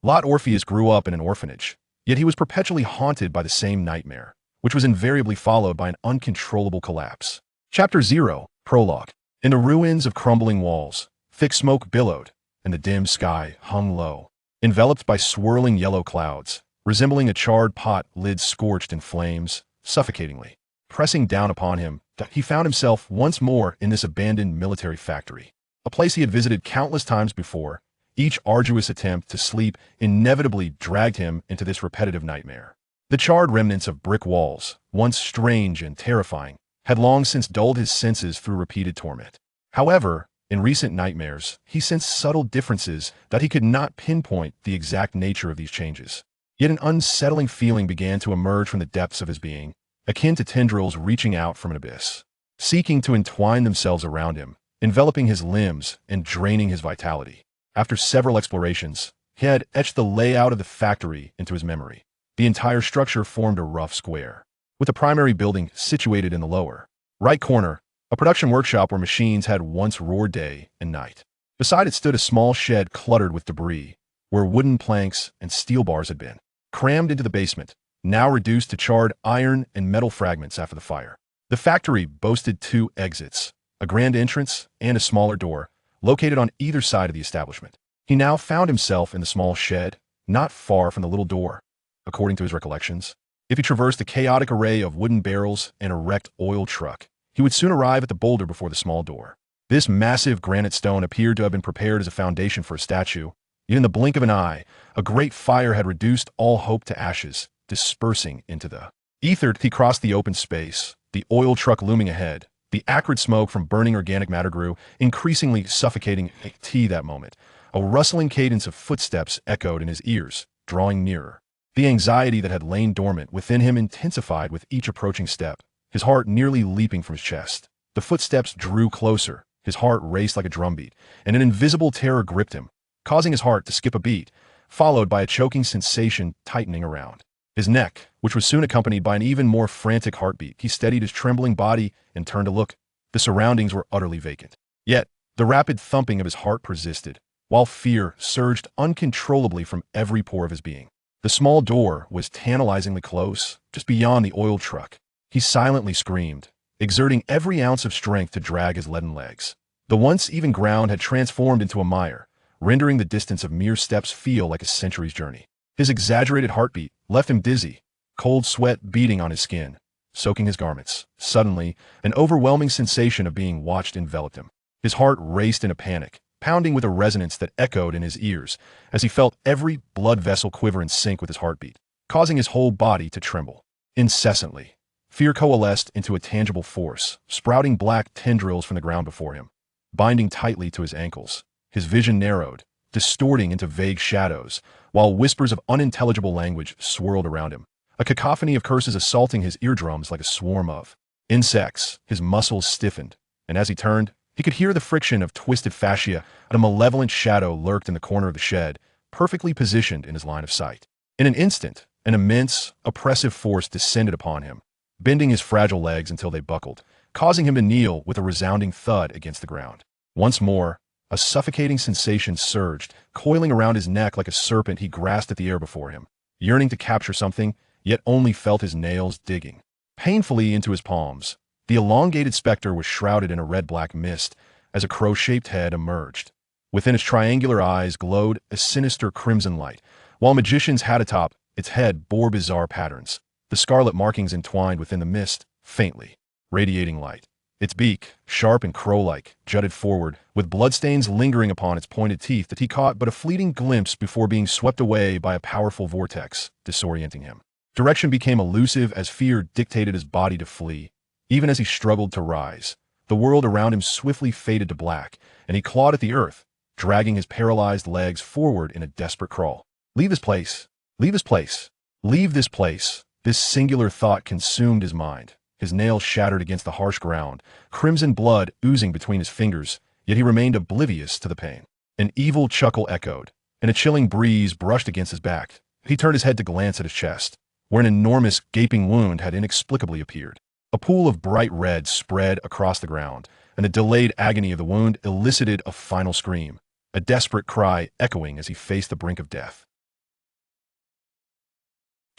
Lott Orpheus grew up in an orphanage, yet he was perpetually haunted by the same nightmare, which was invariably followed by an uncontrollable collapse. Chapter 0, Prologue. In the ruins of crumbling walls, thick smoke billowed, and the dim sky hung low, enveloped by swirling yellow clouds, resembling a charred pot lid scorched in flames, suffocatingly. Pressing down upon him, he found himself once more in this abandoned military factory, a place he had visited countless times before. Each arduous attempt to sleep inevitably dragged him into this repetitive nightmare. The charred remnants of brick walls, once strange and terrifying, had long since dulled his senses through repeated torment. However, in recent nightmares, he sensed subtle differences that he could not pinpoint the exact nature of these changes. Yet an unsettling feeling began to emerge from the depths of his being, akin to tendrils reaching out from an abyss, seeking to entwine themselves around him, enveloping his limbs and draining his vitality. After several explorations, he had etched the layout of the factory into his memory. The entire structure formed a rough square, with the primary building situated in the lower right corner, a production workshop where machines had once roared day and night. Beside it stood a small shed cluttered with debris, where wooden planks and steel bars had been crammed into the basement, now reduced to charred iron and metal fragments after the fire. The factory boasted 2 exits, a grand entrance and a smaller door, located on either side of the establishment. He now found himself in the small shed, not far from the little door. According to his recollections, if he traversed a chaotic array of wooden barrels and a wrecked oil truck, he would soon arrive at the boulder before the small door. This massive granite stone appeared to have been prepared as a foundation for a statue. Yet in the blink of an eye, a great fire had reduced all hope to ashes, dispersing into the ether. He crossed the open space, the oil truck looming ahead. The acrid smoke from burning organic matter grew, increasingly suffocating that moment. A rustling cadence of footsteps echoed in his ears, drawing nearer. The anxiety that had lain dormant within him intensified with each approaching step, his heart nearly leaping from his chest. The footsteps drew closer, his heart raced like a drumbeat, and an invisible terror gripped him, causing his heart to skip a beat, followed by a choking sensation tightening around his neck, which was soon accompanied by an even more frantic heartbeat. He steadied his trembling body and turned to look. The surroundings were utterly vacant. Yet, the rapid thumping of his heart persisted, while fear surged uncontrollably from every pore of his being. The small door was tantalizingly close, just beyond the oil truck. He silently screamed, exerting every ounce of strength to drag his leaden legs. The once even ground had transformed into a mire, rendering the distance of mere steps feel like a century's journey. His exaggerated heartbeat left him dizzy, cold sweat beading on his skin, soaking his garments. Suddenly, an overwhelming sensation of being watched enveloped him. His heart raced in a panic, pounding with a resonance that echoed in his ears as he felt every blood vessel quiver in sync with his heartbeat, causing his whole body to tremble. Incessantly, fear coalesced into a tangible force, sprouting black tendrils from the ground before him, binding tightly to his ankles. His vision narrowed, distorting into vague shadows, while whispers of unintelligible language swirled around him, a cacophony of curses assaulting his eardrums like a swarm of insects. His muscles stiffened, and as he turned, he could hear the friction of twisted fascia, and a malevolent shadow lurked in the corner of the shed, perfectly positioned in his line of sight. In an instant, an immense, oppressive force descended upon him, bending his fragile legs until they buckled, causing him to kneel with a resounding thud against the ground. Once more, a suffocating sensation surged, coiling around his neck like a serpent. He grasped at the air before him, yearning to capture something, yet only felt his nails digging painfully into his palms. The elongated specter was shrouded in a red-black mist as a crow-shaped head emerged. Within its triangular eyes glowed a sinister crimson light, while a magician's hat atop its head bore bizarre patterns, the scarlet markings entwined within the mist, faintly radiating light. Its beak, sharp and crow-like, jutted forward, with bloodstains lingering upon its pointed teeth that he caught but a fleeting glimpse before being swept away by a powerful vortex, disorienting him. Direction became elusive as fear dictated his body to flee. Even as he struggled to rise, the world around him swiftly faded to black, and he clawed at the earth, dragging his paralyzed legs forward in a desperate crawl. Leave this place! Leave this place! Leave this place! This singular thought consumed his mind. His nails shattered against the harsh ground, crimson blood oozing between his fingers, yet he remained oblivious to the pain. An evil chuckle echoed, and a chilling breeze brushed against his back. He turned his head to glance at his chest, where an enormous, gaping wound had inexplicably appeared. A pool of bright red spread across the ground, and the delayed agony of the wound elicited a final scream, a desperate cry echoing as he faced the brink of death.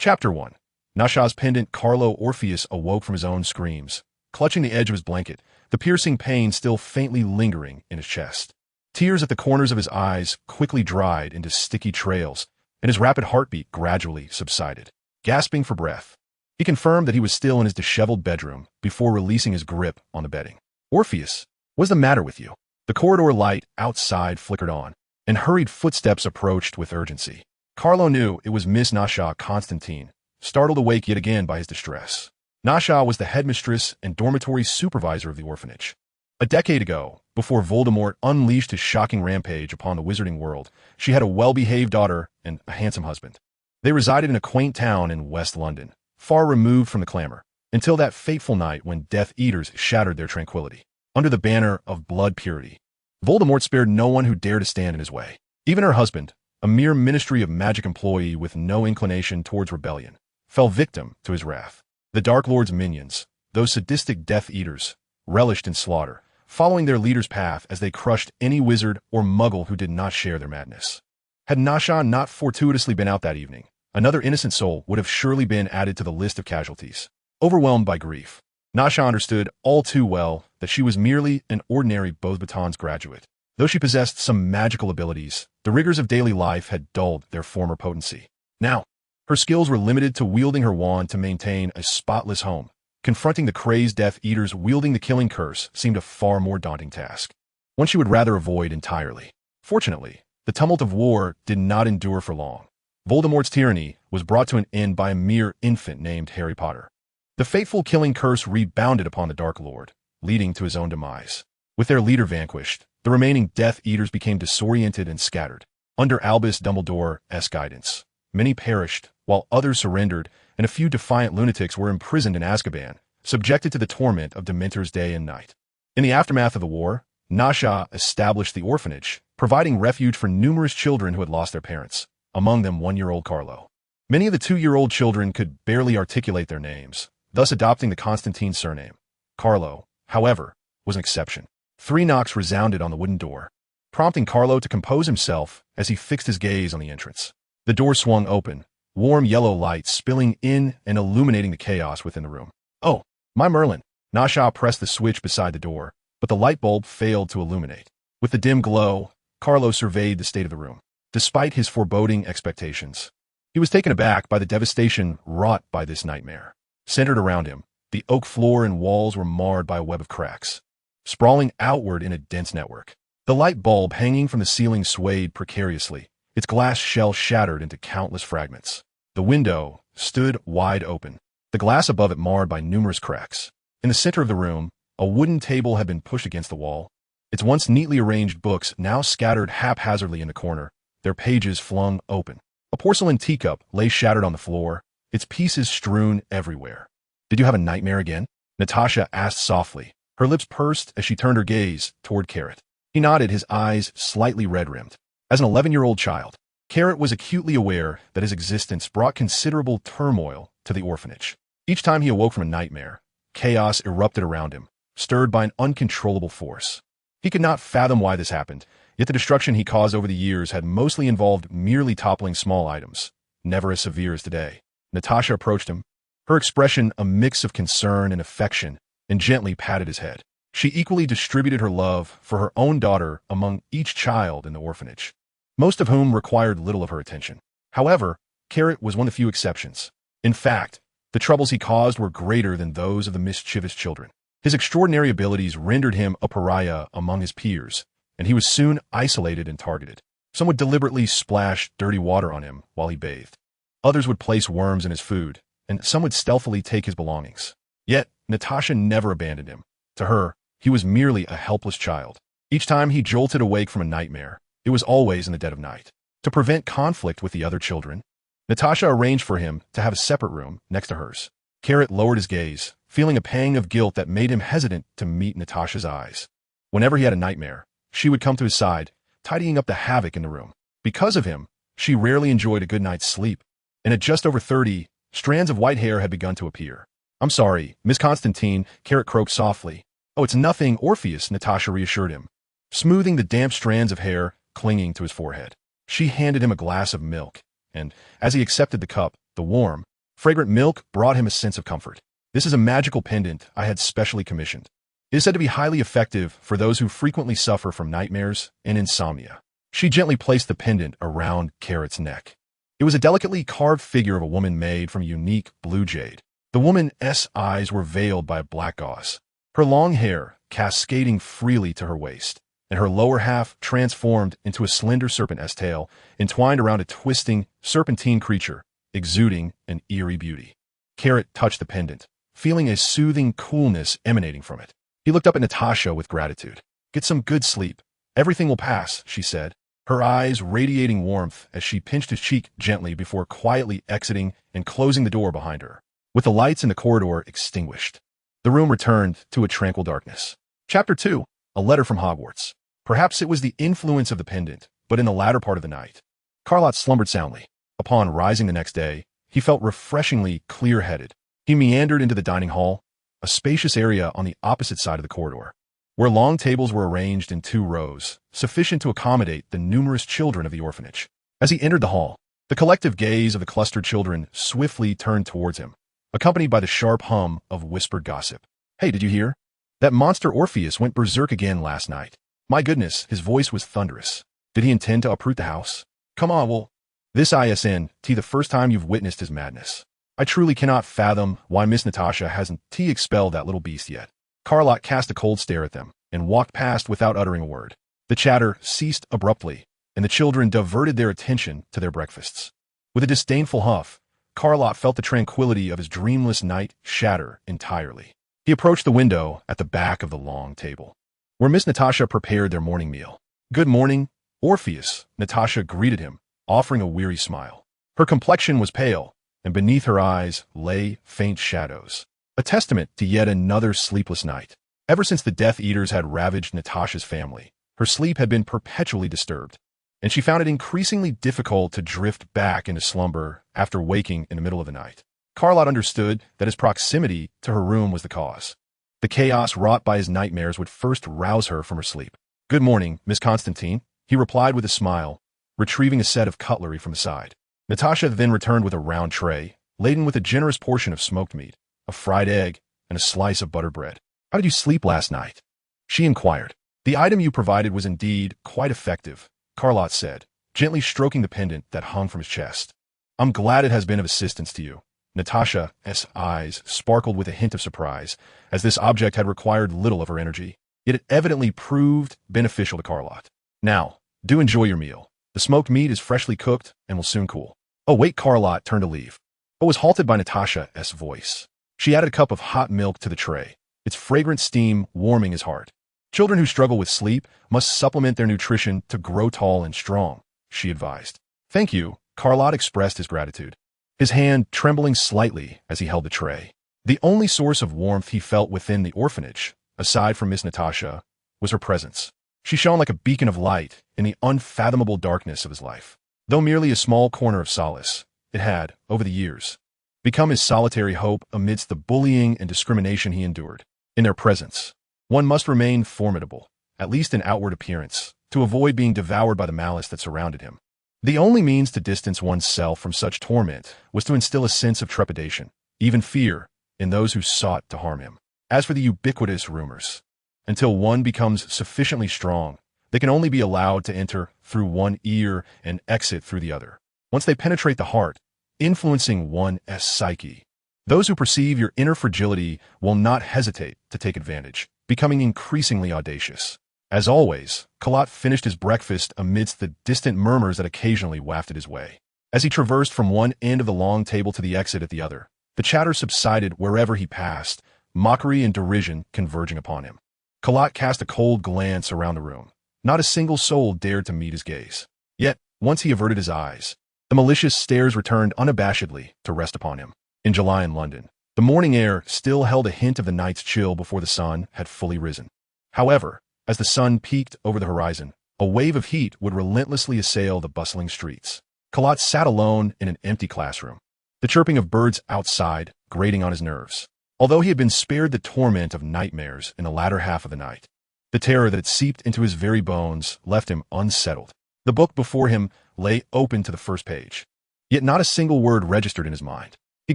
Chapter 1. Nasha's pendant. Carlo Orpheus awoke from his own screams, clutching the edge of his blanket, the piercing pain still faintly lingering in his chest. Tears at the corners of his eyes quickly dried into sticky trails, and his rapid heartbeat gradually subsided. Gasping for breath, he confirmed that he was still in his disheveled bedroom before releasing his grip on the bedding. Orpheus, what's the matter with you? The corridor light outside flickered on, and hurried footsteps approached with urgency. Carlo knew it was Miss Nasha Constantine, startled awake yet again by his distress. Nasha was the headmistress and dormitory supervisor of the orphanage. A decade ago, before Voldemort unleashed his shocking rampage upon the wizarding world, she had a well-behaved daughter and a handsome husband. They resided in a quaint town in West London, far removed from the clamor, until that fateful night when Death Eaters shattered their tranquility. Under the banner of blood purity, Voldemort spared no one who dared to stand in his way. Even her husband, a mere Ministry of Magic employee with no inclination towards rebellion, fell victim to his wrath. The Dark Lord's minions, those sadistic Death Eaters, relished in slaughter, following their leader's path as they crushed any wizard or muggle who did not share their madness. Had Nasha not fortuitously been out that evening, another innocent soul would have surely been added to the list of casualties. Overwhelmed by grief, Nasha understood all too well that she was merely an ordinary Beauxbatons graduate. Though she possessed some magical abilities, the rigors of daily life had dulled their former potency. Now, her skills were limited to wielding her wand to maintain a spotless home. Confronting the crazed Death Eaters wielding the killing curse seemed a far more daunting task, one she would rather avoid entirely. Fortunately, the tumult of war did not endure for long. Voldemort's tyranny was brought to an end by a mere infant named Harry Potter. The fateful killing curse rebounded upon the Dark Lord, leading to his own demise. With their leader vanquished, the remaining Death Eaters became disoriented and scattered. Under Albus Dumbledore's guidance, many perished, while others surrendered, and a few defiant lunatics were imprisoned in Azkaban, subjected to the torment of Dementors day and night. In the aftermath of the war, Nasha established the orphanage, providing refuge for numerous children who had lost their parents, among them 1-year-old Carlo. Many of the 2-year-old children could barely articulate their names, thus adopting the Constantine surname. Carlo, however, was an exception. 3 knocks resounded on the wooden door, prompting Carlo to compose himself as he fixed his gaze on the entrance. The door swung open, warm yellow light spilling in and illuminating the chaos within the room. "Oh, my Merlin!" Nasha pressed the switch beside the door, but the light bulb failed to illuminate. With the dim glow, Carlo surveyed the state of the room. Despite his foreboding expectations, he was taken aback by the devastation wrought by this nightmare. Centered around him, the oak floor and walls were marred by a web of cracks, sprawling outward in a dense network. The light bulb hanging from the ceiling swayed precariously, its glass shell shattered into countless fragments. The window stood wide open, the glass above it marred by numerous cracks. In the center of the room, a wooden table had been pushed against the wall, its once neatly arranged books now scattered haphazardly in the corner, their pages flung open. A porcelain teacup lay shattered on the floor, its pieces strewn everywhere. "Did you have a nightmare again?" Natasha asked softly, her lips pursed as she turned her gaze toward Carrot. He nodded, his eyes slightly red-rimmed. As an 11-year-old child, Carrot was acutely aware that his existence brought considerable turmoil to the orphanage. Each time he awoke from a nightmare, chaos erupted around him, stirred by an uncontrollable force. He could not fathom why this happened, yet the destruction he caused over the years had mostly involved merely toppling small items, never as severe as today. Natasha approached him, her expression a mix of concern and affection, and gently patted his head. She equally distributed her love for her own daughter among each child in the orphanage, most of whom required little of her attention. However, Carrot was one of the few exceptions. In fact, the troubles he caused were greater than those of the mischievous children. His extraordinary abilities rendered him a pariah among his peers, and he was soon isolated and targeted. Some would deliberately splash dirty water on him while he bathed. Others would place worms in his food, and some would stealthily take his belongings. Yet, Natasha never abandoned him. To her, he was merely a helpless child. Each time he jolted awake from a nightmare, it was always in the dead of night. To prevent conflict with the other children, Natasha arranged for him to have a separate room next to hers. Carrot lowered his gaze, feeling a pang of guilt that made him hesitant to meet Natasha's eyes. Whenever he had a nightmare, she would come to his side, tidying up the havoc in the room. Because of him, she rarely enjoyed a good night's sleep, and at just over 30, strands of white hair had begun to appear. "I'm sorry, Miss Constantine," Carrot croaked softly. "Oh, it's nothing, Orpheus," Natasha reassured him, smoothing the damp strands of hair clinging to his forehead. She handed him a glass of milk, and, as he accepted the cup, the warm, Fragrant milk brought him a sense of comfort. This is a magical pendant I had specially commissioned. It is said to be highly effective for those who frequently suffer from nightmares and insomnia. She gently placed the pendant around Carrot's neck. It was a delicately carved figure of a woman made from unique blue jade. The woman's eyes were veiled by black gauze. Her long hair cascading freely to her waist, and her lower half transformed into a slender serpent's tail entwined around a twisting, serpentine creature, exuding an eerie beauty. Carrot touched the pendant, feeling a soothing coolness emanating from it. He looked up at Natasha with gratitude. "Get some good sleep. Everything will pass," she said, her eyes radiating warmth as she pinched his cheek gently before quietly exiting and closing the door behind her. With the lights in the corridor extinguished, the room returned to a tranquil darkness. Chapter 2. A Letter from Hogwarts. Perhaps it was the influence of the pendant, but in the latter part of the night, Lott slumbered soundly. Upon rising the next day, he felt refreshingly clear-headed. He meandered into the dining hall, a spacious area on the opposite side of the corridor, where long tables were arranged in 2 rows, sufficient to accommodate the numerous children of the orphanage. As he entered the hall, the collective gaze of the clustered children swiftly turned towards him, accompanied by the sharp hum of whispered gossip. "Hey, did you hear? That monster Orpheus went berserk again last night. My goodness," his voice was thunderous. "Did he intend to uproot the house? Come on, well, this isn't the first time you've witnessed his madness. I truly cannot fathom why Miss Natasha hasn't expelled that little beast yet." Lott cast a cold stare at them and walked past without uttering a word. The chatter ceased abruptly, and the children diverted their attention to their breakfasts. With a disdainful huff, Lott felt the tranquility of his dreamless night shatter entirely. He approached the window at the back of the long table, where Miss Natasha prepared their morning meal. "Good morning, Orpheus," Natasha greeted him, offering a weary smile. Her complexion was pale, and beneath her eyes lay faint shadows, a testament to yet another sleepless night. Ever since the Death Eaters had ravaged Natasha's family, her sleep had been perpetually disturbed, and she found it increasingly difficult to drift back into slumber after waking in the middle of the night. Lott understood that his proximity to her room was the cause. The chaos wrought by his nightmares would first rouse her from her sleep. "Good morning, Miss Constantine," he replied with a smile, retrieving a set of cutlery from the side. Natasha then returned with a round tray, laden with a generous portion of smoked meat, a fried egg, and a slice of buttered bread. "How did you sleep last night?" she inquired. "The item you provided was indeed quite effective," Lott said, gently stroking the pendant that hung from his chest. "I'm glad it has been of assistance to you." Natasha's eyes sparkled with a hint of surprise, as this object had required little of her energy, yet it evidently proved beneficial to Lott. "Now, do enjoy your meal. The smoked meat is freshly cooked and will soon cool." "Oh, wait," Lott turned to leave, but was halted by Natasha's voice. She added a cup of hot milk to the tray, its fragrant steam warming his heart. "Children who struggle with sleep must supplement their nutrition to grow tall and strong," she advised. "Thank you," Lott expressed his gratitude, his hand trembling slightly as he held the tray. The only source of warmth he felt within the orphanage, aside from Miss Natasha, was her presence. She shone like a beacon of light in the unfathomable darkness of his life. Though merely a small corner of solace, it had, over the years, become his solitary hope amidst the bullying and discrimination he endured. In their presence, one must remain formidable, at least in outward appearance, to avoid being devoured by the malice that surrounded him. The only means to distance oneself from such torment was to instill a sense of trepidation, even fear, in those who sought to harm him. As for the ubiquitous rumors, until one becomes sufficiently strong, they can only be allowed to enter through one ear and exit through the other. Once they penetrate the heart, influencing one's psyche, those who perceive your inner fragility will not hesitate to take advantage, becoming increasingly audacious. As always, Lott finished his breakfast amidst the distant murmurs that occasionally wafted his way. As he traversed from one end of the long table to the exit at the other, the chatter subsided wherever he passed, mockery and derision converging upon him. Lott cast a cold glance around the room. Not a single soul dared to meet his gaze. Yet, once he averted his eyes, the malicious stares returned unabashedly to rest upon him. In July in London, the morning air still held a hint of the night's chill before the sun had fully risen. However, as the sun peaked over the horizon, a wave of heat would relentlessly assail the bustling streets. Lott sat alone in an empty classroom, the chirping of birds outside grating on his nerves. Although he had been spared the torment of nightmares in the latter half of the night, the terror that had seeped into his very bones left him unsettled. The book before him lay open to the first page, yet not a single word registered in his mind. He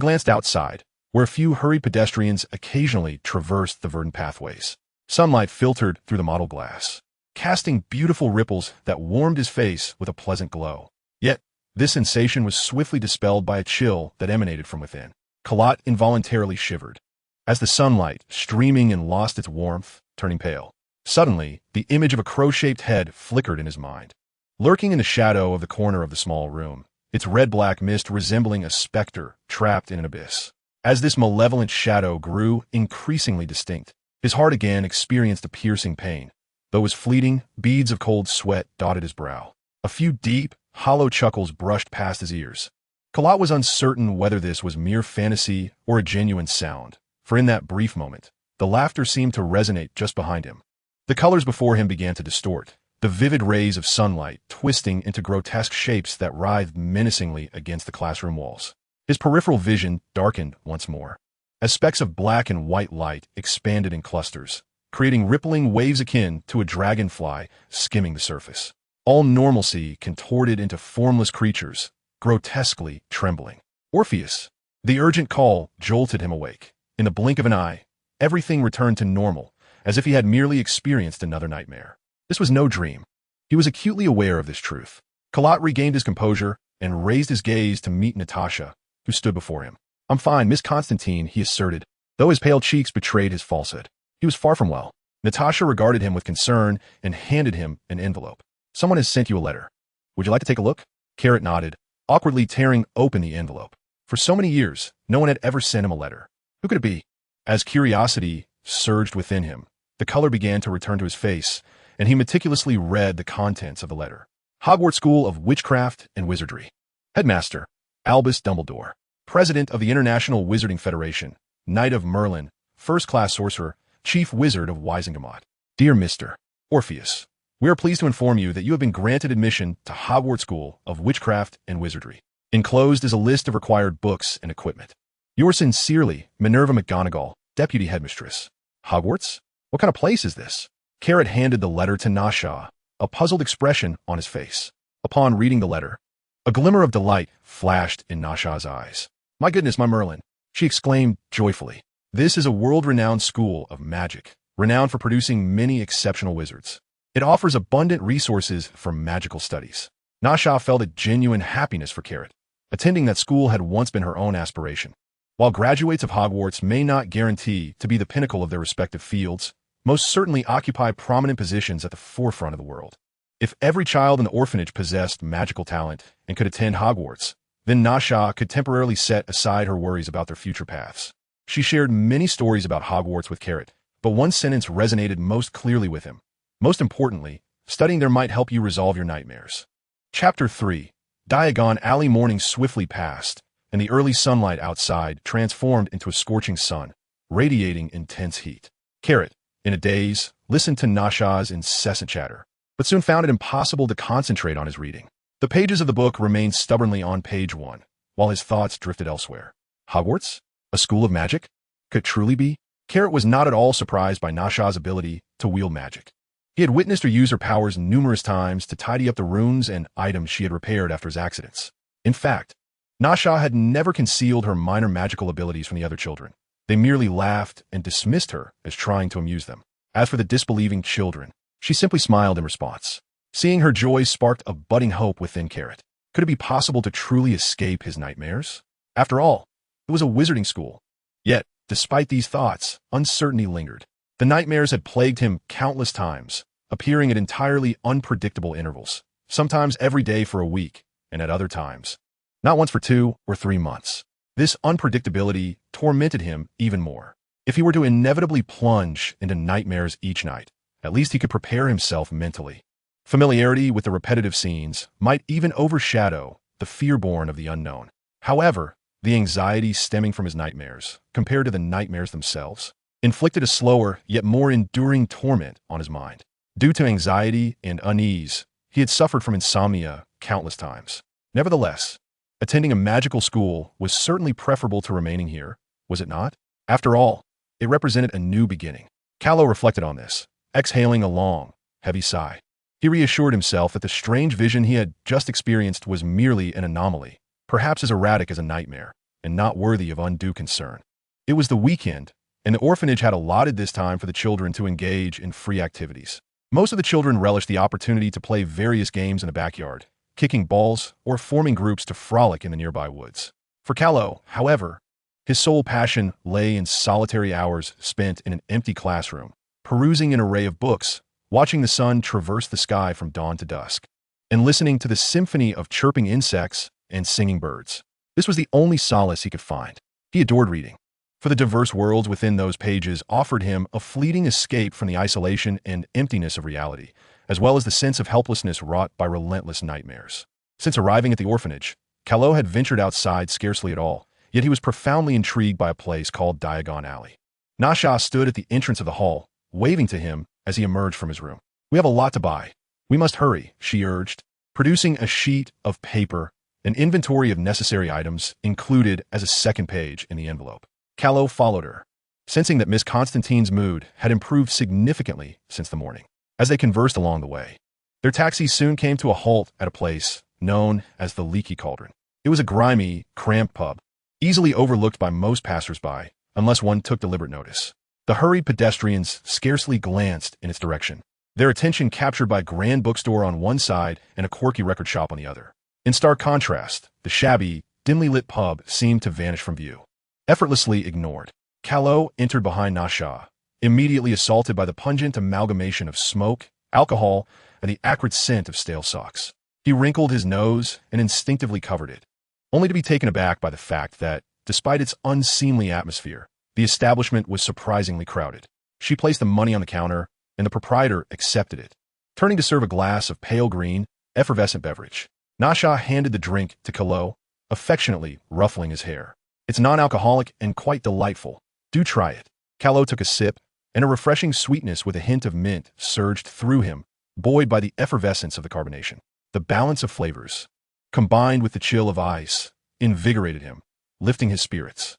glanced outside, where a few hurried pedestrians occasionally traversed the verdant pathways. Sunlight filtered through the mottled glass, casting beautiful ripples that warmed his face with a pleasant glow. Yet, this sensation was swiftly dispelled by a chill that emanated from within. Lott involuntarily shivered, as the sunlight, streaming in, lost its warmth, turning pale. Suddenly, the image of a crow-shaped head flickered in his mind. Lurking in the shadow of the corner of the small room, its red-black mist resembling a specter trapped in an abyss. As this malevolent shadow grew increasingly distinct, his heart again experienced a piercing pain. Though it was fleeting, beads of cold sweat dotted his brow. A few deep, hollow chuckles brushed past his ears. Lott was uncertain whether this was mere fantasy or a genuine sound, for in that brief moment, the laughter seemed to resonate just behind him. The colors before him began to distort, the vivid rays of sunlight twisting into grotesque shapes that writhed menacingly against the classroom walls. His peripheral vision darkened once more, as specks of black and white light expanded in clusters, creating rippling waves akin to a dragonfly skimming the surface. All normalcy contorted into formless creatures, grotesquely trembling. Orpheus! The urgent call jolted him awake. In the blink of an eye, everything returned to normal, as if he had merely experienced another nightmare. This was no dream. He was acutely aware of this truth. Lott regained his composure and raised his gaze to meet Natasha, who stood before him. "I'm fine, Miss Constantine," he asserted, though his pale cheeks betrayed his falsehood. He was far from well. Natasha regarded him with concern and handed him an envelope. "Someone has sent you a letter. Would you like to take a look?" Carrot nodded, awkwardly tearing open the envelope. For so many years, no one had ever sent him a letter. Who could it be? As curiosity surged within him, the color began to return to his face, and he meticulously read the contents of the letter. Hogwarts School of Witchcraft and Wizardry. Headmaster, Albus Dumbledore. President of the International Wizarding Federation. Knight of Merlin. First-class sorcerer. Chief Wizard of Wisingamot. Dear Mr. Orpheus, we are pleased to inform you that you have been granted admission to Hogwarts School of Witchcraft and Wizardry. Enclosed is a list of required books and equipment. Yours sincerely, Minerva McGonagall, Deputy Headmistress. Hogwarts? What kind of place is this? Carrot handed the letter to Nasha, a puzzled expression on his face. Upon reading the letter, a glimmer of delight flashed in Nasha's eyes. "My goodness, my Merlin," she exclaimed joyfully. "This is a world-renowned school of magic, renowned for producing many exceptional wizards. It offers abundant resources for magical studies." Nasha felt a genuine happiness for Carrot. Attending that school had once been her own aspiration. While graduates of Hogwarts may not guarantee to be the pinnacle of their respective fields, most certainly occupy prominent positions at the forefront of the world. If every child in the orphanage possessed magical talent and could attend Hogwarts, then Nasha could temporarily set aside her worries about their future paths. She shared many stories about Hogwarts with Carrot, but one sentence resonated most clearly with him. Most importantly, studying there might help you resolve your nightmares. Chapter 3. Diagon Alley. Morning swiftly passed, and the early sunlight outside transformed into a scorching sun, radiating intense heat. Carrot, in a daze, listened to Nasha's incessant chatter, but soon found it impossible to concentrate on his reading. The pages of the book remained stubbornly on page 1, while his thoughts drifted elsewhere. Hogwarts? A school of magic? Could it truly be? Carrot was not at all surprised by Nasha's ability to wield magic. He had witnessed her use her powers numerous times to tidy up the runes and items she had repaired after his accidents. In fact, Nasha had never concealed her minor magical abilities from the other children. They merely laughed and dismissed her as trying to amuse them. As for the disbelieving children, she simply smiled in response. Seeing her joy sparked a budding hope within Carrot. Could it be possible to truly escape his nightmares? After all, it was a wizarding school. Yet, despite these thoughts, uncertainty lingered. The nightmares had plagued him countless times, appearing at entirely unpredictable intervals, sometimes every day for a week, and at other times, not once for 2 or 3 months. This unpredictability tormented him even more. If he were to inevitably plunge into nightmares each night, at least he could prepare himself mentally. Familiarity with the repetitive scenes might even overshadow the fear born of the unknown. However, the anxiety stemming from his nightmares, compared to the nightmares themselves, inflicted a slower yet more enduring torment on his mind. Due to anxiety and unease, he had suffered from insomnia countless times. Nevertheless, attending a magical school was certainly preferable to remaining here, was it not? After all, it represented a new beginning. Callow reflected on this, exhaling a long, heavy sigh. He reassured himself that the strange vision he had just experienced was merely an anomaly, perhaps as erratic as a nightmare, and not worthy of undue concern. It was the weekend, and the orphanage had allotted this time for the children to engage in free activities. Most of the children relished the opportunity to play various games in the backyard, kicking balls or forming groups to frolic in the nearby woods. For Callow, however, his sole passion lay in solitary hours spent in an empty classroom, perusing an array of books, watching the sun traverse the sky from dawn to dusk, and listening to the symphony of chirping insects and singing birds. This was the only solace he could find. He adored reading, for the diverse worlds within those pages offered him a fleeting escape from the isolation and emptiness of reality, as well as the sense of helplessness wrought by relentless nightmares. Since arriving at the orphanage, Callow had ventured outside scarcely at all, yet he was profoundly intrigued by a place called Diagon Alley. Nasha stood at the entrance of the hall, waving to him as he emerged from his room. "We have a lot to buy. We must hurry," she urged, producing a sheet of paper, an inventory of necessary items included as a second page in the envelope. Callow followed her, sensing that Miss Constantine's mood had improved significantly since the morning. As they conversed along the way, their taxi soon came to a halt at a place known as the Leaky Cauldron. It was a grimy, cramped pub, easily overlooked by most passers-by, unless one took deliberate notice. The hurried pedestrians scarcely glanced in its direction, their attention captured by a grand bookstore on one side and a quirky record shop on the other. In stark contrast, the shabby, dimly lit pub seemed to vanish from view, effortlessly ignored. Callow entered behind Nasha, immediately assaulted by the pungent amalgamation of smoke, alcohol, and the acrid scent of stale socks. He wrinkled his nose and instinctively covered it, only to be taken aback by the fact that, despite its unseemly atmosphere, the establishment was surprisingly crowded. She placed the money on the counter, and the proprietor accepted it, turning to serve a glass of pale green, effervescent beverage. Nasha handed the drink to Callow, affectionately ruffling his hair. "It's non-alcoholic and quite delightful. Do try it." Callow took a sip, and a refreshing sweetness with a hint of mint surged through him, buoyed by the effervescence of the carbonation. The balance of flavors, combined with the chill of ice, invigorated him, lifting his spirits.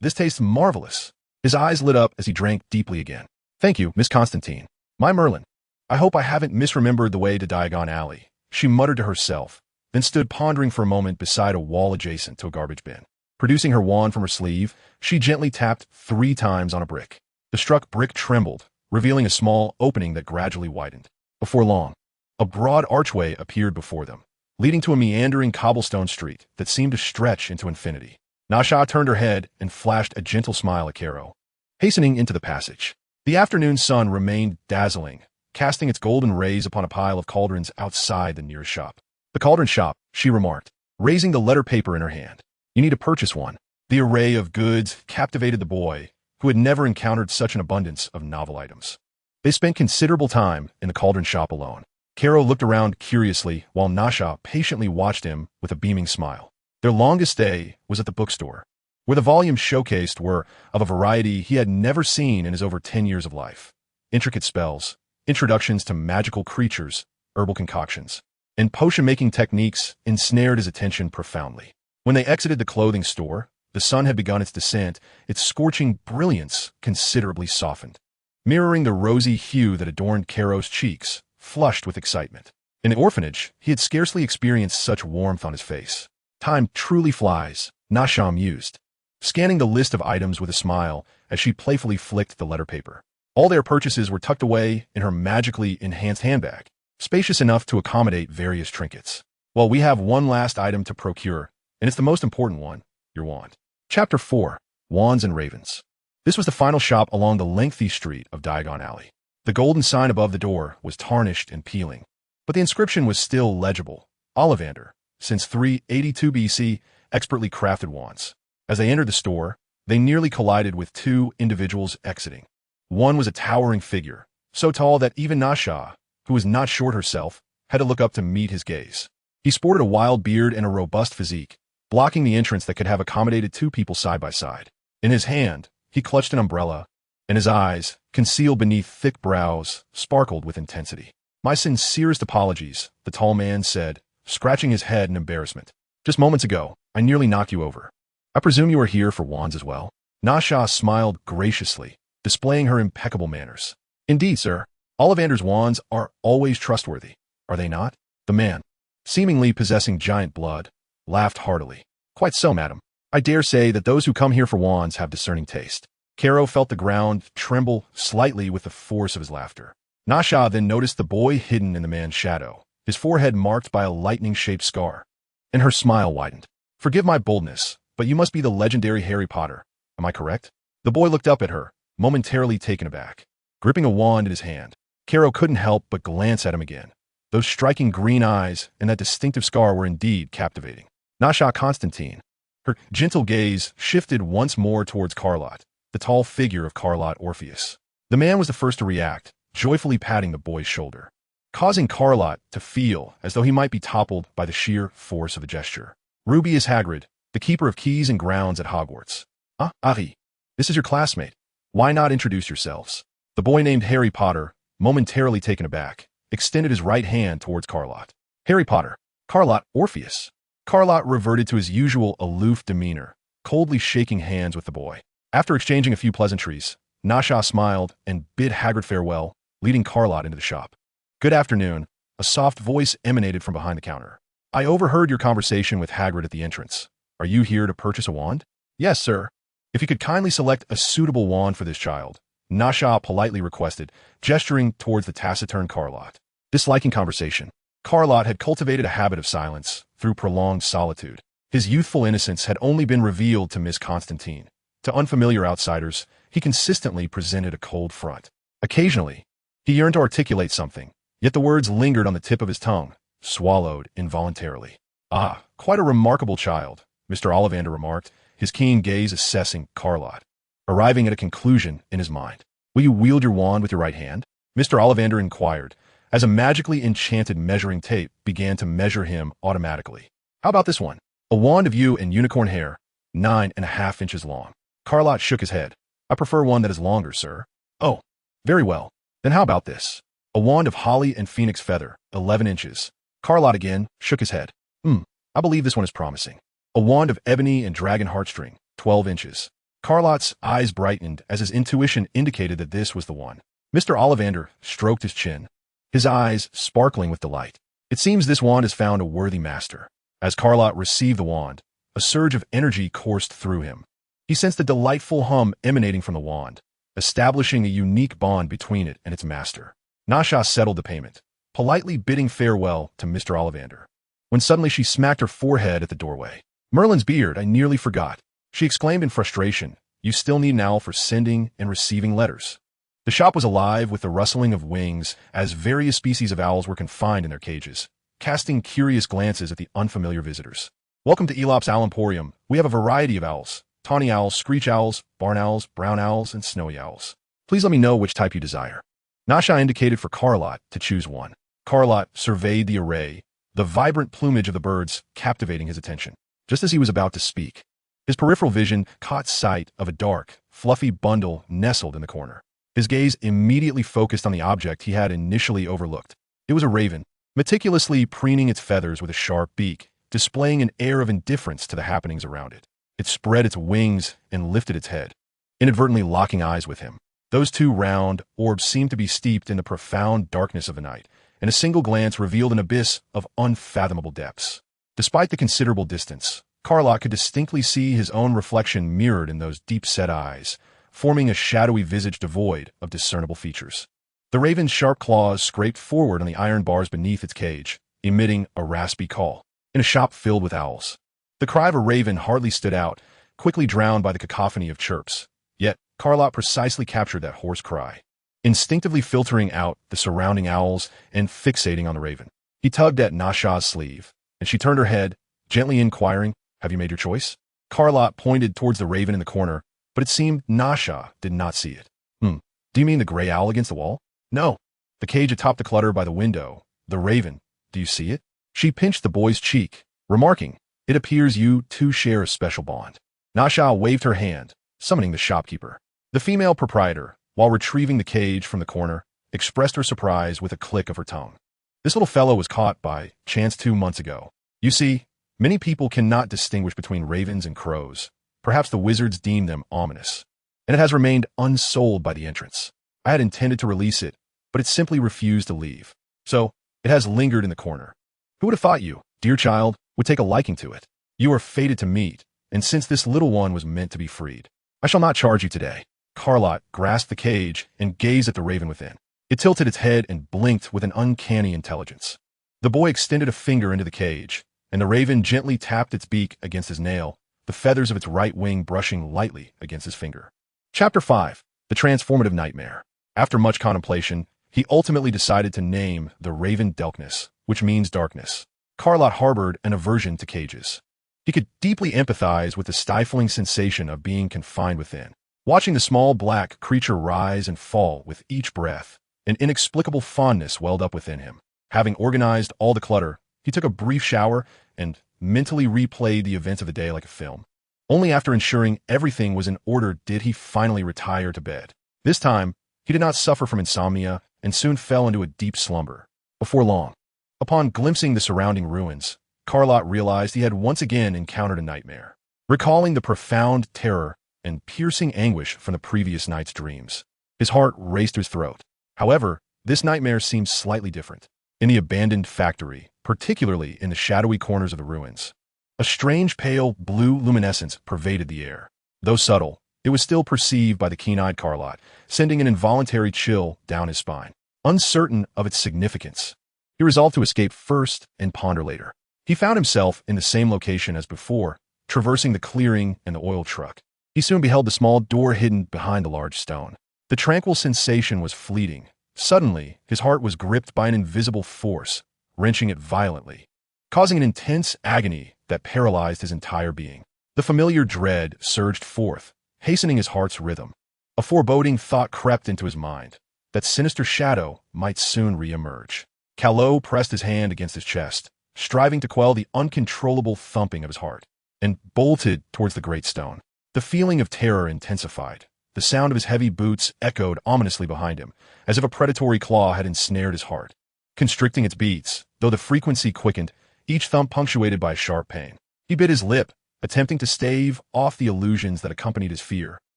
"This tastes marvelous." His eyes lit up as he drank deeply again. "Thank you, Miss Constantine. My Merlin. I hope I haven't misremembered the way to Diagon Alley," she muttered to herself, then stood pondering for a moment beside a wall adjacent to a garbage bin. Producing her wand from her sleeve, she gently tapped 3 times on a brick. The struck brick trembled, revealing a small opening that gradually widened. Before long, a broad archway appeared before them, leading to a meandering cobblestone street that seemed to stretch into infinity. Nasha turned her head and flashed a gentle smile at Caro, hastening into the passage. The afternoon sun remained dazzling, casting its golden rays upon a pile of cauldrons outside the nearest shop. "The cauldron shop," she remarked, raising the letter paper in her hand. "You need to purchase one." The array of goods captivated the boy, who had never encountered such an abundance of novel items. They spent considerable time in the cauldron shop alone. Caro looked around curiously while Nasha patiently watched him with a beaming smile. Their longest stay was at the bookstore, where the volumes showcased were of a variety he had never seen in his over 10 years of life. Intricate spells, introductions to magical creatures, herbal concoctions, and potion-making techniques ensnared his attention profoundly. When they exited the clothing store, the sun had begun its descent, its scorching brilliance considerably softened, mirroring the rosy hue that adorned Caro's cheeks, flushed with excitement. In the orphanage, he had scarcely experienced such warmth on his face. "Time truly flies," Nasha mused, scanning the list of items with a smile as she playfully flicked the letter paper. All their purchases were tucked away in her magically enhanced handbag, spacious enough to accommodate various trinkets. "Well, we have one last item to procure, and it's the most important one, your wand." Chapter 4. Wands and Ravens. This was the final shop along the lengthy street of Diagon Alley. The golden sign above the door was tarnished and peeling, but the inscription was still legible: Ollivander, since 382 BC, expertly crafted wands. As they entered the store, they nearly collided with 2 individuals exiting. One was a towering figure, so tall that even Nasha, who was not short herself, had to look up to meet his gaze. He sported a wild beard and a robust physique, blocking the entrance that could have accommodated 2 people side by side. In his hand, he clutched an umbrella, and his eyes, concealed beneath thick brows, sparkled with intensity. "My sincerest apologies," the tall man said, scratching his head in embarrassment. "Just moments ago, I nearly knocked you over. I presume you are here for wands as well?" Nasha smiled graciously, displaying her impeccable manners. "Indeed, sir. Ollivander's wands are always trustworthy, are they not?" The man, seemingly possessing giant blood, laughed heartily. "Quite so, madam. I dare say that those who come here for wands have discerning taste. Caro felt the ground tremble slightly with the force of his laughter. Nasha then noticed the boy hidden in the man's shadow, his forehead marked by a lightning-shaped scar. And her smile widened. Forgive my boldness, but you must be the legendary Harry Potter. Am I correct? The boy looked up at her, momentarily taken aback. Gripping a wand in his hand, Caro couldn't help but glance at him again. Those striking green eyes and that distinctive scar were indeed captivating. Nasha Constantine. Her gentle gaze shifted once more towards Carlott, the tall figure of Carlott Orpheus. The man was the first to react, joyfully patting the boy's shoulder, causing Carlott to feel as though he might be toppled by the sheer force of the gesture. Ruby is Hagrid, the keeper of keys and grounds at Hogwarts. Ah, Harry, this is your classmate. Why not introduce yourselves? The boy named Harry Potter, momentarily taken aback, extended his right hand towards Carlott. Harry Potter, Carlott Orpheus. Carlott reverted to his usual aloof demeanor, coldly shaking hands with the boy. After exchanging a few pleasantries, Nasha smiled and bid Hagrid farewell, leading Carlott into the shop. Good afternoon, a soft voice emanated from behind the counter. I overheard your conversation with Hagrid at the entrance. Are you here to purchase a wand? Yes, sir. If you could kindly select a suitable wand for this child, Nasha politely requested, gesturing towards the taciturn Carlott. Disliking conversation, Carlott had cultivated a habit of silence through prolonged solitude. His youthful innocence had only been revealed to Miss Constantine. To unfamiliar outsiders, he consistently presented a cold front. Occasionally, he yearned to articulate something, yet the words lingered on the tip of his tongue, swallowed involuntarily. Ah, quite a remarkable child, Mr. Ollivander remarked, his keen gaze assessing Carlott, arriving at a conclusion in his mind. Will you wield your wand with your right hand? Mr. Ollivander inquired, as a magically enchanted measuring tape began to measure him automatically. How about this one? A wand of yew and unicorn hair, 9.5 inches long. Carlott shook his head. I prefer one that is longer, sir. Oh, very well. Then how about this? A wand of holly and phoenix feather, 11 inches. Carlott again shook his head. I believe this one is promising. A wand of ebony and dragon heartstring, 12 inches. Carlott's eyes brightened as his intuition indicated that this was the one. Mr. Ollivander stroked his chin, his eyes sparkling with delight. It seems this wand has found a worthy master. As Carlott received the wand, a surge of energy coursed through him. He sensed the delightful hum emanating from the wand, establishing a unique bond between it and its master. Nasha settled the payment, politely bidding farewell to Mr. Ollivander, when suddenly she smacked her forehead at the doorway. Merlin's beard, I nearly forgot. She exclaimed in frustration, you still need an owl for sending and receiving letters. The shop was alive with the rustling of wings as various species of owls were confined in their cages, casting curious glances at the unfamiliar visitors. Welcome to Elop's Owl Emporium. We have a variety of owls. Tawny owls, screech owls, barn owls, brown owls, and snowy owls. Please let me know which type you desire. Nasha indicated for Carlott to choose one. Carlott surveyed the array, the vibrant plumage of the birds captivating his attention. Just as he was about to speak, his peripheral vision caught sight of a dark, fluffy bundle nestled in the corner. His gaze immediately focused on the object he had initially overlooked. It was a raven, meticulously preening its feathers with a sharp beak, displaying an air of indifference to the happenings around it. It spread its wings and lifted its head, inadvertently locking eyes with him. Those two round orbs seemed to be steeped in the profound darkness of the night, and a single glance revealed an abyss of unfathomable depths. Despite the considerable distance, Carlott could distinctly see his own reflection mirrored in those deep-set eyes, forming a shadowy visage devoid of discernible features. The raven's sharp claws scraped forward on the iron bars beneath its cage, emitting a raspy call. In a shop filled with owls, the cry of a raven hardly stood out, quickly drowned by the cacophony of chirps. Yet, Carlott precisely captured that hoarse cry, instinctively filtering out the surrounding owls and fixating on the raven. He tugged at Nasha's sleeve, and she turned her head, gently inquiring, have you made your choice? Carlott pointed towards the raven in the corner, but it seemed Nasha did not see it. Do you mean the gray owl against the wall? No. The cage atop the clutter by the window. The raven. Do you see it? She pinched the boy's cheek, remarking, it appears you two share a special bond. Nasha waved her hand, summoning the shopkeeper. The female proprietor, while retrieving the cage from the corner, expressed her surprise with a click of her tongue. This little fellow was caught by chance 2 months ago. You see, many people cannot distinguish between ravens and crows. Perhaps the wizards deem them ominous, and it has remained unsold by the entrance. I had intended to release it, but it simply refused to leave. So, it has lingered in the corner. Who would have thought you, dear child, would take a liking to it? You are fated to meet, and since this little one was meant to be freed, I shall not charge you today. Lott grasped the cage and gazed at the raven within. It tilted its head and blinked with an uncanny intelligence. The boy extended a finger into the cage, and the raven gently tapped its beak against his nail, the feathers of its right wing brushing lightly against his finger. Chapter 5. The Transformative Nightmare. After much contemplation, he ultimately decided to name the raven Delkness, which means darkness. Lott harbored an aversion to cages. He could deeply empathize with the stifling sensation of being confined within. Watching the small black creature rise and fall with each breath, an inexplicable fondness welled up within him. Having organized all the clutter, he took a brief shower and mentally replayed the events of the day like a film. Only after ensuring everything was in order did he finally retire to bed. This time, he did not suffer from insomnia and soon fell into a deep slumber. Before long, upon glimpsing the surrounding ruins, Lott realized he had once again encountered a nightmare. Recalling the profound terror and piercing anguish from the previous night's dreams, his heart raced to his throat. However, this nightmare seemed slightly different. In the abandoned factory, particularly in the shadowy corners of the ruins, a strange pale blue luminescence pervaded the air. Though subtle, it was still perceived by the keen-eyed Lott, sending an involuntary chill down his spine. Uncertain of its significance, he resolved to escape first and ponder later. He found himself in the same location as before, traversing the clearing and the oil truck. He soon beheld the small door hidden behind the large stone. The tranquil sensation was fleeting. Suddenly, his heart was gripped by an invisible force, wrenching it violently, causing an intense agony that paralyzed his entire being. The familiar dread surged forth, hastening his heart's rhythm. A foreboding thought crept into his mind, that sinister shadow might soon re-emerge. Lott pressed his hand against his chest, striving to quell the uncontrollable thumping of his heart, and bolted towards the great stone. The feeling of terror intensified. The sound of his heavy boots echoed ominously behind him, as if a predatory claw had ensnared his heart, constricting its beats, though the frequency quickened, each thump punctuated by a sharp pain. He bit his lip, attempting to stave off the illusions that accompanied his fear,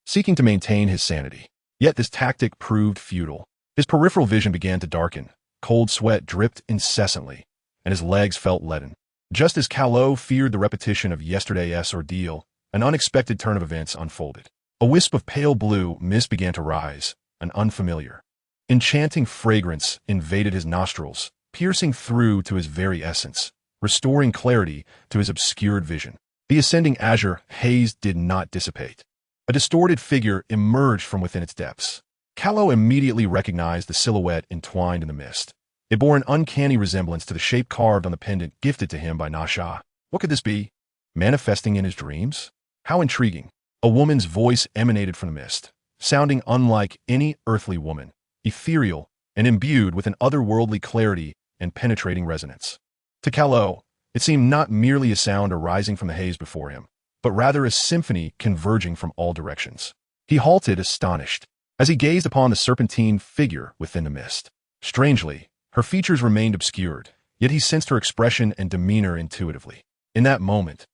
seeking to maintain his sanity. Yet this tactic proved futile. His peripheral vision began to darken, cold sweat dripped incessantly, and his legs felt leaden. Just as Lott feared the repetition of yesterday's ordeal, an unexpected turn of events unfolded. A wisp of pale blue mist began to rise, an unfamiliar, enchanting fragrance invaded his nostrils, piercing through to his very essence, restoring clarity to his obscured vision. The ascending azure haze did not dissipate. A distorted figure emerged from within its depths. Lott immediately recognized the silhouette entwined in the mist. It bore an uncanny resemblance to the shape carved on the pendant gifted to him by Nasha. What could this be? Manifesting in his dreams? How intriguing. A woman's voice emanated from the mist, sounding unlike any earthly woman, ethereal and imbued with an otherworldly clarity and penetrating resonance. To Lott, it seemed not merely a sound arising from the haze before him, but rather a symphony converging from all directions. He halted astonished, as he gazed upon the serpentine figure within the mist. Strangely, her features remained obscured, yet he sensed her expression and demeanor intuitively. In that moment,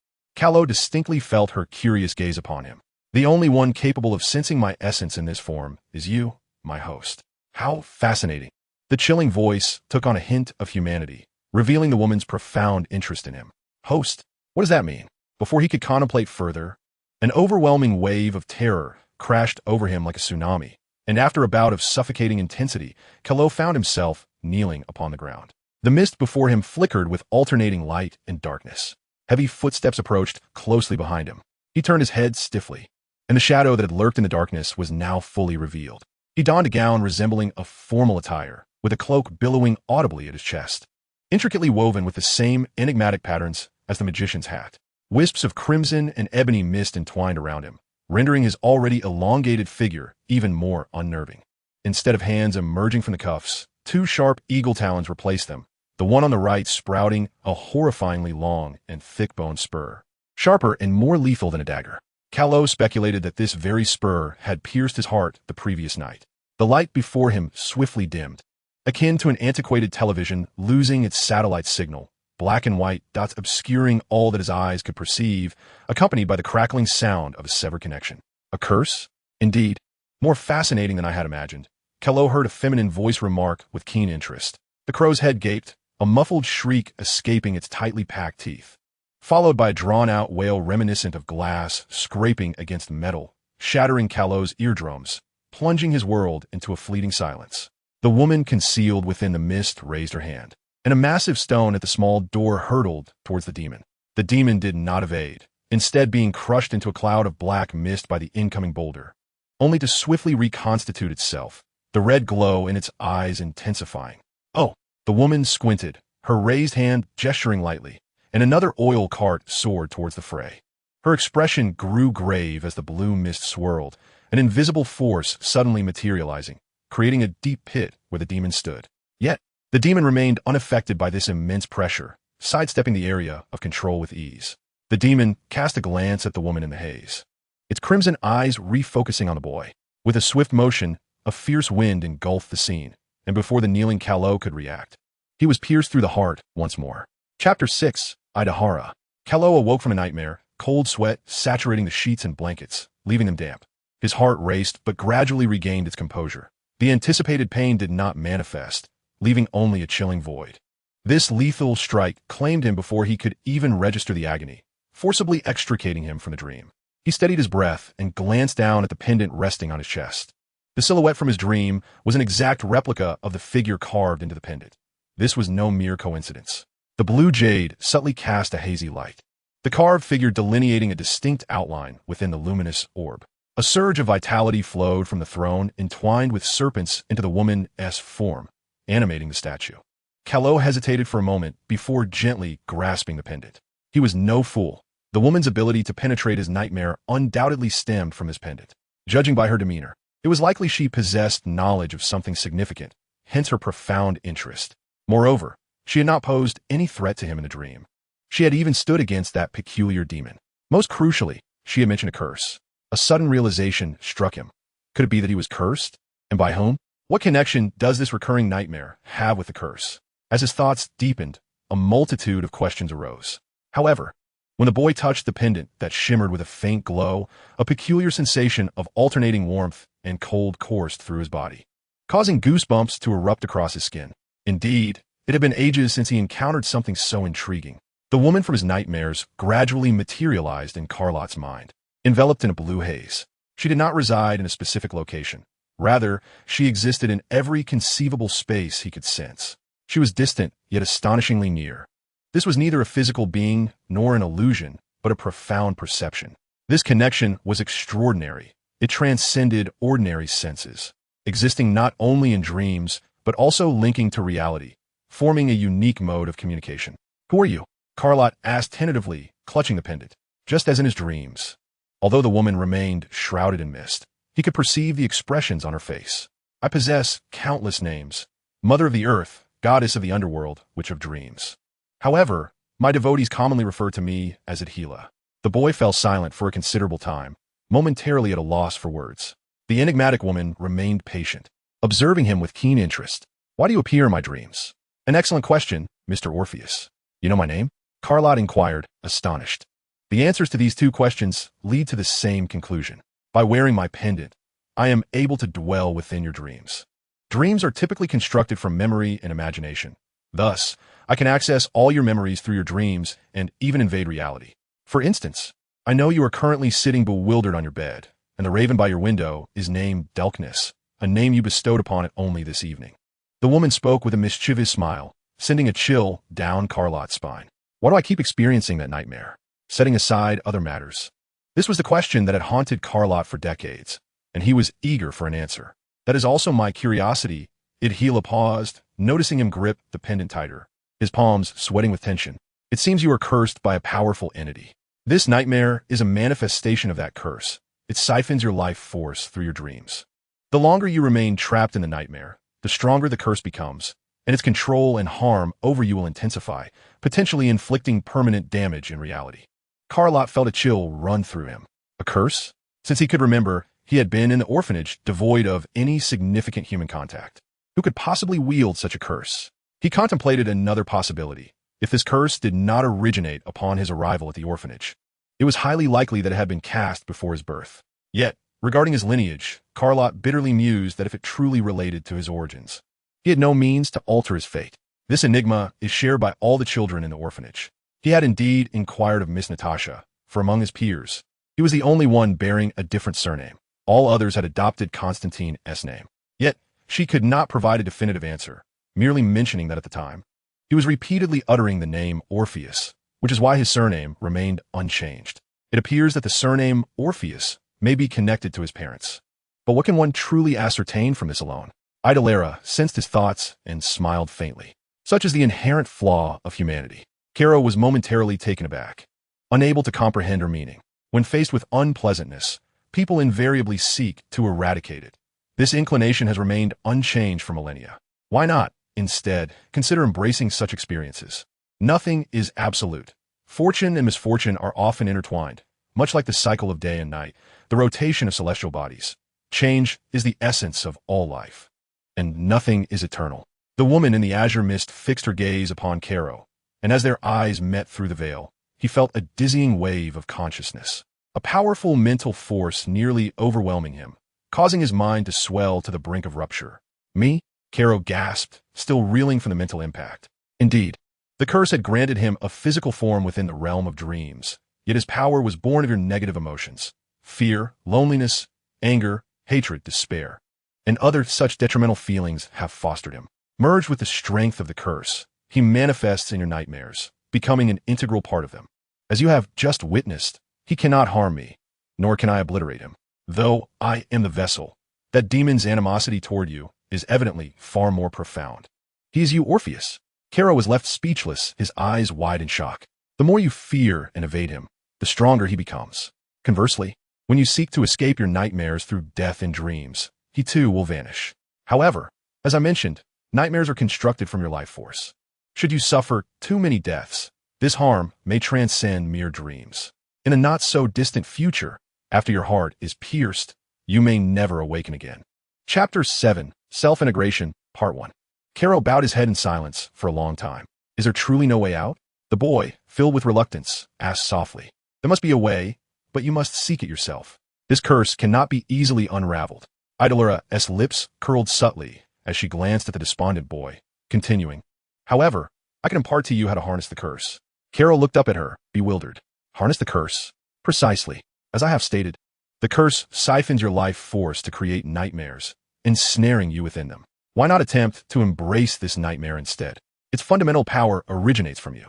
Lott distinctly felt her curious gaze upon him. The only one capable of sensing my essence in this form is you, my host. How fascinating. The chilling voice took on a hint of humanity, revealing the woman's profound interest in him. Host? What does that mean? Before he could contemplate further, an overwhelming wave of terror crashed over him like a tsunami, and after a bout of suffocating intensity, Lott found himself kneeling upon the ground. The mist before him flickered with alternating light and darkness. Heavy footsteps approached closely behind him. He turned his head stiffly, and the shadow that had lurked in the darkness was now fully revealed. He donned a gown resembling a formal attire, with a cloak billowing audibly at his chest, intricately woven with the same enigmatic patterns as the magician's hat. Wisps of crimson and ebony mist entwined around him, rendering his already elongated figure even more unnerving. Instead of hands emerging from the cuffs, two sharp eagle talons replaced them, the one on the right sprouting a horrifyingly long and thick-boned spur, sharper and more lethal than a dagger. Lott speculated that this very spur had pierced his heart the previous night. The light before him swiftly dimmed, akin to an antiquated television losing its satellite signal, black and white dots obscuring all that his eyes could perceive, accompanied by the crackling sound of a severed connection. A curse? Indeed. More fascinating than I had imagined. Lott heard a feminine voice remark with keen interest. The crow's head gaped, a muffled shriek escaping its tightly packed teeth. followed by a drawn-out wail reminiscent of glass scraping against metal, shattering Callot's eardrums, plunging his world into a fleeting silence. The woman concealed within the mist raised her hand, and a massive stone at the small door hurtled towards the demon. The demon did not evade, instead being crushed into a cloud of black mist by the incoming boulder, only to swiftly reconstitute itself, the red glow in its eyes intensifying. Oh! The woman squinted, her raised hand gesturing lightly, and another oil cart soared towards the fray. Her expression grew grave as the blue mist swirled, an invisible force suddenly materializing, creating a deep pit where the demon stood. Yet, the demon remained unaffected by this immense pressure, sidestepping the area of control with ease. The demon cast a glance at the woman in the haze, its crimson eyes refocusing on the boy. With a swift motion, a fierce wind engulfed the scene, and before the kneeling Callot could react, he was pierced through the heart once more. Chapter 6, Idahara. Callot awoke from a nightmare, cold sweat saturating the sheets and blankets, leaving them damp. His heart raced but gradually regained its composure. The anticipated pain did not manifest, leaving only a chilling void. This lethal strike claimed him before he could even register the agony, forcibly extricating him from the dream. He steadied his breath and glanced down at the pendant resting on his chest. The silhouette from his dream was an exact replica of the figure carved into the pendant. This was no mere coincidence. The blue jade subtly cast a hazy light, the carved figure delineating a distinct outline within the luminous orb. A surge of vitality flowed from the throne, entwined with serpents into the woman's form, animating the statue. Callot hesitated for a moment before gently grasping the pendant. He was no fool. The woman's ability to penetrate his nightmare undoubtedly stemmed from his pendant. Judging by her demeanor, it was likely she possessed knowledge of something significant, hence her profound interest. Moreover, she had not posed any threat to him in the dream. She had even stood against that peculiar demon. Most crucially, she had mentioned a curse. A sudden realization struck him. Could it be that he was cursed? And by whom? What connection does this recurring nightmare have with the curse? As his thoughts deepened, a multitude of questions arose. However, when the boy touched the pendant that shimmered with a faint glow, a peculiar sensation of alternating warmth and cold coursed through his body, causing goosebumps to erupt across his skin. Indeed, it had been ages since he encountered something so intriguing. The woman from his nightmares gradually materialized in Carlott's mind, enveloped in a blue haze. She did not reside in a specific location. Rather, she existed in every conceivable space he could sense. She was distant, yet astonishingly near. This was neither a physical being nor an illusion, but a profound perception. This connection was extraordinary. It transcended ordinary senses, existing not only in dreams, but also linking to reality, forming a unique mode of communication. "Who are you?" Carlott asked tentatively, clutching the pendant. Just as in his dreams, although the woman remained shrouded in mist, he could perceive the expressions on her face. "I possess countless names. Mother of the earth, goddess of the underworld, witch of dreams. However, my devotees commonly refer to me as Odyllis." The boy fell silent for a considerable time, momentarily at a loss for words. The enigmatic woman remained patient, observing him with keen interest. "Why do you appear in my dreams?" "An excellent question, Mr. Orpheus." "You know my name?" Carlott inquired, astonished. The answers to these two questions lead to the same conclusion. By wearing my pendant, I am able to dwell within your dreams. Dreams are typically constructed from memory and imagination. Thus, I can access all your memories through your dreams and even invade reality. For instance, I know you are currently sitting bewildered on your bed, and the raven by your window is named Delkness, a name you bestowed upon it only this evening. The woman spoke with a mischievous smile, sending a chill down Carlott's spine. Why do I keep experiencing that nightmare? Setting aside other matters. This was the question that had haunted Carlott for decades, and he was eager for an answer. "That is also my curiosity." Odyllis paused, noticing him grip the pendant tighter, his palms sweating with tension. "It seems you are cursed by a powerful entity. This nightmare is a manifestation of that curse. It siphons your life force through your dreams. The longer you remain trapped in the nightmare, the stronger the curse becomes, and its control and harm over you will intensify, potentially inflicting permanent damage in reality." Carlott felt a chill run through him. A curse? Since he could remember, he had been in the orphanage devoid of any significant human contact. Who could possibly wield such a curse? He contemplated another possibility. If this curse did not originate upon his arrival at the orphanage, it was highly likely that it had been cast before his birth. Yet, regarding his lineage, Carlott bitterly mused that if it truly related to his origins, he had no means to alter his fate. This enigma is shared by all the children in the orphanage. He had indeed inquired of Miss Natasha, for among his peers, he was the only one bearing a different surname. All others had adopted Constantine's name. Yet, she could not provide a definitive answer, merely mentioning that at the time, he was repeatedly uttering the name Orpheus, which is why his surname remained unchanged. It appears that the surname Orpheus may be connected to his parents. But what can one truly ascertain from this alone? Odyllis sensed his thoughts and smiled faintly. Such is the inherent flaw of humanity. Caro was momentarily taken aback, unable to comprehend her meaning. When faced with unpleasantness, people invariably seek to eradicate it. This inclination has remained unchanged for millennia. Why not, instead, consider embracing such experiences? Nothing is absolute. Fortune and misfortune are often intertwined, much like the cycle of day and night, the rotation of celestial bodies. Change is the essence of all life, and nothing is eternal. The woman in the azure mist fixed her gaze upon Caro, and as their eyes met through the veil, he felt a dizzying wave of consciousness, a powerful mental force nearly overwhelming him, causing his mind to swell to the brink of rupture. Me? Caro gasped, still reeling from the mental impact. Indeed, the curse had granted him a physical form within the realm of dreams, yet his power was born of your negative emotions. Fear, loneliness, anger, hatred, despair, and other such detrimental feelings have fostered him. Merged with the strength of the curse, he manifests in your nightmares, becoming an integral part of them. As you have just witnessed, he cannot harm me, nor can I obliterate him. Though I am the vessel, that demon's animosity toward you is evidently far more profound. He is you, Orpheus. Caro was left speechless, his eyes wide in shock. The more you fear and evade him, the stronger he becomes. Conversely, when you seek to escape your nightmares through death in dreams, he too will vanish. However, as I mentioned, nightmares are constructed from your life force. Should you suffer too many deaths, this harm may transcend mere dreams. In a not-so-distant future, after your heart is pierced, you may never awaken again. Chapter 7, Self-Integration, Part 1. Caro bowed his head in silence for a long time. Is there truly no way out? The boy, filled with reluctance, asked softly. There must be a way, but you must seek it yourself. This curse cannot be easily unraveled. Odyllis' lips curled subtly as she glanced at the despondent boy, continuing. However, I can impart to you how to harness the curse. Caro looked up at her, bewildered. Harness the curse? Precisely. As I have stated, the curse siphons your life force to create nightmares, ensnaring you within them. Why not attempt to embrace this nightmare instead? Its fundamental power originates from you.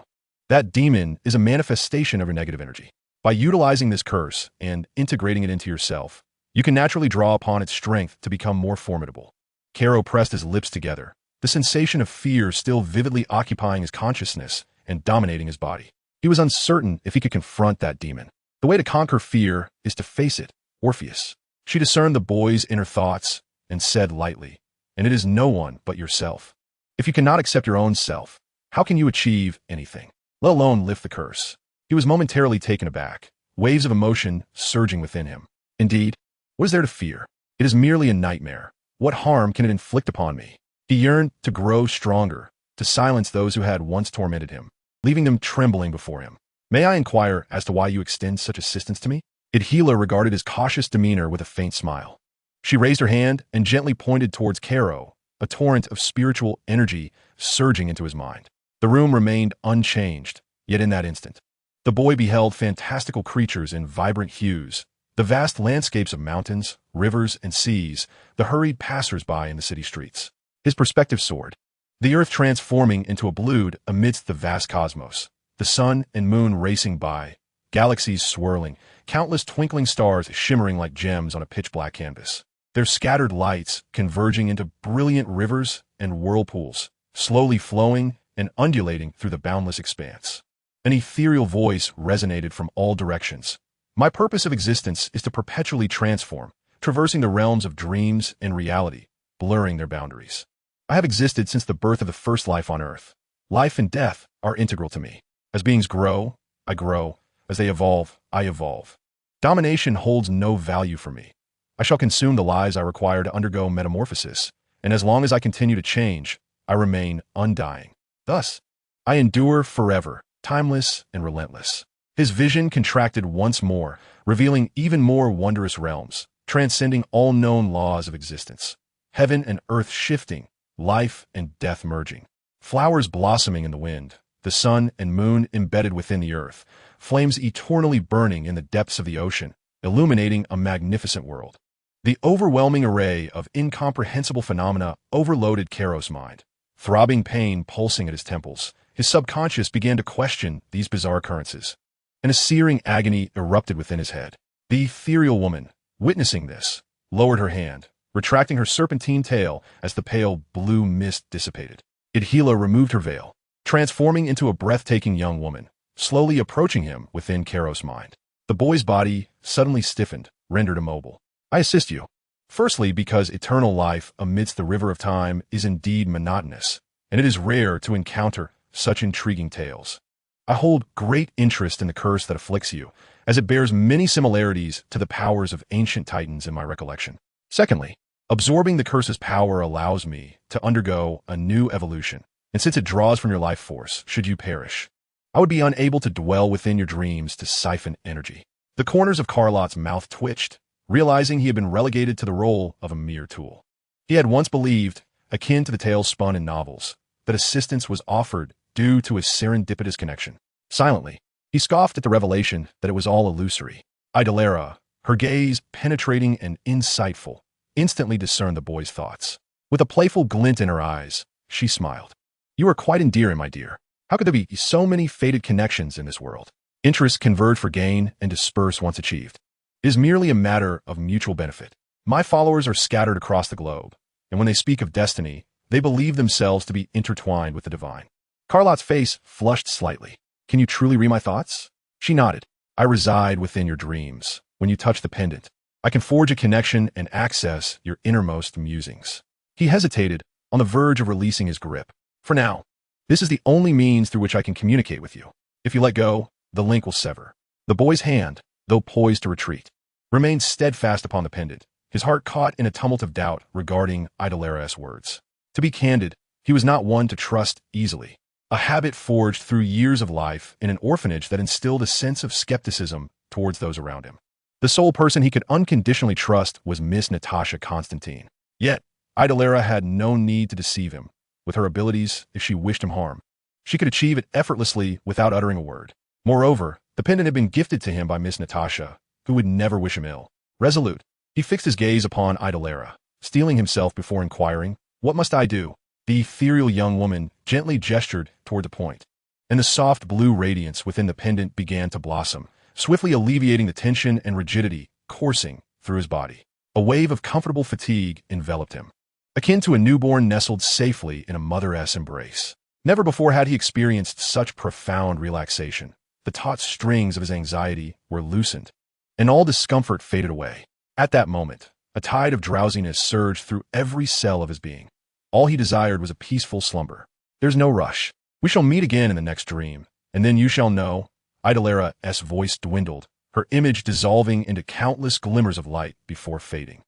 That demon is a manifestation of your negative energy. By utilizing this curse and integrating it into yourself, you can naturally draw upon its strength to become more formidable. Caro pressed his lips together, the sensation of fear still vividly occupying his consciousness and dominating his body. He was uncertain if he could confront that demon. The way to conquer fear is to face it, Orpheus. She discerned the boy's inner thoughts and said lightly, and it is no one but yourself. If you cannot accept your own self, how can you achieve anything, let alone lift the curse? He was momentarily taken aback, waves of emotion surging within him. Indeed, what is there to fear? It is merely a nightmare. What harm can it inflict upon me? He yearned to grow stronger, to silence those who had once tormented him, leaving them trembling before him. May I inquire as to why you extend such assistance to me? Odyllis regarded his cautious demeanor with a faint smile. She raised her hand and gently pointed towards Caro, a torrent of spiritual energy surging into his mind. The room remained unchanged, yet in that instant, the boy beheld fantastical creatures in vibrant hues, the vast landscapes of mountains, rivers, and seas, the hurried passers-by in the city streets. His perspective soared, the earth transforming into a blue amidst the vast cosmos, the sun and moon racing by, galaxies swirling, countless twinkling stars shimmering like gems on a pitch-black canvas, their scattered lights converging into brilliant rivers and whirlpools, slowly flowing and undulating through the boundless expanse. An ethereal voice resonated from all directions. My purpose of existence is to perpetually transform, traversing the realms of dreams and reality, blurring their boundaries. I have existed since the birth of the first life on Earth. Life and death are integral to me. As beings grow, I grow. As they evolve, I evolve. Domination holds no value for me. I shall consume the lies I require to undergo metamorphosis, and as long as I continue to change, I remain undying. Thus, I endure forever, timeless and relentless. His vision contracted once more, revealing even more wondrous realms, transcending all known laws of existence. Heaven and earth shifting, life and death merging. Flowers blossoming in the wind, the sun and moon embedded within the earth, flames eternally burning in the depths of the ocean, illuminating a magnificent world. The overwhelming array of incomprehensible phenomena overloaded Karo's mind. Throbbing pain pulsing at his temples, his subconscious began to question these bizarre occurrences, and a searing agony erupted within his head. The ethereal woman, witnessing this, lowered her hand, retracting her serpentine tail as the pale blue mist dissipated. Odyllis removed her veil, transforming into a breathtaking young woman, slowly approaching him within Karo's mind. The boy's body suddenly stiffened, rendered immobile. I assist you. Firstly, because eternal life amidst the river of time is indeed monotonous, and it is rare to encounter such intriguing tales. I hold great interest in the curse that afflicts you, as it bears many similarities to the powers of ancient titans in my recollection. Secondly, absorbing the curse's power allows me to undergo a new evolution, and since it draws from your life force, should you perish, I would be unable to dwell within your dreams to siphon energy. The corners of Lott's mouth twitched, realizing he had been relegated to the role of a mere tool. He had once believed, akin to the tales spun in novels, that assistance was offered due to his serendipitous connection. Silently, he scoffed at the revelation that it was all illusory. Odyllis, her gaze penetrating and insightful, instantly discerned the boy's thoughts. With a playful glint in her eyes, she smiled. You are quite endearing, my dear. How could there be so many fated connections in this world? Interests converge for gain and disperse once achieved. It is merely a matter of mutual benefit. My followers are scattered across the globe, and when they speak of destiny, they believe themselves to be intertwined with the divine. Lott's face flushed slightly. Can you truly read my thoughts? She nodded. I reside within your dreams. When you touch the pendant, I can forge a connection and access your innermost musings. He hesitated, on the verge of releasing his grip. For now, this is the only means through which I can communicate with you. If you let go, the link will sever. The boy's hand, though poised to retreat, remained steadfast upon the pendant, his heart caught in a tumult of doubt regarding Odyllis' words. To be candid, he was not one to trust easily, a habit forged through years of life in an orphanage that instilled a sense of skepticism towards those around him. The sole person he could unconditionally trust was Miss Natasha Constantine. Yet, Odyllis had no need to deceive him. With her abilities, if she wished him harm, she could achieve it effortlessly without uttering a word. Moreover, the pendant had been gifted to him by Miss Natasha, who would never wish him ill. Resolute, he fixed his gaze upon Odyllis, steeling himself before inquiring, What must I do? The ethereal young woman gently gestured toward the point, and the soft blue radiance within the pendant began to blossom, swiftly alleviating the tension and rigidity coursing through his body. A wave of comfortable fatigue enveloped him, akin to a newborn nestled safely in a mother's embrace. Never before had he experienced such profound relaxation. The taut strings of his anxiety were loosened, and all discomfort faded away. At that moment, a tide of drowsiness surged through every cell of his being. All he desired was a peaceful slumber. There's no rush. We shall meet again in the next dream, and then you shall know. Odyllis' voice dwindled, her image dissolving into countless glimmers of light before fading.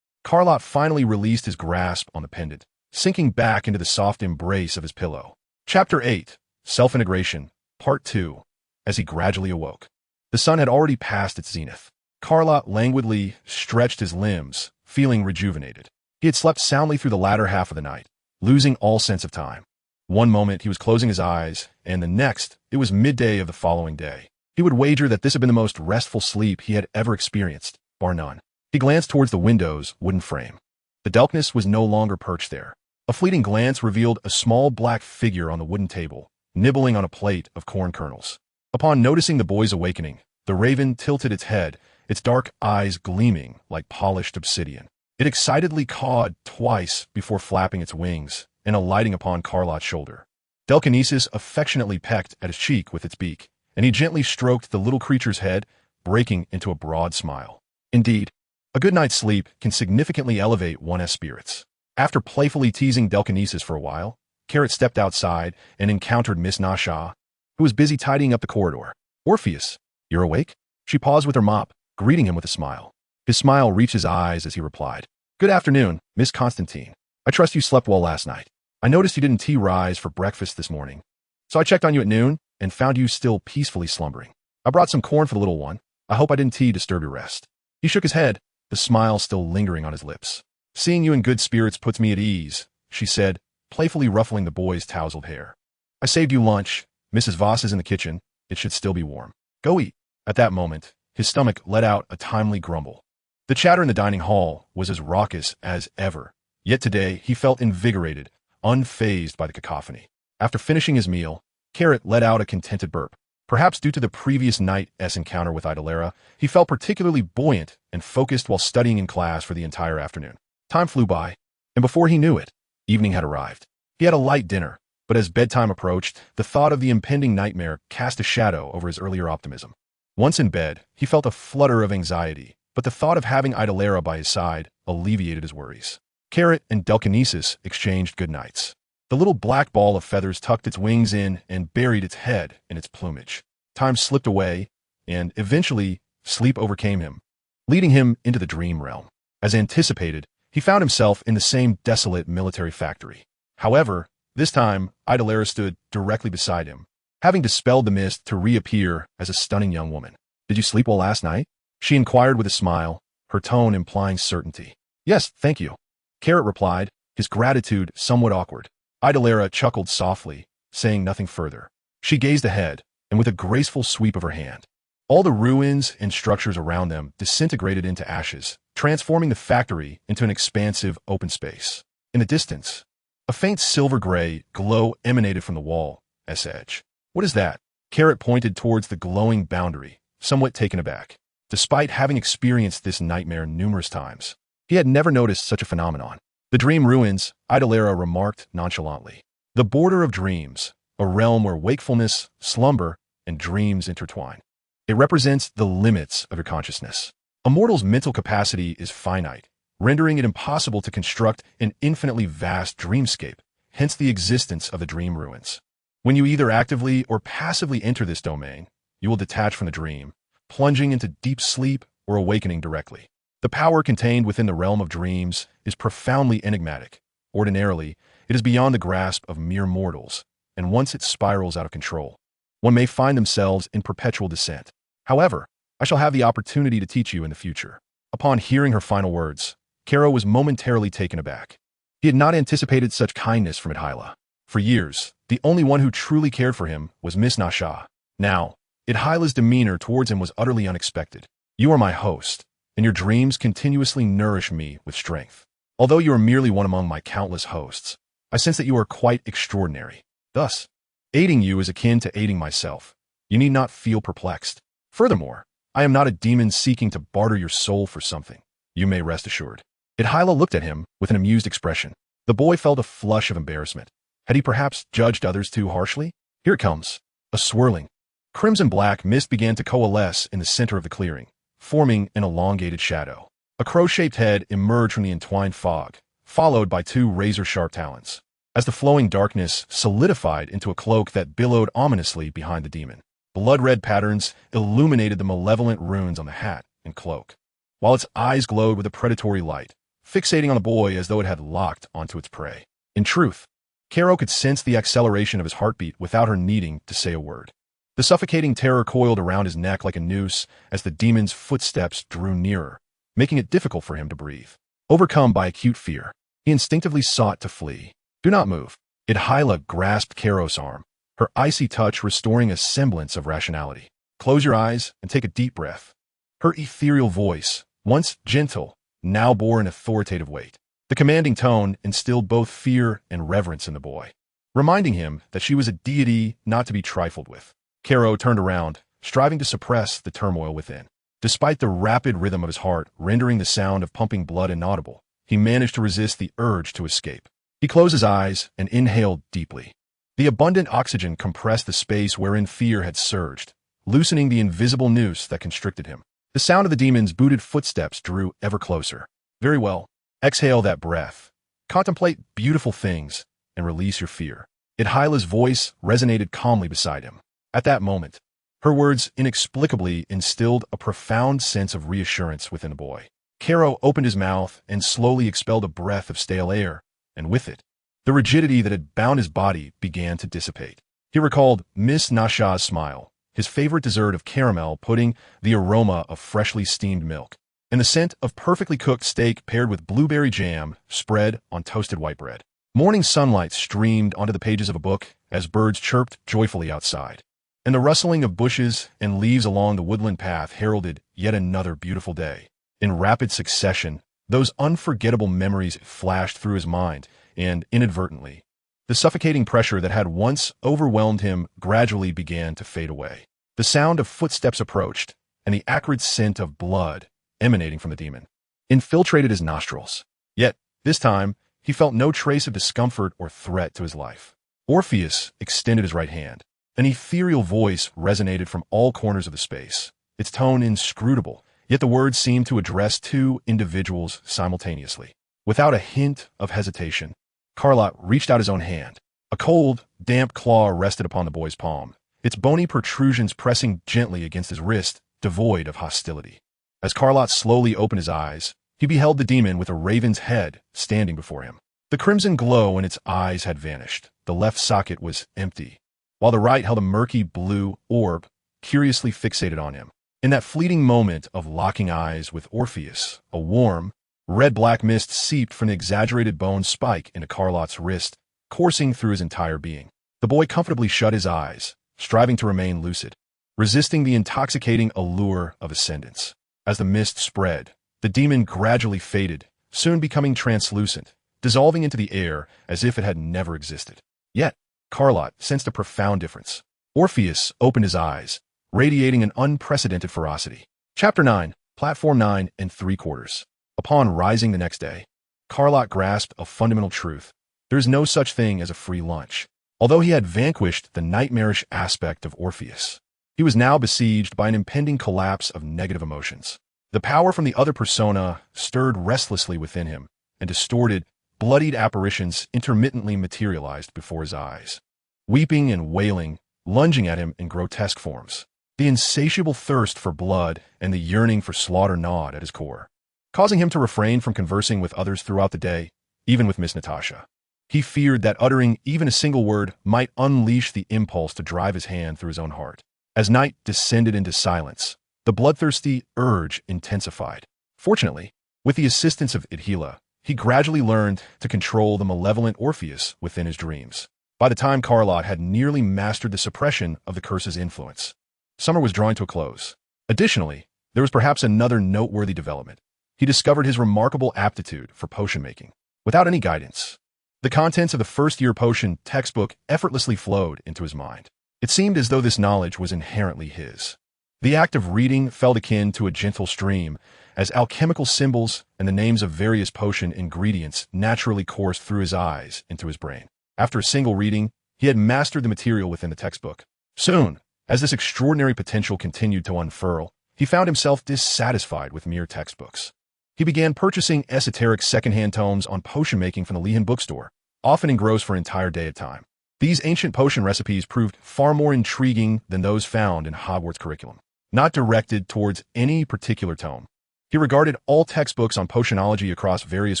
Lott finally released his grasp on the pendant, sinking back into the soft embrace of his pillow. Chapter 8, Self-Integration, Part 2. As he gradually awoke, the sun had already passed its zenith. Lott languidly stretched his limbs, feeling rejuvenated. He had slept soundly through the latter half of the night, losing all sense of time. One moment he was closing his eyes, and the next it was midday of the following day. He would wager that this had been the most restful sleep he had ever experienced, bar none. He glanced towards the window's wooden frame. The Delkness was no longer perched there. A fleeting glance revealed a small black figure on the wooden table, nibbling on a plate of corn kernels. Upon noticing the boy's awakening, the raven tilted its head, its dark eyes gleaming like polished obsidian. It excitedly cawed twice before flapping its wings and alighting upon Lott's shoulder. Delkinesis affectionately pecked at his cheek with its beak, and he gently stroked the little creature's head, breaking into a broad smile. Indeed, a good night's sleep can significantly elevate one's spirits. After playfully teasing Delkinesis for a while, Carrot stepped outside and encountered Miss Nasha, who was busy tidying up the corridor. Orpheus, you're awake? She paused with her mop, greeting him with a smile. His smile reached his eyes as he replied, Good afternoon, Miss Constantine. I trust you slept well last night. I noticed you didn't tea-rise for breakfast this morning, so I checked on you at noon and found you still peacefully slumbering. I brought some corn for the little one. I hope I didn't disturb your rest. He shook his head, the smile still lingering on his lips. Seeing you in good spirits puts me at ease, she said, playfully ruffling the boy's tousled hair. I saved you lunch, Mrs. Voss is in the kitchen. It should still be warm. Go eat. At that moment, his stomach let out a timely grumble. The chatter in the dining hall was as raucous as ever, yet today he felt invigorated, unfazed by the cacophony. After finishing his meal, Carrot let out a contented burp. Perhaps due to the previous night's encounter with Idolera, he felt particularly buoyant and focused while studying in class for the entire afternoon. Time flew by, and before he knew it, evening had arrived. He had a light dinner, but as bedtime approached, the thought of the impending nightmare cast a shadow over his earlier optimism. Once in bed, he felt a flutter of anxiety, but the thought of having Idolera by his side alleviated his worries. Carrot and Delkinesis exchanged good nights. The little black ball of feathers tucked its wings in and buried its head in its plumage. Time slipped away, and eventually, sleep overcame him, leading him into the dream realm. As anticipated, he found himself in the same desolate military factory. However, this time, Idolera stood directly beside him, having dispelled the mist to reappear as a stunning young woman. "Did you sleep well last night?" she inquired with a smile, her tone implying certainty. "Yes, thank you," Carrot replied, his gratitude somewhat awkward. Idolera chuckled softly, saying nothing further. She gazed ahead, and with a graceful sweep of her hand, all the ruins and structures around them disintegrated into ashes, transforming the factory into an expansive open space. In the distance, a faint silver-gray glow emanated from the wall's edge. "What is that?" Carrot pointed towards the glowing boundary, somewhat taken aback. Despite having experienced this nightmare numerous times, he had never noticed such a phenomenon. "The dream ruins," Idolera remarked nonchalantly. "The border of dreams, a realm where wakefulness, slumber, and dreams intertwine. It represents the limits of your consciousness. A mortal's mental capacity is finite, rendering it impossible to construct an infinitely vast dreamscape, hence the existence of the dream ruins. When you either actively or passively enter this domain, you will detach from the dream, plunging into deep sleep or awakening directly. The power contained within the realm of dreams is profoundly enigmatic. Ordinarily, it is beyond the grasp of mere mortals, and once it spirals out of control, one may find themselves in perpetual descent. However, I shall have the opportunity to teach you in the future." Upon hearing her final words, Caro was momentarily taken aback. He had not anticipated such kindness from Odyllis. For years, the only one who truly cared for him was Miss Nasha. Now, Odyllis' demeanor towards him was utterly unexpected. "You are my host, and your dreams continuously nourish me with strength. Although you are merely one among my countless hosts, I sense that you are quite extraordinary. Thus, aiding you is akin to aiding myself. You need not feel perplexed. Furthermore, I am not a demon seeking to barter your soul for something. You may rest assured." Odyllis looked at him with an amused expression. The boy felt a flush of embarrassment. Had he perhaps judged others too harshly? Here it comes. A swirling, crimson-black mist began to coalesce in the center of the clearing, forming an elongated shadow. A crow-shaped head emerged from the entwined fog, followed by two razor-sharp talons. As the flowing darkness solidified into a cloak that billowed ominously behind the demon, blood-red patterns illuminated the malevolent runes on the hat and cloak, while its eyes glowed with a predatory light, fixating on the boy as though it had locked onto its prey. In truth, Caro could sense the acceleration of his heartbeat without her needing to say a word. The suffocating terror coiled around his neck like a noose as the demon's footsteps drew nearer, making it difficult for him to breathe. Overcome by acute fear, he instinctively sought to flee. "Do not move." Odyllis grasped Caro's arm, her icy touch restoring a semblance of rationality. "Close your eyes and take a deep breath." Her ethereal voice, once gentle, now bore an authoritative weight. The commanding tone instilled both fear and reverence in the boy, reminding him that she was a deity not to be trifled with. Caro turned around, striving to suppress the turmoil within. Despite the rapid rhythm of his heart rendering the sound of pumping blood inaudible, he managed to resist the urge to escape. He closed his eyes and inhaled deeply. The abundant oxygen compressed the space wherein fear had surged, loosening the invisible noose that constricted him. The sound of the demon's booted footsteps drew ever closer. "Very well. Exhale that breath. Contemplate beautiful things and release your fear." Odyllis' voice resonated calmly beside him. At that moment, her words inexplicably instilled a profound sense of reassurance within the boy. Caro opened his mouth and slowly expelled a breath of stale air, and with it, the rigidity that had bound his body began to dissipate. He recalled Miss Nasha's smile, his favorite dessert of caramel pudding, the aroma of freshly steamed milk, and the scent of perfectly cooked steak paired with blueberry jam spread on toasted white bread. Morning sunlight streamed onto the pages of a book as birds chirped joyfully outside, and the rustling of bushes and leaves along the woodland path heralded yet another beautiful day. In rapid succession, those unforgettable memories flashed through his mind, and inadvertently, the suffocating pressure that had once overwhelmed him gradually began to fade away. The sound of footsteps approached, and the acrid scent of blood emanating from the demon infiltrated his nostrils. Yet, this time, he felt no trace of discomfort or threat to his life. Orpheus extended his right hand. An ethereal voice resonated from all corners of the space, its tone inscrutable, yet the words seemed to address two individuals simultaneously. Without a hint of hesitation, Carlott reached out his own hand. A cold, damp claw rested upon the boy's palm, its bony protrusions pressing gently against his wrist, devoid of hostility. As Carlott slowly opened his eyes, he beheld the demon with a raven's head standing before him. The crimson glow in its eyes had vanished. The left socket was empty, while the right held a murky blue orb curiously fixated on him. In that fleeting moment of locking eyes with Orpheus, a warm, red-black mist seeped from the exaggerated bone spike into Carlott's wrist, coursing through his entire being. The boy comfortably shut his eyes, striving to remain lucid, resisting the intoxicating allure of ascendance. As the mist spread, the demon gradually faded, soon becoming translucent, dissolving into the air as if it had never existed. Yet, Carlott sensed a profound difference. Orpheus opened his eyes, radiating an unprecedented ferocity. Chapter 9, Platform 9 and 3/4. Upon rising the next day, Carlott grasped a fundamental truth. There is no such thing as a free lunch. Although he had vanquished the nightmarish aspect of Orpheus, he was now besieged by an impending collapse of negative emotions. The power from the other persona stirred restlessly within him, and distorted, bloodied apparitions intermittently materialized before his eyes, weeping and wailing, lunging at him in grotesque forms. The insatiable thirst for blood and the yearning for slaughter gnawed at his core, causing him to refrain from conversing with others throughout the day, even with Miss Natasha. He feared that uttering even a single word might unleash the impulse to drive his hand through his own heart. As night descended into silence, the bloodthirsty urge intensified. Fortunately, with the assistance of Odyllis, he gradually learned to control the malevolent Orpheus within his dreams. By the time Carlott had nearly mastered the suppression of the curse's influence, summer was drawing to a close. Additionally, there was perhaps another noteworthy development. He discovered his remarkable aptitude for potion making. Without any guidance, the contents of the first-year potion textbook effortlessly flowed into his mind. It seemed as though this knowledge was inherently his. The act of reading felt akin to a gentle stream, as alchemical symbols and the names of various potion ingredients naturally coursed through his eyes into his brain. After a single reading, he had mastered the material within the textbook. Soon, as this extraordinary potential continued to unfurl, he found himself dissatisfied with mere textbooks. He began purchasing esoteric secondhand tomes on potion making from the Lehan bookstore, often engrossed for an entire day at a time. These ancient potion recipes proved far more intriguing than those found in Hogwarts curriculum. Not directed towards any particular tome, he regarded all textbooks on potionology across various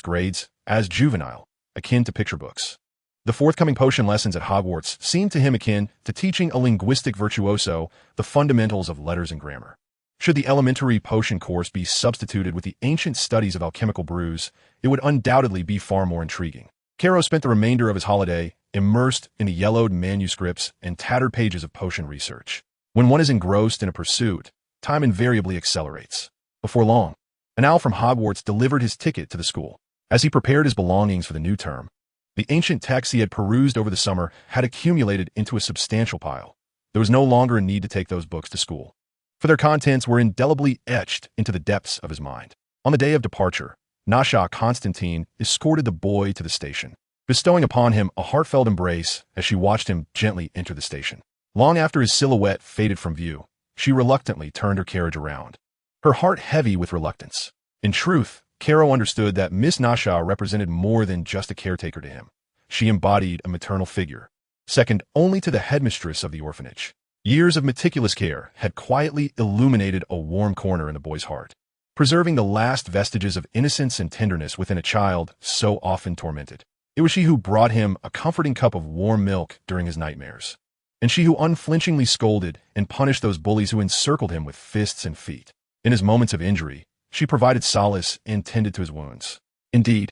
grades as juvenile, akin to picture books. The forthcoming potion lessons at Hogwarts seemed to him akin to teaching a linguistic virtuoso the fundamentals of letters and grammar. Should the elementary potion course be substituted with the ancient studies of alchemical brews, it would undoubtedly be far more intriguing. Caro spent the remainder of his holiday immersed in the yellowed manuscripts and tattered pages of potion research. When one is engrossed in a pursuit, time invariably accelerates. Before long, an owl from Hogwarts delivered his ticket to the school. As he prepared his belongings for the new term, the ancient texts he had perused over the summer had accumulated into a substantial pile. There was no longer a need to take those books to school, for their contents were indelibly etched into the depths of his mind. On the day of departure, Nasha Constantine escorted the boy to the station, bestowing upon him a heartfelt embrace as she watched him gently enter the station. Long after his silhouette faded from view, she reluctantly turned her carriage around, her heart heavy with reluctance. In truth, Caro understood that Miss Nasha represented more than just a caretaker to him. She embodied a maternal figure, second only to the headmistress of the orphanage. Years of meticulous care had quietly illuminated a warm corner in the boy's heart, preserving the last vestiges of innocence and tenderness within a child so often tormented. It was she who brought him a comforting cup of warm milk during his nightmares, and she who unflinchingly scolded and punished those bullies who encircled him with fists and feet. In his moments of injury, she provided solace and tended to his wounds. Indeed,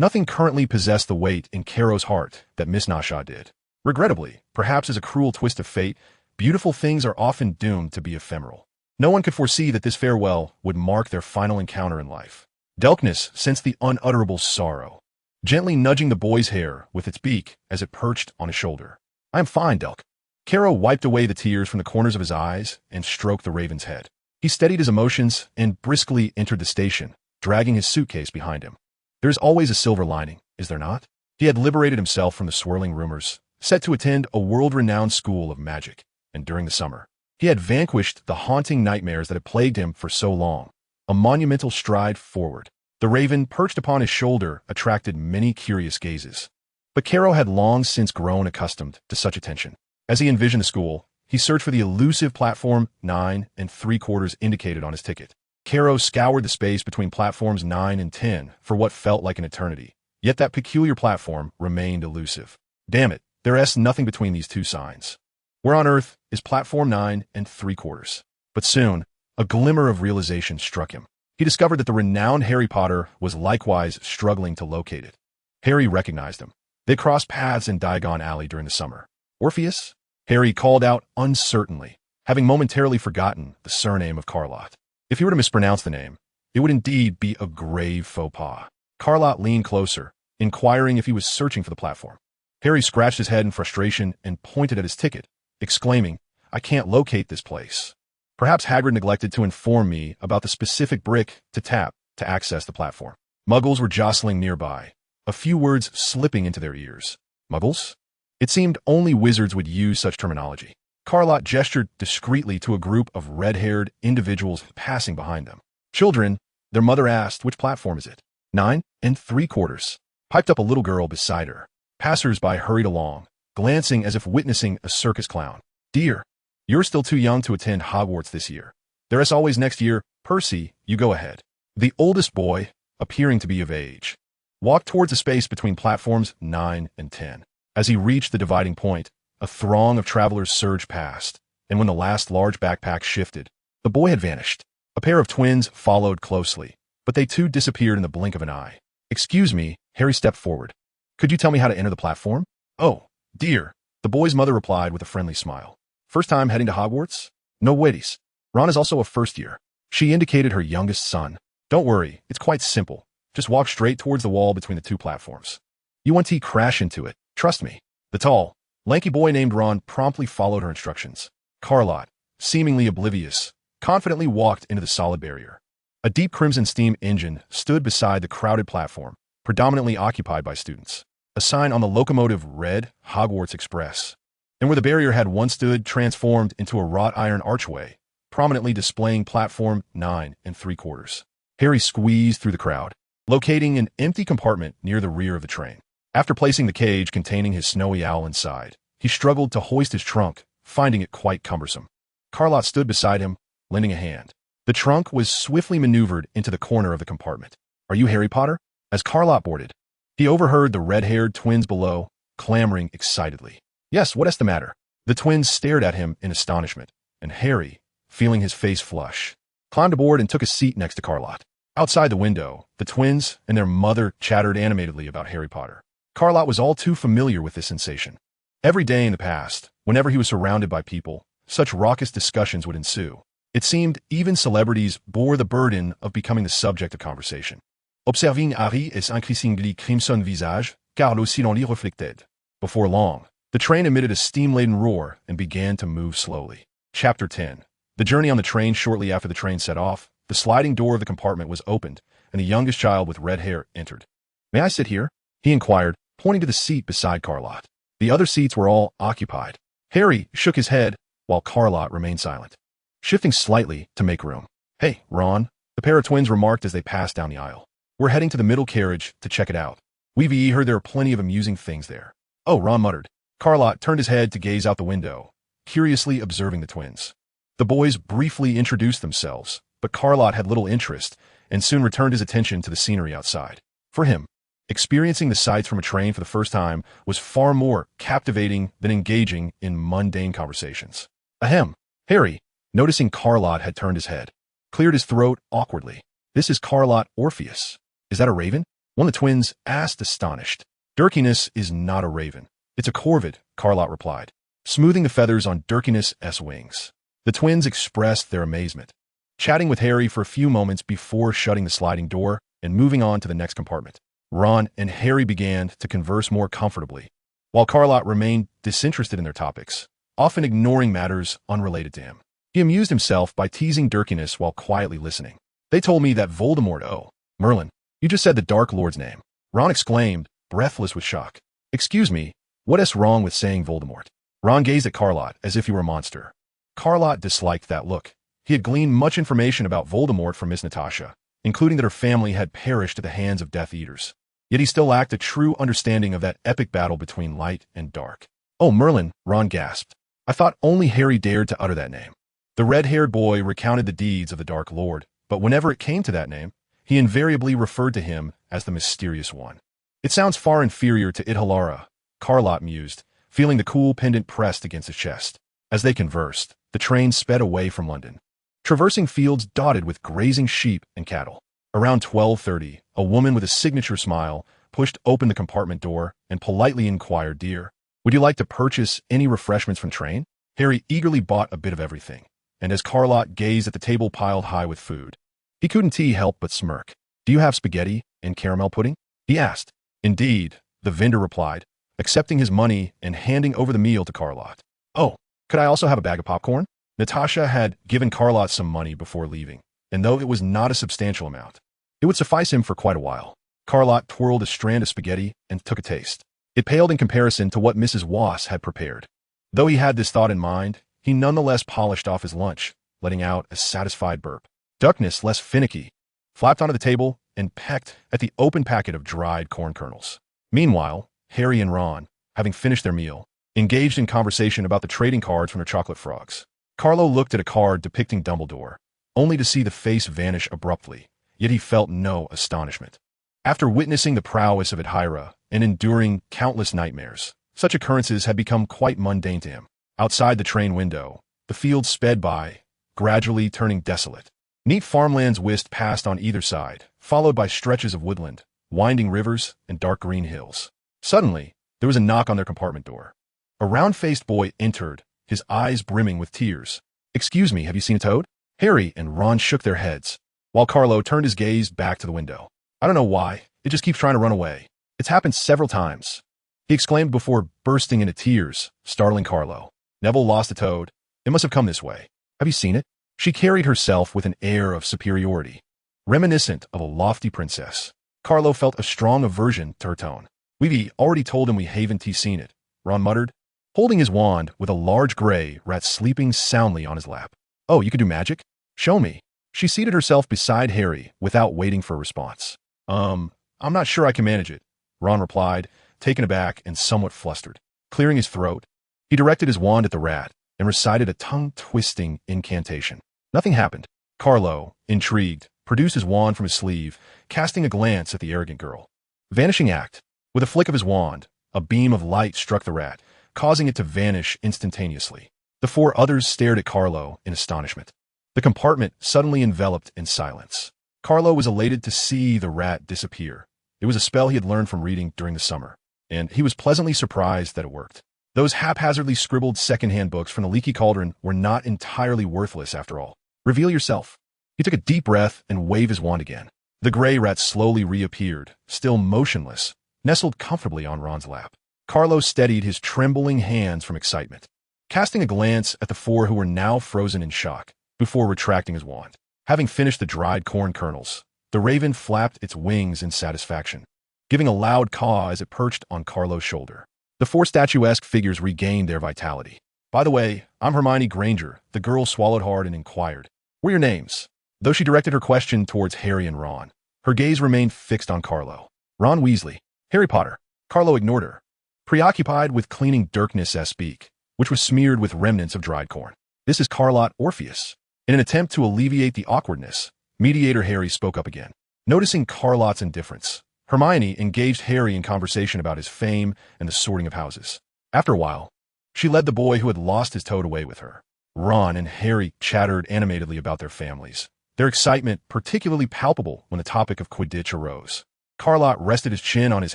Nothing currently possessed the weight in Caro's heart that Miss Nasha did. Regrettably, perhaps as a cruel twist of fate, beautiful things are often doomed to be ephemeral. No one could foresee that this farewell would mark their final encounter in life. Delkness sensed the unutterable sorrow, gently nudging the boy's hair with its beak as it perched on his shoulder. "I am fine, Delk." Caro wiped away the tears from the corners of his eyes and stroked the raven's head. He steadied his emotions and briskly entered the station, dragging his suitcase behind him. There is always a silver lining, is there not? He had liberated himself from the swirling rumors, set to attend a world-renowned school of magic, and during the summer, he had vanquished the haunting nightmares that had plagued him for so long. A monumental stride forward. The raven, perched upon his shoulder, attracted many curious gazes. But Caro had long since grown accustomed to such attention. As he envisioned the school, he searched for the elusive platform 9 3/4 indicated on his ticket. Caro scoured the space between platforms 9 and 10 for what felt like an eternity. Yet that peculiar platform remained elusive. Damn it, there is nothing between these two signs. Where on earth is platform 9 3/4? But soon, a glimmer of realization struck him. He discovered that the renowned Harry Potter was likewise struggling to locate it. Harry recognized him. They crossed paths in Diagon Alley during the summer. "Orpheus?" Harry called out uncertainly, having momentarily forgotten the surname of Carlott. If he were to mispronounce the name, it would indeed be a grave faux pas. Carlott leaned closer, inquiring if he was searching for the platform. Harry scratched his head in frustration and pointed at his ticket, exclaiming, "I can't locate this place." Perhaps Hagrid neglected to inform me about the specific brick to tap to access the platform. Muggles were jostling nearby, a few words slipping into their ears. Muggles? It seemed only wizards would use such terminology. Carlott gestured discreetly to a group of red-haired individuals passing behind them. "Children," their mother asked, "which platform is it?" 9 3/4, piped up a little girl beside her. Passers-by hurried along, glancing as if witnessing a circus clown. "Dear, you're still too young to attend Hogwarts this year. There is always next year. Percy, you go ahead." The oldest boy, appearing to be of age, walked towards the space between platforms 9 and 10. As he reached the dividing point, a throng of travelers surged past, and when the last large backpack shifted, the boy had vanished. A pair of twins followed closely, but they too disappeared in the blink of an eye. "Excuse me," Harry stepped forward. "Could you tell me how to enter the platform?" "Oh, dear," the boy's mother replied with a friendly smile. "First time heading to Hogwarts? No worries. Ron is also a first year." She indicated her youngest son. "Don't worry, it's quite simple. Just walk straight towards the wall between the two platforms. You won't crash into it. Trust me." The tall, lanky boy named Ron promptly followed her instructions. Carlott, seemingly oblivious, confidently walked into the solid barrier. A deep crimson steam engine stood beside the crowded platform, predominantly occupied by students. A sign on the locomotive read Hogwarts Express, and where the barrier had once stood transformed into a wrought iron archway, prominently displaying platform 9 3/4. Harry squeezed through the crowd, locating an empty compartment near the rear of the train. After placing the cage containing his snowy owl inside, he struggled to hoist his trunk, finding it quite cumbersome. Carlott stood beside him, lending a hand. The trunk was swiftly maneuvered into the corner of the compartment. "Are you Harry Potter?" As Carlott boarded, he overheard the red-haired twins below, clamoring excitedly. "Yes, what is the matter?" The twins stared at him in astonishment, and Harry, feeling his face flush, climbed aboard and took a seat next to Carlott. Outside the window, the twins and their mother chattered animatedly about Harry Potter. Carlott was all too familiar with this sensation. Every day in the past, whenever he was surrounded by people, such raucous discussions would ensue. It seemed even celebrities bore the burden of becoming the subject of conversation. Observing Harry et increasingly crimson visage, car aussi l'on l'y reflected. Before long, the train emitted a steam-laden roar and began to move slowly. Chapter 10. The journey on the train. Shortly after the train set off, the sliding door of the compartment was opened, and the youngest child with red hair entered. "May I sit here?" he inquired, pointing to the seat beside Carlott. The other seats were all occupied. Harry shook his head, while Carlott remained silent, shifting slightly to make room. "Hey, Ron," the pair of twins remarked as they passed down the aisle. "We're heading to the middle carriage to check it out. We've heard there are plenty of amusing things there." "Oh," Ron muttered. Carlott turned his head to gaze out the window, curiously observing the twins. The boys briefly introduced themselves, but Carlott had little interest and soon returned his attention to the scenery outside. For him, experiencing the sights from a train for the first time was far more captivating than engaging in mundane conversations. Ahem. Harry, noticing Carlott had turned his head, cleared his throat awkwardly. "This is Carlott Orpheus. Is that a raven?" One of the twins asked, astonished. Dirkiness is not a raven. It's a corvid, Carlott replied, smoothing the feathers on Dirkiness' wings. The twins expressed their amazement, chatting with Harry for a few moments before shutting the sliding door and moving on to the next compartment. Ron and Harry began to converse more comfortably, while Carlott remained disinterested in their topics, often ignoring matters unrelated to him. He amused himself by teasing Dirkiness while quietly listening. They told me that Voldemort— Oh, Merlin, you just said the Dark Lord's name. Ron exclaimed, breathless with shock. Excuse me, what's wrong with saying Voldemort? Ron gazed at Carlott as if he were a monster. Carlott disliked that look. He had gleaned much information about Voldemort from Miss Natasha, including that her family had perished at the hands of Death Eaters. Yet he still lacked a true understanding of that epic battle between light and dark. Oh, Merlin, Ron gasped. I thought only Harry dared to utter that name. The red-haired boy recounted the deeds of the Dark Lord, but whenever it came to that name, he invariably referred to him as the Mysterious One. It sounds far inferior to Idhalara, Carlott mused, feeling the cool pendant pressed against his chest. As they conversed, the train sped away from London, traversing fields dotted with grazing sheep and cattle. Around 12:30, a woman with a signature smile pushed open the compartment door and politely inquired, Dear, would you like to purchase any refreshments from train? Harry eagerly bought a bit of everything, and as Carlott gazed at the table piled high with food, he couldn't help but smirk. Do you have spaghetti and caramel pudding? He asked. Indeed, the vendor replied, accepting his money and handing over the meal to Carlott. Oh, could I also have a bag of popcorn? Natasha had given Carlott some money before leaving, and though it was not a substantial amount, it would suffice him for quite a while. Carlott twirled a strand of spaghetti and took a taste. It paled in comparison to what Mrs. Wass had prepared. Though he had this thought in mind, he nonetheless polished off his lunch, letting out a satisfied burp. Duckness, less finicky, flapped onto the table and pecked at the open packet of dried corn kernels. Meanwhile, Harry and Ron, having finished their meal, engaged in conversation about the trading cards from their chocolate frogs. Carlo looked at a card depicting Dumbledore, only to see the face vanish abruptly, yet he felt no astonishment. After witnessing the prowess of Adhyra and enduring countless nightmares, such occurrences had become quite mundane to him. Outside the train window, the fields sped by, gradually turning desolate. Neat farmlands whisked past on either side, followed by stretches of woodland, winding rivers, and dark green hills. Suddenly, there was a knock on their compartment door. A round-faced boy entered, his eyes brimming with tears. Excuse me, have you seen a toad? Harry and Ron shook their heads, while Carlo turned his gaze back to the window. I don't know why, it just keeps trying to run away. It's happened several times, he exclaimed before bursting into tears, startling Carlo. Neville lost a toad. It must have come this way. Have you seen it? She carried herself with an air of superiority, reminiscent of a lofty princess. Carlo felt a strong aversion to her tone. We've already told him we haven't seen it, Ron muttered, holding his wand with a large gray rat sleeping soundly on his lap. Oh, you could do magic? Show me. She seated herself beside Harry without waiting for a response. I'm not sure I can manage it, Ron replied, taken aback and somewhat flustered. Clearing his throat, he directed his wand at the rat and recited a tongue-twisting incantation. Nothing happened. Carlo, intrigued, produced his wand from his sleeve, casting a glance at the arrogant girl. Vanishing act. With a flick of his wand, a beam of light struck the rat, causing it to vanish instantaneously. The four others stared at Carlo in astonishment. The compartment suddenly enveloped in silence. Carlo was elated to see the rat disappear. It was a spell he had learned from reading during the summer, and he was pleasantly surprised that it worked. Those haphazardly scribbled second-hand books from the Leaky Cauldron were not entirely worthless after all. Reveal yourself. He took a deep breath and waved his wand again. The gray rat slowly reappeared, still motionless, nestled comfortably on Ron's lap. Carlo steadied his trembling hands from excitement, casting a glance at the four who were now frozen in shock, before retracting his wand. Having finished the dried corn kernels, the raven flapped its wings in satisfaction, giving a loud caw as it perched on Carlo's shoulder. The four statuesque figures regained their vitality. By the way, I'm Hermione Granger, the girl swallowed hard and inquired. What are your names? Though she directed her question towards Harry and Ron, her gaze remained fixed on Carlo. Ron Weasley. Harry Potter. Carlo ignored her, preoccupied with cleaning Dirkness' beak, which was smeared with remnants of dried corn. This is Carlott Orpheus. In an attempt to alleviate the awkwardness, mediator Harry spoke up again. Noticing Carlott's indifference, Hermione engaged Harry in conversation about his fame and the sorting of houses. After a while, she led the boy who had lost his toad away with her. Ron and Harry chattered animatedly about their families, their excitement particularly palpable when the topic of Quidditch arose. Lott rested his chin on his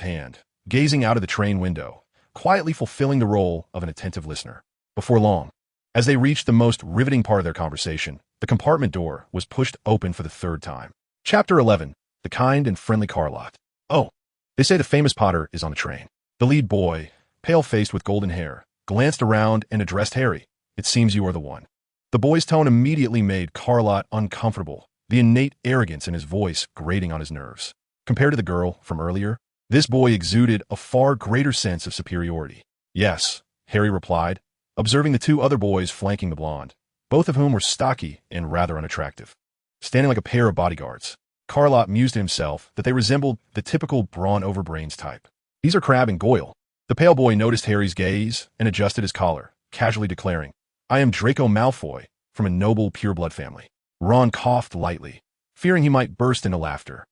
hand, gazing out of the train window, quietly fulfilling the role of an attentive listener. Before long, as they reached the most riveting part of their conversation, the compartment door was pushed open for the third time. Chapter 11. The Kind and Friendly Lott. Oh, they say the famous Potter is on the train. The lead boy, pale-faced with golden hair, glanced around and addressed Harry. It seems you are the one. The boy's tone immediately made Lott uncomfortable, the innate arrogance in his voice grating on his nerves. Compared to the girl from earlier, this boy exuded a far greater sense of superiority. Yes, Harry replied, observing the two other boys flanking the blonde, both of whom were stocky and rather unattractive. Standing like a pair of bodyguards, Lott mused to himself that they resembled the typical brawn-over-brains type. These are Crabbe and Goyle. The pale boy noticed Harry's gaze and adjusted his collar, casually declaring, I am Draco Malfoy, from a noble pureblood family. Ron coughed lightly, fearing he might burst into laughter.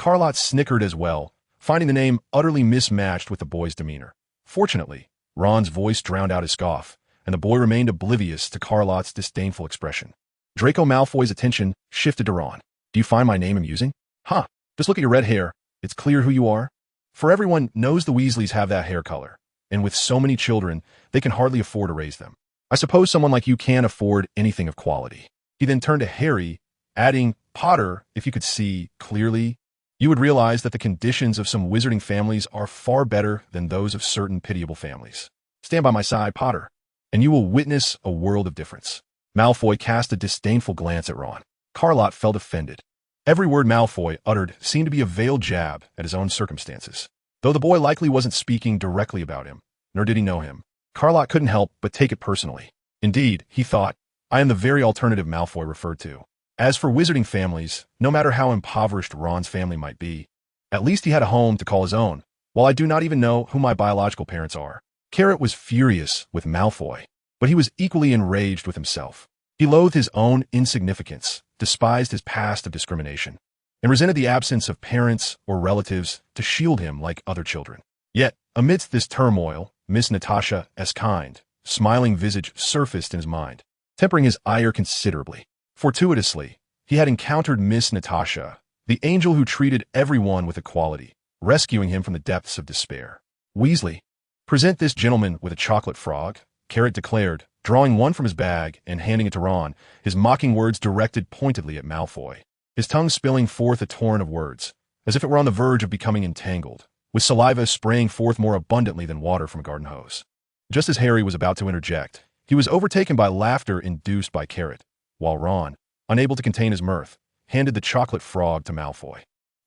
Lott snickered as well, finding the name utterly mismatched with the boy's demeanor. Fortunately, Ron's voice drowned out his scoff, and the boy remained oblivious to Lott's disdainful expression. Draco Malfoy's attention shifted to Ron. Do you find my name amusing? Huh, just look at your red hair. It's clear who you are. For everyone knows the Weasleys have that hair color, and with so many children, they can hardly afford to raise them. I suppose someone like you can't afford anything of quality. He then turned to Harry, adding, Potter, if you could see clearly, you would realize that the conditions of some wizarding families are far better than those of certain pitiable families. Stand by my side, Potter, and you will witness a world of difference. Malfoy cast a disdainful glance at Ron. Lott felt offended. Every word Malfoy uttered seemed to be a veiled jab at his own circumstances. Though the boy likely wasn't speaking directly about him, nor did he know him, Lott couldn't help but take it personally. Indeed, he thought, I am the very alternative Malfoy referred to. As for wizarding families, no matter how impoverished Ron's family might be, at least he had a home to call his own, while I do not even know who my biological parents are. Carrot was furious with Malfoy, but he was equally enraged with himself. He loathed his own insignificance, despised his past of discrimination, and resented the absence of parents or relatives to shield him like other children. Yet, amidst this turmoil, Miss Natasha's kind, smiling visage surfaced in his mind, tempering his ire considerably. Fortuitously, he had encountered Miss Natasha, the angel who treated everyone with equality, rescuing him from the depths of despair. Weasley, present this gentleman with a chocolate frog, Carrot declared, drawing one from his bag and handing it to Ron, his mocking words directed pointedly at Malfoy, his tongue spilling forth a torrent of words, as if it were on the verge of becoming entangled, with saliva spraying forth more abundantly than water from a garden hose. Just as Harry was about to interject, he was overtaken by laughter induced by Carrot, while Ron, unable to contain his mirth, handed the chocolate frog to Malfoy.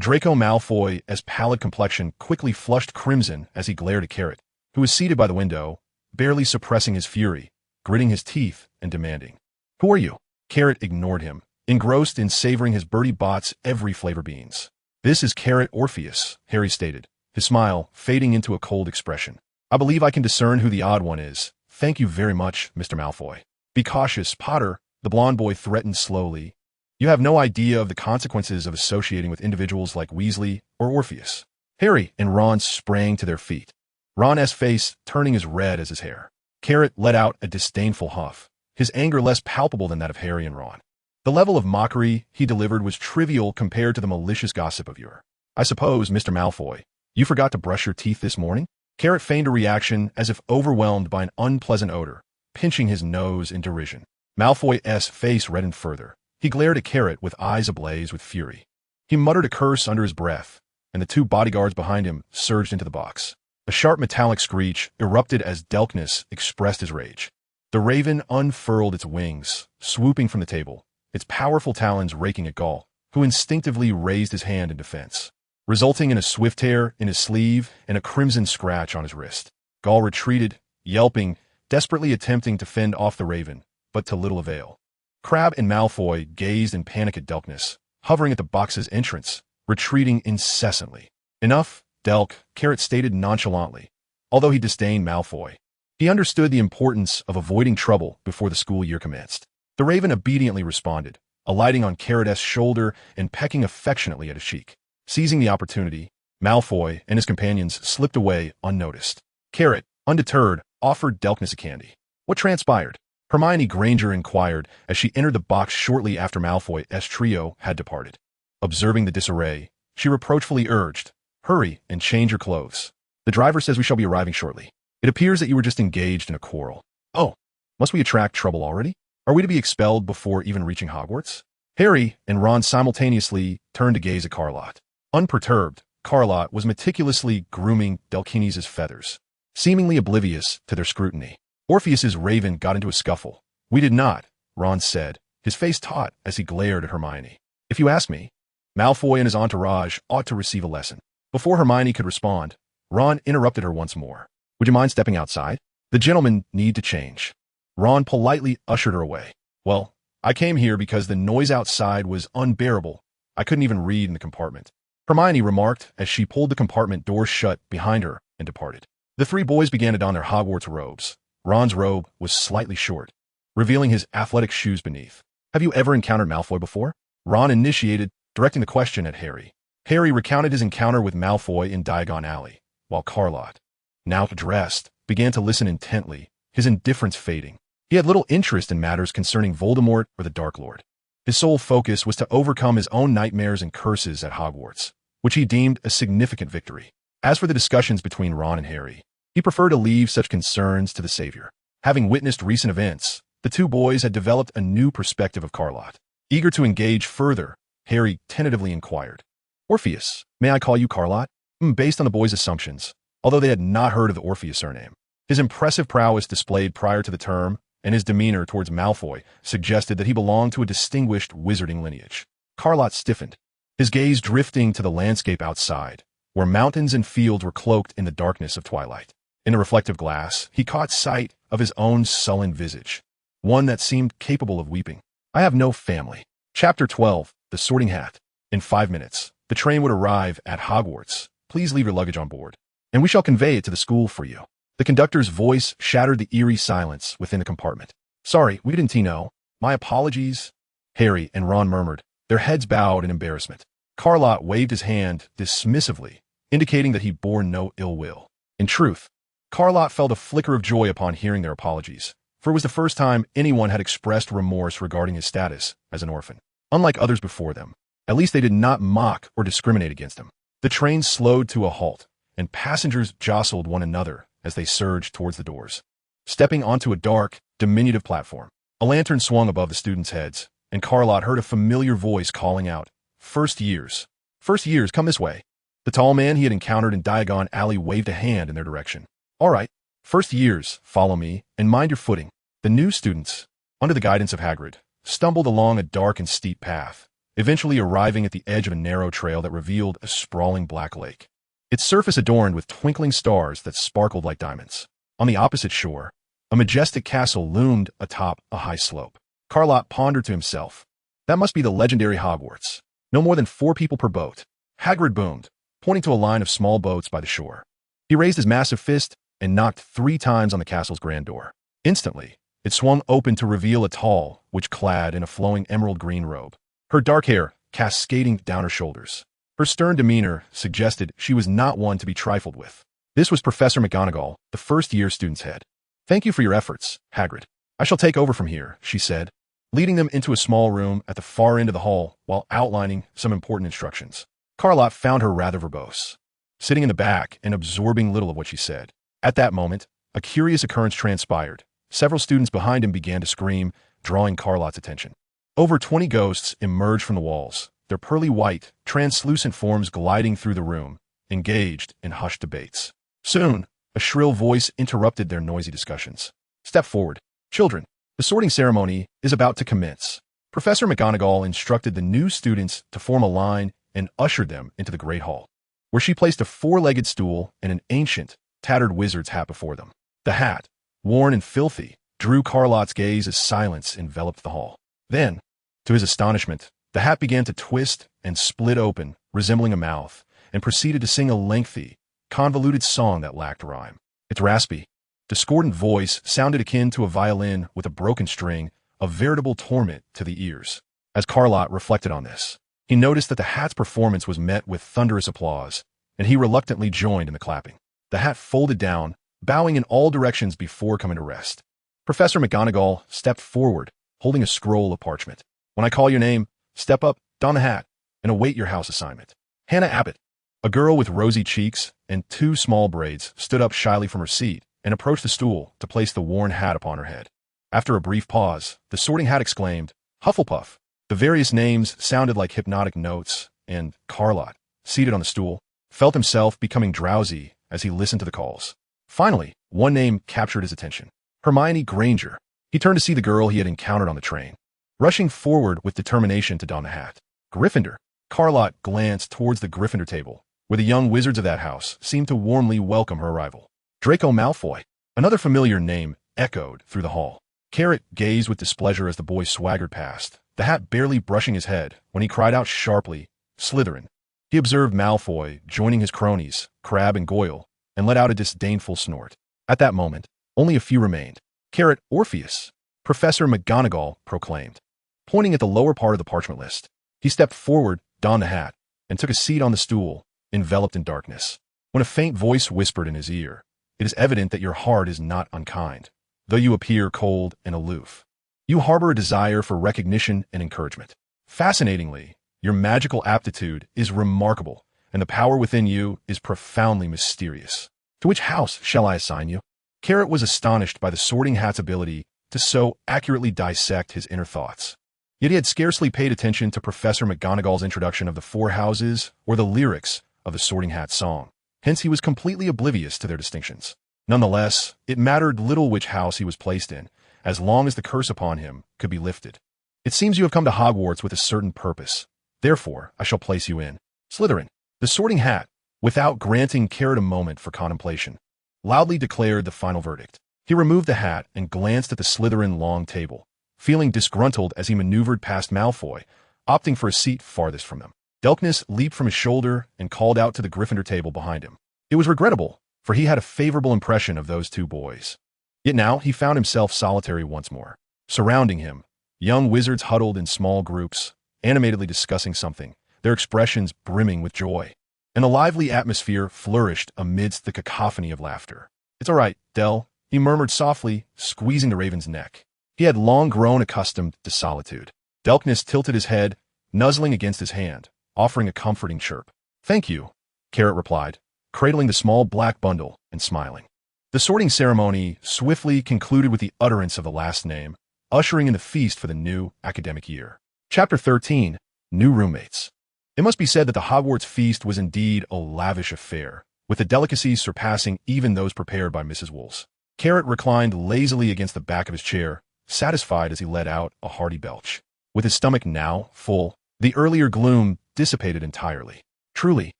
Draco Malfoy's pallid complexion quickly flushed crimson as he glared at Carrot, who was seated by the window, barely suppressing his fury, gritting his teeth and demanding, Who are you? Carrot ignored him, engrossed in savoring his Bertie Bott's every flavor beans. This is Carrot Orpheus, Harry stated, his smile fading into a cold expression. I believe I can discern who the odd one is. Thank you very much, Mr. Malfoy. Be cautious, Potter, the blond boy threatened slowly. You have no idea of the consequences of associating with individuals like Weasley or Orpheus. Harry and Ron sprang to their feet, Ron's face turning as red as his hair. Carrot let out a disdainful huff, his anger less palpable than that of Harry and Ron. The level of mockery he delivered was trivial compared to the malicious gossip of yore. I suppose, Mr. Malfoy, you forgot to brush your teeth this morning? Carrot feigned a reaction as if overwhelmed by an unpleasant odor, pinching his nose in derision. Malfoy's face reddened further. He glared at Carrot with eyes ablaze with fury. He muttered a curse under his breath, and the two bodyguards behind him surged into the box. A sharp metallic screech erupted as Delkness expressed his rage. The raven unfurled its wings, swooping from the table, its powerful talons raking at Gaul, who instinctively raised his hand in defense, resulting in a swift tear in his sleeve and a crimson scratch on his wrist. Gaul retreated, yelping, desperately attempting to fend off the raven, but to little avail. Crabbe and Malfoy gazed in panic at Delkness, hovering at the box's entrance, retreating incessantly. Enough, Delk, Carrot stated nonchalantly, although he disdained Malfoy. He understood the importance of avoiding trouble before the school year commenced. The raven obediently responded, alighting on Carrot's shoulder and pecking affectionately at his cheek. Seizing the opportunity, Malfoy and his companions slipped away unnoticed. Carrot, undeterred, offered Delkness a candy. What transpired? Hermione Granger inquired as she entered the box shortly after Malfoy's trio had departed. Observing the disarray, she reproachfully urged, Hurry and change your clothes. The driver says we shall be arriving shortly. It appears that you were just engaged in a quarrel. Oh, must we attract trouble already? Are we to be expelled before even reaching Hogwarts? Harry and Ron simultaneously turned to gaze at Carlotte. Unperturbed, Carlotte was meticulously grooming Delkinis's feathers, seemingly oblivious to their scrutiny. Orpheus's raven got into a scuffle. We did not, Ron said, his face taut as he glared at Hermione. If you ask me, Malfoy and his entourage ought to receive a lesson. Before Hermione could respond, Ron interrupted her once more. Would you mind stepping outside? The gentlemen need to change. Ron politely ushered her away. Well, I came here because the noise outside was unbearable. I couldn't even read in the compartment. Hermione remarked as she pulled the compartment door shut behind her and departed. The three boys began to don their Hogwarts robes. Ron's robe was slightly short, revealing his athletic shoes beneath. Have you ever encountered Malfoy before? Ron initiated, directing the question at Harry. Harry recounted his encounter with Malfoy in Diagon Alley, while Carlotte, now dressed, began to listen intently, his indifference fading. He had little interest in matters concerning Voldemort or the Dark Lord. His sole focus was to overcome his own nightmares and curses at Hogwarts, which he deemed a significant victory. As for the discussions between Ron and Harry, he preferred to leave such concerns to the Savior. Having witnessed recent events, the two boys had developed a new perspective of Carlotte. Eager to engage further, Harry tentatively inquired, Orpheus, may I call you Carlotte? Based on the boys' assumptions, although they had not heard of the Orpheus surname. His impressive prowess displayed prior to the term and his demeanor towards Malfoy suggested that he belonged to a distinguished wizarding lineage. Carlotte stiffened, his gaze drifting to the landscape outside, where mountains and fields were cloaked in the darkness of twilight. In the reflective glass, he caught sight of his own sullen visage, one that seemed capable of weeping. I have no family. Chapter 12, The Sorting Hat. In 5 minutes, the train would arrive at Hogwarts. Please leave your luggage on board, and we shall convey it to the school for you. The conductor's voice shattered the eerie silence within the compartment. Sorry, we didn't know. My apologies. Harry and Ron murmured, their heads bowed in embarrassment. Carlotte waved his hand dismissively, indicating that he bore no ill will. In truth, Carlotte felt a flicker of joy upon hearing their apologies, for it was the first time anyone had expressed remorse regarding his status as an orphan. Unlike others before them, at least they did not mock or discriminate against him. The train slowed to a halt, and passengers jostled one another as they surged towards the doors. Stepping onto a dark, diminutive platform, a lantern swung above the students' heads, and Carlotte heard a familiar voice calling out, First years. First years, come this way. The tall man he had encountered in Diagon Alley waved a hand in their direction. All right, first years, follow me, and mind your footing. The new students, under the guidance of Hagrid, stumbled along a dark and steep path, eventually arriving at the edge of a narrow trail that revealed a sprawling black lake, its surface adorned with twinkling stars that sparkled like diamonds. On the opposite shore, a majestic castle loomed atop a high slope. Carlotte pondered to himself, that must be the legendary Hogwarts. No more than 4 people per boat. Hagrid boomed, pointing to a line of small boats by the shore. He raised his massive fist and knocked 3 times on the castle's grand door. Instantly, it swung open to reveal a tall, witch-clad in a flowing emerald green robe, her dark hair cascading down her shoulders. Her stern demeanor suggested she was not one to be trifled with. This was Professor McGonagall, the first-year student's head. Thank you for your efforts, Hagrid. I shall take over from here, she said, leading them into a small room at the far end of the hall while outlining some important instructions. Carlotte found her rather verbose, sitting in the back and absorbing little of what she said. At that moment, a curious occurrence transpired. Several students behind him began to scream, drawing Carlotte's attention. Over 20 ghosts emerged from the walls, their pearly white, translucent forms gliding through the room, engaged in hushed debates. Soon, a shrill voice interrupted their noisy discussions. Step forward. Children, the sorting ceremony is about to commence. Professor McGonagall instructed the new students to form a line and ushered them into the great hall, where she placed a 4-legged stool and an ancient, tattered wizard's hat before them. The hat, worn and filthy, drew Carlotte's gaze as silence enveloped the hall. Then, to his astonishment, the hat began to twist and split open, resembling a mouth, and proceeded to sing a lengthy, convoluted song that lacked rhyme. Its raspy, discordant voice sounded akin to a violin with a broken string, a veritable torment to the ears. As Carlotte reflected on this, he noticed that the hat's performance was met with thunderous applause, and he reluctantly joined in the clapping. The hat folded down, bowing in all directions before coming to rest. Professor McGonagall stepped forward, holding a scroll of parchment. When I call your name, step up, don the hat, and await your house assignment. Hannah Abbott. A girl with rosy cheeks and 2 small braids stood up shyly from her seat and approached the stool to place the worn hat upon her head. After a brief pause, the Sorting Hat exclaimed, "Hufflepuff." The various names sounded like hypnotic notes, and Lott, seated on the stool, felt himself becoming drowsy as he listened to the calls. Finally, one name captured his attention. Hermione Granger. He turned to see the girl he had encountered on the train, rushing forward with determination to don the hat. Gryffindor. Lott glanced towards the Gryffindor table, where the young wizards of that house seemed to warmly welcome her arrival. Draco Malfoy. Another familiar name echoed through the hall. Carrot gazed with displeasure as the boy swaggered past, the hat barely brushing his head when he cried out sharply, "Slytherin." He observed Malfoy joining his cronies, Crabbe and Goyle, and let out a disdainful snort. At that moment, only a few remained. Carrot Orpheus, Professor McGonagall proclaimed. Pointing at the lower part of the parchment list, he stepped forward, donned the hat, and took a seat on the stool, enveloped in darkness. When a faint voice whispered in his ear, "It is evident that your heart is not unkind, though you appear cold and aloof. You harbor a desire for recognition and encouragement. Fascinatingly, your magical aptitude is remarkable, and the power within you is profoundly mysterious. To which house shall I assign you?" Carrot was astonished by the Sorting Hat's ability to so accurately dissect his inner thoughts. Yet he had scarcely paid attention to Professor McGonagall's introduction of the 4 houses or the lyrics of the Sorting Hat song. Hence he was completely oblivious to their distinctions. Nonetheless, it mattered little which house he was placed in, as long as the curse upon him could be lifted. "It seems you have come to Hogwarts with a certain purpose. Therefore, I shall place you in Slytherin." The Sorting Hat, without granting Carrot a moment for contemplation, loudly declared the final verdict. He removed the hat and glanced at the Slytherin long table, feeling disgruntled as he maneuvered past Malfoy, opting for a seat farthest from them. Delkness leaped from his shoulder and called out to the Gryffindor table behind him. It was regrettable, for he had a favorable impression of those 2 boys. Yet now he found himself solitary once more. Surrounding him, young wizards huddled in small groups, animatedly discussing something, their expressions brimming with joy. And a lively atmosphere flourished amidst the cacophony of laughter. "It's all right, Del," he murmured softly, squeezing the raven's neck. He had long grown accustomed to solitude. Delkness tilted his head, nuzzling against his hand, offering a comforting chirp. "Thank you," Carrot replied, cradling the small black bundle and smiling. The sorting ceremony swiftly concluded with the utterance of the last name, ushering in the feast for the new academic year. Chapter 13. New Roommates. It must be said that the Hogwarts feast was indeed a lavish affair, with the delicacies surpassing even those prepared by Mrs. Woolse. Carrot reclined lazily against the back of his chair, satisfied as he let out a hearty belch. With his stomach now full, the earlier gloom dissipated entirely. Truly,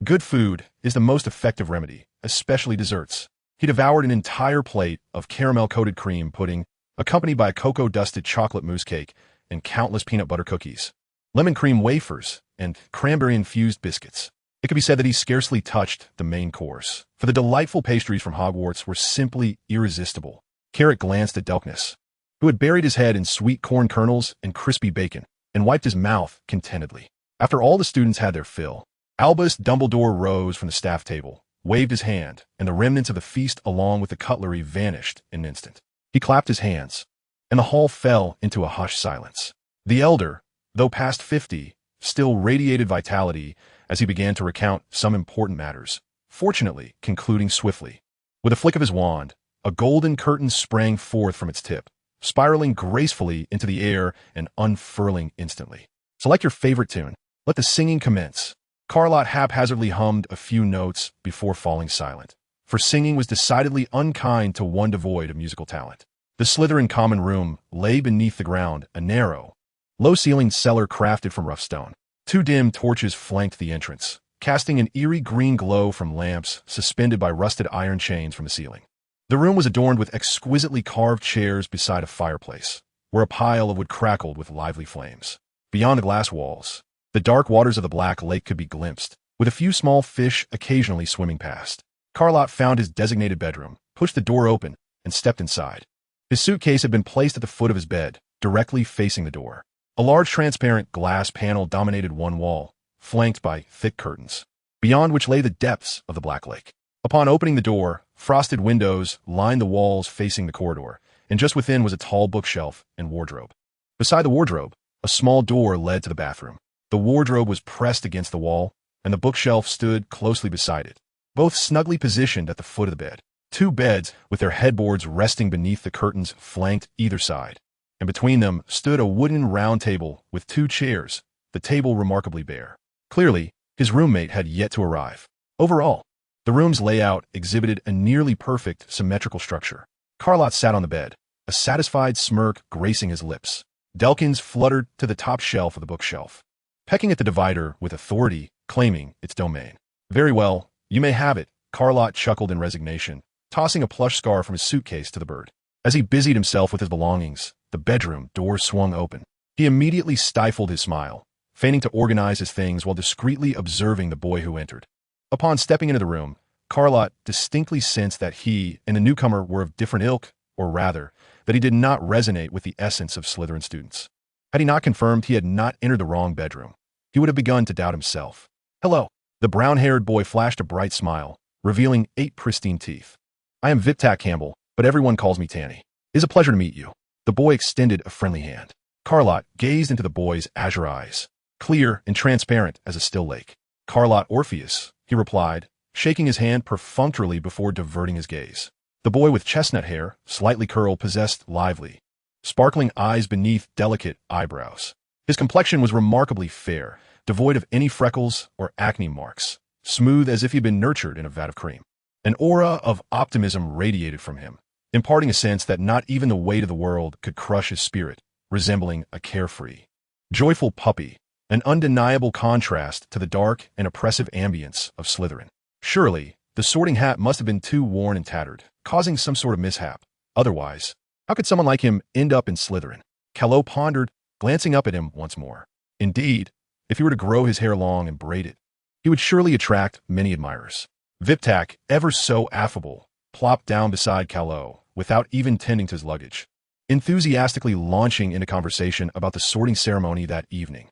good food is the most effective remedy, especially desserts. He devoured an entire plate of caramel-coated cream pudding, accompanied by a cocoa-dusted chocolate mousse cake and countless peanut butter cookies, lemon cream wafers, and cranberry-infused biscuits. It could be said that he scarcely touched the main course, for the delightful pastries from Hogwarts were simply irresistible. Carrot glanced at Delkness, who had buried his head in sweet corn kernels and crispy bacon, and wiped his mouth contentedly. After all the students had their fill, Albus Dumbledore rose from the staff table, waved his hand, and the remnants of the feast along with the cutlery vanished in an instant. He clapped his hands, and the hall fell into a hushed silence. The elder, though past 50, still radiated vitality as he began to recount some important matters, fortunately concluding swiftly. With a flick of his wand, a golden curtain sprang forth from its tip, spiraling gracefully into the air and unfurling instantly. Select your favorite tune. Let the singing commence. Lott haphazardly hummed a few notes before falling silent, for singing was decidedly unkind to one devoid of musical talent. The Slytherin common room lay beneath the ground, a narrow, low-ceilinged cellar crafted from rough stone. 2 dim torches flanked the entrance, casting an eerie green glow from lamps suspended by rusted iron chains from the ceiling. The room was adorned with exquisitely carved chairs beside a fireplace, where a pile of wood crackled with lively flames. Beyond the glass walls, the dark waters of the Black Lake could be glimpsed, with a few small fish occasionally swimming past. Lott found his designated bedroom, pushed the door open, and stepped inside. His suitcase had been placed at the foot of his bed, directly facing the door. A large transparent glass panel dominated one wall, flanked by thick curtains, beyond which lay the depths of the Black Lake. Upon opening the door, frosted windows lined the walls facing the corridor, and just within was a tall bookshelf and wardrobe. Beside the wardrobe, a small door led to the bathroom. The wardrobe was pressed against the wall, and the bookshelf stood closely beside it, both snugly positioned at the foot of the bed. Two beds, with their headboards resting beneath the curtains, flanked either side, and between them stood a wooden round table with two chairs, the table remarkably bare. Clearly, his roommate had yet to arrive. Overall, the room's layout exhibited a nearly perfect symmetrical structure. Carlott sat on the bed, a satisfied smirk gracing his lips. Delkins fluttered to the top shelf of the bookshelf, pecking at the divider with authority, claiming its domain. "Very well, you may have it," Carlott chuckled in resignation, tossing a plush scarf from his suitcase to the bird. As he busied himself with his belongings, the bedroom door swung open. He immediately stifled his smile, feigning to organize his things while discreetly observing the boy who entered. Upon stepping into the room, Carlott distinctly sensed that he and the newcomer were of different ilk, or rather, that he did not resonate with the essence of Slytherin students. Had he not confirmed he had not entered the wrong bedroom, he would have begun to doubt himself. "Hello." The brown-haired boy flashed a bright smile, revealing 8 pristine teeth. "I am Viptak Campbell, but everyone calls me Tanny. It is a pleasure to meet you." The boy extended a friendly hand. Carlott gazed into the boy's azure eyes, clear and transparent as a still lake. "Carlott Orpheus," he replied, shaking his hand perfunctorily before diverting his gaze. The boy with chestnut hair, slightly curled, possessed lively, sparkling eyes beneath delicate eyebrows. His complexion was remarkably fair, devoid of any freckles or acne marks, smooth as if he'd been nurtured in a vat of cream. An aura of optimism radiated from him, imparting a sense that not even the weight of the world could crush his spirit, resembling a carefree, joyful puppy, an undeniable contrast to the dark and oppressive ambience of Slytherin. Surely, the sorting hat must have been too worn and tattered, causing some sort of mishap. Otherwise, how could someone like him end up in Slytherin? Calo pondered, glancing up at him once more. Indeed, if he were to grow his hair long and braid it, he would surely attract many admirers. Viptak, ever so affable, plopped down beside Calo without even tending to his luggage, enthusiastically launching into conversation about the sorting ceremony that evening.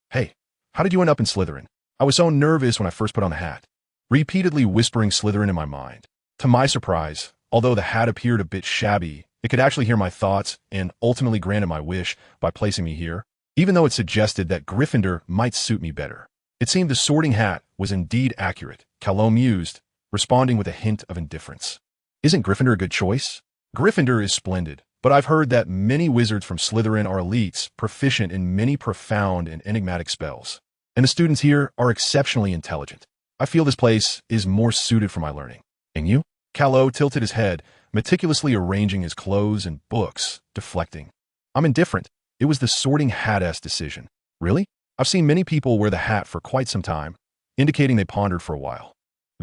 "Hey, how did you end up in Slytherin? I was so nervous when I first put on the hat," repeatedly whispering Slytherin in my mind. To my surprise, although the hat appeared a bit shabby, it could actually hear my thoughts and ultimately granted my wish by placing me here, even though it suggested that Gryffindor might suit me better. It seemed the sorting hat was indeed accurate, Calo mused, responding with a hint of indifference. "Isn't Gryffindor a good choice?" "Gryffindor is splendid, but I've heard that many wizards from Slytherin are elites, proficient in many profound and enigmatic spells. And the students here are exceptionally intelligent. I feel this place is more suited for my learning." "And you?" Calo tilted his head, meticulously arranging his clothes and books, deflecting. "I'm indifferent. It was the sorting hat-ass decision." "Really? I've seen many people wear the hat for quite some time," indicating they pondered for a while.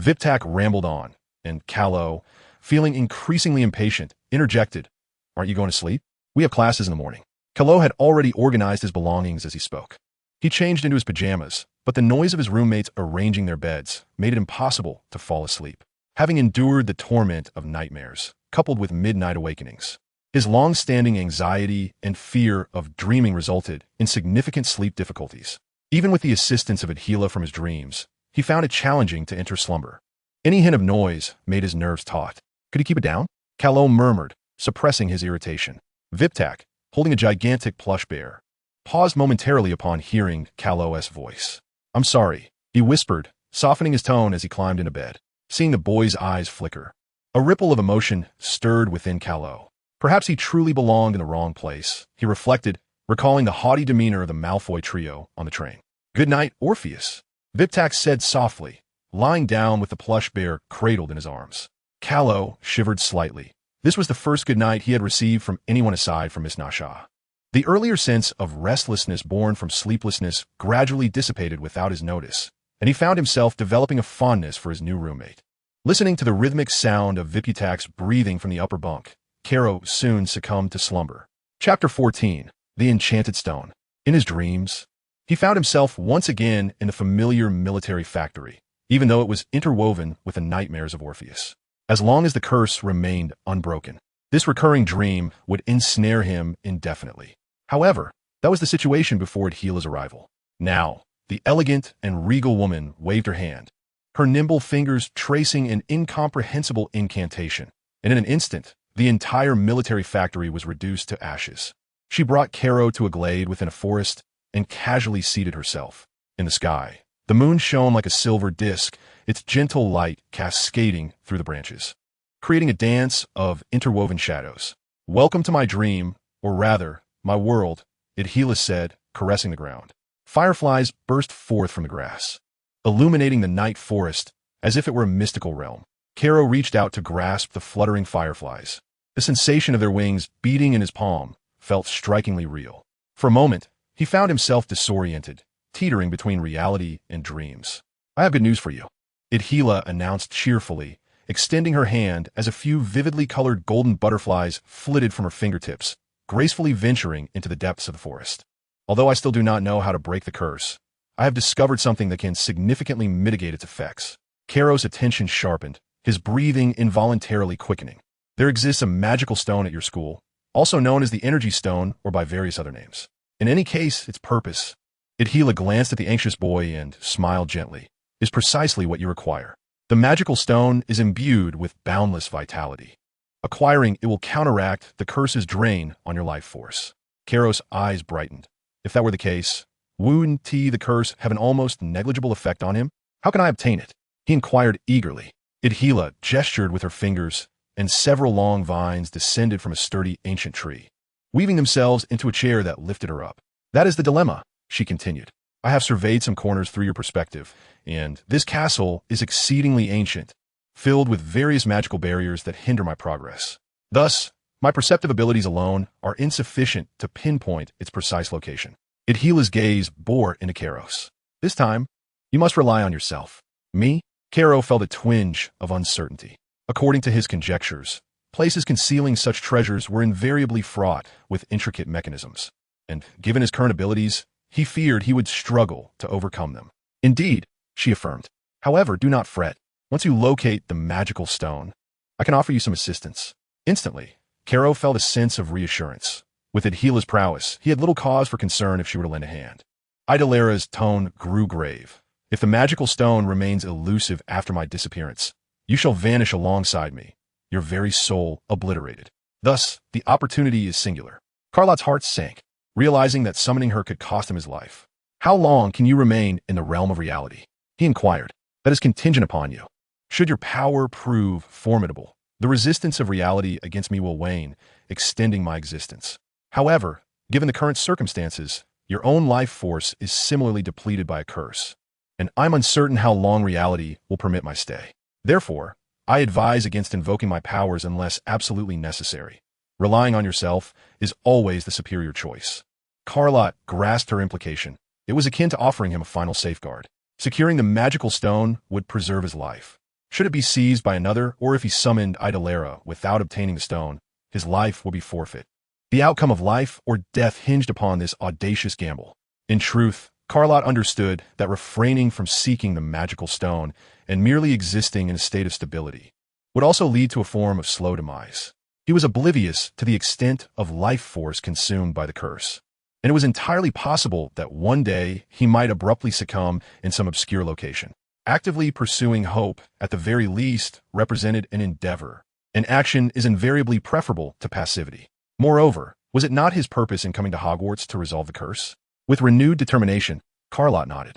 Viptak rambled on, and Calo, feeling increasingly impatient, interjected, "Aren't you going to sleep? We have classes in the morning." Calo had already organized his belongings as he spoke. He changed into his pajamas, but the noise of his roommates arranging their beds made it impossible to fall asleep. Having endured the torment of nightmares, coupled with midnight awakenings, his long-standing anxiety and fear of dreaming resulted in significant sleep difficulties. Even with the assistance of Odyllis from his dreams, he found it challenging to enter slumber. Any hint of noise made his nerves taut. Could he keep it down? Calo murmured, suppressing his irritation. Viptak, holding a gigantic plush bear, paused momentarily upon hearing Calo's voice. "I'm sorry," he whispered, softening his tone as he climbed into bed. Seeing the boy's eyes flicker, a ripple of emotion stirred within Calo. Perhaps he truly belonged in the wrong place, he reflected, recalling the haughty demeanor of the Malfoy trio on the train. "Good night, Orpheus," Viptak said softly, lying down with the plush bear cradled in his arms. Calo shivered slightly. This was the first good night he had received from anyone aside from Miss Nasha. The earlier sense of restlessness born from sleeplessness gradually dissipated without his notice, and he found himself developing a fondness for his new roommate. Listening to the rhythmic sound of Viptak's breathing from the upper bunk, Caro soon succumbed to slumber. Chapter 14. The Enchanted Stone. In his dreams, he found himself once again in the familiar military factory, even though it was interwoven with the nightmares of Orpheus. As long as the curse remained unbroken, this recurring dream would ensnare him indefinitely. However, that was the situation before Odyllis' arrival. Now, the elegant and regal woman waved her hand, her nimble fingers tracing an incomprehensible incantation, and in an instant, the entire military factory was reduced to ashes. She brought Caro to a glade within a forest and casually seated herself. In the sky, The moon shone like a silver disk, its gentle light cascading through the branches, creating a dance of interwoven shadows. "Welcome to my dream, or rather, my world," Odyllis said, caressing the ground. Fireflies burst forth from the grass, illuminating the night forest as if it were a mystical realm. Caro reached out to grasp the fluttering fireflies. The sensation of their wings beating in his palm felt strikingly real. For a moment, he found himself disoriented, teetering between reality and dreams. "I have good news for you," Odyllis announced cheerfully, extending her hand as a few vividly colored golden butterflies flitted from her fingertips, gracefully venturing into the depths of the forest. "Although I still do not know how to break the curse, I have discovered something that can significantly mitigate its effects." Caro's attention sharpened, his breathing involuntarily quickening. "There exists a magical stone at your school, also known as the Energy Stone or by various other names. In any case, its purpose," Odyllis glanced at the anxious boy and smiled gently, "is precisely what you require. The magical stone is imbued with boundless vitality. Acquiring it will counteract the curse's drain on your life force." Caro's eyes brightened. If that were the case, wouldn't the curse have an almost negligible effect on him? "How can I obtain it?" he inquired eagerly. Odyllis gestured with her fingers, and several long vines descended from a sturdy ancient tree, weaving themselves into a chair that lifted her up. "That is the dilemma," she continued. "I have surveyed some corners through your perspective, and this castle is exceedingly ancient, filled with various magical barriers that hinder my progress. Thus, my perceptive abilities alone are insufficient to pinpoint its precise location." Odyllis' gaze bore into Caro's. "This time, you must rely on yourself." "Me?" Caro felt a twinge of uncertainty. According to his conjectures, places concealing such treasures were invariably fraught with intricate mechanisms, and given his current abilities, he feared he would struggle to overcome them. "Indeed," she affirmed. "However, do not fret. Once you locate the magical stone, I can offer you some assistance." Instantly, Caro felt a sense of reassurance. With Odyllis' prowess, he had little cause for concern if she were to lend a hand. Idolera's tone grew grave. "If the magical stone remains elusive after my disappearance, you shall vanish alongside me, your very soul obliterated. Thus, the opportunity is singular." Carlott's heart sank, realizing that summoning her could cost him his life. "How long can you remain in the realm of reality?" he inquired. "That is contingent upon you. Should your power prove formidable, the resistance of reality against me will wane, extending my existence. However, given the current circumstances, your own life force is similarly depleted by a curse, and I'm uncertain how long reality will permit my stay. Therefore, I advise against invoking my powers unless absolutely necessary. Relying on yourself is always the superior choice." Carlott grasped her implication. It was akin to offering him a final safeguard. Securing the magical stone would preserve his life. Should it be seized by another, or if he summoned Idolera without obtaining the stone, his life would be forfeit. The outcome of life or death hinged upon this audacious gamble. In truth, Carlott understood that refraining from seeking the magical stone and merely existing in a state of stability would also lead to a form of slow demise. He was oblivious to the extent of life force consumed by the curse, and it was entirely possible that one day he might abruptly succumb in some obscure location. Actively pursuing hope, at the very least, represented an endeavor. An action is invariably preferable to passivity. Moreover, was it not his purpose in coming to Hogwarts to resolve the curse? With renewed determination, Carlott nodded.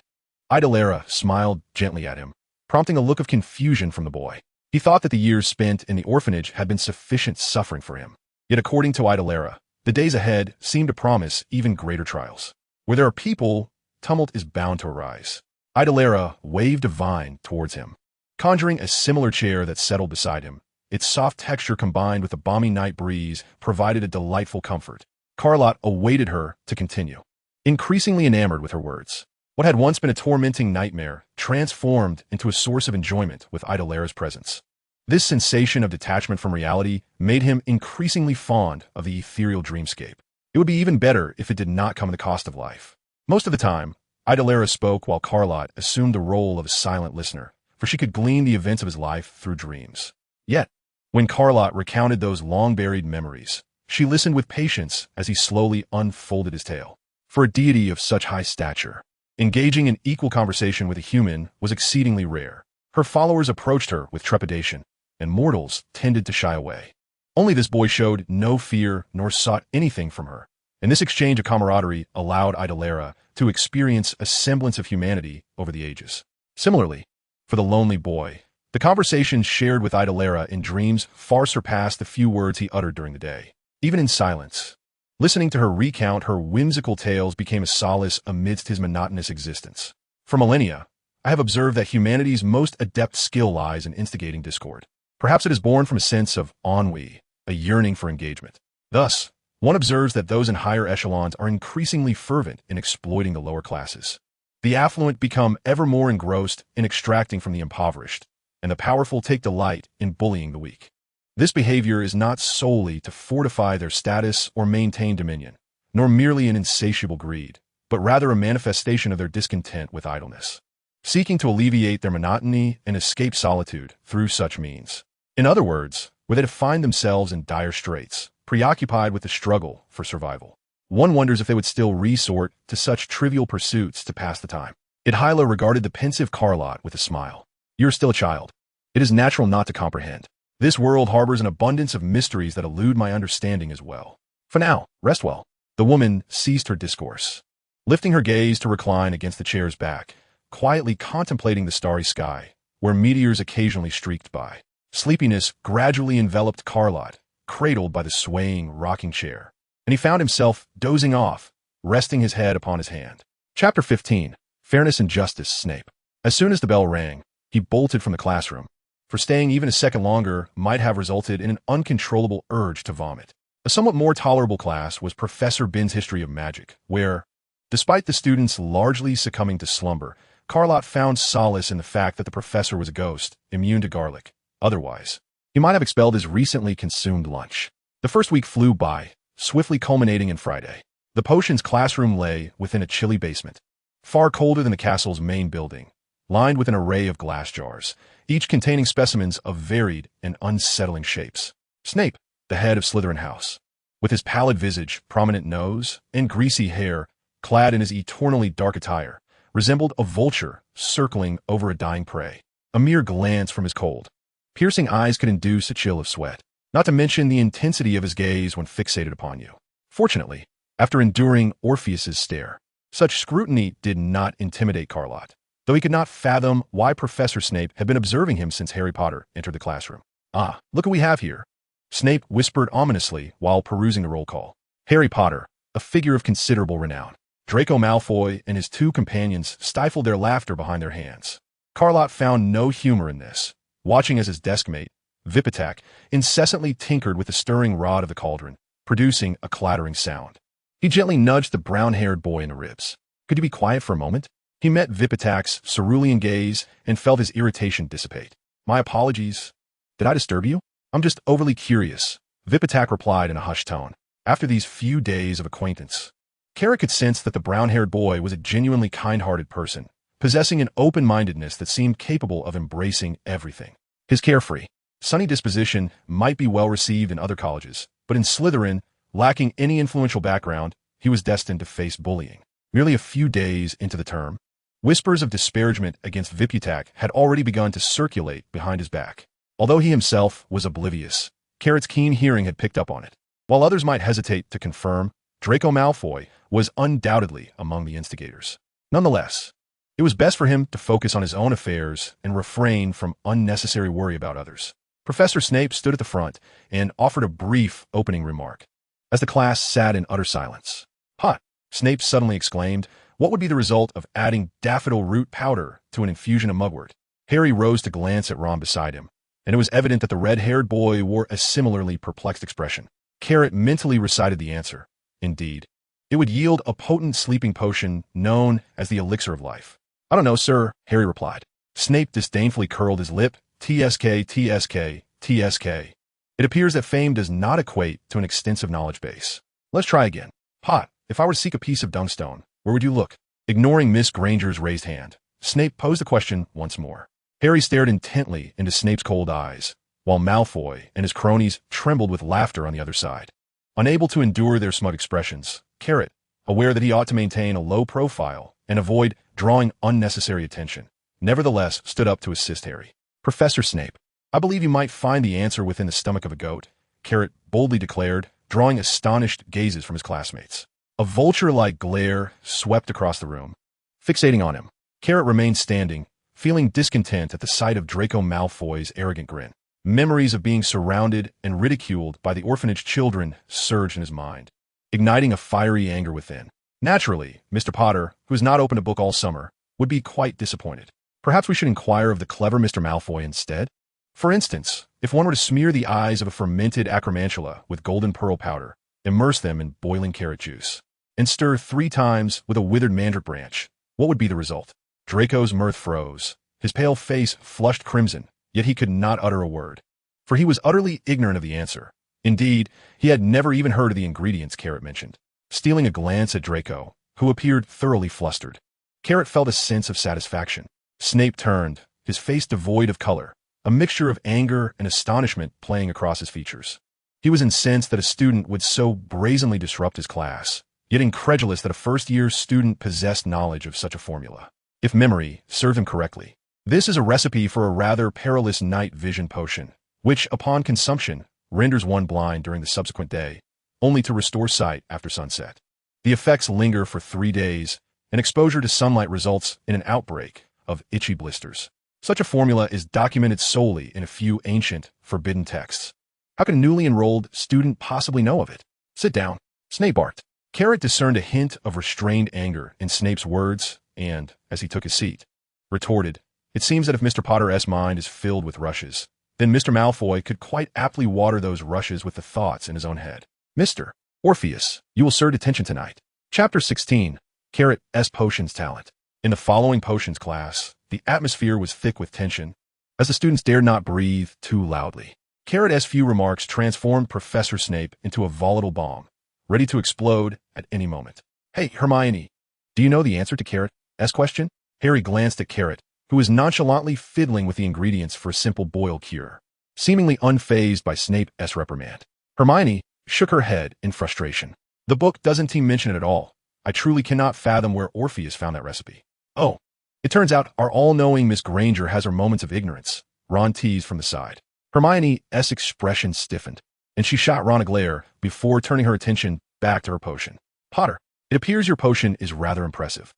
Idolera smiled gently at him, prompting a look of confusion from the boy. He thought that the years spent in the orphanage had been sufficient suffering for him. Yet according to Idolera, the days ahead seemed to promise even greater trials. Where there are people, tumult is bound to arise. Idolera waved a vine towards him, conjuring a similar chair that settled beside him. Its soft texture combined with the balmy night breeze provided a delightful comfort. Carlott awaited her to continue, increasingly enamored with her words. What had once been a tormenting nightmare transformed into a source of enjoyment with Idolera's presence. This sensation of detachment from reality made him increasingly fond of the ethereal dreamscape. It would be even better if it did not come at the cost of life. Most of the time, Idolera spoke while Carlott assumed the role of a silent listener, for she could glean the events of his life through dreams. Yet, when Carlott recounted those long-buried memories, she listened with patience as he slowly unfolded his tale. For a deity of such high stature, engaging in equal conversation with a human was exceedingly rare. Her followers approached her with trepidation, and mortals tended to shy away. Only this boy showed no fear nor sought anything from her, and this exchange of camaraderie allowed Idolera to experience a semblance of humanity over the ages. Similarly, for the lonely boy, the conversations shared with Idolera in dreams far surpassed the few words he uttered during the day. Even in silence, listening to her recount her whimsical tales became a solace amidst his monotonous existence. For millennia, I have observed that humanity's most adept skill lies in instigating discord. Perhaps it is born from a sense of ennui, a yearning for engagement. Thus, one observes that those in higher echelons are increasingly fervent in exploiting the lower classes. The affluent become ever more engrossed in extracting from the impoverished, and the powerful take delight in bullying the weak. This behavior is not solely to fortify their status or maintain dominion, nor merely an insatiable greed, but rather a manifestation of their discontent with idleness, seeking to alleviate their monotony and escape solitude through such means. In other words, where they find themselves in dire straits, preoccupied with the struggle for survival. One wonders if they would still resort to such trivial pursuits to pass the time. Idhyla regarded the pensive Carlott with a smile. "You're still a child. It is natural not to comprehend. This world harbors an abundance of mysteries that elude my understanding as well. For now, rest well." The woman ceased her discourse, lifting her gaze to recline against the chair's back, quietly contemplating the starry sky, where meteors occasionally streaked by. Sleepiness gradually enveloped Carlott, cradled by the swaying, rocking chair, and he found himself dozing off, resting his head upon his hand. Chapter 15. Fairness and Justice, Snape. As soon as the bell rang, he bolted from the classroom, for staying even a second longer might have resulted in an uncontrollable urge to vomit. A somewhat more tolerable class was Professor Bin's History of Magic, where, despite the students largely succumbing to slumber, Carlott found solace in the fact that the professor was a ghost, immune to garlic. Otherwise, he might have expelled his recently consumed lunch. The first week flew by, swiftly culminating in Friday. The potions classroom lay within a chilly basement, far colder than the castle's main building, lined with an array of glass jars, each containing specimens of varied and unsettling shapes. Snape, the head of Slytherin House, with his pallid visage, prominent nose, and greasy hair, clad in his eternally dark attire, resembled a vulture circling over a dying prey. A mere glance from his cold, piercing eyes could induce a chill of sweat, not to mention the intensity of his gaze when fixated upon you. Fortunately, after enduring Orpheus's stare, such scrutiny did not intimidate Carlott, though he could not fathom why Professor Snape had been observing him since Harry Potter entered the classroom. "Ah, look what we have here," Snape whispered ominously while perusing the roll call. Harry Potter, a figure of considerable renown. Draco Malfoy and his two companions stifled their laughter behind their hands. Carlott found no humor in this, watching as his deskmate, Vipitak, incessantly tinkered with the stirring rod of the cauldron, producing a clattering sound. He gently nudged the brown-haired boy in the ribs. "Could you be quiet for a moment?" He met Vipitak's cerulean gaze and felt his irritation dissipate. "My apologies. Did I disturb you?" "I'm just overly curious," Vipitak replied in a hushed tone. After these few days of acquaintance, Carrot could sense that the brown-haired boy was a genuinely kind-hearted person, possessing an open-mindedness that seemed capable of embracing everything. His carefree, sunny disposition might be well received in other colleges, but in Slytherin, lacking any influential background, he was destined to face bullying. Merely a few days into the term, whispers of disparagement against Vipitak had already begun to circulate behind his back. Although he himself was oblivious, Carrot's keen hearing had picked up on it. While others might hesitate to confirm, Draco Malfoy was undoubtedly among the instigators. Nonetheless, it was best for him to focus on his own affairs and refrain from unnecessary worry about others. Professor Snape stood at the front and offered a brief opening remark, as the class sat in utter silence. "Huh," Snape suddenly exclaimed, "what would be the result of adding daffodil root powder to an infusion of mugwort?" Harry rose to glance at Ron beside him, and it was evident that the red-haired boy wore a similarly perplexed expression. Carrot mentally recited the answer. Indeed, it would yield a potent sleeping potion known as the Elixir of Life. "I don't know, sir," Harry replied. Snape disdainfully curled his lip. "TSK, TSK, TSK. It appears that fame does not equate to an extensive knowledge base. Let's try again. Pot, if I were to seek a piece of dungstone, where would you look?" Ignoring Miss Granger's raised hand, Snape posed the question once more. Harry stared intently into Snape's cold eyes, while Malfoy and his cronies trembled with laughter on the other side. Unable to endure their smug expressions, Carrot, aware that he ought to maintain a low profile and avoid drawing unnecessary attention, nevertheless stood up to assist Harry. "Professor Snape, I believe you might find the answer within the stomach of a goat," Carrot boldly declared, drawing astonished gazes from his classmates. A vulture-like glare swept across the room, fixating on him. Carrot remained standing, feeling discontent at the sight of Draco Malfoy's arrogant grin. Memories of being surrounded and ridiculed by the orphanage children surged in his mind, igniting a fiery anger within. Naturally, Mr. Potter, who has not opened a book all summer, would be quite disappointed. Perhaps we should inquire of the clever Mr. Malfoy instead? For instance, if one were to smear the eyes of a fermented acromantula with golden pearl powder, immerse them in boiling carrot juice, and stir 3 times with a withered mandrake branch, what would be the result? Draco's mirth froze. His pale face flushed crimson, yet he could not utter a word, for he was utterly ignorant of the answer. Indeed, he had never even heard of the ingredients Carrot mentioned. Stealing a glance at Draco, who appeared thoroughly flustered, Carrot felt a sense of satisfaction. Snape turned, his face devoid of color, a mixture of anger and astonishment playing across his features. He was incensed that a student would so brazenly disrupt his class, yet incredulous that a first-year student possessed knowledge of such a formula. If memory served him correctly, this is a recipe for a rather perilous night vision potion, which, upon consumption, renders one blind during the subsequent day, only to restore sight after sunset. The effects linger for 3 days, and exposure to sunlight results in an outbreak of itchy blisters. Such a formula is documented solely in a few ancient, forbidden texts. How can a newly enrolled student possibly know of it? Sit down, Snape barked. Carrot discerned a hint of restrained anger in Snape's words and, as he took his seat, retorted, "It seems that if Mr. Potter's mind is filled with rushes, then Mr. Malfoy could quite aptly water those rushes with the thoughts in his own head. Mr. Orpheus, you will serve detention tonight." Chapter 16. Carrot's Potions Talent. In the following potions class, the atmosphere was thick with tension, as the students dared not breathe too loudly. Carrot's few remarks transformed Professor Snape into a volatile bomb, ready to explode at any moment. "Hey, Hermione, do you know the answer to Carrot's question?" Harry glanced at Carrot, who was nonchalantly fiddling with the ingredients for a simple boil cure, seemingly unfazed by Snape's reprimand. Hermione shook her head in frustration. "The book doesn't mention it at all. I truly cannot fathom where Orpheus found that recipe." "Oh, it turns out our all-knowing Miss Granger has her moments of ignorance," Ron teased from the side. Hermione's expression stiffened, and she shot Ron a glare before turning her attention back to her potion. "Potter, it appears your potion is rather impressive."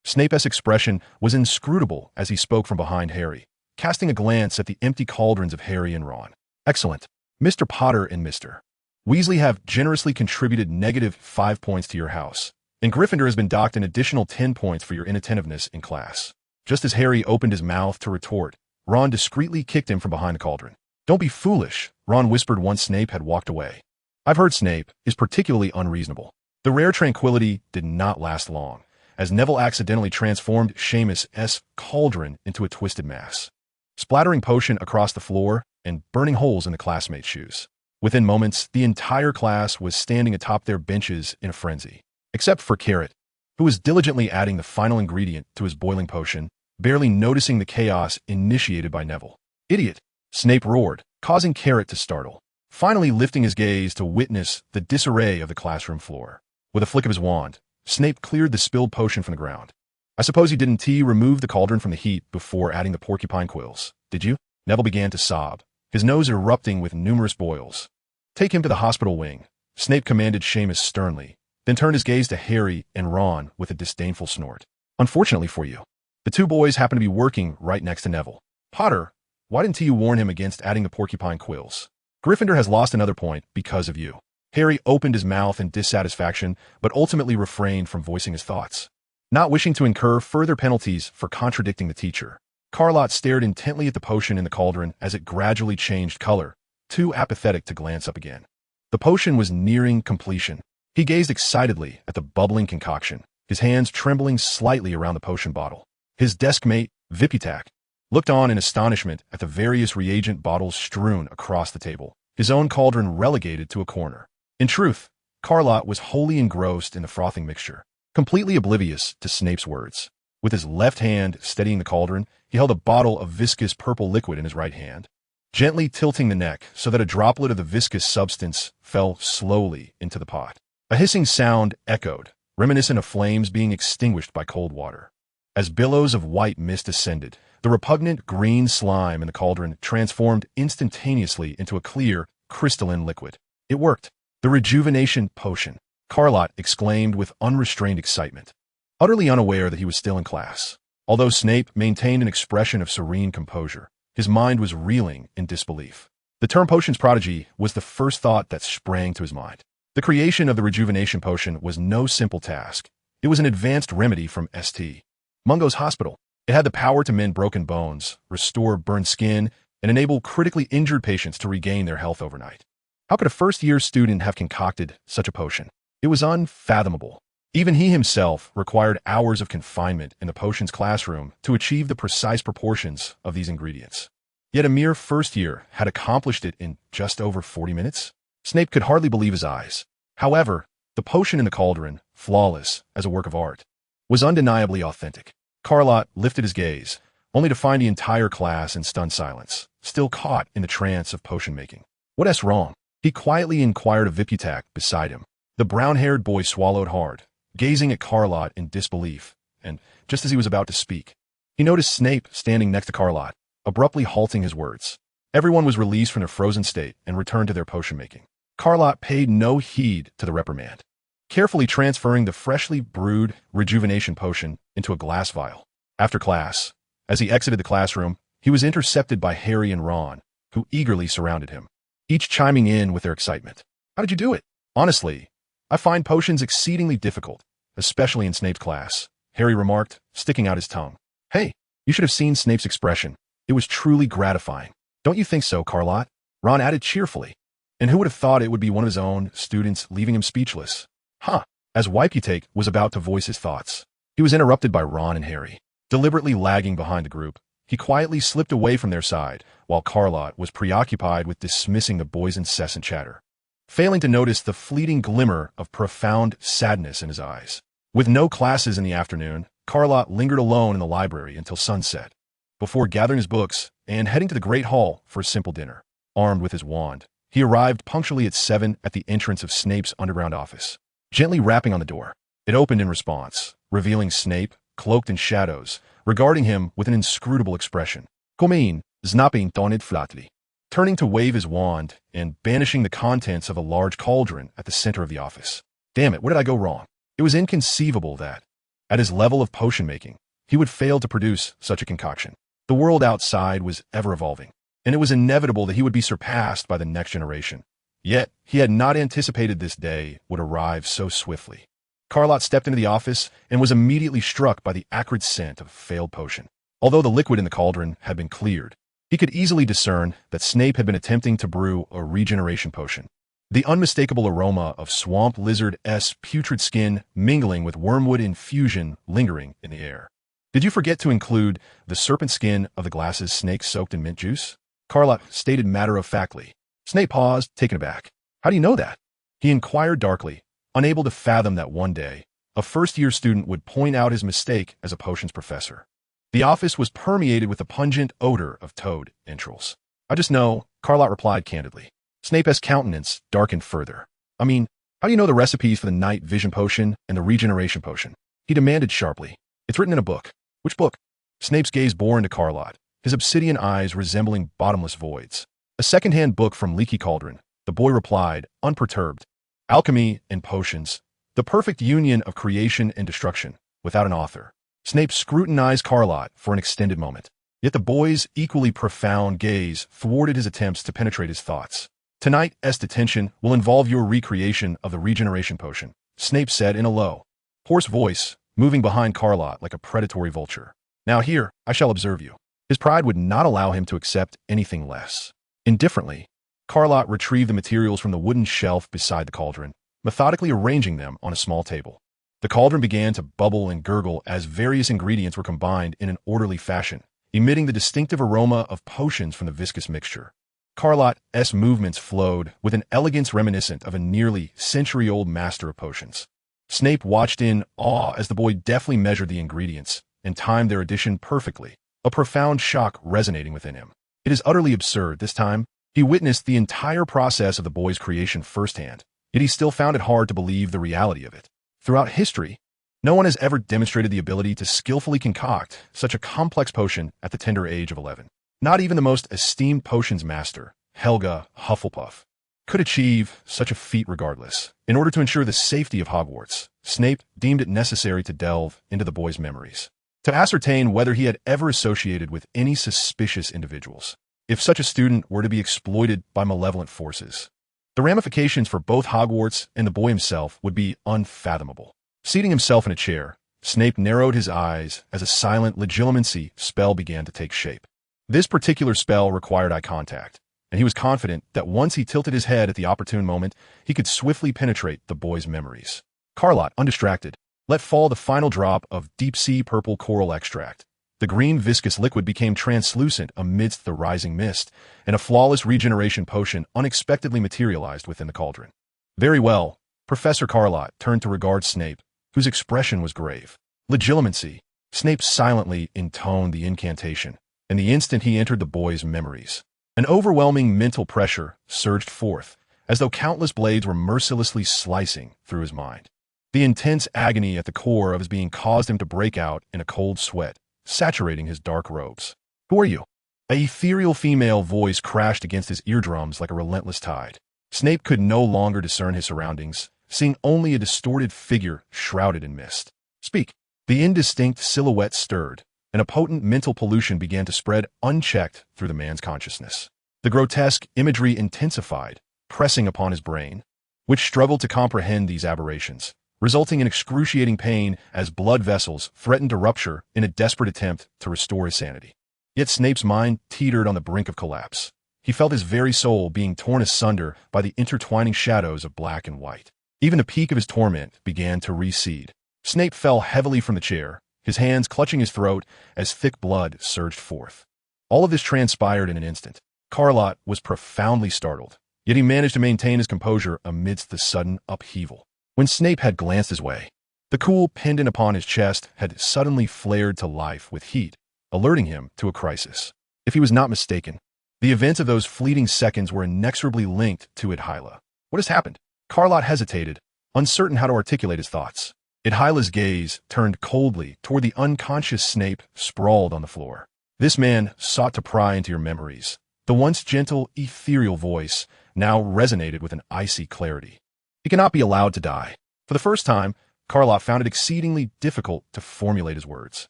Snape's expression was inscrutable as he spoke from behind Harry, casting a glance at the empty cauldrons of Harry and Ron. "Excellent. Mr. Potter and Mr. Weasley have generously contributed -5 points to your house, and Gryffindor has been docked an additional 10 points for your inattentiveness in class." Just as Harry opened his mouth to retort, Ron discreetly kicked him from behind the cauldron. "Don't be foolish," Ron whispered once Snape had walked away. "I've heard Snape is particularly unreasonable." The rare tranquility did not last long, as Neville accidentally transformed Seamus's cauldron into a twisted mass, splattering potion across the floor and burning holes in the classmates' shoes. Within moments, the entire class was standing atop their benches in a frenzy, except for Carrot, who was diligently adding the final ingredient to his boiling potion, barely noticing the chaos initiated by Neville. "Idiot!" Snape roared, causing Carrot to startle, finally lifting his gaze to witness the disarray of the classroom floor. With a flick of his wand, Snape cleared the spilled potion from the ground. "I suppose you didn't remove the cauldron from the heat before adding the porcupine quills, did you?" Neville began to sob, his nose erupting with numerous boils. "Take him to the hospital wing," Snape commanded Seamus sternly, then turned his gaze to Harry and Ron with a disdainful snort. "Unfortunately for you, the 2 boys happen to be working right next to Neville. Potter, why didn't you warn him against adding the porcupine quills? Gryffindor has lost another point because of you." Harry opened his mouth in dissatisfaction, but ultimately refrained from voicing his thoughts, not wishing to incur further penalties for contradicting the teacher. Lott stared intently at the potion in the cauldron as it gradually changed color, too apathetic to glance up again. The potion was nearing completion. He gazed excitedly at the bubbling concoction, his hands trembling slightly around the potion bottle. His desk mate, Viputak, looked on in astonishment at the various reagent bottles strewn across the table, his own cauldron relegated to a corner. In truth, Lott was wholly engrossed in the frothing mixture, completely oblivious to Snape's words. With his left hand steadying the cauldron, he held a bottle of viscous purple liquid in his right hand, gently tilting the neck so that a droplet of the viscous substance fell slowly into the pot. A hissing sound echoed, reminiscent of flames being extinguished by cold water. As billows of white mist ascended, the repugnant green slime in the cauldron transformed instantaneously into a clear, crystalline liquid. It worked. The rejuvenation potion. Carlott exclaimed with unrestrained excitement, utterly unaware that he was still in class. Although Snape maintained an expression of serene composure, his mind was reeling in disbelief. The term potions prodigy was the first thought that sprang to his mind. The creation of the rejuvenation potion was no simple task. It was an advanced remedy from St. Mungo's hospital. It had the power to mend broken bones, restore burned skin, and enable critically injured patients to regain their health overnight. How could a first-year student have concocted such a potion? It was unfathomable. Even he himself required hours of confinement in the potions classroom to achieve the precise proportions of these ingredients. Yet a mere first year had accomplished it in just over 40 minutes? Snape could hardly believe his eyes. However, the potion in the cauldron, flawless as a work of art, was undeniably authentic. Carlott lifted his gaze, only to find the entire class in stunned silence, still caught in the trance of potion making. What's wrong? He quietly inquired of Viputak beside him. The brown-haired boy swallowed hard, gazing at Carlott in disbelief, and just as he was about to speak, he noticed Snape standing next to Carlott, abruptly halting his words. Everyone was released from their frozen state and returned to their potion-making. Carlott paid no heed to the reprimand, carefully transferring the freshly brewed rejuvenation potion into a glass vial. After class, as he exited the classroom, he was intercepted by Harry and Ron, who eagerly surrounded him, each chiming in with their excitement. How did you do it? Honestly, I find potions exceedingly difficult, especially in Snape's class, Harry remarked, sticking out his tongue. Hey, you should have seen Snape's expression. It was truly gratifying. Don't you think so, Carlott? Ron added cheerfully. And who would have thought it would be one of his own students, leaving him speechless? Huh. As Viputak was about to voice his thoughts, he was interrupted by Ron and Harry. Deliberately lagging behind the group, he quietly slipped away from their side, while Carlott was preoccupied with dismissing the boys' incessant chatter, failing to notice the fleeting glimmer of profound sadness in his eyes. With no classes in the afternoon, Carlott lingered alone in the library until sunset, before gathering his books and heading to the Great Hall for a simple dinner. Armed with his wand, he arrived punctually at 7 at the entrance of Snape's underground office, gently rapping on the door. It opened in response, revealing Snape, cloaked in shadows, regarding him with an inscrutable expression. Comin, snapping toned flatly, turning to wave his wand and banishing the contents of a large cauldron at the center of the office. Damn it, where did I go wrong? It was inconceivable that, at his level of potion making, he would fail to produce such a concoction. The world outside was ever evolving, and it was inevitable that he would be surpassed by the next generation. Yet, he had not anticipated this day would arrive so swiftly. Carlott stepped into the office and was immediately struck by the acrid scent of a failed potion. Although the liquid in the cauldron had been cleared, he could easily discern that Snape had been attempting to brew a regeneration potion. The unmistakable aroma of swamp lizard's putrid skin mingling with wormwood infusion lingering in the air. Did you forget to include the serpent skin of the glasses snake soaked in mint juice? Carlott stated matter-of-factly. Snape paused, taken aback. How do you know that? He inquired darkly, unable to fathom that one day, a first-year student would point out his mistake as a potions professor. The office was permeated with the pungent odor of toad entrails. I just know, Carlott replied candidly. Snape's countenance darkened further. I mean, how do you know the recipes for the night vision potion and the regeneration potion? He demanded sharply. It's written in a book. Which book? Snape's gaze bore into Carlott, his obsidian eyes resembling bottomless voids. A second-hand book from Leaky Cauldron, the boy replied, unperturbed. Alchemy and potions, the perfect union of creation and destruction, without an author. Snape scrutinized Carlott for an extended moment, yet the boy's equally profound gaze thwarted his attempts to penetrate his thoughts. Tonight's detention will involve your recreation of the regeneration potion, Snape said in a low, hoarse voice, moving behind Carlott like a predatory vulture. Now here, I shall observe you. His pride would not allow him to accept anything less. Indifferently, Carlott retrieved the materials from the wooden shelf beside the cauldron, methodically arranging them on a small table. The cauldron began to bubble and gurgle as various ingredients were combined in an orderly fashion, emitting the distinctive aroma of potions from the viscous mixture. Carlott's movements flowed with an elegance reminiscent of a nearly century-old master of potions. Snape watched in awe as the boy deftly measured the ingredients and timed their addition perfectly, a profound shock resonating within him. It is utterly absurd this time. He witnessed the entire process of the boy's creation firsthand, yet he still found it hard to believe the reality of it. Throughout history, no one has ever demonstrated the ability to skillfully concoct such a complex potion at the tender age of 11. Not even the most esteemed potions master, Helga Hufflepuff. could achieve such a feat regardless. In order to ensure the safety of Hogwarts, Snape deemed it necessary to delve into the boy's memories, to ascertain whether he had ever associated with any suspicious individuals. If such a student were to be exploited by malevolent forces, the ramifications for both Hogwarts and the boy himself would be unfathomable. Seating himself in a chair, Snape narrowed his eyes as a silent legilimency spell began to take shape. This particular spell required eye contact, and he was confident that once he tilted his head at the opportune moment, he could swiftly penetrate the boy's memories. Lott, undistracted, let fall the final drop of deep-sea purple coral extract. The green viscous liquid became translucent amidst the rising mist, and a flawless regeneration potion unexpectedly materialized within the cauldron. Very well, Professor Lott turned to regard Snape, whose expression was grave. Legilimency. Snape silently intoned the incantation, and the instant he entered the boy's memories, an overwhelming mental pressure surged forth, as though countless blades were mercilessly slicing through his mind. The intense agony at the core of his being caused him to break out in a cold sweat, saturating his dark robes. "Who are you?" A ethereal female voice crashed against his eardrums like a relentless tide. Snape could no longer discern his surroundings, seeing only a distorted figure shrouded in mist. "Speak." The indistinct silhouette stirred, and a potent mental pollution began to spread unchecked through the man's consciousness. The grotesque imagery intensified, pressing upon his brain, which struggled to comprehend these aberrations, resulting in excruciating pain as blood vessels threatened to rupture in a desperate attempt to restore his sanity. Yet Snape's mind teetered on the brink of collapse. He felt his very soul being torn asunder by the intertwining shadows of black and white. Even the peak of his torment began to recede. Snape fell heavily from the chair, his hands clutching his throat as thick blood surged forth. All of this transpired in an instant. Lott was profoundly startled, yet he managed to maintain his composure amidst the sudden upheaval. When Snape had glanced his way, the cool pendant upon his chest had suddenly flared to life with heat, alerting him to a crisis. If he was not mistaken, the events of those fleeting seconds were inexorably linked to Odyllis. What has happened? Lott hesitated, uncertain how to articulate his thoughts. Odyllis' gaze turned coldly toward the unconscious Snape sprawled on the floor. This man sought to pry into your memories. The once gentle, ethereal voice now resonated with an icy clarity. He cannot be allowed to die. For the first time, Lott found it exceedingly difficult to formulate his words.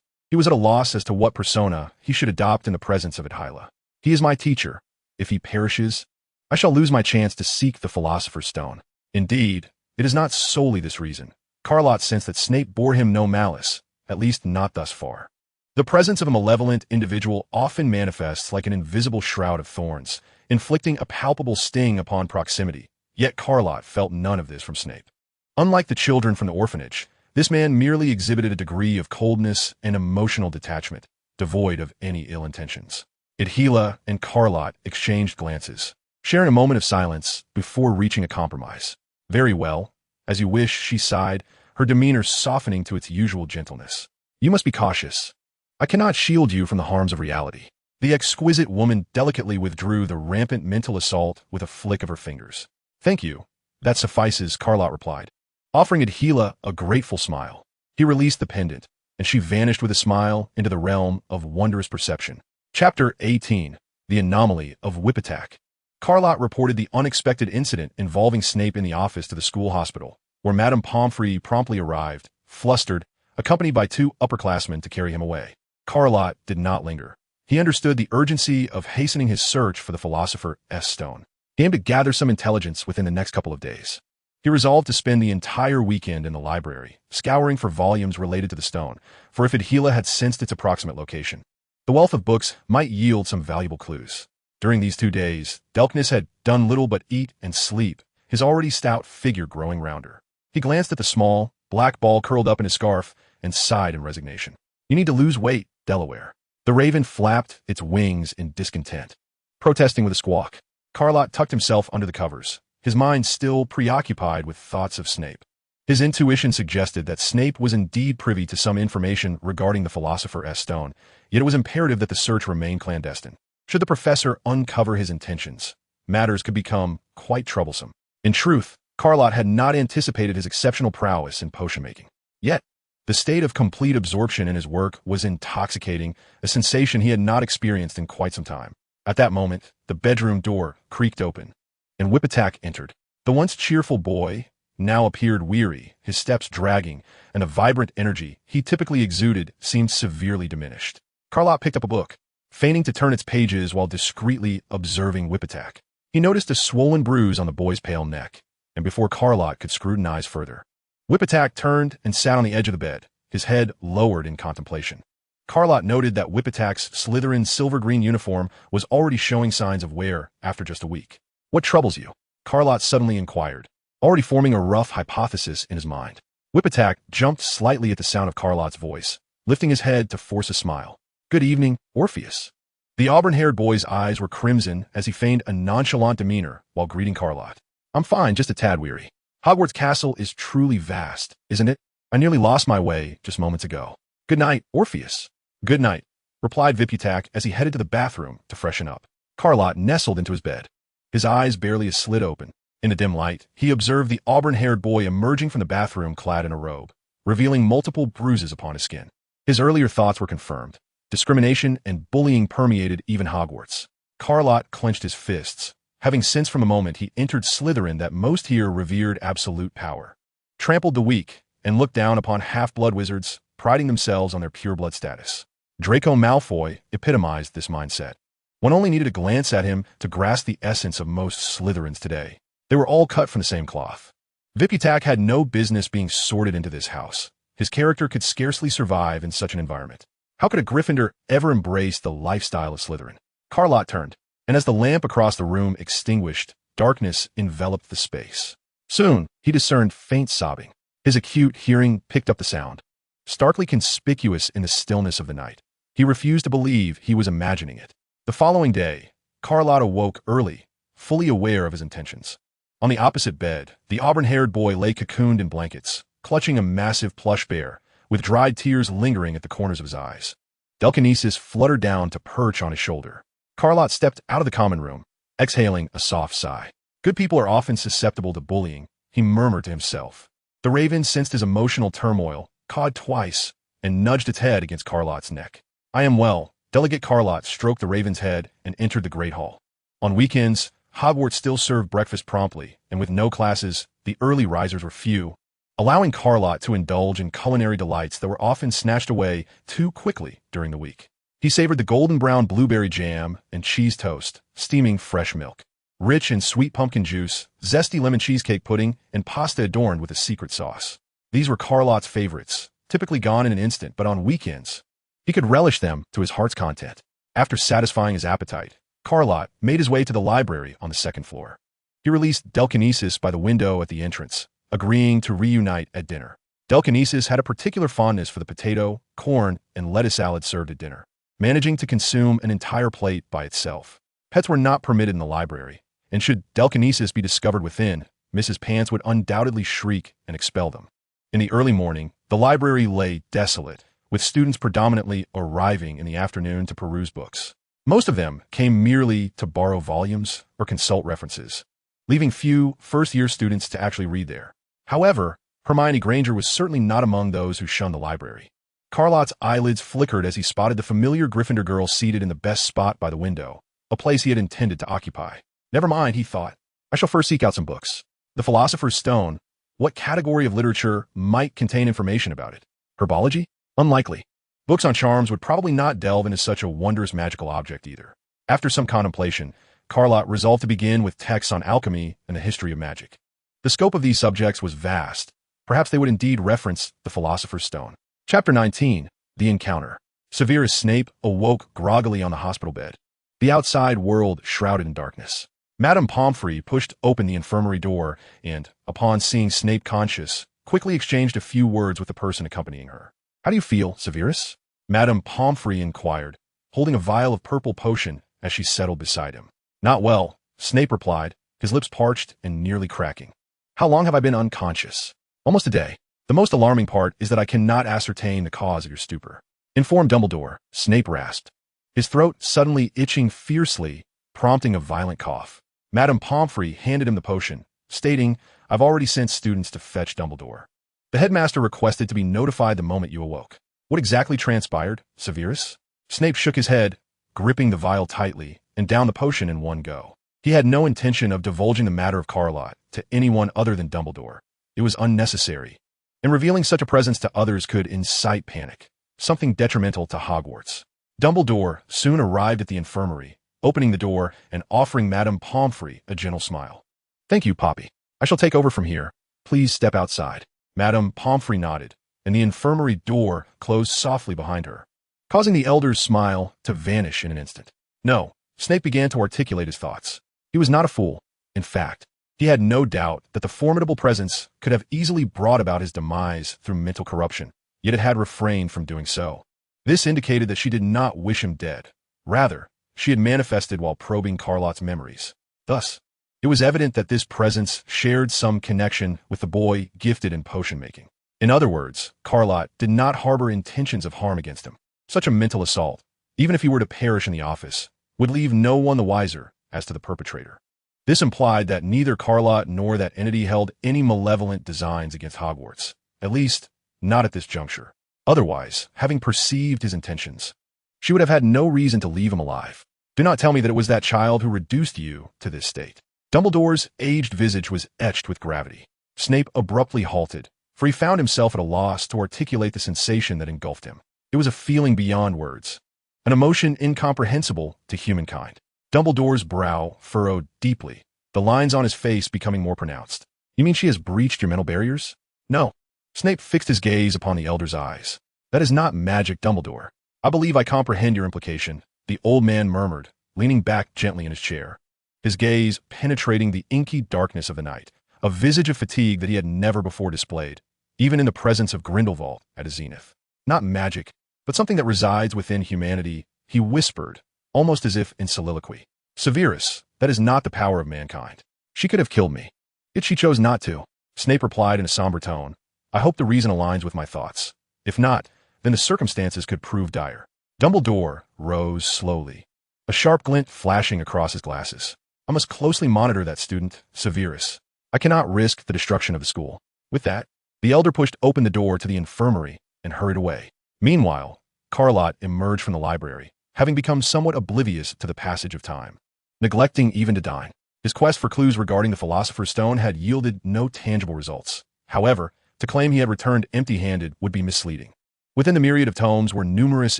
He was at a loss as to what persona he should adopt in the presence of Odyllis. He is my teacher. If he perishes, I shall lose my chance to seek the Philosopher's Stone. Indeed, it is not solely this reason. Lott sensed that Snape bore him no malice, at least not thus far. The presence of a malevolent individual often manifests like an invisible shroud of thorns, inflicting a palpable sting upon proximity. Yet Lott felt none of this from Snape. Unlike the children from the orphanage, this man merely exhibited a degree of coldness and emotional detachment, devoid of any ill intentions. Odyllis and Lott exchanged glances, sharing a moment of silence before reaching a compromise. "Very well. As you wish," she sighed, her demeanor softening to its usual gentleness. "You must be cautious. I cannot shield you from the harms of reality." The exquisite woman delicately withdrew the rampant mental assault with a flick of her fingers. "Thank you. That suffices," Lott replied, offering Odyllis a grateful smile. He released the pendant, and she vanished with a smile into the realm of wondrous perception. Chapter 18. The Anomaly of Whip Attack. Lott reported the unexpected incident involving Snape in the office to the school hospital, where Madame Pomfrey promptly arrived, flustered, accompanied by 2 upperclassmen to carry him away. Lott did not linger. He understood the urgency of hastening his search for the Philosopher's Stone. He aimed to gather some intelligence within the next couple of days. He resolved to spend the entire weekend in the library, scouring for volumes related to the stone, for if Odyllis had sensed its approximate location, the wealth of books might yield some valuable clues. During these 2 days, Delkness had done little but eat and sleep, his already stout figure growing rounder. He glanced at the small, black ball curled up in his scarf and sighed in resignation. "You need to lose weight, Delaware." The raven flapped its wings in discontent, protesting with a squawk. Lott tucked himself under the covers, his mind still preoccupied with thoughts of Snape. His intuition suggested that Snape was indeed privy to some information regarding the Philosopher's Stone, yet it was imperative that the search remain clandestine. Should the professor uncover his intentions, matters could become quite troublesome. In truth, Lott had not anticipated his exceptional prowess in potion-making. Yet, the state of complete absorption in his work was intoxicating, a sensation he had not experienced in quite some time. At that moment, the bedroom door creaked open, and Whippattack entered. The once cheerful boy now appeared weary, his steps dragging, and the vibrant energy he typically exuded seemed severely diminished. Carlott picked up a book, feigning to turn its pages while discreetly observing Whippattack. He noticed a swollen bruise on the boy's pale neck, and before Carlott could scrutinize further, Whippattack turned and sat on the edge of the bed, his head lowered in contemplation. Carlott noted that Whippattack's Slytherin silver-green uniform was already showing signs of wear after just a week. "What troubles you?" Carlott suddenly inquired, already forming a rough hypothesis in his mind. Whippattack jumped slightly at the sound of Carlott's voice, lifting his head to force a smile. "Good evening, Orpheus." The auburn-haired boy's eyes were crimson as he feigned a nonchalant demeanor while greeting Carlott. "I'm fine, just a tad weary. Hogwarts Castle is truly vast, isn't it? I nearly lost my way just moments ago. Good night, Orpheus." "Good night," replied Whippattack as he headed to the bathroom to freshen up. Carlott nestled into his bed, his eyes barely a slit open. In the dim light, he observed the auburn-haired boy emerging from the bathroom clad in a robe, revealing multiple bruises upon his skin. His earlier thoughts were confirmed. Discrimination and bullying permeated even Hogwarts. Carlott clenched his fists, having sensed from the moment he entered Slytherin that most here revered absolute power, trampled the weak, and looked down upon half-blood wizards, priding themselves on their pure-blood status. Draco Malfoy epitomized this mindset. One only needed a glance at him to grasp the essence of most Slytherins today. They were all cut from the same cloth. Whippattack had no business being sorted into this house. His character could scarcely survive in such an environment. How could a Gryffindor ever embrace the lifestyle of Slytherin? Carlott turned, and as the lamp across the room extinguished, darkness enveloped the space. Soon, he discerned faint sobbing. His acute hearing picked up the sound, starkly conspicuous in the stillness of the night. He refused to believe he was imagining it. The following day, Carlott awoke early, fully aware of his intentions. On the opposite bed, the auburn-haired boy lay cocooned in blankets, clutching a massive plush bear, with dried tears lingering at the corners of his eyes. Telekinesis fluttered down to perch on his shoulder. Carlott stepped out of the common room, exhaling a soft sigh. Good people are often susceptible to bullying, he murmured to himself. The raven sensed his emotional turmoil, cawed twice, and nudged its head against Carlott's neck. "I am well." Delegate Carlott stroked the raven's head and entered the Great Hall. On weekends, Hogwarts still served breakfast promptly, and with no classes, the early risers were few, allowing Carlott to indulge in culinary delights that were often snatched away too quickly during the week. He savored the golden-brown blueberry jam and cheese toast, steaming fresh milk, rich and sweet pumpkin juice, zesty lemon cheesecake pudding, and pasta adorned with a secret sauce. These were Carlott's favorites, typically gone in an instant, but on weekends, he could relish them to his heart's content. After satisfying his appetite, Carlott made his way to the library on the second floor. He released telekinesis by the window at the entrance, agreeing to reunite at dinner. Telekinesis had a particular fondness for the potato, corn, and lettuce salad served at dinner, managing to consume an entire plate by itself. Pets were not permitted in the library, and should telekinesis be discovered within, Mrs. Pants would undoubtedly shriek and expel them. In the early morning, the library lay desolate, with students predominantly arriving in the afternoon to peruse books. Most of them came merely to borrow volumes or consult references, leaving few first-year students to actually read there. However, Hermione Granger was certainly not among those who shunned the library. Carlott's eyelids flickered as he spotted the familiar Gryffindor girl seated in the best spot by the window, a place he had intended to occupy. Never mind, he thought. I shall first seek out some books. The Philosopher's Stone. What category of literature might contain information about it? Herbology? Unlikely. Books on charms would probably not delve into such a wondrous magical object either. After some contemplation, Carlott resolved to begin with texts on alchemy and the history of magic. The scope of these subjects was vast. Perhaps they would indeed reference the Philosopher's Stone. Chapter 19. The Encounter. Severus Snape awoke groggily on the hospital bed, the outside world shrouded in darkness. Madame Pomfrey pushed open the infirmary door and, upon seeing Snape conscious, quickly exchanged a few words with the person accompanying her. "How do you feel, Severus?" Madame Pomfrey inquired, holding a vial of purple potion as she settled beside him. "Not well," Snape replied, his lips parched and nearly cracking. "How long have I been unconscious?" "Almost a day. The most alarming part is that I cannot ascertain the cause of your stupor." "Inform Dumbledore," Snape rasped, his throat suddenly itching fiercely, prompting a violent cough. Madame Pomfrey handed him the potion, stating, "I've already sent students to fetch Dumbledore. The headmaster requested to be notified the moment you awoke." "What exactly transpired, Severus?" Snape shook his head, gripping the vial tightly, and downed the potion in one go. He had no intention of divulging the matter of Carlott to anyone other than Dumbledore. It was unnecessary, and revealing such a presence to others could incite panic, something detrimental to Hogwarts. Dumbledore soon arrived at the infirmary, opening the door and offering Madame Pomfrey a gentle smile. "Thank you, Poppy. I shall take over from here. Please step outside." Madame Pomfrey nodded, and the infirmary door closed softly behind her, causing the elder's smile to vanish in an instant. No, Snape began to articulate his thoughts. He was not a fool. In fact, he had no doubt that the formidable presence could have easily brought about his demise through mental corruption, yet it had refrained from doing so. This indicated that she did not wish him dead. Rather, she had manifested while probing Carlott's memories. Thus, it was evident that this presence shared some connection with the boy gifted in potion-making. In other words, Carlott did not harbor intentions of harm against him. Such a mental assault, even if he were to perish in the office, would leave no one the wiser as to the perpetrator. This implied that neither Carlott nor that entity held any malevolent designs against Hogwarts, at least not at this juncture. Otherwise, having perceived his intentions, she would have had no reason to leave him alive. Do not tell me that it was that child who reduced you to this state. Dumbledore's aged visage was etched with gravity. Snape abruptly halted, for he found himself at a loss to articulate the sensation that engulfed him. It was a feeling beyond words, an emotion incomprehensible to humankind. Dumbledore's brow furrowed deeply, the lines on his face becoming more pronounced. "You mean she has breached your mental barriers?" "No." Snape fixed his gaze upon the elder's eyes. "That is not magic, Dumbledore." "I believe I comprehend your implication," the old man murmured, leaning back gently in his chair, his gaze penetrating the inky darkness of the night, a visage of fatigue that he had never before displayed, even in the presence of Grindelwald at his zenith. "Not magic, but something that resides within humanity," he whispered, almost as if in soliloquy. "Severus, that is not the power of mankind. She could have killed me, yet she chose not to." Snape replied in a somber tone, "I hope the reason aligns with my thoughts. If not, then the circumstances could prove dire." Dumbledore rose slowly, a sharp glint flashing across his glasses. "I must closely monitor that student, Severus. I cannot risk the destruction of the school." With that, the elder pushed open the door to the infirmary and hurried away. Meanwhile, Carlott emerged from the library, having become somewhat oblivious to the passage of time, neglecting even to dine. His quest for clues regarding the Philosopher's Stone had yielded no tangible results. However, to claim he had returned empty-handed would be misleading. Within the myriad of tomes were numerous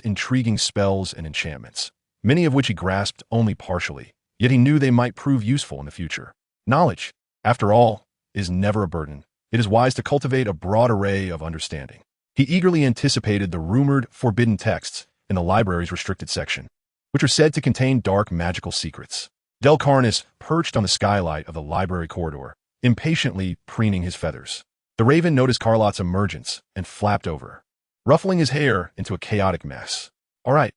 intriguing spells and enchantments, many of which he grasped only partially, yet he knew they might prove useful in the future. Knowledge, after all, is never a burden. It is wise to cultivate a broad array of understanding. He eagerly anticipated the rumored forbidden texts in the library's restricted section, which are said to contain dark magical secrets. Delcarnis perched on the skylight of the library corridor, impatiently preening his feathers. The raven noticed Carlott's emergence and flapped over, ruffling his hair into a chaotic mess. All right,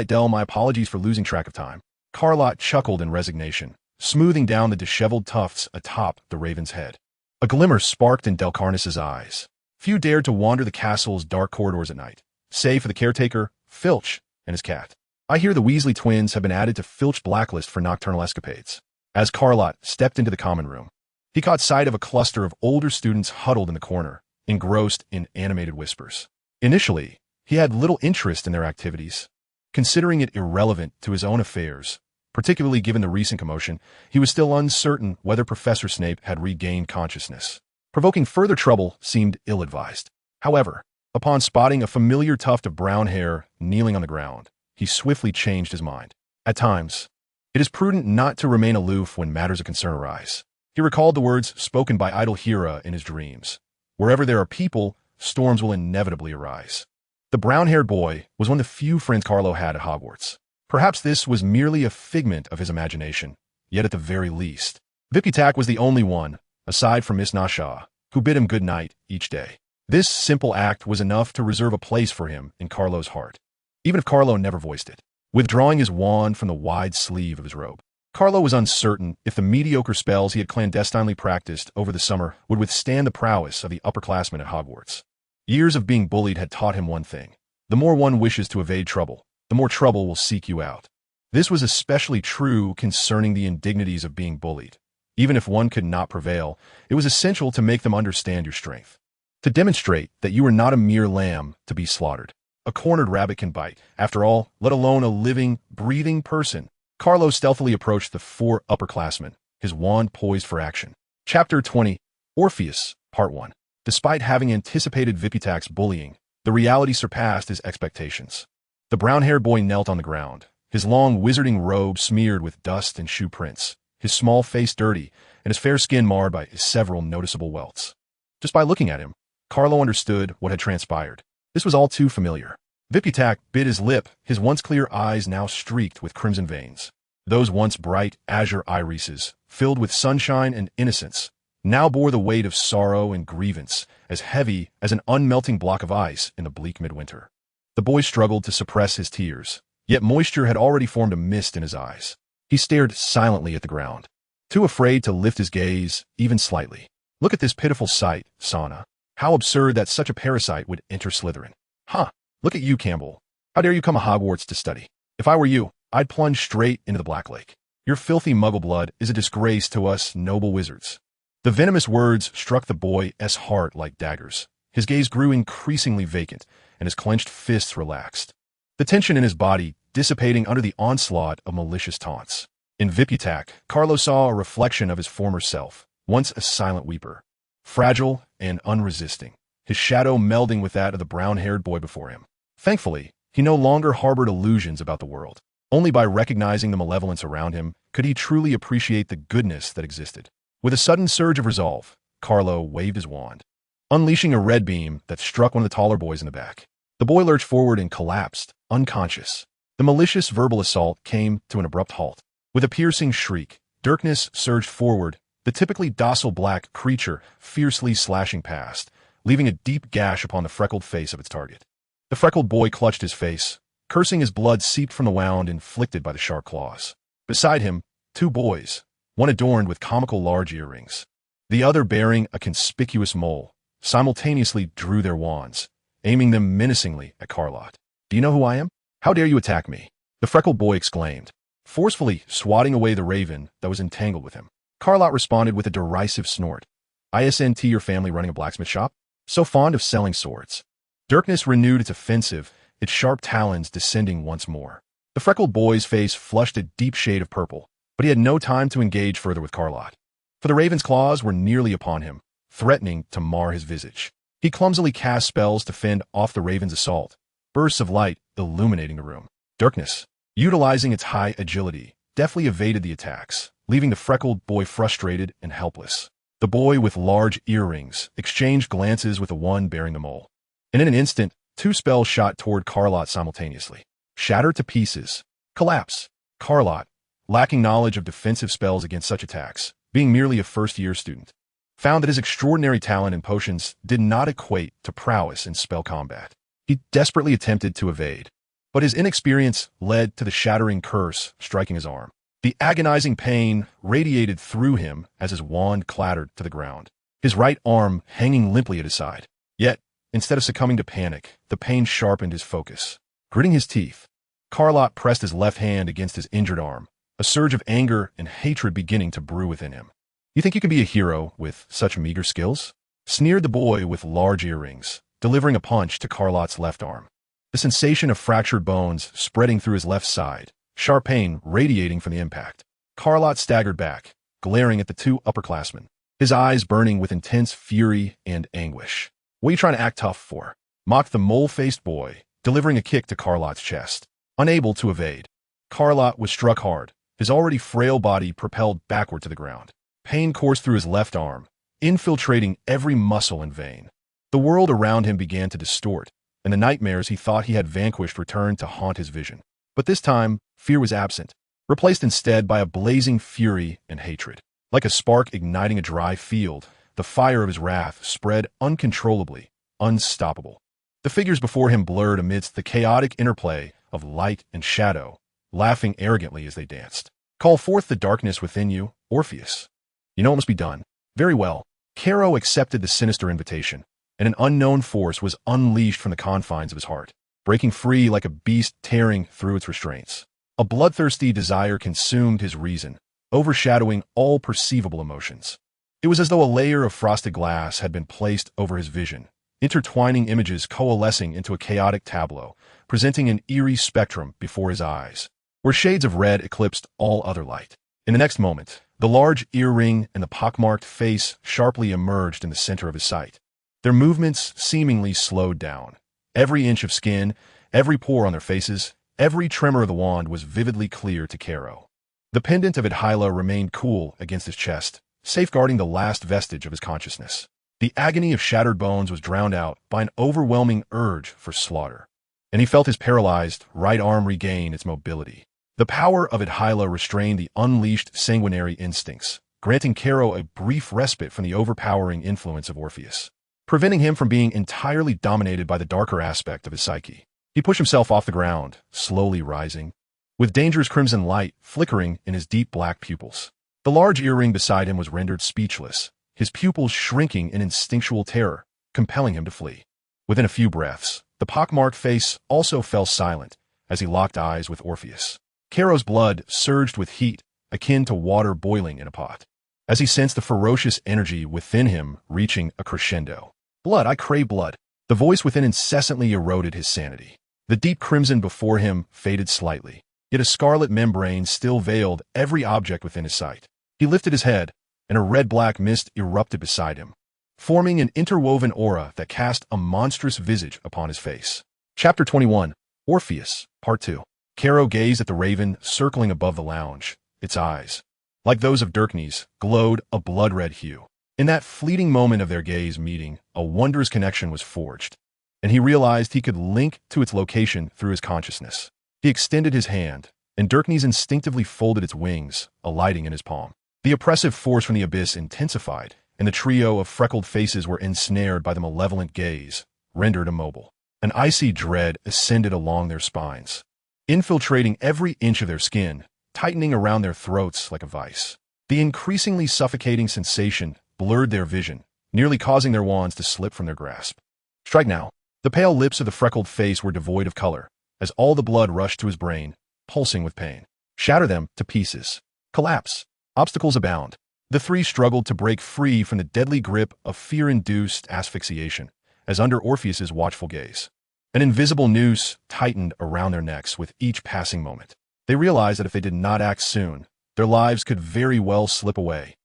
Del, my apologies for losing track of time." Carlott chuckled in resignation, smoothing down the disheveled tufts atop the raven's head. A glimmer sparked in Delcarnis's eyes. Few dared to wander the castle's dark corridors at night, save for the caretaker, Filch, and his cat. "I hear the Weasley twins have been added to Filch's blacklist for nocturnal escapades." As Carlott stepped into the common room, he caught sight of a cluster of older students huddled in the corner, engrossed in animated whispers. Initially, he had little interest in their activities. Considering it irrelevant to his own affairs, particularly given the recent commotion, he was still uncertain whether Professor Snape had regained consciousness. Provoking further trouble seemed ill-advised. However, upon spotting a familiar tuft of brown hair kneeling on the ground, he swiftly changed his mind. At times, it is prudent not to remain aloof when matters of concern arise. He recalled the words spoken by idle Hera in his dreams. Wherever there are people, storms will inevitably arise. The brown-haired boy was one of the few friends Carlo had at Hogwarts. Perhaps this was merely a figment of his imagination, yet at the very least, Vipitak was the only one, aside from Miss Nasha, who bid him good night each day. This simple act was enough to reserve a place for him in Carlo's heart, even if Carlo never voiced it. Withdrawing his wand from the wide sleeve of his robe, Carlo was uncertain if the mediocre spells he had clandestinely practiced over the summer would withstand the prowess of the upperclassmen at Hogwarts. Years of being bullied had taught him one thing: the more one wishes to evade trouble, the more trouble will seek you out. This was especially true concerning the indignities of being bullied. Even if one could not prevail, it was essential to make them understand your strength, to demonstrate that you were not a mere lamb to be slaughtered. A cornered rabbit can bite, after all, let alone a living, breathing person. Carlo stealthily approached the four upperclassmen, his wand poised for action. Chapter 20, Orpheus, Part 1. Despite having anticipated Vipitak's bullying, the reality surpassed his expectations. The brown-haired boy knelt on the ground, his long wizarding robe smeared with dust and shoe prints, his small face dirty, and his fair skin marred by several noticeable welts. Just by looking at him, Carlo understood what had transpired. This was all too familiar. Vipitak bit his lip, his once clear eyes now streaked with crimson veins. Those once bright azure irises, filled with sunshine and innocence, now bore the weight of sorrow and grievance, as heavy as an unmelting block of ice in the bleak midwinter. The boy struggled to suppress his tears, yet moisture had already formed a mist in his eyes. He stared silently at the ground, too afraid to lift his gaze, even slightly. Look at this pitiful sight, Sana. How absurd that such a parasite would enter Slytherin. Huh, look at you, Campbell. How dare you come to Hogwarts to study? If I were you, I'd plunge straight into the Black Lake. Your filthy muggle blood is a disgrace to us noble wizards. The venomous words struck the boy's heart like daggers. His gaze grew increasingly vacant, and his clenched fists relaxed, the tension in his body dissipating under the onslaught of malicious taunts. In Vipitak, Carlo saw a reflection of his former self, once a silent weeper, fragile and unresisting, his shadow melding with that of the brown-haired boy before him. Thankfully, he no longer harbored illusions about the world. Only by recognizing the malevolence around him could he truly appreciate the goodness that existed. With a sudden surge of resolve, Carlo waved his wand, unleashing a red beam that struck one of the taller boys in the back. The boy lurched forward and collapsed, unconscious. The malicious verbal assault came to an abrupt halt. With a piercing shriek, Darkness surged forward, the typically docile black creature fiercely slashing past, leaving a deep gash upon the freckled face of its target. The freckled boy clutched his face, cursing as blood seeped from the wound inflicted by the sharp claws. Beside him, two boys, one adorned with comical large earrings, the other bearing a conspicuous mole, simultaneously drew their wands, aiming them menacingly at Carlott. "Do you know who I am? How dare you attack me?" the freckled boy exclaimed, forcefully swatting away the raven that was entangled with him. Carlott responded with a derisive snort. "Isn't your family running a blacksmith shop? So fond of selling swords?" Darkness renewed its offensive, its sharp talons descending once more. The freckled boy's face flushed a deep shade of purple, but he had no time to engage further with Carlott, for the raven's claws were nearly upon him, threatening to mar his visage. He clumsily cast spells to fend off the raven's assault, bursts of light illuminating the room. Darkness, utilizing its high agility, deftly evaded the attacks, leaving the freckled boy frustrated and helpless. The boy with large earrings exchanged glances with the one bearing the mole, and in an instant, two spells shot toward Carlott simultaneously. Shatter to pieces. Collapse. Carlott, lacking knowledge of defensive spells against such attacks, being merely a first-year student, found that his extraordinary talent in potions did not equate to prowess in spell combat. He desperately attempted to evade, but his inexperience led to the shattering curse striking his arm. The agonizing pain radiated through him as his wand clattered to the ground, his right arm hanging limply at his side. Yet, instead of succumbing to panic, the pain sharpened his focus. Gritting his teeth, Carlott pressed his left hand against his injured arm, a surge of anger and hatred beginning to brew within him. "You think you can be a hero with such meager skills?" sneered the boy with large earrings, delivering a punch to Carlott's left arm. The sensation of fractured bones spreading through his left side, sharp pain radiating from the impact. Carlott staggered back, glaring at the two upperclassmen, his eyes burning with intense fury and anguish. "What are you trying to act tough for?" mocked the mole-faced boy, delivering a kick to Carlott's chest. Unable to evade, Carlott was struck hard, his already frail body propelled backward to the ground. Pain coursed through his left arm, infiltrating every muscle and vein. The world around him began to distort, and the nightmares he thought he had vanquished returned to haunt his vision. But this time, fear was absent, replaced instead by a blazing fury and hatred. Like a spark igniting a dry field, the fire of his wrath spread uncontrollably, unstoppable. The figures before him blurred amidst the chaotic interplay of light and shadow, laughing arrogantly as they danced. "Call forth the darkness within you, Orpheus. You know it must be done." Very well. Caro accepted the sinister invitation, and an unknown force was unleashed from the confines of his heart, breaking free like a beast tearing through its restraints. A bloodthirsty desire consumed his reason, overshadowing all perceivable emotions. It was as though a layer of frosted glass had been placed over his vision, intertwining images coalescing into a chaotic tableau, presenting an eerie spectrum before his eyes, where where shades of red eclipsed all other light. In the next moment, the large earring and the pockmarked face sharply emerged in the center of his sight. Their movements seemingly slowed down. Every inch of skin, every pore on their faces, every tremor of the wand was vividly clear to Caro. The pendant of Odyllis remained cool against his chest, safeguarding the last vestige of his consciousness. The agony of shattered bones was drowned out by an overwhelming urge for slaughter, and he felt his paralyzed right arm regain its mobility. The power of Odyllis restrained the unleashed sanguinary instincts, granting Caro a brief respite from the overpowering influence of Orpheus, preventing him from being entirely dominated by the darker aspect of his psyche. He pushed himself off the ground, slowly rising, with dangerous crimson light flickering in his deep black pupils. The large earring beside him was rendered speechless, his pupils shrinking in instinctual terror, compelling him to flee. Within a few breaths, the pockmarked face also fell silent as he locked eyes with Orpheus. Caro's blood surged with heat, akin to water boiling in a pot, as he sensed the ferocious energy within him reaching a crescendo. Blood, I crave blood. The voice within incessantly eroded his sanity. The deep crimson before him faded slightly, yet a scarlet membrane still veiled every object within his sight. He lifted his head, and a red-black mist erupted beside him, forming an interwoven aura that cast a monstrous visage upon his face. Chapter 21, Orpheus, Part 2. Caro gazed at the raven circling above the lounge. Its eyes, like those of Dirknes, glowed a blood-red hue. In that fleeting moment of their gaze meeting, a wondrous connection was forged, and he realized he could link to its location through his consciousness. He extended his hand, and Dirknes instinctively folded its wings, alighting in his palm. The oppressive force from the abyss intensified, and the trio of freckled faces were ensnared by the malevolent gaze, rendered immobile. An icy dread ascended along their spines, infiltrating every inch of their skin, tightening around their throats like a vice. The increasingly suffocating sensation blurred their vision, nearly causing their wands to slip from their grasp. Strike now. The pale lips of the freckled face were devoid of color, as all the blood rushed to his brain, pulsing with pain. Shatter them to pieces. Collapse. Obstacles abound. The three struggled to break free from the deadly grip of fear-induced asphyxiation, as under Orpheus's watchful gaze. An invisible noose tightened around their necks with each passing moment. They realized that if they did not act soon, their lives could very well slip away.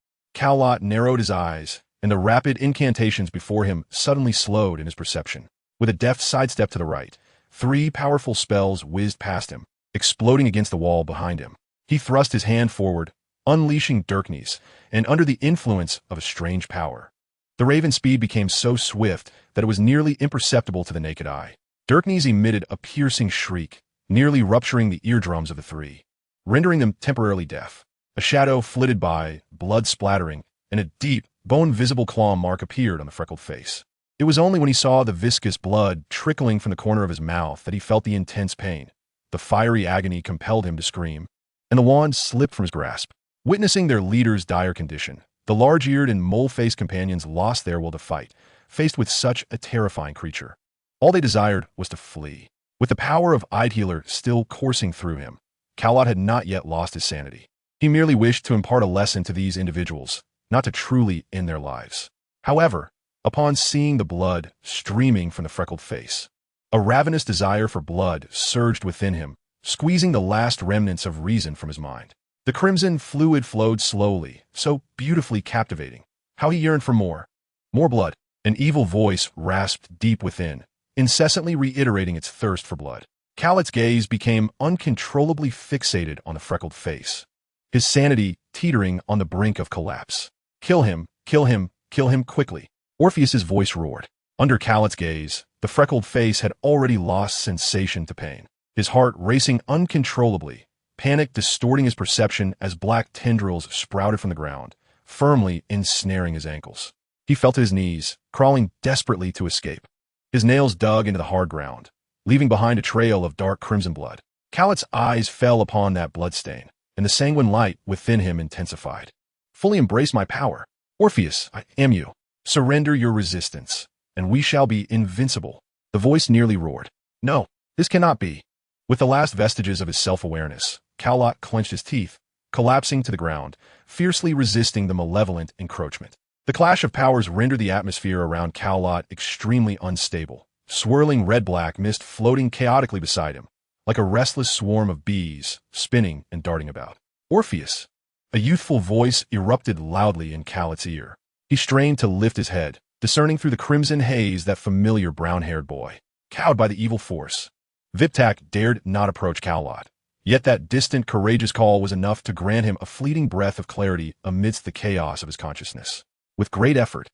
Lott narrowed his eyes, and the rapid incantations before him suddenly slowed in his perception. With a deft sidestep to the right, 3 powerful spells whizzed past him, exploding against the wall behind him. He thrust his hand forward, unleashing Dirknes, and under the influence of a strange power, the raven's speed became so swift that it was nearly imperceptible to the naked eye. Dirknes emitted a piercing shriek, nearly rupturing the eardrums of the 3, rendering them temporarily deaf. A shadow flitted by, blood splattering, and a deep, bone-visible claw mark appeared on the freckled face. It was only when he saw the viscous blood trickling from the corner of his mouth that he felt the intense pain. The fiery agony compelled him to scream, and the wand slipped from his grasp. Witnessing their leader's dire condition, the large-eared and mole-faced companions lost their will to fight, faced with such a terrifying creature. All they desired was to flee. With the power of Odyllis still coursing through him, Lott had not yet lost his sanity. He merely wished to impart a lesson to these individuals, not to truly end their lives. However, upon seeing the blood streaming from the freckled face, a ravenous desire for blood surged within him, squeezing the last remnants of reason from his mind. The crimson fluid flowed slowly, so beautifully captivating. How he yearned for more. More blood. An evil voice rasped deep within, incessantly reiterating its thirst for blood. Lott's gaze became uncontrollably fixated on the freckled face, his sanity teetering on the brink of collapse. Kill him, kill him, kill him quickly. Orpheus's voice roared. Under Lott's gaze, the freckled face had already lost sensation to pain. His heart racing uncontrollably, panic distorting his perception as black tendrils sprouted from the ground, firmly ensnaring his ankles. He fell to his knees, crawling desperately to escape. His nails dug into the hard ground, leaving behind a trail of dark crimson blood. Lott's eyes fell upon that bloodstain, and the sanguine light within him intensified. Fully embrace my power. Orpheus, I am you. Surrender your resistance, and we shall be invincible. The voice nearly roared. No, this cannot be. With the last vestiges of his self-awareness, Lott clenched his teeth, collapsing to the ground, fiercely resisting the malevolent encroachment. The clash of powers rendered the atmosphere around Lott extremely unstable, swirling red-black mist floating chaotically beside him, like a restless swarm of bees, spinning and darting about. Orpheus! A youthful voice erupted loudly in Cowlett's ear. He strained to lift his head, discerning through the crimson haze that familiar brown-haired boy. Cowed by the evil force, Viptak dared not approach Lott. Yet that distant, courageous call was enough to grant him a fleeting breath of clarity amidst the chaos of his consciousness. With great effort,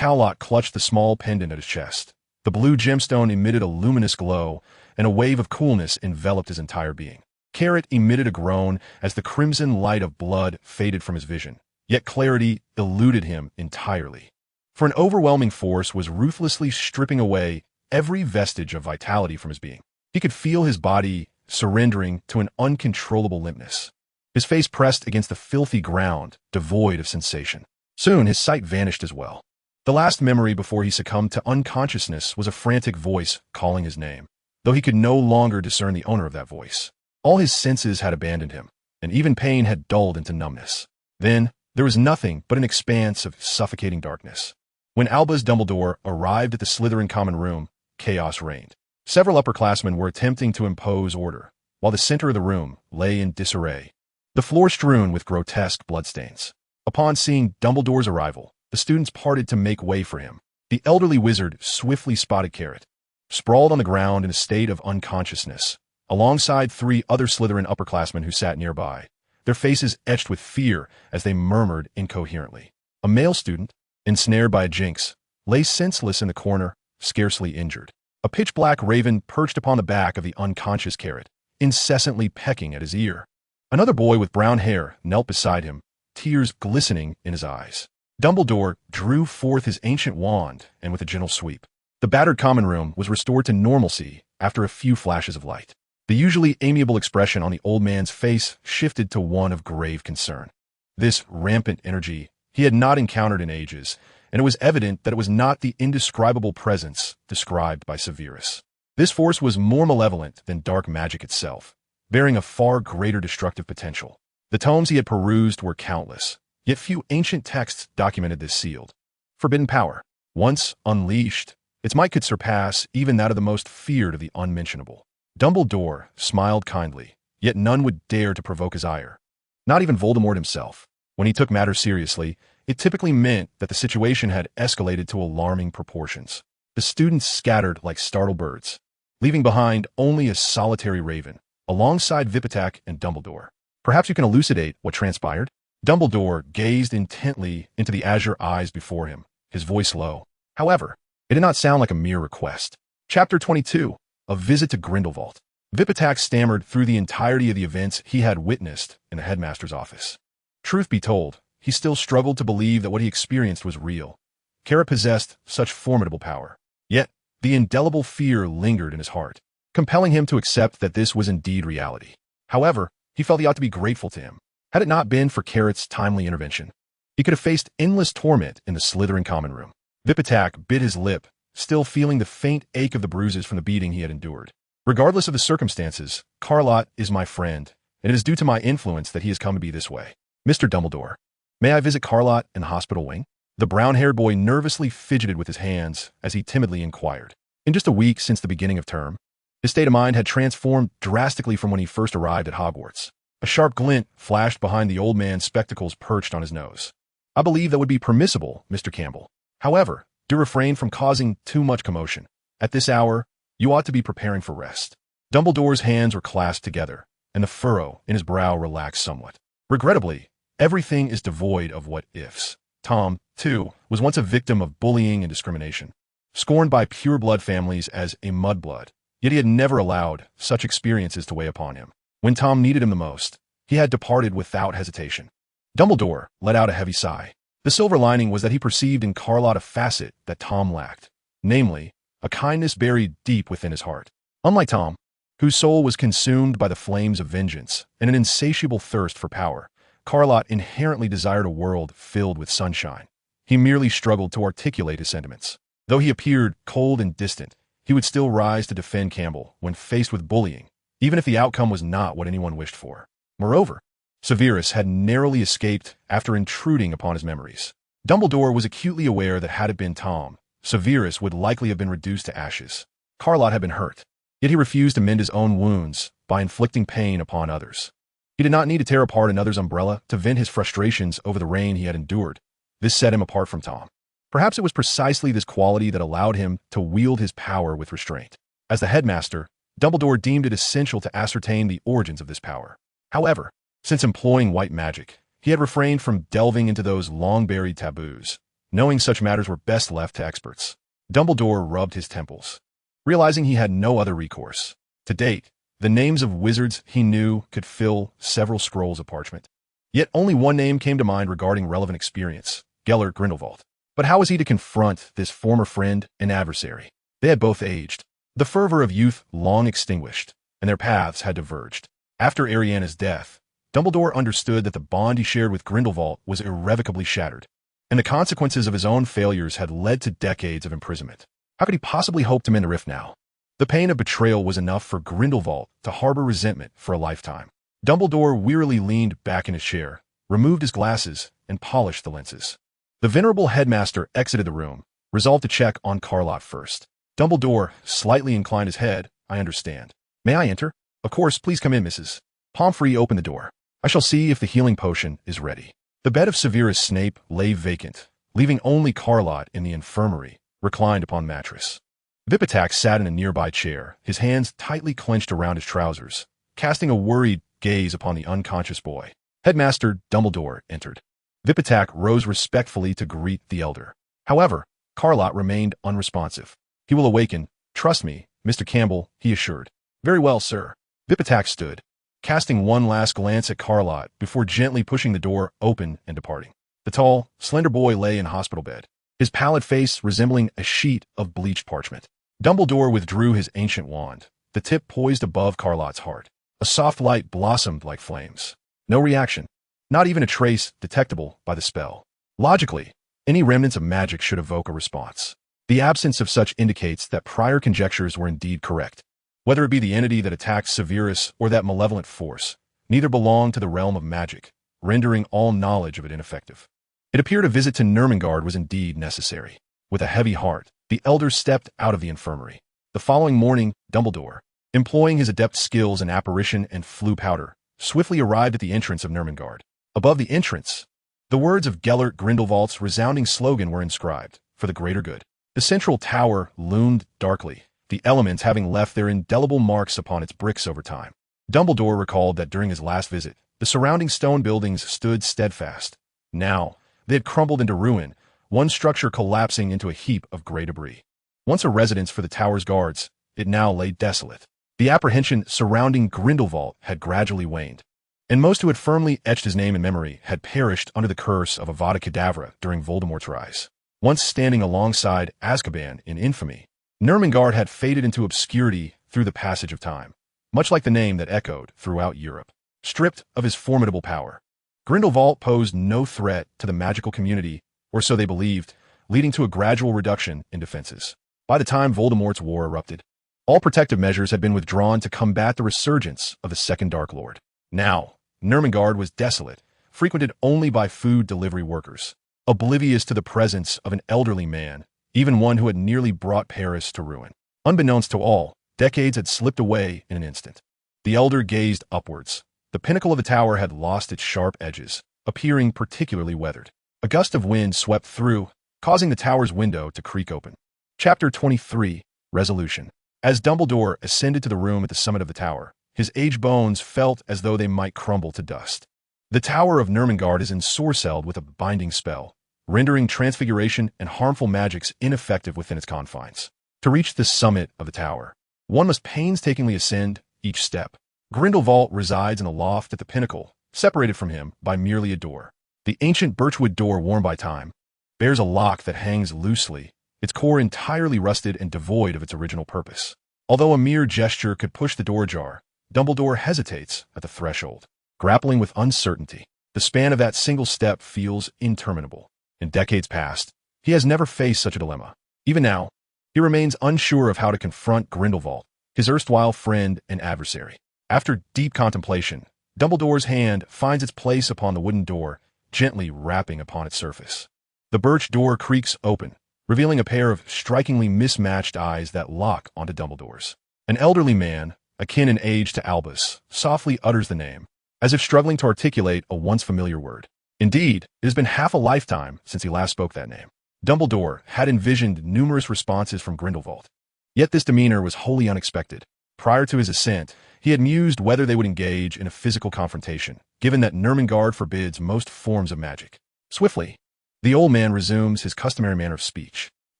Lott clutched the small pendant at his chest. The blue gemstone emitted a luminous glow, and a wave of coolness enveloped his entire being. Carrot emitted a groan as the crimson light of blood faded from his vision, yet clarity eluded him entirely. For an overwhelming force was ruthlessly stripping away every vestige of vitality from his being. He could feel his body surrendering to an uncontrollable limpness. His face pressed against the filthy ground, devoid of sensation. Soon his sight vanished as well. The last memory before he succumbed to unconsciousness was a frantic voice calling his name, though he could no longer discern the owner of that voice. All his senses had abandoned him, and even pain had dulled into numbness. Then there was nothing but an expanse of suffocating darkness. When Albus Dumbledore arrived at the Slytherin common room, chaos reigned. Several upperclassmen were attempting to impose order, while the center of the room lay in disarray, the floor strewn with grotesque bloodstains. Upon seeing Dumbledore's arrival, the students parted to make way for him. The elderly wizard swiftly spotted Carrot, sprawled on the ground in a state of unconsciousness, alongside 3 other Slytherin upperclassmen who sat nearby, their faces etched with fear as they murmured incoherently. A male student, ensnared by a jinx, lay senseless in the corner, scarcely injured. A pitch-black raven perched upon the back of the unconscious Carrot, incessantly pecking at his ear. Another boy with brown hair knelt beside him, tears glistening in his eyes. Dumbledore drew forth his ancient wand, and with a gentle sweep, the battered common room was restored to normalcy after a few flashes of light. The usually amiable expression on the old man's face shifted to one of grave concern. This rampant energy he had not encountered in ages, and it was evident that it was not the indescribable presence described by Severus. This force was more malevolent than dark magic itself, bearing a far greater destructive potential. The tomes he had perused were countless, yet few ancient texts documented this sealed, forbidden power. Once unleashed, its might could surpass even that of the most feared of the unmentionable. Dumbledore smiled kindly, yet none would dare to provoke his ire. Not even Voldemort himself. When he took matters seriously, it typically meant that the situation had escalated to alarming proportions. The students scattered like startled birds, leaving behind only a solitary raven, alongside Vipitak and Dumbledore. Perhaps you can elucidate what transpired? Dumbledore gazed intently into the azure eyes before him, his voice low. However, it did not sound like a mere request. Chapter 22, A Visit to Grindelwald. Vipitak stammered through the entirety of the events he had witnessed in the headmaster's office. Truth be told, he still struggled to believe that what he experienced was real. Carrot possessed such formidable power. Yet, the indelible fear lingered in his heart, compelling him to accept that this was indeed reality. However, he felt he ought to be grateful to him. Had it not been for Carrot's timely intervention, he could have faced endless torment in the Slytherin common room. Vipitak bit his lip, still feeling the faint ache of the bruises from the beating he had endured. Regardless of the circumstances, Lott is my friend, and it is due to my influence that he has come to be this way. Mr. Dumbledore, may I visit Lott in the hospital wing? The brown-haired boy nervously fidgeted with his hands as he timidly inquired. In just a week since the beginning of term, his state of mind had transformed drastically from when he first arrived at Hogwarts. A sharp glint flashed behind the old man's spectacles perched on his nose. I believe that would be permissible, Mr. Campbell. However, do refrain from causing too much commotion. At this hour, you ought to be preparing for rest. Dumbledore's hands were clasped together, and the furrow in his brow relaxed somewhat. Regrettably, everything is devoid of what-ifs. Tom, too, was once a victim of bullying and discrimination, scorned by pure-blood families as a mudblood, yet he had never allowed such experiences to weigh upon him. When Tom needed him the most, he had departed without hesitation. Dumbledore let out a heavy sigh. The silver lining was that he perceived in Lott a facet that Tom lacked, namely, a kindness buried deep within his heart. Unlike Tom, whose soul was consumed by the flames of vengeance and an insatiable thirst for power, Lott inherently desired a world filled with sunshine. He merely struggled to articulate his sentiments. Though he appeared cold and distant, he would still rise to defend Campbell when faced with bullying, even if the outcome was not what anyone wished for. Moreover, Severus had narrowly escaped after intruding upon his memories. Dumbledore was acutely aware that had it been Tom, Severus would likely have been reduced to ashes. Lott had been hurt, yet he refused to mend his own wounds by inflicting pain upon others. He did not need to tear apart another's umbrella to vent his frustrations over the rain he had endured. This set him apart from Tom. Perhaps it was precisely this quality that allowed him to wield his power with restraint. As the headmaster, Dumbledore deemed it essential to ascertain the origins of this power. However, since employing white magic, he had refrained from delving into those long-buried taboos, knowing such matters were best left to experts. Dumbledore rubbed his temples, realizing he had no other recourse. To date, the names of wizards he knew could fill several scrolls of parchment. Yet only one name came to mind regarding relevant experience: Gellert Grindelwald. But how was he to confront this former friend and adversary? They had both aged, the fervor of youth long extinguished, and their paths had diverged. After Ariana's death, Dumbledore understood that the bond he shared with Grindelwald was irrevocably shattered, and the consequences of his own failures had led to decades of imprisonment. How could he possibly hope to mend the rift now? The pain of betrayal was enough for Grindelwald to harbor resentment for a lifetime. Dumbledore wearily leaned back in his chair, removed his glasses, and polished the lenses. The venerable headmaster exited the room, resolved to check on Carlott first. Dumbledore slightly inclined his head. "I understand. May I enter?" "Of course, please come in, Mrs. Pomfrey opened the door. "I shall see if the healing potion is ready." The bed of Severus Snape lay vacant, leaving only Carlott in the infirmary, reclined upon the mattress. Vipitax sat in a nearby chair, his hands tightly clenched around his trousers, casting a worried gaze upon the unconscious boy. Headmaster Dumbledore entered. Vipitax rose respectfully to greet the elder. However, Carlott remained unresponsive. "He will awaken, trust me, Mr. Campbell," he assured. "Very well, sir." Vipitax stood, casting one last glance at Carlott before gently pushing the door open and departing. The tall, slender boy lay in hospital bed, his pallid face resembling a sheet of bleached parchment. Dumbledore withdrew his ancient wand, the tip poised above Carlott's heart. A soft light blossomed like flames. No reaction, not even a trace detectable by the spell. Logically, any remnants of magic should evoke a response. The absence of such indicates that prior conjectures were indeed correct. Whether it be the entity that attacked Severus or that malevolent force, neither belonged to the realm of magic, rendering all knowledge of it ineffective. It appeared a visit to Nurmengard was indeed necessary. With a heavy heart, the elder stepped out of the infirmary. The following morning, Dumbledore, employing his adept skills in apparition and flue powder, swiftly arrived at the entrance of Nurmengard. Above the entrance, the words of Gellert Grindelwald's resounding slogan were inscribed, "For the greater good." The central tower loomed darkly, the elements having left their indelible marks upon its bricks over time. Dumbledore recalled that during his last visit, the surrounding stone buildings stood steadfast. Now, they had crumbled into ruin, one structure collapsing into a heap of gray debris. Once a residence for the tower's guards, it now lay desolate. The apprehension surrounding Grindelwald had gradually waned, and most who had firmly etched his name in memory had perished under the curse of Avada Kedavra during Voldemort's rise. Once standing alongside Azkaban in infamy, Nurmengard had faded into obscurity through the passage of time, much like the name that echoed throughout Europe. Stripped of his formidable power, Grindelwald posed no threat to the magical community, or so they believed, leading to a gradual reduction in defenses. By the time Voldemort's war erupted, all protective measures had been withdrawn to combat the resurgence of the Second Dark Lord. Now, Nurmengard was desolate, frequented only by food delivery workers, oblivious to the presence of an elderly man, even one who had nearly brought Paris to ruin. Unbeknownst to all, decades had slipped away in an instant. The elder gazed upwards. The pinnacle of the tower had lost its sharp edges, appearing particularly weathered. A gust of wind swept through, causing the tower's window to creak open. Chapter 23, Resolution. As Dumbledore ascended to the room at the summit of the tower, his aged bones felt as though they might crumble to dust. The Tower of Nurmengard is ensorcelled with a binding spell, rendering transfiguration and harmful magics ineffective within its confines. To reach the summit of the tower, one must painstakingly ascend each step. Grindelwald resides in a loft at the pinnacle, separated from him by merely a door. The ancient birchwood door, worn by time, bears a lock that hangs loosely, its core entirely rusted and devoid of its original purpose. Although a mere gesture could push the door ajar, Dumbledore hesitates at the threshold, grappling with uncertainty. The span of that single step feels interminable. In decades past, he has never faced such a dilemma. Even now, he remains unsure of how to confront Grindelwald, his erstwhile friend and adversary. After deep contemplation, Dumbledore's hand finds its place upon the wooden door, gently rapping upon its surface. The birch door creaks open, revealing a pair of strikingly mismatched eyes that lock onto Dumbledore's. An elderly man, akin in age to Albus, softly utters the name, as if struggling to articulate a once familiar word. Indeed, it has been half a lifetime since he last spoke that name. Dumbledore had envisioned numerous responses from Grindelwald. Yet this demeanor was wholly unexpected. Prior to his ascent, he had mused whether they would engage in a physical confrontation, given that Nurmengard forbids most forms of magic. Swiftly, the old man resumes his customary manner of speech.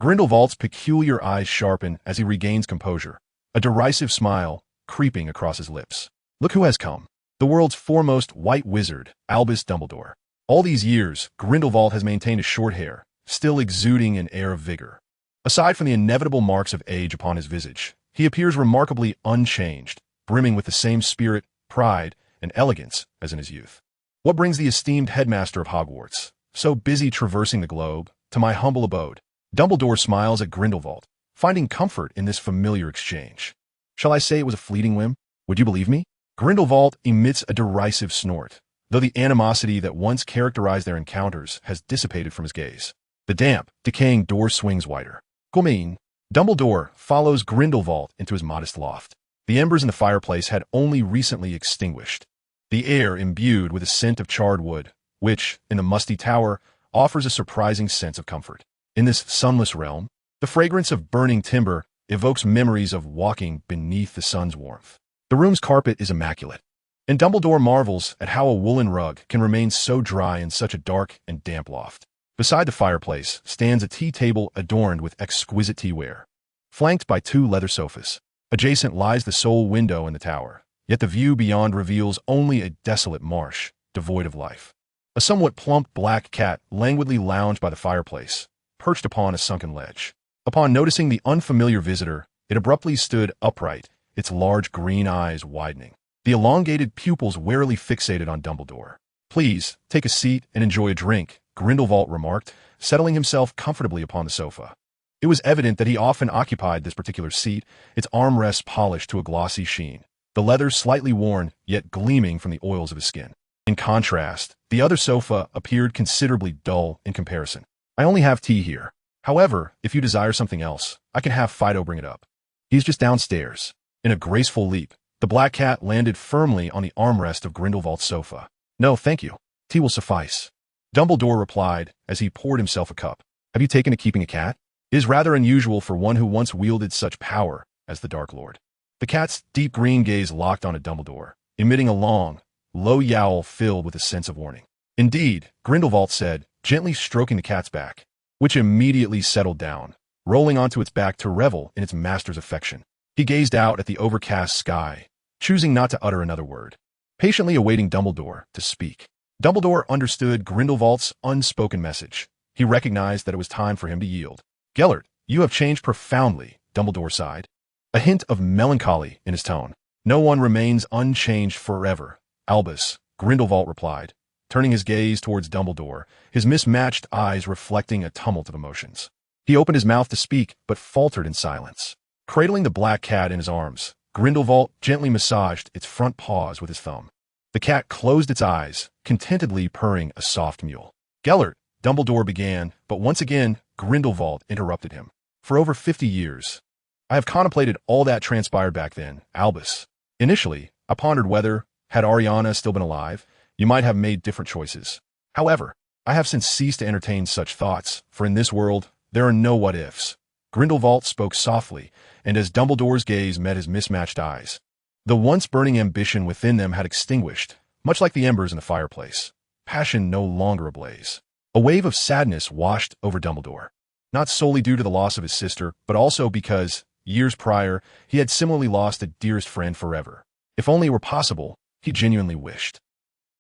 Grindelwald's peculiar eyes sharpen as he regains composure, a derisive smile creeping across his lips. Look who has come. The world's foremost white wizard, Albus Dumbledore. All these years, Grindelwald has maintained his short hair, still exuding an air of vigor. Aside from the inevitable marks of age upon his visage, he appears remarkably unchanged, brimming with the same spirit, pride, and elegance as in his youth. What brings the esteemed headmaster of Hogwarts, so busy traversing the globe, to my humble abode? Dumbledore smiles at Grindelwald, finding comfort in this familiar exchange. Shall I say it was a fleeting whim? Would you believe me? Grindelwald emits a derisive snort, though the animosity that once characterized their encounters has dissipated from his gaze. The damp, decaying door swings wider. Gomein. Dumbledore follows Grindelwald into his modest loft. The embers in the fireplace had only recently extinguished, the air imbued with a scent of charred wood, which, in the musty tower, offers a surprising sense of comfort. In this sunless realm, the fragrance of burning timber evokes memories of walking beneath the sun's warmth. The room's carpet is immaculate, and Dumbledore marvels at how a woolen rug can remain so dry in such a dark and damp loft. Beside the fireplace stands a tea table adorned with exquisite teaware, flanked by 2 leather sofas. Adjacent lies the sole window in the tower, yet the view beyond reveals only a desolate marsh, devoid of life. A somewhat plump black cat languidly lounged by the fireplace, perched upon a sunken ledge. Upon noticing the unfamiliar visitor, it abruptly stood upright, its large green eyes widening, the elongated pupils warily fixated on Dumbledore. Please, take a seat and enjoy a drink, Grindelwald remarked, settling himself comfortably upon the sofa. It was evident that he often occupied this particular seat, its armrests polished to a glossy sheen, the leather slightly worn, yet gleaming from the oils of his skin. In contrast, the other sofa appeared considerably dull in comparison. I only have tea here. However, if you desire something else, I can have Fido bring it up. He's just downstairs. In a graceful leap, the black cat landed firmly on the armrest of Grindelwald's sofa. No, thank you. Tea will suffice. Dumbledore replied as he poured himself a cup. Have you taken to keeping a cat? It is rather unusual for one who once wielded such power as the Dark Lord. The cat's deep green gaze locked on Dumbledore, emitting a long, low yowl filled with a sense of warning. Indeed, Grindelwald said, gently stroking the cat's back, which immediately settled down, rolling onto its back to revel in its master's affection. He gazed out at the overcast sky, choosing not to utter another word, patiently awaiting Dumbledore to speak. Dumbledore understood Grindelwald's unspoken message. He recognized that it was time for him to yield. Gellert, you have changed profoundly, Dumbledore sighed, a hint of melancholy in his tone. No one remains unchanged forever, Albus, Grindelwald replied, turning his gaze towards Dumbledore, his mismatched eyes reflecting a tumult of emotions. He opened his mouth to speak, but faltered in silence. Cradling the black cat in his arms, Grindelwald gently massaged its front paws with his thumb. The cat closed its eyes, contentedly purring a soft mewl. Gellert, Dumbledore began, but once again, Grindelwald interrupted him. For over 50 years, I have contemplated all that transpired back then, Albus. Initially, I pondered whether, had Ariana still been alive, you might have made different choices. However, I have since ceased to entertain such thoughts, for in this world, there are no what-ifs. Grindelwald spoke softly, and as Dumbledore's gaze met his mismatched eyes, the once burning ambition within them had extinguished, much like the embers in the fireplace. Passion no longer ablaze. A wave of sadness washed over Dumbledore, not solely due to the loss of his sister, but also because, years prior, he had similarly lost a dearest friend forever. If only it were possible, he genuinely wished.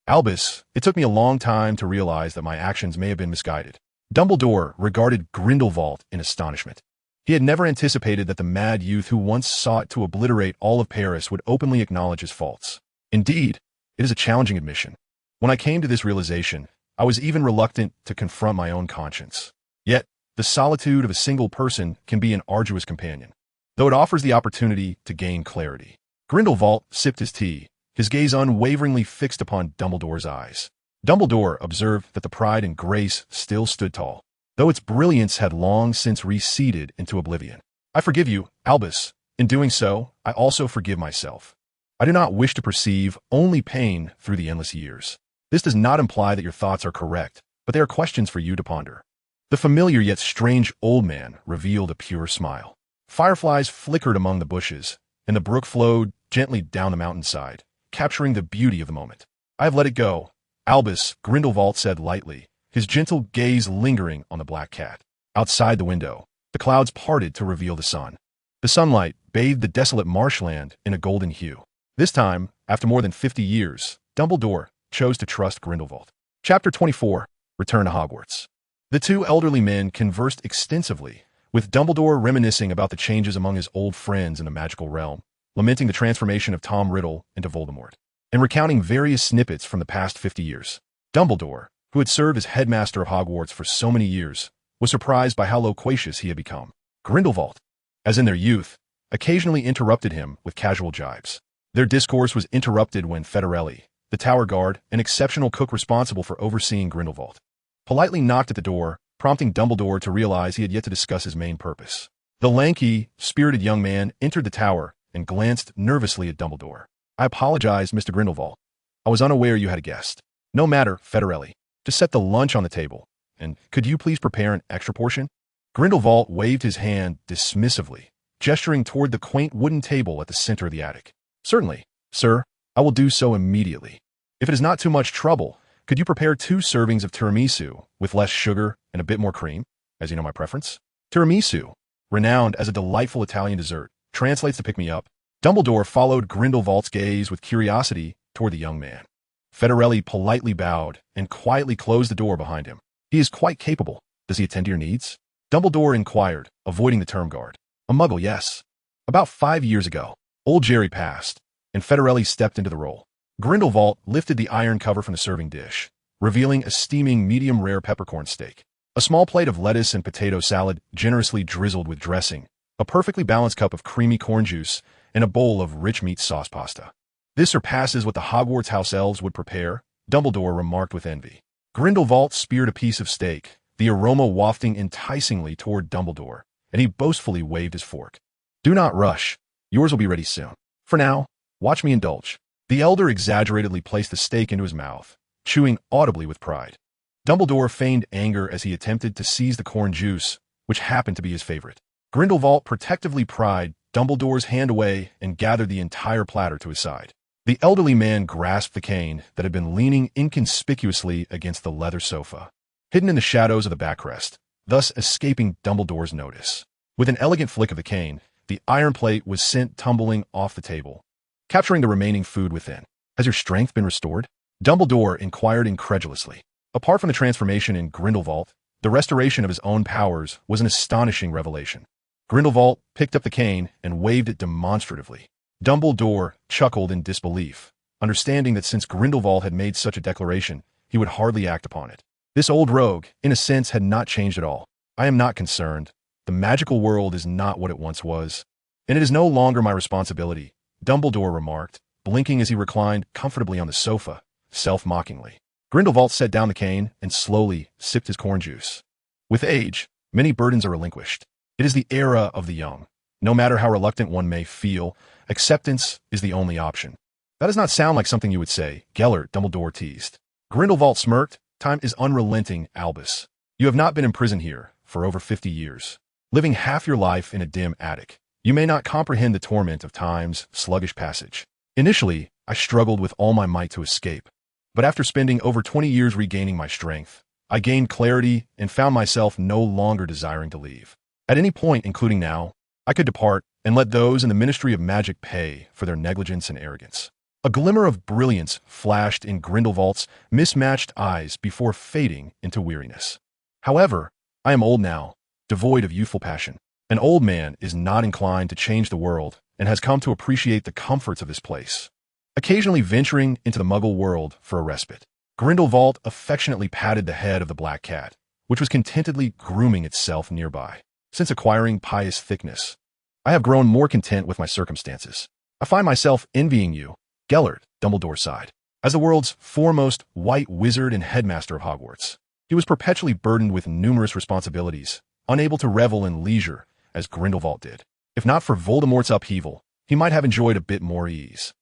Albus, it took me a long time to realize that my actions may have been misguided. Dumbledore regarded Grindelwald in astonishment. He had never anticipated that the mad youth who once sought to obliterate all of Paris would openly acknowledge his faults. Indeed, it is a challenging admission. When I came to this realization, I was even reluctant to confront my own conscience. Yet, the solitude of a single person can be an arduous companion, though it offers the opportunity to gain clarity. Grindelwald sipped his tea, his gaze unwaveringly fixed upon Dumbledore's eyes. Dumbledore observed that the pride and grace still stood tall, though its brilliance had long since receded into oblivion. I forgive you, Albus, In doing so, I also forgive myself. I do not wish to perceive only pain through the endless years. This does not imply that your thoughts are correct, but they are questions for you to ponder. The familiar yet strange old man revealed a pure smile. Fireflies flickered among the bushes, and the brook flowed gently down the mountainside, capturing the beauty of the moment. I have let it go, Albus, Grindelwald said lightly, his gentle gaze lingering on the black cat. Outside the window, the clouds parted to reveal the sun. The sunlight bathed the desolate marshland in a golden hue. This time, after more than 50 years, Dumbledore chose to trust Grindelwald. Chapter 24, Return to Hogwarts. The two elderly men conversed extensively, with Dumbledore reminiscing about the changes among his old friends in the magical realm, lamenting the transformation of Tom Riddle into Voldemort, and recounting various snippets from the past 50 years. Dumbledore, who had served as headmaster of Hogwarts for so many years, was surprised by how loquacious he had become. Grindelwald, as in their youth, occasionally interrupted him with casual jibes. Their discourse was interrupted when Federelli, the tower guard, an exceptional cook responsible for overseeing Grindelwald, politely knocked at the door, prompting Dumbledore to realize he had yet to discuss his main purpose. The lanky, spirited young man entered the tower and glanced nervously at Dumbledore. I apologize, Mr. Grindelwald. I was unaware you had a guest. No matter, Federelli. Just set the lunch on the table, and could you please prepare an extra portion? Grindelwald waved his hand dismissively, gesturing toward the quaint wooden table at the center of the attic. Certainly, sir. I will do so immediately. If it is not too much trouble, could you prepare 2 servings of tiramisu with less sugar and a bit more cream, as you know my preference? Tiramisu, renowned as a delightful Italian dessert, translates to pick-me-up. Dumbledore followed Grindelwald's gaze with curiosity toward the young man. Federelli politely bowed and quietly closed the door behind him. He is quite capable. Does he attend to your needs? Dumbledore inquired, avoiding the term guard. A muggle, yes. About 5 years ago, old Jerry passed, and Federelli stepped into the role. Grindelwald lifted the iron cover from the serving dish, revealing a steaming medium-rare peppercorn steak, a small plate of lettuce and potato salad generously drizzled with dressing, a perfectly balanced cup of creamy corn juice, and a bowl of rich meat sauce pasta. This surpasses what the Hogwarts house elves would prepare, Dumbledore remarked with envy. Grindelwald speared a piece of steak, the aroma wafting enticingly toward Dumbledore, and he boastfully waved his fork. Do not rush. Yours will be ready soon. For now, watch me indulge. The elder exaggeratedly placed the steak into his mouth, chewing audibly with pride. Dumbledore feigned anger as he attempted to seize the corn juice, which happened to be his favorite. Grindelwald protectively pried Dumbledore's hand away and gathered the entire platter to his side. The elderly man grasped the cane that had been leaning inconspicuously against the leather sofa, hidden in the shadows of the backrest, thus escaping Dumbledore's notice. With an elegant flick of the cane, the iron plate was sent tumbling off the table, capturing the remaining food within. Has your strength been restored? Dumbledore inquired incredulously. Apart from the transformation in Grindelwald, the restoration of his own powers was an astonishing revelation. Grindelwald picked up the cane and waved it demonstratively. Dumbledore chuckled in disbelief, understanding that since Grindelwald had made such a declaration, he would hardly act upon it. This old rogue, in a sense, had not changed at all. I am not concerned. The magical world is not what it once was, and it is no longer my responsibility, Dumbledore remarked, blinking as he reclined comfortably on the sofa, self-mockingly. Grindelwald set down the cane and slowly sipped his corn juice. With age, many burdens are relinquished. It is the era of the young. No matter how reluctant one may feel, acceptance is the only option. That does not sound like something you would say, Gellert, Dumbledore teased. Grindelwald smirked. Time is unrelenting, Albus. You have not been imprisoned here for over 50 years, living half your life in a dim attic. You may not comprehend the torment of time's sluggish passage. Initially, I struggled with all my might to escape, but after spending over 20 years regaining my strength, I gained clarity and found myself no longer desiring to leave. At any point, including now, I could depart and let those in the Ministry of Magic pay for their negligence and arrogance. A glimmer of brilliance flashed in Grindelwald's mismatched eyes before fading into weariness. However, I am old now, devoid of youthful passion. An old man is not inclined to change the world and has come to appreciate the comforts of this place, occasionally venturing into the Muggle world for a respite. Grindelwald affectionately patted the head of the black cat, which was contentedly grooming itself nearby. Since acquiring pious thickness, I have grown more content with my circumstances. I find myself envying you, Gellert, Dumbledore sighed. As the world's foremost white wizard and headmaster of Hogwarts, he was perpetually burdened with numerous responsibilities, unable to revel in leisure as Grindelwald did. If not for Voldemort's upheaval, he might have enjoyed a bit more ease.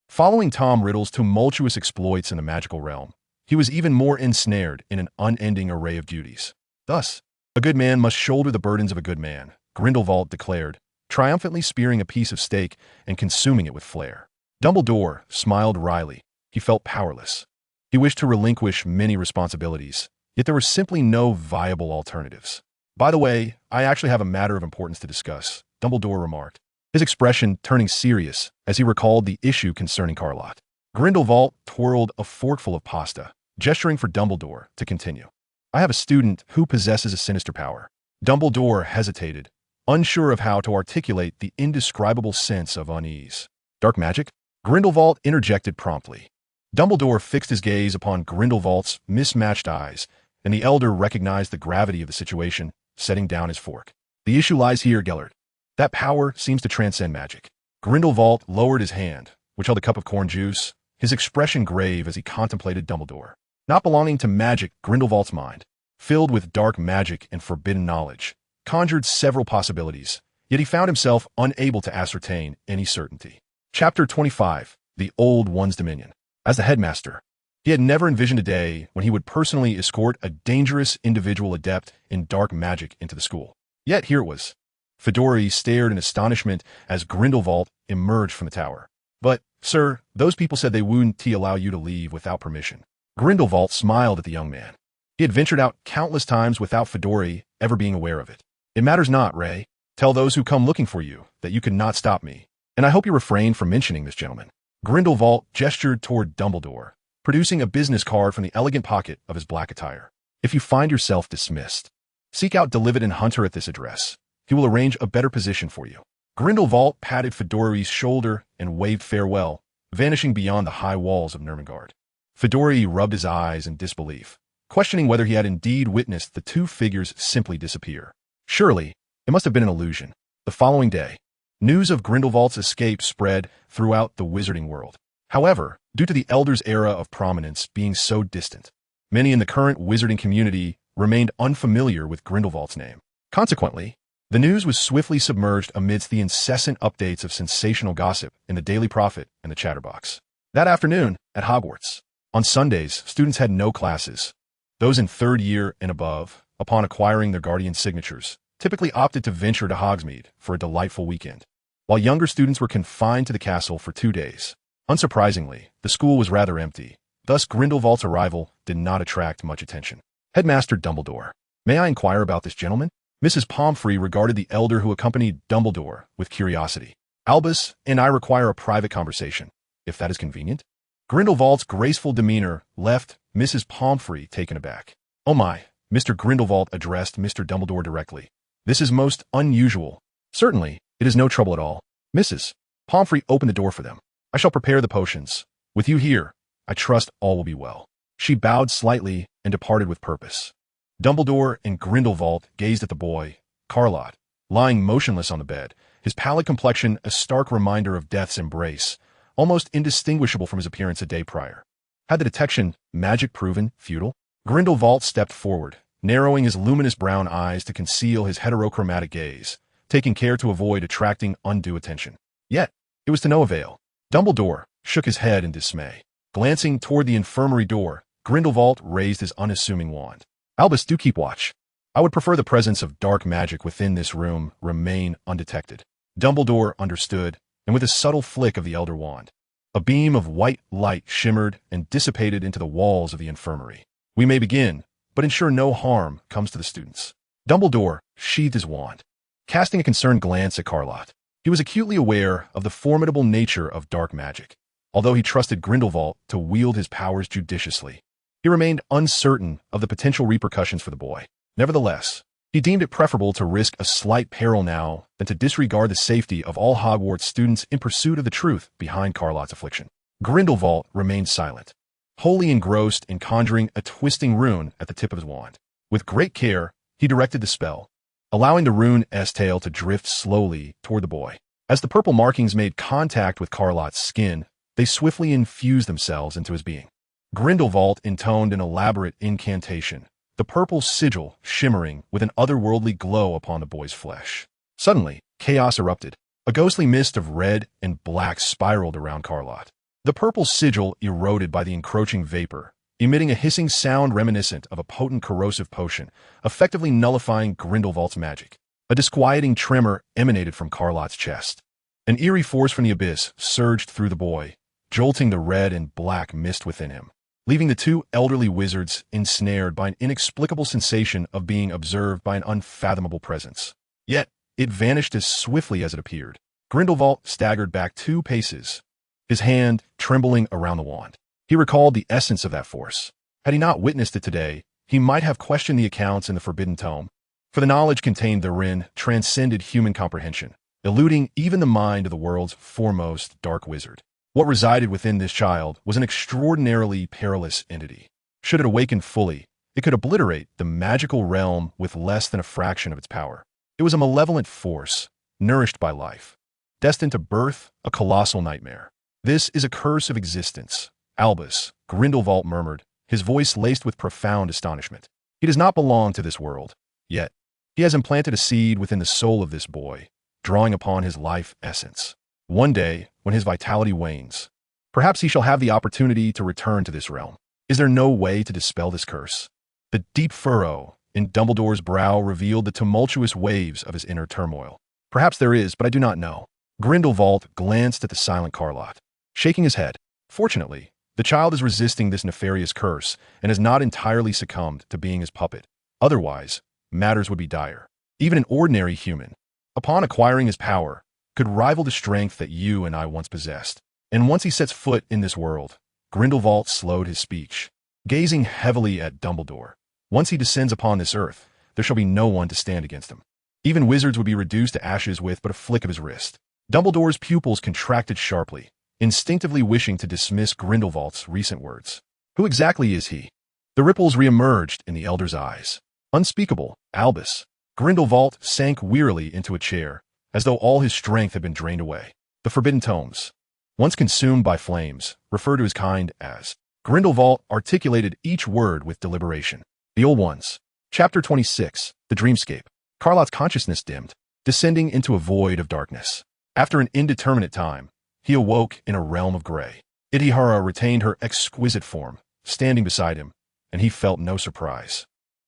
Following Tom Riddle's tumultuous exploits in the magical realm, he was even more ensnared in an unending array of duties. Thus, a good man must shoulder the burdens of a good man, Grindelwald declared, triumphantly spearing a piece of steak and consuming it with flair. Dumbledore smiled wryly. He felt powerless. He wished to relinquish many responsibilities, yet there were simply no viable alternatives. By the way, I actually have a matter of importance to discuss, Dumbledore remarked, his expression turning serious as he recalled the issue concerning Lott. Grindelwald twirled a forkful of pasta, gesturing for Dumbledore to continue. I have a student who possesses a sinister power. Dumbledore hesitated, unsure of how to articulate the indescribable sense of unease. Dark magic? Grindelwald interjected promptly. Dumbledore fixed his gaze upon Grindelwald's mismatched eyes, and the elder recognized the gravity of the situation, setting down his fork. The issue lies here, Gellert. That power seems to transcend magic. Grindelwald lowered his hand, which held a cup of corn juice, his expression grave as he contemplated Dumbledore. Not belonging to magic, Grindelwald's mind, filled with dark magic and forbidden knowledge, conjured several possibilities, yet he found himself unable to ascertain any certainty. Chapter 25. The Old One's Dominion. As the headmaster, he had never envisioned a day when he would personally escort a dangerous individual adept in dark magic into the school. Yet here it was. Fedori stared in astonishment as Grindelwald emerged from the tower. But, sir, those people said they wouldn't allow you to leave without permission. Grindelwald smiled at the young man. He had ventured out countless times without Fedori ever being aware of it. It matters not, Ray. Tell those who come looking for you that you cannot stop me, and I hope you refrain from mentioning this gentleman. Grindelwald gestured toward Dumbledore, producing a business card from the elegant pocket of his black attire. If you find yourself dismissed, seek out Delivet and Hunter at this address. He will arrange a better position for you. Grindelwald patted Fedori's shoulder and waved farewell, vanishing beyond the high walls of Nurmengard. Fedori rubbed his eyes in disbelief, questioning whether he had indeed witnessed the two figures simply disappear. Surely, it must have been an illusion. The following day, news of Grindelwald's escape spread throughout the wizarding world. However, due to the Elder's era of prominence being so distant, many in the current wizarding community remained unfamiliar with Grindelwald's name. Consequently, the news was swiftly submerged amidst the incessant updates of sensational gossip in the Daily Prophet and the Chatterbox. That afternoon, at Hogwarts, on Sundays, students had no classes. Those in third year and above, upon acquiring their guardian signatures, typically opted to venture to Hogsmeade for a delightful weekend, while younger students were confined to the castle for 2 days. Unsurprisingly, the school was rather empty, thus Grindelwald's arrival did not attract much attention. Headmaster Dumbledore, may I inquire about this gentleman? Mrs. Pomfrey regarded the elder who accompanied Dumbledore with curiosity. Albus and I require a private conversation, if that is convenient. Grindelwald's graceful demeanor left Mrs. Pomfrey taken aback. Oh my, Mr. Grindelwald addressed Mr. Dumbledore directly. This is most unusual. Certainly, it is no trouble at all. Mrs. Pomfrey opened the door for them. I shall prepare the potions. With you here, I trust all will be well. She bowed slightly and departed with purpose. Dumbledore and Grindelwald gazed at the boy, Lott, lying motionless on the bed, his pallid complexion a stark reminder of death's embrace, almost indistinguishable from his appearance a day prior. Had the detection magic proven futile? Grindelwald stepped forward, narrowing his luminous brown eyes to conceal his heterochromatic gaze, taking care to avoid attracting undue attention. Yet, it was to no avail. Dumbledore shook his head in dismay. Glancing toward the infirmary door, Grindelwald raised his unassuming wand. Albus, do keep watch. I would prefer the presence of dark magic within this room remain undetected. Dumbledore understood, and with a subtle flick of the elder wand, a beam of white light shimmered and dissipated into the walls of the infirmary. We may begin, but ensure no harm comes to the students. Dumbledore sheathed his wand, casting a concerned glance at Lott. He was acutely aware of the formidable nature of dark magic, although he trusted Grindelwald to wield his powers judiciously. He remained uncertain of the potential repercussions for the boy. Nevertheless, he deemed it preferable to risk a slight peril now than to disregard the safety of all Hogwarts students in pursuit of the truth behind Lott's affliction. Grindelwald remained silent, wholly engrossed in conjuring a twisting rune at the tip of his wand. With great care, he directed the spell, allowing the rune's tail to drift slowly toward the boy. As the purple markings made contact with Lott's skin, they swiftly infused themselves into his being. Grindelwald intoned an elaborate incantation, the purple sigil shimmering with an otherworldly glow upon the boy's flesh. Suddenly, Chaos erupted. A ghostly mist of red and black spiraled around Carlott. The purple sigil eroded by the encroaching vapor, emitting a hissing sound reminiscent of a potent corrosive potion, effectively nullifying Grindelwald's magic. A disquieting tremor emanated from Carlott's chest. An eerie force from the abyss surged through the boy, jolting the red and black mist within him, leaving the two elderly wizards ensnared by an inexplicable sensation of being observed by an unfathomable presence. Yet, it vanished as swiftly as it appeared. Grindelwald staggered back 2 paces, his hand trembling around the wand. He recalled the essence of that force. Had he not witnessed it today, he might have questioned the accounts in the Forbidden Tome, for the knowledge contained therein transcended human comprehension, eluding even the mind of the world's foremost dark wizard. What resided within this child was an extraordinarily perilous entity. Should it awaken fully, it could obliterate the magical realm with less than a fraction of its power. It was a malevolent force, nourished by life, destined to birth a colossal nightmare. This is a curse of existence, Albus, Grindelwald murmured, his voice laced with profound astonishment. He does not belong to this world, yet he has implanted a seed within the soul of this boy, drawing upon his life essence. One day, when his vitality wanes, perhaps he shall have the opportunity to return to this realm. Is there no way to dispel this curse? The deep furrow in Dumbledore's brow revealed the tumultuous waves of his inner turmoil. Perhaps there is, but I do not know. Grindelwald glanced at the silent Carlott, shaking his head. Fortunately, the child is resisting this nefarious curse and has not entirely succumbed to being his puppet. Otherwise, matters would be dire. Even an ordinary human, upon acquiring his power, could rival the strength that you and I once possessed. And once he sets foot in this world, Grindelwald slowed his speech, gazing heavily at Dumbledore. Once he descends upon this earth, there shall be no one to stand against him. Even wizards would be reduced to ashes with but a flick of his wrist. Dumbledore's pupils contracted sharply, instinctively wishing to dismiss Grindelwald's recent words. Who exactly is he? The ripples re-emerged in the elder's eyes. Unspeakable, Albus. Grindelwald sank wearily into a chair, as though all his strength had been drained away. The Forbidden Tomes, once consumed by flames, refer to his kind as. Grindelwald articulated each word with deliberation. The old ones. Chapter 26, The Dreamscape. Carlott's consciousness dimmed, descending into a void of darkness. After an indeterminate time, he awoke in a realm of gray. Idihara retained her exquisite form, standing beside him, and he felt no surprise.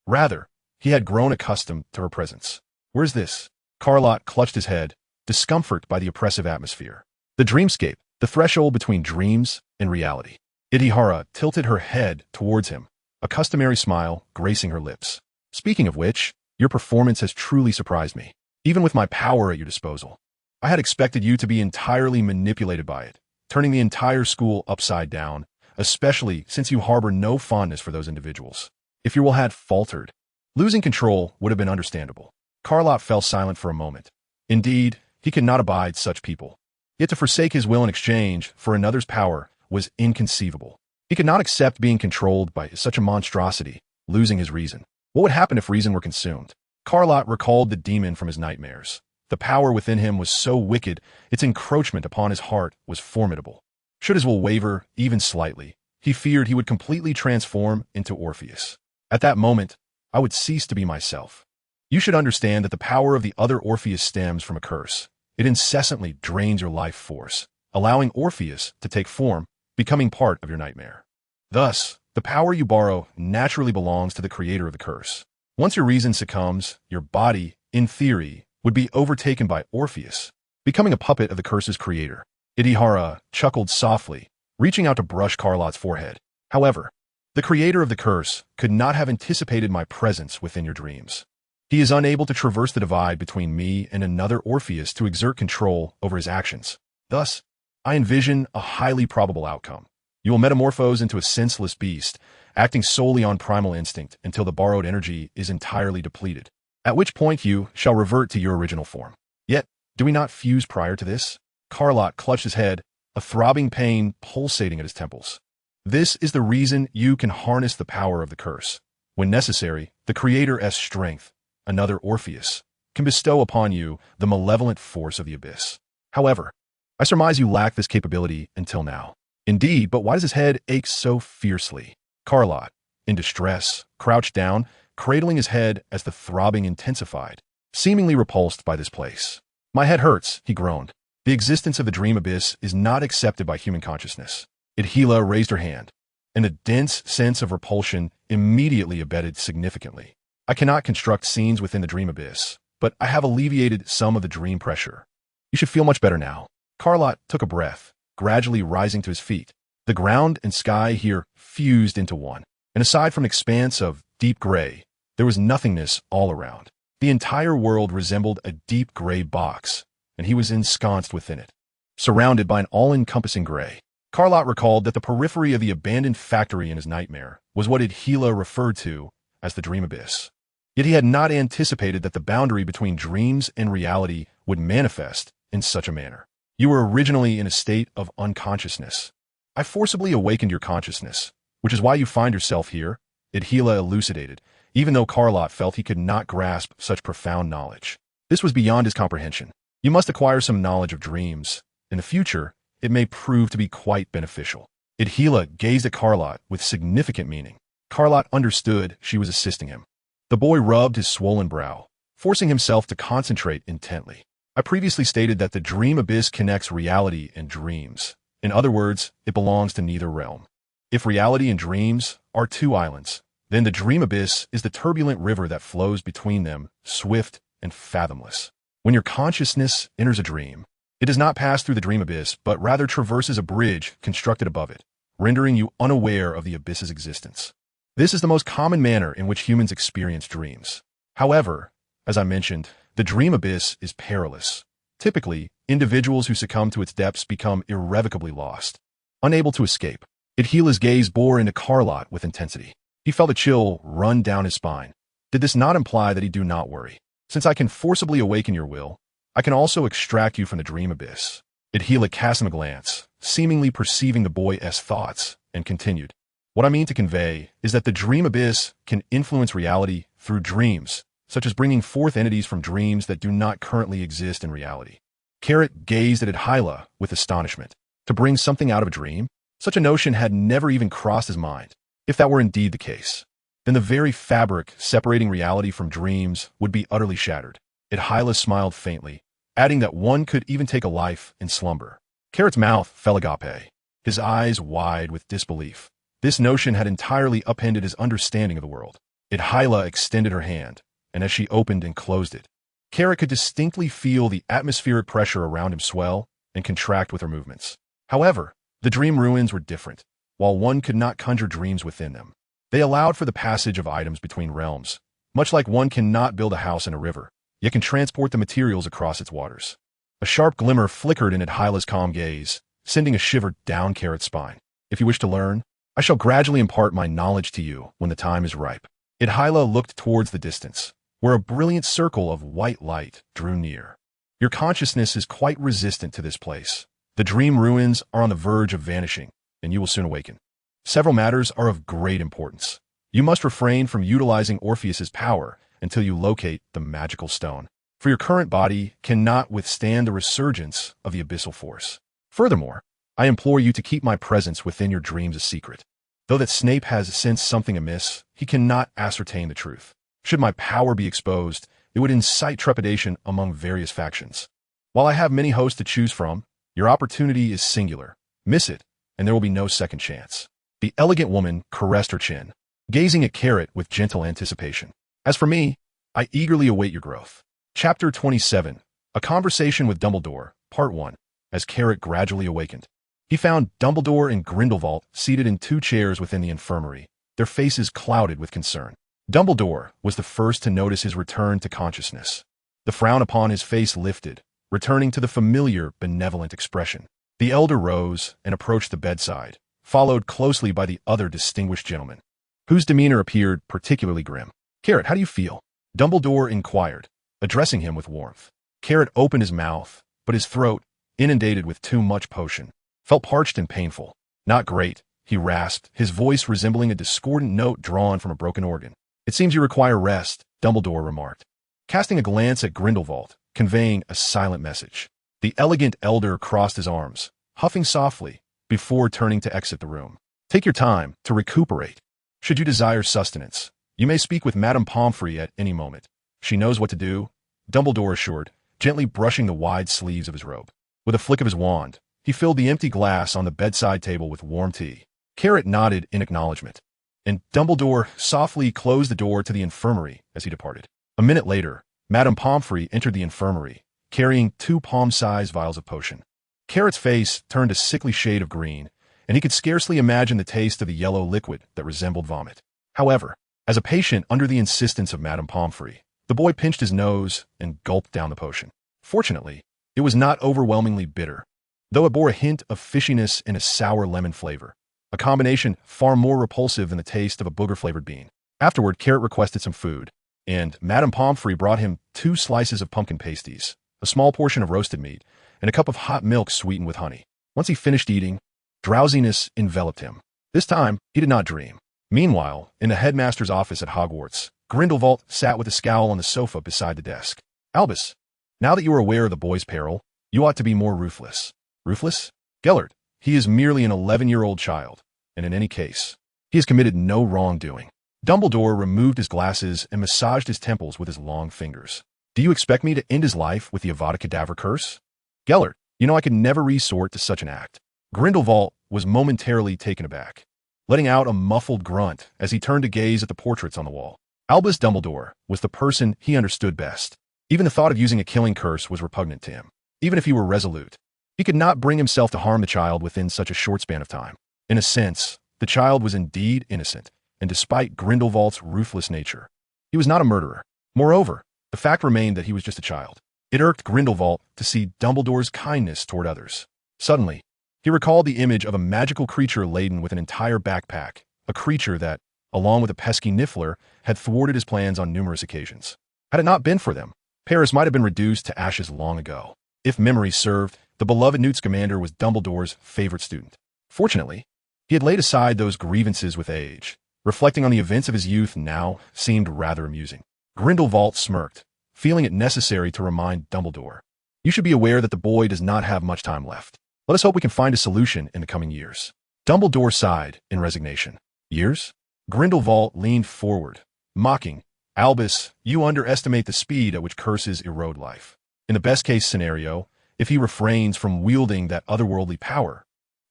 Rather, he had grown accustomed to her presence. Where's this? Carlott clutched his head, discomfort by the oppressive atmosphere. The dreamscape, the threshold between dreams and reality. Idihara tilted her head towards him, a customary smile gracing her lips. Speaking of which, your performance has truly surprised me. Even with my power at your disposal, I had expected you to be entirely manipulated by it, turning the entire school upside down, especially since you harbor no fondness for those individuals. If your will had faltered, losing control would have been understandable. Carlott fell silent for a moment. Indeed, he could not abide such people. Yet to forsake his will in exchange for another's power was inconceivable. He could not accept being controlled by such a monstrosity, losing his reason. What would happen if reason were consumed? Carlott recalled the demon from his nightmares. The power within him was so wicked, its encroachment upon his heart was formidable. Should his will waver, even slightly, he feared he would completely transform into Orpheus. At that moment, I would cease to be myself. You should understand that the power of the other Orpheus stems from a curse. It incessantly drains your life force, allowing Orpheus to take form, becoming part of your nightmare. Thus, the power you borrow naturally belongs to the creator of the curse. Once your reason succumbs, your body, in theory, would be overtaken by Orpheus, becoming a puppet of the curse's creator. Idihara chuckled softly, reaching out to brush Carlott's forehead. However, the creator of the curse could not have anticipated my presence within your dreams. He is unable to traverse the divide between me and another Orpheus to exert control over his actions. Thus, I envision a highly probable outcome. You will metamorphose into a senseless beast, acting solely on primal instinct until the borrowed energy is entirely depleted, at which point you shall revert to your original form. Yet, do we not fuse prior to this? Carlott clutched his head, a throbbing pain pulsating at his temples. This is the reason you can harness the power of the curse. When necessary, the Creator's strength, another Orpheus, can bestow upon you the malevolent force of the abyss. However, I surmise you lack this capability until now. Indeed, but why does his head ache so fiercely? Carlott, in distress, crouched down, cradling his head as the throbbing intensified, seemingly repulsed by this place. My head hurts, he groaned. The existence of the dream abyss is not accepted by human consciousness. Odyllis raised her hand, and a dense sense of repulsion immediately abated significantly. I cannot construct scenes within the dream abyss, but I have alleviated some of the dream pressure. You should feel much better now. Lott took a breath, gradually rising to his feet. The ground and sky here fused into one, and aside from an expanse of deep gray, there was nothingness all around. The entire world resembled a deep gray box, and he was ensconced within it, surrounded by an all-encompassing gray. Lott recalled that the periphery of the abandoned factory in his nightmare was what Odyllis referred to as the dream abyss. Yet he had not anticipated that the boundary between dreams and reality would manifest in such a manner. You were originally in a state of unconsciousness. I forcibly awakened your consciousness, which is why you find yourself here, Odyllis elucidated, even though Lott felt he could not grasp such profound knowledge. This was beyond his comprehension. You must acquire some knowledge of dreams. In the future, it may prove to be quite beneficial. Odyllis gazed at Lott with significant meaning. Lott understood she was assisting him. The boy rubbed his swollen brow, forcing himself to concentrate intently. I previously stated that the dream abyss connects reality and dreams. In other words, it belongs to neither realm. If reality and dreams are two islands, then the dream abyss is the turbulent river that flows between them, swift and fathomless. When your consciousness enters a dream, it does not pass through the dream abyss, but rather traverses a bridge constructed above it, rendering you unaware of the abyss's existence. This is the most common manner in which humans experience dreams. However, as I mentioned, the dream abyss is perilous. Typically, individuals who succumb to its depths become irrevocably lost, unable to escape. Odyllis' gaze bore into Lott with intensity. He felt a chill run down his spine. Did this not imply that he do not worry? Since I can forcibly awaken your will, I can also extract you from the dream abyss. Odyllis cast him a glance, seemingly perceiving the boy's thoughts, and continued. What I mean to convey is that the dream abyss can influence reality through dreams, such as bringing forth entities from dreams that do not currently exist in reality. Gazed at Odyllis with astonishment. To bring something out of a dream? Such a notion had never even crossed his mind. If that were indeed the case, then the very fabric separating reality from dreams would be utterly shattered. Odyllis smiled faintly, adding that one could even take a life in slumber. Carrot's mouth fell agape, his eyes wide with disbelief. This notion had entirely upended his understanding of the world. Odyllis extended her hand, and as she opened and closed it, Carrot could distinctly feel the atmospheric pressure around him swell and contract with her movements. However, the dream ruins were different. While one could not conjure dreams within them, they allowed for the passage of items between realms, much like one cannot build a house in a river, yet can transport the materials across its waters. A sharp glimmer flickered in Odyllis' calm gaze, sending a shiver down Carrot's spine. If you wish to learn, I shall gradually impart my knowledge to you when the time is ripe. Odyllis looked towards the distance, where a brilliant circle of white light drew near. Your consciousness is quite resistant to this place. The dream ruins are on the verge of vanishing, and you will soon awaken. Several matters are of great importance. You must refrain from utilizing Orpheus's power until you locate the magical stone, for your current body cannot withstand the resurgence of the abyssal force. Furthermore, I implore you to keep my presence within your dreams a secret. Though that Snape has sensed something amiss, he cannot ascertain the truth. Should my power be exposed, it would incite trepidation among various factions. While I have many hosts to choose from, your opportunity is singular. Miss it, and there will be no second chance. The elegant woman caressed her chin, gazing at Carrot with gentle anticipation. As for me, I eagerly await your growth. Chapter 27, A Conversation with Dumbledore, Part 1. As Carrot gradually awakened, he found Dumbledore and Grindelwald seated in two chairs within the infirmary, their faces clouded with concern. Dumbledore was the first to notice his return to consciousness. The frown upon his face lifted, returning to the familiar, benevolent expression. The elder rose and approached the bedside, followed closely by the other distinguished gentleman, whose demeanor appeared particularly grim. Carrot, how do you feel? Dumbledore inquired, addressing him with warmth. Carrot opened his mouth, but his throat, inundated with too much potion, felt parched and painful. Not great, he rasped, his voice resembling a discordant note drawn from a broken organ. It seems you require rest, Dumbledore remarked, casting a glance at Grindelwald, conveying a silent message. The elegant elder crossed his arms, huffing softly, before turning to exit the room. Take your time to recuperate. Should you desire sustenance, you may speak with Madame Pomfrey at any moment. She knows what to do, Dumbledore assured, gently brushing the wide sleeves of his robe. With a flick of his wand, he filled the empty glass on the bedside table with warm tea. Carrot nodded in acknowledgement, and Dumbledore softly closed the door to the infirmary as he departed. A minute later, Madame Pomfrey entered the infirmary, carrying 2 palm-sized vials of potion. Carrot's face turned a sickly shade of green, and he could scarcely imagine the taste of the yellow liquid that resembled vomit. However, as a patient under the insistence of Madame Pomfrey, the boy pinched his nose and gulped down the potion. Fortunately, it was not overwhelmingly bitter, though it bore a hint of fishiness and a sour lemon flavor, a combination far more repulsive than the taste of a booger-flavored bean. Afterward, Carrot requested some food, and Madame Pomfrey brought him 2 slices of pumpkin pasties, a small portion of roasted meat, and a cup of hot milk sweetened with honey. Once he finished eating, drowsiness enveloped him. This time, he did not dream. Meanwhile, in the headmaster's office at Hogwarts, Grindelwald sat with a scowl on the sofa beside the desk. Albus, now that you are aware of the boy's peril, you ought to be more ruthless. Ruthless? Gellert, he is merely an 11-year-old child, and in any case, he has committed no wrongdoing. Dumbledore removed his glasses and massaged his temples with his long fingers. Do you expect me to end his life with the Avada Kedavra curse? Gellert, you know I could never resort to such an act. Grindelwald was momentarily taken aback, letting out a muffled grunt as he turned to gaze at the portraits on the wall. Albus Dumbledore was the person he understood best. Even the thought of using a killing curse was repugnant to him. Even if he were resolute, he could not bring himself to harm the child within such a short span of time. In a sense, the child was indeed innocent, and despite Grindelwald's ruthless nature, he was not a murderer. Moreover, the fact remained that he was just a child. It irked Grindelwald to see Dumbledore's kindness toward others. Suddenly, he recalled the image of a magical creature laden with an entire backpack, a creature that, along with a pesky Niffler, had thwarted his plans on numerous occasions. Had it not been for them, Paris might have been reduced to ashes long ago. If memory served, the beloved Newt Scamander was Dumbledore's favorite student. Fortunately, he had laid aside those grievances with age. Reflecting on the events of his youth now seemed rather amusing. Grindelwald smirked, feeling it necessary to remind Dumbledore. You should be aware that the boy does not have much time left. Let us hope we can find a solution in the coming years. Dumbledore sighed in resignation. Years? Grindelwald leaned forward, mocking. Albus, you underestimate the speed at which curses erode life. In the best-case scenario, if he refrains from wielding that otherworldly power,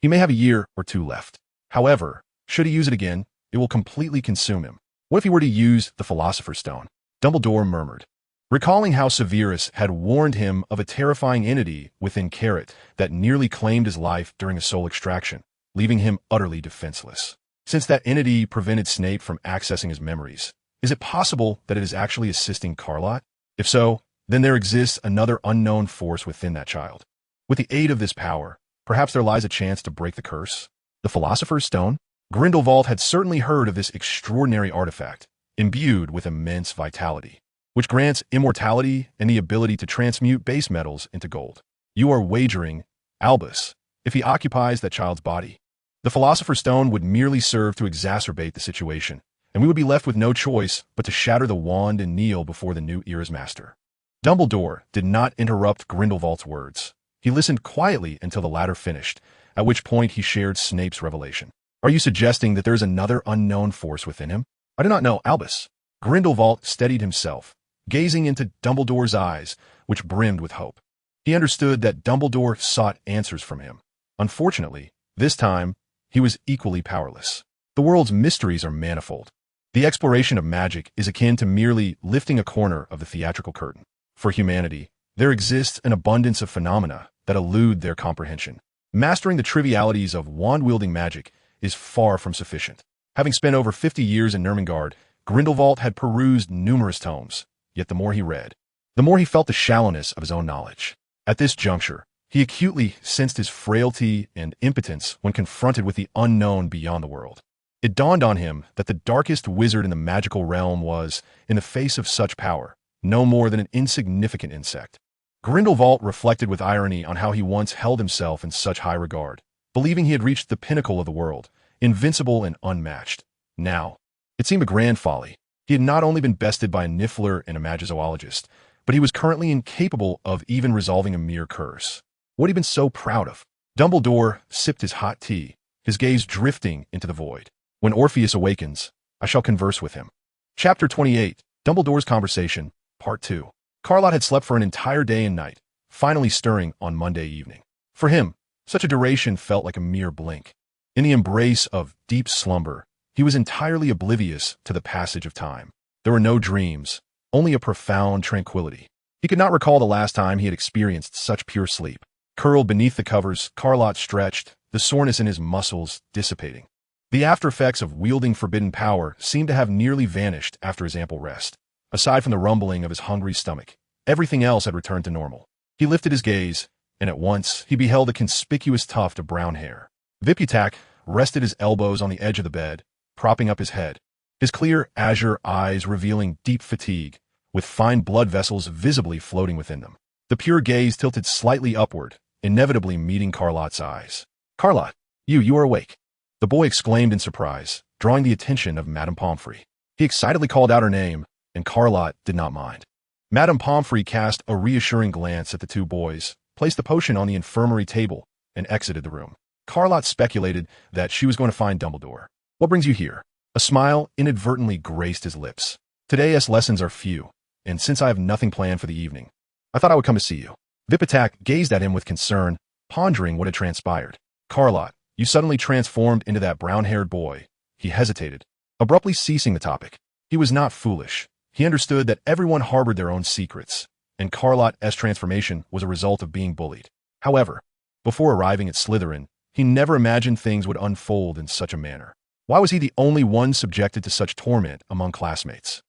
he may have a year or 2 left. However, should he use it again, it will completely consume him. What if he were to use the Philosopher's Stone? Dumbledore murmured, recalling how Severus had warned him of a terrifying entity within Carrot that nearly claimed his life during a soul extraction, leaving him utterly defenseless. Since that entity prevented Snape from accessing his memories, is it possible that it is actually assisting Carlott? If so, then there exists another unknown force within that child. With the aid of this power, perhaps there lies a chance to break the curse. The Philosopher's Stone? Grindelwald had certainly heard of this extraordinary artifact, imbued with immense vitality, which grants immortality and the ability to transmute base metals into gold. You are wagering, Albus, if he occupies that child's body. The Philosopher's Stone would merely serve to exacerbate the situation, and we would be left with no choice but to shatter the wand and kneel before the new era's master. Dumbledore did not interrupt Grindelwald's words. He listened quietly until the latter finished, at which point he shared Snape's revelation. Are you suggesting that there is another unknown force within him? I do not know, Albus. Grindelwald steadied himself, gazing into Dumbledore's eyes, which brimmed with hope. He understood that Dumbledore sought answers from him. Unfortunately, this time, he was equally powerless. The world's mysteries are manifold. The exploration of magic is akin to merely lifting a corner of the theatrical curtain. For humanity, there exists an abundance of phenomena that elude their comprehension. Mastering the trivialities of wand-wielding magic is far from sufficient. Having spent over 50 years in Nurmengard, Grindelwald had perused numerous tomes, yet the more he read, the more he felt the shallowness of his own knowledge. At this juncture, he acutely sensed his frailty and impotence when confronted with the unknown beyond the world. It dawned on him that the darkest wizard in the magical realm was, in the face of such power, no more than an insignificant insect. Grindelwald reflected with irony on how he once held himself in such high regard, believing he had reached the pinnacle of the world, invincible and unmatched. Now, it seemed a grand folly. He had not only been bested by a Niffler and a magizoologist, but he was currently incapable of even resolving a mere curse. What had he been so proud of? Dumbledore sipped his hot tea, his gaze drifting into the void. When Orpheus awakens, I shall converse with him. Chapter 28, Dumbledore's Conversation, Part 2. Carlott had slept for an entire day and night, finally stirring on Monday evening. For him, such a duration felt like a mere blink. In the embrace of deep slumber, he was entirely oblivious to the passage of time. There were no dreams, only a profound tranquility. He could not recall the last time he had experienced such pure sleep. Curled beneath the covers, Carlott stretched, the soreness in his muscles dissipating. The after-effects of wielding forbidden power seemed to have nearly vanished after his ample rest. Aside from the rumbling of his hungry stomach, everything else had returned to normal. He lifted his gaze, and at once he beheld a conspicuous tuft of brown hair. Viputak rested his elbows on the edge of the bed, propping up his head, his clear azure eyes revealing deep fatigue, with fine blood vessels visibly floating within them. The pure gaze tilted slightly upward, inevitably meeting Carlott's eyes. "Carlott, you are awake," the boy exclaimed in surprise, drawing the attention of Madame Pomfrey. He excitedly called out her name, and Carlott did not mind. Madame Pomfrey cast a reassuring glance at the two boys, placed the potion on the infirmary table, and exited the room. Carlott speculated that she was going to find Dumbledore. "What brings you here?" A smile inadvertently graced his lips. "Today's lessons are few, and since I have nothing planned for the evening, I thought I would come to see you." Viputak gazed at him with concern, pondering what had transpired. "Carlott, you suddenly transformed into that brown-haired boy." He hesitated, abruptly ceasing the topic. He was not foolish. He understood that everyone harbored their own secrets, and Carlott's transformation was a result of being bullied. However, before arriving at Slytherin, he never imagined things would unfold in such a manner. Why was he the only one subjected to such torment among classmates?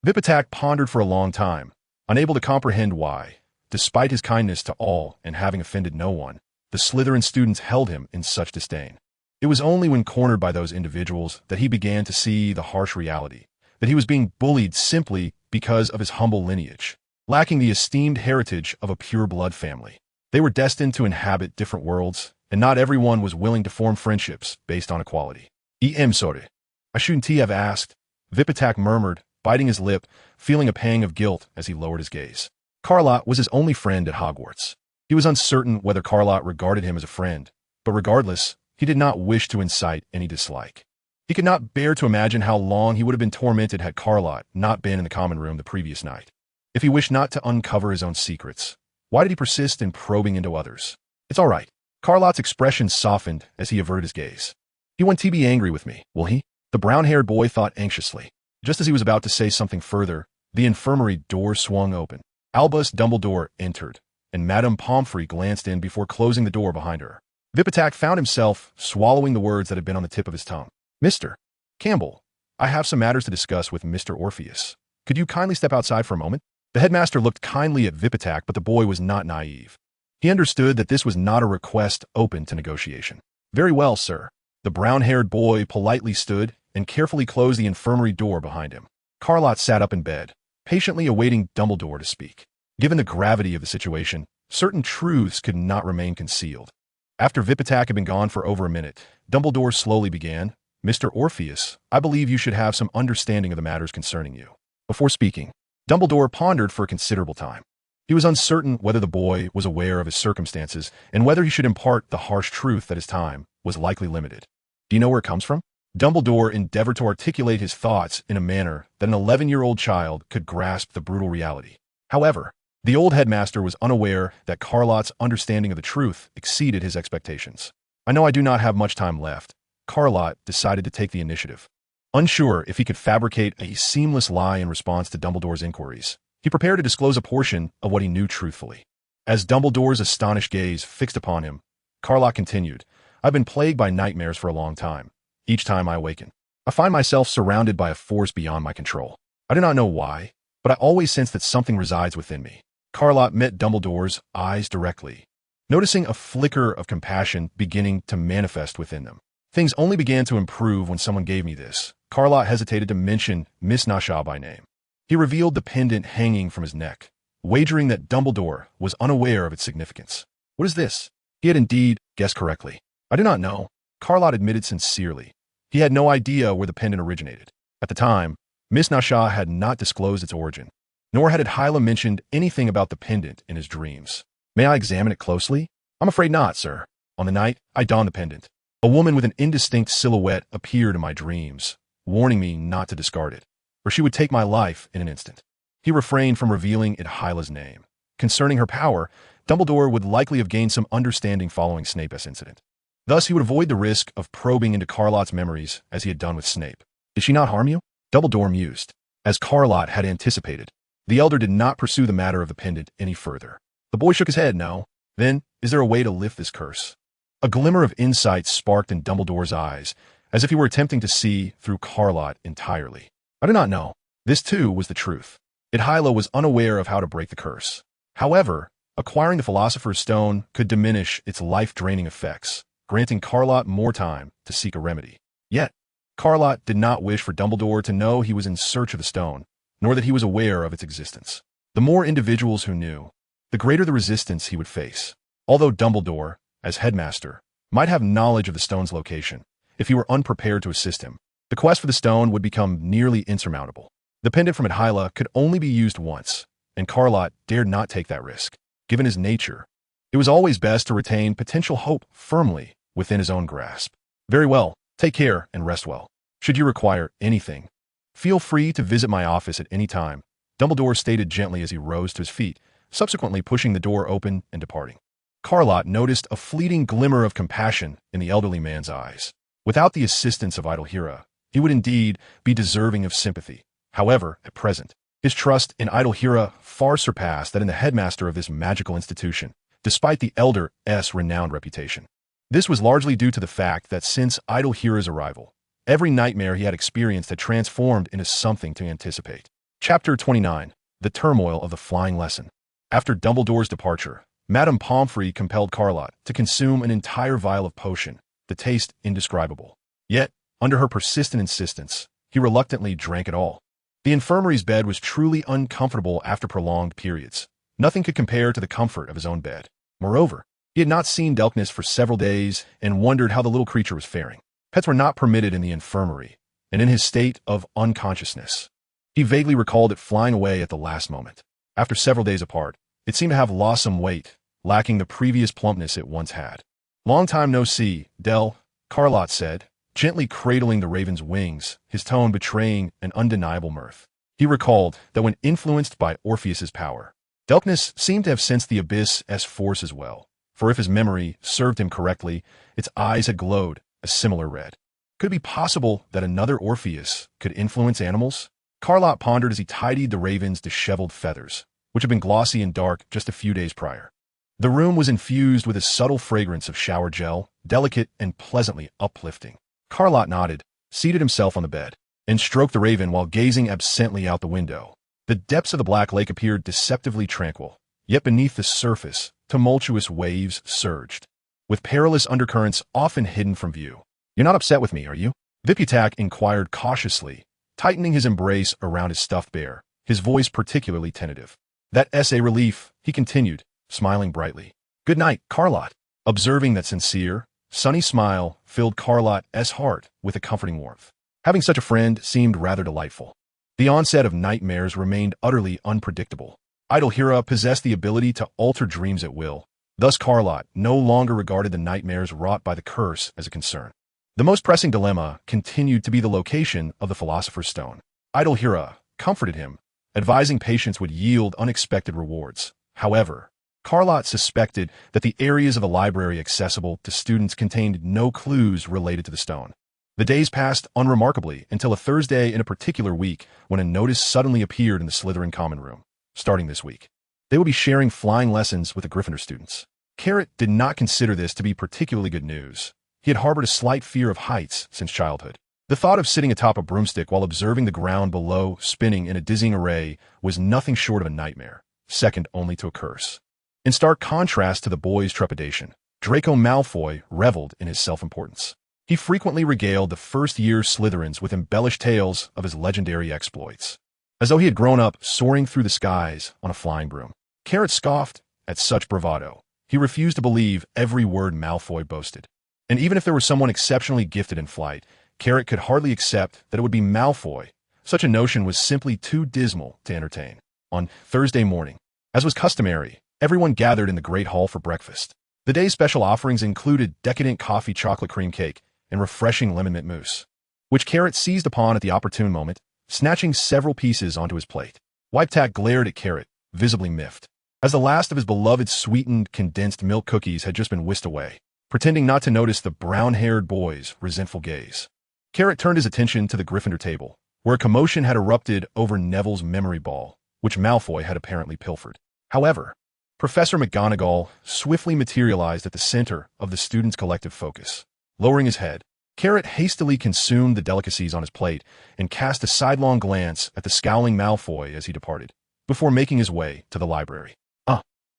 Viputak pondered for a long time, unable to comprehend why, despite his kindness to all and having offended no one, the Slytherin students held him in such disdain. It was only when cornered by those individuals that he began to see the harsh reality, that he was being bullied simply because of his humble lineage, lacking the esteemed heritage of a pure-blood family. They were destined to inhabit different worlds, and not everyone was willing to form friendships based on equality. "I'm sorry. I shouldn't have asked," Viputak murmured, biting his lip, feeling a pang of guilt as he lowered his gaze. Carlott was his only friend at Hogwarts. He was uncertain whether Carlott regarded him as a friend, but regardless, he did not wish to incite any dislike. He could not bear to imagine how long he would have been tormented had Carlott not been in the common room the previous night. If he wished not to uncover his own secrets, why did he persist in probing into others? "It's all right." Carlott's expression softened as he averted his gaze. "He won't be angry with me, will he?" The brown-haired boy thought anxiously. Just as he was about to say something further, the infirmary door swung open. Albus Dumbledore entered, and Madame Pomfrey glanced in before closing the door behind her. Viputak found himself swallowing the words that had been on the tip of his tongue. "Mr. Campbell, I have some matters to discuss with Mr. Orpheus. Could you kindly step outside for a moment?" The headmaster looked kindly at Viputak, but the boy was not naive. He understood that this was not a request open to negotiation. "Very well, sir." The brown-haired boy politely stood and carefully closed the infirmary door behind him. Carlott sat up in bed, patiently awaiting Dumbledore to speak. Given the gravity of the situation, certain truths could not remain concealed. After Viputak had been gone for over a minute, Dumbledore slowly began, "Mr. Orpheus, I believe you should have some understanding of the matters concerning you." Before speaking, Dumbledore pondered for a considerable time. He was uncertain whether the boy was aware of his circumstances and whether he should impart the harsh truth that his time was likely limited. "Do you know where it comes from?" Dumbledore endeavored to articulate his thoughts in a manner that an 11-year-old child could grasp the brutal reality. However, the old headmaster was unaware that Carlott's understanding of the truth exceeded his expectations. "I know I do not have much time left." Carlott decided to take the initiative. Unsure if he could fabricate a seamless lie in response to Dumbledore's inquiries, he prepared to disclose a portion of what he knew truthfully. As Dumbledore's astonished gaze fixed upon him, Carlott continued, "I've been plagued by nightmares for a long time. Each time I awaken, I find myself surrounded by a force beyond my control. I do not know why, but I always sense that something resides within me." Carlott met Dumbledore's eyes directly, noticing a flicker of compassion beginning to manifest within them. "Things only began to improve when someone gave me this." Carlott hesitated to mention Miss Nasha by name. He revealed the pendant hanging from his neck, wagering that Dumbledore was unaware of its significance. "What is this?" He had indeed guessed correctly. "I do not know," Carlott admitted sincerely. He had no idea where the pendant originated. At the time, Miss Nasha had not disclosed its origin, nor had Hyla mentioned anything about the pendant in his dreams. "May I examine it closely?" "I'm afraid not, sir. On the night I donned the pendant, a woman with an indistinct silhouette appeared in my dreams, warning me not to discard it, or she would take my life in an instant." he refrained from revealing Hyla's name. Concerning her power, Dumbledore would likely have gained some understanding following Snape's incident. Thus, he would avoid the risk of probing into Carlott's memories as he had done with Snape. Did she not harm you? Dumbledore mused. As Carlott had anticipated, the elder did not pursue the matter of the pendant any further. The boy shook his head. No. Then, is there a way to lift this curse? A glimmer of insight sparked in Dumbledore's eyes, as if he were attempting to see through Carlott entirely. I do not know. This, too, was the truth. Hyla was unaware of how to break the curse. However, acquiring the Philosopher's Stone could diminish its life-draining effects, granting Carlott more time to seek a remedy. Yet, Carlott did not wish for Dumbledore to know he was in search of the stone, nor that he was aware of its existence. The more individuals who knew, the greater the resistance he would face. Although Dumbledore, as headmaster, might have knowledge of the stone's location, if he were unprepared to assist him, the quest for the stone would become nearly insurmountable. The pendant from Hyla could only be used once, and Carlott dared not take that risk. Given his nature, it was always best to retain potential hope firmly within his own grasp. Very well, take care and rest well. Should you require anything, feel free to visit my office at any time, Dumbledore stated gently as he rose to his feet, subsequently pushing the door open and departing. Carlott noticed a fleeting glimmer of compassion in the elderly man's eyes. Without the assistance of Adelhira, he would indeed be deserving of sympathy. However, at present, his trust in Adelhira far surpassed that in the headmaster of this magical institution, despite the elder's renowned reputation. This was largely due to the fact that since Adelhira's arrival, every nightmare he had experienced had transformed into something to anticipate. Chapter 29. The Turmoil of the Flying Lesson. After Dumbledore's departure, Madame Pomfrey compelled Carlott to consume an entire vial of potion, the taste indescribable. Yet, under her persistent insistence, he reluctantly drank it all. The infirmary's bed was truly uncomfortable after prolonged periods. Nothing could compare to the comfort of his own bed. Moreover, he had not seen Delkness for several days and wondered how the little creature was faring. Pets were not permitted in the infirmary, and in his state of unconsciousness, he vaguely recalled it flying away at the last moment. After several days apart, it seemed to have lost some weight, lacking the previous plumpness it once had. Long time no see, Del, Carlott said, gently cradling the raven's wings, his tone betraying an undeniable mirth. He recalled that when influenced by Orpheus's power, Delkness seemed to have sensed the abyss's force as well, for if his memory served him correctly, its eyes had glowed a similar red. Could it be possible that another Orpheus could influence animals? Carlott pondered as he tidied the raven's disheveled feathers, which had been glossy and dark just a few days prior. The room was infused with a subtle fragrance of shower gel, delicate and pleasantly uplifting. Carlott nodded, seated himself on the bed, and stroked the raven while gazing absently out the window. The depths of the Black Lake appeared deceptively tranquil, yet beneath the surface, tumultuous waves surged, with perilous undercurrents often hidden from view. You're not upset with me, are you? Viputak inquired cautiously, tightening his embrace around his stuffed bear, his voice particularly tentative. That's a relief, he continued, smiling brightly. Good night, Carlott. Observing that sincere, sunny smile filled Carlott's heart with a comforting warmth. Having such a friend seemed rather delightful. The onset of nightmares remained utterly unpredictable. Adelhira possessed the ability to alter dreams at will. Thus Carlott no longer regarded the nightmares wrought by the curse as a concern. The most pressing dilemma continued to be the location of the Philosopher's Stone. Adelhira comforted him, advising patience would yield unexpected rewards. However, Carlott suspected that the areas of the library accessible to students contained no clues related to the stone. The days passed unremarkably until a Thursday in a particular week when a notice suddenly appeared in the Slytherin common room. Starting this week, they would be sharing flying lessons with the Gryffindor students. Carrot did not consider this to be particularly good news. He had harbored a slight fear of heights since childhood. The thought of sitting atop a broomstick while observing the ground below spinning in a dizzying array was nothing short of a nightmare, second only to a curse. In stark contrast to the boy's trepidation, Draco Malfoy reveled in his self-importance. He frequently regaled the first-year Slytherins with embellished tales of his legendary exploits, as though he had grown up soaring through the skies on a flying broom. Carrot scoffed at such bravado. He refused to believe every word Malfoy boasted. And even if there was someone exceptionally gifted in flight, Carrot could hardly accept that it would be Malfoy. Such a notion was simply too dismal to entertain. On Thursday morning, as was customary, everyone gathered in the Great Hall for breakfast. The day's special offerings included decadent coffee chocolate cream cake and refreshing lemon mint mousse, which Carrot seized upon at the opportune moment, snatching several pieces onto his plate. Whitetack glared at Carrot, visibly miffed, as the last of his beloved sweetened, condensed milk cookies had just been whisked away, pretending not to notice the brown-haired boy's resentful gaze. Carrot turned his attention to the Gryffindor table, where a commotion had erupted over Neville's memory ball, which Malfoy had apparently pilfered. However, Professor McGonagall swiftly materialized at the center of the students' collective focus. Lowering his head, Carrot hastily consumed the delicacies on his plate and cast a sidelong glance at the scowling Malfoy as he departed, before making his way to the library.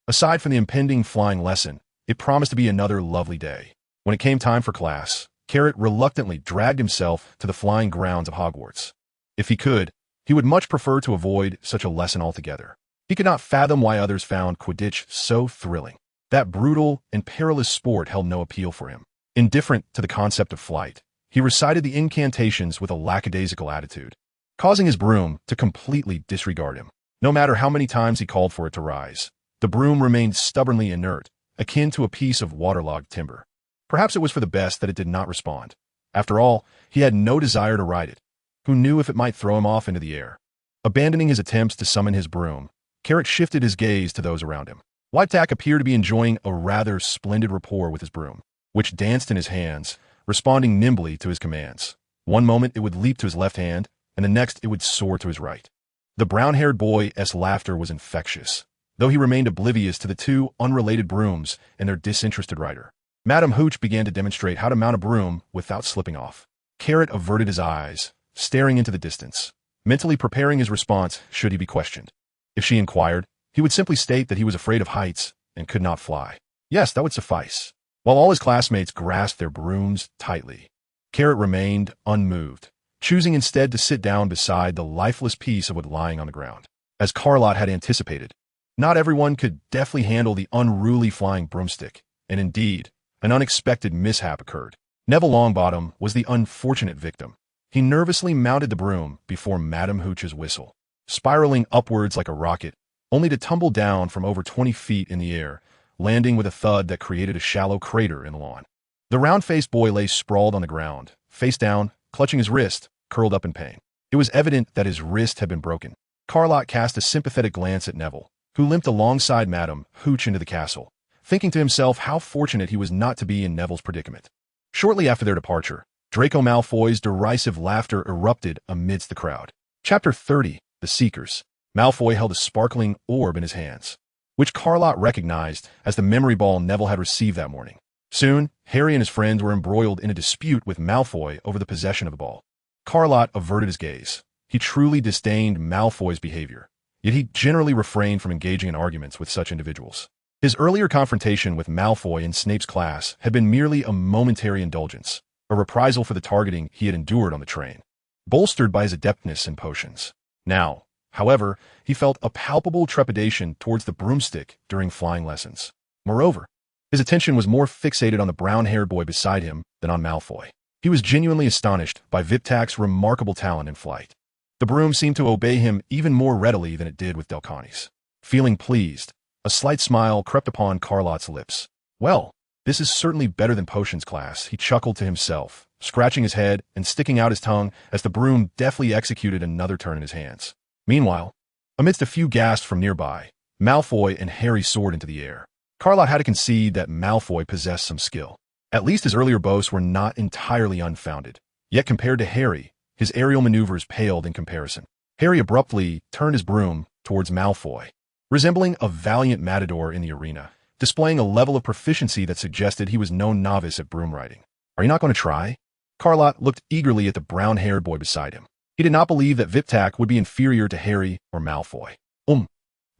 Aside from the impending flying lesson, it promised to be another lovely day. When it came time for class, Carrot reluctantly dragged himself to the flying grounds of Hogwarts. If he could, he would much prefer to avoid such a lesson altogether. He could not fathom why others found Quidditch so thrilling. That brutal and perilous sport held no appeal for him. Indifferent to the concept of flight, he recited the incantations with a lackadaisical attitude, causing his broom to completely disregard him. No matter how many times he called for it to rise, the broom remained stubbornly inert, akin to a piece of waterlogged timber. Perhaps it was for the best that it did not respond. After all, he had no desire to ride it. Who knew if it might throw him off into the air? Abandoning his attempts to summon his broom, Carrot shifted his gaze to those around him. Whitetack appeared to be enjoying a rather splendid rapport with his broom, which danced in his hands, responding nimbly to his commands. One moment it would leap to his left hand, and the next it would soar to his right. The brown-haired boy's laughter was infectious, though he remained oblivious to the two unrelated brooms and their disinterested rider. Madam Hooch began to demonstrate how to mount a broom without slipping off. Carrot averted his eyes, staring into the distance, mentally preparing his response should he be questioned. If she inquired, he would simply state that he was afraid of heights and could not fly. Yes, that would suffice. While all his classmates grasped their brooms tightly, Carrot remained unmoved, choosing instead to sit down beside the lifeless piece of wood lying on the ground. As Carlott had anticipated, not everyone could deftly handle the unruly flying broomstick, and indeed, an unexpected mishap occurred. Neville Longbottom was the unfortunate victim. He nervously mounted the broom before Madam Hooch's whistle, spiraling upwards like a rocket, only to tumble down from over 20 feet in the air, landing with a thud that created a shallow crater in the lawn. The round-faced boy lay sprawled on the ground, face down, clutching his wrist, curled up in pain. It was evident that his wrist had been broken. Carlott cast a sympathetic glance at Neville, who limped alongside Madam Hooch into the castle, thinking to himself how fortunate he was not to be in Neville's predicament. Shortly after their departure, Draco Malfoy's derisive laughter erupted amidst the crowd. Chapter 30, The Seekers. Malfoy held a sparkling orb in his hands, which Carlott recognized as the memory ball Neville had received that morning. Soon, Harry and his friends were embroiled in a dispute with Malfoy over the possession of the ball. Carlott averted his gaze. He truly disdained Malfoy's behavior, yet he generally refrained from engaging in arguments with such individuals. His earlier confrontation with Malfoy in Snape's class had been merely a momentary indulgence, a reprisal for the targeting he had endured on the train, bolstered by his adeptness in potions. Now, however, he felt a palpable trepidation towards the broomstick during flying lessons. Moreover, his attention was more fixated on the brown-haired boy beside him than on Malfoy. He was genuinely astonished by Viptak's remarkable talent in flight. The broom seemed to obey him even more readily than it did with Delcani's. Feeling pleased, a slight smile crept upon Carlott's lips. Well, this is certainly better than potions class, he chuckled to himself, scratching his head and sticking out his tongue as the broom deftly executed another turn in his hands. Meanwhile, amidst a few gasps from nearby, Malfoy and Harry soared into the air. Carlott had to concede that Malfoy possessed some skill. At least his earlier boasts were not entirely unfounded. Yet compared to Harry, his aerial maneuvers paled in comparison. Harry abruptly turned his broom towards Malfoy, resembling a valiant matador in the arena, displaying a level of proficiency that suggested he was no novice at broom riding. Are you not going to try? Carlott looked eagerly at the brown-haired boy beside him. He did not believe that Viptak would be inferior to Harry or Malfoy.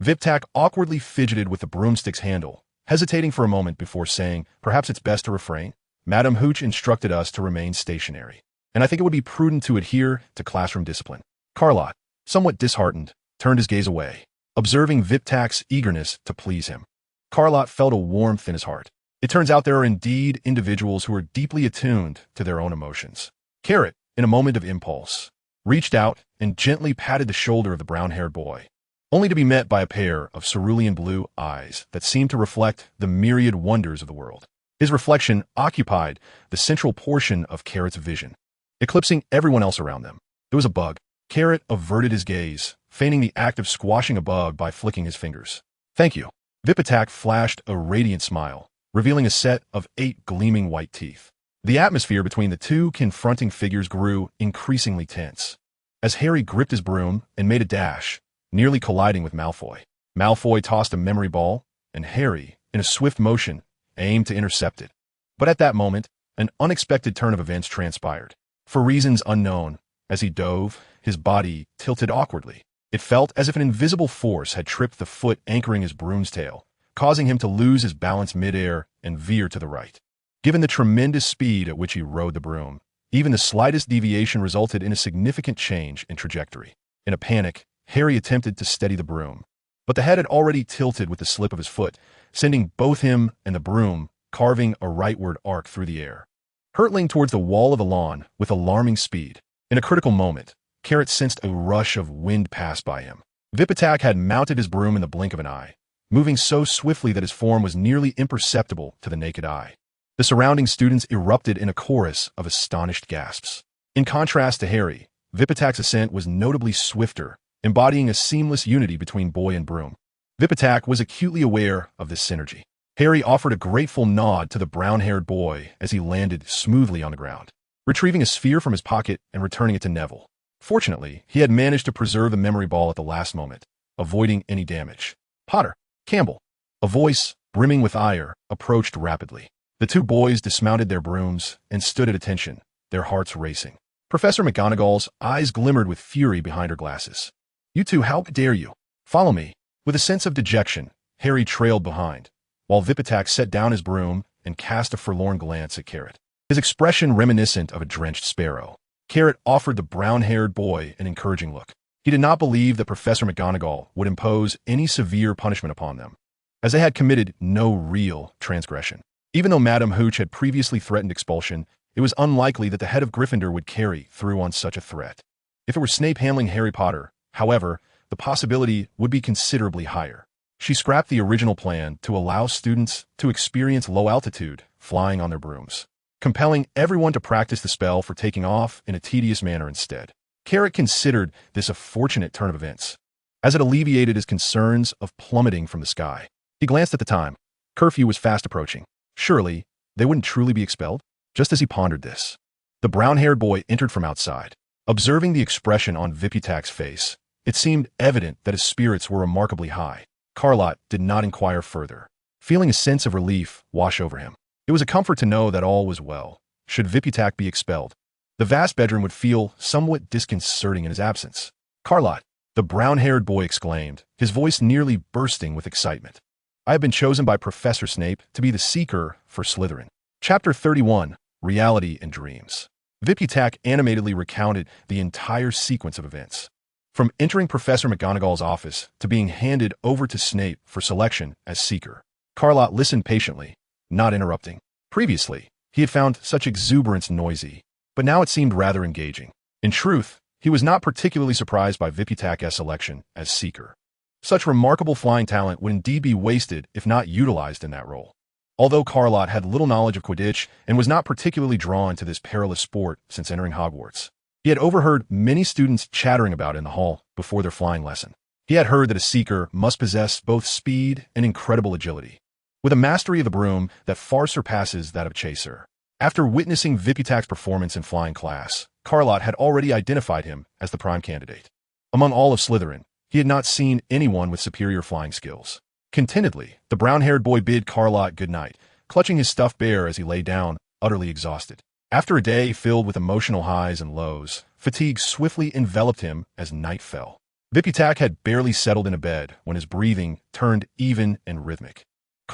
Viptak awkwardly fidgeted with the broomstick's handle, hesitating for a moment before saying, perhaps it's best to refrain. Madam Hooch instructed us to remain stationary, and I think it would be prudent to adhere to classroom discipline. Carlott, somewhat disheartened, turned his gaze away, observing Viptak's eagerness to please him. Carlott felt a warmth in his heart. It turns out there are indeed individuals who are deeply attuned to their own emotions. Carrot, in a moment of impulse, reached out and gently patted the shoulder of the brown-haired boy, only to be met by a pair of cerulean blue eyes that seemed to reflect the myriad wonders of the world. His reflection occupied the central portion of Carrot's vision, eclipsing everyone else around them. It was a bug. Carrot averted his gaze, feigning the act of squashing a bug by flicking his fingers. "Thank you." Vipitak flashed a radiant smile, revealing a set of 8 gleaming white teeth. The atmosphere between the two confronting figures grew increasingly tense, as Harry gripped his broom and made a dash, nearly colliding with Malfoy. Malfoy tossed a memory ball, and Harry, in a swift motion, aimed to intercept it. But at that moment, an unexpected turn of events transpired. For reasons unknown, as he dove, his body tilted awkwardly. It felt as if an invisible force had tripped the foot anchoring his broom's tail, causing him to lose his balance midair and veer to the right. Given the tremendous speed at which he rode the broom, even the slightest deviation resulted in a significant change in trajectory. In a panic, Harry attempted to steady the broom, but the head had already tilted with the slip of his foot, sending both him and the broom carving a rightward arc through the air, hurtling towards the wall of the lawn with alarming speed. In a critical moment, Carrot sensed a rush of wind pass by him. Vipitak had mounted his broom in the blink of an eye, moving so swiftly that his form was nearly imperceptible to the naked eye. The surrounding students erupted in a chorus of astonished gasps. In contrast to Harry, Vipitak's ascent was notably swifter, embodying a seamless unity between boy and broom. Vipitak was acutely aware of this synergy. Harry offered a grateful nod to the brown-haired boy as he landed smoothly on the ground, retrieving a sphere from his pocket and returning it to Neville. Fortunately, he had managed to preserve the memory ball at the last moment, avoiding any damage. "Potter, Campbell." A voice, brimming with ire, approached rapidly. The two boys dismounted their brooms and stood at attention, their hearts racing. Professor McGonagall's eyes glimmered with fury behind her glasses. "You two, how dare you? Follow me." With a sense of dejection, Harry trailed behind, while Vipitak set down his broom and cast a forlorn glance at Carrot, his expression reminiscent of a drenched sparrow. Carrot offered the brown-haired boy an encouraging look. He did not believe that Professor McGonagall would impose any severe punishment upon them, as they had committed no real transgression. Even though Madame Hooch had previously threatened expulsion, it was unlikely that the head of Gryffindor would carry through on such a threat. If it were Snape handling Harry Potter, however, the possibility would be considerably higher. She scrapped the original plan to allow students to experience low-altitude flying on their brooms, compelling everyone to practice the spell for taking off in a tedious manner instead. Carrot considered this a fortunate turn of events, as it alleviated his concerns of plummeting from the sky. He glanced at the time. Curfew was fast approaching. Surely, they wouldn't truly be expelled? Just as he pondered this, the brown-haired boy entered from outside. Observing the expression on Vipitak's face, it seemed evident that his spirits were remarkably high. Lott did not inquire further, feeling a sense of relief wash over him. It was a comfort to know that all was well. Should Vipitak be expelled, the vast bedroom would feel somewhat disconcerting in his absence. "Lott," the brown-haired boy exclaimed, his voice nearly bursting with excitement. "I have been chosen by Professor Snape to be the Seeker for Slytherin." Chapter 31, Reality and Dreams. Vipitak animatedly recounted the entire sequence of events, from entering Professor McGonagall's office to being handed over to Snape for selection as Seeker. Lott listened patiently, not interrupting. Previously, he had found such exuberance noisy, but now it seemed rather engaging. In truth, he was not particularly surprised by Vipitak's selection as Seeker. Such remarkable flying talent would indeed be wasted if not utilized in that role. Although Lott had little knowledge of Quidditch and was not particularly drawn to this perilous sport since entering Hogwarts, he had overheard many students chattering about it in the hall before their flying lesson. He had heard that a Seeker must possess both speed and incredible agility, with a mastery of the broom that far surpasses that of Chaser. After witnessing Vipitak's performance in flying class, Lott had already identified him as the prime candidate. Among all of Slytherin, he had not seen anyone with superior flying skills. Contentedly, the brown-haired boy bid Lott good night, clutching his stuffed bear as he lay down, utterly exhausted. After a day filled with emotional highs and lows, fatigue swiftly enveloped him as night fell. Vipitak had barely settled into bed when his breathing turned even and rhythmic.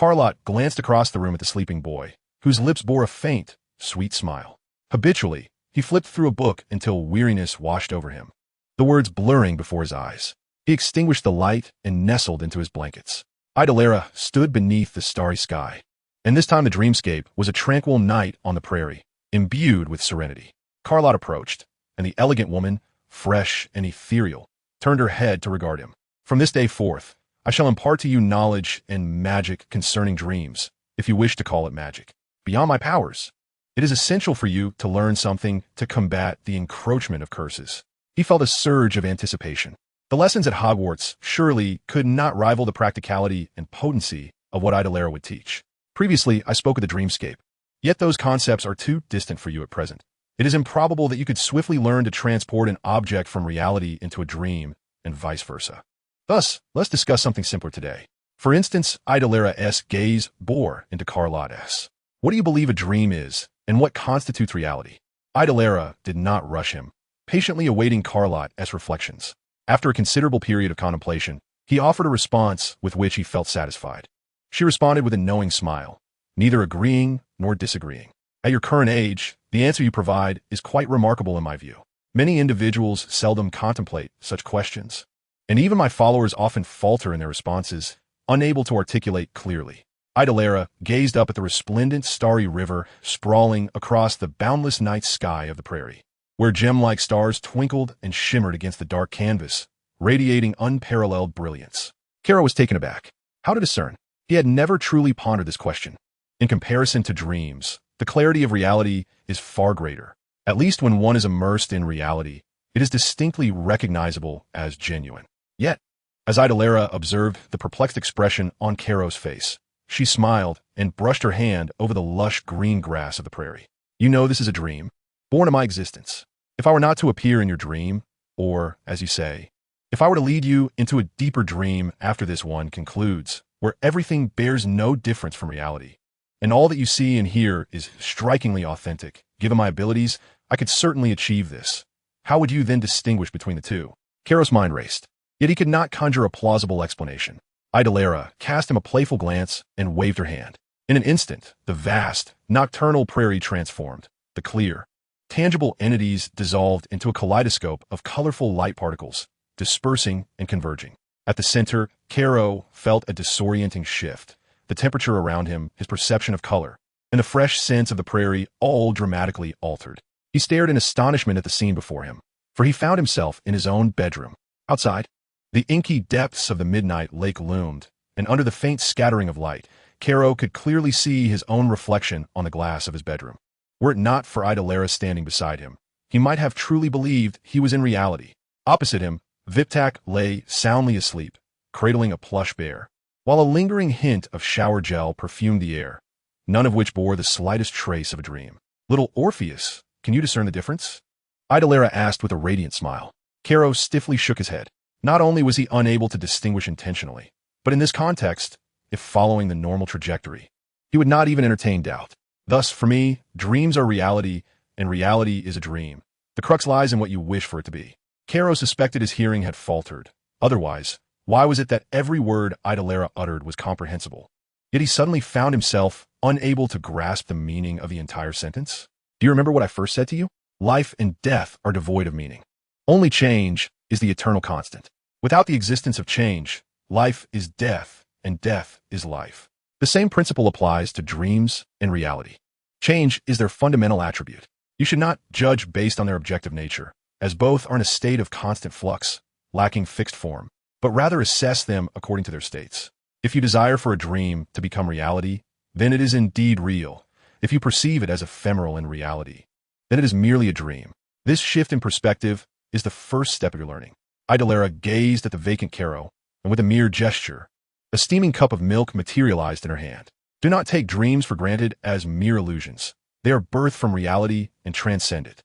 Lott glanced across the room at the sleeping boy, whose lips bore a faint, sweet smile. Habitually, he flipped through a book until weariness washed over him, the words blurring before his eyes. He extinguished the light and nestled into his blankets. Idalara stood beneath the starry sky, and this time the dreamscape was a tranquil night on the prairie, imbued with serenity. Lott approached, and the elegant woman, fresh and ethereal, turned her head to regard him. "From this day forth, I shall impart to you knowledge and magic concerning dreams, if you wish to call it magic. Beyond my powers, it is essential for you to learn something to combat the encroachment of curses." He felt a surge of anticipation. The lessons at Hogwarts surely could not rival the practicality and potency of what Odyllis would teach. Previously, I spoke of the dreamscape, yet those concepts are too distant for you at present. It is improbable that you could swiftly learn to transport an object from reality into a dream, and vice versa. Thus, let's discuss something simpler today. For instance, Odyllis' gaze bore into Lott's. What do you believe a dream is, and what constitutes reality? Odyllis did not rush him, patiently awaiting Lott's reflections. After a considerable period of contemplation, he offered a response with which he felt satisfied. She responded with a knowing smile, neither agreeing nor disagreeing. At your current age, the answer you provide is quite remarkable in my view. Many individuals seldom contemplate such questions, and even my followers often falter in their responses, unable to articulate clearly. Odyllis gazed up at the resplendent starry river sprawling across the boundless night sky of the prairie, where gem-like stars twinkled and shimmered against the dark canvas, radiating unparalleled brilliance. Caro was taken aback. How to discern? He had never truly pondered this question. In comparison to dreams, the clarity of reality is far greater. At least when one is immersed in reality, it is distinctly recognizable as genuine. Yet, as Odyllis observed the perplexed expression on Caro's face, she smiled and brushed her hand over the lush green grass of the prairie. You know this is a dream, born of my existence. If I were not to appear in your dream, or, as you say, if I were to lead you into a deeper dream after this one concludes, where everything bears no difference from reality, and all that you see and hear is strikingly authentic, given my abilities, I could certainly achieve this. How would you then distinguish between the two? Caro's mind raced, yet he could not conjure a plausible explanation. Odyllis cast him a playful glance and waved her hand. In an instant, the vast, nocturnal prairie transformed. The clear, tangible entities dissolved into a kaleidoscope of colorful light particles, dispersing and converging. At the center, Caro felt a disorienting shift. The temperature around him, his perception of color, and the fresh sense of the prairie all dramatically altered. He stared in astonishment at the scene before him, for he found himself in his own bedroom. Outside, the inky depths of the midnight lake loomed, and under the faint scattering of light, Caro could clearly see his own reflection on the glass of his bedroom. Were it not for Odyllis standing beside him, he might have truly believed he was in reality. Opposite him, Viptak lay soundly asleep, cradling a plush bear, while a lingering hint of shower gel perfumed the air, none of which bore the slightest trace of a dream. Little Orpheus, can you discern the difference? Odyllis asked with a radiant smile. Caro stiffly shook his head. Not only was he unable to distinguish intentionally, but in this context, if following the normal trajectory, he would not even entertain doubt. Thus, for me, dreams are reality, and reality is a dream. The crux lies in what you wish for it to be. Caro suspected his hearing had faltered. Otherwise, why was it that every word Odyllis uttered was comprehensible? Yet he suddenly found himself unable to grasp the meaning of the entire sentence. Do you remember what I first said to you? Life and death are devoid of meaning. Only change is the eternal constant. Without the existence of change, life is death, and death is life. The same principle applies to dreams and reality. Change is their fundamental attribute. You should not judge based on their objective nature, as both are in a state of constant flux, lacking fixed form, but rather assess them according to their states. If you desire for a dream to become reality, then it is indeed real. If you perceive it as ephemeral in reality, then it is merely a dream. This shift in perspective is the first step of your learning. Odyllis gazed at the vacant Caro, and with a mere gesture, a steaming cup of milk materialized in her hand. Do not take dreams for granted as mere illusions. They are birthed from reality and transcend it.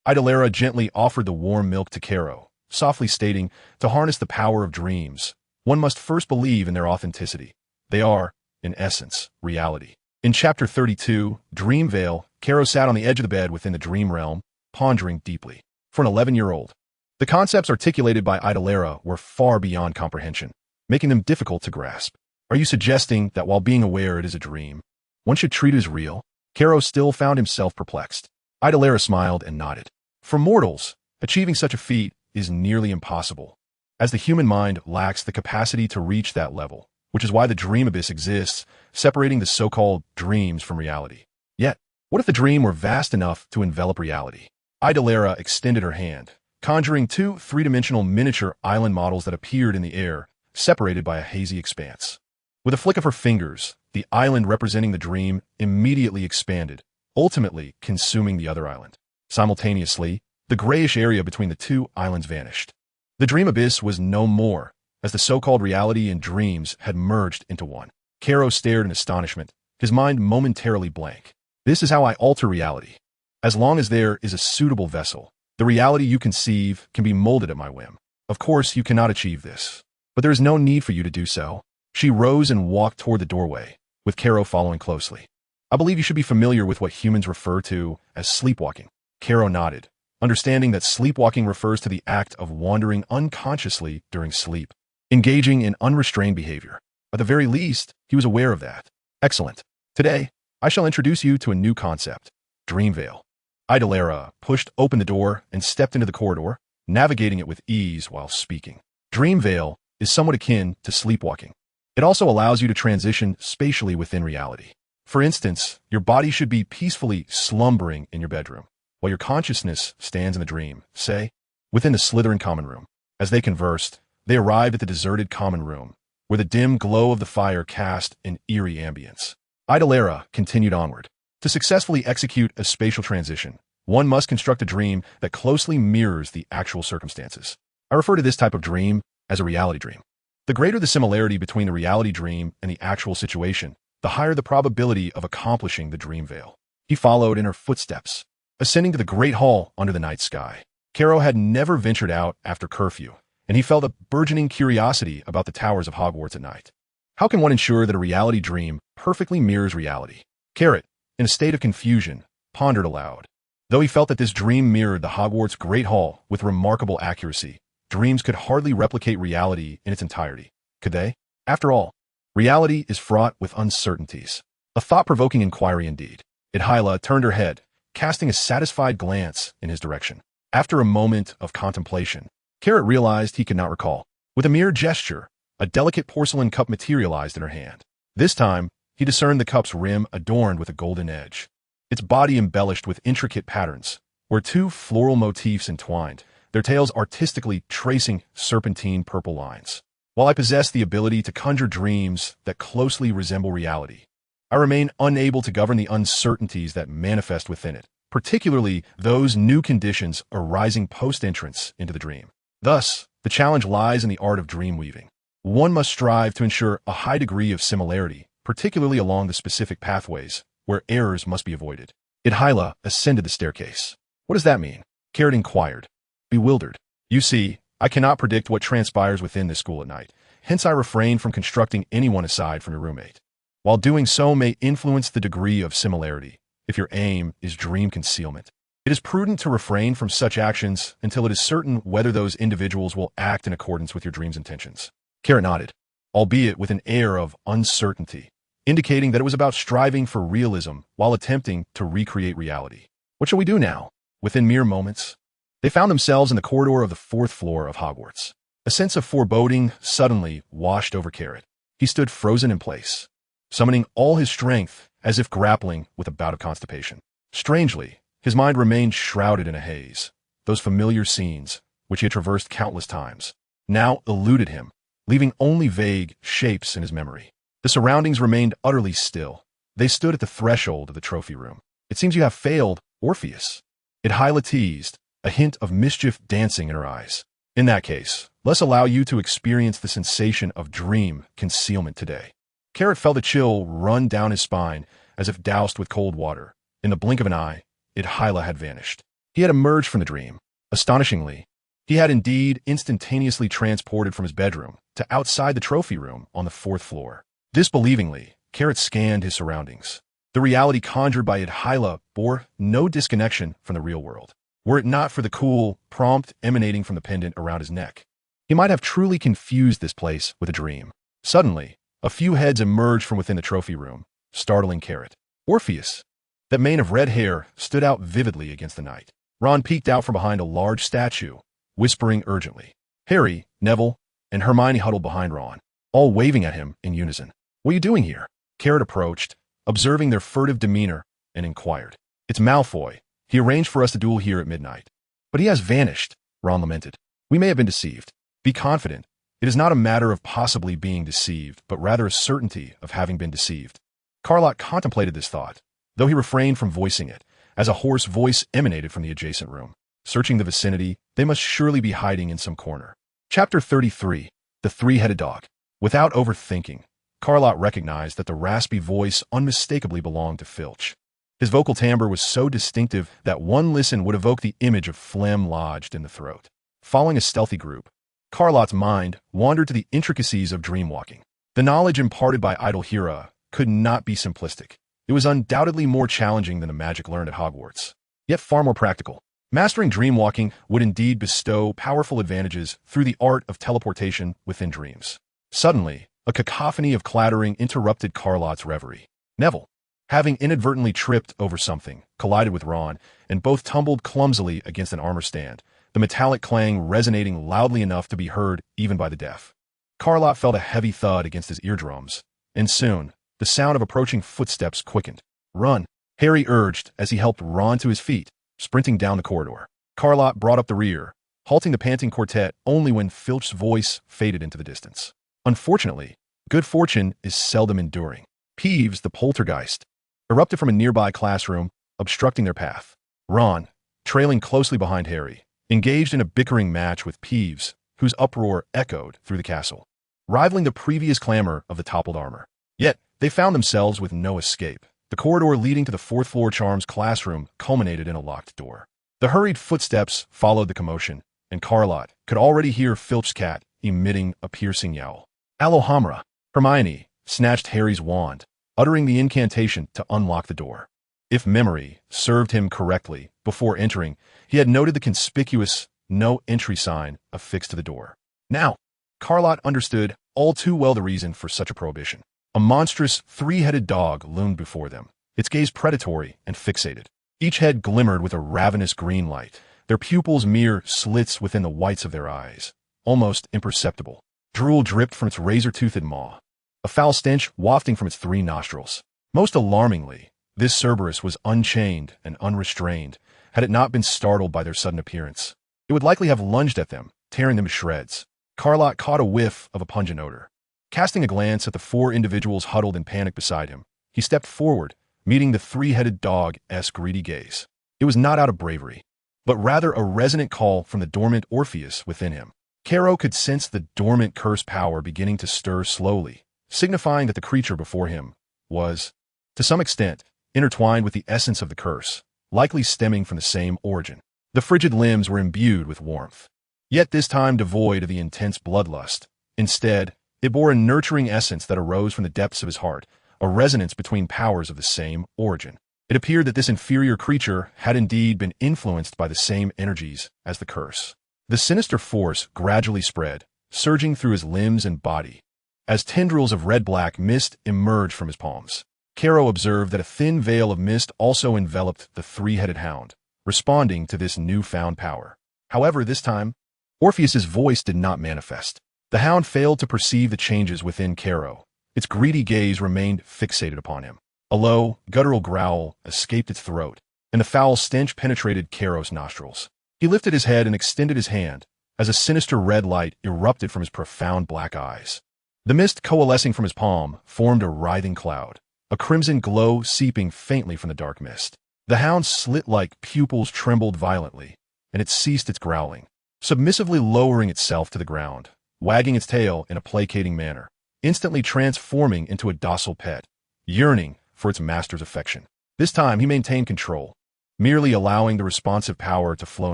Odyllis gently offered the warm milk to Caro, softly stating, to harness the power of dreams, one must first believe in their authenticity. They are, in essence, reality. In Chapter 32, Dream Veil, Caro sat on the edge of the bed within the dream realm, pondering deeply. For an 11-year-old, the concepts articulated by Odyllis were far beyond comprehension, making them difficult to grasp. Are you suggesting that while being aware it is a dream, one should treat it as real? Caro still found himself perplexed. Odyllis smiled and nodded. For mortals, achieving such a feat is nearly impossible, as the human mind lacks the capacity to reach that level, which is why the dream abyss exists, separating the so-called dreams from reality. Yet, what if the dream were vast enough to envelop reality? Odyllis extended her hand, conjuring two three-dimensional miniature island models that appeared in the air, separated by a hazy expanse. With a flick of her fingers, the island representing the dream immediately expanded, ultimately consuming the other island. Simultaneously, the grayish area between the two islands vanished. The dream abyss was no more, as the so-called reality and dreams had merged into one. Caro stared in astonishment, his mind momentarily blank. This is how I alter reality. As long as there is a suitable vessel, the reality you conceive can be molded at my whim. Of course, you cannot achieve this, but there is no need for you to do so. She rose and walked toward the doorway, with Caro following closely. I believe you should be familiar with what humans refer to as sleepwalking. Caro nodded, understanding that sleepwalking refers to the act of wandering unconsciously during sleep, engaging in unrestrained behavior. At the very least, he was aware of that. Excellent. Today, I shall introduce you to a new concept, dream veil. Odyllis pushed open the door and stepped into the corridor, navigating it with ease while speaking. Dream veil is somewhat akin to sleepwalking. It also allows you to transition spatially within reality. For instance, your body should be peacefully slumbering in your bedroom, while your consciousness stands in the dream, say, within the Slytherin common room. As they conversed, they arrived at the deserted common room, where the dim glow of the fire cast an eerie ambience. Odyllis continued onward. To successfully execute a spatial transition, one must construct a dream that closely mirrors the actual circumstances. I refer to this type of dream as a reality dream. The greater the similarity between the reality dream and the actual situation, the higher the probability of accomplishing the dream veil. He followed in her footsteps, ascending to the great hall under the night sky. Caro had never ventured out after curfew, and he felt a burgeoning curiosity about the towers of Hogwarts at night. How can one ensure that a reality dream perfectly mirrors reality? Carrot, in a state of confusion, pondered aloud. Though he felt that this dream mirrored the Hogwarts Great Hall with remarkable accuracy, dreams could hardly replicate reality in its entirety, could they? After all, reality is fraught with uncertainties. A thought-provoking inquiry indeed. Odyllis turned her head, casting a satisfied glance in his direction. After a moment of contemplation, Carrot realized he could not recall. With a mere gesture, a delicate porcelain cup materialized in her hand. This time, he discerned the cup's rim adorned with a golden edge, its body embellished with intricate patterns, where two floral motifs entwined, their tails artistically tracing serpentine purple lines. While I possess the ability to conjure dreams that closely resemble reality, I remain unable to govern the uncertainties that manifest within it, particularly those new conditions arising post-entrance into the dream. Thus, the challenge lies in the art of dream weaving. One must strive to ensure a high degree of similarity, particularly along the specific pathways where errors must be avoided. Odyllis ascended the staircase. What does that mean? Carrot inquired, bewildered. You see, I cannot predict what transpires within this school at night, hence I refrain from constructing anyone aside from your roommate. While doing so may influence the degree of similarity, if your aim is dream concealment, it is prudent to refrain from such actions until it is certain whether those individuals will act in accordance with your dream's intentions. Carrot nodded, albeit with an air of uncertainty, indicating that it was about striving for realism while attempting to recreate reality. What shall we do now? Within mere moments, they found themselves in the corridor of the 4th floor of Hogwarts. A sense of foreboding suddenly washed over Carrot. He stood frozen in place, summoning all his strength as if grappling with a bout of constipation. Strangely, his mind remained shrouded in a haze. Those familiar scenes, which he had traversed countless times, now eluded him, leaving only vague shapes in his memory. The surroundings remained utterly still. They stood at the threshold of the trophy room. It seems you have failed, Orpheus. Odyllis teased, a hint of mischief dancing in her eyes. In that case, let's allow you to experience the sensation of dream concealment today. Carrot felt a chill run down his spine as if doused with cold water. In the blink of an eye, Odyllis had vanished. He had emerged from the dream. Astonishingly, he had indeed instantaneously transported from his bedroom to outside the trophy room on the 4th floor. Disbelievingly, Carrot scanned his surroundings. The reality conjured by Odyllis bore no disconnection from the real world. Were it not for the cool prompt emanating from the pendant around his neck, he might have truly confused this place with a dream. Suddenly, a few heads emerged from within the trophy room, startling Carrot. Orpheus! That mane of red hair stood out vividly against the night. Ron peeked out from behind a large statue, whispering urgently. Harry, Neville, and Hermione huddled behind Ron, all waving at him in unison. What are you doing here? Carrot approached, observing their furtive demeanor, and inquired. It's Malfoy. He arranged for us to duel here at midnight. But he has vanished, Ron lamented. We may have been deceived. Be confident. It is not a matter of possibly being deceived, but rather a certainty of having been deceived. Carlott contemplated this thought, though he refrained from voicing it, as a hoarse voice emanated from the adjacent room. Searching the vicinity, they must surely be hiding in some corner. Chapter 33. The Three-Headed Dog. Without overthinking, Carlott recognized that the raspy voice unmistakably belonged to Filch. His vocal timbre was so distinctive that one listen would evoke the image of phlegm lodged in the throat. Following a stealthy group, Carlott's mind wandered to the intricacies of dreamwalking. The knowledge imparted by idle Hera could not be simplistic. It was undoubtedly more challenging than the magic learned at Hogwarts, yet far more practical. Mastering dreamwalking would indeed bestow powerful advantages through the art of teleportation within dreams. Suddenly, a cacophony of clattering interrupted Carlott's reverie. Neville, having inadvertently tripped over something, collided with Ron, and both tumbled clumsily against an armor stand, the metallic clang resonating loudly enough to be heard even by the deaf. Carlott felt a heavy thud against his eardrums, and soon, the sound of approaching footsteps quickened. "Run," Harry urged as he helped Ron to his feet, sprinting down the corridor. Carlott brought up the rear, halting the panting quartet only when Filch's voice faded into the distance. Unfortunately, good fortune is seldom enduring. Peeves, the poltergeist, erupted from a nearby classroom, obstructing their path. Ron, trailing closely behind Harry, engaged in a bickering match with Peeves, whose uproar echoed through the castle, rivaling the previous clamor of the toppled armor. Yet, they found themselves with no escape. The corridor leading to the fourth-floor charms classroom culminated in a locked door. The hurried footsteps followed the commotion, and Carlott could already hear Filch's cat emitting a piercing yowl. Alohomora. Hermione snatched Harry's wand, uttering the incantation to unlock the door. If memory served him correctly, before entering, he had noted the conspicuous no-entry sign affixed to the door. Now, Carlott understood all too well the reason for such a prohibition. A monstrous, three-headed dog loomed before them, its gaze predatory and fixated. Each head glimmered with a ravenous green light, their pupils mere slits within the whites of their eyes, almost imperceptible. Drool dripped from its razor-toothed maw, a foul stench wafting from its three nostrils. Most alarmingly, this Cerberus was unchained and unrestrained. Had it not been startled by their sudden appearance, it would likely have lunged at them, tearing them to shreds. Carlott caught a whiff of a pungent odor. Casting a glance at the four individuals huddled in panic beside him, he stepped forward, meeting the three-headed dog's greedy gaze. It was not out of bravery, but rather a resonant call from the dormant Orpheus within him. Caro could sense the dormant curse power beginning to stir slowly, signifying that the creature before him was, to some extent, intertwined with the essence of the curse, likely stemming from the same origin. The frigid limbs were imbued with warmth, yet this time devoid of the intense bloodlust. Instead, it bore a nurturing essence that arose from the depths of his heart, a resonance between powers of the same origin. It appeared that this inferior creature had indeed been influenced by the same energies as the curse. The sinister force gradually spread, surging through his limbs and body. As tendrils of red-black mist emerged from his palms, Caro observed that a thin veil of mist also enveloped the three-headed hound, responding to this newfound power. However, this time, Orpheus's voice did not manifest. The hound failed to perceive the changes within Caro. Its greedy gaze remained fixated upon him. A low, guttural growl escaped its throat, and the foul stench penetrated Caro's nostrils. He lifted his head and extended his hand, as a sinister red light erupted from his profound black eyes. The mist coalescing from his palm formed a writhing cloud, a crimson glow seeping faintly from the dark mist. The hound's slit-like pupils trembled violently, and it ceased its growling, submissively lowering itself to the ground, wagging its tail in a placating manner, instantly transforming into a docile pet, yearning for its master's affection. This time he maintained control, merely allowing the responsive power to flow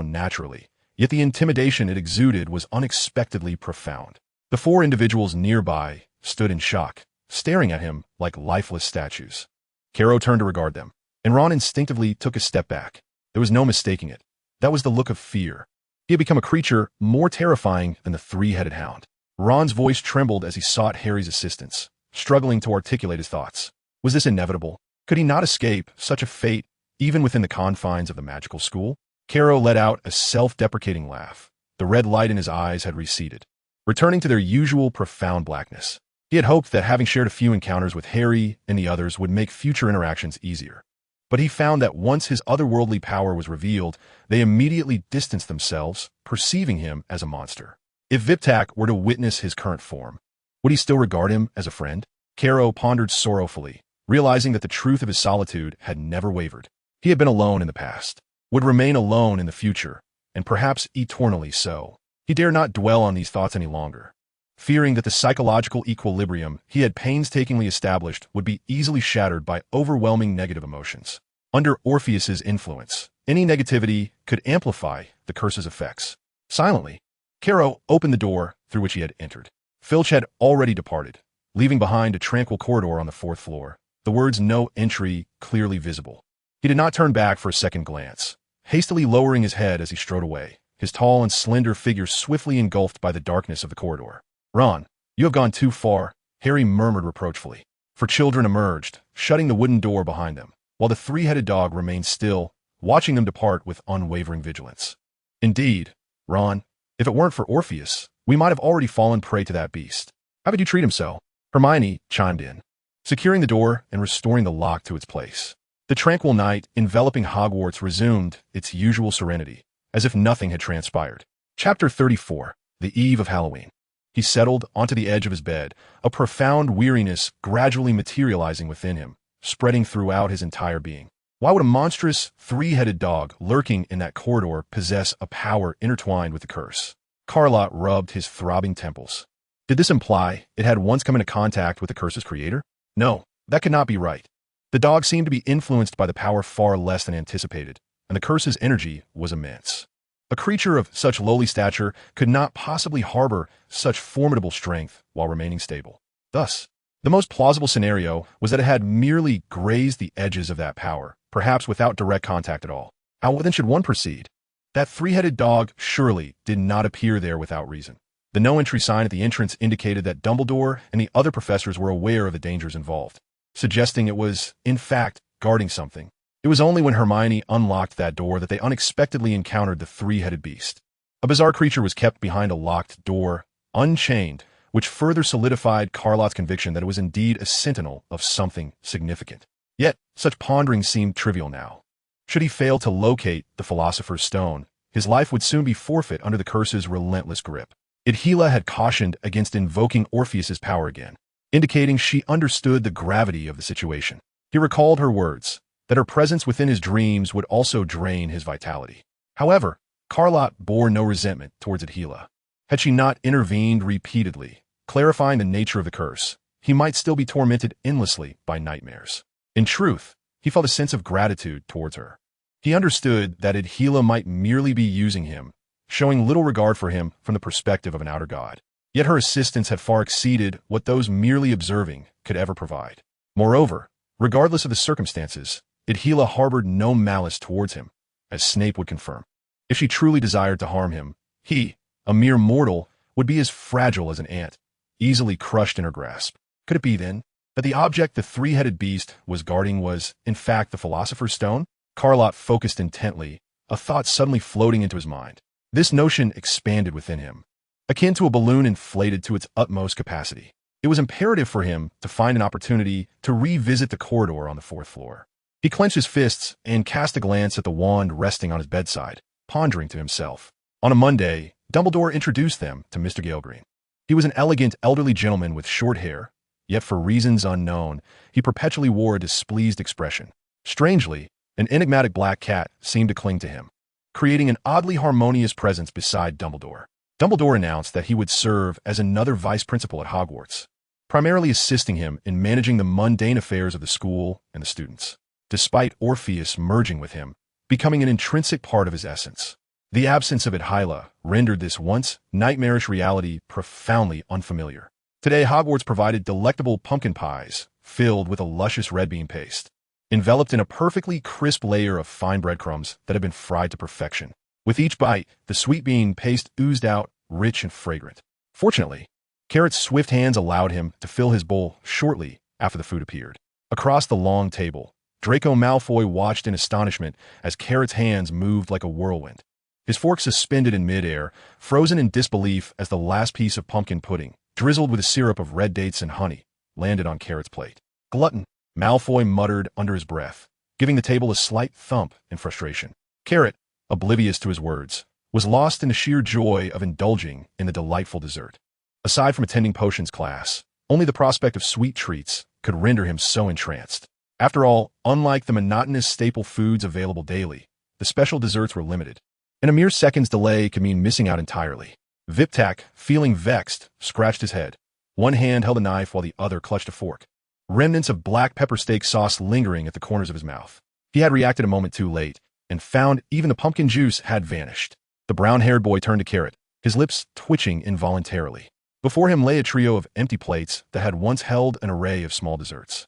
naturally, yet the intimidation it exuded was unexpectedly profound. The four individuals nearby stood in shock, staring at him like lifeless statues. Caro turned to regard them, and Ron instinctively took a step back. There was no mistaking it. That was the look of fear. He had become a creature more terrifying than the three-headed hound. Ron's voice trembled as he sought Harry's assistance, struggling to articulate his thoughts. Was this inevitable? Could he not escape such a fate, even within the confines of the magical school? Caro let out a self-deprecating laugh. The red light in his eyes had receded, returning to their usual profound blackness. He had hoped that having shared a few encounters with Harry and the others would make future interactions easier. But he found that once his otherworldly power was revealed, they immediately distanced themselves, perceiving him as a monster. If Viptak were to witness his current form, would he still regard him as a friend? Caro pondered sorrowfully, realizing that the truth of his solitude had never wavered. He had been alone in the past, would remain alone in the future, and perhaps eternally so. He dare not dwell on these thoughts any longer, fearing that the psychological equilibrium he had painstakingly established would be easily shattered by overwhelming negative emotions. Under Orpheus's influence, any negativity could amplify the curse's effects. Silently, Caro opened the door through which he had entered. Filch had already departed, leaving behind a tranquil corridor on the 4th floor, the words "no entry" clearly visible. He did not turn back for a second glance, hastily lowering his head as he strode away, his tall and slender figure swiftly engulfed by the darkness of the corridor. "Ron, you have gone too far," Harry murmured reproachfully. For children emerged, shutting the wooden door behind them, while the three-headed dog remained still, watching them depart with unwavering vigilance. "Indeed, Ron, if it weren't for Orpheus, we might have already fallen prey to that beast. How would you treat him so?" Hermione chimed in, securing the door and restoring the lock to its place. The tranquil night enveloping Hogwarts resumed its usual serenity, as if nothing had transpired. Chapter 34, The Eve of Halloween. He settled onto the edge of his bed, a profound weariness gradually materializing within him, spreading throughout his entire being. Why would a monstrous, three-headed dog lurking in that corridor possess a power intertwined with the curse? Carlott rubbed his throbbing temples. Did this imply it had once come into contact with the curse's creator? No, that could not be right. The dog seemed to be influenced by the power far less than anticipated, and the curse's energy was immense. A creature of such lowly stature could not possibly harbor such formidable strength while remaining stable. Thus, the most plausible scenario was that it had merely grazed the edges of that power, perhaps without direct contact at all. How then should one proceed? That three-headed dog surely did not appear there without reason. The no-entry sign at the entrance indicated that Dumbledore and the other professors were aware of the dangers involved, suggesting it was, in fact, guarding something. It was only when Hermione unlocked that door that they unexpectedly encountered the three-headed beast. A bizarre creature was kept behind a locked door, unchained, which further solidified Carlott's conviction that it was indeed a sentinel of something significant. Yet, such pondering seemed trivial now. Should he fail to locate the Philosopher's Stone, his life would soon be forfeit under the curse's relentless grip. Odyllis had cautioned against invoking Orpheus's power again, indicating she understood the gravity of the situation. He recalled her words, that her presence within his dreams would also drain his vitality. However, Carlott bore no resentment towards Odyllis. Had she not intervened repeatedly, clarifying the nature of the curse, he might still be tormented endlessly by nightmares. In truth, he felt a sense of gratitude towards her. He understood that Odyllis might merely be using him, showing little regard for him from the perspective of an outer god. Yet her assistance had far exceeded what those merely observing could ever provide. Moreover, regardless of the circumstances, Odyllis harbored no malice towards him, as Snape would confirm. If she truly desired to harm him, he, a mere mortal, would be as fragile as an ant, easily crushed in her grasp. Could it be, then, that the object the three-headed beast was guarding was, in fact, the Philosopher's Stone? Carlott focused intently, a thought suddenly floating into his mind. This notion expanded within him, akin to a balloon inflated to its utmost capacity. It was imperative for him to find an opportunity to revisit the corridor on the 4th floor. He clenched his fists and cast a glance at the wand resting on his bedside, pondering to himself. On a Monday, Dumbledore introduced them to Mr. Galegreen. He was an elegant, elderly gentleman with short hair, yet for reasons unknown, he perpetually wore a displeased expression. Strangely, an enigmatic black cat seemed to cling to him, creating an oddly harmonious presence beside Dumbledore. Dumbledore announced that he would serve as another vice principal at Hogwarts, primarily assisting him in managing the mundane affairs of the school and the students, despite Orpheus merging with him, becoming an intrinsic part of his essence. The absence of Odyllis rendered this once nightmarish reality profoundly unfamiliar. Today, Hogwarts provided delectable pumpkin pies filled with a luscious red bean paste, enveloped in a perfectly crisp layer of fine breadcrumbs that had been fried to perfection. With each bite, the sweet bean paste oozed out, rich and fragrant. Fortunately, Carrot's swift hands allowed him to fill his bowl shortly after the food appeared. Across the long table, Draco Malfoy watched in astonishment as Carrot's hands moved like a whirlwind, his fork suspended in midair, frozen in disbelief as the last piece of pumpkin pudding, drizzled with a syrup of red dates and honey, landed on Carrot's plate. "Glutton," Malfoy muttered under his breath, giving the table a slight thump in frustration. Carrot, oblivious to his words, was lost in the sheer joy of indulging in the delightful dessert. Aside from attending potions class, only the prospect of sweet treats could render him so entranced. After all, unlike the monotonous staple foods available daily, the special desserts were limited, and a mere second's delay could mean missing out entirely. Viptak, feeling vexed, scratched his head. One hand held a knife while the other clutched a fork. Remnants of black pepper steak sauce lingering at the corners of his mouth. He had reacted a moment too late, and found even the pumpkin juice had vanished. The brown-haired boy turned to Carrot, his lips twitching involuntarily. Before him lay a trio of empty plates that had once held an array of small desserts.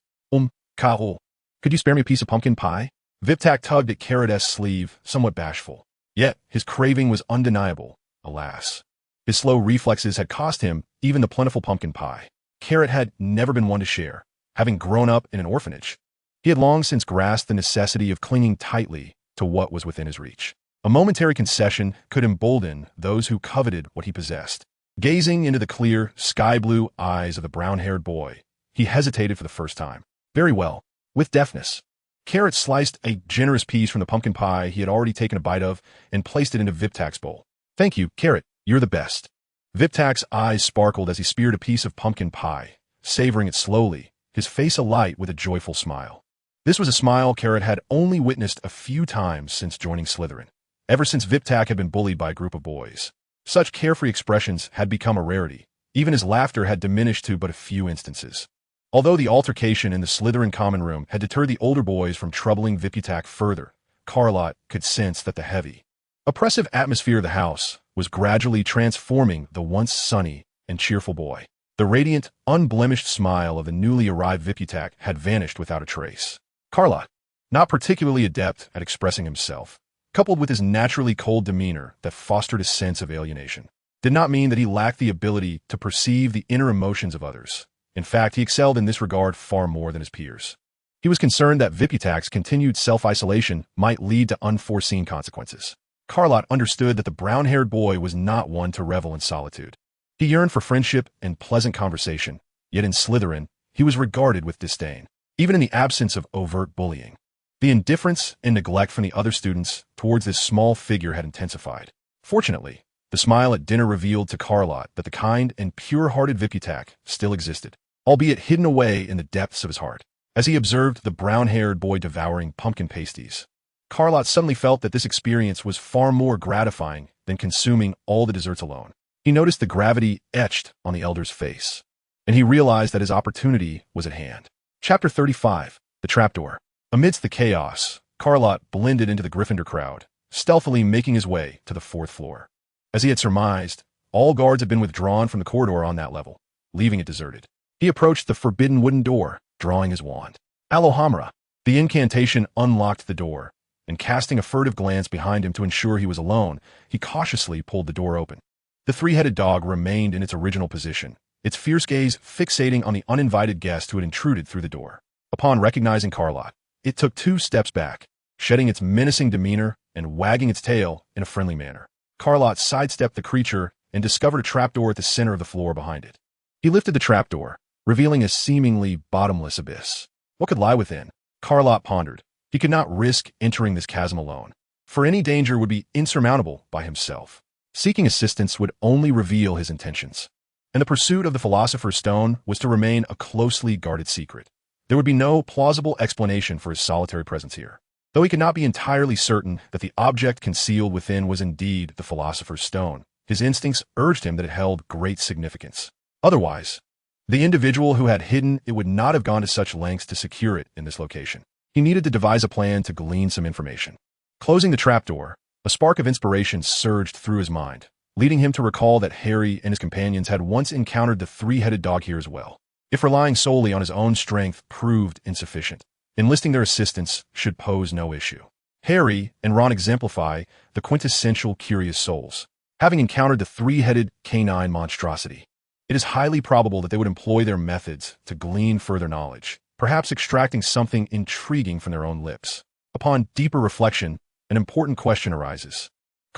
Carol, could you spare me a piece of pumpkin pie? Viptak tugged at Carrot's sleeve, somewhat bashful. Yet, his craving was undeniable, alas. His slow reflexes had cost him even the plentiful pumpkin pie. Carrot had never been one to share, having grown up in an orphanage. He had long since grasped the necessity of clinging tightly to what was within his reach. A momentary concession could embolden those who coveted what he possessed. Gazing into the clear, sky-blue eyes of the brown-haired boy, he hesitated for the first time. Very well, with deftness. Carrot sliced a generous piece from the pumpkin pie he had already taken a bite of and placed it into Viptak's bowl. Thank you, Carrot, you're the best. Viptak's eyes sparkled as he speared a piece of pumpkin pie, savoring it slowly, his face alight with a joyful smile. This was a smile Carrot had only witnessed a few times since joining Slytherin, ever since Viptak had been bullied by a group of boys. Such carefree expressions had become a rarity, even as laughter had diminished to but a few instances. Although the altercation in the Slytherin common room had deterred the older boys from troubling Viptak further, Lott could sense that the heavy, oppressive atmosphere of the house was gradually transforming the once sunny and cheerful boy. The radiant, unblemished smile of the newly arrived Viptak had vanished without a trace. Lott, not particularly adept at expressing himself, coupled with his naturally cold demeanor that fostered a sense of alienation, did not mean that he lacked the ability to perceive the inner emotions of others. In fact, he excelled in this regard far more than his peers. He was concerned that Viptak's continued self-isolation might lead to unforeseen consequences. Lott understood that the brown-haired boy was not one to revel in solitude. He yearned for friendship and pleasant conversation, yet in Slytherin, he was regarded with disdain, even in the absence of overt bullying. The indifference and neglect from the other students towards this small figure had intensified. Fortunately, the smile at dinner revealed to Lott that the kind and pure-hearted Viptak still existed, albeit hidden away in the depths of his heart. As he observed the brown-haired boy devouring pumpkin pasties, Lott suddenly felt that this experience was far more gratifying than consuming all the desserts alone. He noticed the gravity etched on the elder's face, and he realized that his opportunity was at hand. Chapter 35, The Trapdoor. Amidst the chaos, Lott blended into the Gryffindor crowd, stealthily making his way to the 4th floor. As he had surmised, all guards had been withdrawn from the corridor on that level, leaving it deserted. He approached the forbidden wooden door, drawing his wand. Alohamra. The incantation unlocked the door, and casting a furtive glance behind him to ensure he was alone, he cautiously pulled the door open. The three-headed dog remained in its original position, its fierce gaze fixating on the uninvited guest who had intruded through the door. Upon recognizing Lott, it took 2 steps back, shedding its menacing demeanor and wagging its tail in a friendly manner. Lott sidestepped the creature and discovered a trapdoor at the center of the floor behind it. He lifted the trapdoor, revealing a seemingly bottomless abyss. What could lie within? Lott pondered. He could not risk entering this chasm alone, for any danger would be insurmountable by himself. Seeking assistance would only reveal his intentions, and the pursuit of the Philosopher's Stone was to remain a closely guarded secret. There would be no plausible explanation for his solitary presence here. Though he could not be entirely certain that the object concealed within was indeed the Philosopher's Stone, his instincts urged him that it held great significance. Otherwise, the individual who had hidden it would not have gone to such lengths to secure it in this location. He needed to devise a plan to glean some information. Closing the trapdoor, a spark of inspiration surged through his mind, leading him to recall that Harry and his companions had once encountered the 3-headed dog here as well. If relying solely on his own strength proved insufficient, enlisting their assistance should pose no issue. Harry and Ron exemplify the quintessential curious souls. Having encountered the 3-headed canine monstrosity, it is highly probable that they would employ their methods to glean further knowledge, perhaps extracting something intriguing from their own lips. Upon deeper reflection, an important question arises.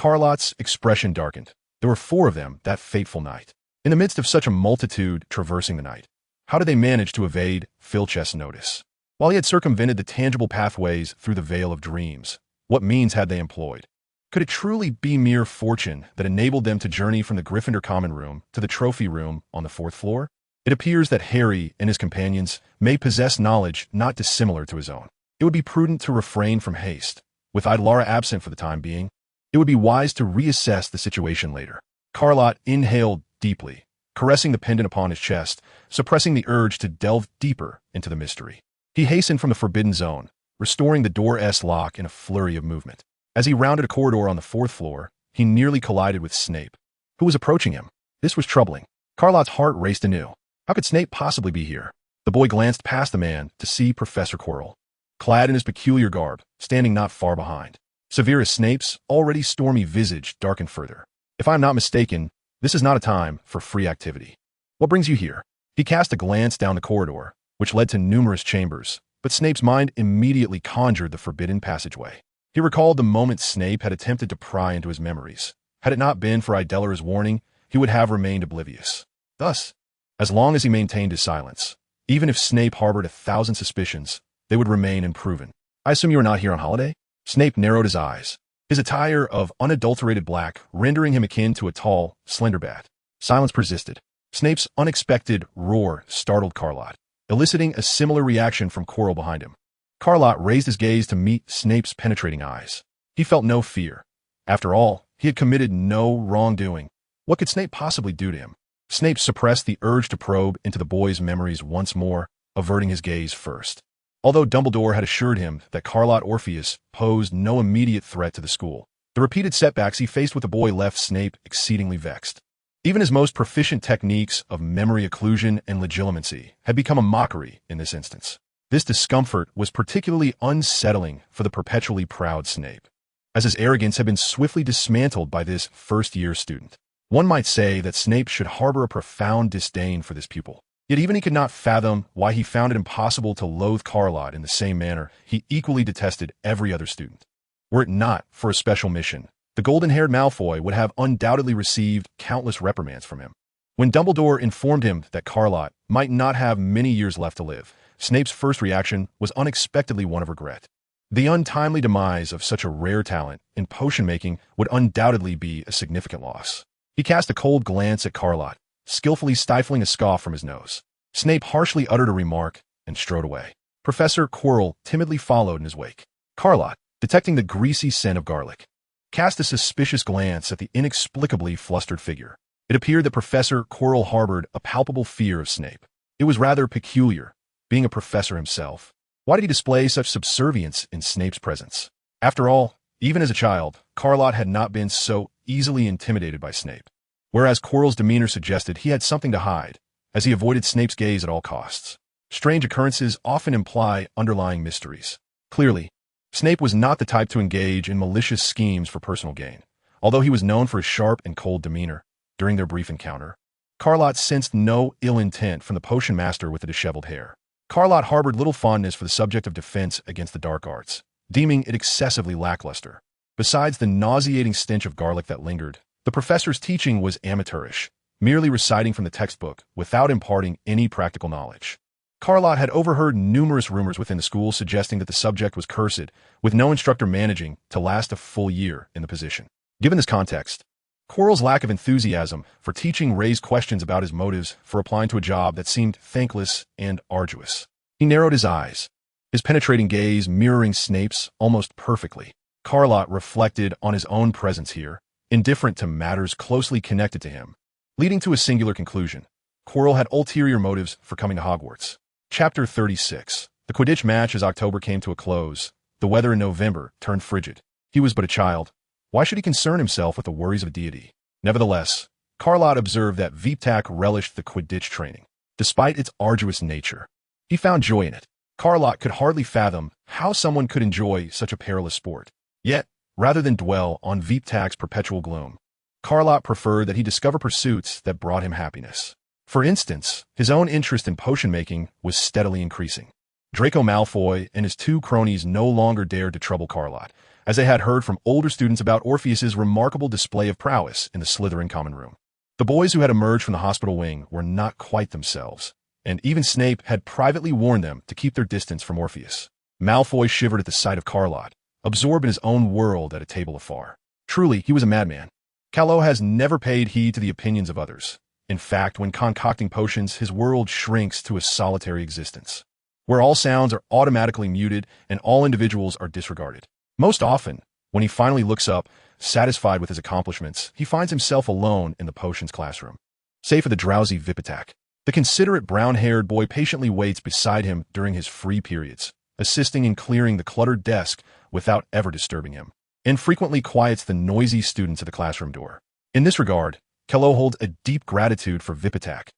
Lott's expression darkened. There were 4 of them that fateful night. In the midst of such a multitude traversing the night, how did they manage to evade Filch's notice? While he had circumvented the tangible pathways through the Veil of Dreams, what means had they employed? Could it truly be mere fortune that enabled them to journey from the Gryffindor common room to the trophy room on the 4th floor? It appears that Harry and his companions may possess knowledge not dissimilar to his own. It would be prudent to refrain from haste. With Idalara absent for the time being, it would be wise to reassess the situation later. Carlott inhaled deeply, caressing the pendant upon his chest, suppressing the urge to delve deeper into the mystery. He hastened from the forbidden zone, restoring the door's lock in a flurry of movement. As he rounded a corridor on the 4th floor, he nearly collided with Snape, who was approaching him. This was troubling. Carlott's heart raced anew. How could Snape possibly be here? The boy glanced past the man to see Professor Quirrell, clad in his peculiar garb, standing not far behind. Severus Snape's already stormy visage darkened further. If I am not mistaken, this is not a time for free activity. What brings you here? He cast a glance down the corridor, which led to numerous chambers, but Snape's mind immediately conjured the forbidden passageway. He recalled the moment Snape had attempted to pry into his memories. Had it not been for Idellara's warning, he would have remained oblivious. Thus, as long as he maintained his silence, even if Snape harbored 1,000 suspicions, they would remain unproven. I assume you are not here on holiday? Snape narrowed his eyes, his attire of unadulterated black rendering him akin to a tall, slender bat. Silence persisted. Snape's unexpected roar startled Carlott, eliciting a similar reaction from Quirrell behind him. Carlott raised his gaze to meet Snape's penetrating eyes. He felt no fear. After all, he had committed no wrongdoing. What could Snape possibly do to him? Snape suppressed the urge to probe into the boy's memories once more, averting his gaze first. Although Dumbledore had assured him that Carlott Orpheus posed no immediate threat to the school, the repeated setbacks he faced with the boy left Snape exceedingly vexed. Even his most proficient techniques of memory occlusion and legilimency had become a mockery in this instance. This discomfort was particularly unsettling for the perpetually proud Snape, as his arrogance had been swiftly dismantled by this first-year student. One might say that Snape should harbor a profound disdain for this pupil. Yet even he could not fathom why he found it impossible to loathe Carlott in the same manner he equally detested every other student. Were it not for a special mission, the golden-haired Malfoy would have undoubtedly received countless reprimands from him. When Dumbledore informed him that Carlott might not have many years left to live, Snape's first reaction was unexpectedly one of regret. The untimely demise of such a rare talent in potion-making would undoubtedly be a significant loss. He cast a cold glance at Carlott, skillfully stifling a scoff from his nose. Snape harshly uttered a remark and strode away. Professor Quirrell timidly followed in his wake. Carlott, detecting the greasy scent of garlic, cast a suspicious glance at the inexplicably flustered figure. It appeared that Professor Quirrell harbored a palpable fear of Snape. It was rather peculiar, being a professor himself. Why did he display such subservience in Snape's presence? After all, even as a child, Carlott had not been so easily intimidated by Snape, whereas Quirrell's demeanor suggested he had something to hide, as he avoided Snape's gaze at all costs. Strange occurrences often imply underlying mysteries. Clearly, Snape was not the type to engage in malicious schemes for personal gain, although he was known for his sharp and cold demeanor. During their brief encounter, Carlott sensed no ill intent from the potion master with the disheveled hair. Carlott harbored little fondness for the subject of defense against the dark arts, deeming it excessively lackluster. Besides the nauseating stench of garlic that lingered, the professor's teaching was amateurish, merely reciting from the textbook without imparting any practical knowledge. Carlott had overheard numerous rumors within the school suggesting that the subject was cursed, with no instructor managing to last a full year in the position. Given this context, Quirrell's lack of enthusiasm for teaching raised questions about his motives for applying to a job that seemed thankless and arduous. He narrowed his eyes, his penetrating gaze mirroring Snape's almost perfectly. Carlott reflected on his own presence here, indifferent to matters closely connected to him, leading to a singular conclusion. Quirrell had ulterior motives for coming to Hogwarts. Chapter 36. The Quidditch match as October came to a close. The weather in November turned frigid. He was but a child. Why should he concern himself with the worries of a deity? Nevertheless, Carlott observed that Viptak relished the Quidditch training. Despite its arduous nature, he found joy in it. Carlott could hardly fathom how someone could enjoy such a perilous sport. Yet, rather than dwell on Viptak's perpetual gloom, Carlott preferred that he discover pursuits that brought him happiness. For instance, his own interest in potion-making was steadily increasing. Draco Malfoy and his two cronies no longer dared to trouble Carlott, as they had heard from older students about Orpheus's remarkable display of prowess in the Slytherin common room. The boys who had emerged from the hospital wing were not quite themselves, and even Snape had privately warned them to keep their distance from Orpheus. Malfoy shivered at the sight of Carlott, absorbed in his own world at a table afar. Truly, he was a madman. Callot has never paid heed to the opinions of others. In fact, when concocting potions, his world shrinks to a solitary existence, where all sounds are automatically muted and all individuals are disregarded. Most often, When he finally looks up, satisfied with his accomplishments, he finds himself alone in the potions classroom. Save for the drowsy Vipitak, the considerate brown-haired boy patiently waits beside him during his free periods, assisting in clearing the cluttered desk without ever disturbing him, and frequently quiets the noisy students at the classroom door. In this regard, Kello holds a deep gratitude for Vipitak,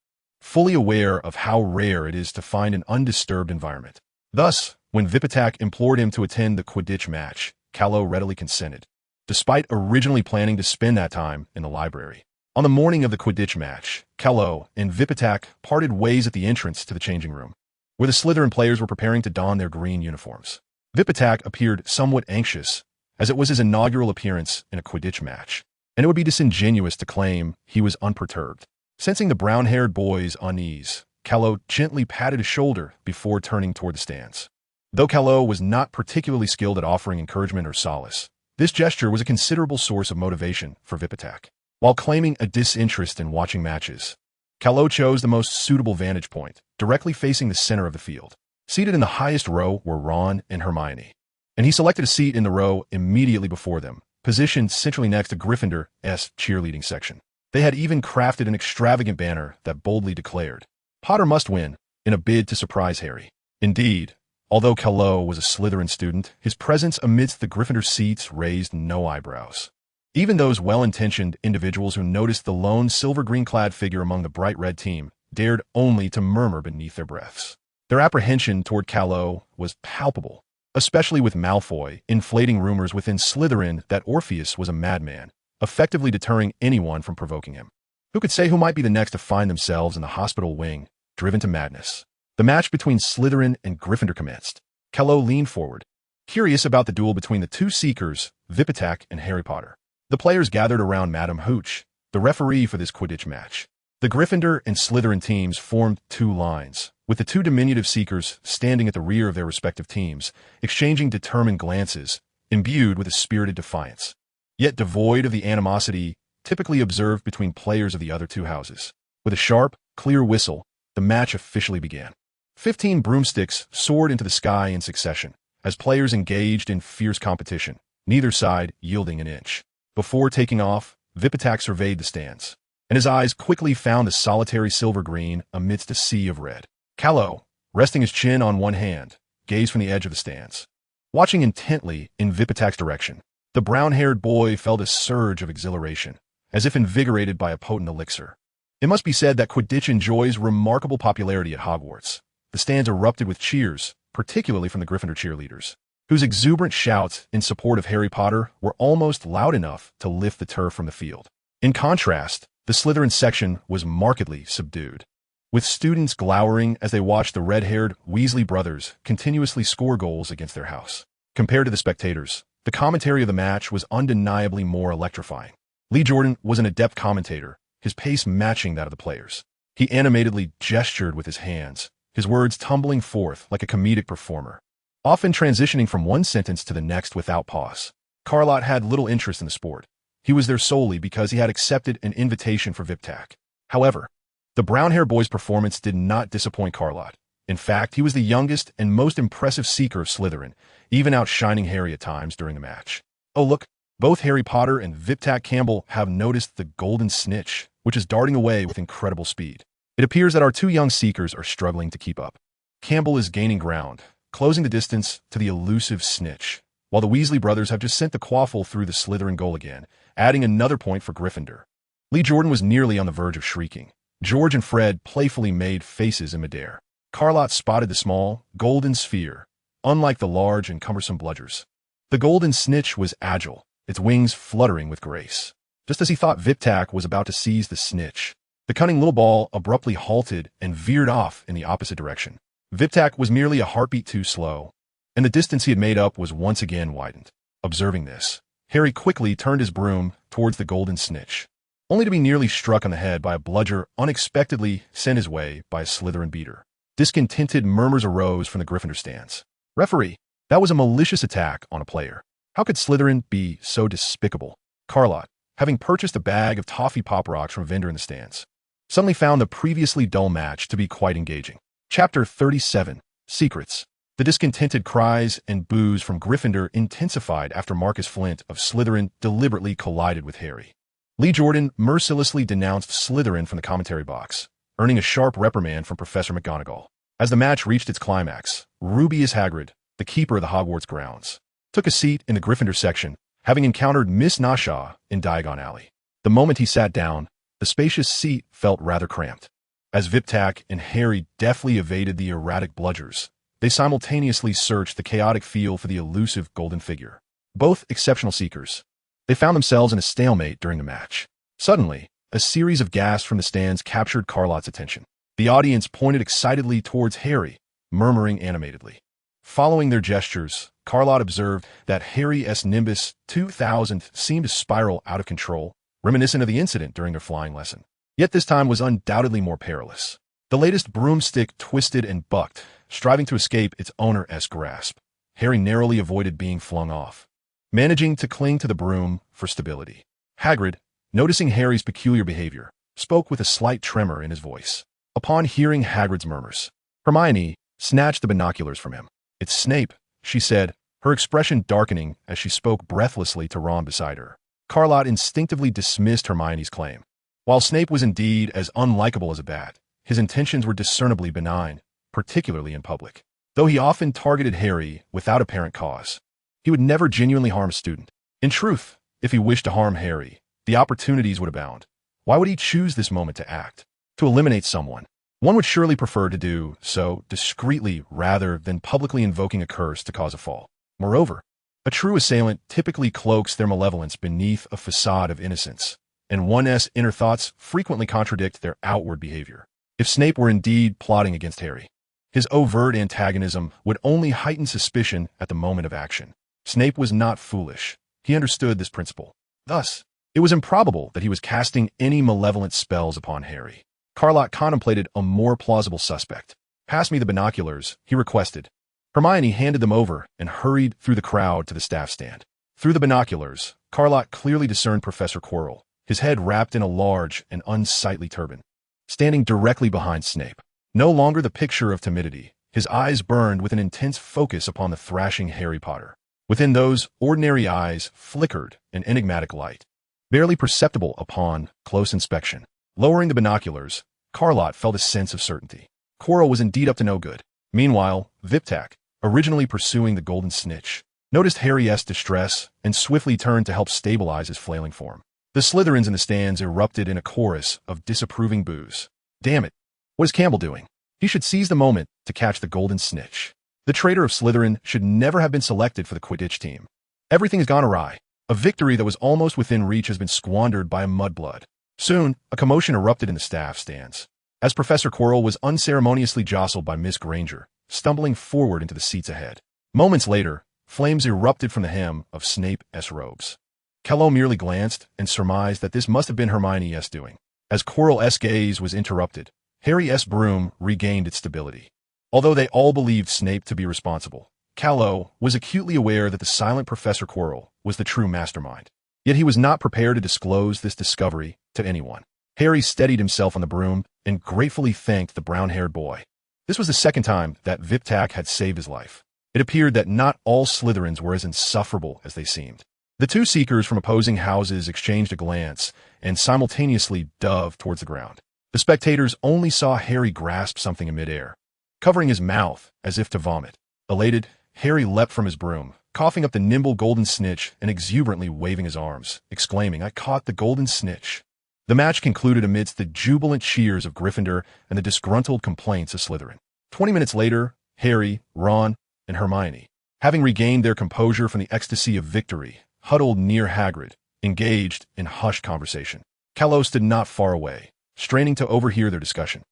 fully aware of how rare it is to find an undisturbed environment. Thus, when Vipitak implored him to attend the Quidditch match, Kello readily consented, despite originally planning to spend that time in the library. On the morning of the Quidditch match, Kello and Vipitak parted ways at the entrance to the changing room, where the Slytherin players were preparing to don their green uniforms. Vipitak appeared somewhat anxious, as it was his inaugural appearance in a Quidditch match, and it would be disingenuous to claim he was unperturbed. Sensing the brown-haired boy's unease, Kello gently patted his shoulder before turning toward the stands. Though Kello was not particularly skilled at offering encouragement or solace, this gesture was a considerable source of motivation for Vipitak. While claiming a disinterest in watching matches, Kello chose the most suitable vantage point, directly facing the center of the field. Seated in the highest row were Ron and Hermione, and he selected a seat in the row immediately before them, positioned centrally next to Gryffindor's cheerleading section. They had even crafted an extravagant banner that boldly declared, "Potter must win," in a bid to surprise Harry. Indeed, although Kello was a Slytherin student, his presence amidst the Gryffindor seats raised no eyebrows. Even those well-intentioned individuals who noticed the lone silver-green-clad figure among the bright red team dared only to murmur beneath their breaths. Their apprehension toward Kello was palpable, especially with Malfoy inflating rumors within Slytherin that Orpheus was a madman, effectively deterring anyone from provoking him. Who could say who might be the next to find themselves in the hospital wing, driven to madness? The match between Slytherin and Gryffindor commenced. Kello leaned forward, curious about the duel between the two seekers, Vipitak and Harry Potter. The players gathered around Madame Hooch, the referee for this Quidditch match. The Gryffindor and Slytherin teams formed two lines, with the two diminutive seekers standing at the rear of their respective teams, exchanging determined glances, imbued with a spirited defiance, yet devoid of the animosity typically observed between players of the other two houses. With a sharp, clear whistle, the match officially began. 15 broomsticks soared into the sky in succession, as players engaged in fierce competition, neither side yielding an inch. Before taking off, Vipitak surveyed the stands, and his eyes quickly found the solitary silver green amidst a sea of red. Kello, resting his chin on one hand, gazed from the edge of the stands. Watching intently in Vipitak's direction, the brown-haired boy felt a surge of exhilaration, as if invigorated by a potent elixir. It must be said that Quidditch enjoys remarkable popularity at Hogwarts. The stands erupted with cheers, particularly from the Gryffindor cheerleaders, whose exuberant shouts in support of Harry Potter were almost loud enough to lift the turf from the field. In contrast, the Slytherin section was markedly subdued, with students glowering as they watched the red-haired Weasley brothers continuously score goals against their house. Compared to the spectators, the commentary of the match was undeniably more electrifying. Lee Jordan was an adept commentator, his pace matching that of the players. He animatedly gestured with his hands, his words tumbling forth like a comedic performer, often transitioning from one sentence to the next without pause. Lott had little interest in the sport. He was there solely because he had accepted an invitation for Vipitak. However, the brown-haired boy's performance did not disappoint Lott. In fact, he was the youngest and most impressive seeker of Slytherin, even outshining Harry at times during the match. Oh look, both Harry Potter and Vipitak Campbell have noticed the golden snitch, which is darting away with incredible speed. It appears that our two young seekers are struggling to keep up. Campbell is gaining ground, closing the distance to the elusive snitch, while the Weasley brothers have just sent the quaffle through the Slytherin goal again, adding another point for Gryffindor. Lee Jordan was nearly on the verge of shrieking. George and Fred playfully made faces in midair. Lott spotted the small, golden sphere, unlike the large and cumbersome bludgers. The golden snitch was agile, its wings fluttering with grace. Just as he thought Vipitak was about to seize the snitch, the cunning little ball abruptly halted and veered off in the opposite direction. Vipitak was merely a heartbeat too slow, and the distance he had made up was once again widened. Observing this, Harry quickly turned his broom towards the golden snitch, only to be nearly struck on the head by a bludger unexpectedly sent his way by a Slytherin beater. Discontented murmurs arose from the Gryffindor stands. "Referee, that was a malicious attack on a player. How could Slytherin be so despicable?" Lott, having purchased a bag of toffee pop rocks from a vendor in the stands, suddenly found the previously dull match to be quite engaging. Chapter 37, Secrets. The discontented cries and boos from Gryffindor intensified after Marcus Flint of Slytherin deliberately collided with Harry. Lee Jordan mercilessly denounced Slytherin from the commentary box, earning a sharp reprimand from Professor McGonagall. As the match reached its climax, Rubeus Hagrid, the keeper of the Hogwarts grounds, took a seat in the Gryffindor section, having encountered Miss Nashaw in Diagon Alley. The moment he sat down, the spacious seat felt rather cramped. As Viptak and Harry deftly evaded the erratic bludgers, they simultaneously searched the chaotic field for the elusive golden figure. Both exceptional seekers, they found themselves in a stalemate during the match. Suddenly, a series of gasps from the stands captured Carlott's attention. The audience pointed excitedly towards Harry, murmuring animatedly. Following their gestures, Carlott observed that Harry's Nimbus 2000 seemed to spiral out of control, reminiscent of the incident during their flying lesson. Yet this time was undoubtedly more perilous. The latest broomstick twisted and bucked, striving to escape its owner's grasp. Harry narrowly avoided being flung off, managing to cling to the broom for stability. Hagrid, noticing Harry's peculiar behavior, spoke with a slight tremor in his voice. Upon hearing Hagrid's murmurs, Hermione snatched the binoculars from him. "It's Snape," she said, her expression darkening as she spoke breathlessly to Ron beside her. Carlott instinctively dismissed Hermione's claim. While Snape was indeed as unlikable as a bat, his intentions were discernibly benign, particularly in public. Though he often targeted Harry without apparent cause, he would never genuinely harm a student. In truth, if he wished to harm Harry, the opportunities would abound. Why would he choose this moment to act? To eliminate someone? One would surely prefer to do so discreetly rather than publicly invoking a curse to cause a fall. Moreover, a true assailant typically cloaks their malevolence beneath a facade of innocence, and one's inner thoughts frequently contradict their outward behavior. If Snape were indeed plotting against Harry, his overt antagonism would only heighten suspicion at the moment of action. Snape was not foolish. He understood this principle. Thus, it was improbable that he was casting any malevolent spells upon Harry. Carlott contemplated a more plausible suspect. "Pass me the binoculars," he requested. Hermione handed them over and hurried through the crowd to the staff stand. Through the binoculars, Carlott clearly discerned Professor Quirrell, his head wrapped in a large and unsightly turban, standing directly behind Snape. No longer the picture of timidity, his eyes burned with an intense focus upon the thrashing Harry Potter. Within those ordinary eyes flickered an enigmatic light, barely perceptible upon close inspection. Lowering the binoculars, Carlott felt a sense of certainty. Quirrell was indeed up to no good. Meanwhile, Viptak, originally pursuing the golden snitch, noticed Harry's distress and swiftly turned to help stabilize his flailing form. The Slytherins in the stands erupted in a chorus of disapproving boos. "Damn it! What is Campbell doing? He should seize the moment to catch the golden snitch. The traitor of Slytherin should never have been selected for the Quidditch team. Everything has gone awry. A victory that was almost within reach has been squandered by a mudblood." Soon, a commotion erupted in the staff stands, as Professor Quirrell was unceremoniously jostled by Miss Granger, stumbling forward into the seats ahead. Moments later, flames erupted from the hem of Snape's robes. Kello merely glanced and surmised that this must have been Hermione's doing. As Quirrell's gaze was interrupted, Harry's broom regained its stability. Although they all believed Snape to be responsible, Kello was acutely aware that the silent Professor Quirrell was the true mastermind. Yet he was not prepared to disclose this discovery to anyone. Harry steadied himself on the broom and gratefully thanked the brown-haired boy. This was the second time that Viptak had saved his life. It appeared that not all Slytherins were as insufferable as they seemed. The two seekers from opposing houses exchanged a glance and simultaneously dove towards the ground. The spectators only saw Harry grasp something in midair, covering his mouth as if to vomit. Elated, Harry leapt from his broom, coughing up the nimble golden snitch and exuberantly waving his arms, exclaiming, "I caught the golden snitch." The match concluded amidst the jubilant cheers of Gryffindor and the disgruntled complaints of Slytherin. 20 minutes later, Harry, Ron, and Hermione, having regained their composure from the ecstasy of victory, huddled near Hagrid, engaged in hushed conversation. Kello stood not far away, straining to overhear their discussion.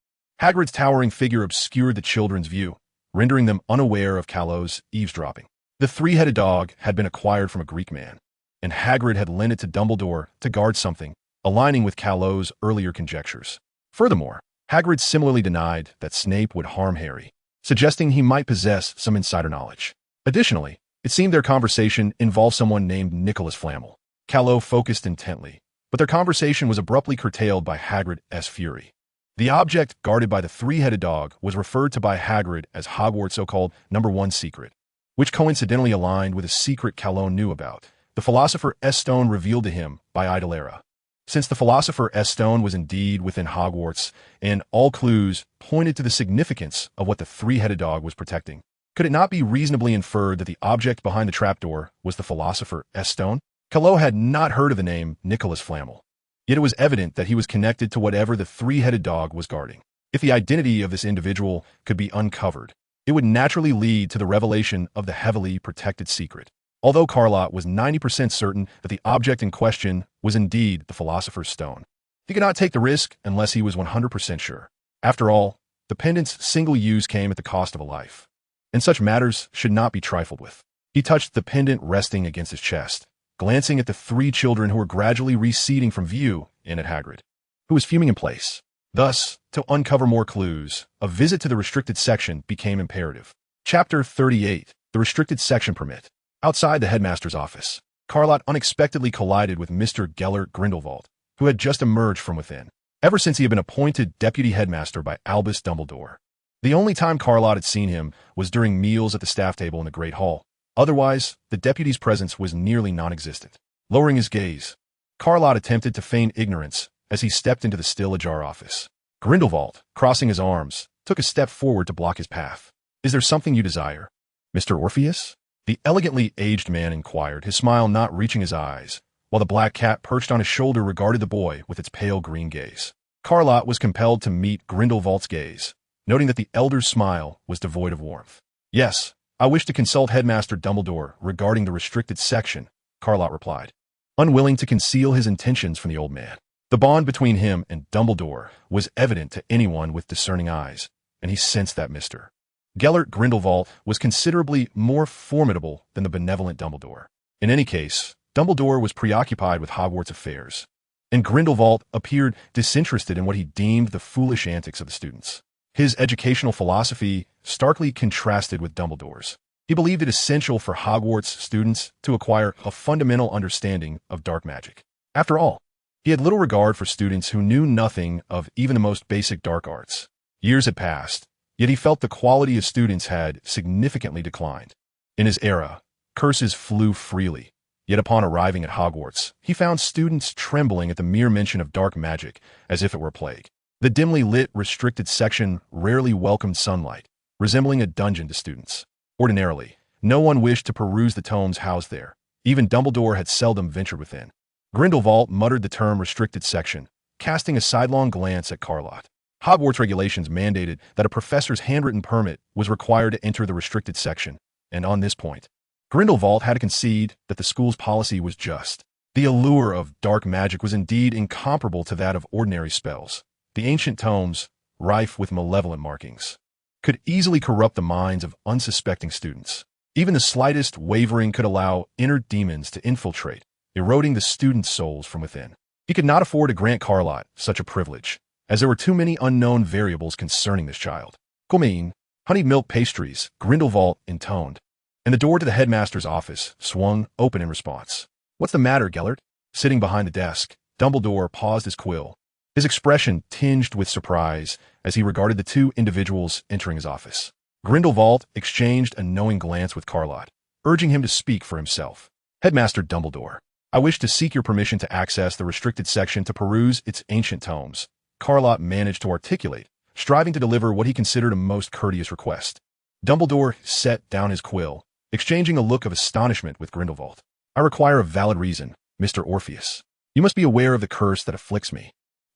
Hagrid's towering figure obscured the children's view, rendering them unaware of Kello's eavesdropping. The three-headed dog had been acquired from a Greek man, and Hagrid had lent it to Dumbledore to guard something, aligning with Kello's earlier conjectures. Furthermore, Hagrid similarly denied that Snape would harm Harry, suggesting he might possess some insider knowledge. Additionally, it seemed their conversation involved someone named Nicholas Flamel. Kello focused intently, but their conversation was abruptly curtailed by Hagrid's fury. The object guarded by the three-headed dog was referred to by Hagrid as Hogwarts' so-called #1 secret, which coincidentally aligned with a secret Calone knew about, the Philosopher Stone revealed to him by Idolera. Since the Philosopher Stone was indeed within Hogwarts, and all clues pointed to the significance of what the three-headed dog was protecting, could it not be reasonably inferred that the object behind the trapdoor was the Philosopher Stone? Calone had not heard of the name Nicholas Flamel, yet it was evident that he was connected to whatever the three-headed dog was guarding. If the identity of this individual could be uncovered, it would naturally lead to the revelation of the heavily protected secret. Although Lott was 90% certain that the object in question was indeed the Philosopher's Stone, he could not take the risk unless he was 100% sure. After all, the pendant's single use came at the cost of a life, and such matters should not be trifled with. He touched the pendant resting against his chest, glancing at the three children who were gradually receding from view and at Hagrid, who was fuming in place. Thus, to uncover more clues, a visit to the restricted section became imperative. Chapter 38, The Restricted Section Permit. Outside the headmaster's office, Lott unexpectedly collided with Mr. Gellert Grindelwald, who had just emerged from within. Ever since he had been appointed deputy headmaster by Albus Dumbledore, the only time Lott had seen him was during meals at the staff table in the Great Hall. Otherwise, the deputy's presence was nearly non-existent. Lowering his gaze, Lott attempted to feign ignorance as he stepped into the still-ajar office. Grindelwald, crossing his arms, took a step forward to block his path. "Is there something you desire, Mr. Orpheus?" The elegantly aged man inquired, his smile not reaching his eyes, while the black cat perched on his shoulder regarded the boy with its pale green gaze. Lott was compelled to meet Grindelwald's gaze, noting that the elder's smile was devoid of warmth. "Yes, I wish to consult Headmaster Dumbledore regarding the restricted section," Lott replied, unwilling to conceal his intentions from the old man. The bond between him and Dumbledore was evident to anyone with discerning eyes, and he sensed that Mr. Gellert Grindelwald was considerably more formidable than the benevolent Dumbledore. In any case, Dumbledore was preoccupied with Hogwarts affairs, and Grindelwald appeared disinterested in what he deemed the foolish antics of the students. His educational philosophy starkly contrasted with Dumbledore's. He believed it essential for Hogwarts students to acquire a fundamental understanding of dark magic. After all, he had little regard for students who knew nothing of even the most basic dark arts. Years had passed, yet he felt the quality of students had significantly declined. In his era, curses flew freely, yet upon arriving at Hogwarts, he found students trembling at the mere mention of dark magic as if it were a plague. The dimly lit, restricted section rarely welcomed sunlight, resembling a dungeon to students. Ordinarily, no one wished to peruse the tomes housed there. Even Dumbledore had seldom ventured within. Grindelwald muttered the term restricted section, casting a sidelong glance at Lott. Hogwarts regulations mandated that a professor's handwritten permit was required to enter the restricted section, and on this point, Grindelwald had to concede that the school's policy was just. The allure of dark magic was indeed incomparable to that of ordinary spells. The ancient tomes, rife with malevolent markings, could easily corrupt the minds of unsuspecting students. Even the slightest wavering could allow inner demons to infiltrate, eroding the students' souls from within. He could not afford to grant Lott such a privilege, as there were too many unknown variables concerning this child. "Come honeyed milk pastries," Grindelwald intoned, and the door to the headmaster's office swung open in response. "What's the matter, Gellert?" Sitting behind the desk, Dumbledore paused his quill, his expression tinged with surprise as he regarded the two individuals entering his office. Grindelwald exchanged a knowing glance with Lott, urging him to speak for himself. "Headmaster Dumbledore, I wish to seek your permission to access the restricted section to peruse its ancient tomes," Lott managed to articulate, striving to deliver what he considered a most courteous request. Dumbledore set down his quill, exchanging a look of astonishment with Grindelwald. "I require a valid reason, Mr. Orpheus. You must be aware of the curse that afflicts me."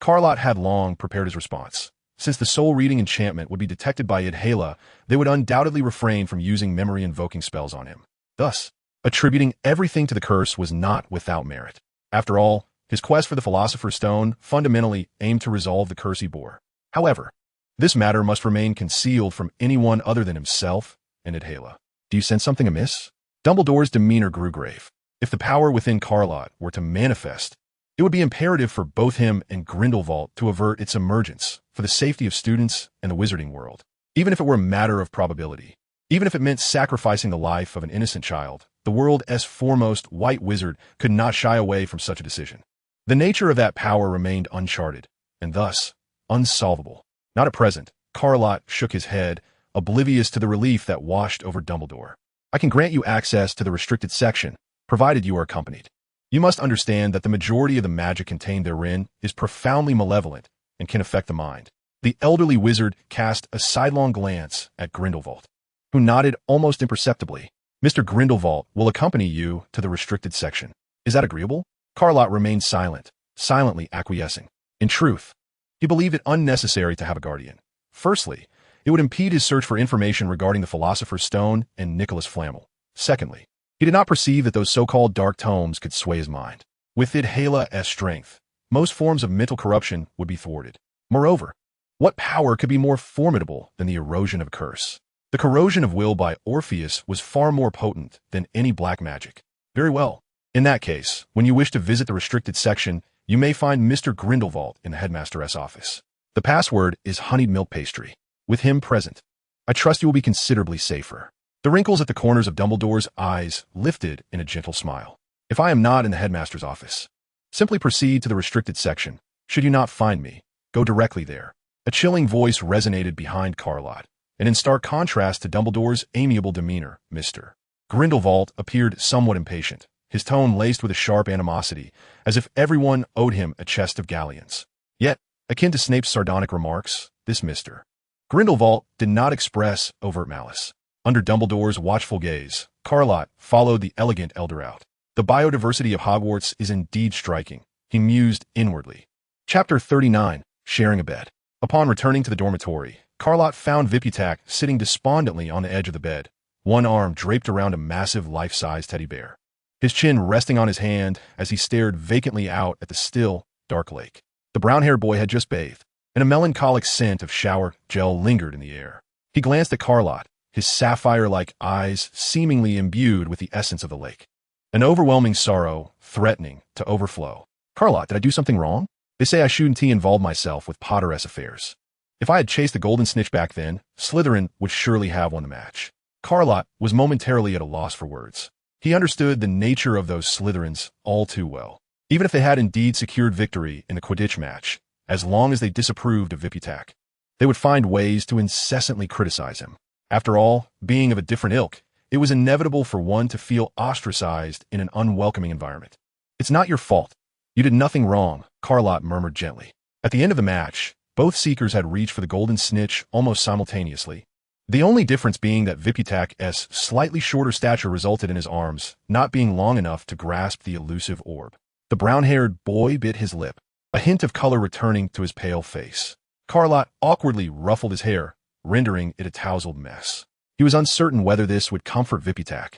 Lott had long prepared his response. Since the soul-reading enchantment would be detected by Idhela, they would undoubtedly refrain from using memory-invoking spells on him. Thus, attributing everything to the curse was not without merit. After all, his quest for the Philosopher's Stone fundamentally aimed to resolve the curse he bore. However, this matter must remain concealed from anyone other than himself and Idhela. "Do you sense something amiss?" Dumbledore's demeanor grew grave. If the power within Lott were to manifest, it would be imperative for both him and Grindelwald to avert its emergence for the safety of students and the wizarding world. Even if it were a matter of probability, even if it meant sacrificing the life of an innocent child, the world's foremost white wizard could not shy away from such a decision. The nature of that power remained uncharted, and thus unsolvable. Not at present. Lott shook his head, oblivious to the relief that washed over Dumbledore. I can grant you access to the restricted section, provided you are accompanied. You must understand that the majority of the magic contained therein is profoundly malevolent and can affect the mind. The elderly wizard cast a sidelong glance at Grindelwald, who nodded almost imperceptibly. Mr. Grindelwald will accompany you to the restricted section. Is that agreeable? Lott remained silent, silently acquiescing. In truth, he believed it unnecessary to have a guardian. Firstly, it would impede his search for information regarding the Philosopher's Stone and Nicholas Flamel. Secondly, he did not perceive that those so-called dark tomes could sway his mind. With Odyllis' strength, most forms of mental corruption would be thwarted. Moreover, what power could be more formidable than the erosion of a curse? The corrosion of will by Orpheus was far more potent than any black magic. Very well. In that case, when you wish to visit the restricted section, you may find Mr. Grindelwald in the headmaster's office. The password is honeyed milk pastry. With him present, I trust you will be considerably safer. The wrinkles at the corners of Dumbledore's eyes lifted in a gentle smile. If I am not in the headmaster's office, simply proceed to the restricted section. Should you not find me, go directly there. A chilling voice resonated behind Lott, and in stark contrast to Dumbledore's amiable demeanor, Mr. Grindelwald appeared somewhat impatient, his tone laced with a sharp animosity, as if everyone owed him a chest of galleons. Yet, akin to Snape's sardonic remarks, this Mr. Grindelwald did not express overt malice. Under Dumbledore's watchful gaze, Lott followed the elegant elder out. The biodiversity of Hogwarts is indeed striking, he mused inwardly. Chapter 39, Sharing a Bed. Upon returning to the dormitory, Lott found Viputak sitting despondently on the edge of the bed, one arm draped around a massive life-size teddy bear, his chin resting on his hand as he stared vacantly out at the still, dark lake. The brown-haired boy had just bathed, and a melancholic scent of shower gel lingered in the air. He glanced at Lott, his sapphire-like eyes seemingly imbued with the essence of the lake. An overwhelming sorrow, threatening to overflow. Lott, did I do something wrong? They say I shouldn't involve myself with Potteress affairs. If I had chased the golden snitch back then, Slytherin would surely have won the match. Lott was momentarily at a loss for words. He understood the nature of those Slytherins all too well. Even if they had indeed secured victory in the Quidditch match, as long as they disapproved of Viputak, they would find ways to incessantly criticize him. After all, being of a different ilk, it was inevitable for one to feel ostracized in an unwelcoming environment. It's not your fault. You did nothing wrong, Lott murmured gently. At the end of the match, both seekers had reached for the golden snitch almost simultaneously. The only difference being that Viputak's slightly shorter stature resulted in his arms not being long enough to grasp the elusive orb. The brown-haired boy bit his lip, a hint of color returning to his pale face. Lott awkwardly ruffled his hair, rendering it a tousled mess. He was uncertain whether this would comfort Viputak,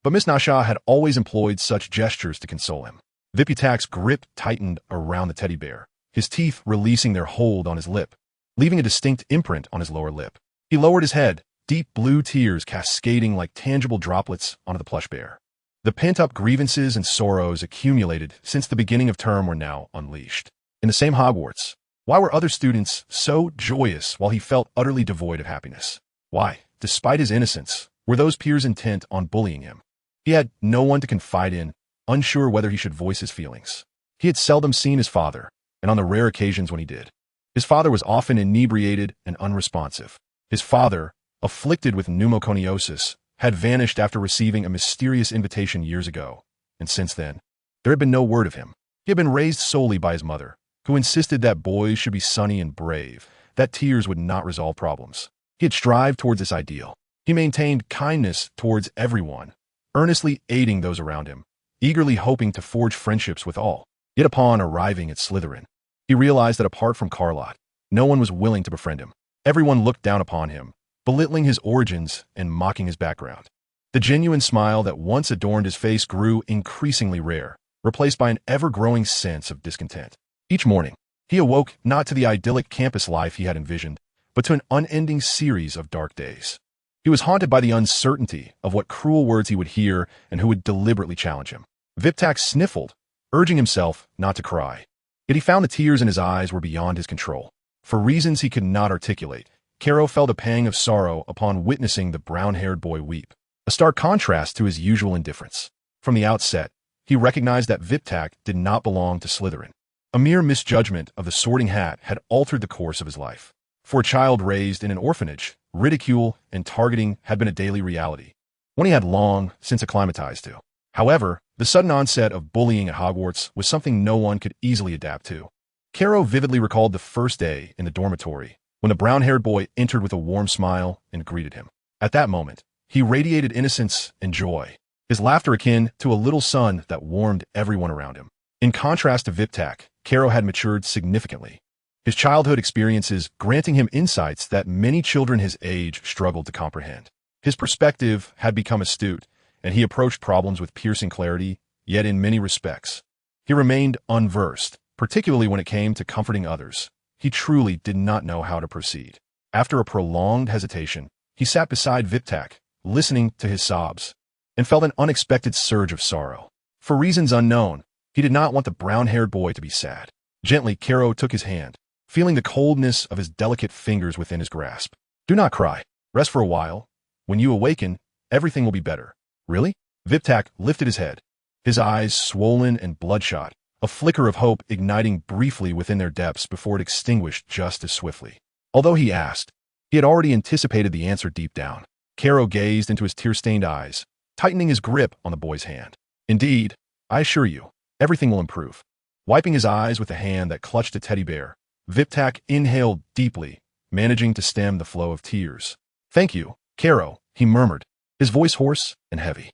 but Miss Nasha had always employed such gestures to console him. Viputak's grip tightened around the teddy bear, his teeth releasing their hold on his lip, leaving a distinct imprint on his lower lip. He lowered his head, deep blue tears cascading like tangible droplets onto the plush bear. The pent-up grievances and sorrows accumulated since the beginning of term were now unleashed. In the same Hogwarts, why were other students so joyous while he felt utterly devoid of happiness? Why, despite his innocence, were those peers intent on bullying him? He had no one to confide in, unsure whether he should voice his feelings. He had seldom seen his father, and on the rare occasions when he did, his father was often inebriated and unresponsive. His father, afflicted with pneumoconiosis, had vanished after receiving a mysterious invitation years ago, and since then, there had been no word of him. He had been raised solely by his mother, who insisted that boys should be sunny and brave, that tears would not resolve problems. He had strived towards this ideal. He maintained kindness towards everyone, earnestly aiding those around him, eagerly hoping to forge friendships with all. Yet upon arriving at Slytherin, he realized that apart from Lott, no one was willing to befriend him. Everyone looked down upon him, belittling his origins and mocking his background. The genuine smile that once adorned his face grew increasingly rare, replaced by an ever-growing sense of discontent. Each morning, he awoke not to the idyllic campus life he had envisioned, but to an unending series of dark days. He was haunted by the uncertainty of what cruel words he would hear and who would deliberately challenge him. Viputak sniffled, urging himself not to cry. Yet he found the tears in his eyes were beyond his control. For reasons he could not articulate, Caro felt a pang of sorrow upon witnessing the brown-haired boy weep, a stark contrast to his usual indifference. From the outset, he recognized that Viputak did not belong to Slytherin. A mere misjudgment of the Sorting Hat had altered the course of his life. For a child raised in an orphanage, ridicule and targeting had been a daily reality, one he had long since acclimatized to. However, the sudden onset of bullying at Hogwarts was something no one could easily adapt to. Caro vividly recalled the first day in the dormitory, when the brown-haired boy entered with a warm smile and greeted him. At that moment, he radiated innocence and joy, his laughter akin to a little sun that warmed everyone around him. In contrast to Viptak, Caro had matured significantly, his childhood experiences granting him insights that many children his age struggled to comprehend. His perspective had become astute, and he approached problems with piercing clarity, yet in many respects, he remained unversed, particularly when it came to comforting others. He truly did not know how to proceed. After a prolonged hesitation, he sat beside Viptak, listening to his sobs, and felt an unexpected surge of sorrow. For reasons unknown, he did not want the brown-haired boy to be sad. Gently, Caro took his hand, feeling the coldness of his delicate fingers within his grasp. "Do not cry. Rest for a while. When you awaken, everything will be better." "Really?" Viptak lifted his head, his eyes swollen and bloodshot, a flicker of hope igniting briefly within their depths before it extinguished just as swiftly. Although he asked, he had already anticipated the answer deep down. Caro gazed into his tear-stained eyes, tightening his grip on the boy's hand. "Indeed, I assure you, everything will improve." Wiping his eyes with a hand that clutched a teddy bear, Viptak inhaled deeply, managing to stem the flow of tears. "Thank you, Caro," he murmured, his voice hoarse and heavy.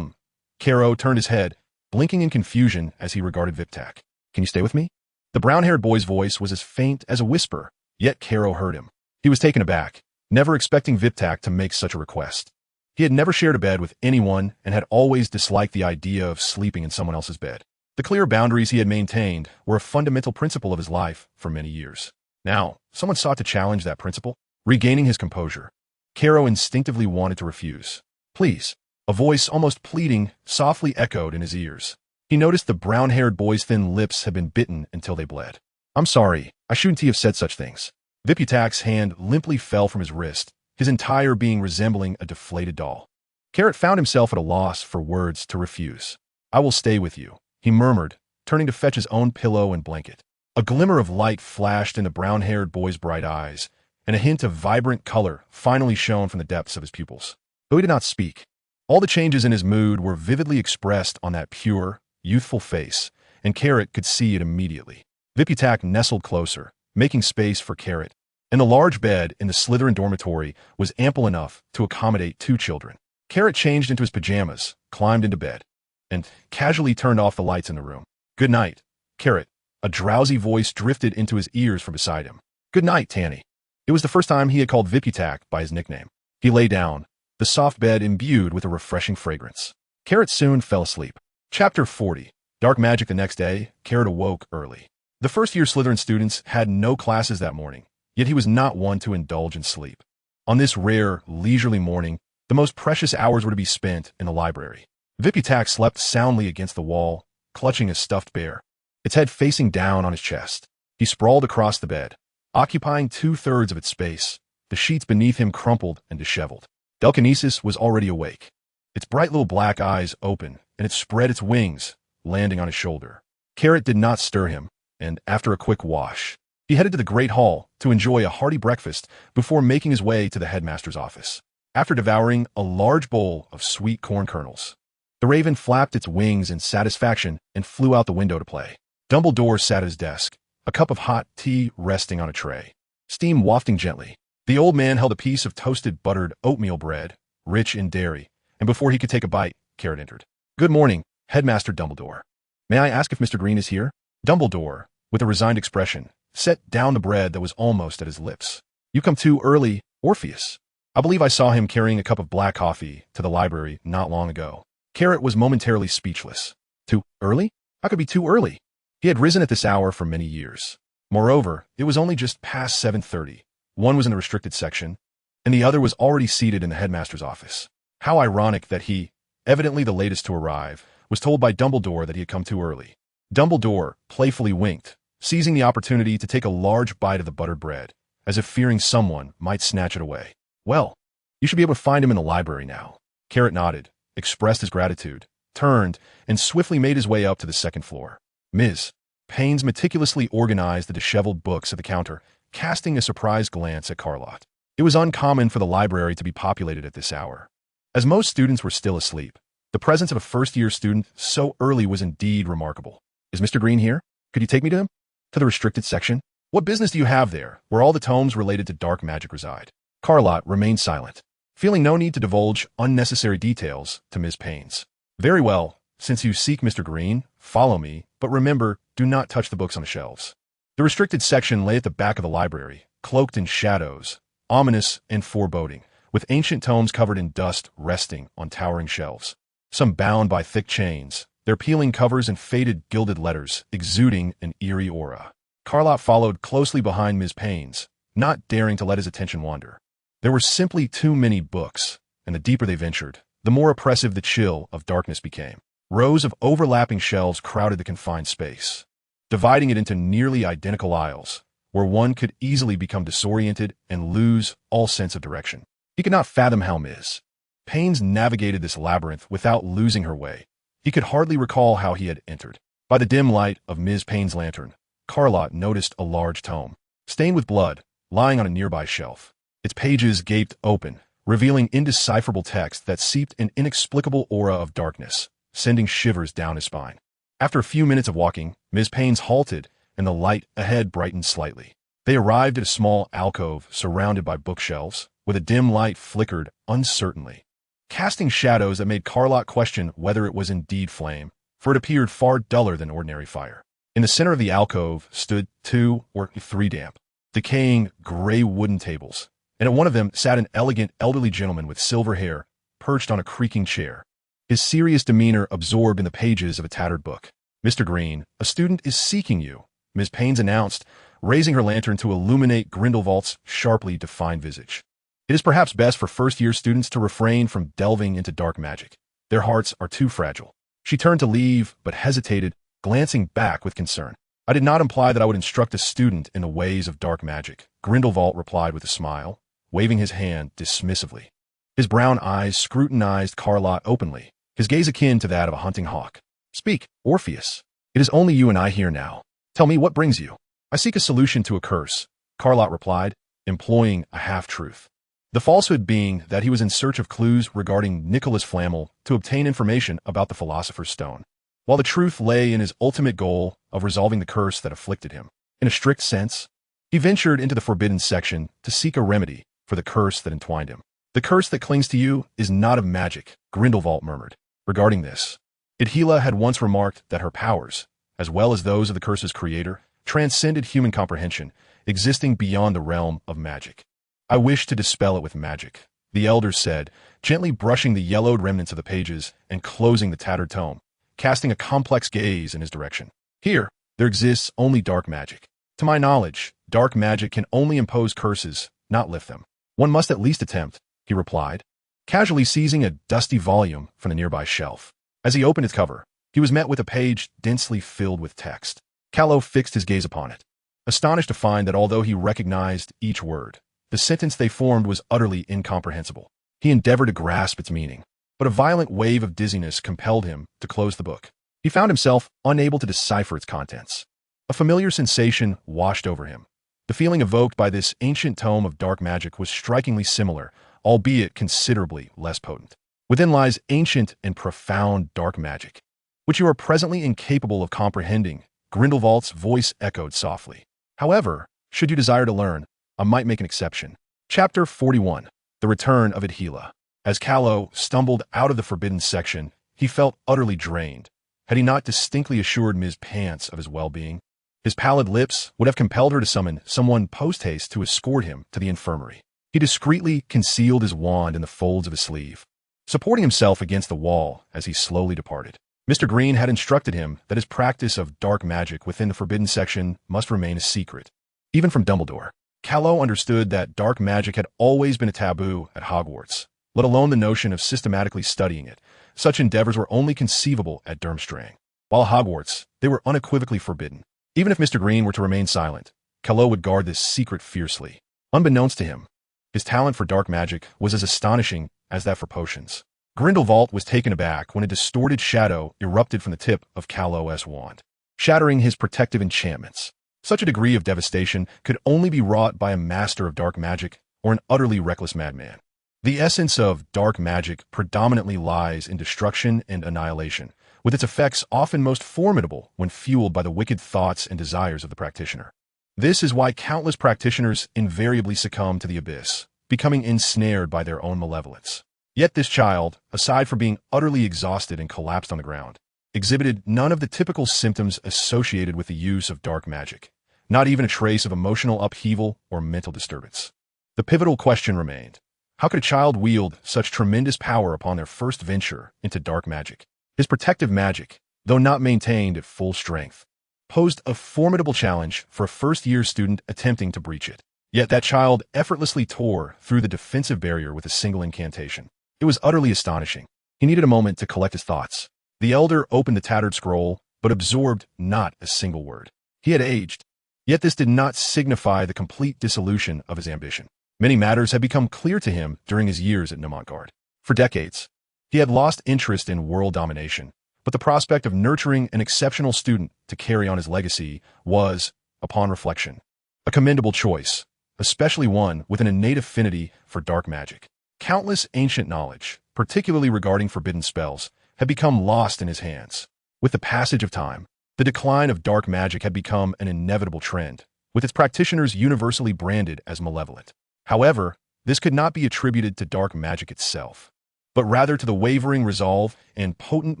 Caro turned his head, blinking in confusion as he regarded Viptak. "Can you stay with me?" The brown-haired boy's voice was as faint as a whisper, yet Caro heard him. He was taken aback, never expecting Viptak to make such a request. He had never shared a bed with anyone and had always disliked the idea of sleeping in someone else's bed. The clear boundaries he had maintained were a fundamental principle of his life for many years. Now, someone sought to challenge that principle. Regaining his composure, Caro instinctively wanted to refuse. "Please." A voice almost pleading softly echoed in his ears. He noticed the brown-haired boy's thin lips had been bitten until they bled. "I'm sorry, I shouldn't have said such things." Viptak's hand limply fell from his wrist, his entire being resembling a deflated doll. Carrot found himself at a loss for words to refuse. "I will stay with you," he murmured, turning to fetch his own pillow and blanket. A glimmer of light flashed in the brown-haired boy's bright eyes, and a hint of vibrant color finally shone from the depths of his pupils. Though he did not speak, all the changes in his mood were vividly expressed on that pure, youthful face, and Carrot could see it immediately. Viptak nestled closer, making space for Carrot, and the large bed in the Slytherin dormitory was ample enough to accommodate 2 children. Carrot changed into his pajamas, climbed into bed, and casually turned off the lights in the room. "Good night, Carrot." A drowsy voice drifted into his ears from beside him. "Good night, Tanny." It was the first time he had called Viptak by his nickname. He lay down, the soft bed imbued with a refreshing fragrance. Carrot soon fell asleep. Chapter 40. Dark Magic. The next day, Carrot awoke early. The first-year Slytherin students had no classes that morning, yet he was not one to indulge in sleep. On this rare, leisurely morning, the most precious hours were to be spent in the library. Viptak slept soundly against the wall, clutching a stuffed bear, its head facing down on his chest. He sprawled across the bed, occupying 2/3 of its space, the sheets beneath him crumpled and disheveled. Telekinesis was already awake, its bright little black eyes open, and it spread its wings, landing on his shoulder. Carrot did not stir him, and after a quick wash, he headed to the Great Hall to enjoy a hearty breakfast before making his way to the headmaster's office. After devouring a large bowl of sweet corn kernels, the raven flapped its wings in satisfaction and flew out the window to play. Dumbledore sat at his desk, a cup of hot tea resting on a tray, steam wafting gently. The old man held a piece of toasted buttered oatmeal bread, rich in dairy, and before he could take a bite, Carrot entered. "Good morning, Headmaster Dumbledore. May I ask if Mr. Green is here?" Dumbledore, with a resigned expression, set down the bread that was almost at his lips. "You come too early, Orpheus. I believe I saw him carrying a cup of black coffee to the library not long ago." Carrot was momentarily speechless. Too early? How could it be too early? He had risen at this hour for many years. Moreover, it was only just past 7:30. One was in the restricted section, and the other was already seated in the headmaster's office. How ironic that he, evidently the latest to arrive, was told by Dumbledore that he had come too early. Dumbledore playfully winked, seizing the opportunity to take a large bite of the buttered bread, as if fearing someone might snatch it away. "Well, you should be able to find him in the library now." Carrot nodded, expressed his gratitude, turned, and swiftly made his way up to the second floor. "Ms. Paynes meticulously organized the disheveled books at the counter, casting a surprised glance at Lott. It was uncommon for the library to be populated at this hour. As most students were still asleep, the presence of a first-year student so early was indeed remarkable. "Is Mr. Green here? Could you take me to him? To the restricted section? What business do you have there, where all the tomes related to dark magic reside?" Lott remained silent, feeling no need to divulge unnecessary details to Ms. Paynes. "Very well. Since you seek Mr. Green, follow me, but remember, do not touch the books on the shelves." The restricted section lay at the back of the library, cloaked in shadows, ominous and foreboding, with ancient tomes covered in dust resting on towering shelves. Some bound by thick chains, their peeling covers and faded gilded letters exuding an eerie aura. Lott followed closely behind Ms. Paynes, not daring to let his attention wander. There were simply too many books, and the deeper they ventured, the more oppressive the chill of darkness became. Rows of overlapping shelves crowded the confined space, dividing it into nearly identical aisles, where one could easily become disoriented and lose all sense of direction. He could not fathom how Ms. Paynes navigated this labyrinth without losing her way. He could hardly recall how he had entered. By the dim light of Ms. Payne's lantern, Lott noticed a large tome, stained with blood, lying on a nearby shelf. Its pages gaped open, revealing indecipherable text that seeped an inexplicable aura of darkness, sending shivers down his spine. After a few minutes of walking, Ms. Paynes halted, and the light ahead brightened slightly. They arrived at a small alcove surrounded by bookshelves, where the dim light flickered uncertainly, casting shadows that made Lott question whether it was indeed flame, for it appeared far duller than ordinary fire. In the center of the alcove stood 2 or 3 damp, decaying gray wooden tables, and at one of them sat an elegant elderly gentleman with silver hair, perched on a creaking chair, his serious demeanor absorbed in the pages of a tattered book. "Mr. Green, a student is seeking you," Ms. Paynes announced, raising her lantern to illuminate Grindelwald's sharply defined visage. "It is perhaps best for first-year students to refrain from delving into dark magic. Their hearts are too fragile." She turned to leave, but hesitated, glancing back with concern. "I did not imply that I would instruct a student in the ways of dark magic," Grindelwald replied with a smile, waving his hand dismissively. His brown eyes scrutinized Lott openly, his gaze akin to that of a hunting hawk. "Speak, Orpheus. It is only you and I here now. Tell me what brings you." "I seek a solution to a curse," Lott replied, employing a half-truth. The falsehood being that he was in search of clues regarding Nicholas Flamel to obtain information about the Philosopher's Stone, while the truth lay in his ultimate goal of resolving the curse that afflicted him. In a strict sense, he ventured into the forbidden section to seek a remedy for the curse that entwined him. "The curse that clings to you is not of magic," Grindelwald murmured. Regarding this, Odyllis had once remarked that her powers, as well as those of the curse's creator, transcended human comprehension, existing beyond the realm of magic. "I wish to dispel it with magic," the elder said, gently brushing the yellowed remnants of the pages and closing the tattered tome, casting a complex gaze in his direction. "Here, there exists only dark magic. To my knowledge, dark magic can only impose curses, not lift them. One must at least attempt," he replied, casually seizing a dusty volume from the nearby shelf. As he opened its cover, he was met with a page densely filled with text. Callow fixed his gaze upon it, astonished to find that although he recognized each word, the sentence they formed was utterly incomprehensible. He endeavored to grasp its meaning, but a violent wave of dizziness compelled him to close the book. He found himself unable to decipher its contents. A familiar sensation washed over him. The feeling evoked by this ancient tome of dark magic was strikingly similar, albeit considerably less potent. "Within lies ancient and profound dark magic, which you are presently incapable of comprehending," Grindelwald's voice echoed softly. "However, should you desire to learn, I might make an exception." Chapter 41. The Return of Odyllis. As Callow stumbled out of the forbidden section, he felt utterly drained. Had he not distinctly assured Ms. Paynes of his well-being, his pallid lips would have compelled her to summon someone post-haste to escort him to the infirmary. He discreetly concealed his wand in the folds of his sleeve, supporting himself against the wall as he slowly departed. Mr. Green had instructed him that his practice of dark magic within the forbidden section must remain a secret, even from Dumbledore. Callow understood that dark magic had always been a taboo at Hogwarts, let alone the notion of systematically studying it. Such endeavors were only conceivable at Durmstrang. While at Hogwarts, they were unequivocally forbidden. Even if Mr. Green were to remain silent, Callow would guard this secret fiercely. Unbeknownst to him, his talent for dark magic was as astonishing as that for potions. Grindelwald was taken aback when a distorted shadow erupted from the tip of Callow's wand. shattering his protective enchantments. Such a degree of devastation could only be wrought by a master of dark magic or an utterly reckless madman. The essence of dark magic predominantly lies in destruction and annihilation, with its effects often most formidable when fueled by the wicked thoughts and desires of the practitioner. This is why countless practitioners invariably succumb to the abyss, becoming ensnared by their own malevolence. Yet this child, aside from being utterly exhausted and collapsed on the ground, exhibited none of the typical symptoms associated with the use of dark magic, not even a trace of emotional upheaval or mental disturbance. The pivotal question remained: how could a child wield such tremendous power upon their first venture into dark magic? His protective magic, though not maintained at full strength, posed a formidable challenge for a first-year student attempting to breach it. Yet that child effortlessly tore through the defensive barrier with a single incantation. It was utterly astonishing. He needed a moment to collect his thoughts. The elder opened the tattered scroll, but absorbed not a single word. He had aged, yet this did not signify the complete dissolution of his ambition. Many matters had become clear to him during his years at Nemontgard. For decades, he had lost interest in world domination, but the prospect of nurturing an exceptional student to carry on his legacy was, upon reflection, a commendable choice, especially one with an innate affinity for dark magic. Countless ancient knowledge, particularly regarding forbidden spells, had become lost in his hands. With the passage of time, the decline of dark magic had become an inevitable trend, with its practitioners universally branded as malevolent. However, this could not be attributed to dark magic itself, but rather to the wavering resolve and potent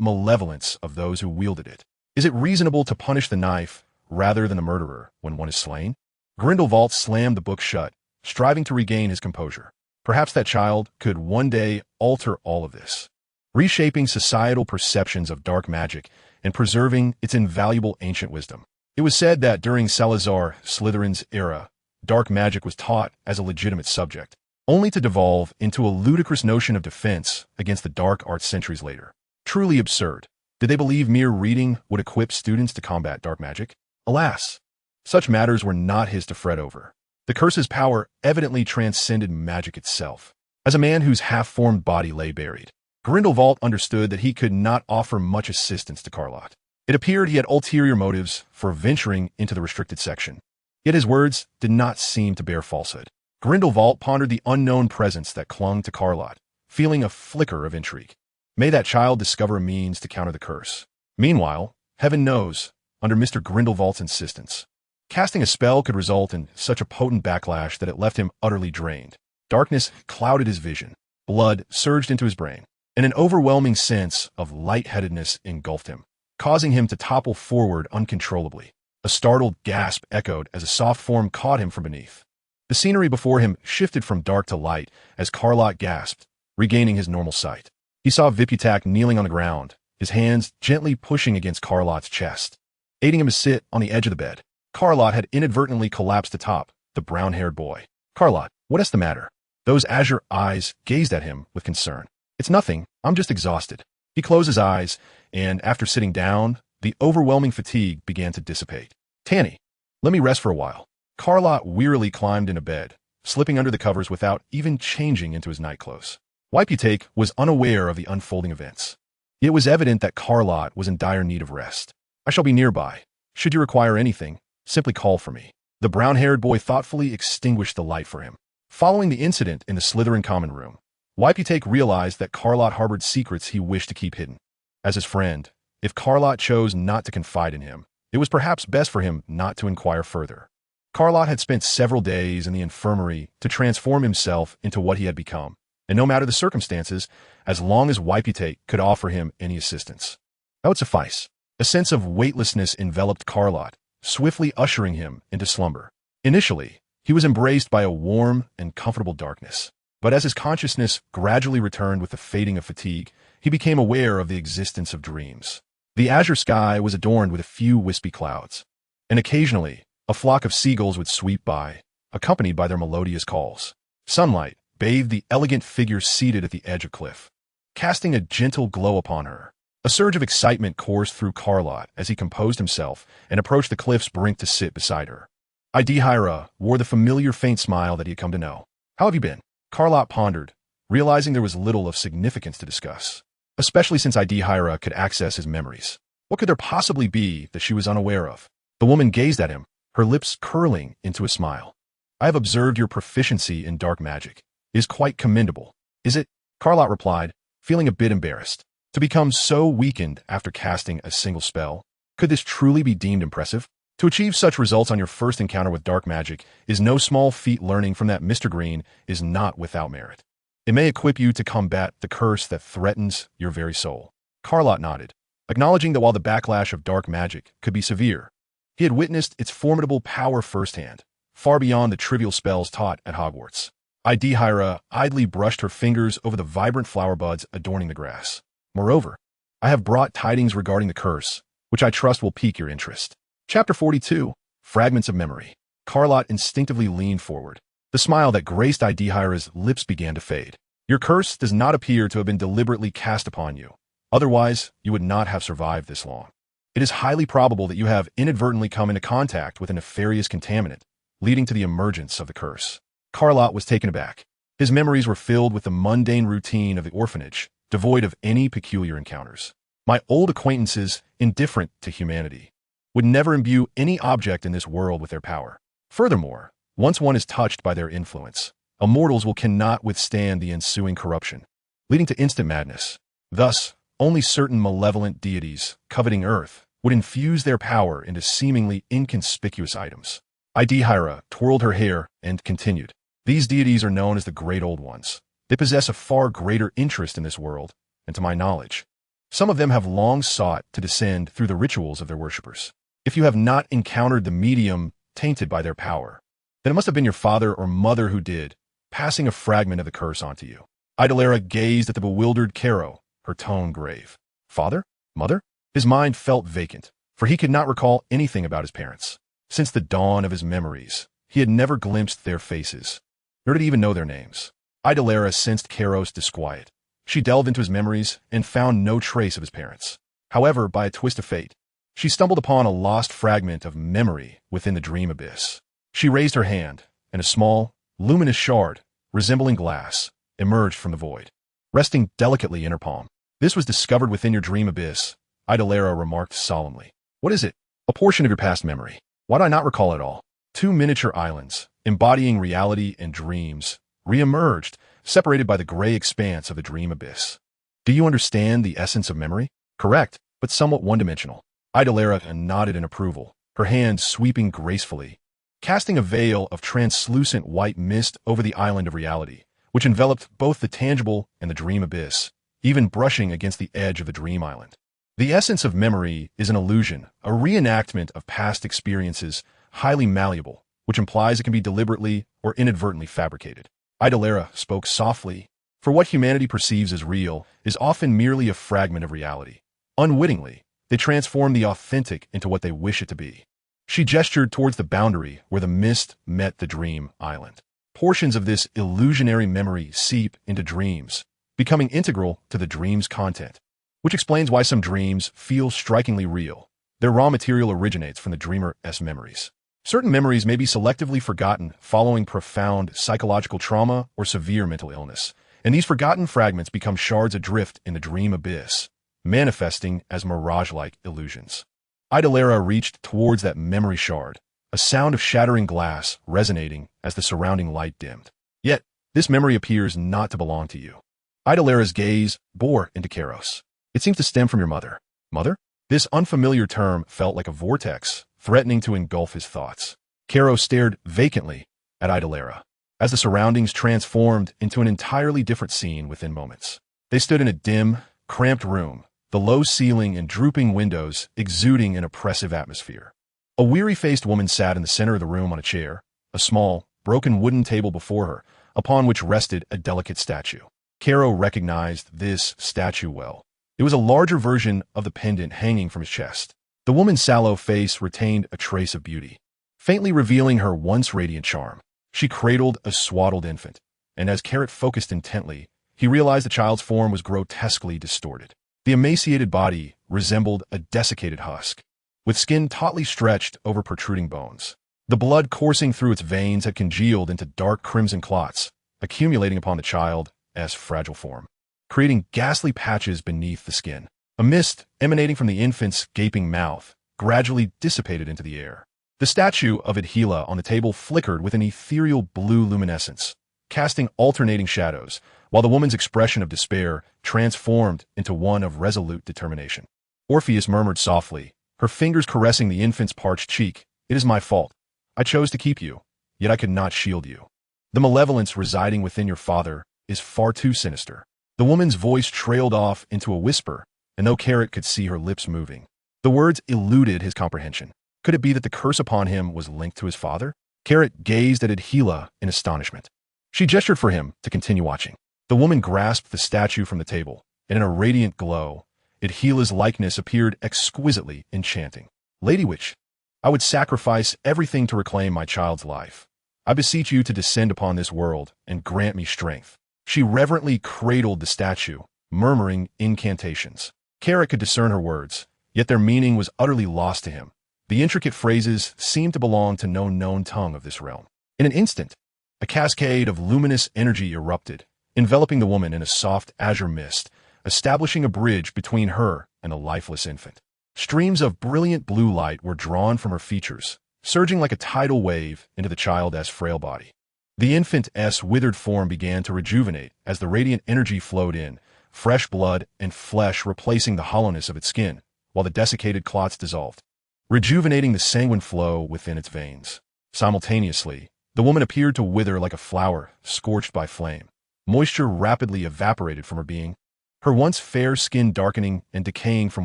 malevolence of those who wielded it. Is it reasonable to punish the knife rather than the murderer when one is slain? Grindelwald slammed the book shut, striving to regain his composure. Perhaps that child could one day alter all of this, reshaping societal perceptions of dark magic and preserving its invaluable ancient wisdom. It was said that during Salazar Slytherin's era, dark magic was taught as a legitimate subject, only to devolve into a ludicrous notion of defense against the dark arts centuries later. Truly absurd. Did they believe mere reading would equip students to combat dark magic? Alas, such matters were not his to fret over. The curse's power evidently transcended magic itself. As a man whose half-formed body lay buried, Grindelwald understood that he could not offer much assistance to Carlott. It appeared he had ulterior motives for venturing into the restricted section. Yet his words did not seem to bear falsehood. Grindelwald pondered the unknown presence that clung to Carlott, feeling a flicker of intrigue. May that child discover a means to counter the curse. Meanwhile, heaven knows, under Mr. Grindelwald's insistence, casting a spell could result in such a potent backlash that it left him utterly drained. Darkness clouded his vision. Blood surged into his brain, and an overwhelming sense of lightheadedness engulfed him, causing him to topple forward uncontrollably. A startled gasp echoed as a soft form caught him from beneath. The scenery before him shifted from dark to light as Carlott gasped, regaining his normal sight. He saw Viputak kneeling on the ground, his hands gently pushing against Carlott's chest, aiding him to sit on the edge of the bed. Carlott had inadvertently collapsed atop the brown-haired boy. "Carlott, what is the matter?" Those azure eyes gazed at him with concern. "It's nothing. I'm just exhausted." He closed his eyes, and after sitting down, the overwhelming fatigue began to dissipate. "Tanny, let me rest for a while." Carlott wearily climbed into bed, slipping under the covers without even changing into his nightclothes. Wiputake was unaware of the unfolding events. It was evident that Carlott was in dire need of rest. "I shall be nearby. Should you require anything, simply call for me." The brown-haired boy thoughtfully extinguished the light for him. Following the incident in the Slytherin common room, Wiputake realized that Carlott harbored secrets he wished to keep hidden. As his friend, if Carlott chose not to confide in him, it was perhaps best for him not to inquire further. Carlott had spent several days in the infirmary to transform himself into what he had become, and no matter the circumstances, as long as Wiputake could offer him any assistance, that would suffice. A sense of weightlessness enveloped Carlott, swiftly ushering him into slumber. Initially, he was embraced by a warm and comfortable darkness, but as his consciousness gradually returned with the fading of fatigue, he became aware of the existence of dreams. The azure sky was adorned with a few wispy clouds, and occasionally, a flock of seagulls would sweep by, accompanied by their melodious calls. Sunlight bathed the elegant figure seated at the edge of cliff, casting a gentle glow upon her. A surge of excitement coursed through Carlott as he composed himself and approached the cliff's brink to sit beside her. Idehira wore the familiar faint smile that he had come to know. "How have you been?" Carlott pondered, realizing there was little of significance to discuss, especially since Idehira could access his memories. What could there possibly be that she was unaware of? The woman gazed at him, her lips curling into a smile. I have observed your proficiency in dark magic. It is quite commendable. Is it? Lott replied, feeling a bit embarrassed. To become so weakened after casting a single spell, could this truly be deemed impressive? To achieve such results on your first encounter with dark magic is no small feat. Learning from that Mr. Green is not without merit. It may equip you to combat the curse that threatens your very soul. Lott nodded, acknowledging that while the backlash of dark magic could be severe, he had witnessed its formidable power firsthand, far beyond the trivial spells taught at Hogwarts. Odyllis idly brushed her fingers over the vibrant flower buds adorning the grass. Moreover, I have brought tidings regarding the curse, which I trust will pique your interest. Chapter 42, Fragments of Memory. Lott instinctively leaned forward. The smile that graced Odyllis' lips began to fade. Your curse does not appear to have been deliberately cast upon you. Otherwise, you would not have survived this long. It is highly probable that you have inadvertently come into contact with a nefarious contaminant, leading to the emergence of the curse. Lott was taken aback. His memories were filled with the mundane routine of the orphanage, devoid of any peculiar encounters. My old acquaintances, indifferent to humanity, would never imbue any object in this world with their power. Furthermore, once one is touched by their influence, immortals cannot withstand the ensuing corruption, leading to instant madness. Thus, only certain malevolent deities, coveting earth, would infuse their power into seemingly inconspicuous items. Odyllis twirled her hair and continued. These deities are known as the Great Old Ones. They possess a far greater interest in this world, and to my knowledge, some of them have long sought to descend through the rituals of their worshippers. If you have not encountered the medium tainted by their power, then it must have been your father or mother who did, passing a fragment of the curse onto you. Odyllis gazed at the bewildered Caro, her tone grave. Father? Mother? His mind felt vacant, for he could not recall anything about his parents. Since the dawn of his memories, he had never glimpsed their faces, nor did he even know their names. Odyllis sensed Caro's disquiet. She delved into his memories and found no trace of his parents. However, by a twist of fate, she stumbled upon a lost fragment of memory within the dream abyss. She raised her hand, and a small, luminous shard, resembling glass, emerged from the void, resting delicately in her palm. This was discovered within your dream abyss, Odyllis remarked solemnly. What is it? A portion of your past memory. Why do I not recall it all? Two miniature islands, embodying reality and dreams, re-emerged, separated by the gray expanse of the dream abyss. Do you understand the essence of memory? Correct, but somewhat one-dimensional. Odyllis nodded in approval, her hand sweeping gracefully, casting a veil of translucent white mist over the island of reality, which enveloped both the tangible and the dream abyss, even brushing against the edge of the dream island. The essence of memory is an illusion, a reenactment of past experiences, highly malleable, which implies it can be deliberately or inadvertently fabricated. Odyllis spoke softly, for what humanity perceives as real is often merely a fragment of reality. Unwittingly, they transform the authentic into what they wish it to be. She gestured towards the boundary where the mist met the dream island. Portions of this illusionary memory seep into dreams, becoming integral to the dream's content, which explains why some dreams feel strikingly real. Their raw material originates from the dreamer's memories. Certain memories may be selectively forgotten following profound psychological trauma or severe mental illness, and these forgotten fragments become shards adrift in the dream abyss, manifesting as mirage-like illusions. Odyllis reached towards that memory shard, a sound of shattering glass resonating as the surrounding light dimmed. Yet, this memory appears not to belong to you. Odyllis' gaze bore into Caros. It seems to stem from your mother. Mother? This unfamiliar term felt like a vortex, threatening to engulf his thoughts. Caro stared vacantly at Odyllis, as the surroundings transformed into an entirely different scene within moments. They stood in a dim, cramped room, the low ceiling and drooping windows exuding an oppressive atmosphere. A weary-faced woman sat in the center of the room on a chair, a small, broken wooden table before her, upon which rested a delicate statue. Caro recognized this statue well. It was a larger version of the pendant hanging from his chest. The woman's sallow face retained a trace of beauty, faintly revealing her once radiant charm. She cradled a swaddled infant, and as Carrot focused intently, he realized the child's form was grotesquely distorted. The emaciated body resembled a desiccated husk, with skin tautly stretched over protruding bones. The blood coursing through its veins had congealed into dark crimson clots, accumulating upon the child's fragile form, creating ghastly patches beneath the skin. A mist emanating from the infant's gaping mouth gradually dissipated into the air. The statue of Odyllis on the table flickered with an ethereal blue luminescence, casting alternating shadows, while the woman's expression of despair transformed into one of resolute determination. Orpheus murmured softly, her fingers caressing the infant's parched cheek, "It is my fault. I chose to keep you, yet I could not shield you. The malevolence residing within your father is far too sinister." The woman's voice trailed off into a whisper, and though Carrot could see her lips moving, the words eluded his comprehension. Could it be that the curse upon him was linked to his father? Carrot gazed at Odyllis in astonishment. She gestured for him to continue watching. The woman grasped the statue from the table, and in a radiant glow, Odyllis' likeness appeared exquisitely enchanting. "Lady Witch, I would sacrifice everything to reclaim my child's life. I beseech you to descend upon this world and grant me strength." She reverently cradled the statue, murmuring incantations. Carrot could discern her words, yet their meaning was utterly lost to him. The intricate phrases seemed to belong to no known tongue of this realm. In an instant, a cascade of luminous energy erupted, enveloping the woman in a soft azure mist, establishing a bridge between her and the lifeless infant. Streams of brilliant blue light were drawn from her features, surging like a tidal wave into the child's frail body. The infant's withered form began to rejuvenate as the radiant energy flowed in, fresh blood and flesh replacing the hollowness of its skin, while the desiccated clots dissolved, rejuvenating the sanguine flow within its veins. Simultaneously, the woman appeared to wither like a flower scorched by flame. Moisture rapidly evaporated from her being, her once fair skin darkening and decaying from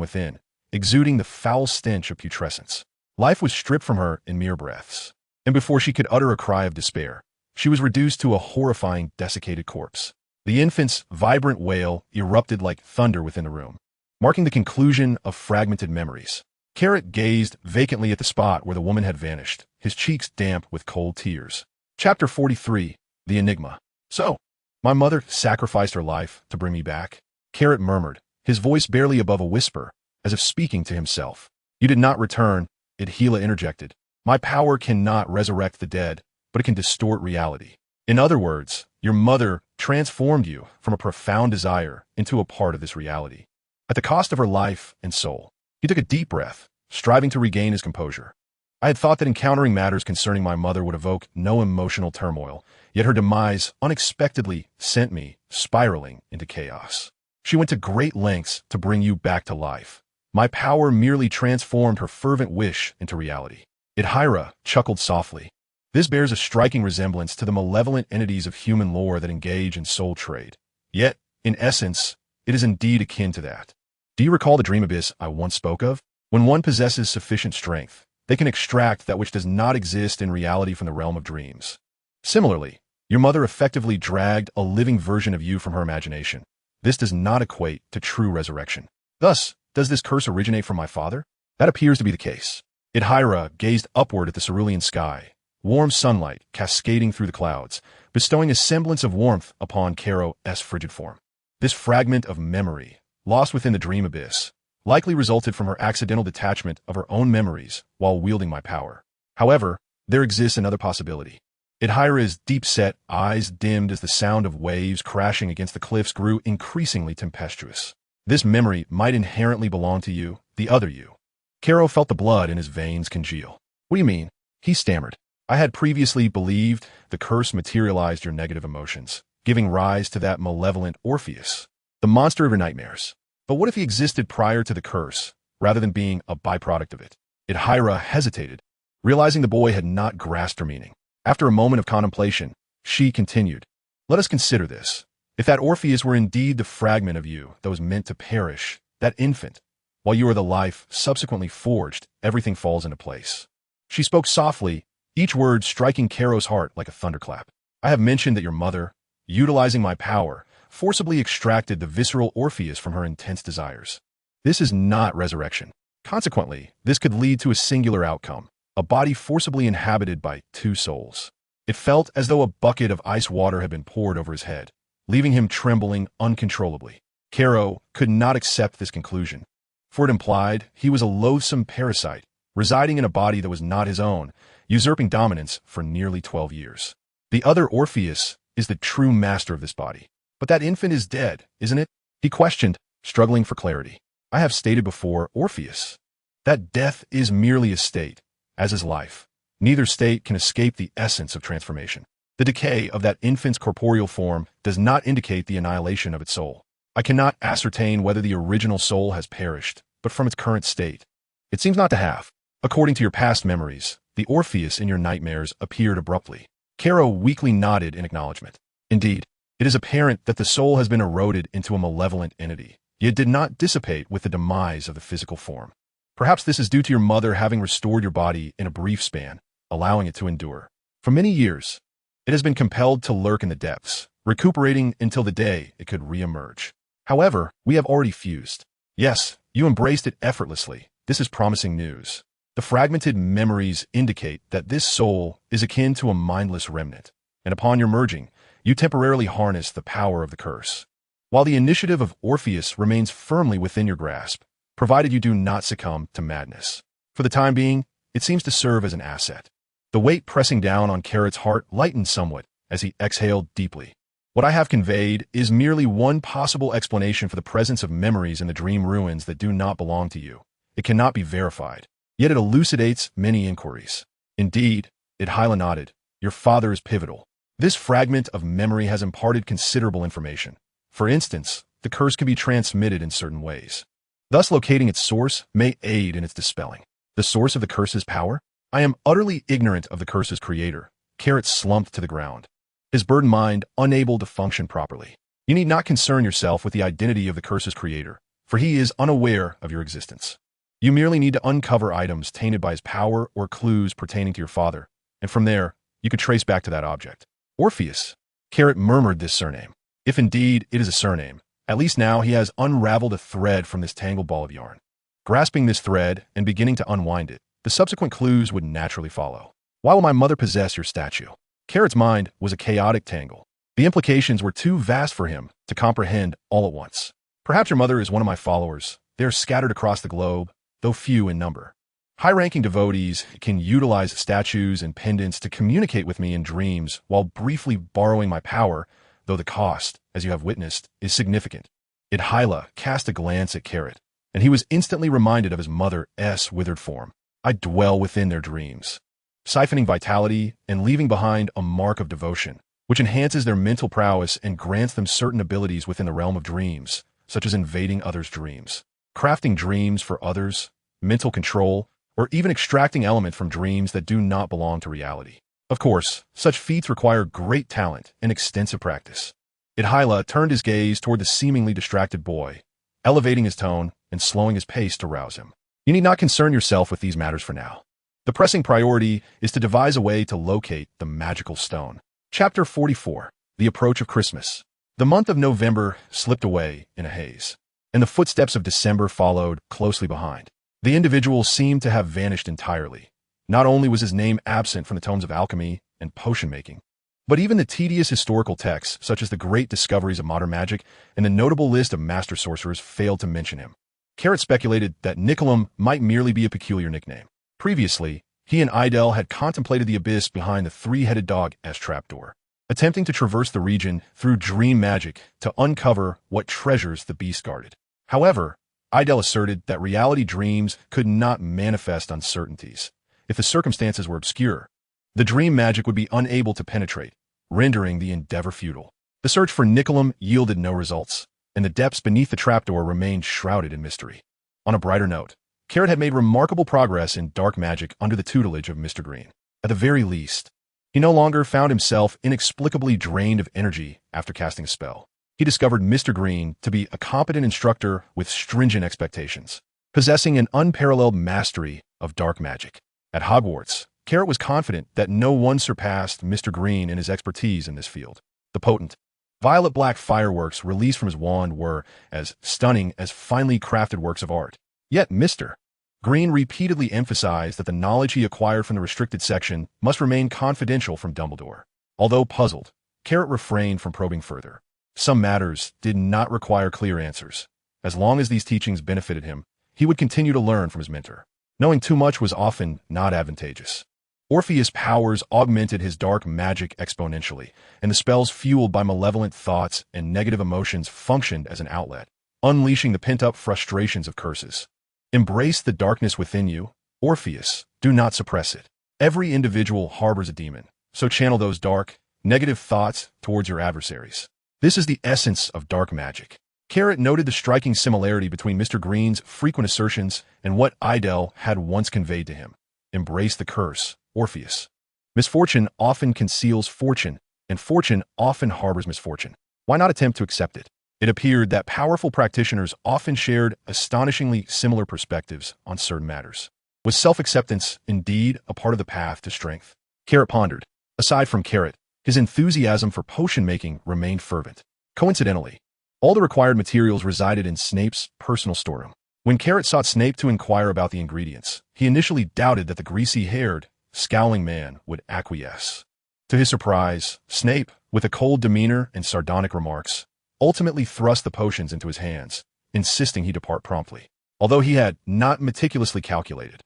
within, exuding the foul stench of putrescence. Life was stripped from her in mere breaths, and before she could utter a cry of despair, she was reduced to a horrifying, desiccated corpse. The infant's vibrant wail erupted like thunder within the room, marking the conclusion of fragmented memories. Carrot gazed vacantly at the spot where the woman had vanished, his cheeks damp with cold tears. Chapter 43, The Enigma. "So, my mother sacrificed her life to bring me back?" Carrot murmured, his voice barely above a whisper, as if speaking to himself. "You did not return," Odyllis interjected. "My power cannot resurrect the dead, but it can distort reality. In other words, your mother transformed you from a profound desire into a part of this reality, at the cost of her life and soul." He took a deep breath, striving to regain his composure. "I had thought that encountering matters concerning my mother would evoke no emotional turmoil, yet her demise unexpectedly sent me spiraling into chaos. She went to great lengths to bring you back to life. My power merely transformed her fervent wish into reality." Odyllis chuckled softly. "This bears a striking resemblance to the malevolent entities of human lore that engage in soul trade. Yet, in essence, it is indeed akin to that. Do you recall the dream abyss I once spoke of? When one possesses sufficient strength, they can extract that which does not exist in reality from the realm of dreams. Similarly, your mother effectively dragged a living version of you from her imagination. This does not equate to true resurrection. Thus, does this curse originate from my father? That appears to be the case." Odyllis gazed upward at the cerulean sky, warm sunlight cascading through the clouds, bestowing a semblance of warmth upon Carrot's frigid form. This fragment of memory, lost within the dream abyss, likely resulted from her accidental detachment of her own memories while wielding my power. However, there exists another possibility. Odyllis' deep-set eyes dimmed as the sound of waves crashing against the cliffs grew increasingly tempestuous. This memory might inherently belong to you, the other you. Carrot felt the blood in his veins congeal. "What do you mean?" he stammered. "I had previously believed the curse materialized your negative emotions, giving rise to that malevolent Orpheus, the monster of your nightmares. But what if he existed prior to the curse, rather than being a byproduct of it?" Odyllis hesitated, realizing the boy had not grasped her meaning. After a moment of contemplation, she continued, "Let us consider this. If that Orpheus were indeed the fragment of you that was meant to perish, that infant, while you are the life subsequently forged, everything falls into place." She spoke softly, each word striking Carrot's heart like a thunderclap. "I have mentioned that your mother, utilizing my power, forcibly extracted the visceral Orpheus from her intense desires. This is not resurrection. Consequently, this could lead to a singular outcome, a body forcibly inhabited by two souls." It felt as though a bucket of ice water had been poured over his head, leaving him trembling uncontrollably. Carrot could not accept this conclusion, for it implied he was a loathsome parasite, residing in a body that was not his own, usurping dominance for nearly 12 years. The other Orpheus is the true master of this body. "But that infant is dead, isn't it?" he questioned, struggling for clarity. I have stated before, Orpheus, that death is merely a state, as is life. Neither state can escape the essence of transformation. The decay of that infant's corporeal form does not indicate the annihilation of its soul. I cannot ascertain whether the original soul has perished, but from its current state, it seems not to have. According to your past memories, the Orpheus in your nightmares appeared abruptly. Caro weakly nodded in acknowledgement. Indeed, it is apparent that the soul has been eroded into a malevolent entity, yet did not dissipate with the demise of the physical form. Perhaps this is due to your mother having restored your body in a brief span, allowing it to endure. For many years, it has been compelled to lurk in the depths, recuperating until the day it could re-emerge. However, we have already fused. Yes, you embraced it effortlessly. This is promising news. The fragmented memories indicate that this soul is akin to a mindless remnant, and upon your merging, you temporarily harness the power of the curse. While the initiative of Orpheus remains firmly within your grasp, provided you do not succumb to madness. For the time being, it seems to serve as an asset. The weight pressing down on Carrot's heart lightened somewhat as he exhaled deeply. What I have conveyed is merely one possible explanation for the presence of memories in the dream ruins that do not belong to you. It cannot be verified, yet it elucidates many inquiries. Indeed, Odyllis nodded, your father is pivotal. This fragment of memory has imparted considerable information. For instance, the curse can be transmitted in certain ways. Thus, locating its source may aid in its dispelling. The source of the curse's power? I am utterly ignorant of the curse's creator. Carrot slumped to the ground, his burdened mind unable to function properly. You need not concern yourself with the identity of the curse's creator, for he is unaware of your existence. You merely need to uncover items tainted by his power or clues pertaining to your father, and from there, you could trace back to that object. Orpheus. Carrot murmured this surname. If indeed it is a surname, at least now he has unraveled a thread from this tangled ball of yarn. Grasping this thread and beginning to unwind it, the subsequent clues would naturally follow. Why will my mother possess your statue? Carrot's mind was a chaotic tangle. The implications were too vast for him to comprehend all at once. Perhaps your mother is one of my followers. They are scattered across the globe, though few in number. High-ranking devotees can utilize statues and pendants to communicate with me in dreams while briefly borrowing my power, though the cost, as you have witnessed, is significant. Odyllis cast a glance at Carrot, and he was instantly reminded of his mother's withered form. I dwell within their dreams, siphoning vitality and leaving behind a mark of devotion, which enhances their mental prowess and grants them certain abilities within the realm of dreams, such as invading others' dreams, crafting dreams for others, mental control, or even extracting elements from dreams that do not belong to reality. Of course, such feats require great talent and extensive practice. Odyllis turned his gaze toward the seemingly distracted boy, elevating his tone and slowing his pace to rouse him. You need not concern yourself with these matters for now. The pressing priority is to devise a way to locate the magical stone. Chapter 44. The Approach of Christmas. The month of November slipped away in a haze, and the footsteps of December followed closely behind. The individual seemed to have vanished entirely. Not only was his name absent from the tomes of alchemy and potion-making, but even the tedious historical texts, such as the great discoveries of modern magic and the notable list of master sorcerers, failed to mention him. Carrot speculated that Nicolum might merely be a peculiar nickname. Previously, he and Odyllis had contemplated the abyss behind the three-headed dog as trapdoor, attempting to traverse the region through dream magic to uncover what treasures the beast guarded. However, Odyllis asserted that reality dreams could not manifest uncertainties. If the circumstances were obscure, the dream magic would be unable to penetrate, rendering the endeavor futile. The search for Nicolum yielded no results, and the depths beneath the trapdoor remained shrouded in mystery. On a brighter note, Carrot had made remarkable progress in dark magic under the tutelage of Mr. Green. At the very least, he no longer found himself inexplicably drained of energy after casting a spell. He discovered Mr. Green to be a competent instructor with stringent expectations, possessing an unparalleled mastery of dark magic. At Hogwarts, Carrot was confident that no one surpassed Mr. Green in his expertise in this field. The potent, violet-black fireworks released from his wand were as stunning as finely crafted works of art. Yet Mr. Green repeatedly emphasized that the knowledge he acquired from the restricted section must remain confidential from Dumbledore. Although puzzled, Carrot refrained from probing further. Some matters did not require clear answers. As long as these teachings benefited him, he would continue to learn from his mentor. Knowing too much was often not advantageous. Orpheus' powers augmented his dark magic exponentially, and the spells fueled by malevolent thoughts and negative emotions functioned as an outlet. unleashing the pent-up frustrations of curses. Embrace the darkness within you, Orpheus. Do not suppress it. Every individual harbors a demon, so channel those dark, negative thoughts towards your adversaries. This is the essence of dark magic. Carrot noted the striking similarity between Mr. Green's frequent assertions and what Idel had once conveyed to him. Embrace the curse, Orpheus. Misfortune often conceals fortune, and fortune often harbors misfortune. Why not attempt to accept it? It appeared that powerful practitioners often shared astonishingly similar perspectives on certain matters. Was self-acceptance indeed a part of the path to strength? Carrot pondered. Aside from Carrot, his enthusiasm for potion-making remained fervent. Coincidentally, all the required materials resided in Snape's personal storeroom. When Carrot sought Snape to inquire about the ingredients, he initially doubted that the greasy-haired, scowling man would acquiesce. To his surprise, Snape, with a cold demeanor and sardonic remarks, ultimately thrust the potions into his hands, insisting he depart promptly. Although he had not meticulously calculated,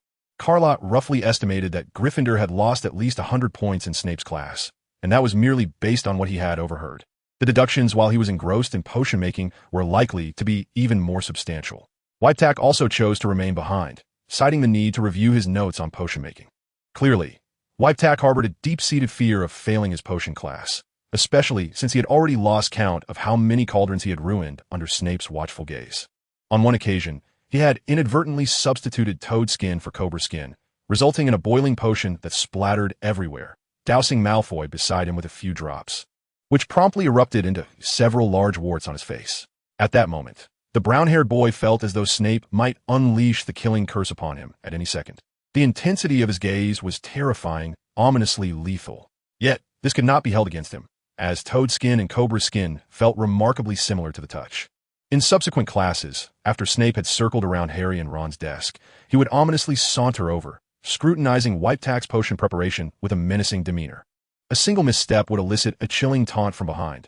Lott roughly estimated that Gryffindor had lost at least 100 points in Snape's class, and that was merely based on what he had overheard. The deductions while he was engrossed in potion-making were likely to be even more substantial. Whitetack also chose to remain behind, citing the need to review his notes on potion-making. Clearly, Whitetack harbored a deep-seated fear of failing his potion class, especially since he had already lost count of how many cauldrons he had ruined under Snape's watchful gaze. On one occasion, he had inadvertently substituted toad skin for cobra skin, resulting in a boiling potion that splattered everywhere, dousing Malfoy beside him with a few drops, which promptly erupted into several large warts on his face. At that moment, the brown-haired boy felt as though Snape might unleash the killing curse upon him at any second. The intensity of his gaze was terrifying, ominously lethal. Yet, this could not be held against him, as toad skin and cobra skin felt remarkably similar to the touch. In subsequent classes, after Snape had circled around Harry and Ron's desk, he would ominously saunter over, scrutinizing Whitetack's potion preparation with a menacing demeanor. A single misstep would elicit a chilling taunt from behind.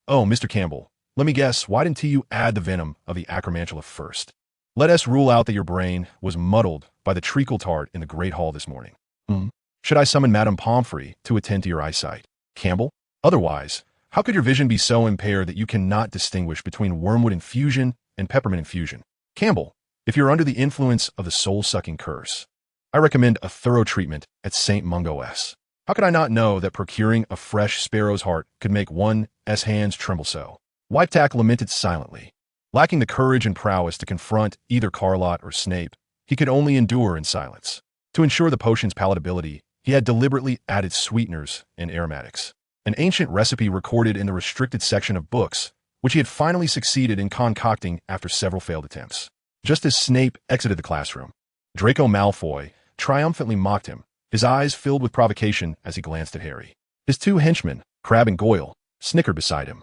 "Oh, Mr. Campbell, let me guess, why didn't you add the venom of the acromantula first? Let us rule out that your brain was muddled by the treacle tart in the Great Hall this morning. Should I summon Madame Pomfrey to attend to your eyesight, Campbell? Otherwise, how could your vision be so impaired that you cannot distinguish between wormwood infusion and peppermint infusion? Campbell, if you're under the influence of the soul-sucking curse, I recommend a thorough treatment at St. Mungo's. How could I not know that procuring a fresh sparrow's heart could make one's hands tremble so?" Whitetack lamented silently. Lacking the courage and prowess to confront either Lott or Snape, he could only endure in silence. To ensure the potion's palatability, he had deliberately added sweeteners and aromatics, an ancient recipe recorded in the restricted section of books, which he had finally succeeded in concocting after several failed attempts. Just as Snape exited the classroom, Draco Malfoy triumphantly mocked him, his eyes filled with provocation as he glanced at Harry. His two henchmen, Crabbe and Goyle, snickered beside him.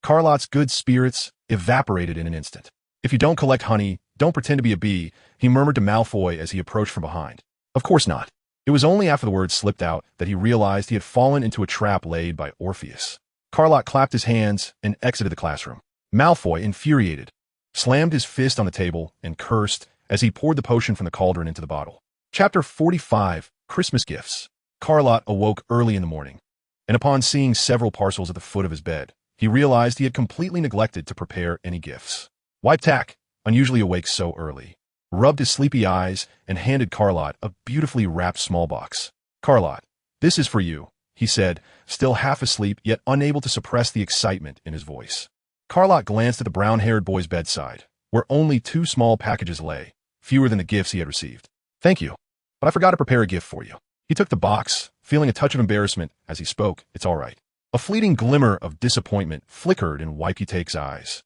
Lott's good spirits evaporated in an instant. "If you don't collect honey, don't pretend to be a bee," he murmured to Malfoy as he approached from behind. Of course not. It was only after the words slipped out that he realized he had fallen into a trap laid by Orpheus. Lott clapped his hands and exited the classroom. Malfoy, infuriated, slammed his fist on the table and cursed as he poured the potion from the cauldron into the bottle. Chapter 45, Christmas Gifts. Lott awoke early in the morning, and upon seeing several parcels at the foot of his bed, he realized he had completely neglected to prepare any gifts. Whitetack, unusually awake so early, rubbed his sleepy eyes and handed Lott a beautifully wrapped small box. "Lott, this is for you," he said, still half asleep yet unable to suppress the excitement in his voice. Lott glanced at the brown-haired boy's bedside, where only 2 small packages lay, fewer than the gifts he had received. "Thank you, but I forgot to prepare a gift for you." He took the box, feeling a touch of embarrassment as he spoke. "It's all right." A fleeting glimmer of disappointment flickered in Whitetack's eyes.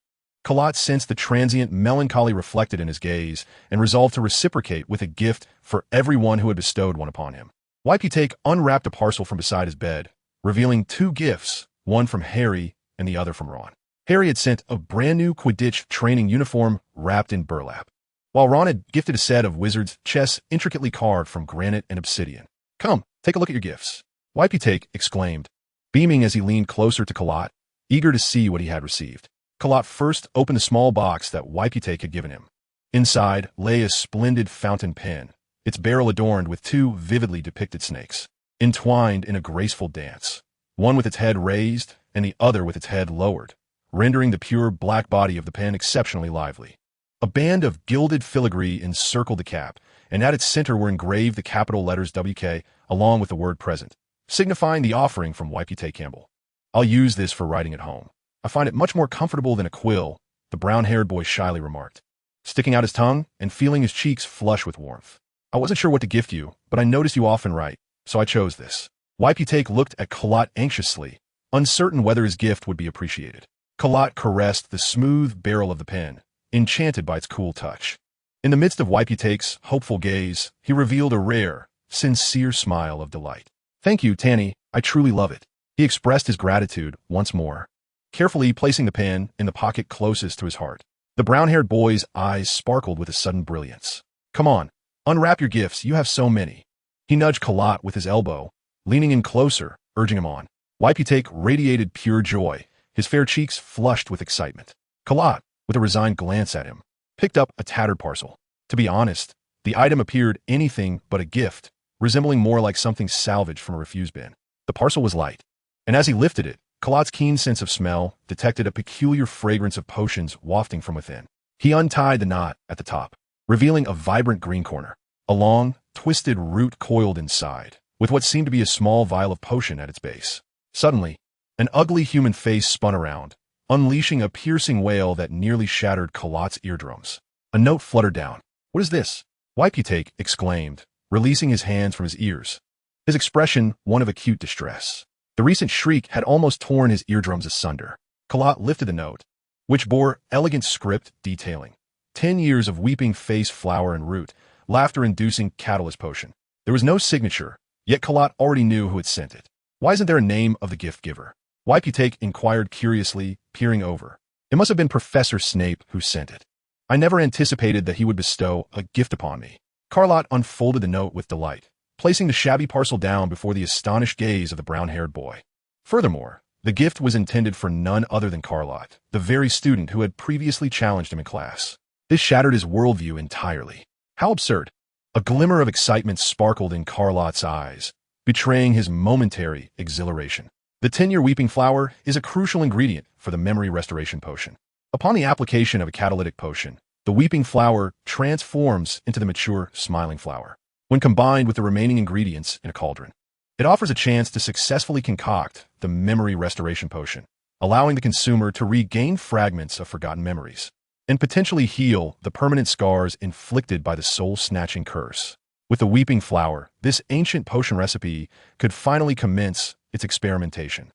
Lott sensed the transient melancholy reflected in his gaze and resolved to reciprocate with a gift for everyone who had bestowed one upon him. Whitetack unwrapped a parcel from beside his bed, revealing 2 gifts, one from Harry and the other from Ron. Harry had sent a brand-new Quidditch training uniform wrapped in burlap, while Ron had gifted a set of wizard's chess intricately carved from granite and obsidian. "Come, take a look at your gifts," Whitetack exclaimed, beaming as he leaned closer to Lott, eager to see what he had received. Lott first opened the small box that Whitetack had given him. Inside lay a splendid fountain pen, its barrel adorned with 2 vividly depicted snakes, entwined in a graceful dance, one with its head raised and the other with its head lowered, rendering the pure black body of the pen exceptionally lively. A band of gilded filigree encircled the cap, and at its center were engraved the capital letters WK along with the word present, signifying the offering from YPT Campbell. I'll use this for writing at home. I find it much more comfortable than a quill, the brown-haired boy shyly remarked, sticking out his tongue and feeling his cheeks flush with warmth. I wasn't sure what to gift you, but I noticed you often write, so I chose this. YPT looked at Lott anxiously, uncertain whether his gift would be appreciated. Lott caressed the smooth barrel of the pen, enchanted by its cool touch. In the midst of YPT's hopeful gaze, he revealed a rare, sincere smile of delight. Thank you, Tanny, I truly love it. He expressed his gratitude once more, carefully placing the pen in the pocket closest to his heart. The brown-haired boy's eyes sparkled with a sudden brilliance. Come on, unwrap your gifts, you have so many. He nudged Lott with his elbow, leaning in closer, urging him on. YPT radiated pure joy, his fair cheeks flushed with excitement. Lott, with a resigned glance at him, picked up a tattered parcel. To be honest, the item appeared anything but a gift, resembling more like something salvaged from a refuse bin. The parcel was light, and as he lifted it, Lott's keen sense of smell detected a peculiar fragrance of potions wafting from within. He untied the knot at the top, revealing a vibrant green corner. A long, twisted root coiled inside, with what seemed to be a small vial of potion at its base. Suddenly, an ugly human face spun around, unleashing a piercing wail that nearly shattered Lott's eardrums. A note fluttered down. What is this? YPT exclaimed, releasing his hands from his ears, his expression one of acute distress. The recent shriek had almost torn his eardrums asunder. Lott lifted the note, which bore elegant script detailing 10 years of weeping face flower and root, laughter-inducing catalyst potion. There was no signature, yet Lott already knew who had sent it. Why isn't there a name of the gift giver? YPT inquired curiously, peering over. It must have been Professor Snape who sent it. I never anticipated that he would bestow a gift upon me. Lott unfolded the note with delight, placing the shabby parcel down before the astonished gaze of the brown-haired boy. Furthermore, the gift was intended for none other than Lott, the very student who had previously challenged him in class. This shattered his worldview entirely. How absurd! A glimmer of excitement sparkled in Lott's eyes, betraying his momentary exhilaration. The 10-year weeping flower is a crucial ingredient for the memory restoration potion. Upon the application of a catalytic potion, the weeping flower transforms into the mature, smiling flower. When combined with the remaining ingredients in a cauldron, it offers a chance to successfully concoct the memory restoration potion, allowing the consumer to regain fragments of forgotten memories and potentially heal the permanent scars inflicted by the soul-snatching curse. With the weeping flower, this ancient potion recipe could finally commence its experimentation.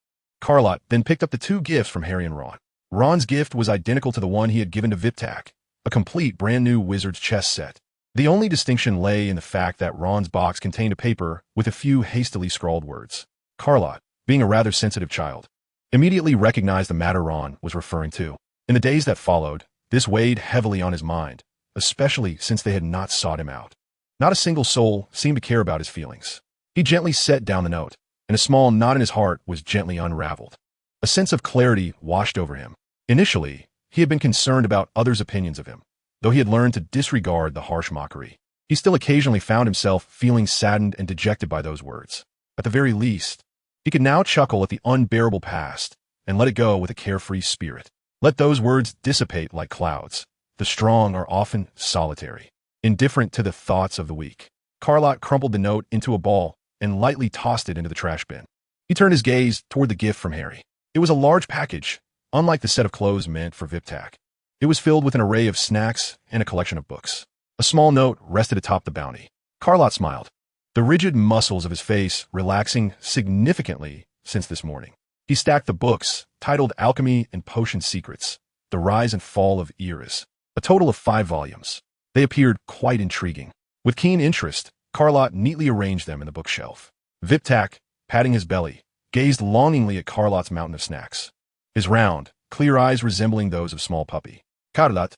Lott then picked up the 2 gifts from Harry and Ron. Ron's gift was identical to the one he had given to Viptak, a complete brand-new wizard's chess set. The only distinction lay in the fact that Ron's box contained a paper with a few hastily scrawled words. Lott, being a rather sensitive child, immediately recognized the matter Ron was referring to. In the days that followed, this weighed heavily on his mind, especially since they had not sought him out. Not a single soul seemed to care about his feelings. He gently set down the note, and a small knot in his heart was gently unraveled. A sense of clarity washed over him. Initially, he had been concerned about others' opinions of him, though he had learned to disregard the harsh mockery. He still occasionally found himself feeling saddened and dejected by those words. At the very least, he could now chuckle at the unbearable past and let it go with a carefree spirit. Let those words dissipate like clouds. The strong are often solitary, indifferent to the thoughts of the weak. Lott crumpled the note into a ball and lightly tossed it into the trash bin. He turned his gaze toward the gift from Harry. It was a large package, unlike the set of clothes meant for Viptak. It was filled with an array of snacks and a collection of books. A small note rested atop the bounty. Lott smiled, the rigid muscles of his face relaxing significantly since this morning. He stacked the books, titled Alchemy and Potion Secrets, The Rise and Fall of Eras, a total of 5 volumes. They appeared quite intriguing. With keen interest, Lott neatly arranged them in the bookshelf. Viptak, patting his belly, gazed longingly at Lott's mountain of snacks, his round, clear eyes resembling those of small puppy. Lott,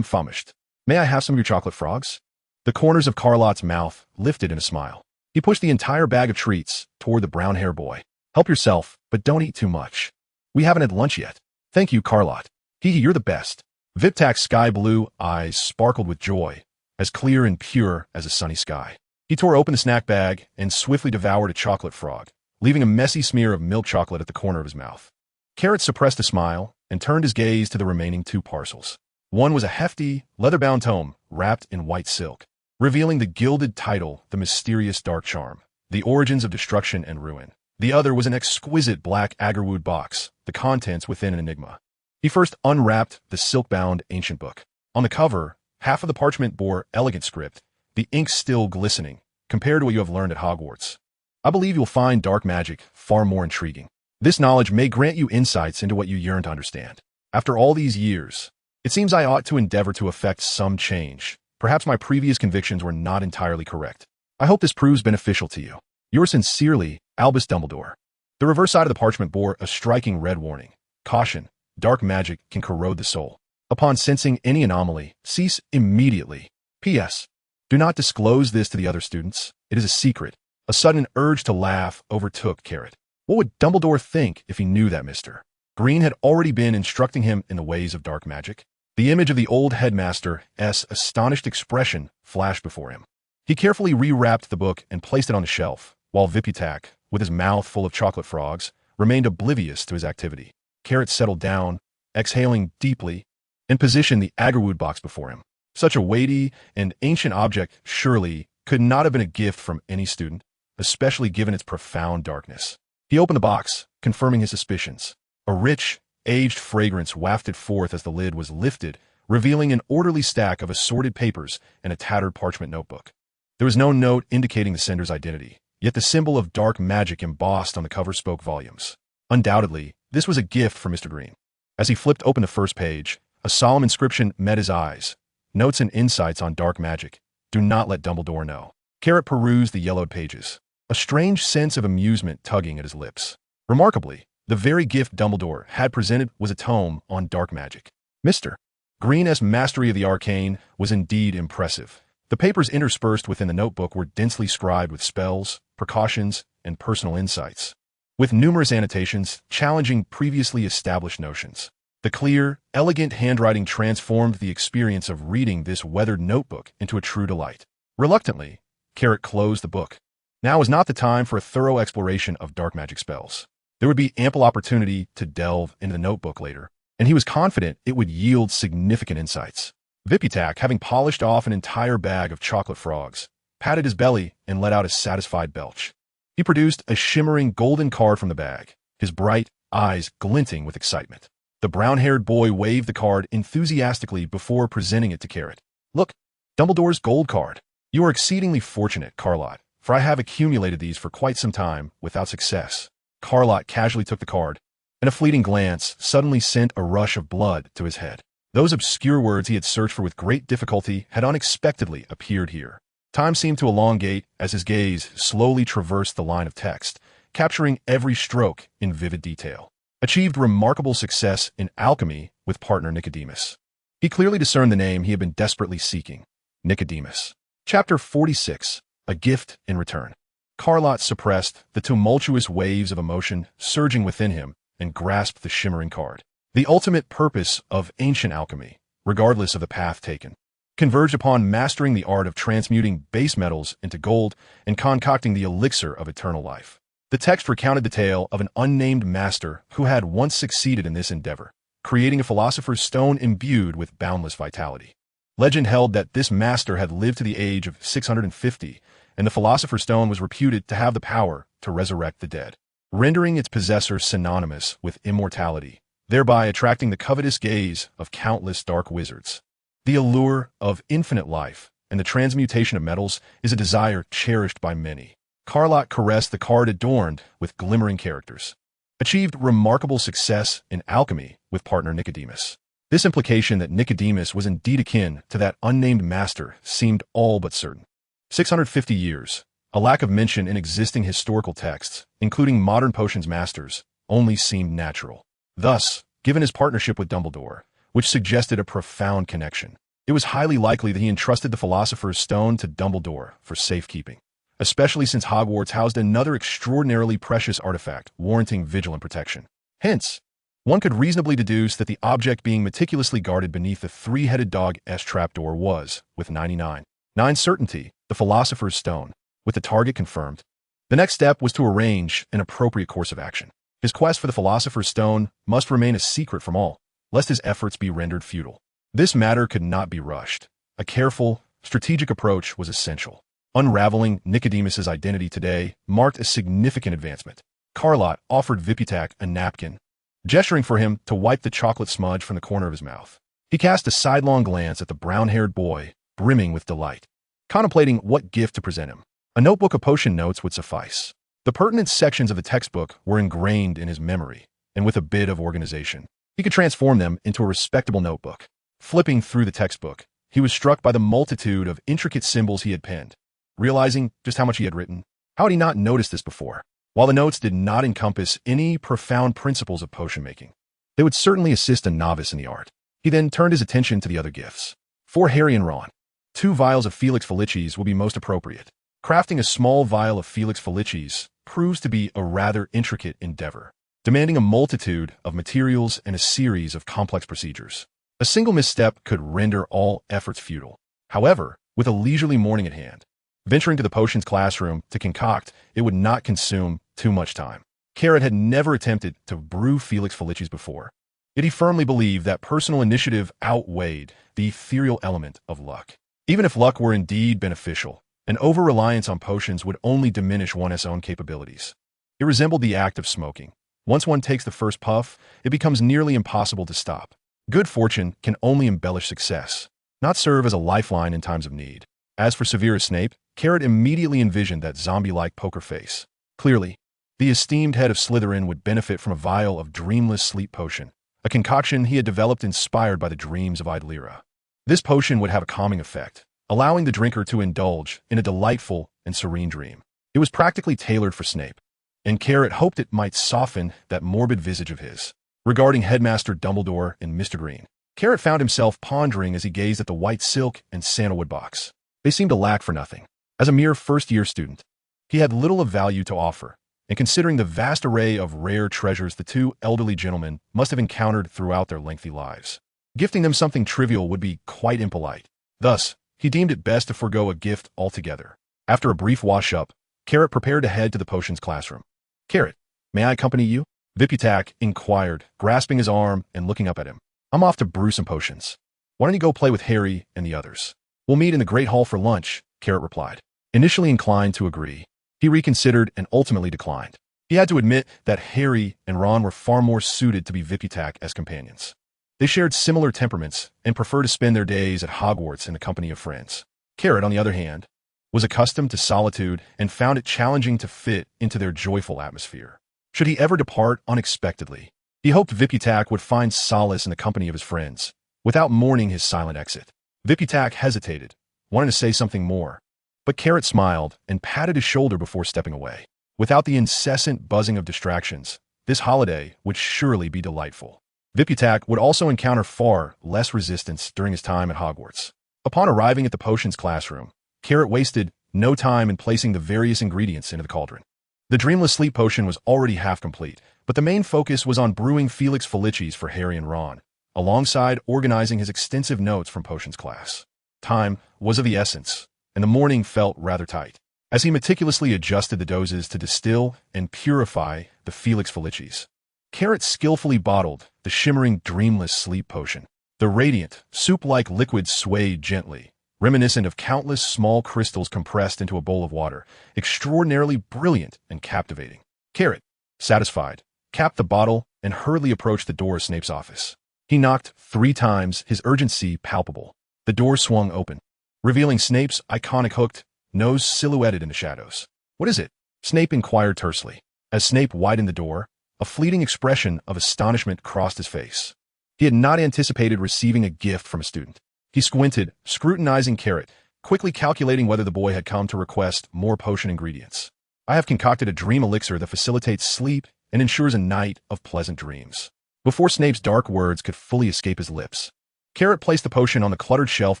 famished. May I have some of your chocolate frogs? The corners of Lott's mouth lifted in a smile. He pushed the entire bag of treats toward the brown-haired boy. Help yourself, but don't eat too much. We haven't had lunch yet. Thank you, Lott. You're the best. Viptak's sky-blue eyes sparkled with joy, as clear and pure as a sunny sky. He tore open the snack bag and swiftly devoured a chocolate frog, leaving a messy smear of milk chocolate at the corner of his mouth. Carrot suppressed a smile and turned his gaze to the remaining two parcels. One was a hefty, leather-bound tome wrapped in white silk, revealing the gilded title, The Mysterious Dark Charm, The Origins of Destruction and Ruin. The other was an exquisite black agarwood box, the contents within an enigma. He first unwrapped the silk-bound ancient book. On the cover, half of the parchment bore elegant script, the ink still glistening, compared to what you have learned at Hogwarts. I believe you'll find dark magic far more intriguing. This knowledge may grant you insights into what you yearn to understand. After all these years, it seems I ought to endeavor to effect some change. Perhaps my previous convictions were not entirely correct. I hope this proves beneficial to you. Yours sincerely, Albus Dumbledore. The reverse side of the parchment bore a striking red warning. Caution, dark magic can corrode the soul. Upon sensing any anomaly, cease immediately. P.S. Do not disclose this to the other students. It is a secret. A sudden urge to laugh overtook Carrot. What would Dumbledore think if he knew that Mr. Green had already been instructing him in the ways of dark magic? The image of the old headmaster's astonished expression flashed before him. He carefully rewrapped the book and placed it on the shelf, while Vipitak, with his mouth full of chocolate frogs, remained oblivious to his activity. Carrot settled down, exhaling deeply, and positioned the agarwood box before him. Such a weighty and ancient object surely could not have been a gift from any student, especially given its profound darkness. He opened the box, confirming his suspicions. A rich, aged fragrance wafted forth as the lid was lifted, revealing an orderly stack of assorted papers and a tattered parchment notebook. There was no note indicating the sender's identity, yet the symbol of dark magic embossed on the cover spoke volumes. Undoubtedly, this was a gift for Mr. Green. As he flipped open the first page, a solemn inscription met his eyes. Notes and insights on dark magic. Do not let Dumbledore know. Carrot perused the yellowed pages, a strange sense of amusement tugging at his lips. Remarkably, the very gift Dumbledore had presented was a tome on dark magic. Mr. Green's mastery of the arcane was indeed impressive. The papers interspersed within the notebook were densely scribed with spells, precautions, and personal insights, with numerous annotations challenging previously established notions. The clear, elegant handwriting transformed the experience of reading this weathered notebook into a true delight. Reluctantly, Carrot closed the book. Now was not the time for a thorough exploration of dark magic spells. There would be ample opportunity to delve into the notebook later, and he was confident it would yield significant insights. Vipitak, having polished off an entire bag of chocolate frogs, patted his belly and let out a satisfied belch. He produced a shimmering golden card from the bag, his bright eyes glinting with excitement. The brown-haired boy waved the card enthusiastically before presenting it to Carrot. Look, Dumbledore's gold card. You are exceedingly fortunate, Carlott, for I have accumulated these for quite some time without success. Carlott casually took the card, and a fleeting glance suddenly sent a rush of blood to his head. Those obscure words he had searched for with great difficulty had unexpectedly appeared here. Time seemed to elongate as his gaze slowly traversed the line of text, capturing every stroke in vivid detail. Achieved remarkable success in alchemy with partner Nicodemus. He clearly discerned the name he had been desperately seeking, Nicodemus. Chapter 46, A Gift in Return. Carlott suppressed the tumultuous waves of emotion surging within him and grasped the shimmering card. The ultimate purpose of ancient alchemy, regardless of the path taken, converged upon mastering the art of transmuting base metals into gold and concocting the elixir of eternal life. The text recounted the tale of an unnamed master who had once succeeded in this endeavor, creating a philosopher's stone imbued with boundless vitality. Legend held that this master had lived to the age of 650, and the philosopher's stone was reputed to have the power to resurrect the dead, rendering its possessor synonymous with immortality, thereby attracting the covetous gaze of countless dark wizards. The allure of infinite life and the transmutation of metals is a desire cherished by many. Carlott caressed the card adorned with glimmering characters. Achieved remarkable success in alchemy with partner Nicodemus. This implication that Nicodemus was indeed akin to that unnamed master seemed all but certain. 650 years, a lack of mention in existing historical texts, including modern potions masters, only seemed natural. Thus, given his partnership with Dumbledore, which suggested a profound connection, it was highly likely that he entrusted the Philosopher's Stone to Dumbledore for safekeeping, especially since Hogwarts housed another extraordinarily precious artifact warranting vigilant protection. Hence, one could reasonably deduce that the object being meticulously guarded beneath the three-headed dog's trapdoor was, with 99.9% certainty, the Philosopher's Stone. With the target confirmed, the next step was to arrange an appropriate course of action. His quest for the Philosopher's Stone must remain a secret from all. lest his efforts be rendered futile. This matter could not be rushed. A careful, strategic approach was essential. Unraveling Nicodemus's identity today marked a significant advancement. Lott offered Viputak a napkin, gesturing for him to wipe the chocolate smudge from the corner of his mouth. He cast a sidelong glance at the brown-haired boy, brimming with delight, contemplating what gift to present him. A notebook of potion notes would suffice. The pertinent sections of the textbook were ingrained in his memory, and with a bit of organization, he could transform them into a respectable notebook. Flipping through the textbook, he was struck by the multitude of intricate symbols he had penned. Realizing just how much he had written, how had he not noticed this before? While the notes did not encompass any profound principles of potion making, they would certainly assist a novice in the art. He then turned his attention to the other gifts. For Harry and Ron, 2 vials of Felix Felicis will be most appropriate. Crafting a small vial of Felix Felicis proves to be a rather intricate endeavor, demanding a multitude of materials and a series of complex procedures. A single misstep could render all efforts futile. However, with a leisurely morning at hand, venturing to the potions classroom to concoct, it would not consume too much time. Carrot had never attempted to brew Felix Felicis before, yet he firmly believed that personal initiative outweighed the ethereal element of luck. Even if luck were indeed beneficial, an over-reliance on potions would only diminish one's own capabilities. It resembled the act of smoking. Once one takes the first puff, it becomes nearly impossible to stop. Good fortune can only embellish success, not serve as a lifeline in times of need. As for Severus Snape, Carrot immediately envisioned that zombie-like poker face. Clearly, the esteemed head of Slytherin would benefit from a vial of dreamless sleep potion, a concoction he had developed inspired by the dreams of Odyllis. This potion would have a calming effect, allowing the drinker to indulge in a delightful and serene dream. It was practically tailored for Snape, and Carrot hoped it might soften that morbid visage of his. Regarding Headmaster Dumbledore and Mr. Green, Carrot found himself pondering as he gazed at the white silk and sandalwood box. They seemed to lack for nothing. As a mere first-year student, he had little of value to offer, and considering the vast array of rare treasures the 2 elderly gentlemen must have encountered throughout their lengthy lives, gifting them something trivial would be quite impolite. Thus, he deemed it best to forego a gift altogether. After a brief wash-up, Carrot prepared to head to the potions classroom. "Carrot, may I accompany you?" Viputak inquired, grasping his arm and looking up at him. "I'm off to brew some potions. Why don't you go play with Harry and the others? We'll meet in the Great Hall for lunch," Carrot replied. Initially inclined to agree, he reconsidered and ultimately declined. He had to admit that Harry and Ron were far more suited to be Viputak as companions. They shared similar temperaments and preferred to spend their days at Hogwarts in the company of friends. Carrot, on the other hand, was accustomed to solitude and found it challenging to fit into their joyful atmosphere. Should he ever depart unexpectedly, he hoped Viputak would find solace in the company of his friends, without mourning his silent exit. Viputak hesitated, wanting to say something more, but Carrot smiled and patted his shoulder before stepping away. Without the incessant buzzing of distractions, this holiday would surely be delightful. Viputak would also encounter far less resistance during his time at Hogwarts. Upon arriving at the potions classroom, Carrot wasted no time in placing the various ingredients into the cauldron. The dreamless sleep potion was already half complete, but the main focus was on brewing Felix Felicis for Harry and Ron, alongside organizing his extensive notes from potions class. Time was of the essence, and the morning felt rather tight. As he meticulously adjusted the doses to distill and purify the Felix Felicis, Carrot skillfully bottled the shimmering dreamless sleep potion. The radiant, soup-like liquid swayed gently, reminiscent of countless small crystals compressed into a bowl of water, extraordinarily brilliant and captivating. Carrot, satisfied, capped the bottle and hurriedly approached the door of Snape's office. He knocked 3 times, his urgency palpable. The door swung open, revealing Snape's iconic hooked nose silhouetted in the shadows. "What is it?" Snape inquired tersely. As Snape widened the door, a fleeting expression of astonishment crossed his face. He had not anticipated receiving a gift from a student. He squinted, scrutinizing Carrot, quickly calculating whether the boy had come to request more potion ingredients. "I have concocted a dream elixir that facilitates sleep and ensures a night of pleasant dreams." Before Snape's dark words could fully escape his lips, Carrot placed the potion on the cluttered shelf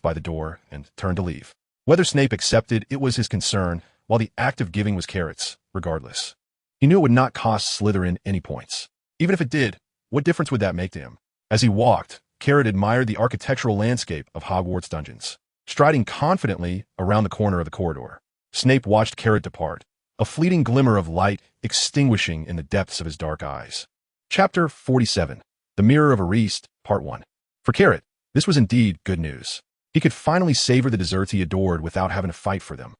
by the door and turned to leave. Whether Snape accepted it was his concern, while the act of giving was Carrot's, regardless. He knew it would not cost Slytherin any points. Even if it did, what difference would that make to him? As he walked, Carrot admired the architectural landscape of Hogwarts dungeons. Striding confidently around the corner of the corridor, Snape watched Carrot depart, a fleeting glimmer of light extinguishing in the depths of his dark eyes. Chapter 47. The Mirror of Ariste, Part 1. For Carrot, this was indeed good news. He could finally savor the desserts he adored without having to fight for them.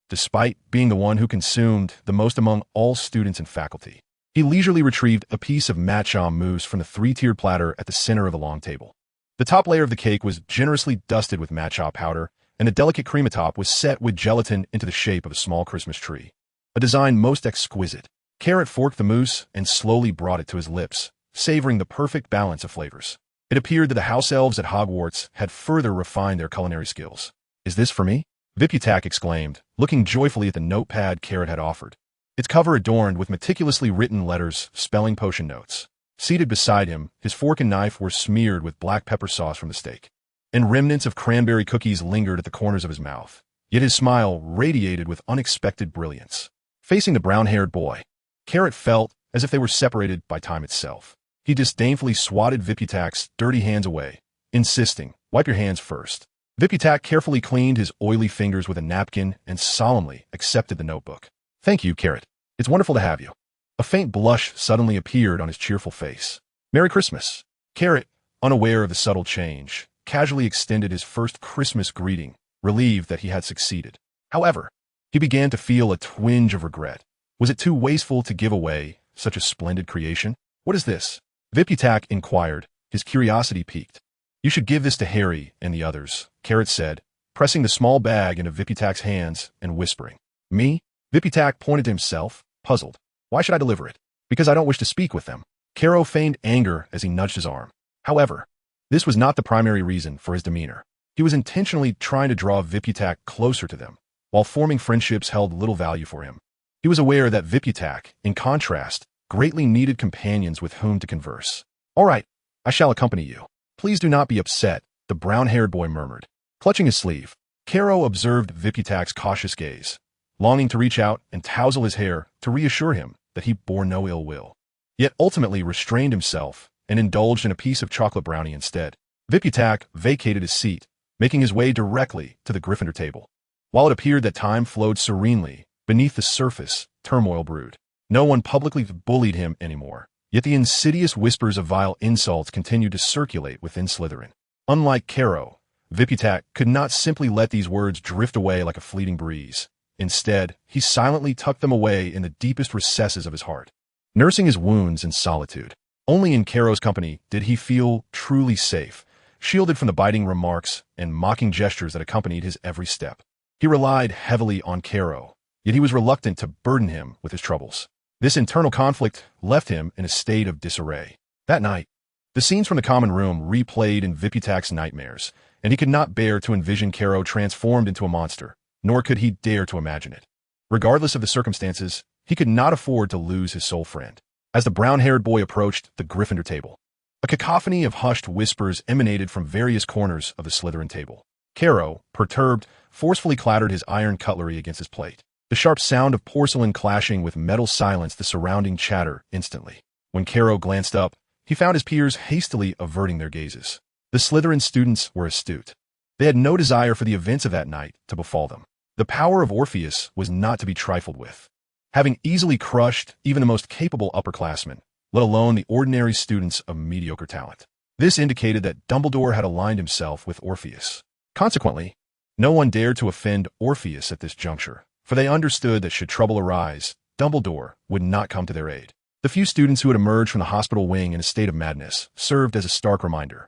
Despite being the one who consumed the most among all students and faculty, he leisurely retrieved a piece of matcha mousse from the three-tiered platter at the center of the long table. The top layer of the cake was generously dusted with matcha powder, and the delicate cream atop was set with gelatin into the shape of a small Christmas tree. A design most exquisite. Carrot forked the mousse and slowly brought it to his lips, savoring the perfect balance of flavors. It appeared that the house elves at Hogwarts had further refined their culinary skills. "Is this for me?" Viputak exclaimed, looking joyfully at the notepad Carrot had offered. Its cover adorned with meticulously written letters spelling potion notes. Seated beside him, his fork and knife were smeared with black pepper sauce from the steak, and remnants of cranberry cookies lingered at the corners of his mouth. Yet his smile radiated with unexpected brilliance. Facing the brown-haired boy, Carrot felt as if they were separated by time itself. He disdainfully swatted Viputak's dirty hands away, insisting, "Wipe your hands first." Viputak carefully cleaned his oily fingers with a napkin and solemnly accepted the notebook. "Thank you, Carrot. It's wonderful to have you." A faint blush suddenly appeared on his cheerful face. "Merry Christmas." Carrot, unaware of the subtle change, casually extended his first Christmas greeting, relieved that he had succeeded. However, he began to feel a twinge of regret. Was it too wasteful to give away such a splendid creation? "What is this?" Viputak inquired, his curiosity piqued. "You should give this to Harry and the others," Carrot said, pressing the small bag into Viputak's hands and whispering. "Me?" Viputak pointed to himself, puzzled. "Why should I deliver it?" "Because I don't wish to speak with them." Caro feigned anger as he nudged his arm. However, this was not the primary reason for his demeanor. He was intentionally trying to draw Viputak closer to them, while forming friendships held little value for him. He was aware that Viputak, in contrast, greatly needed companions with whom to converse. "All right, I shall accompany you." "Please do not be upset," the brown-haired boy murmured. Clutching his sleeve, Caro observed Viputak's cautious gaze, longing to reach out and tousle his hair to reassure him that he bore no ill will, yet ultimately restrained himself and indulged in a piece of chocolate brownie instead. Viputak vacated his seat, making his way directly to the Gryffindor table. While it appeared that time flowed serenely, beneath the surface, turmoil brewed. No one publicly bullied him anymore, yet the insidious whispers of vile insults continued to circulate within Slytherin. Unlike Caro, Viputak could not simply let these words drift away like a fleeting breeze. Instead, he silently tucked them away in the deepest recesses of his heart, nursing his wounds in solitude. Only in Caro's company did he feel truly safe, shielded from the biting remarks and mocking gestures that accompanied his every step. He relied heavily on Caro, yet he was reluctant to burden him with his troubles. This internal conflict left him in a state of disarray. That night, the scenes from the common room replayed in Viputak's nightmares, and he could not bear to envision Caro transformed into a monster, nor could he dare to imagine it. Regardless of the circumstances, he could not afford to lose his soul friend. As the brown-haired boy approached the Gryffindor table, a cacophony of hushed whispers emanated from various corners of the Slytherin table. Caro, perturbed, forcefully clattered his iron cutlery against his plate. The sharp sound of porcelain clashing with metal silenced the surrounding chatter instantly. When Caro glanced up, he found his peers hastily averting their gazes. The Slytherin students were astute. They had no desire for the events of that night to befall them. The power of Orpheus was not to be trifled with, having easily crushed even the most capable upperclassmen, let alone the ordinary students of mediocre talent. This indicated that Dumbledore had aligned himself with Orpheus. Consequently, no one dared to offend Orpheus at this juncture, for they understood that should trouble arise, Dumbledore would not come to their aid. The few students who had emerged from the hospital wing in a state of madness served as a stark reminder.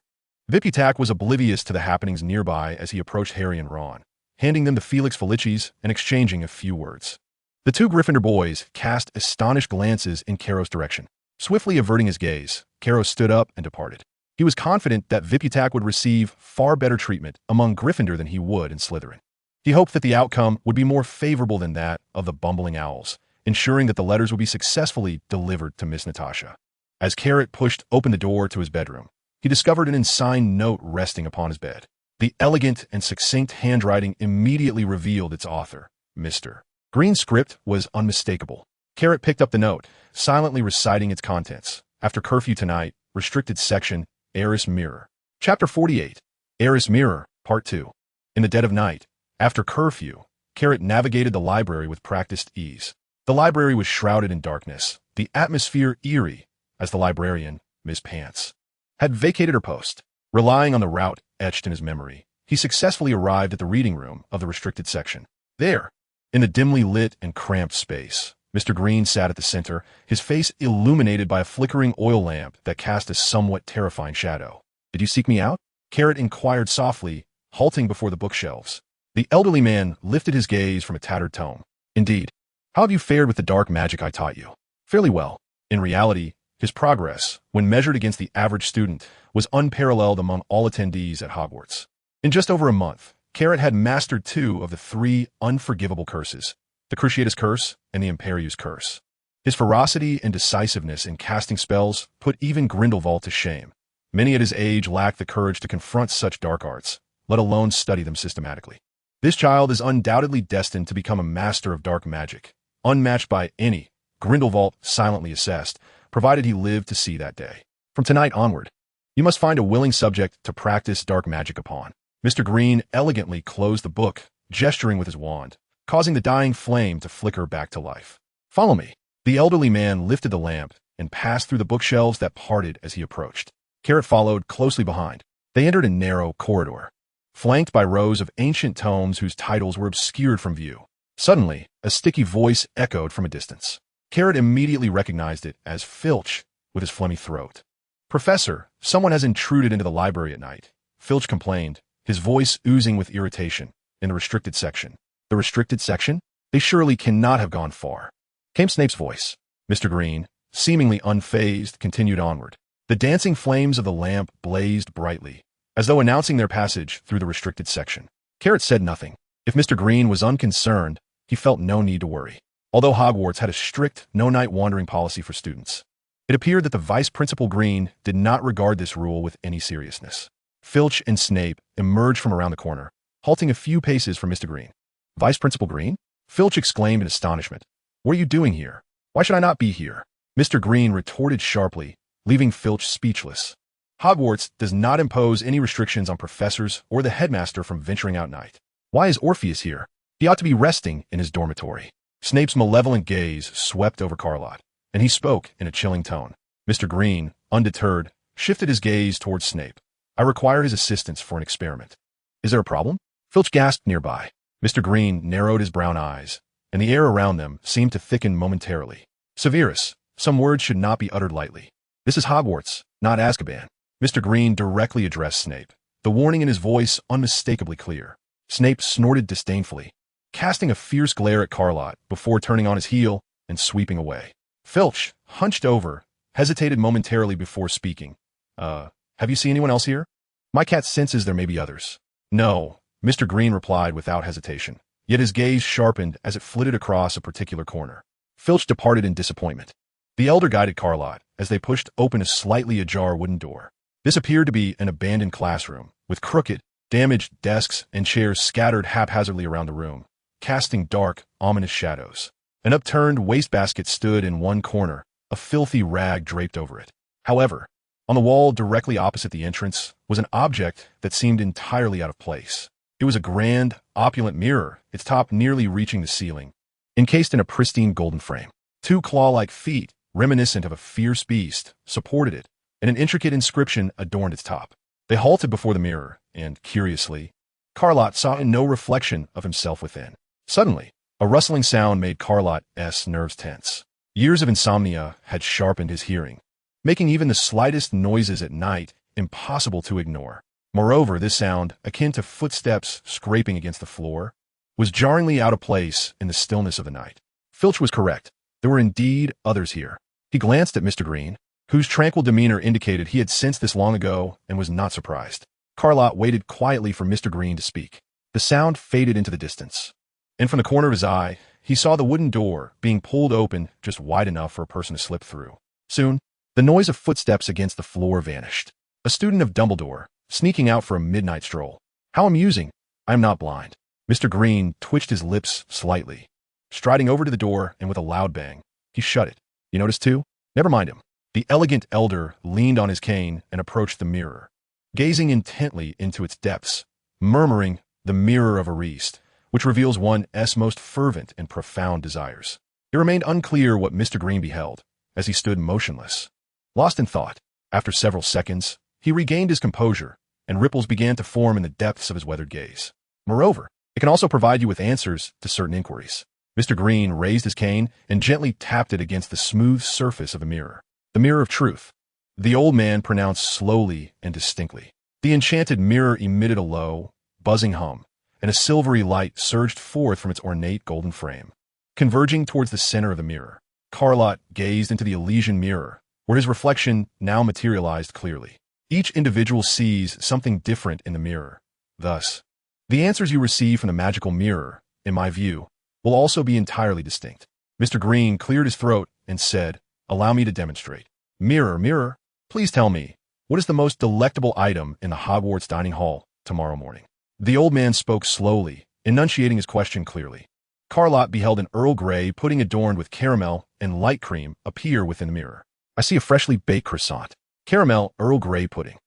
Viputak was oblivious to the happenings nearby as he approached Harry and Ron, handing them the Felix Felicis and exchanging a few words. The two Gryffindor boys cast astonished glances in Caro's direction. Swiftly averting his gaze, Caro stood up and departed. He was confident that Viputak would receive far better treatment among Gryffindor than he would in Slytherin. He hoped that the outcome would be more favorable than that of the bumbling owls, ensuring that the letters would be successfully delivered to Miss Natasha. As Carrot pushed open the door to his bedroom, he discovered an unsigned note resting upon his bed. The elegant and succinct handwriting immediately revealed its author, Mr. Green's script was unmistakable. Carrot picked up the note, silently reciting its contents. After curfew tonight, restricted section, Heiress Mirror. Chapter 48, Heiress Mirror, Part 2. In the dead of night, after curfew, Carrot navigated the library with practiced ease. The library was shrouded in darkness, the atmosphere eerie, as the librarian, Miss Pants, had vacated her post. Relying on the route etched in his memory, he successfully arrived at the reading room of the restricted section. There, in the dimly lit and cramped space, Mr. Green sat at the center, his face illuminated by a flickering oil lamp that cast a somewhat terrifying shadow. "Did you seek me out?" Carrot inquired softly, halting before the bookshelves. The elderly man lifted his gaze from a tattered tome. "Indeed. How have you fared with the dark magic I taught you?" "Fairly well." In reality, his progress, when measured against the average student, was unparalleled among all attendees at Hogwarts. In just over a month, Carrot had mastered 2 of the 3 unforgivable curses, the Cruciatus Curse and the Imperius Curse. His ferocity and decisiveness in casting spells put even Grindelwald to shame. Many at his age lacked the courage to confront such dark arts, let alone study them systematically. This child is undoubtedly destined to become a master of dark magic, unmatched by any, Grindelwald silently assessed, provided he lived to see that day. From tonight onward, you must find a willing subject to practice dark magic upon. Mr. Green elegantly closed the book, gesturing with his wand, causing the dying flame to flicker back to life. "Follow me." The elderly man lifted the lamp and passed through the bookshelves that parted as he approached. Carrot followed closely behind. They entered a narrow corridor, flanked by rows of ancient tomes whose titles were obscured from view. Suddenly, a sticky voice echoed from a distance. Carrot immediately recognized it as Filch with his phlegmy throat. "Professor, someone has intruded into the library at night," Filch complained, his voice oozing with irritation, in the restricted section. "The restricted section? They surely cannot have gone far," came Snape's voice. Mr. Green, seemingly unfazed, continued onward. The dancing flames of the lamp blazed brightly, as though announcing their passage through the restricted section. Carrot said nothing. If Mr. Green was unconcerned, he felt no need to worry. Although Hogwarts had a strict no-night wandering policy for students, it appeared that the Vice Principal Green did not regard this rule with any seriousness. Filch and Snape emerged from around the corner, halting a few paces from Mr. Green. "Vice Principal Green?" Filch exclaimed in astonishment. "What are you doing here? Why should I not be here?" Mr. Green retorted sharply, leaving Filch speechless. "Hogwarts does not impose any restrictions on professors or the headmaster from venturing out night. Why is Orpheus here? He ought to be resting in his dormitory." Snape's malevolent gaze swept over Carlott, and he spoke in a chilling tone. Mr. Green, undeterred, shifted his gaze towards Snape. "I require his assistance for an experiment." "Is there a problem?" Filch gasped nearby. Mr. Green narrowed his brown eyes, and the air around them seemed to thicken momentarily. "Severus, some words should not be uttered lightly. This is Hogwarts, not Azkaban." Mr. Green directly addressed Snape, the warning in his voice unmistakably clear. Snape snorted disdainfully, casting a fierce glare at Carlott before turning on his heel and sweeping away. Filch, hunched over, hesitated momentarily before speaking. Have you seen anyone else here?" "My cat senses there may be others." "No," Mr. Green replied without hesitation, yet his gaze sharpened as it flitted across a particular corner. Filch departed in disappointment. The elder guided Carlott as they pushed open a slightly ajar wooden door. This appeared to be an abandoned classroom, with crooked, damaged desks and chairs scattered haphazardly around the room, casting dark, ominous shadows. An upturned wastebasket stood in one corner, a filthy rag draped over it. However, on the wall directly opposite the entrance was an object that seemed entirely out of place. It was a grand, opulent mirror, its top nearly reaching the ceiling, encased in a pristine golden frame. 2 claw-like feet, reminiscent of a fierce beast, supported it, and an intricate inscription adorned its top. They halted before the mirror, and, curiously, Carlott saw no reflection of himself within. Suddenly, a rustling sound made Carlott's nerves tense. Years of insomnia had sharpened his hearing, making even the slightest noises at night impossible to ignore. Moreover, this sound, akin to footsteps scraping against the floor, was jarringly out of place in the stillness of the night. Filch was correct. There were indeed others here. He glanced at Mr. Green, whose tranquil demeanor indicated he had sensed this long ago and was not surprised. Carlott waited quietly for Mr. Green to speak. The sound faded into the distance, and from the corner of his eye, he saw the wooden door being pulled open just wide enough for a person to slip through. Soon, the noise of footsteps against the floor vanished. A student of Dumbledore, sneaking out for a midnight stroll. How amusing. I am not blind. Mr. Green twitched his lips slightly. Striding over to the door and with a loud bang, he shut it. You notice too? Never mind him. The elegant elder leaned on his cane and approached the mirror, gazing intently into its depths, murmuring, "The mirror of Ariste, which reveals one's most fervent and profound desires." It remained unclear what Mr. Green beheld, as he stood motionless, lost in thought. After several seconds, he regained his composure, and ripples began to form in the depths of his weathered gaze. Moreover, it can also provide you with answers to certain inquiries. Mr. Green raised his cane and gently tapped it against the smooth surface of a mirror. The mirror of truth. The old man pronounced slowly and distinctly. The enchanted mirror emitted a low, buzzing hum, and a silvery light surged forth from its ornate golden frame. Converging towards the center of the mirror, Lott gazed into the Elysian mirror, where his reflection now materialized clearly. Each individual sees something different in the mirror. Thus, the answers you receive from the magical mirror, in my view, will also be entirely distinct. Mr. Green cleared his throat and said, "Allow me to demonstrate. Mirror, mirror, please tell me, what is the most delectable item in the Hogwarts dining hall tomorrow morning?" The old man spoke slowly, enunciating his question clearly. Lott beheld an Earl Grey pudding adorned with caramel and light cream appear within the mirror. "I see a freshly baked croissant. Caramel Earl Grey pudding."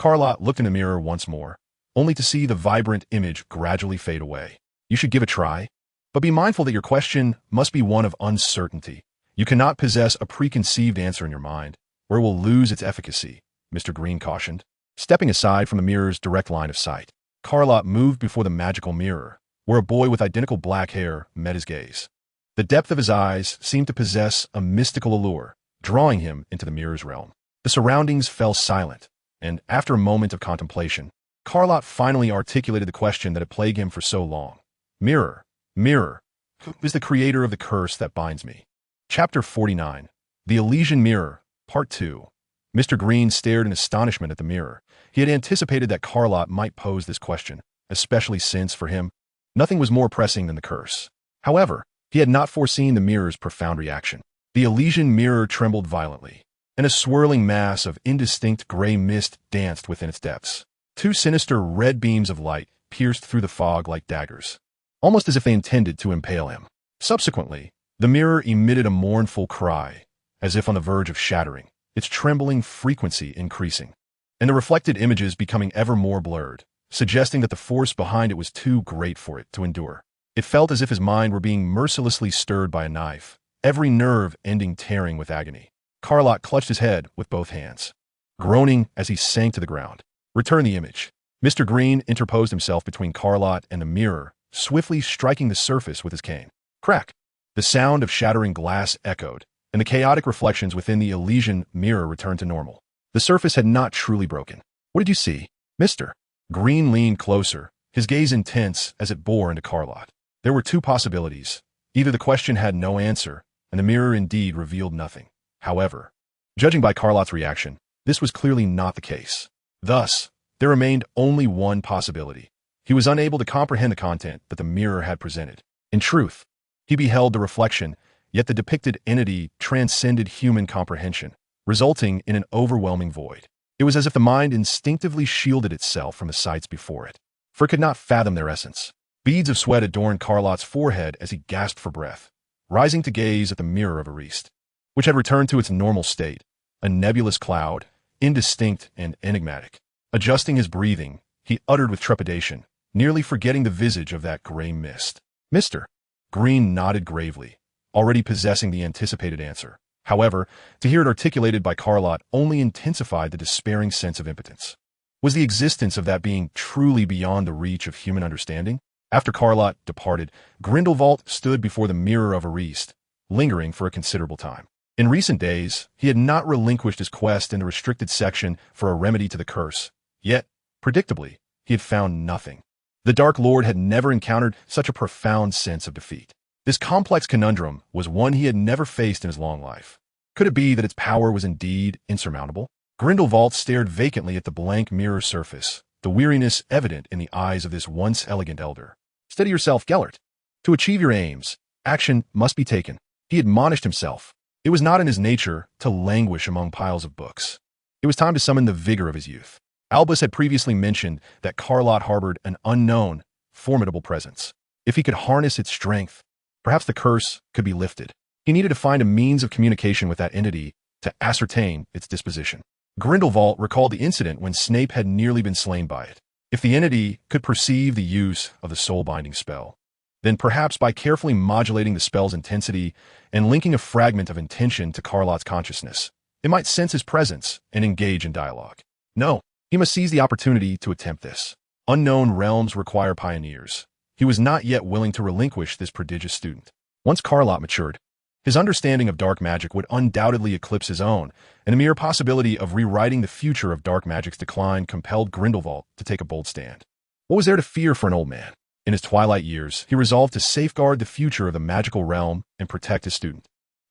Lott looked in the mirror once more, only to see the vibrant image gradually fade away. "You should give a try, but be mindful that your question must be one of uncertainty. You cannot possess a preconceived answer in your mind, or it will lose its efficacy," Mr. Green cautioned. Stepping aside from the mirror's direct line of sight, Lott moved before the magical mirror, where a boy with identical black hair met his gaze. The depth of his eyes seemed to possess a mystical allure, drawing him into the mirror's realm. The surroundings fell silent, and after a moment of contemplation, Lott finally articulated the question that had plagued him for so long. "Mirror, mirror, who is the creator of the curse that binds me?" Chapter 49. The Elysian Mirror, Part 2. Mr. Green stared in astonishment at the mirror. He had anticipated that Lott might pose this question, especially since, for him, nothing was more pressing than the curse. However, he had not foreseen the mirror's profound reaction. The Elysian mirror trembled violently, and a swirling mass of indistinct gray mist danced within its depths. Two sinister red beams of light pierced through the fog like daggers, almost as if they intended to impale him. Subsequently, the mirror emitted a mournful cry, as if on the verge of shattering, its trembling frequency increasing, and the reflected images becoming ever more blurred, suggesting that the force behind it was too great for it to endure. It felt as if his mind were being mercilessly stirred by a knife, every nerve ending tearing with agony. Lott clutched his head with both hands, groaning as he sank to the ground. "Return the image." Mr. Green interposed himself between Lott and the mirror, swiftly striking the surface with his cane. Crack! The sound of shattering glass echoed, and the chaotic reflections within the Elysian mirror returned to normal. The surface had not truly broken. "What did you see, Mr.?" Green leaned closer, his gaze intense as it bore into Lott. There were two possibilities. Either the question had no answer, and the mirror indeed revealed nothing. However, judging by Lott's reaction, this was clearly not the case. Thus, there remained only one possibility. He was unable to comprehend the content that the mirror had presented. In truth, he beheld the reflection, yet the depicted entity transcended human comprehension, resulting in an overwhelming void. It was as if the mind instinctively shielded itself from the sights before it, for it could not fathom their essence. Beads of sweat adorned Lott's forehead as he gasped for breath, rising to gaze at the mirror of Ariste, which had returned to its normal state, a nebulous cloud, indistinct and enigmatic. Adjusting his breathing, he uttered with trepidation, nearly forgetting the visage of that gray mist. "Mr." Green nodded gravely, already possessing the anticipated answer. However, to hear it articulated by Lott only intensified the despairing sense of impotence. Was the existence of that being truly beyond the reach of human understanding? After Lott departed, Grindelwald stood before the mirror of Ariste, lingering for a considerable time. In recent days, he had not relinquished his quest in the restricted section for a remedy to the curse, yet, predictably, he had found nothing. The Dark Lord had never encountered such a profound sense of defeat. This complex conundrum was one he had never faced in his long life. Could it be that its power was indeed insurmountable? Grindelwald stared vacantly at the blank mirror surface, the weariness evident in the eyes of this once elegant elder. "Steady yourself, Gellert. To achieve your aims, action must be taken," he admonished himself. It was not in his nature to languish among piles of books. It was time to summon the vigor of his youth. Albus had previously mentioned that Lott harbored an unknown, formidable presence. If he could harness its strength, perhaps the curse could be lifted. He needed to find a means of communication with that entity to ascertain its disposition. Grindelwald recalled the incident when Snape had nearly been slain by it. If the entity could perceive the use of the soul-binding spell, then perhaps by carefully modulating the spell's intensity and linking a fragment of intention to Lott's consciousness, it might sense his presence and engage in dialogue. No, he must seize the opportunity to attempt this. Unknown realms require pioneers. He was not yet willing to relinquish this prodigious student. Once Lott matured, his understanding of dark magic would undoubtedly eclipse his own, and the mere possibility of rewriting the future of dark magic's decline compelled Grindelwald to take a bold stand. What was there to fear for an old man? In his twilight years, he resolved to safeguard the future of the magical realm and protect his student.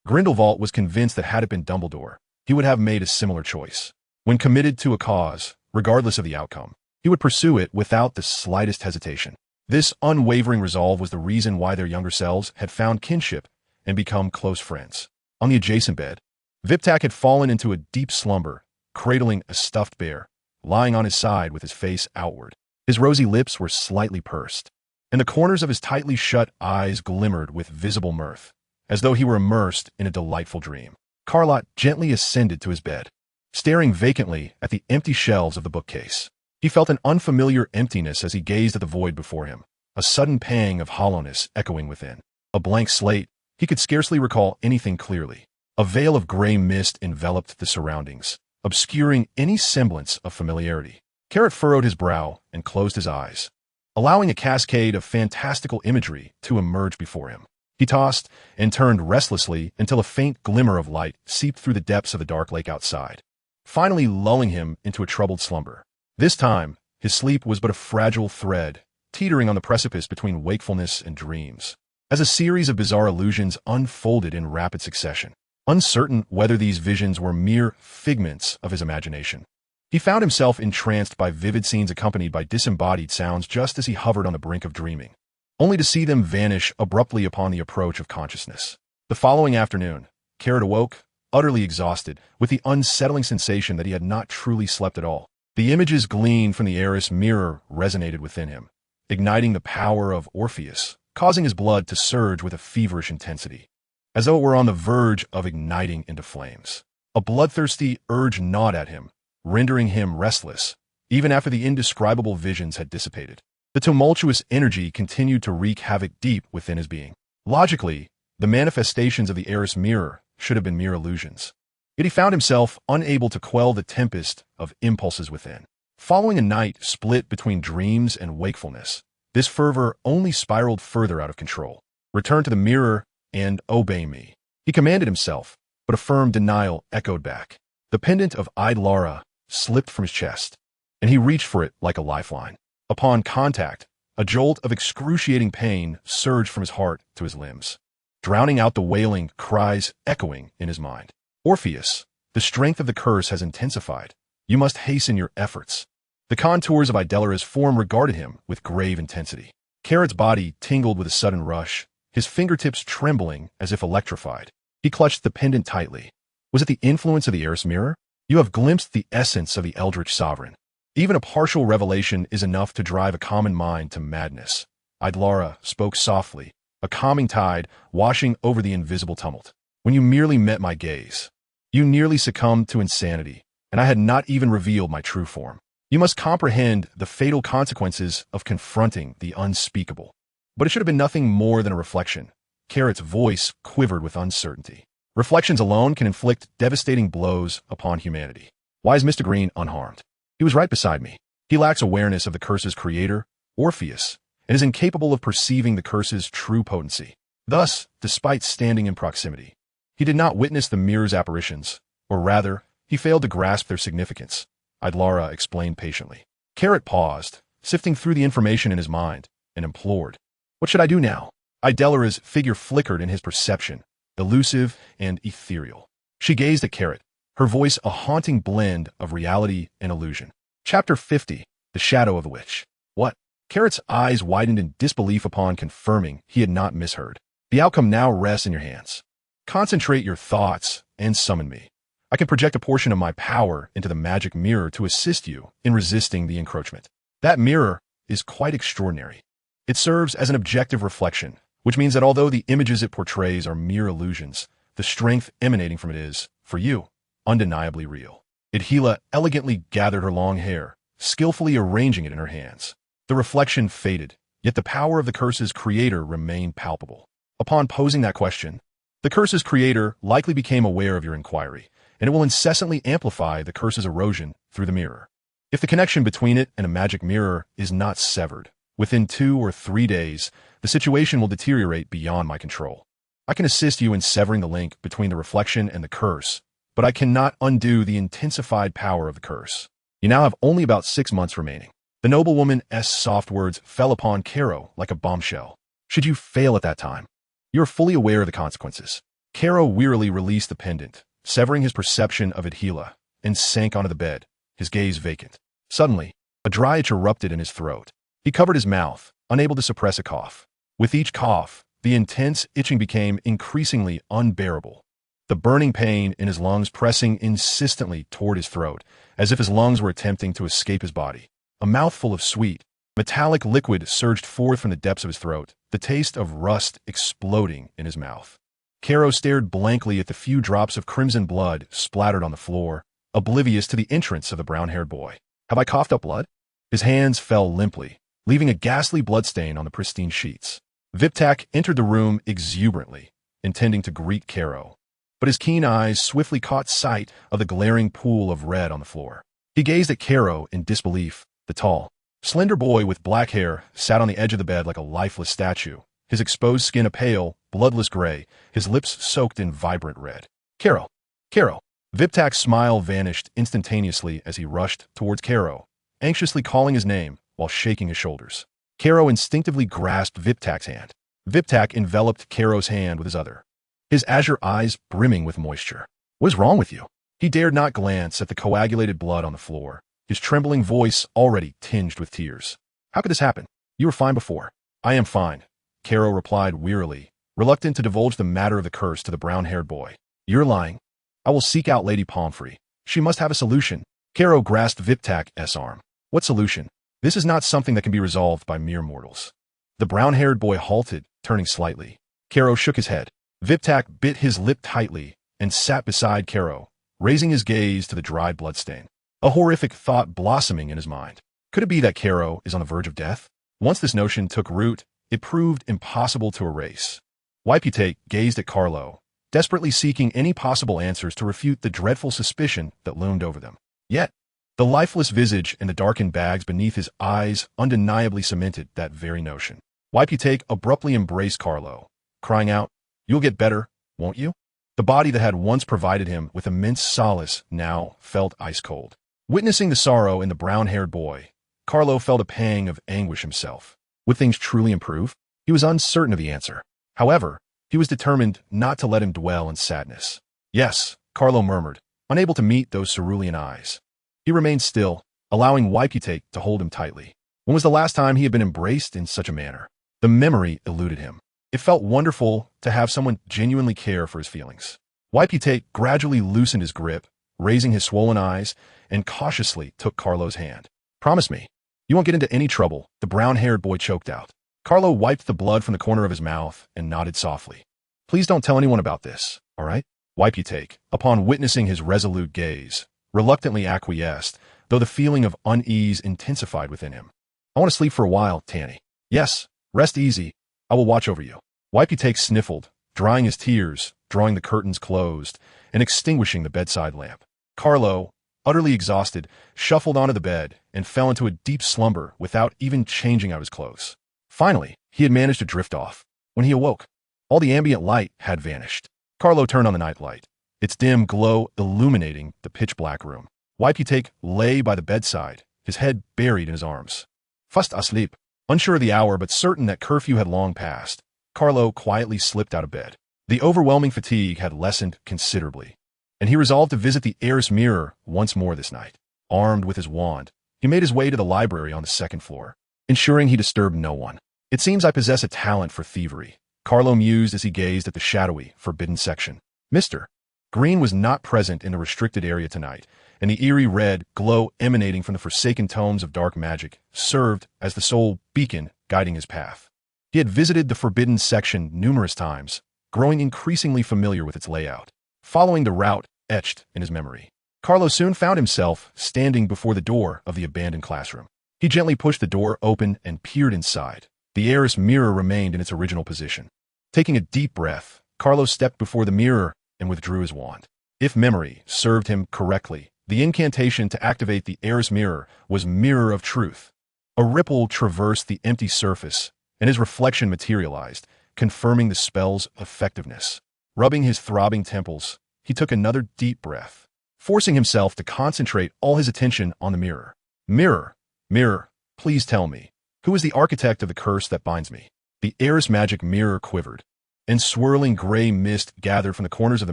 Grindelwald was convinced that had it been Dumbledore, he would have made a similar choice. When committed to a cause, regardless of the outcome, he would pursue it without the slightest hesitation. This unwavering resolve was the reason why their younger selves had found kinship and become close friends. On the adjacent bed, Viptak had fallen into a deep slumber, cradling a stuffed bear, lying on his side with his face outward. His rosy lips were slightly pursed, and the corners of his tightly shut eyes glimmered with visible mirth, as though he were immersed in a delightful dream. Lott gently ascended to his bed, staring vacantly at the empty shelves of the bookcase. He felt an unfamiliar emptiness as he gazed at the void before him, a sudden pang of hollowness echoing within. A blank slate, he could scarcely recall anything clearly. A veil of gray mist enveloped the surroundings, obscuring any semblance of familiarity. Carrot furrowed his brow and closed his eyes, allowing a cascade of fantastical imagery to emerge before him. He tossed and turned restlessly until a faint glimmer of light seeped through the depths of the dark lake outside, finally lulling him into a troubled slumber. This time, his sleep was but a fragile thread, teetering on the precipice between wakefulness and dreams, as a series of bizarre illusions unfolded in rapid succession. Uncertain whether these visions were mere figments of his imagination, he found himself entranced by vivid scenes accompanied by disembodied sounds just as he hovered on the brink of dreaming, only to see them vanish abruptly upon the approach of consciousness. The following afternoon, Carrot awoke, utterly exhausted, with the unsettling sensation that he had not truly slept at all. The images gleaned from the Arris mirror resonated within him, igniting the power of Orpheus, causing his blood to surge with a feverish intensity, as though it were on the verge of igniting into flames. A bloodthirsty urge gnawed at him, rendering him restless, even after the indescribable visions had dissipated. The tumultuous energy continued to wreak havoc deep within his being. Logically, the manifestations of the Arris mirror should have been mere illusions. Yet he found himself unable to quell the tempest of impulses within. Following a night split between dreams and wakefulness, this fervor only spiraled further out of control. Return to the mirror and obey me, he commanded himself, but a firm denial echoed back. The pendant of Idlara slipped from his chest, and he reached for it like a lifeline. Upon contact, a jolt of excruciating pain surged from his heart to his limbs, drowning out the wailing cries echoing in his mind. Orpheus, the strength of the curse has intensified. You must hasten your efforts. The contours of Idellara's form regarded him with grave intensity. Carrot's body tingled with a sudden rush, his fingertips trembling as if electrified. He clutched the pendant tightly. Was it the influence of the Arris mirror? You have glimpsed the essence of the Eldritch Sovereign. Even a partial revelation is enough to drive a common mind to madness. Idlara spoke softly, a calming tide washing over the invisible tumult. When you merely met my gaze, you nearly succumbed to insanity, and I had not even revealed my true form. You must comprehend the fatal consequences of confronting the unspeakable. But it should have been nothing more than a reflection. Carrot's voice quivered with uncertainty. Reflections alone can inflict devastating blows upon humanity. Why is Mr. Green unharmed? He was right beside me. He lacks awareness of the curse's creator, Orpheus, and is incapable of perceiving the curse's true potency. Thus, despite standing in proximity, he did not witness the mirror's apparitions, or rather, he failed to grasp their significance, Idlara explained patiently. Carrot paused, sifting through the information in his mind, and implored, "What should I do now?" Idellara's figure flickered in his perception, elusive and ethereal. She gazed at Carrot, her voice a haunting blend of reality and illusion. Chapter 50, The Shadow of the Witch. What? Carrot's eyes widened in disbelief upon confirming he had not misheard. The outcome now rests in your hands. Concentrate your thoughts and summon me. I can project a portion of my power into the magic mirror to assist you in resisting the encroachment. That mirror is quite extraordinary. It serves as an objective reflection, which means that although the images it portrays are mere illusions, the strength emanating from it is, for you, undeniably real. Idhila elegantly gathered her long hair, skillfully arranging it in her hands. The reflection faded, yet the power of the curse's creator remained palpable. Upon posing that question, the curse's creator likely became aware of your inquiry, and it will incessantly amplify the curse's erosion through the mirror. If the connection between it and a magic mirror is not severed, within 2 or 3 days, the situation will deteriorate beyond my control. I can assist you in severing the link between the reflection and the curse, but I cannot undo the intensified power of the curse. You now have only about 6 months remaining. The noblewoman's soft words fell upon Caro like a bombshell. Should you fail at that time, you are fully aware of the consequences. Caro wearily released the pendant, severing his perception of Odyllis, and sank onto the bed, his gaze vacant. Suddenly, a dry itch erupted in his throat. He covered his mouth, unable to suppress a cough. With each cough, the intense itching became increasingly unbearable. The burning pain in his lungs pressing insistently toward his throat, as if his lungs were attempting to escape his body. A mouthful of sweet, metallic liquid surged forth from the depths of his throat, the taste of rust exploding in his mouth. Caro stared blankly at the few drops of crimson blood splattered on the floor, oblivious to the entrance of the brown-haired boy. Have I coughed up blood? His hands fell limply, leaving a ghastly bloodstain on the pristine sheets. Viptak entered the room exuberantly, intending to greet Caro, but his keen eyes swiftly caught sight of the glaring pool of red on the floor. He gazed at Caro in disbelief. The tall, slender boy with black hair sat on the edge of the bed like a lifeless statue, his exposed skin a pale, bloodless gray, his lips soaked in vibrant red. Caro! Caro! Viptak's smile vanished instantaneously as he rushed towards Caro, anxiously calling his name while shaking his shoulders. Caro instinctively grasped Viptak's hand. Viptak enveloped Caro's hand with his other, his azure eyes brimming with moisture. What is wrong with you? He dared not glance at the coagulated blood on the floor, his trembling voice already tinged with tears. How could this happen? You were fine before. I am fine, Caro replied wearily, reluctant to divulge the matter of the curse to the brown-haired boy. You're lying. I will seek out Lady Pomfrey. She must have a solution. Caro grasped Viptak's arm. What solution? This is not something that can be resolved by mere mortals. The brown-haired boy halted, turning slightly. Caro shook his head. Viptak bit his lip tightly and sat beside Caro, raising his gaze to the dried bloodstain. A horrific thought blossoming in his mind. Could it be that Caro is on the verge of death? Once this notion took root, it proved impossible to erase. Waiputate gazed at Carlo, desperately seeking any possible answers to refute the dreadful suspicion that loomed over them. Yet, the lifeless visage and the darkened bags beneath his eyes undeniably cemented that very notion. Waiputate abruptly embraced Carlo, crying out, "You'll get better, won't you?" The body that had once provided him with immense solace now felt ice-cold. Witnessing the sorrow in the brown-haired boy, Carlo felt a pang of anguish himself. Would things truly improve? He was uncertain of the answer. However, he was determined not to let him dwell in sadness. Yes, Carlo murmured, unable to meet those cerulean eyes. He remained still, allowing Waiputate to hold him tightly. When was the last time he had been embraced in such a manner? The memory eluded him. It felt wonderful to have someone genuinely care for his feelings. Waiputate gradually loosened his grip, raising his swollen eyes, and cautiously took Carlo's hand. Promise me, you won't get into any trouble, the brown-haired boy choked out. Carlo wiped the blood from the corner of his mouth and nodded softly. Please don't tell anyone about this, all right? Waiputate, upon witnessing his resolute gaze, reluctantly acquiesced, though the feeling of unease intensified within him. I want to sleep for a while, Tanny. Yes, rest easy. I will watch over you. Waiputate sniffled, drying his tears, drawing the curtains closed, and extinguishing the bedside lamp. Carlo, utterly exhausted, shuffled onto the bed and fell into a deep slumber without even changing out his clothes. Finally, he had managed to drift off. When he awoke, all the ambient light had vanished. Carlo turned on the nightlight, its dim glow illuminating the pitch-black room. Waiputate lay by the bedside, his head buried in his arms. Fast asleep. Unsure of the hour but certain that curfew had long passed, Carlo quietly slipped out of bed. The overwhelming fatigue had lessened considerably, and he resolved to visit the heiress mirror once more this night. Armed with his wand, he made his way to the library on the second floor, ensuring he disturbed no one. It seems I possess a talent for thievery, Carlo mused as he gazed at the shadowy, forbidden section. Mr. Green was not present in the restricted area tonight, and the eerie red glow emanating from the forsaken tomes of dark magic served as the sole beacon guiding his path. He had visited the forbidden section numerous times, growing increasingly familiar with its layout. Following the route etched in his memory, Carlo soon found himself standing before the door of the abandoned classroom. He gently pushed the door open and peered inside. The heiress mirror remained in its original position. Taking a deep breath, Carlo stepped before the mirror and withdrew his wand. If memory served him correctly, The incantation to activate the heir's mirror was Mirror of Truth. A ripple traversed the empty surface, and his reflection materialized, confirming the spell's effectiveness. Rubbing his throbbing temples, he took another deep breath, forcing himself to concentrate all his attention on the mirror. Mirror, mirror, please tell me, who is the architect of the curse that binds me? The heir's magic mirror quivered, and swirling gray mist gathered from the corners of the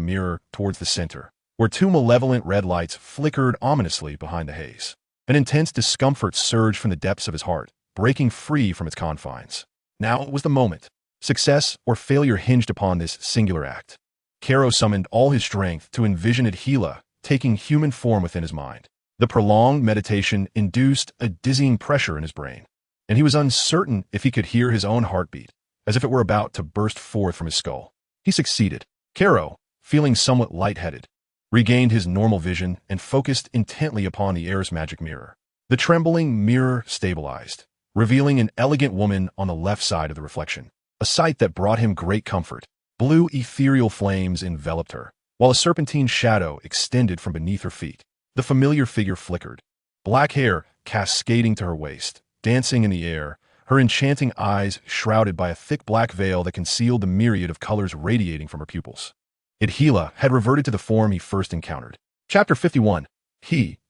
mirror towards the center, where two malevolent red lights flickered ominously behind the haze. An intense discomfort surged from the depths of his heart, breaking free from its confines. Now was the moment. Success or failure hinged upon this singular act. Caro summoned all his strength to envision Odyllis taking human form within his mind. The prolonged meditation induced a dizzying pressure in his brain, and he was uncertain if he could hear his own heartbeat, as if it were about to burst forth from his skull. He succeeded. Caro, feeling somewhat lightheaded, regained his normal vision and focused intently upon the heir's magic mirror. The trembling mirror stabilized, revealing an elegant woman on the left side of the reflection, a sight that brought him great comfort. Blue ethereal flames enveloped her, while a serpentine shadow extended from beneath her feet. The familiar figure flickered, black hair cascading to her waist, dancing in the air, her enchanting eyes shrouded by a thick black veil that concealed the myriad of colors radiating from her pupils. Odyllis had reverted to the form he first encountered. Chapter 51.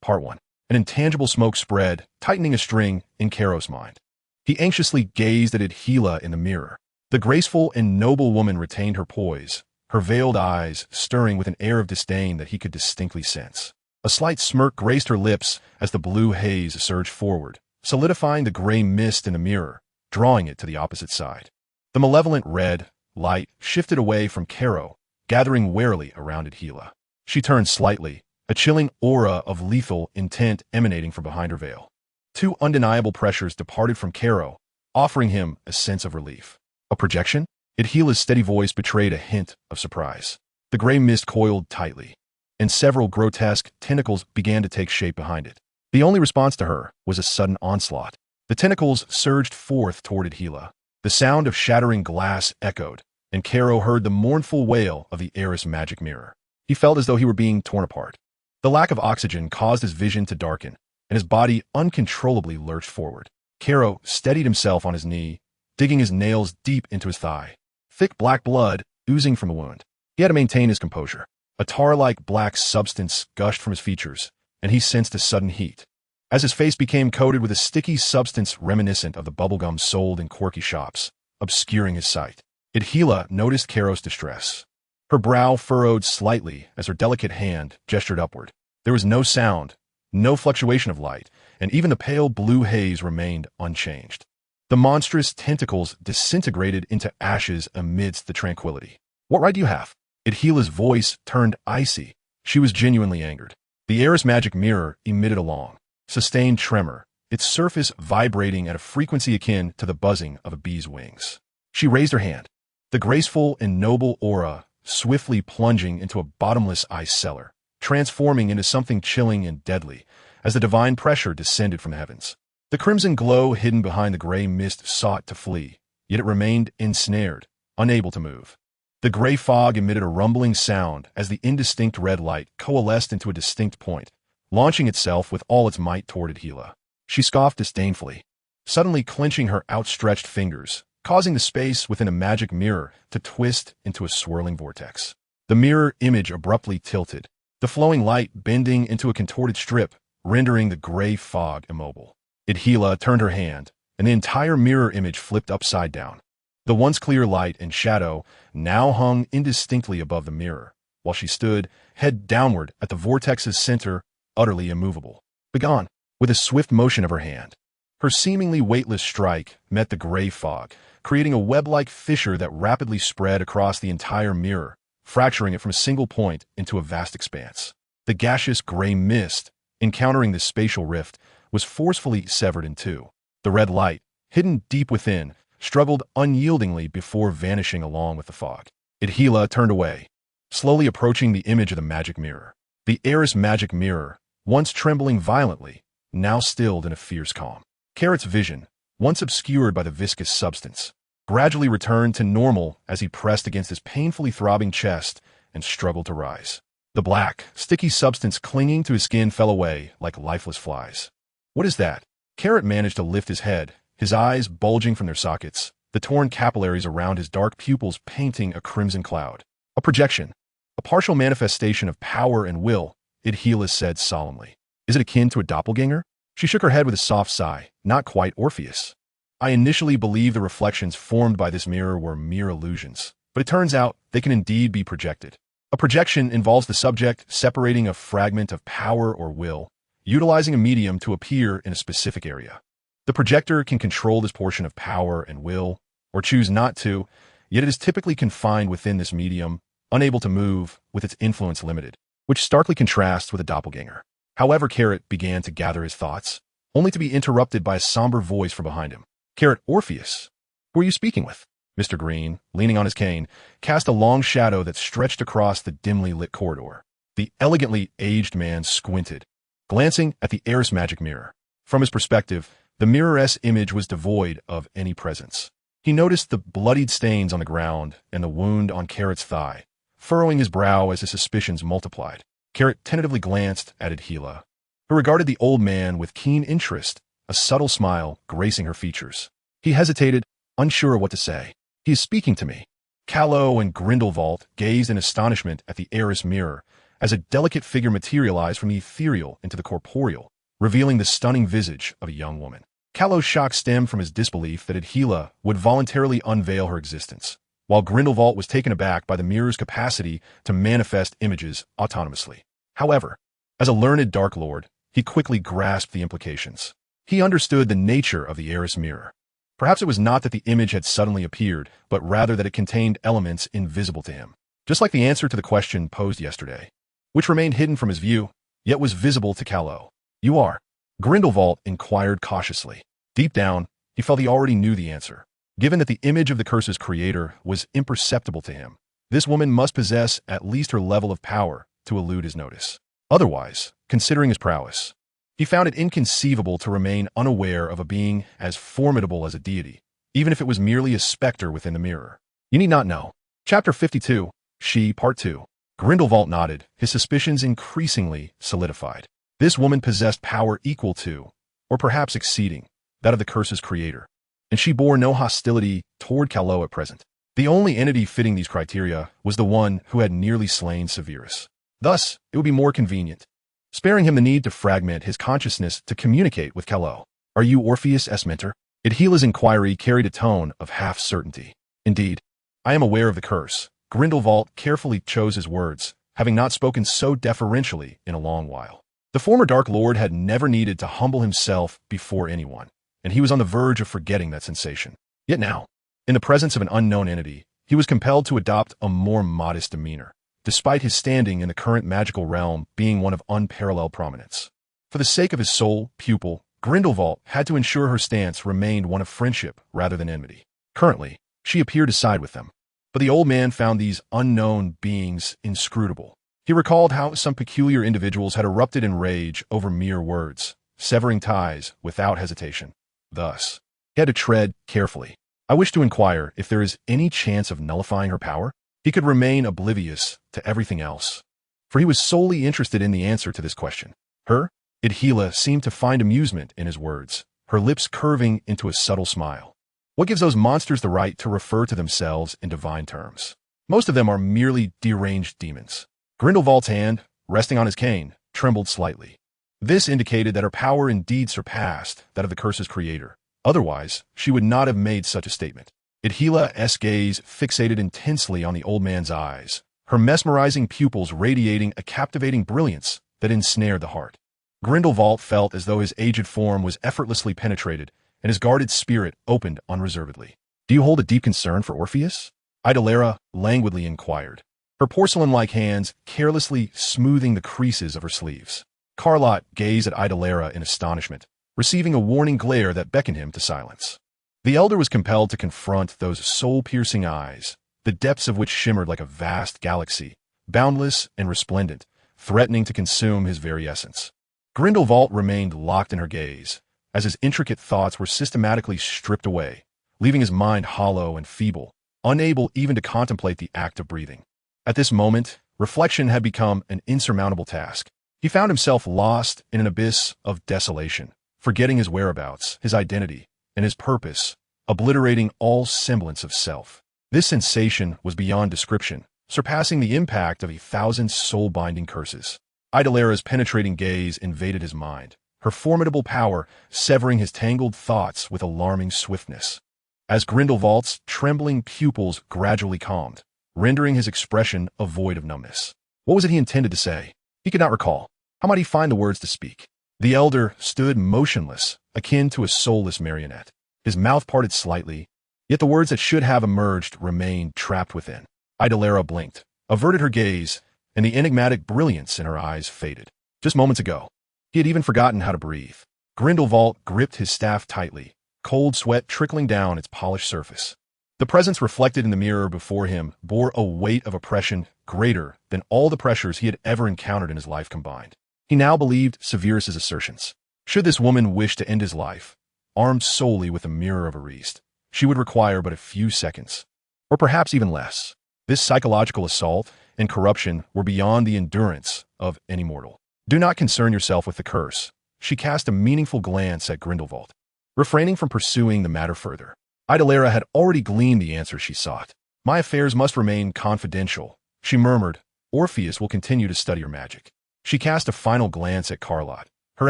Part 1. An intangible smoke spread, tightening a string in Caro's mind. He anxiously gazed at Odyllis in the mirror. The graceful and noble woman retained her poise, her veiled eyes stirring with an air of disdain that he could distinctly sense. A slight smirk graced her lips as the blue haze surged forward, solidifying the gray mist in the mirror, drawing it to the opposite side. The malevolent red light shifted away from Caro, gathering warily around Odyllis. She turned slightly, a chilling aura of lethal intent emanating from behind her veil. Two undeniable pressures departed from Caro, offering him a sense of relief. A projection? Odyllis' steady voice betrayed a hint of surprise. The gray mist coiled tightly, and several grotesque tentacles began to take shape behind it. The only response to her was a sudden onslaught. The tentacles surged forth toward Odyllis. The sound of shattering glass echoed, and Caro heard the mournful wail of the heiress magic mirror. He felt as though he were being torn apart. The lack of oxygen caused his vision to darken, and his body uncontrollably lurched forward. Caro steadied himself on his knee, digging his nails deep into his thigh. Thick black blood oozing from the wound. He had to maintain his composure. A tar-like black substance gushed from his features, and he sensed a sudden heat, as his face became coated with a sticky substance reminiscent of the bubblegum sold in quirky shops, obscuring his sight. Odyllis noticed Caro's distress. Her brow furrowed slightly as her delicate hand gestured upward. There was no sound, no fluctuation of light, and even the pale blue haze remained unchanged. The monstrous tentacles disintegrated into ashes amidst the tranquility. "What right do you have?" Odyllis' voice turned icy. She was genuinely angered. The heiress magic mirror emitted a long, sustained tremor, its surface vibrating at a frequency akin to the buzzing of a bee's wings. She raised her hand, the graceful and noble aura swiftly plunging into a bottomless ice cellar, transforming into something chilling and deadly as the divine pressure descended from the heavens. The crimson glow hidden behind the gray mist sought to flee, yet it remained ensnared, unable to move. The gray fog emitted a rumbling sound as the indistinct red light coalesced into a distinct point, launching itself with all its might toward Odyllis. She scoffed disdainfully, suddenly clenching her outstretched fingers, causing the space within a magic mirror to twist into a swirling vortex. The mirror image abruptly tilted, the flowing light bending into a contorted strip, rendering the gray fog immobile. Odyllis turned her hand, and the entire mirror image flipped upside down. The once clear light and shadow now hung indistinctly above the mirror, while she stood, head downward at the vortex's center, utterly immovable. "Begone!" With a swift motion of her hand, her seemingly weightless strike met the gray fog, creating a web-like fissure that rapidly spread across the entire mirror, fracturing it from a single point into a vast expanse. The gaseous gray mist, encountering this spatial rift, was forcefully severed in two. The red light, hidden deep within, struggled unyieldingly before vanishing along with the fog. Odyllis turned away, slowly approaching the image of the magic mirror. The heiress magic mirror, once trembling violently, now stilled in a fierce calm. Caro's vision, once obscured by the viscous substance, gradually returned to normal as he pressed against his painfully throbbing chest and struggled to rise. The black, sticky substance clinging to his skin fell away like lifeless flies. What is that? Carrot managed to lift his head, his eyes bulging from their sockets, the torn capillaries around his dark pupils painting a crimson cloud. A projection. A partial manifestation of power and will, Odyllis said solemnly. Is it akin to a doppelganger? She shook her head with a soft sigh. Not quite Orpheus. I initially believed the reflections formed by this mirror were mere illusions, but it turns out they can indeed be projected. A projection involves the subject separating a fragment of power or will, utilizing a medium to appear in a specific area. The projector can control this portion of power and will, or choose not to, yet it is typically confined within this medium, unable to move, with its influence limited, which starkly contrasts with a doppelganger. However, Carrot began to gather his thoughts, only to be interrupted by a somber voice from behind him. Carrot, Orpheus, who are you speaking with? Mr. Green, leaning on his cane, cast a long shadow that stretched across the dimly lit corridor. The elegantly aged man squinted, glancing at the heiress magic mirror. From his perspective, the mirror's image was devoid of any presence. He noticed the bloodied stains on the ground and the wound on Carrot's thigh, furrowing his brow as his suspicions multiplied. Carrot tentatively glanced at Odyllis, who regarded the old man with keen interest, a subtle smile gracing her features. He hesitated, unsure what to say. He is speaking to me. Callow and Grindelwald gazed in astonishment at the heiress mirror as a delicate figure materialized from the ethereal into the corporeal, revealing the stunning visage of a young woman. Callow's shock stemmed from his disbelief that Odyllis would voluntarily unveil her existence, while Grindelwald was taken aback by the mirror's capacity to manifest images autonomously. However, as a learned Dark Lord, he quickly grasped the implications. He understood the nature of the heiress mirror. Perhaps it was not that the image had suddenly appeared, but rather that it contained elements invisible to him, just like the answer to the question posed yesterday, which remained hidden from his view, yet was visible to Callow. You are? Grindelwald inquired cautiously. Deep down, he felt he already knew the answer. Given that the image of the curse's creator was imperceptible to him, this woman must possess at least her level of power to elude his notice. Otherwise, considering his prowess, he found it inconceivable to remain unaware of a being as formidable as a deity, even if it was merely a specter within the mirror. You need not know. Chapter 52, She, Part 2. Grindelwald nodded, his suspicions increasingly solidified. This woman possessed power equal to, or perhaps exceeding, that of the curse's creator, and she bore no hostility toward Callow at present. The only entity fitting these criteria was the one who had nearly slain Severus. Thus, it would be more convenient, sparing him the need to fragment his consciousness to communicate with Callow. Are you Orpheus' mentor? Odyllis' inquiry carried a tone of half-certainty. Indeed, I am aware of the curse. Grindelwald carefully chose his words, having not spoken so deferentially in a long while. The former Dark Lord had never needed to humble himself before anyone, and he was on the verge of forgetting that sensation. Yet now, in the presence of an unknown entity, he was compelled to adopt a more modest demeanor, despite his standing in the current magical realm being one of unparalleled prominence. For the sake of his sole pupil, Grindelwald had to ensure her stance remained one of friendship rather than enmity. Currently, she appeared to side with them, but the old man found these unknown beings inscrutable. He recalled how some peculiar individuals had erupted in rage over mere words, severing ties without hesitation. Thus, he had to tread carefully. I wish to inquire if there is any chance of nullifying her power. He could remain oblivious to everything else, for he was solely interested in the answer to this question. Her? Odyllis seemed to find amusement in his words, her lips curving into a subtle smile. What gives those monsters the right to refer to themselves in divine terms? Most of them are merely deranged demons. Grindelwald's hand, resting on his cane, trembled slightly. This indicated that her power indeed surpassed that of the curse's creator. Otherwise, she would not have made such a statement. Odyllis' gaze fixated intensely on the old man's eyes, her mesmerizing pupils radiating a captivating brilliance that ensnared the heart. Grindelwald felt as though his aged form was effortlessly penetrated, and his guarded spirit opened unreservedly. Do you hold a deep concern for Orpheus? Odyllis languidly inquired, her porcelain-like hands carelessly smoothing the creases of her sleeves. Lott gazed at Odyllis in astonishment, receiving a warning glare that beckoned him to silence. The elder was compelled to confront those soul-piercing eyes, the depths of which shimmered like a vast galaxy, boundless and resplendent, threatening to consume his very essence. Grindelwald remained locked in her gaze, as his intricate thoughts were systematically stripped away, leaving his mind hollow and feeble, unable even to contemplate the act of breathing. At this moment, Reflection had become an insurmountable task. He found himself lost in an abyss of desolation, forgetting his whereabouts, his identity, and his purpose, obliterating all semblance of self. This sensation was beyond description, surpassing the impact of 1,000 soul-binding curses. Odyllis' penetrating gaze invaded his mind, her formidable power severing his tangled thoughts with alarming swiftness. As Grindelwald's trembling pupils gradually calmed, rendering his expression a void of numbness. What was it he intended to say? He could not recall. How might he find the words to speak? The elder stood motionless, akin to a soulless marionette. His mouth parted slightly, yet the words that should have emerged remained trapped within. Odyllis blinked, averted her gaze, and the enigmatic brilliance in her eyes faded. Just moments ago, he had even forgotten how to breathe. Grindelwald gripped his staff tightly, cold sweat trickling down its polished surface. The presence reflected in the mirror before him bore a weight of oppression greater than all the pressures he had ever encountered in his life combined. He now believed Severus's assertions. Should this woman wish to end his life, armed solely with a mirror of Ariste, she would require but a few seconds, or perhaps even less. This psychological assault and corruption were beyond the endurance of any mortal. Do not concern yourself with the curse. She cast a meaningful glance at Grindelwald, refraining from pursuing the matter further. Odyllis had already gleaned the answer she sought. My affairs must remain confidential, she murmured. Orpheus will continue to study your magic. She cast a final glance at Lott, her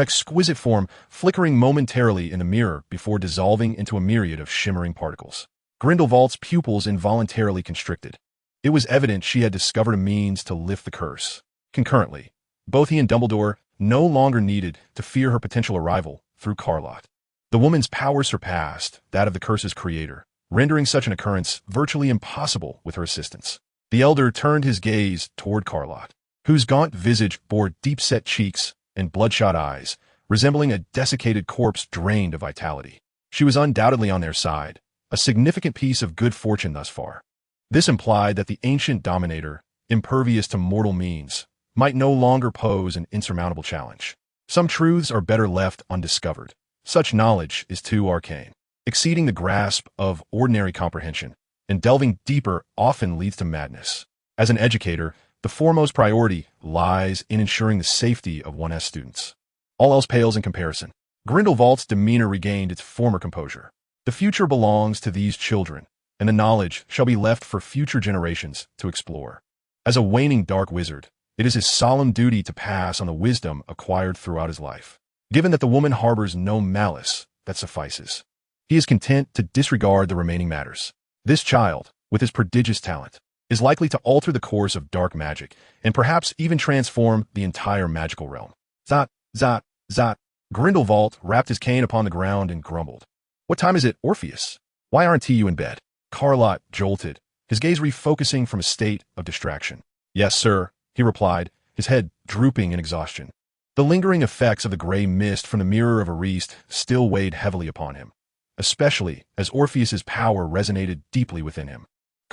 exquisite form flickering momentarily in the mirror before dissolving into a myriad of shimmering particles. Grindelwald's pupils involuntarily constricted. It was evident she had discovered a means to lift the curse. Concurrently, both he and Dumbledore no longer needed to fear her potential arrival through Lott. The woman's power surpassed that of the curse's creator, rendering such an occurrence virtually impossible with her assistance. The elder turned his gaze toward Lott, whose gaunt visage bore deep-set cheeks and bloodshot eyes, resembling a desiccated corpse drained of vitality. She was undoubtedly on their side, a significant piece of good fortune thus far. This implied that the ancient dominator, impervious to mortal means, might no longer pose an insurmountable challenge. Some truths are better left undiscovered. Such knowledge is too arcane, exceeding the grasp of ordinary comprehension, and delving deeper often leads to madness. As an educator, the foremost priority lies in ensuring the safety of one's students. All else pales in comparison. Grindelwald's demeanor regained its former composure. The future belongs to these children, and the knowledge shall be left for future generations to explore. As a waning dark wizard, it is his solemn duty to pass on the wisdom acquired throughout his life. Given that the woman harbors no malice, that suffices. He is content to disregard the remaining matters. This child, with his prodigious talent, is likely to alter the course of dark magic and perhaps even transform the entire magical realm. Zot, zot, zot. Grindelwald rapped his cane upon the ground and grumbled. What time is it, Orpheus? Why aren't you in bed? Lott jolted, his gaze refocusing from a state of distraction. Yes, sir, he replied, his head drooping in exhaustion. The lingering effects of the gray mist from the mirror of Ariste still weighed heavily upon him, especially as Orpheus's power resonated deeply within him.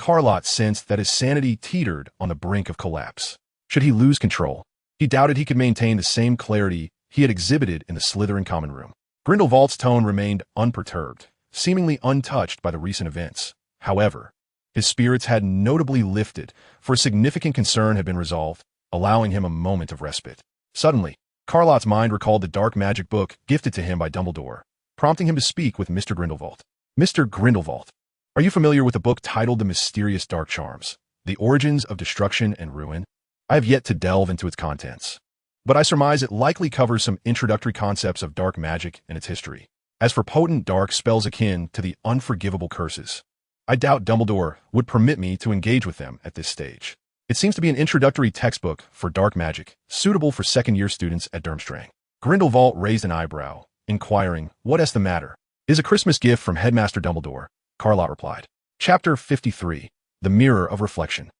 Lott sensed that his sanity teetered on the brink of collapse. Should he lose control, he doubted he could maintain the same clarity he had exhibited in the Slytherin common room. Grindelwald's tone remained unperturbed, seemingly untouched by the recent events. However, his spirits had notably lifted, for a significant concern had been resolved, allowing him a moment of respite. Suddenly, Lott's mind recalled the dark magic book gifted to him by Dumbledore, prompting him to speak with Mr. Grindelwald. Mr. Grindelwald, are you familiar with the book titled The Mysterious Dark Charms, The Origins of Destruction and Ruin? I have yet to delve into its contents, but I surmise it likely covers some introductory concepts of dark magic and its history. As for potent dark spells akin to the unforgivable curses, I doubt Dumbledore would permit me to engage with them at this stage. It seems to be an introductory textbook for dark magic, suitable for second-year students at Durmstrang. Grindelwald raised an eyebrow, inquiring, what is the matter? It is a Christmas gift from Headmaster Dumbledore, Lott replied. Chapter 53. The Mirror of Reflection.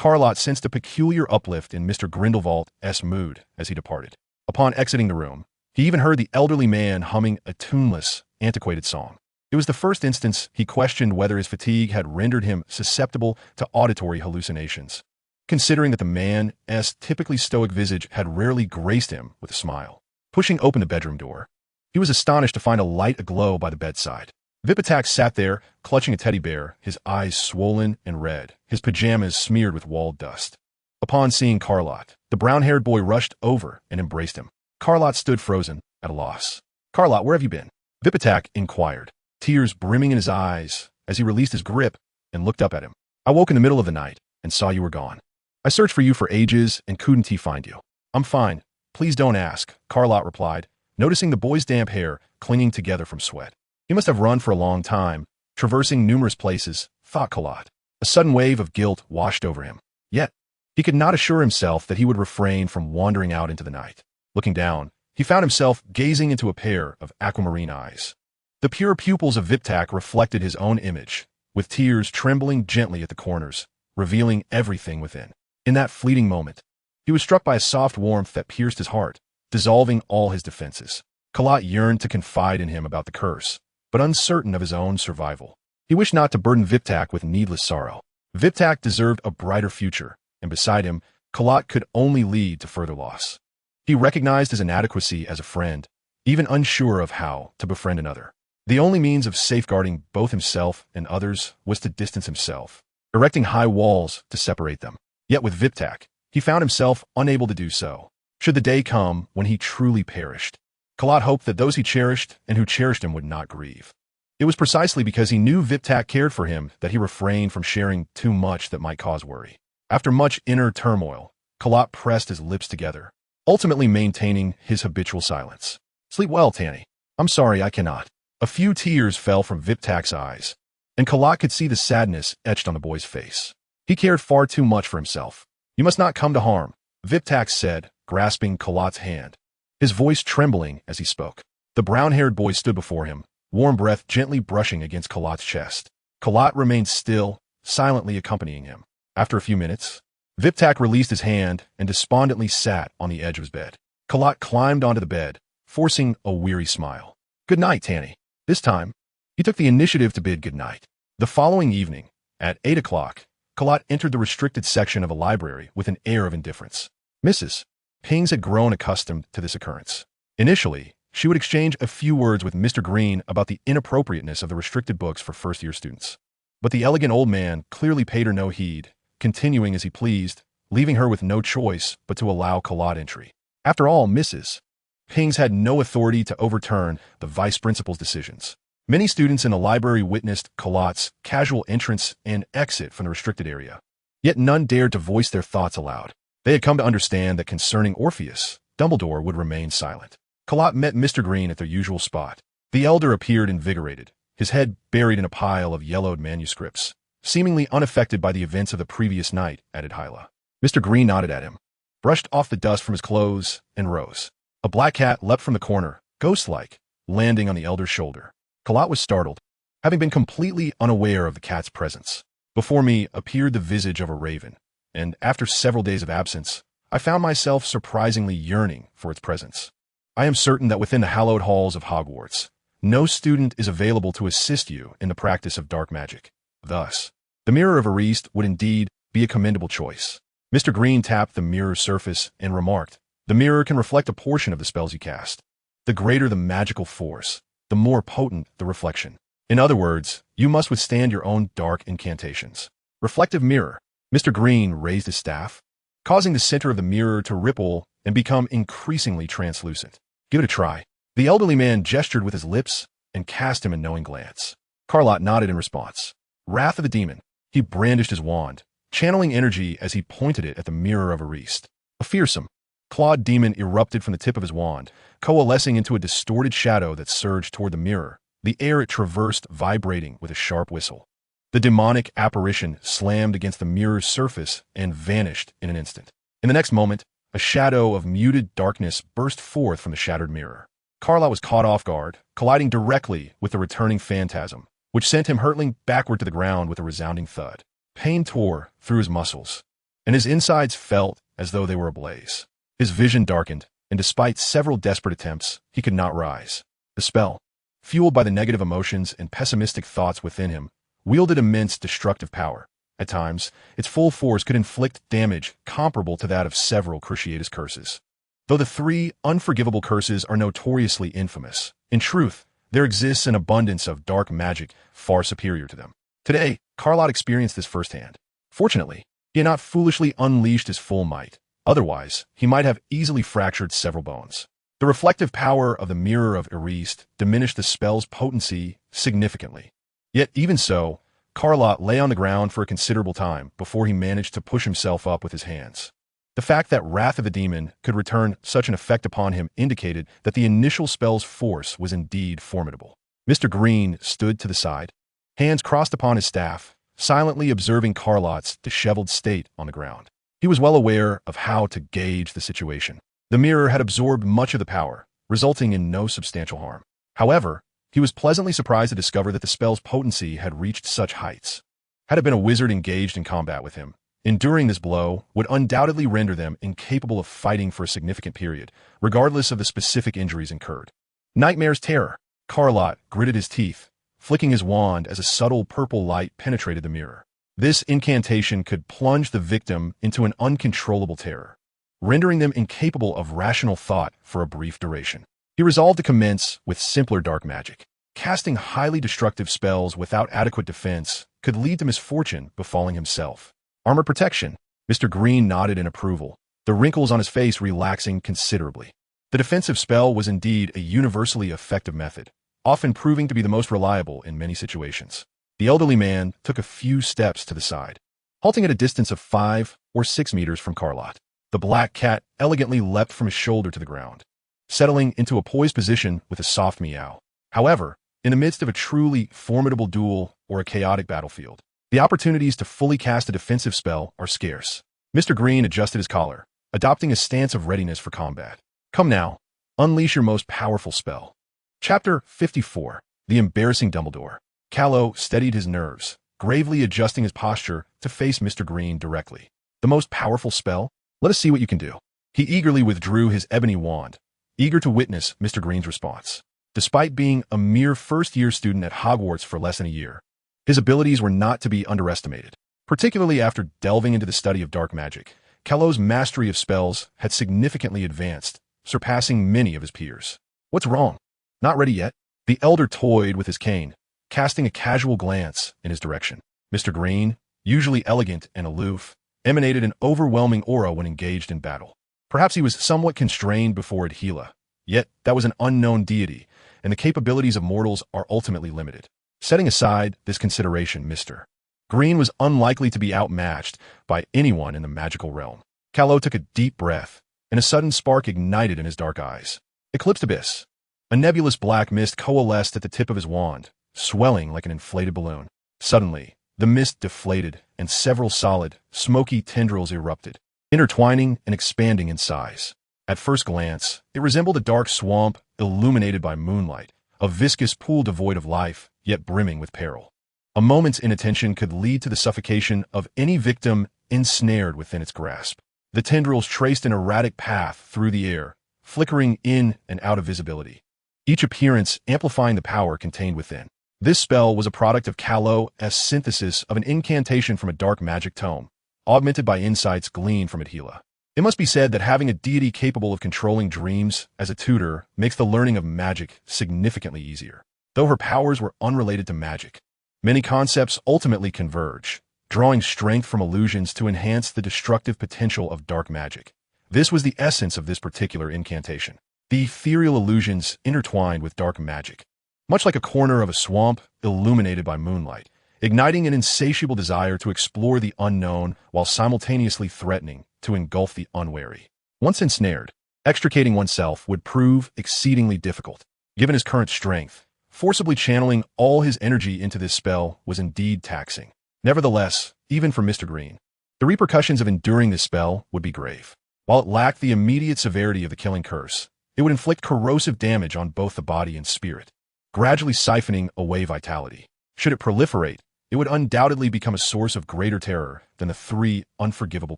Lott sensed a peculiar uplift in Mr. Grindelwald's mood as he departed. Upon exiting the room, he even heard the elderly man humming a tuneless, antiquated song. It was the first instance he questioned whether his fatigue had rendered him susceptible to auditory hallucinations, considering that the man's typically stoic visage had rarely graced him with a smile. Pushing open the bedroom door, he was astonished to find a light aglow by the bedside. Vipitax sat there, clutching a teddy bear, his eyes swollen and red, his pajamas smeared with walled dust. Upon seeing Carlott, the brown-haired boy rushed over and embraced him. Carlott stood frozen, at a loss. "Carlott, where have you been?" Vipitak inquired, tears brimming in his eyes as he released his grip and looked up at him. "I woke in the middle of the night and saw you were gone. I searched for you for ages and couldn't find you." "I'm fine. Please don't ask," Carlott replied, noticing the boy's damp hair clinging together from sweat. He must have run for a long time, traversing numerous places, thought Carlott. A sudden wave of guilt washed over him. Yet, he could not assure himself that he would refrain from wandering out into the night. Looking down, he found himself gazing into a pair of aquamarine eyes. The pure pupils of Vipitak reflected his own image, with tears trembling gently at the corners, revealing everything within. In that fleeting moment, he was struck by a soft warmth that pierced his heart, dissolving all his defenses. Carlott yearned to confide in him about the curse, but uncertain of his own survival. He wished not to burden Vipitak with needless sorrow. Vipitak deserved a brighter future, and beside him, Carlott could only lead to further loss. He recognized his inadequacy as a friend, even unsure of how to befriend another. The only means of safeguarding both himself and others was to distance himself, erecting high walls to separate them. Yet with Vipitak, he found himself unable to do so. Should the day come when he truly perished, Carlott hoped that those he cherished and who cherished him would not grieve. It was precisely because he knew Vipitak cared for him that he refrained from sharing too much that might cause worry. After much inner turmoil, Carlott pressed his lips together, ultimately maintaining his habitual silence. "Sleep well, Tanny. I'm sorry I cannot." A few tears fell from Vipitak's eyes, and Carlott could see the sadness etched on the boy's face. He cared far too much for himself. "You must not come to harm," Vipitak said, grasping Carlott's hand, his voice trembling as he spoke. The brown-haired boy stood before him, warm breath gently brushing against Carlott's chest. Carlott remained still, silently accompanying him. After a few minutes, Vipitak released his hand and despondently sat on the edge of his bed. Carlott climbed onto the bed, forcing a weary smile. "Good night, Tanny." This time, he took the initiative to bid good night. The following evening, at 8 o'clock, Carlott entered the restricted section of a library with an air of indifference. Mrs. Pings had grown accustomed to this occurrence. Initially, she would exchange a few words with Mr. Green about the inappropriateness of the restricted books for first-year students. But the elegant old man clearly paid her no heed, continuing as he pleased, leaving her with no choice but to allow Carlott entry. After all, Mrs. Pings had no authority to overturn the vice principal's decisions. Many students in the library witnessed Carlott's casual entrance and exit from the restricted area. Yet none dared to voice their thoughts aloud. They had come to understand that concerning Orpheus, Dumbledore would remain silent. Carlott met Mr. Green at their usual spot. The elder appeared invigorated, his head buried in a pile of yellowed manuscripts, seemingly unaffected by the events of the previous night, added Hyla. Mr. Green nodded at him, brushed off the dust from his clothes, and rose. A black cat leapt from the corner, ghost-like, landing on the elder's shoulder. Carlott was startled, having been completely unaware of the cat's presence. Before me appeared the visage of a raven, and after several days of absence, I found myself surprisingly yearning for its presence. I am certain that within the hallowed halls of Hogwarts, no student is available to assist you in the practice of dark magic. Thus, the Mirror of Arist would indeed be a commendable choice. Mr. Green tapped the mirror's surface and remarked, "The mirror can reflect a portion of the spells you cast. The greater the magical force, the more potent the reflection. In other words, you must withstand your own dark incantations." Reflective mirror. Mr. Green raised his staff, causing the center of the mirror to ripple and become increasingly translucent. "Give it a try." The elderly man gestured with his lips and cast him a knowing glance. Carlott nodded in response. Wrath of the Demon. He brandished his wand, channeling energy as he pointed it at the Mirror of Arist. A fearsome, clawed demon erupted from the tip of his wand, coalescing into a distorted shadow that surged toward the mirror, the air it traversed vibrating with a sharp whistle. The demonic apparition slammed against the mirror's surface and vanished in an instant. In the next moment, a shadow of muted darkness burst forth from the shattered mirror. Carlott was caught off guard, colliding directly with the returning phantasm, which sent him hurtling backward to the ground with a resounding thud. Pain tore through his muscles, and his insides felt as though they were ablaze. His vision darkened, and despite several desperate attempts, he could not rise. The spell, fueled by the negative emotions and pessimistic thoughts within him, wielded immense destructive power. At times, its full force could inflict damage comparable to that of several Cruciatus curses. Though the 3 unforgivable curses are notoriously infamous, in truth, there exists an abundance of dark magic far superior to them. Today, Carlott experienced this firsthand. Fortunately, He had not foolishly unleashed his full might. Otherwise, he might have easily fractured several bones. The reflective power of the Mirror of Erist diminished the spell's potency significantly. Yet even so, Lott lay on the ground for a considerable time before he managed to push himself up with his hands. The fact that Wrath of the Demon could return such an effect upon him indicated that the initial spell's force was indeed formidable. Mr. Green stood to the side, hands crossed upon his staff, silently observing Lott's disheveled state on the ground. He was well aware of how to gauge the situation. The mirror had absorbed much of the power, resulting in no substantial harm. However, he was pleasantly surprised to discover that the spell's potency had reached such heights. Had it been a wizard engaged in combat with him, enduring this blow would undoubtedly render them incapable of fighting for a significant period, regardless of the specific injuries incurred. Nightmare's terror. Lott gritted his teeth, flicking his wand as a subtle purple light penetrated the mirror. This incantation could plunge the victim into an uncontrollable terror, rendering them incapable of rational thought for a brief duration. He resolved to commence with simpler dark magic. Casting highly destructive spells without adequate defense could lead to misfortune befalling himself. Armor protection. Mr. Green nodded in approval, the wrinkles on his face relaxing considerably. The defensive spell was indeed a universally effective method, often proving to be the most reliable in many situations. The elderly man took a few steps to the side, halting at a distance of 5 or 6 meters from Lott. The black cat elegantly leapt from his shoulder to the ground, settling into a poised position with a soft meow. However, in the midst of a truly formidable duel or a chaotic battlefield, the opportunities to fully cast a defensive spell are scarce. Mr. Green adjusted his collar, adopting a stance of readiness for combat. Come now, unleash your most powerful spell. Chapter 54. The Embarrassing Dumbledore. Callow steadied his nerves, gravely adjusting his posture to face Mr. Green directly. The most powerful spell? Let us see what you can do. He eagerly withdrew his ebony wand, eager to witness Mr. Green's response. Despite being a mere first-year student at Hogwarts for less than a year, his abilities were not to be underestimated. Particularly after delving into the study of dark magic, Callow's mastery of spells had significantly advanced, surpassing many of his peers. What's wrong? Not ready yet? The elder toyed with his cane, casting a casual glance in his direction. Mr. Green, usually elegant and aloof, emanated an overwhelming aura when engaged in battle. Perhaps he was somewhat constrained before Odyllis, yet that was an unknown deity, and the capabilities of mortals are ultimately limited. Setting aside this consideration, Mr. Green was unlikely to be outmatched by anyone in the magical realm. Callow took a deep breath, and a sudden spark ignited in his dark eyes. Eclipsed abyss. A nebulous black mist coalesced at the tip of his wand, swelling like an inflated balloon. Suddenly, the mist deflated, and several solid, smoky tendrils erupted, intertwining and expanding in size. At first glance, it resembled a dark swamp illuminated by moonlight, a viscous pool devoid of life, yet brimming with peril. A moment's inattention could lead to the suffocation of any victim ensnared within its grasp. The tendrils traced an erratic path through the air, flickering in and out of visibility, each appearance amplifying the power contained within. This spell was a product of Callow's synthesis of an incantation from a dark magic tome, augmented by insights gleaned from Odyllis. It must be said that having a deity capable of controlling dreams as a tutor makes the learning of magic significantly easier. Though her powers were unrelated to magic, many concepts ultimately converge, drawing strength from illusions to enhance the destructive potential of dark magic. This was the essence of this particular incantation. The ethereal illusions intertwined with dark magic, much like a corner of a swamp illuminated by moonlight, igniting an insatiable desire to explore the unknown while simultaneously threatening to engulf the unwary. Once ensnared, extricating oneself would prove exceedingly difficult. Given his current strength, forcibly channeling all his energy into this spell was indeed taxing. Nevertheless, even for Mr. Green, the repercussions of enduring this spell would be grave. While it lacked the immediate severity of the killing curse, it would inflict corrosive damage on both the body and spirit, gradually siphoning away vitality. Should it proliferate, it would undoubtedly become a source of greater terror than the 3 unforgivable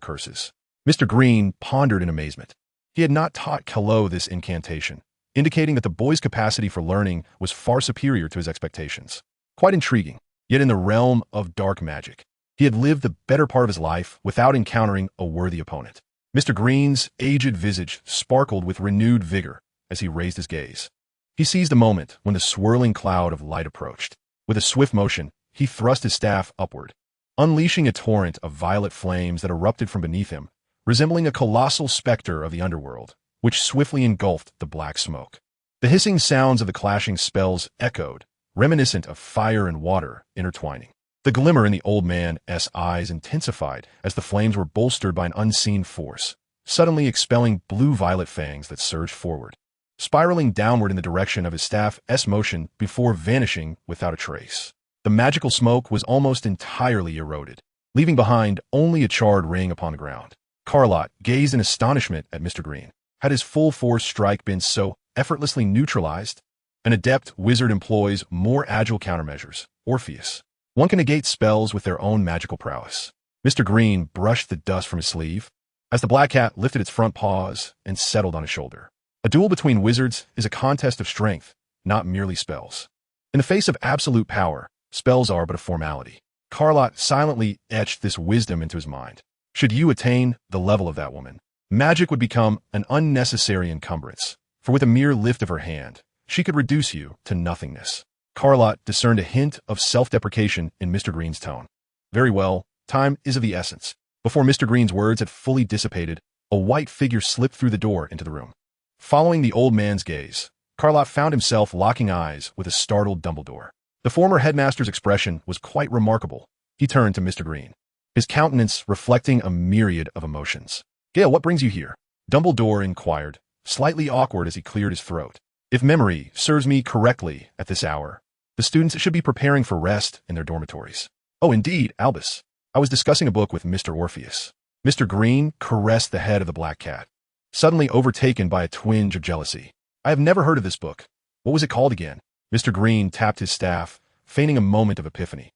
curses. Mr. Green pondered in amazement. He had not taught Callow this incantation, indicating that the boy's capacity for learning was far superior to his expectations. Quite intriguing, yet in the realm of dark magic, he had lived the better part of his life without encountering a worthy opponent. Mr. Green's aged visage sparkled with renewed vigor as he raised his gaze. He seized a moment when the swirling cloud of light approached. With a swift motion, he thrust his staff upward, unleashing a torrent of violet flames that erupted from beneath him, resembling a colossal specter of the underworld, which swiftly engulfed the black smoke. The hissing sounds of the clashing spells echoed, reminiscent of fire and water intertwining. The glimmer in the old man's eyes intensified as the flames were bolstered by an unseen force, suddenly expelling blue-violet fangs that surged forward, spiraling downward in the direction of his staff's motion before vanishing without a trace. The magical smoke was almost entirely eroded, leaving behind only a charred ring upon the ground. Lott gazed in astonishment at Mr. Green. Had his full-force strike been so effortlessly neutralized? An adept wizard employs more agile countermeasures, Orpheus. One can negate spells with their own magical prowess. Mr. Green brushed the dust from his sleeve as the black cat lifted its front paws and settled on his shoulder. A duel between wizards is a contest of strength, not merely spells. In the face of absolute power, spells are but a formality. Lott silently etched this wisdom into his mind. Should you attain the level of that woman, magic would become an unnecessary encumbrance, for with a mere lift of her hand, she could reduce you to nothingness. Lott discerned a hint of self-deprecation in Mr. Green's tone. Very well, time is of the essence. Before Mr. Green's words had fully dissipated, a white figure slipped through the door into the room. Following the old man's gaze, Lott found himself locking eyes with a startled Dumbledore. The former headmaster's expression was quite remarkable. He turned to Mr. Green, his countenance reflecting a myriad of emotions. "Gale, what brings you here?" Dumbledore inquired, slightly awkward as he cleared his throat. "If memory serves me correctly at this hour, the students should be preparing for rest in their dormitories." "Oh, indeed, Albus. I was discussing a book with Mr. Orpheus." Mr. Green caressed the head of the black cat, suddenly overtaken by a twinge of jealousy. "I have never heard of this book. What was it called again?" Mr. Green tapped his staff, feigning a moment of epiphany.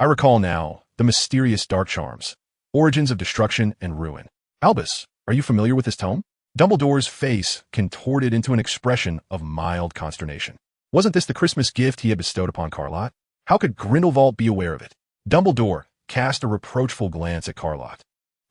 I recall now, The Mysterious Dark Charms, Origins of Destruction and Ruin." "Albus, are you familiar with this tome?" Dumbledore's face contorted into an expression of mild consternation. Wasn't this the Christmas gift he had bestowed upon Lott? How could Grindelwald be aware of it? Dumbledore cast a reproachful glance at Lott,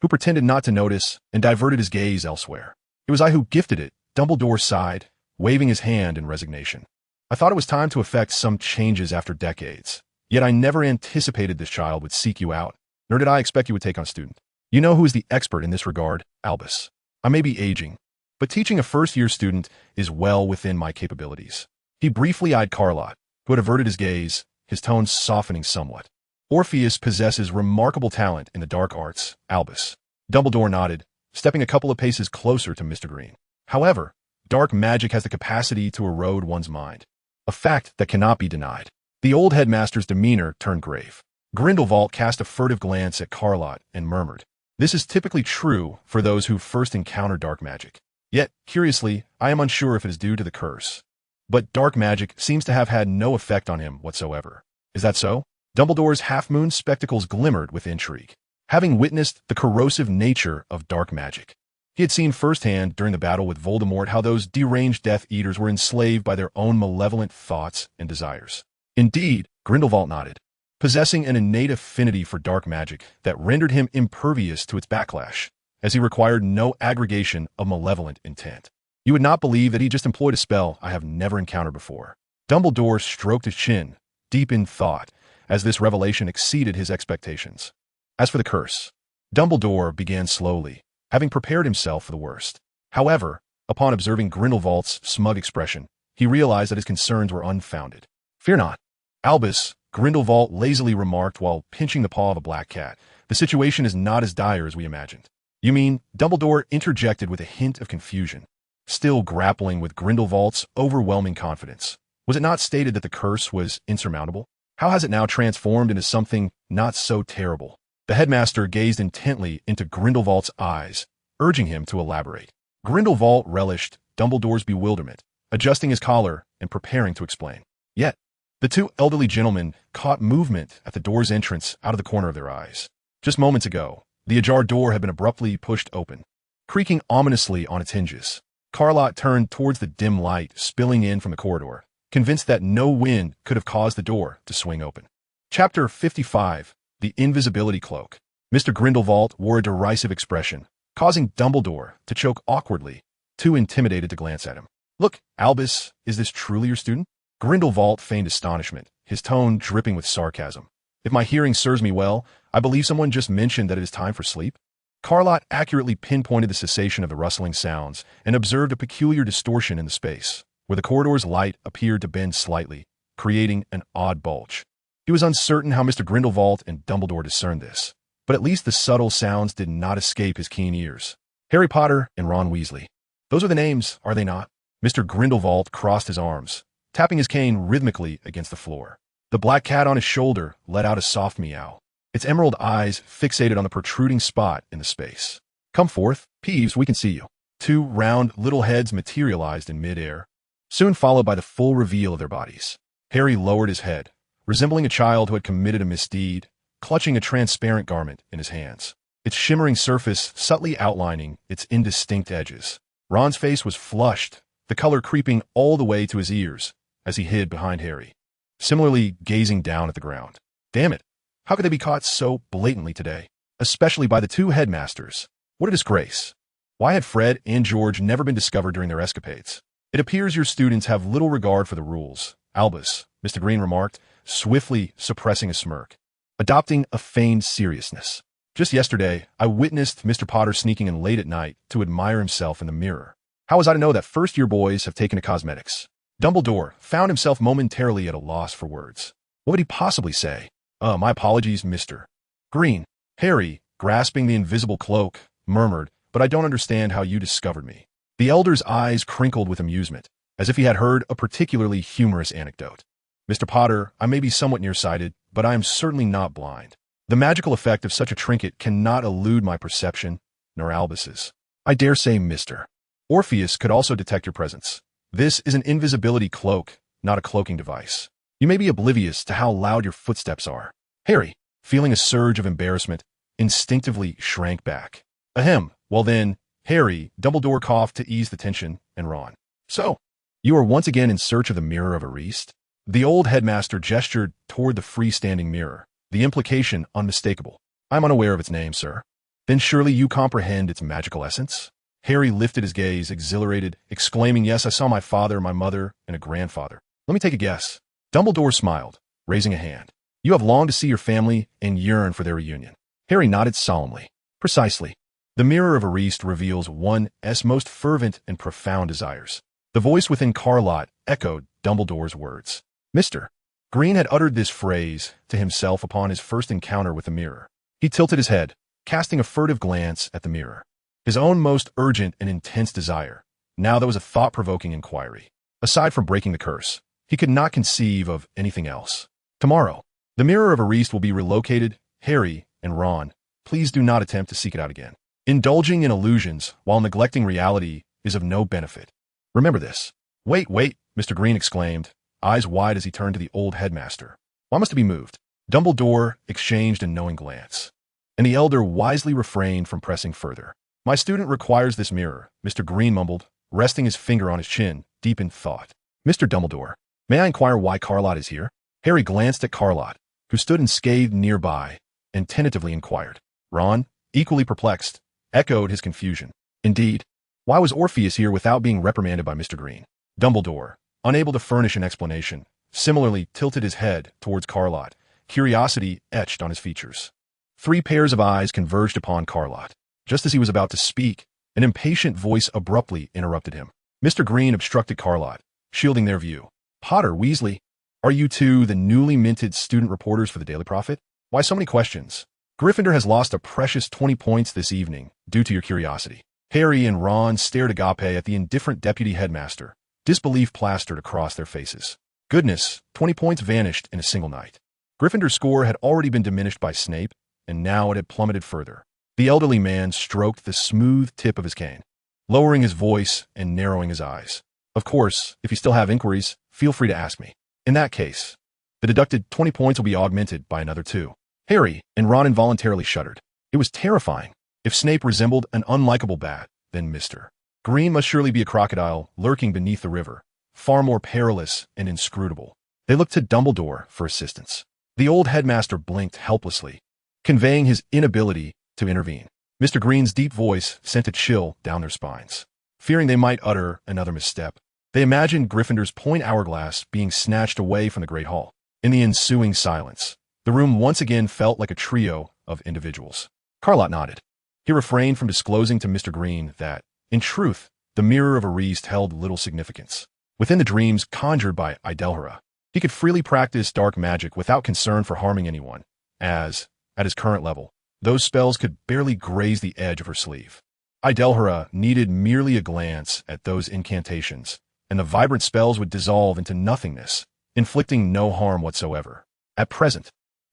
who pretended not to notice and diverted his gaze elsewhere. "It was I who gifted it," Dumbledore sighed, waving his hand in resignation. "I thought it was time to effect some changes after decades. Yet I never anticipated this child would seek you out, nor did I expect you would take on a student. You know who is the expert in this regard, Albus. I may be aging, but teaching a first-year student is well within my capabilities." He briefly eyed Lott, who had averted his gaze, his tone softening somewhat. "Orpheus possesses remarkable talent in the dark arts, Albus." Dumbledore nodded, stepping a couple of paces closer to Mr. Green. "However, dark magic has the capacity to erode one's mind, a fact that cannot be denied." The old headmaster's demeanor turned grave. Grindelwald cast a furtive glance at Lott and murmured, "This is typically true for those who first encounter dark magic. Yet, curiously, I am unsure if it is due to the curse. But dark magic seems to have had no effect on him whatsoever. Is that so?" Dumbledore's half-moon spectacles glimmered with intrigue. Having witnessed the corrosive nature of dark magic, he had seen firsthand during the battle with Voldemort how those deranged Death Eaters were enslaved by their own malevolent thoughts and desires. "Indeed," Grindelwald nodded, possessing an innate affinity for dark magic that rendered him impervious to its backlash, as he required no aggregation of malevolent intent. "You would not believe that he just employed a spell I have never encountered before." Dumbledore stroked his chin, deep in thought, as this revelation exceeded his expectations. As for the curse, Dumbledore began slowly, having prepared himself for the worst. However, upon observing Grindelwald's smug expression, he realized that his concerns were unfounded. "Fear not, Albus," Grindelwald lazily remarked while pinching the paw of a black cat. "The situation is not as dire as we imagined." "You mean?" Dumbledore interjected with a hint of confusion, still grappling with Grindelwald's overwhelming confidence. "Was it not stated that the curse was insurmountable? How has it now transformed into something not so terrible?" The headmaster gazed intently into Grindelwald's eyes, urging him to elaborate. Grindelwald relished Dumbledore's bewilderment, adjusting his collar and preparing to explain. Yet, the two elderly gentlemen caught movement at the door's entrance out of the corner of their eyes. Just moments ago, the ajar door had been abruptly pushed open, creaking ominously on its hinges. Lott turned towards the dim light spilling in from the corridor, convinced that no wind could have caused the door to swing open. Chapter 55, The Invisibility Cloak. Mr. Grindelwald wore a derisive expression, causing Dumbledore to choke awkwardly, too intimidated to glance at him. "Look, Albus, is this truly your student?" Grindelwald feigned astonishment, his tone dripping with sarcasm. If my hearing serves me well, I believe someone just mentioned that it is time for sleep. Carlott accurately pinpointed the cessation of the rustling sounds and observed a peculiar distortion in the space, where the corridor's light appeared to bend slightly, creating an odd bulge. He was uncertain how Mr. Grindelwald and Dumbledore discerned this, but at least the subtle sounds did not escape his keen ears. Harry Potter and Ron Weasley. Those are the names, are they not? Mr. Grindelwald crossed his arms, tapping his cane rhythmically against the floor. The black cat on his shoulder let out a soft meow, its emerald eyes fixated on the protruding spot in the space. Come forth, Peeves, we can see you. Two round little heads materialized in mid-air, soon followed by the full reveal of their bodies. Harry lowered his head, resembling a child who had committed a misdeed, clutching a transparent garment in his hands, its shimmering surface subtly outlining its indistinct edges. Ron's face was flushed, the color creeping all the way to his ears as he hid behind Harry, similarly gazing down at the ground. Damn it! How could they be caught so blatantly today? Especially by the two headmasters. What a disgrace. Why had Fred and George never been discovered during their escapades? It appears your students have little regard for the rules, Albus, Mr. Green remarked, swiftly suppressing a smirk, adopting a feigned seriousness. Just yesterday, I witnessed Mr. Potter sneaking in late at night to admire himself in the mirror. How was I to know that first-year boys have taken to cosmetics? Dumbledore found himself momentarily at a loss for words. What would he possibly say? My apologies, Mr. Green. Harry, grasping the invisible cloak, murmured, but I don't understand how you discovered me. The elder's eyes crinkled with amusement, as if he had heard a particularly humorous anecdote. Mr. Potter, I may be somewhat nearsighted, but I am certainly not blind. The magical effect of such a trinket cannot elude my perception, nor Albus's. I dare say Mr. Orpheus could also detect your presence. This is an invisibility cloak, not a cloaking device. You may be oblivious to how loud your footsteps are. Harry, feeling a surge of embarrassment, instinctively shrank back. Ahem, well then, Harry, Dumbledore coughed to ease the tension, and Ron. So, you are once again in search of the Mirror of Erist? The old headmaster gestured toward the freestanding mirror, the implication unmistakable. I'm unaware of its name, sir. Then surely you comprehend its magical essence? Harry lifted his gaze, exhilarated, exclaiming, yes, I saw my father, my mother, and a grandfather. Let me take a guess. Dumbledore smiled, raising a hand. You have longed to see your family and yearn for their reunion. Harry nodded solemnly. Precisely. The Mirror of Erist reveals one's most fervent and profound desires. The voice within Carlott echoed Dumbledore's words. Mr. Green had uttered this phrase to himself upon his first encounter with the mirror. He tilted his head, casting a furtive glance at the mirror. His own most urgent and intense desire. Now there was a thought-provoking inquiry. Aside from breaking the curse, he could not conceive of anything else. Tomorrow, the Mirror of Erist will be relocated. Harry and Ron, please do not attempt to seek it out again. Indulging in illusions while neglecting reality is of no benefit. Remember this. Wait, Mr. Green exclaimed, eyes wide as he turned to the old headmaster. Why must it be moved? Dumbledore exchanged a knowing glance, and the elder wisely refrained from pressing further. My student requires this mirror, Mr. Green mumbled, resting his finger on his chin, deep in thought. Mr. Dumbledore, may I inquire why Carlott is here? Harry glanced at Carlott, who stood unscathed nearby, and tentatively inquired. Ron, equally perplexed, echoed his confusion. Indeed, why was Orpheus here without being reprimanded by Mr. Green? Dumbledore, unable to furnish an explanation, similarly tilted his head towards Carlott, curiosity etched on his features. 3 pairs of eyes converged upon Carlott. Just as he was about to speak, an impatient voice abruptly interrupted him. Mr. Green obstructed Carlott, shielding their view. Potter, Weasley, are you two the newly minted student reporters for the Daily Prophet? Why so many questions? Gryffindor has lost a precious 20 points this evening, due to your curiosity. Harry and Ron stared agape at the indifferent deputy headmaster, disbelief plastered across their faces. Goodness, 20 points vanished in a single night. Gryffindor's score had already been diminished by Snape, and now it had plummeted further. The elderly man stroked the smooth tip of his cane, lowering his voice and narrowing his eyes. Of course, if you still have inquiries, feel free to ask me. In that case, the deducted 20 points will be augmented by another 2. Harry and Ron involuntarily shuddered. It was terrifying. If Snape resembled an unlikable bat, then Mr. Green must surely be a crocodile lurking beneath the river, far more perilous and inscrutable. They looked to Dumbledore for assistance. The old headmaster blinked helplessly, conveying his inability to intervene. Mr. Green's deep voice sent a chill down their spines. Fearing they might utter another misstep, they imagined Gryffindor's point hourglass being snatched away from the Great Hall. In the ensuing silence, The room once again felt like a trio of individuals. Carlott nodded. He refrained from disclosing to Mr. Green that, in truth, the mirror of Ariste held little significance. Within the dreams conjured by Idelhara, he could freely practice dark magic without concern for harming anyone, as, at his current level, those spells could barely graze the edge of her sleeve. Idelhara needed merely a glance at those incantations, and the vibrant spells would dissolve into nothingness, inflicting no harm whatsoever. At present,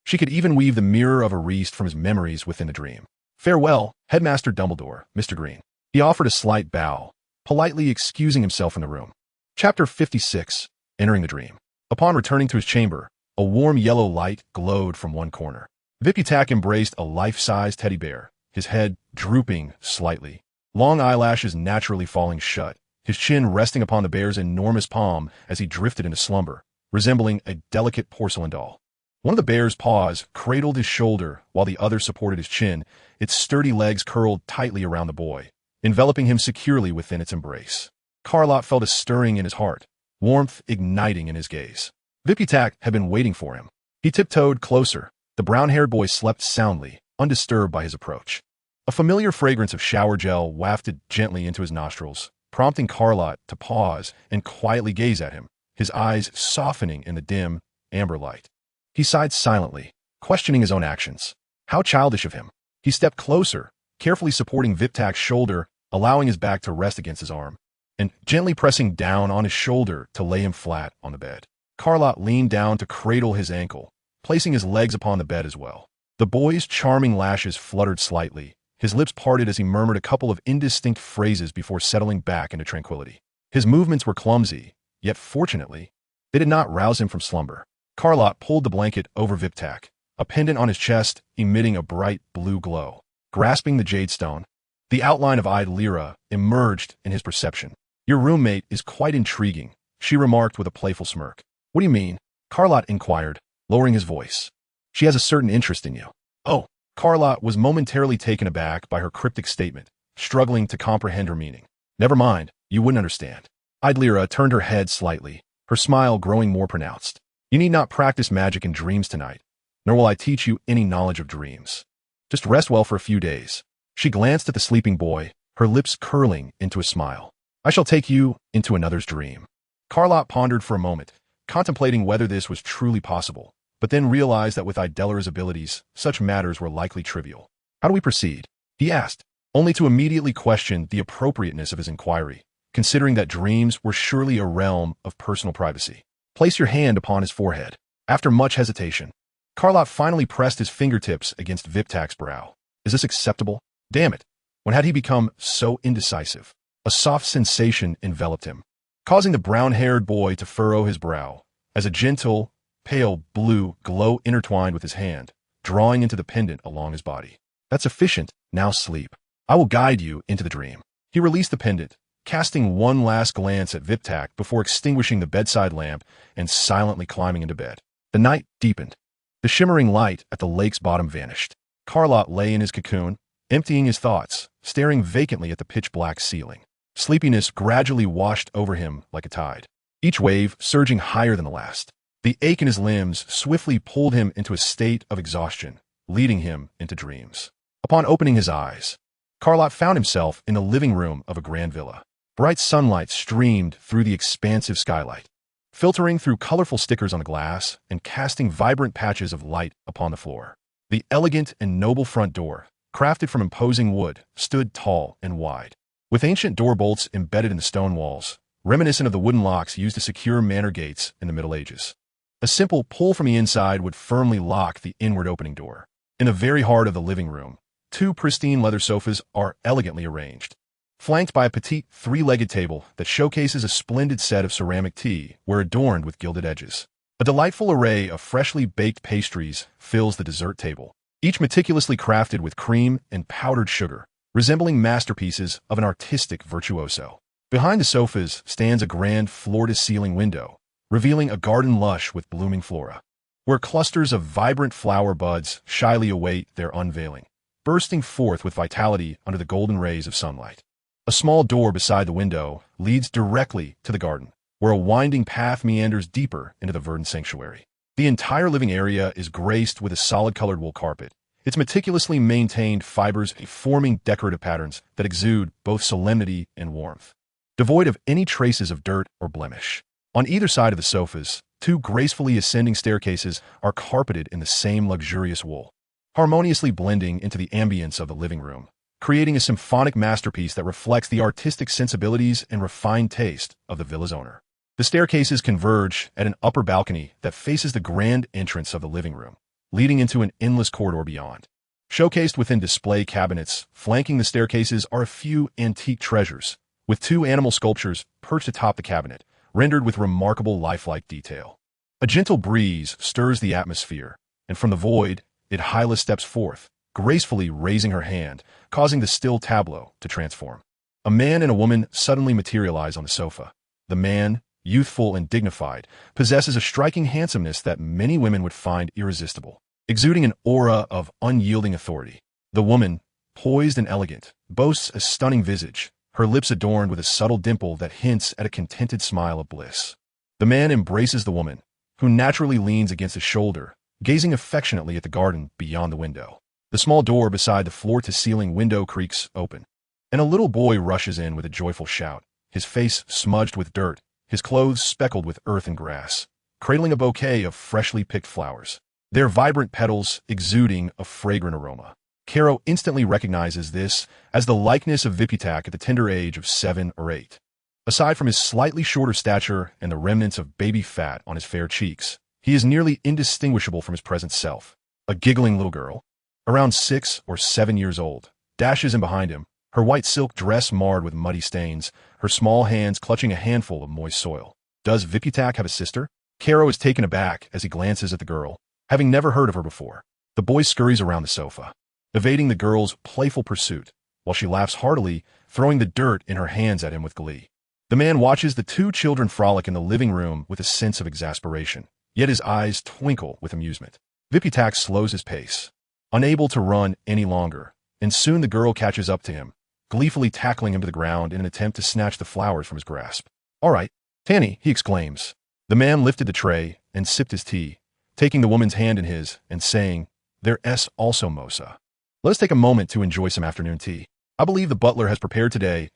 she could even weave the mirror of Ariste from his memories within the dream. "Farewell, Headmaster Dumbledore, Mr. Green." He offered a slight bow, politely excusing himself from the room. Chapter 56. Entering the Dream. Upon returning to his chamber, a warm yellow light glowed from one corner. Viputak embraced a life-sized teddy bear, his head drooping slightly, long eyelashes naturally falling shut, his chin resting upon the bear's enormous palm as he drifted into slumber, resembling a delicate porcelain doll. One of the bear's paws cradled his shoulder while the other supported his chin, its sturdy legs curled tightly around the boy, enveloping him securely within its embrace. Carlott felt a stirring in his heart, warmth igniting in his gaze. Viputak had been waiting for him. He tiptoed closer. The brown-haired boy slept soundly, undisturbed by his approach. A familiar fragrance of shower gel wafted gently into his nostrils, prompting Carlott to pause and quietly gaze at him, his eyes softening in the dim, amber light. He sighed silently, questioning his own actions. How childish of him. He stepped closer, carefully supporting Viputak's shoulder, allowing his back to rest against his arm, and gently pressing down on his shoulder to lay him flat on the bed. Carlott leaned down to cradle his ankle, placing his legs upon the bed as well. The boy's charming lashes fluttered slightly, his lips parted as he murmured a couple of indistinct phrases before settling back into tranquility. His movements were clumsy, yet fortunately, they did not rouse him from slumber. Carlott pulled the blanket over Viputak, a pendant on his chest emitting a bright blue glow. Grasping the jade stone, the outline of Idelhara emerged in his perception. "Your roommate is quite intriguing," she remarked with a playful smirk. "What do you mean?" Carlott inquired, lowering his voice. "She has a certain interest in you." "Oh." Carlott was momentarily taken aback by her cryptic statement, struggling to comprehend her meaning. "Never mind, you wouldn't understand." Idelhara turned her head slightly, her smile growing more pronounced. "You need not practice magic in dreams tonight, nor will I teach you any knowledge of dreams. Just rest well for a few days." She glanced at the sleeping boy, her lips curling into a smile. "I shall take you into another's dream." Carlott pondered for a moment, contemplating whether this was truly possible, but then realized that with Idelhara's abilities, such matters were likely trivial. "How do we proceed?" he asked, only to immediately question the appropriateness of his inquiry, considering that dreams were surely a realm of personal privacy. "Place your hand upon his forehead." After much hesitation, Carlott finally pressed his fingertips against Viputak's brow. "Is this acceptable?" Damn it! When had he become so indecisive? A soft sensation enveloped him, causing the brown-haired boy to furrow his brow, as a gentle, pale blue glow intertwined with his hand, drawing into the pendant along his body. "That's sufficient. Now sleep. I will guide you into the dream." He released the pendant, casting one last glance at Viputak before extinguishing the bedside lamp and silently climbing into bed. The night deepened. The shimmering light at the lake's bottom vanished. Carlott lay in his cocoon, emptying his thoughts, staring vacantly at the pitch-black ceiling. Sleepiness gradually washed over him like a tide, each wave surging higher than the last. The ache in his limbs swiftly pulled him into a state of exhaustion, leading him into dreams. Upon opening his eyes, Carlott found himself in the living room of a grand villa. Bright sunlight streamed through the expansive skylight, filtering through colorful stickers on the glass and casting vibrant patches of light upon the floor. The elegant and noble front door, crafted from imposing wood, stood tall and wide, with ancient door bolts embedded in the stone walls, reminiscent of the wooden locks used to secure manor gates in the Middle Ages. A simple pull from the inside would firmly lock the inward opening door. In the very heart of the living room, two pristine leather sofas are elegantly arranged, flanked by a petite three-legged table that showcases a splendid set of ceramic tea ware adorned with gilded edges. A delightful array of freshly baked pastries fills the dessert table, each meticulously crafted with cream and powdered sugar, resembling masterpieces of an artistic virtuoso. Behind the sofas stands a grand floor-to-ceiling window, revealing a garden lush with blooming flora, where clusters of vibrant flower buds shyly await their unveiling, bursting forth with vitality under the golden rays of sunlight. A small door beside the window leads directly to the garden, where a winding path meanders deeper into the verdant sanctuary. The entire living area is graced with a solid-colored wool carpet. Its meticulously maintained fibers forming decorative patterns that exude both solemnity and warmth, devoid of any traces of dirt or blemish. On either side of the sofas, two gracefully ascending staircases are carpeted in the same luxurious wool, harmoniously blending into the ambience of the living room, creating a symphonic masterpiece that reflects the artistic sensibilities and refined taste of the villa's owner. The staircases converge at an upper balcony that faces the grand entrance of the living room, leading into an endless corridor beyond. Showcased within display cabinets flanking the staircases are a few antique treasures, with two animal sculptures perched atop the cabinet, rendered with remarkable lifelike detail. A gentle breeze stirs the atmosphere, and from the void, Odyllis steps forth, gracefully raising her hand, causing the still tableau to transform. A man and a woman suddenly materialize on the sofa. The man, youthful and dignified, possesses a striking handsomeness that many women would find irresistible, exuding an aura of unyielding authority. The woman, poised and elegant, boasts a stunning visage, her lips adorned with a subtle dimple that hints at a contented smile of bliss. The man embraces the woman, who naturally leans against his shoulder, gazing affectionately at the garden beyond the window. The small door beside the floor-to-ceiling window creaks open, and a little boy rushes in with a joyful shout, his face smudged with dirt, his clothes speckled with earth and grass, cradling a bouquet of freshly picked flowers, their vibrant petals exuding a fragrant aroma. Caro instantly recognizes this as the likeness of Vipitak at the tender age of 7 or 8. Aside from his slightly shorter stature and the remnants of baby fat on his fair cheeks, he is nearly indistinguishable from his present self. A giggling little girl, around 6 or 7 years old, dashes in behind him, her white silk dress marred with muddy stains, her small hands clutching a handful of moist soil. Does Vipitak have a sister? Caro is taken aback as he glances at the girl, having never heard of her before. The boy scurries around the sofa, evading the girl's playful pursuit, while she laughs heartily, throwing the dirt in her hands at him with glee. The man watches the two children frolic in the living room with a sense of exasperation, yet his eyes twinkle with amusement. Vipitak slows his pace, unable to run any longer, and soon the girl catches up to him, gleefully tackling him to the ground in an attempt to snatch the flowers from his grasp. "All right, Tanny," he exclaims. The man lifted the tray and sipped his tea, taking the woman's hand in his and saying, "There's also mosa. Let us take a moment to enjoy some afternoon tea. I believe the butler has prepared today's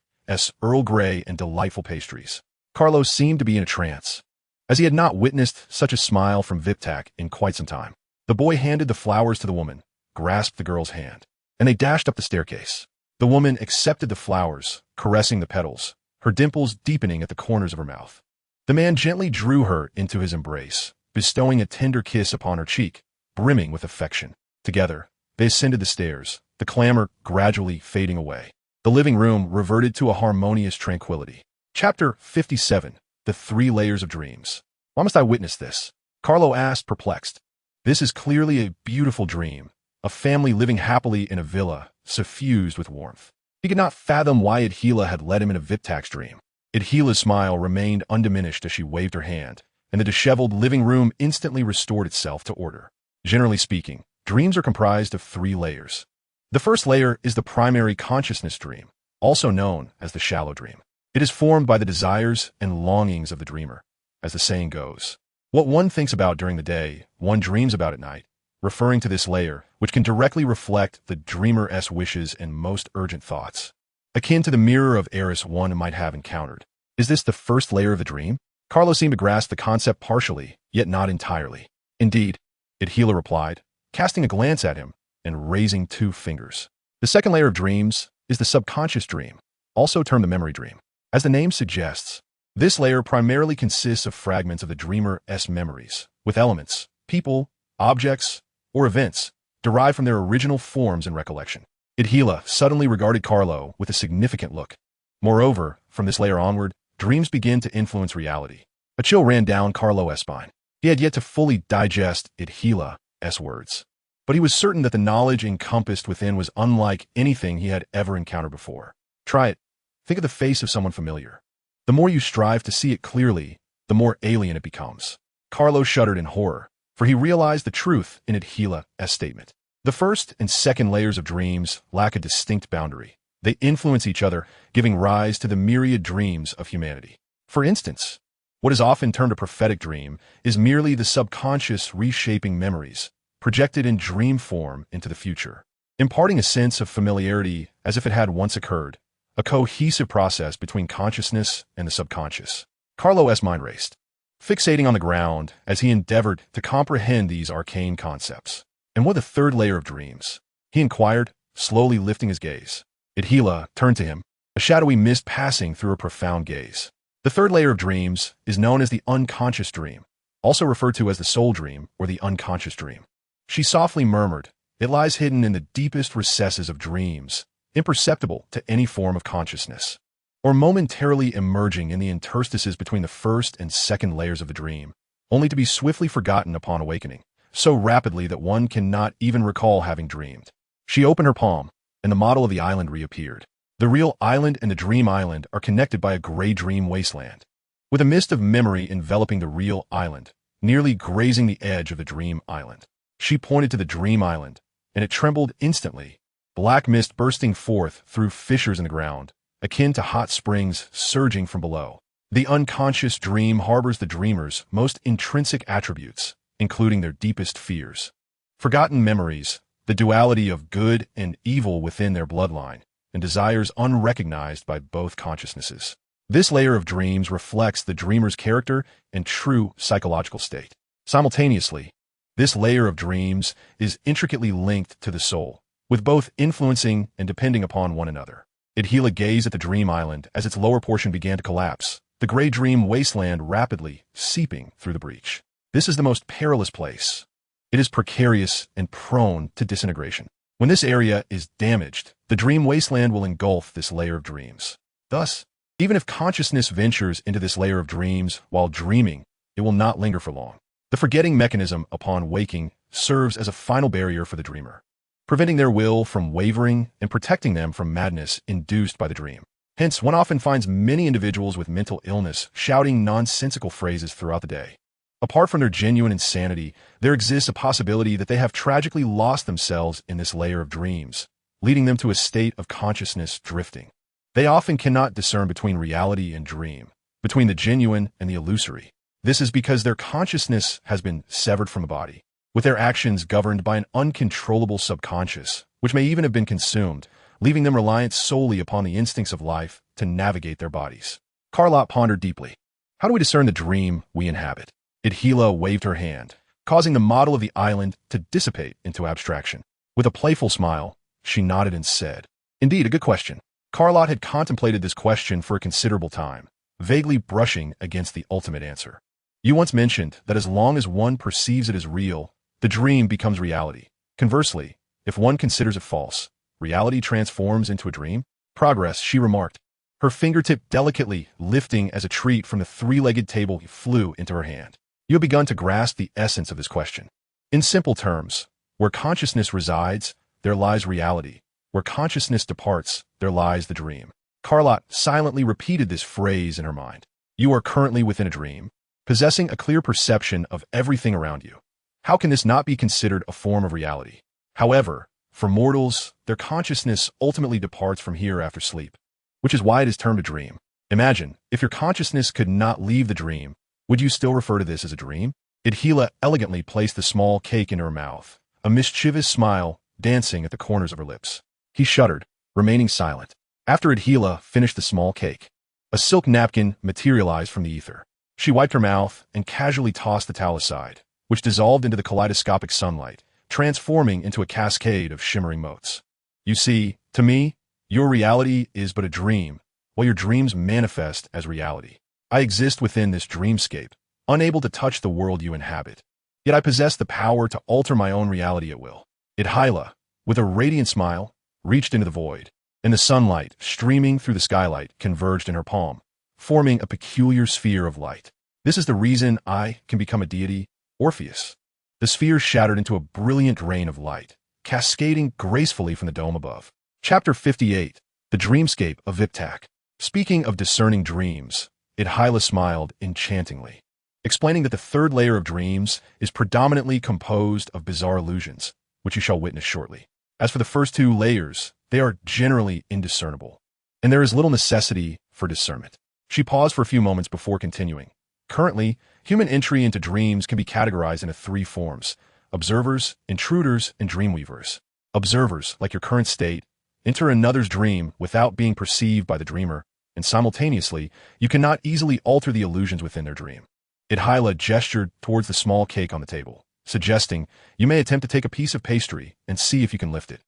Earl Grey and delightful pastries." Carlos seemed to be in a trance, as he had not witnessed such a smile from Vipitak in quite some time. The boy handed the flowers to the woman, grasped the girl's hand, and they dashed up the staircase. The woman accepted the flowers, caressing the petals, her dimples deepening at the corners of her mouth. The man gently drew her into his embrace, bestowing a tender kiss upon her cheek, brimming with affection. Together, they ascended the stairs, the clamor gradually fading away. The living room reverted to a harmonious tranquility. Chapter 57. The 3 Layers of Dreams. "Why must I witness this?" Carlo asked, perplexed. This is clearly a beautiful dream, a family living happily in a villa, suffused with warmth. He could not fathom why Odyllis had led him into Vipitak's dream. Odyllis' smile remained undiminished as she waved her hand, and the disheveled living room instantly restored itself to order. Generally speaking, dreams are comprised of 3 layers. The first layer is the primary consciousness dream, also known as the shallow dream. It is formed by the desires and longings of the dreamer. As the saying goes, what one thinks about during the day, one dreams about at night, referring to this layer, which can directly reflect the dreamer's wishes and most urgent thoughts, akin to the mirror of Eris one might have encountered. Is this the first layer of the dream? Carlos seemed to grasp the concept partially, yet not entirely. "Indeed," Odyllis replied, casting a glance at him and raising 2 fingers. The second layer of dreams is the subconscious dream, also termed the memory dream. As the name suggests, this layer primarily consists of fragments of the dreamer's memories, with elements, people, objects, or events derived from their original forms and recollection. Odyllis suddenly regarded Carlo with a significant look. Moreover, from this layer onward, dreams begin to influence reality. A chill ran down Carlo's spine. He had yet to fully digest Odyllis' words, but he was certain that the knowledge encompassed within was unlike anything he had ever encountered before. Try it. Think of the face of someone familiar. The more you strive to see it clearly, the more alien it becomes. Carlo shuddered in horror, for he realized the truth in Odyllis' statement. The first and second layers of dreams lack a distinct boundary. They influence each other, giving rise to the myriad dreams of humanity. For instance, What is often termed a prophetic dream is merely the subconscious reshaping memories, projected in dream form into the future, imparting a sense of familiarity as if it had once occurred, a cohesive process between consciousness and the subconscious. Carlo's mind raced, fixating on the ground as he endeavored to comprehend these arcane concepts. And what the third layer of dreams? He inquired, slowly lifting his gaze. Odyllis turned to him, a shadowy mist passing through her profound gaze. The third layer of dreams is known as the unconscious dream, also referred to as the soul dream or the unconscious dream. She softly murmured, "It lies hidden in the deepest recesses of dreams, imperceptible to any form of consciousness, or momentarily emerging in the interstices between the first and second layers of the dream, only to be swiftly forgotten upon awakening, so rapidly that one cannot even recall having dreamed." She opened her palm, and the model of the island reappeared. The real island and the dream island are connected by a gray dream wasteland, with a mist of memory enveloping the real island, nearly grazing the edge of the dream island. She pointed to the dream island, and it trembled instantly, black mist bursting forth through fissures in the ground, akin to hot springs surging from below. The unconscious dream harbors the dreamer's most intrinsic attributes, including their deepest fears, forgotten memories, the duality of good and evil within their bloodline, and desires unrecognized by both consciousnesses. This layer of dreams reflects the dreamer's character and true psychological state. Simultaneously, this layer of dreams is intricately linked to the soul, with both influencing and depending upon one another. Odyllis gazed at the dream island as its lower portion began to collapse, the gray dream wasteland rapidly seeping through the breach. This is the most perilous place. It is precarious and prone to disintegration. When this area is damaged, the dream wasteland will engulf this layer of dreams. Thus, even if consciousness ventures into this layer of dreams while dreaming, it will not linger for long. The forgetting mechanism upon waking serves as a final barrier for the dreamer, preventing their will from wavering and protecting them from madness induced by the dream. Hence, one often finds many individuals with mental illness shouting nonsensical phrases throughout the day. Apart from their genuine insanity, there exists a possibility that they have tragically lost themselves in this layer of dreams, leading them to a state of consciousness drifting. They often cannot discern between reality and dream, between the genuine and the illusory. This is because their consciousness has been severed from the body, with their actions governed by an uncontrollable subconscious, which may even have been consumed, leaving them reliant solely upon the instincts of life to navigate their bodies. Lott pondered deeply. How do we discern the dream we inhabit? Odyllis waved her hand, causing the model of the island to dissipate into abstraction. With a playful smile, she nodded and said, "Indeed, a good question." Lott had contemplated this question for a considerable time, vaguely brushing against the ultimate answer. "You once mentioned that as long as one perceives it as real, the dream becomes reality. Conversely, if one considers it false, reality transforms into a dream?" "Progress," she remarked, her fingertip delicately lifting as a treat from the three-legged table flew into her hand. "You have begun to grasp the essence of this question. In simple terms, where consciousness resides, there lies reality. Where consciousness departs, there lies the dream." Lott silently repeated this phrase in her mind. "You are currently within a dream, possessing a clear perception of everything around you. How can this not be considered a form of reality? However, for mortals, their consciousness ultimately departs from here after sleep, which is why it is termed a dream. Imagine, if your consciousness could not leave the dream, would you still refer to this as a dream?" Odyllis elegantly placed the small cake in her mouth, a mischievous smile dancing at the corners of her lips. He shuddered, remaining silent. After Odyllis finished the small cake, a silk napkin materialized from the ether. She wiped her mouth and casually tossed the towel aside, which dissolved into the kaleidoscopic sunlight, transforming into a cascade of shimmering motes. "You see, to me, your reality is but a dream, while your dreams manifest as reality. I exist within this dreamscape, unable to touch the world you inhabit. Yet I possess the power to alter my own reality at will." Odyllis, with a radiant smile, reached into the void, and the sunlight, streaming through the skylight, converged in her palm, forming a peculiar sphere of light. "This is the reason I can become a deity, Orpheus." The sphere shattered into a brilliant rain of light, cascading gracefully from the dome above. Chapter 58, The Dreamscape of Viptak. Speaking of discerning dreams, Odyllis smiled enchantingly, explaining that the third layer of dreams is predominantly composed of bizarre illusions, which you shall witness shortly. As for the first two layers, they are generally indiscernible, and there is little necessity for discernment. She paused for a few moments before continuing. Currently, human entry into dreams can be categorized into three forms: observers, intruders, and dreamweavers. Observers, like your current state, enter another's dream without being perceived by the dreamer, and simultaneously, you cannot easily alter the illusions within their dream. Idhyla gestured towards the small cake on the table, suggesting you may attempt to take a piece of pastry and see if you can lift it.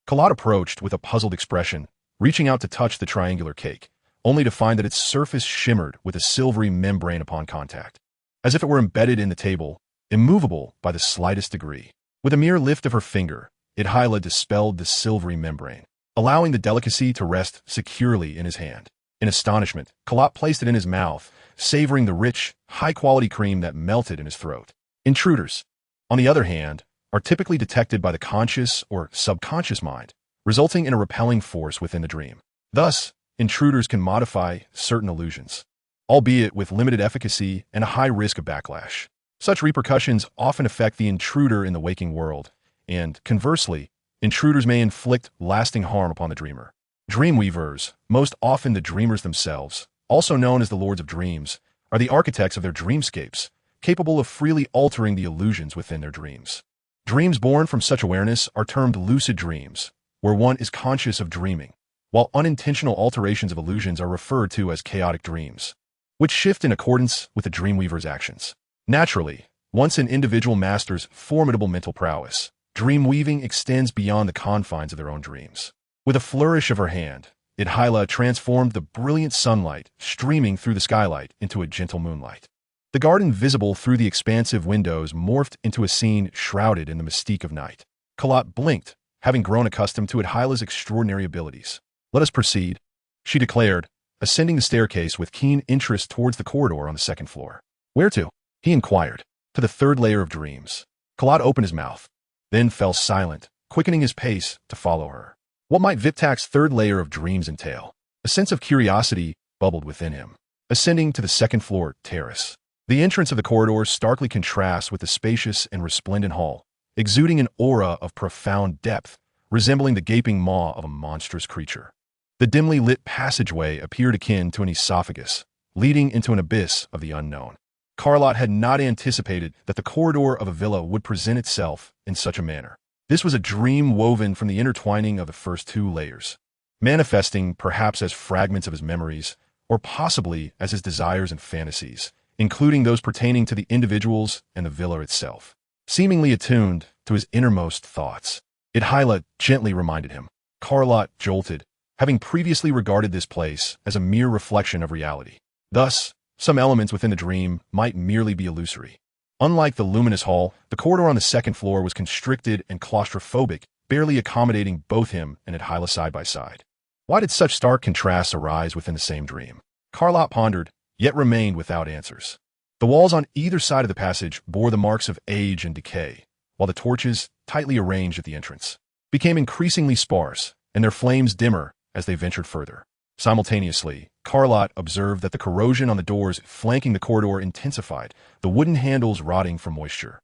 Lott approached with a puzzled expression, reaching out to touch the triangular cake, only to find that its surface shimmered with a silvery membrane upon contact, as if it were embedded in the table, immovable by the slightest degree. With a mere lift of her finger, Idhyla dispelled the silvery membrane, allowing the delicacy to rest securely in his hand. In astonishment, Lott placed it in his mouth, savoring the rich, high-quality cream that melted in his throat. Intruders, on the other hand, are typically detected by the conscious or subconscious mind, resulting in a repelling force within the dream. Thus, intruders can modify certain illusions, albeit with limited efficacy and a high risk of backlash. Such repercussions often affect the intruder in the waking world, and, conversely, intruders may inflict lasting harm upon the dreamer. Dreamweavers, most often the dreamers themselves, also known as the Lords of Dreams, are the architects of their dreamscapes, capable of freely altering the illusions within their dreams. Dreams born from such awareness are termed lucid dreams, where one is conscious of dreaming, while unintentional alterations of illusions are referred to as chaotic dreams, which shift in accordance with the dreamweaver's actions. Naturally, once an individual masters formidable mental prowess, dream weaving extends beyond the confines of their own dreams. With a flourish of her hand, Idhyla transformed the brilliant sunlight streaming through the skylight into a gentle moonlight. The garden visible through the expansive windows morphed into a scene shrouded in the mystique of night. Lott blinked, having grown accustomed to Idhyla's extraordinary abilities. "Let us proceed," she declared, ascending the staircase with keen interest towards the corridor on the second floor. "Where to?" he inquired. "To the third layer of dreams." Lott opened his mouth, then fell silent, quickening his pace to follow her. What might Viptak's third layer of dreams entail? A sense of curiosity bubbled within him. Ascending to the second floor terrace, the entrance of the corridor starkly contrasts with the spacious and resplendent hall, exuding an aura of profound depth, resembling the gaping maw of a monstrous creature. The dimly lit passageway appeared akin to an esophagus, leading into an abyss of the unknown. Lott had not anticipated that the corridor of a villa would present itself in such a manner. This was a dream woven from the intertwining of the first two layers, manifesting perhaps as fragments of his memories, or possibly as his desires and fantasies, including those pertaining to the individuals and the villa itself. Seemingly attuned to his innermost thoughts, Idhyla gently reminded him. Lott jolted, having previously regarded this place as a mere reflection of reality. Thus, some elements within the dream might merely be illusory. Unlike the luminous hall, the corridor on the second floor was constricted and claustrophobic, barely accommodating both him and Idhyla side by side. Why did such stark contrasts arise within the same dream? Lott pondered, yet remained without answers. The walls on either side of the passage bore the marks of age and decay, while the torches, tightly arranged at the entrance, became increasingly sparse, and their flames dimmer as they ventured further. Simultaneously, Lott observed that the corrosion on the doors flanking the corridor intensified, the wooden handles rotting from moisture,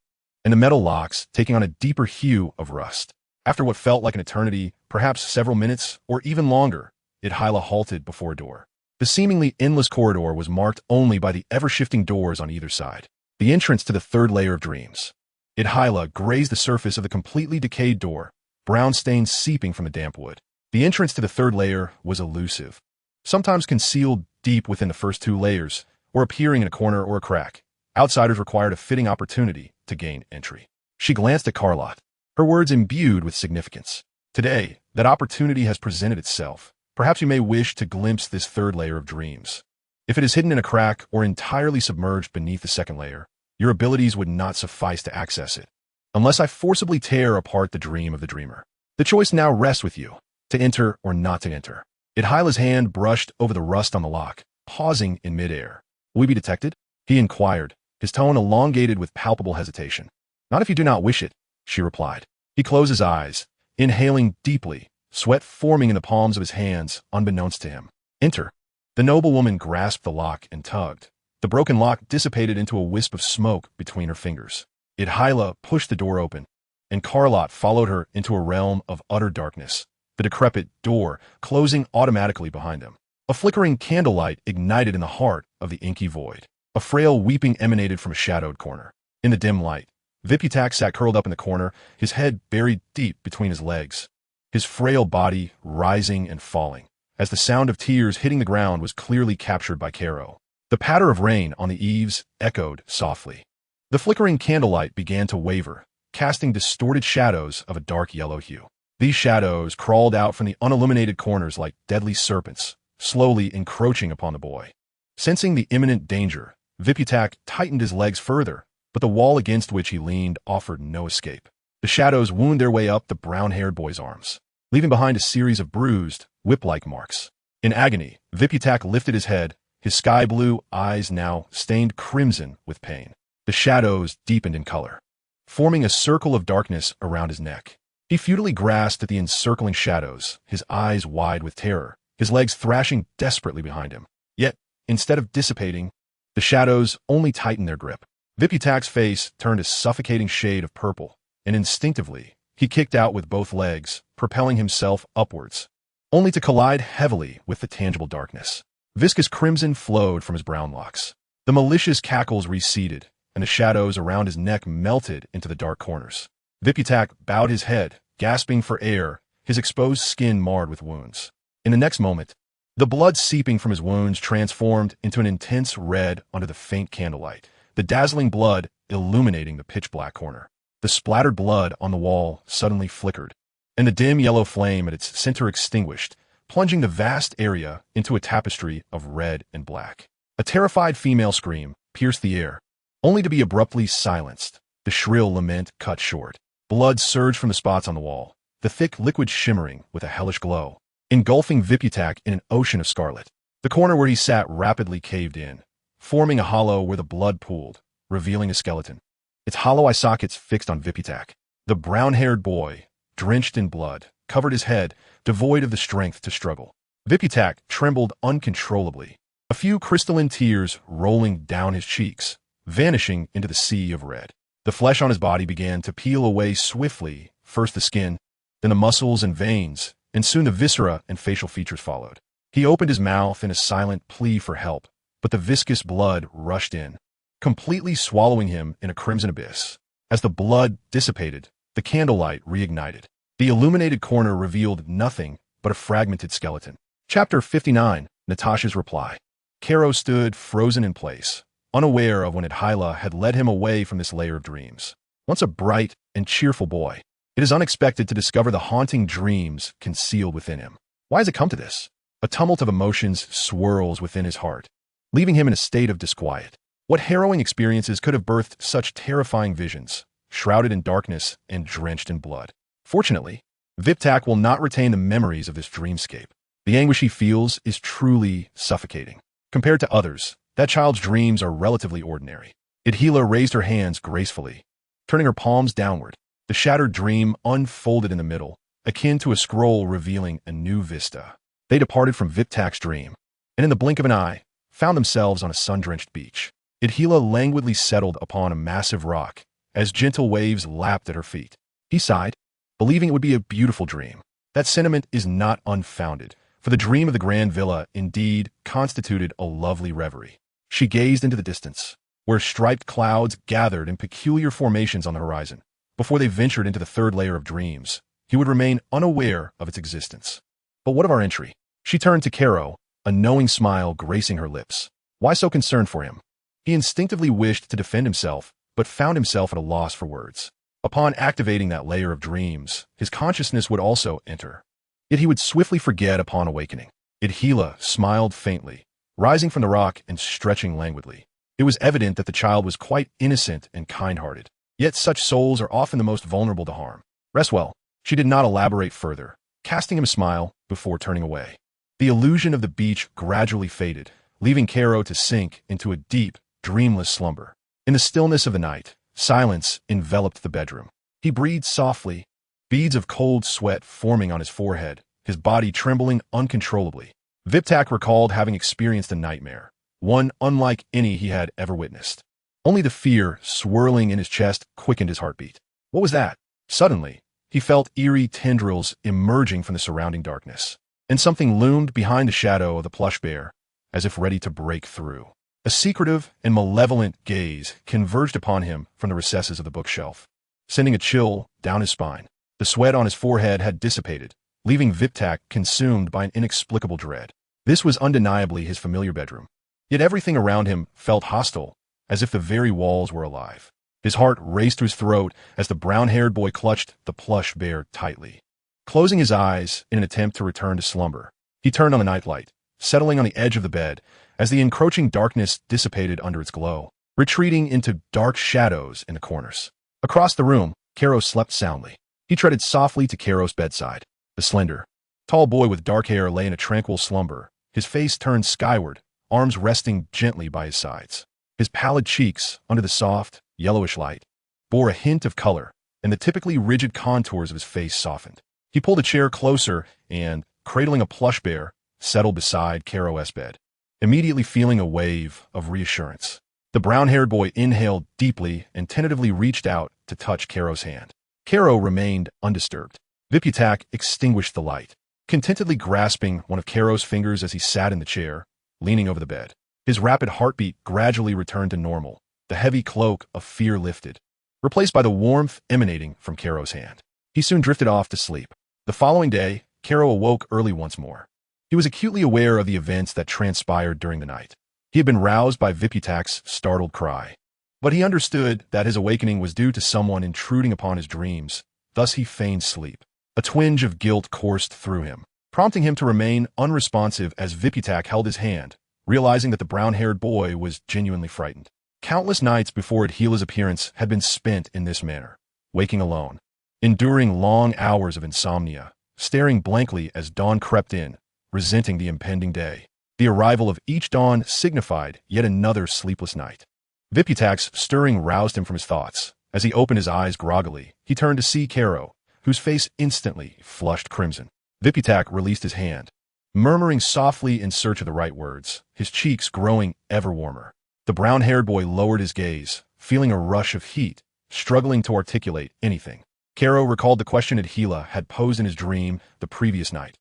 and the metal locks taking on a deeper hue of rust. After what felt like an eternity, perhaps several minutes or even longer, Idhyla halted before a door. The seemingly endless corridor was marked only by the ever-shifting doors on either side. The entrance to the third layer of dreams. Idhyla grazed the surface of the completely decayed door, brown stains seeping from the damp wood. The entrance to the third layer was elusive, sometimes concealed deep within the first two layers, or appearing in a corner or a crack. Outsiders required a fitting opportunity to gain entry. She glanced at Lott, her words imbued with significance. Today, that opportunity has presented itself. Perhaps you may wish to glimpse this third layer of dreams. If it is hidden in a crack or entirely submerged beneath the second layer, your abilities would not suffice to access it, unless I forcibly tear apart the dream of the dreamer. The choice now rests with you, to enter or not to enter. Idhyla's hand brushed over the rust on the lock, pausing in midair. "Will we be detected?" he inquired, his tone elongated with palpable hesitation. "Not if you do not wish it," she replied. He closed his eyes, inhaling deeply, sweat forming in the palms of his hands, unbeknownst to him. "Enter." The noblewoman grasped the lock and tugged. The broken lock dissipated into a wisp of smoke between her fingers. Idhyla pushed the door open, and Lott followed her into a realm of utter darkness, the decrepit door closing automatically behind them. A flickering candlelight ignited in the heart of the inky void. A frail weeping emanated from a shadowed corner. In the dim light, Viputak sat curled up in the corner, his head buried deep between his legs, his frail body rising and falling, as the sound of tears hitting the ground was clearly captured by Caro. The patter of rain on the eaves echoed softly. The flickering candlelight began to waver, casting distorted shadows of a dark yellow hue. These shadows crawled out from the unilluminated corners like deadly serpents, slowly encroaching upon the boy. Sensing the imminent danger, Viputak tightened his legs further, but the wall against which he leaned offered no escape. The shadows wound their way up the brown-haired boy's arms, leaving behind a series of bruised, whip-like marks. In agony, Viputak lifted his head, his sky-blue eyes now stained crimson with pain. The shadows deepened in color, forming a circle of darkness around his neck. He futilely grasped at the encircling shadows, his eyes wide with terror, his legs thrashing desperately behind him. Yet, instead of dissipating, the shadows only tightened their grip. Viputak's face turned a suffocating shade of purple, and instinctively, he kicked out with both legs, propelling himself upwards, only to collide heavily with the tangible darkness. Viscous crimson flowed from his brown locks. The malicious cackles receded, and the shadows around his neck melted into the dark corners. Viputak bowed his head, gasping for air, his exposed skin marred with wounds. In the next moment, the blood seeping from his wounds transformed into an intense red under the faint candlelight, the dazzling blood illuminating the pitch-black corner. The splattered blood on the wall suddenly flickered, and the dim yellow flame at its center extinguished, plunging the vast area into a tapestry of red and black. A terrified female scream pierced the air, only to be abruptly silenced, the shrill lament cut short. Blood surged from the spots on the wall, the thick liquid shimmering with a hellish glow, engulfing Viputak in an ocean of scarlet. The corner where he sat rapidly caved in, forming a hollow where the blood pooled, revealing a skeleton, its hollow eye sockets fixed on Viputak. The brown-haired boy, drenched in blood, covered his head, devoid of the strength to struggle. Viputak trembled uncontrollably, a few crystalline tears rolling down his cheeks, vanishing into the sea of red. The flesh on his body began to peel away swiftly, first the skin, then the muscles and veins, and soon the viscera and facial features followed. He opened his mouth in a silent plea for help, but the viscous blood rushed in, completely swallowing him in a crimson abyss. As the blood dissipated, the candlelight reignited. The illuminated corner revealed nothing but a fragmented skeleton. Chapter 59, Natasha's Reply. Caro stood frozen in place, unaware of when Odyllis had led him away from this layer of dreams. Once a bright and cheerful boy, it is unexpected to discover the haunting dreams concealed within him. Why has it come to this? A tumult of emotions swirls within his heart, leaving him in a state of disquiet. What harrowing experiences could have birthed such terrifying visions, shrouded in darkness and drenched in blood? Fortunately, Viputak will not retain the memories of this dreamscape. The anguish he feels is truly suffocating. Compared to others, that child's dreams are relatively ordinary. Odyllis raised her hands gracefully, turning her palms downward. The shattered dream unfolded in the middle, akin to a scroll revealing a new vista. They departed from Viputak's dream, and in the blink of an eye, found themselves on a sun-drenched beach. Odyllis languidly settled upon a massive rock, as gentle waves lapped at her feet. He sighed, believing it would be a beautiful dream. That sentiment is not unfounded, for the dream of the grand villa indeed constituted a lovely reverie. She gazed into the distance, where striped clouds gathered in peculiar formations on the horizon. Before they ventured into the third layer of dreams, he would remain unaware of its existence. But what of our entry? She turned to Caro, a knowing smile gracing her lips. Why so concerned for him? He instinctively wished to defend himself, but found himself at a loss for words. Upon activating that layer of dreams, his consciousness would also enter. Yet he would swiftly forget upon awakening. Odyllis smiled faintly, rising from the rock and stretching languidly. It was evident that the child was quite innocent and kind-hearted. Yet such souls are often the most vulnerable to harm. Rest well. She did not elaborate further, casting him a smile before turning away. The illusion of the beach gradually faded, leaving Caro to sink into a deep, dreamless slumber. In the stillness of the night, silence enveloped the bedroom. He breathed softly, beads of cold sweat forming on his forehead, his body trembling uncontrollably. Viputak recalled having experienced a nightmare, one unlike any he had ever witnessed. Only the fear swirling in his chest quickened his heartbeat. What was that? Suddenly, he felt eerie tendrils emerging from the surrounding darkness, and something loomed behind the shadow of the plush bear, as if ready to break through. A secretive and malevolent gaze converged upon him from the recesses of the bookshelf, sending a chill down his spine. The sweat on his forehead had dissipated, leaving Viptak consumed by an inexplicable dread. This was undeniably his familiar bedroom. Yet everything around him felt hostile, as if the very walls were alive. His heart raced to his throat as the brown-haired boy clutched the plush bear tightly. Closing his eyes in an attempt to return to slumber, he turned on the nightlight, settling on the edge of the bed as the encroaching darkness dissipated under its glow, retreating into dark shadows in the corners. Across the room, Caro slept soundly. He treaded softly to Caro's bedside. The slender, tall boy with dark hair lay in a tranquil slumber, his face turned skyward, arms resting gently by his sides. His pallid cheeks, under the soft, yellowish light, bore a hint of color, and the typically rigid contours of his face softened. He pulled a chair closer and, cradling a plush bear, settled beside Caro's bed, immediately feeling a wave of reassurance. The brown-haired boy inhaled deeply and tentatively reached out to touch Caro's hand. Caro remained undisturbed. Viptak extinguished the light, contentedly grasping one of Caro's fingers as he sat in the chair, leaning over the bed. His rapid heartbeat gradually returned to normal, the heavy cloak of fear lifted, replaced by the warmth emanating from Caro's hand. He soon drifted off to sleep. The following day, Caro awoke early once more. He was acutely aware of the events that transpired during the night. He had been roused by Viptak's startled cry, but he understood that his awakening was due to someone intruding upon his dreams, thus he feigned sleep. A twinge of guilt coursed through him, prompting him to remain unresponsive as Viptak held his hand, realizing that the brown-haired boy was genuinely frightened. Countless nights before Odyllis' appearance had been spent in this manner, waking alone, enduring long hours of insomnia, staring blankly as dawn crept in, resenting the impending day. The arrival of each dawn signified yet another sleepless night. Viptak's stirring roused him from his thoughts. As he opened his eyes groggily, he turned to see Caro, whose face instantly flushed crimson. Viptak released his hand, murmuring softly in search of the right words, his cheeks growing ever warmer. The brown-haired boy lowered his gaze, feeling a rush of heat, struggling to articulate anything. Caro recalled the question Odyllis had posed in his dream the previous night.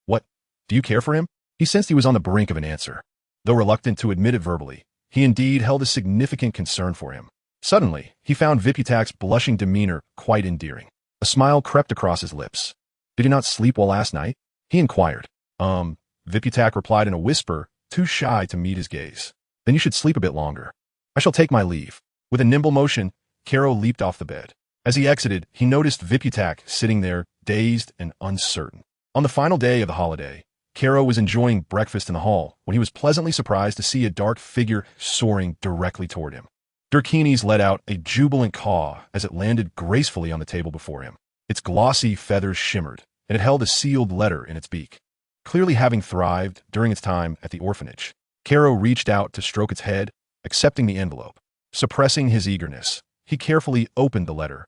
"What? Do you care for him?" He sensed he was on the brink of an answer. Though reluctant to admit it verbally, he indeed held a significant concern for him. Suddenly, he found Viptak's blushing demeanor quite endearing. A smile crept across his lips. "Did he not sleep well last night?" he inquired. Viptak replied in a whisper, too shy to meet his gaze. "Then you should sleep a bit longer. I shall take my leave." With a nimble motion, Caro leaped off the bed. As he exited, he noticed Viptak sitting there, dazed and uncertain. On the final day of the holiday, Caro was enjoying breakfast in the hall when he was pleasantly surprised to see a dark figure soaring directly toward him. Durkinis let out a jubilant caw as it landed gracefully on the table before him. Its glossy feathers shimmered, and it held a sealed letter in its beak. Clearly having thrived during its time at the orphanage, Caro reached out to stroke its head, accepting the envelope. Suppressing his eagerness, he carefully opened the letter,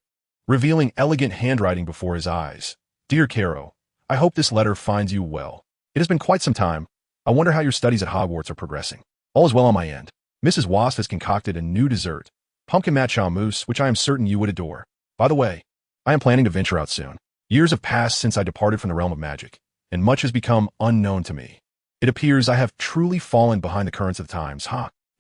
revealing elegant handwriting before his eyes. "Dear Caro, I hope this letter finds you well. It has been quite some time. I wonder how your studies at Hogwarts are progressing. All is well on my end. Mrs. Wasp has concocted a new dessert, pumpkin matcha mousse, which I am certain you would adore. By the way, I am planning to venture out soon. Years have passed since I departed from the realm of magic, and much has become unknown to me. It appears I have truly fallen behind the currents of the times,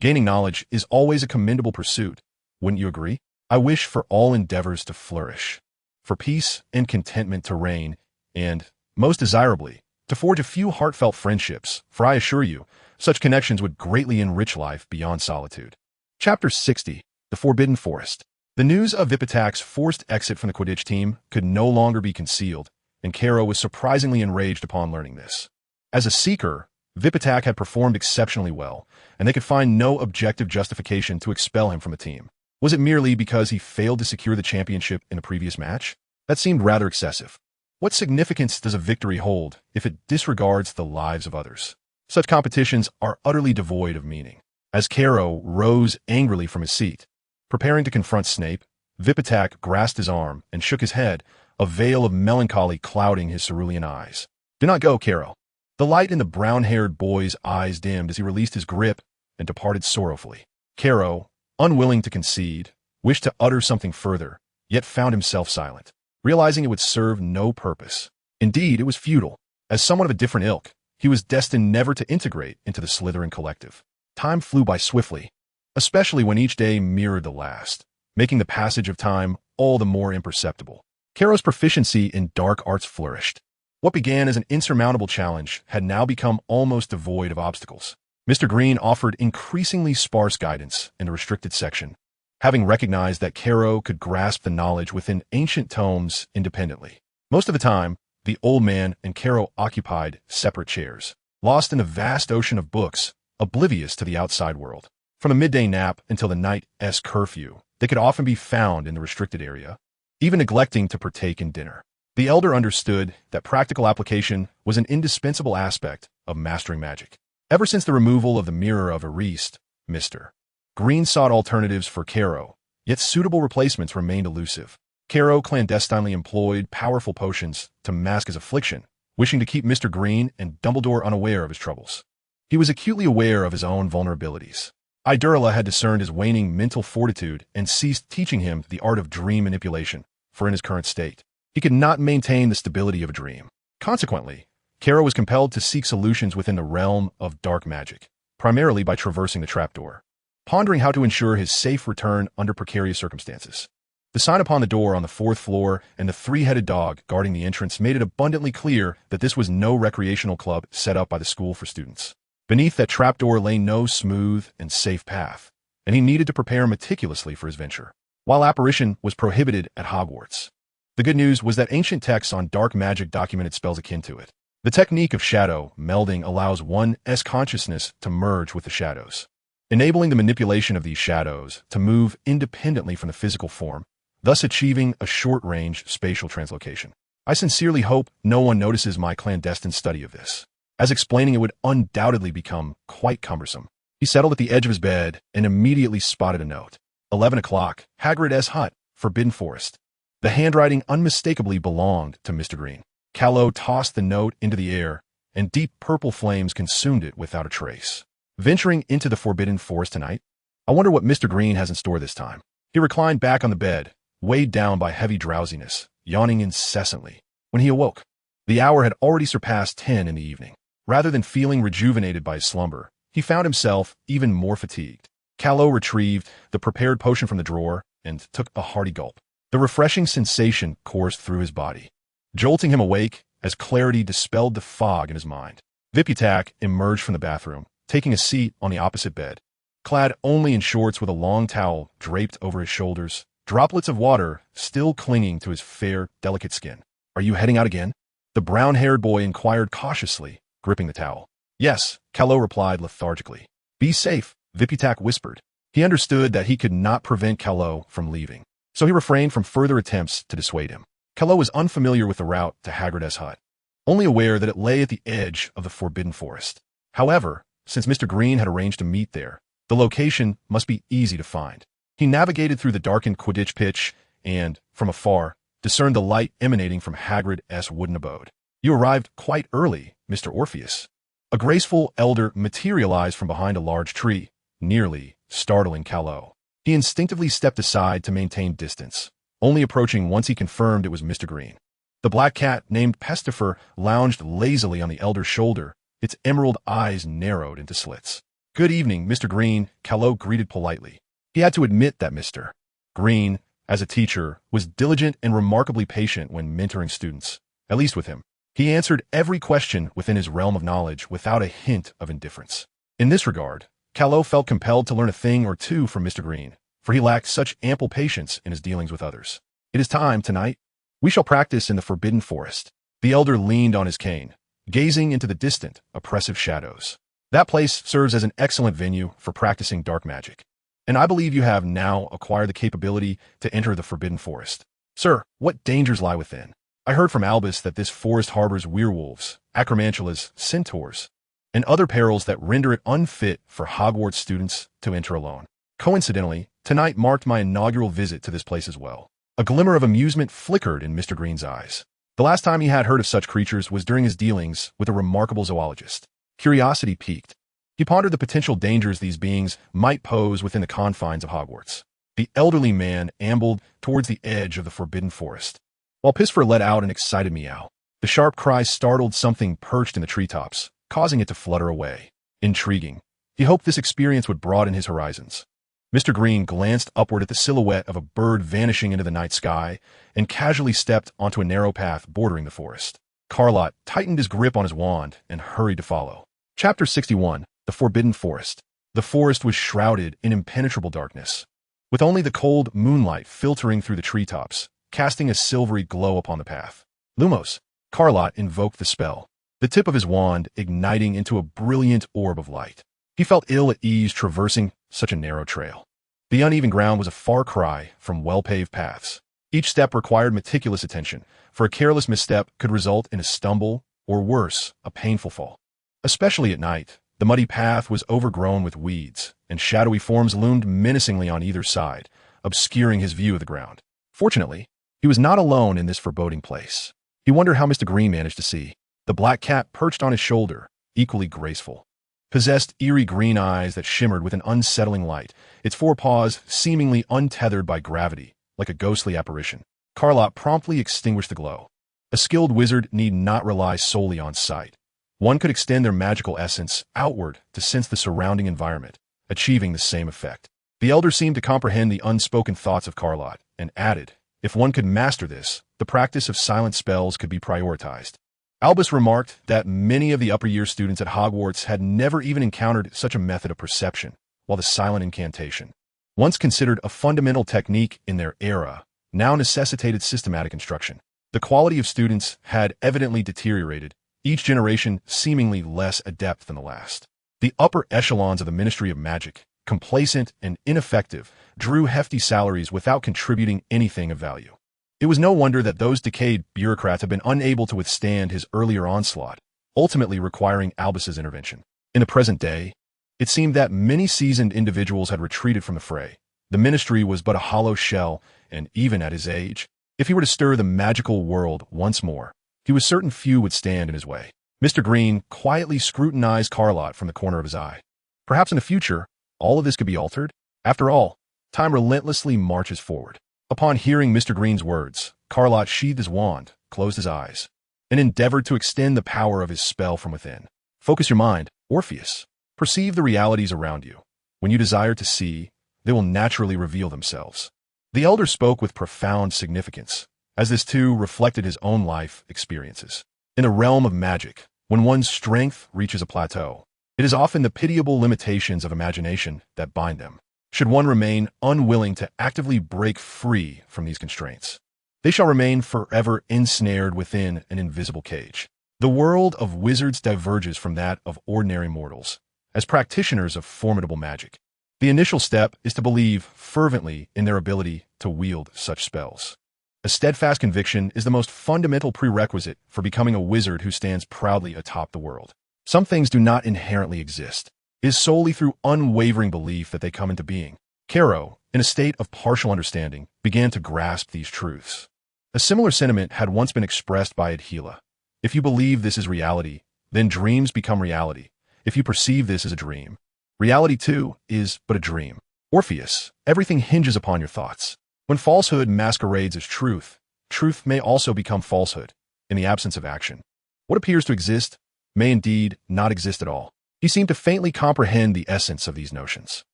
Gaining knowledge is always a commendable pursuit. Wouldn't you agree? I wish for all endeavors to flourish, for peace and contentment to reign, and, most desirably, to forge a few heartfelt friendships, for I assure you, such connections would greatly enrich life beyond solitude." Chapter 60. The Forbidden Forest. The news of Viptak's forced exit from the Quidditch team could no longer be concealed, and Caro was surprisingly enraged upon learning this. As a seeker, Viptak had performed exceptionally well, and they could find no objective justification to expel him from the team. Was it merely because he failed to secure the championship in a previous match? That seemed rather excessive. What significance does a victory hold if it disregards the lives of others? Such competitions are utterly devoid of meaning. As Caro rose angrily from his seat, preparing to confront Snape, Viptak grasped his arm and shook his head, a veil of melancholy clouding his cerulean eyes. "Do not go, Caro." The light in the brown-haired boy's eyes dimmed as he released his grip and departed sorrowfully. Caro, unwilling to concede, wished to utter something further, yet found himself silent, realizing it would serve no purpose. Indeed, it was futile. As someone of a different ilk, he was destined never to integrate into the Slytherin collective. Time flew by swiftly, especially when each day mirrored the last, making the passage of time all the more imperceptible. Caro's proficiency in dark arts flourished. What began as an insurmountable challenge had now become almost devoid of obstacles. Mr. Green offered increasingly sparse guidance in the restricted section, having recognized that Caro could grasp the knowledge within ancient tomes independently. Most of the time, the old man and Caro occupied separate chairs, lost in a vast ocean of books, oblivious to the outside world. From the midday nap until the night's curfew, they could often be found in the restricted area, even neglecting to partake in dinner. The elder understood that practical application was an indispensable aspect of mastering magic. Ever since the removal of the mirror of Eriste, Mr. Green sought alternatives for Caro, yet suitable replacements remained elusive. Caro clandestinely employed powerful potions to mask his affliction, wishing to keep Mr. Green and Dumbledore unaware of his troubles. He was acutely aware of his own vulnerabilities. Idurla had discerned his waning mental fortitude and ceased teaching him the art of dream manipulation, for in his current state, he could not maintain the stability of a dream. Consequently, Caro was compelled to seek solutions within the realm of dark magic, primarily by traversing the trapdoor, pondering how to ensure his safe return under precarious circumstances. The sign upon the door on the 4th floor and the three-headed dog guarding the entrance made it abundantly clear that this was no recreational club set up by the school for students. Beneath that trapdoor lay no smooth and safe path, and he needed to prepare meticulously for his venture. While apparition was prohibited at Hogwarts, the good news was that ancient texts on dark magic documented spells akin to it. The technique of shadow melding allows one's consciousness to merge with the shadows, enabling the manipulation of these shadows to move independently from the physical form, thus achieving a short-range spatial translocation. I sincerely hope no one notices my clandestine study of this, as explaining it would undoubtedly become quite cumbersome. He settled at the edge of his bed and immediately spotted a note. 11 o'clock, Hagrid's hut, Forbidden Forest. The handwriting unmistakably belonged to Mr. Green. Callow tossed the note into the air, and deep purple flames consumed it without a trace. Venturing into the Forbidden Forest tonight? I wonder what Mr. Green has in store this time. He reclined back on the bed, weighed down by heavy drowsiness, yawning incessantly. When he awoke, the hour had already surpassed 10 in the evening. Rather than feeling rejuvenated by his slumber, he found himself even more fatigued. Callow retrieved the prepared potion from the drawer and took a hearty gulp. The refreshing sensation coursed through his body, jolting him awake as clarity dispelled the fog in his mind. Viputak emerged from the bathroom, taking a seat on the opposite bed. Clad only in shorts with a long towel draped over his shoulders, droplets of water still clinging to his fair, delicate skin. "Are you heading out again?" the brown-haired boy inquired cautiously, gripping the towel. "Yes," Callow replied lethargically. "Be safe," Viputak whispered. He understood that he could not prevent Callow from leaving, so he refrained from further attempts to dissuade him. Callow was unfamiliar with the route to Hagrid's hut, only aware that it lay at the edge of the Forbidden Forest. However, since Mr. Green had arranged to meet there, the location must be easy to find. He navigated through the darkened Quidditch pitch and, from afar, discerned the light emanating from Hagrid's wooden abode. "You arrived quite early, Mr. Orpheus." A graceful elder materialized from behind a large tree, nearly startling Callow. He instinctively stepped aside to maintain distance, only approaching once he confirmed it was Mr. Green. The black cat named Pestifer lounged lazily on the elder's shoulder, its emerald eyes narrowed into slits. "Good evening, Mr. Green," Callow greeted politely. He had to admit that Mr. Green, as a teacher, was diligent and remarkably patient when mentoring students, at least with him. He answered every question within his realm of knowledge without a hint of indifference. In this regard, Callow felt compelled to learn a thing or two from Mr. Green, for he lacked such ample patience in his dealings with others. "It is time, tonight. We shall practice in the Forbidden Forest." The elder leaned on his cane, gazing into the distant, oppressive shadows. "That place serves as an excellent venue for practicing dark magic, and I believe you have now acquired the capability to enter the Forbidden Forest. Sir, what dangers lie within? I heard from Albus that this forest harbors werewolves, acromantulas, centaurs, and other perils that render it unfit for Hogwarts students to enter alone. Coincidentally, tonight marked my inaugural visit to this place as well." A glimmer of amusement flickered in Mr. Green's eyes. The last time he had heard of such creatures was during his dealings with a remarkable zoologist. Curiosity piqued. He pondered the potential dangers these beings might pose within the confines of Hogwarts. The elderly man ambled towards the edge of the Forbidden Forest, while Pisfer let out an excited meow. The sharp cry startled something perched in the treetops, causing it to flutter away. Intriguing. He hoped this experience would broaden his horizons. Mr. Green glanced upward at the silhouette of a bird vanishing into the night sky and casually stepped onto a narrow path bordering the forest. Lott tightened his grip on his wand and hurried to follow. Chapter 61. The Forbidden Forest. The forest was shrouded in impenetrable darkness, with only the cold moonlight filtering through the treetops, casting a silvery glow upon the path. Lumos. Lott invoked the spell, the tip of his wand igniting into a brilliant orb of light. He felt ill at ease traversing such a narrow trail. The uneven ground was a far cry from well-paved paths. Each step required meticulous attention, for a careless misstep could result in a stumble, or worse, a painful fall. Especially at night, the muddy path was overgrown with weeds, and shadowy forms loomed menacingly on either side, obscuring his view of the ground. Fortunately, he was not alone in this foreboding place. He wondered how Mr. Green managed to see. The black cat perched on his shoulder, equally graceful, possessed eerie green eyes that shimmered with an unsettling light, its forepaws seemingly untethered by gravity, like a ghostly apparition. Lott promptly extinguished the glow. A skilled wizard need not rely solely on sight. One could extend their magical essence outward to sense the surrounding environment, achieving the same effect. The elder seemed to comprehend the unspoken thoughts of Lott, and added, if one could master this, the practice of silent spells could be prioritized. Albus remarked that many of the upper-year students at Hogwarts had never even encountered such a method of perception, while the silent incantation, once considered a fundamental technique in their era, now necessitated systematic instruction. The quality of students had evidently deteriorated, each generation seemingly less adept than the last. The upper echelons of the Ministry of Magic, complacent and ineffective, drew hefty salaries without contributing anything of value. It was no wonder that those decayed bureaucrats had been unable to withstand his earlier onslaught, ultimately requiring Albus's intervention. In the present day, it seemed that many seasoned individuals had retreated from the fray. The ministry was but a hollow shell, and even at his age, if he were to stir the magical world once more, he was certain few would stand in his way. Mr. Green quietly scrutinized Lott from the corner of his eye. Perhaps in the future, all of this could be altered? After all, time relentlessly marches forward. Upon hearing Mr. Green's words, Lott sheathed his wand, closed his eyes, and endeavored to extend the power of his spell from within. Focus your mind, Orpheus. Perceive the realities around you. When you desire to see, they will naturally reveal themselves. The elder spoke with profound significance, as this too reflected his own life experiences. In the realm of magic, when one's strength reaches a plateau, it is often the pitiable limitations of imagination that bind them. Should one remain unwilling to actively break free from these constraints, they shall remain forever ensnared within an invisible cage. The world of wizards diverges from that of ordinary mortals, as practitioners of formidable magic. The initial step is to believe fervently in their ability to wield such spells. A steadfast conviction is the most fundamental prerequisite for becoming a wizard who stands proudly atop the world. Some things do not inherently exist. It is solely through unwavering belief that they come into being. Caro, in a state of partial understanding, began to grasp these truths. A similar sentiment had once been expressed by Odyllis. If you believe this is reality, then dreams become reality. If you perceive this as a dream, reality too is but a dream. Orpheus, everything hinges upon your thoughts. When falsehood masquerades as truth, truth may also become falsehood, in the absence of action. What appears to exist may indeed not exist at all. He seemed to faintly comprehend the essence of these notions.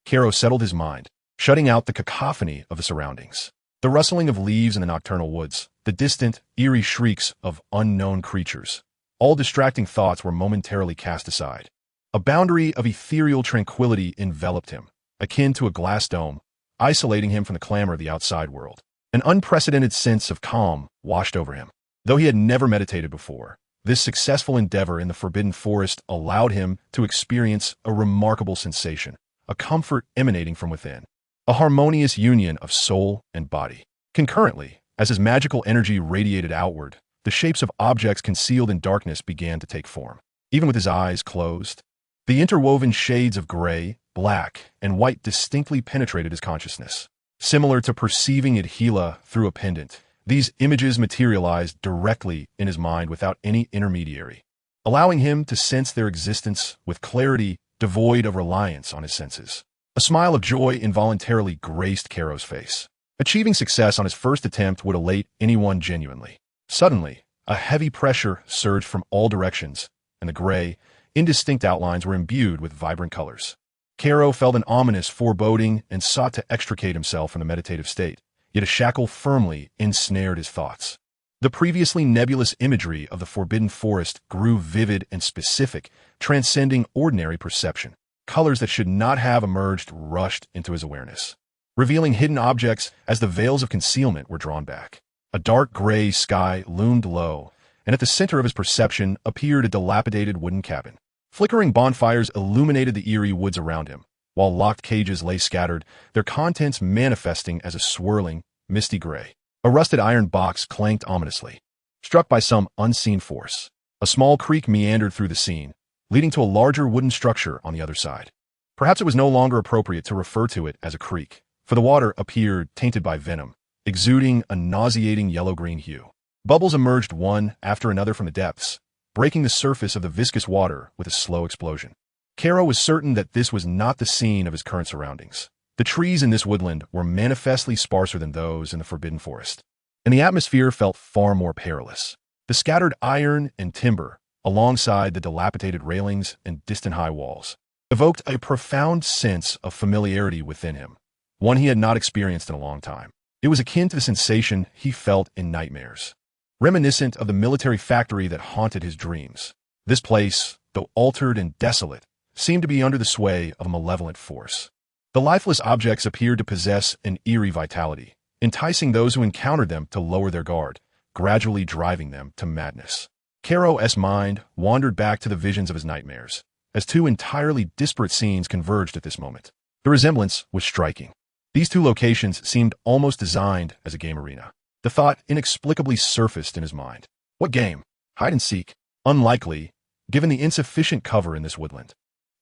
Caro settled his mind, shutting out the cacophony of the surroundings. The rustling of leaves in the nocturnal woods, the distant, eerie shrieks of unknown creatures. All distracting thoughts were momentarily cast aside. A boundary of ethereal tranquility enveloped him, akin to a glass dome, isolating him from the clamor of the outside world. An unprecedented sense of calm washed over him. Though he had never meditated before, this successful endeavor in the Forbidden Forest allowed him to experience a remarkable sensation, a comfort emanating from within, a harmonious union of soul and body. Concurrently, as his magical energy radiated outward, the shapes of objects concealed in darkness began to take form. Even with his eyes closed, the interwoven shades of gray, black, and white distinctly penetrated his consciousness. Similar to perceiving Odyllis through a pendant, these images materialized directly in his mind without any intermediary, allowing him to sense their existence with clarity devoid of reliance on his senses. A smile of joy involuntarily graced Caro's face. Achieving success on his first attempt would elate anyone genuinely. Suddenly, a heavy pressure surged from all directions, and the gray, indistinct outlines were imbued with vibrant colors. Caro felt an ominous foreboding and sought to extricate himself from the meditative state, yet a shackle firmly ensnared his thoughts. The previously nebulous imagery of the forbidden forest grew vivid and specific, transcending ordinary perception. Colors that should not have emerged rushed into his awareness, revealing hidden objects as the veils of concealment were drawn back. A dark gray sky loomed low, and at the center of his perception appeared a dilapidated wooden cabin. Flickering bonfires illuminated the eerie woods around him, while locked cages lay scattered, their contents manifesting as a swirling, misty gray. A rusted iron box clanked ominously. Struck by some unseen force, a small creek meandered through the scene, leading to a larger wooden structure on the other side. Perhaps it was no longer appropriate to refer to it as a creek, for the water appeared tainted by venom, exuding a nauseating yellow-green hue. Bubbles emerged one after another from the depths, breaking the surface of the viscous water with a slow explosion. Caro was certain that this was not the scene of his current surroundings. The trees in this woodland were manifestly sparser than those in the forbidden forest, and the atmosphere felt far more perilous. The scattered iron and timber, alongside the dilapidated railings and distant high walls, evoked a profound sense of familiarity within him, one he had not experienced in a long time. It was akin to the sensation he felt in nightmares, reminiscent of the military factory that haunted his dreams. This place, though altered and desolate, seemed to be under the sway of a malevolent force. The lifeless objects appeared to possess an eerie vitality, enticing those who encountered them to lower their guard, gradually driving them to madness. Caro's mind wandered back to the visions of his nightmares, as two entirely disparate scenes converged at this moment. The resemblance was striking. These two locations seemed almost designed as a game arena. The thought inexplicably surfaced in his mind. What game? Hide and seek? Unlikely, given the insufficient cover in this woodland.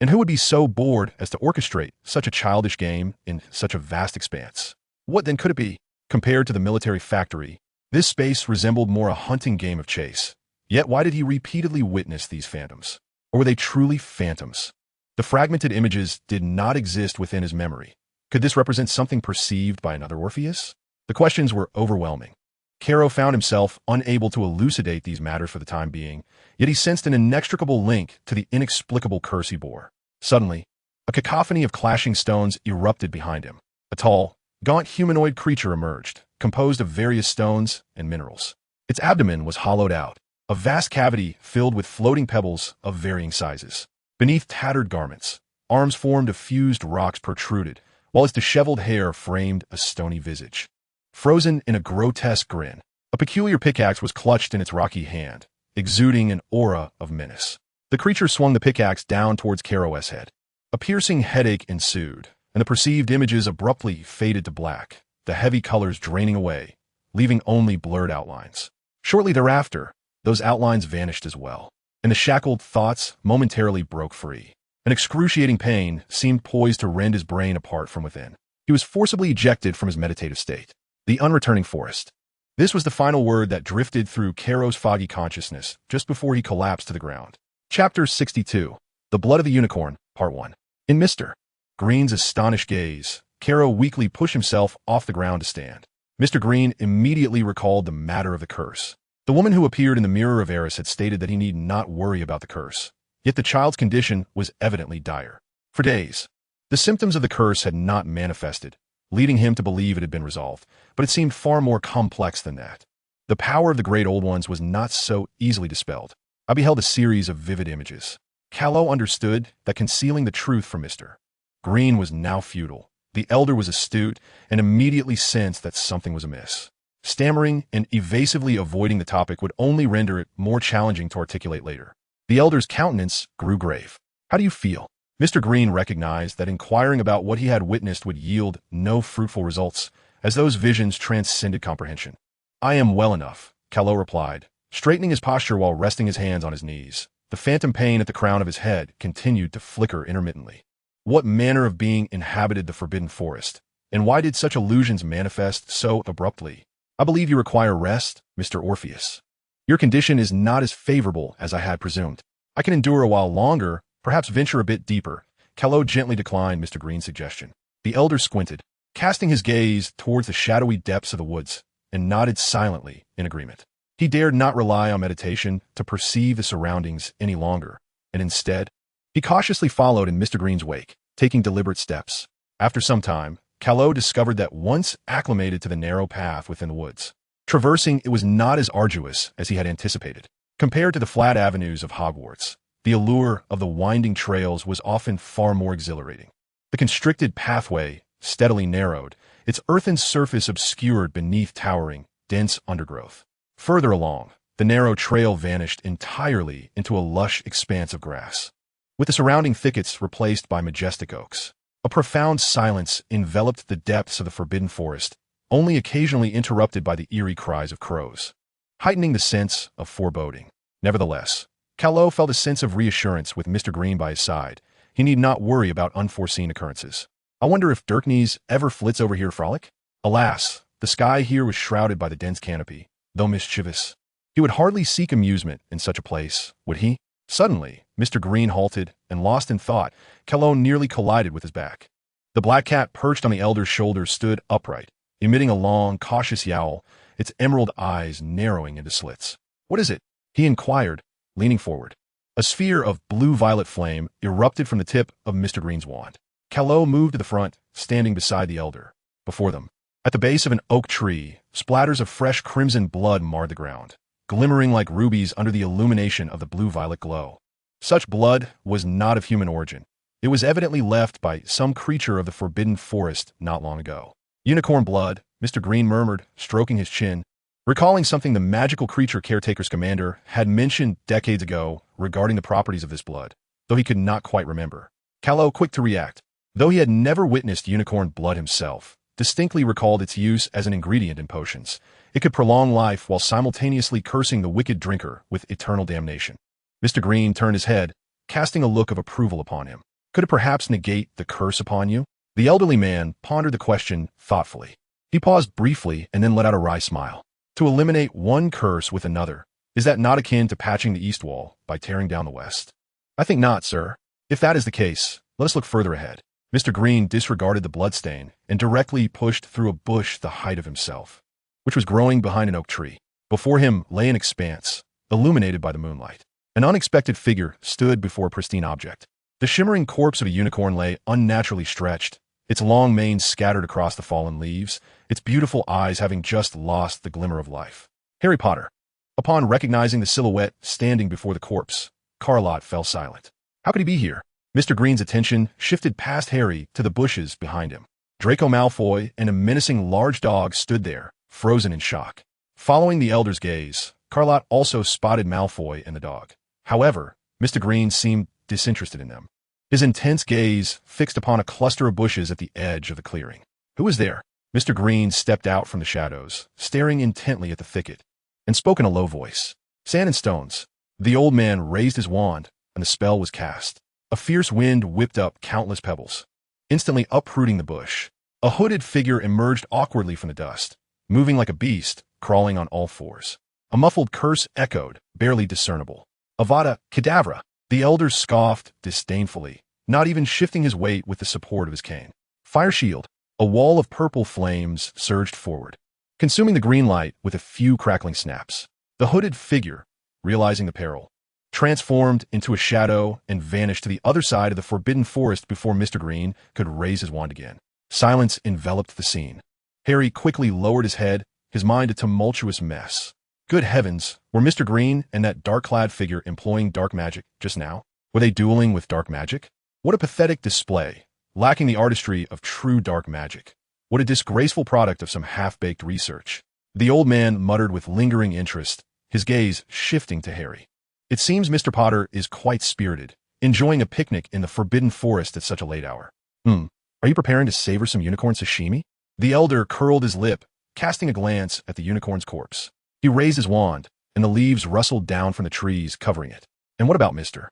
And who would be so bored as to orchestrate such a childish game in such a vast expanse? What then could it be? Compared to the military factory, this space resembled more a hunting game of chase. Yet why did he repeatedly witness these phantoms? Or were they truly phantoms? The fragmented images did not exist within his memory. Could this represent something perceived by another Orpheus? The questions were overwhelming. Caro found himself unable to elucidate these matters for the time being, yet he sensed an inextricable link to the inexplicable curse he bore. Suddenly, a cacophony of clashing stones erupted behind him. A tall, gaunt humanoid creature emerged, composed of various stones and minerals. Its abdomen was hollowed out, a vast cavity filled with floating pebbles of varying sizes. Beneath tattered garments, arms formed of fused rocks protruded, while its disheveled hair framed a stony visage. Frozen in a grotesque grin, a peculiar pickaxe was clutched in its rocky hand, exuding an aura of menace. The creature swung the pickaxe down towards Caro's head. A piercing headache ensued, and the perceived images abruptly faded to black, the heavy colors draining away, leaving only blurred outlines. Shortly thereafter, those outlines vanished as well, and the shackled thoughts momentarily broke free. An excruciating pain seemed poised to rend his brain apart from within. He was forcibly ejected from his meditative state. The unreturning forest. This was the final word that drifted through Caro's foggy consciousness just before he collapsed to the ground. Chapter 62. The Blood of the Unicorn, Part 1. In Mr. Green's astonished gaze, Caro weakly pushed himself off the ground to stand. Mr. Green immediately recalled the matter of the curse. The woman who appeared in the Mirror of Eris had stated that he need not worry about the curse, yet the child's condition was evidently dire. For days, the symptoms of the curse had not manifested, leading him to believe it had been resolved, but it seemed far more complex than that. The power of the Great Old Ones was not so easily dispelled. I beheld a series of vivid images. Calo understood that concealing the truth from Mr. Green was now futile. The elder was astute and immediately sensed that something was amiss. Stammering and evasively avoiding the topic would only render it more challenging to articulate later. The elder's countenance grew grave. How do you feel? Mr. Green recognized that inquiring about what he had witnessed would yield no fruitful results, as those visions transcended comprehension. I am well enough, Calo replied, straightening his posture while resting his hands on his knees. The phantom pain at the crown of his head continued to flicker intermittently. What manner of being inhabited the forbidden forest, and why did such illusions manifest so abruptly? I believe you require rest, Mr. Orpheus. Your condition is not as favorable as I had presumed. I can endure a while longer, perhaps venture a bit deeper. Calo gently declined Mr. Green's suggestion. The elder squinted, casting his gaze towards the shadowy depths of the woods, and nodded silently in agreement. He dared not rely on meditation to perceive the surroundings any longer, and instead, he cautiously followed in Mr. Green's wake, taking deliberate steps. After some time, Callot discovered that once acclimated to the narrow path within the woods, traversing it was not as arduous as he had anticipated. Compared to the flat avenues of Hogwarts, the allure of the winding trails was often far more exhilarating. The constricted pathway steadily narrowed, its earthen surface obscured beneath towering, dense undergrowth. Further along, the narrow trail vanished entirely into a lush expanse of grass, with the surrounding thickets replaced by majestic oaks. A profound silence enveloped the depths of the forbidden forest, only occasionally interrupted by the eerie cries of crows, heightening the sense of foreboding. Nevertheless, Callot felt a sense of reassurance with Mr. Green by his side. He need not worry about unforeseen occurrences. I wonder if Dirknees ever flits over here to frolic? Alas, the sky here was shrouded by the dense canopy, though mischievous. He would hardly seek amusement in such a place, would he? Suddenly, Mr. Green halted, and lost in thought, Callot nearly collided with his back. The black cat perched on the elder's shoulder stood upright, emitting a long, cautious yowl, its emerald eyes narrowing into slits. "What is it?" he inquired, leaning forward. A sphere of blue-violet flame erupted from the tip of Mr. Green's wand. Callot moved to the front, standing beside the elder. Before them, at the base of an oak tree, splatters of fresh crimson blood marred the ground, glimmering like rubies under the illumination of the blue-violet glow. Such blood was not of human origin. It was evidently left by some creature of the forbidden forest not long ago. "Unicorn blood," Mr. Green murmured, stroking his chin, recalling something the magical creature caretaker's commander had mentioned decades ago regarding the properties of this blood, though he could not quite remember. Callot, quick to react, though he had never witnessed unicorn blood himself, distinctly recalled its use as an ingredient in potions. It could prolong life while simultaneously cursing the wicked drinker with eternal damnation. Mr. Green turned his head, casting a look of approval upon him. "Could it perhaps negate the curse upon you?" The elderly man pondered the question thoughtfully. He paused briefly and then let out a wry smile. "To eliminate one curse with another, is that not akin to patching the east wall by tearing down the west?" "I think not, sir. If that is the case, let us look further ahead." Mr. Green disregarded the bloodstain and directly pushed through a bush the height of himself, which was growing behind an oak tree. Before him lay an expanse, illuminated by the moonlight. An unexpected figure stood before a pristine object. The shimmering corpse of a unicorn lay unnaturally stretched, its long mane scattered across the fallen leaves, its beautiful eyes having just lost the glimmer of life. Harry Potter. Upon recognizing the silhouette standing before the corpse, Lott fell silent. How could he be here? Mr. Green's attention shifted past Harry to the bushes behind him. Draco Malfoy and a menacing large dog stood there, frozen in shock. Following the elder's gaze, Lott also spotted Malfoy and the dog. However, Mr. Green seemed disinterested in them, his intense gaze fixed upon a cluster of bushes at the edge of the clearing. "Who is there?" Mr. Green stepped out from the shadows, staring intently at the thicket, and spoke in a low voice. "Sand and stones." The old man raised his wand, and the spell was cast. A fierce wind whipped up countless pebbles, instantly uprooting the bush. A hooded figure emerged awkwardly from the dust, moving like a beast, crawling on all fours. A muffled curse echoed, barely discernible. "Avada Kedavra!" The elder scoffed disdainfully, not even shifting his weight with the support of his cane. "Fire shield." A wall of purple flames surged forward, consuming the green light with a few crackling snaps. The hooded figure, realizing the peril, transformed into a shadow and vanished to the other side of the forbidden forest before Mr. Green could raise his wand again. Silence enveloped the scene. Harry quickly lowered his head, his mind a tumultuous mess. Good heavens, were Mr. Green and that dark-clad figure employing dark magic just now? Were they dueling with dark magic? What a pathetic display, lacking the artistry of true dark magic. What a disgraceful product of some half-baked research. The old man muttered with lingering interest, his gaze shifting to Harry. "It seems Mr. Potter is quite spirited, enjoying a picnic in the forbidden forest at such a late hour. Are you preparing to savor some unicorn sashimi?" The elder curled his lip, casting a glance at the unicorn's corpse. He raised his wand, and the leaves rustled down from the trees covering it. "And what about Mr.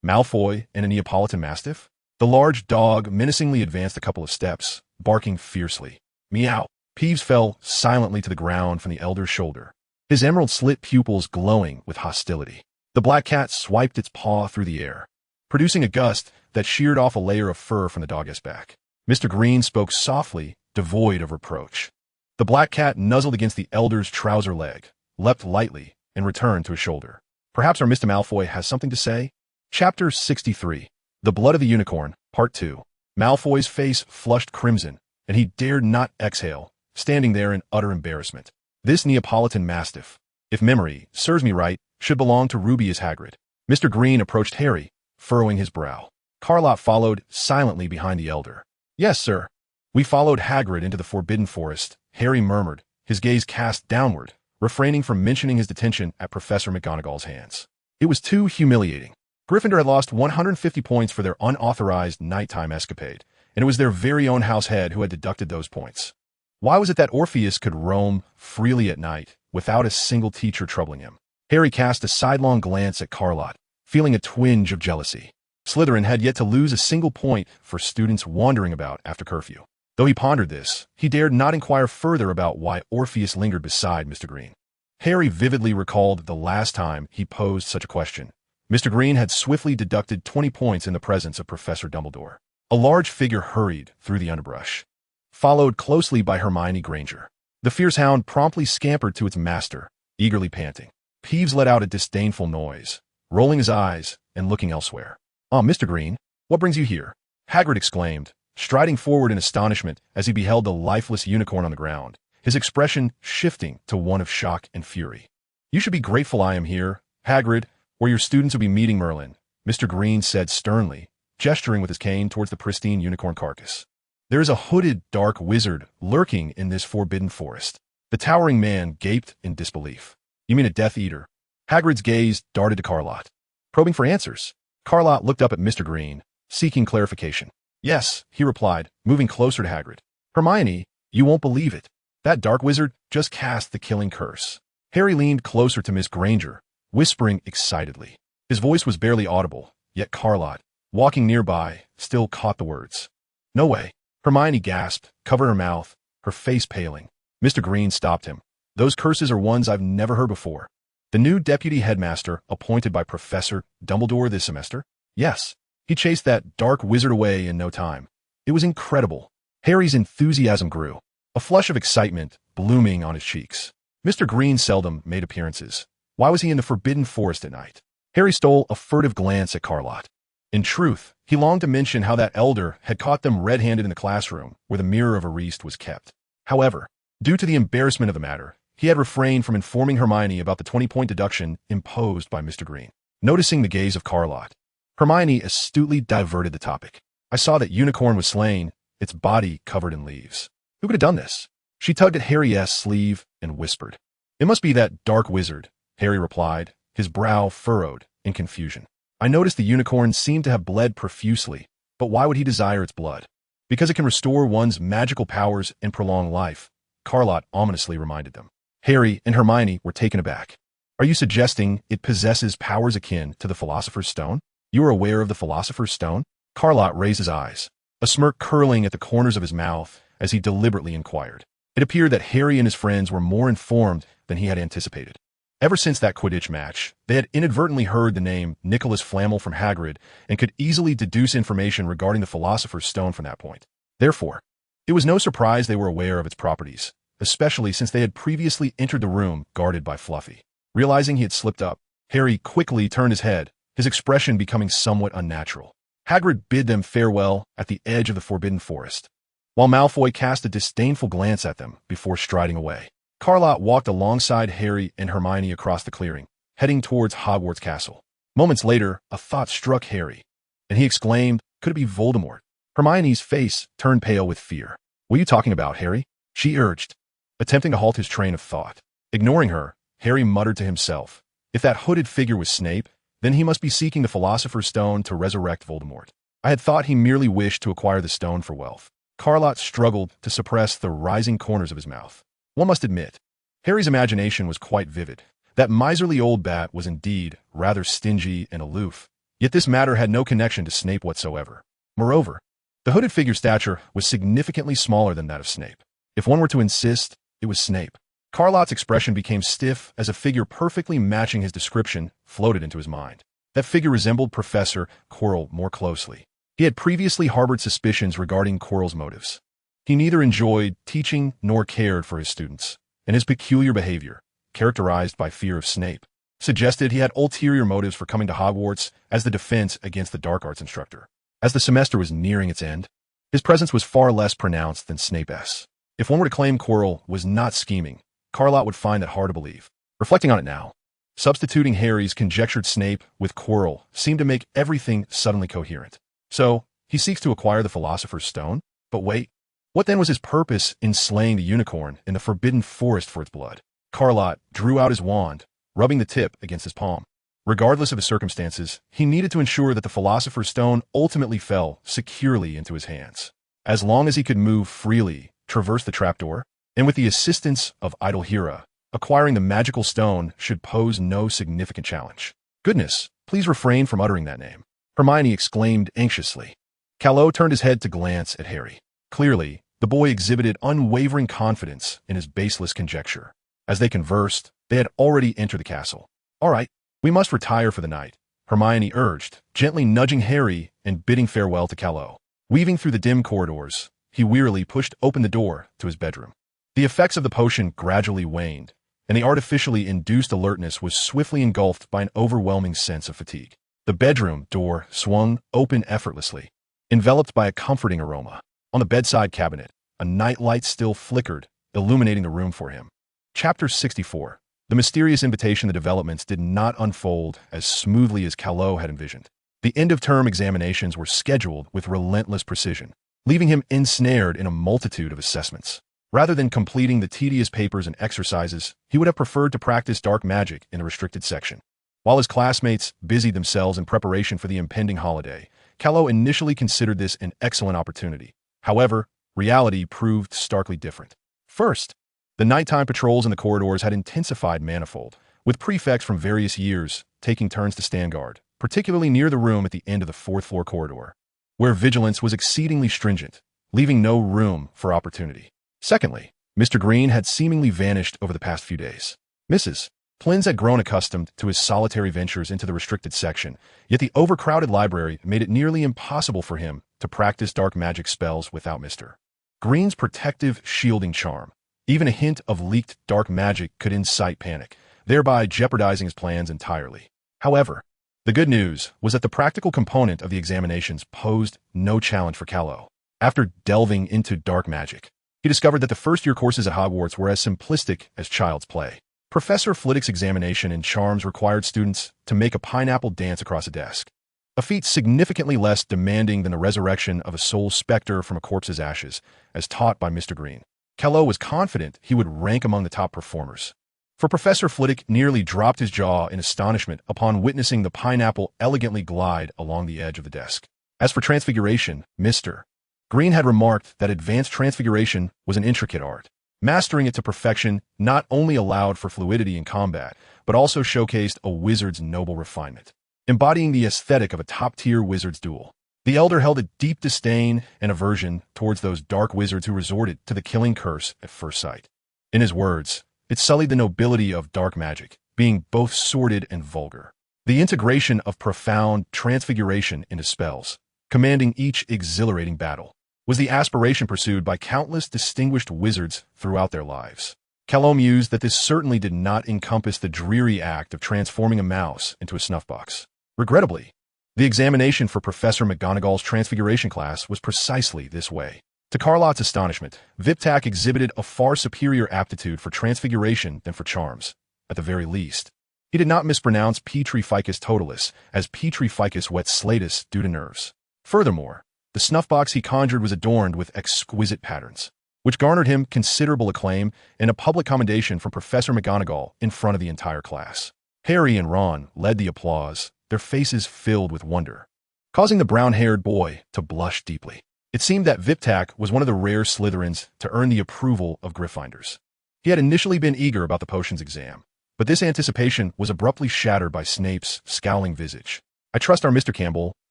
Malfoy and a Neapolitan Mastiff?" The large dog menacingly advanced a couple of steps, barking fiercely. "Meow." Peeves fell silently to the ground from the elder's shoulder, his emerald-slit pupils glowing with hostility. The black cat swiped its paw through the air, producing a gust that sheared off a layer of fur from the dog's back. Mr. Green spoke softly, devoid of reproach. The black cat nuzzled against the elder's trouser leg, leapt lightly, and returned to his shoulder. "Perhaps our Mr. Malfoy has something to say?" Chapter 63. The Blood of the Unicorn, Part 2. Malfoy's face flushed crimson, and he dared not exhale, standing there in utter embarrassment. This Neapolitan Mastiff, if memory serves me right, should belong to Rubius Hagrid. Mr. Green approached Harry, furrowing his brow. Carlotte followed silently behind the elder. Yes, sir. We followed Hagrid into the Forbidden Forest, Harry murmured, his gaze cast downward, refraining from mentioning his detention at Professor McGonagall's hands. It was too humiliating. Gryffindor had lost 150 points for their unauthorized nighttime escapade, and it was their very own house head who had deducted those points. Why was it that Orpheus could roam freely at night without a single teacher troubling him? Harry cast a sidelong glance at Carlotte, feeling a twinge of jealousy. Slytherin had yet to lose a single point for students wandering about after curfew. Though he pondered this, he dared not inquire further about why Orpheus lingered beside Mr. Green. Harry vividly recalled the last time he posed such a question. Mr. Green had swiftly deducted 20 points in the presence of Professor Dumbledore. A large figure hurried through the underbrush, followed closely by Hermione Granger. The fierce hound promptly scampered to its master, eagerly panting. Peeves let out a disdainful noise, rolling his eyes and looking elsewhere. "Ah, Mr. Green, what brings you here?" Hagrid exclaimed, striding forward in astonishment as he beheld the lifeless unicorn on the ground, his expression shifting to one of shock and fury. "You should be grateful I am here, Hagrid, where your students will be meeting Merlin," Mr. Green said sternly, gesturing with his cane towards the pristine unicorn carcass. "There is a hooded dark wizard lurking in this forbidden forest." The towering man gaped in disbelief. "You mean a Death Eater?" Hagrid's gaze darted to Carlotte, probing for answers. Carlotte looked up at Mr. Green, seeking clarification. "Yes," he replied, moving closer to Hagrid. "Hermione, you won't believe it. That dark wizard just cast the killing curse." Harry leaned closer to Miss Granger, whispering excitedly. His voice was barely audible, yet Carlotte, walking nearby, still caught the words. "No way." Hermione gasped, covered her mouth, her face paling. Mr. Green stopped him. "Those curses are ones I've never heard before." "The new deputy headmaster appointed by Professor Dumbledore this semester?" "Yes. He chased that dark wizard away in no time. It was incredible." Harry's enthusiasm grew, a flush of excitement blooming on his cheeks. Mr. Green seldom made appearances. Why was he in the Forbidden Forest at night? Harry stole a furtive glance at Carlotte. In truth, he longed to mention how that elder had caught them red-handed in the classroom where the Mirror of Ariste was kept. However, due to the embarrassment of the matter, he had refrained from informing Hermione about the 20-point deduction imposed by Mr. Green. Noticing the gaze of Carlotte, Hermione astutely diverted the topic. "I saw that unicorn was slain, its body covered in leaves. Who could have done this?" She tugged at Harry's sleeve and whispered. "It must be that dark wizard," Harry replied, his brow furrowed in confusion. "I noticed the unicorn seemed to have bled profusely, but why would he desire its blood?" "Because it can restore one's magical powers and prolong life," Carlotte ominously reminded them. Harry and Hermione were taken aback. "Are you suggesting it possesses powers akin to the Philosopher's Stone? You are aware of the Philosopher's Stone?" Carlotte raised his eyes, a smirk curling at the corners of his mouth as he deliberately inquired. It appeared that Harry and his friends were more informed than he had anticipated. Ever since that Quidditch match, they had inadvertently heard the name Nicholas Flamel from Hagrid and could easily deduce information regarding the Philosopher's Stone from that point. Therefore, it was no surprise they were aware of its properties, especially since they had previously entered the room guarded by Fluffy. Realizing he had slipped up, Harry quickly turned his head, his expression becoming somewhat unnatural. Hagrid bid them farewell at the edge of the Forbidden Forest, while Malfoy cast a disdainful glance at them before striding away. Carlotte walked alongside Harry and Hermione across the clearing, heading towards Hogwarts Castle. Moments later, a thought struck Harry, and he exclaimed, "Could it be Voldemort?" Hermione's face turned pale with fear. "What are you talking about, Harry?" she urged, attempting to halt his train of thought. Ignoring her, Harry muttered to himself, "If that hooded figure was Snape, then he must be seeking the Philosopher's Stone to resurrect Voldemort. I had thought he merely wished to acquire the stone for wealth." Carlotte struggled to suppress the rising corners of his mouth. One must admit, Harry's imagination was quite vivid. That miserly old bat was indeed rather stingy and aloof, yet this matter had no connection to Snape whatsoever. Moreover, the hooded figure's stature was significantly smaller than that of Snape. If one were to insist, it was Snape. Carlotte's expression became stiff as a figure perfectly matching his description floated into his mind. That figure resembled Professor Quirrell more closely. He had previously harbored suspicions regarding Quirrell's motives. He neither enjoyed teaching nor cared for his students, and his peculiar behavior, characterized by fear of Snape, suggested he had ulterior motives for coming to Hogwarts as the defense against the dark arts instructor. As the semester was nearing its end, his presence was far less pronounced than Snape's. If one were to claim Quirrell was not scheming, Lott would find that hard to believe. Reflecting on it now, substituting Harry's conjectured Snape with Quirrell seemed to make everything suddenly coherent. So, he seeks to acquire the Philosopher's Stone? But wait, what then was his purpose in slaying the unicorn in the Forbidden Forest for its blood? Lott drew out his wand, rubbing the tip against his palm. Regardless of his circumstances, he needed to ensure that the Philosopher's Stone ultimately fell securely into his hands. As long as he could move freely, traverse the trapdoor, and with the assistance of Idle Hera, acquiring the magical stone should pose no significant challenge. Goodness, please refrain from uttering that name, Hermione exclaimed anxiously. Callow turned his head to glance at Harry. Clearly, the boy exhibited unwavering confidence in his baseless conjecture. As they conversed, they had already entered the castle. All right, we must retire for the night, Hermione urged, gently nudging Harry and bidding farewell to Callow. Weaving through the dim corridors, he wearily pushed open the door to his bedroom. The effects of the potion gradually waned, and the artificially induced alertness was swiftly engulfed by an overwhelming sense of fatigue. The bedroom door swung open effortlessly, enveloped by a comforting aroma. On the bedside cabinet, a night light still flickered, illuminating the room for him. Chapter 64. The mysterious invitation. The developments did not unfold as smoothly as Callow had envisioned. The end-of-term examinations were scheduled with relentless precision, leaving him ensnared in a multitude of assessments. Rather than completing the tedious papers and exercises, he would have preferred to practice dark magic in the restricted section. While his classmates busied themselves in preparation for the impending holiday, Callow initially considered this an excellent opportunity. However, reality proved starkly different. First, the nighttime patrols in the corridors had intensified manifold, with prefects from various years taking turns to stand guard, particularly near the room at the end of the fourth-floor corridor, where vigilance was exceedingly stringent, leaving no room for opportunity. Secondly, Mr. Green had seemingly vanished over the past few days. Mrs. Plinth had grown accustomed to his solitary ventures into the restricted section, yet the overcrowded library made it nearly impossible for him to practice dark magic spells without Mr. Green's protective shielding charm. Even a hint of leaked dark magic could incite panic, thereby jeopardizing his plans entirely. However, the good news was that the practical component of the examinations posed no challenge for Callow. After delving into dark magic, he discovered that the first-year courses at Hogwarts were as simplistic as child's play. Professor Flitwick's examination in charms required students to make a pineapple dance across a desk, a feat significantly less demanding than the resurrection of a soul specter from a corpse's ashes, as taught by Mr. Green. Callow was confident he would rank among the top performers, for Professor Flitwick nearly dropped his jaw in astonishment upon witnessing the pineapple elegantly glide along the edge of the desk. As for transfiguration, Mr. Green had remarked that advanced transfiguration was an intricate art. Mastering it to perfection not only allowed for fluidity in combat, but also showcased a wizard's noble refinement, embodying the aesthetic of a top-tier wizard's duel. The elder held a deep disdain and aversion towards those dark wizards who resorted to the killing curse at first sight. In his words, it sullied the nobility of dark magic, being both sordid and vulgar. The integration of profound transfiguration into spells, commanding each exhilarating battle, was the aspiration pursued by countless distinguished wizards throughout their lives. Callow mused that this certainly did not encompass the dreary act of transforming a mouse into a snuffbox. Regrettably, the examination for Professor McGonagall's transfiguration class was precisely this way. To Carlott's astonishment, Viptak exhibited a far superior aptitude for transfiguration than for charms. At the very least, he did not mispronounce Petri ficus totalis as Petri ficus wetslatus due to nerves. Furthermore, the snuffbox he conjured was adorned with exquisite patterns, which garnered him considerable acclaim and a public commendation from Professor McGonagall in front of the entire class. Harry and Ron led the applause, their faces filled with wonder, causing the brown-haired boy to blush deeply. It seemed that Viptak was one of the rare Slytherins to earn the approval of Gryffindors. He had initially been eager about the potions exam, but this anticipation was abruptly shattered by Snape's scowling visage. "I trust our Mr. Campbell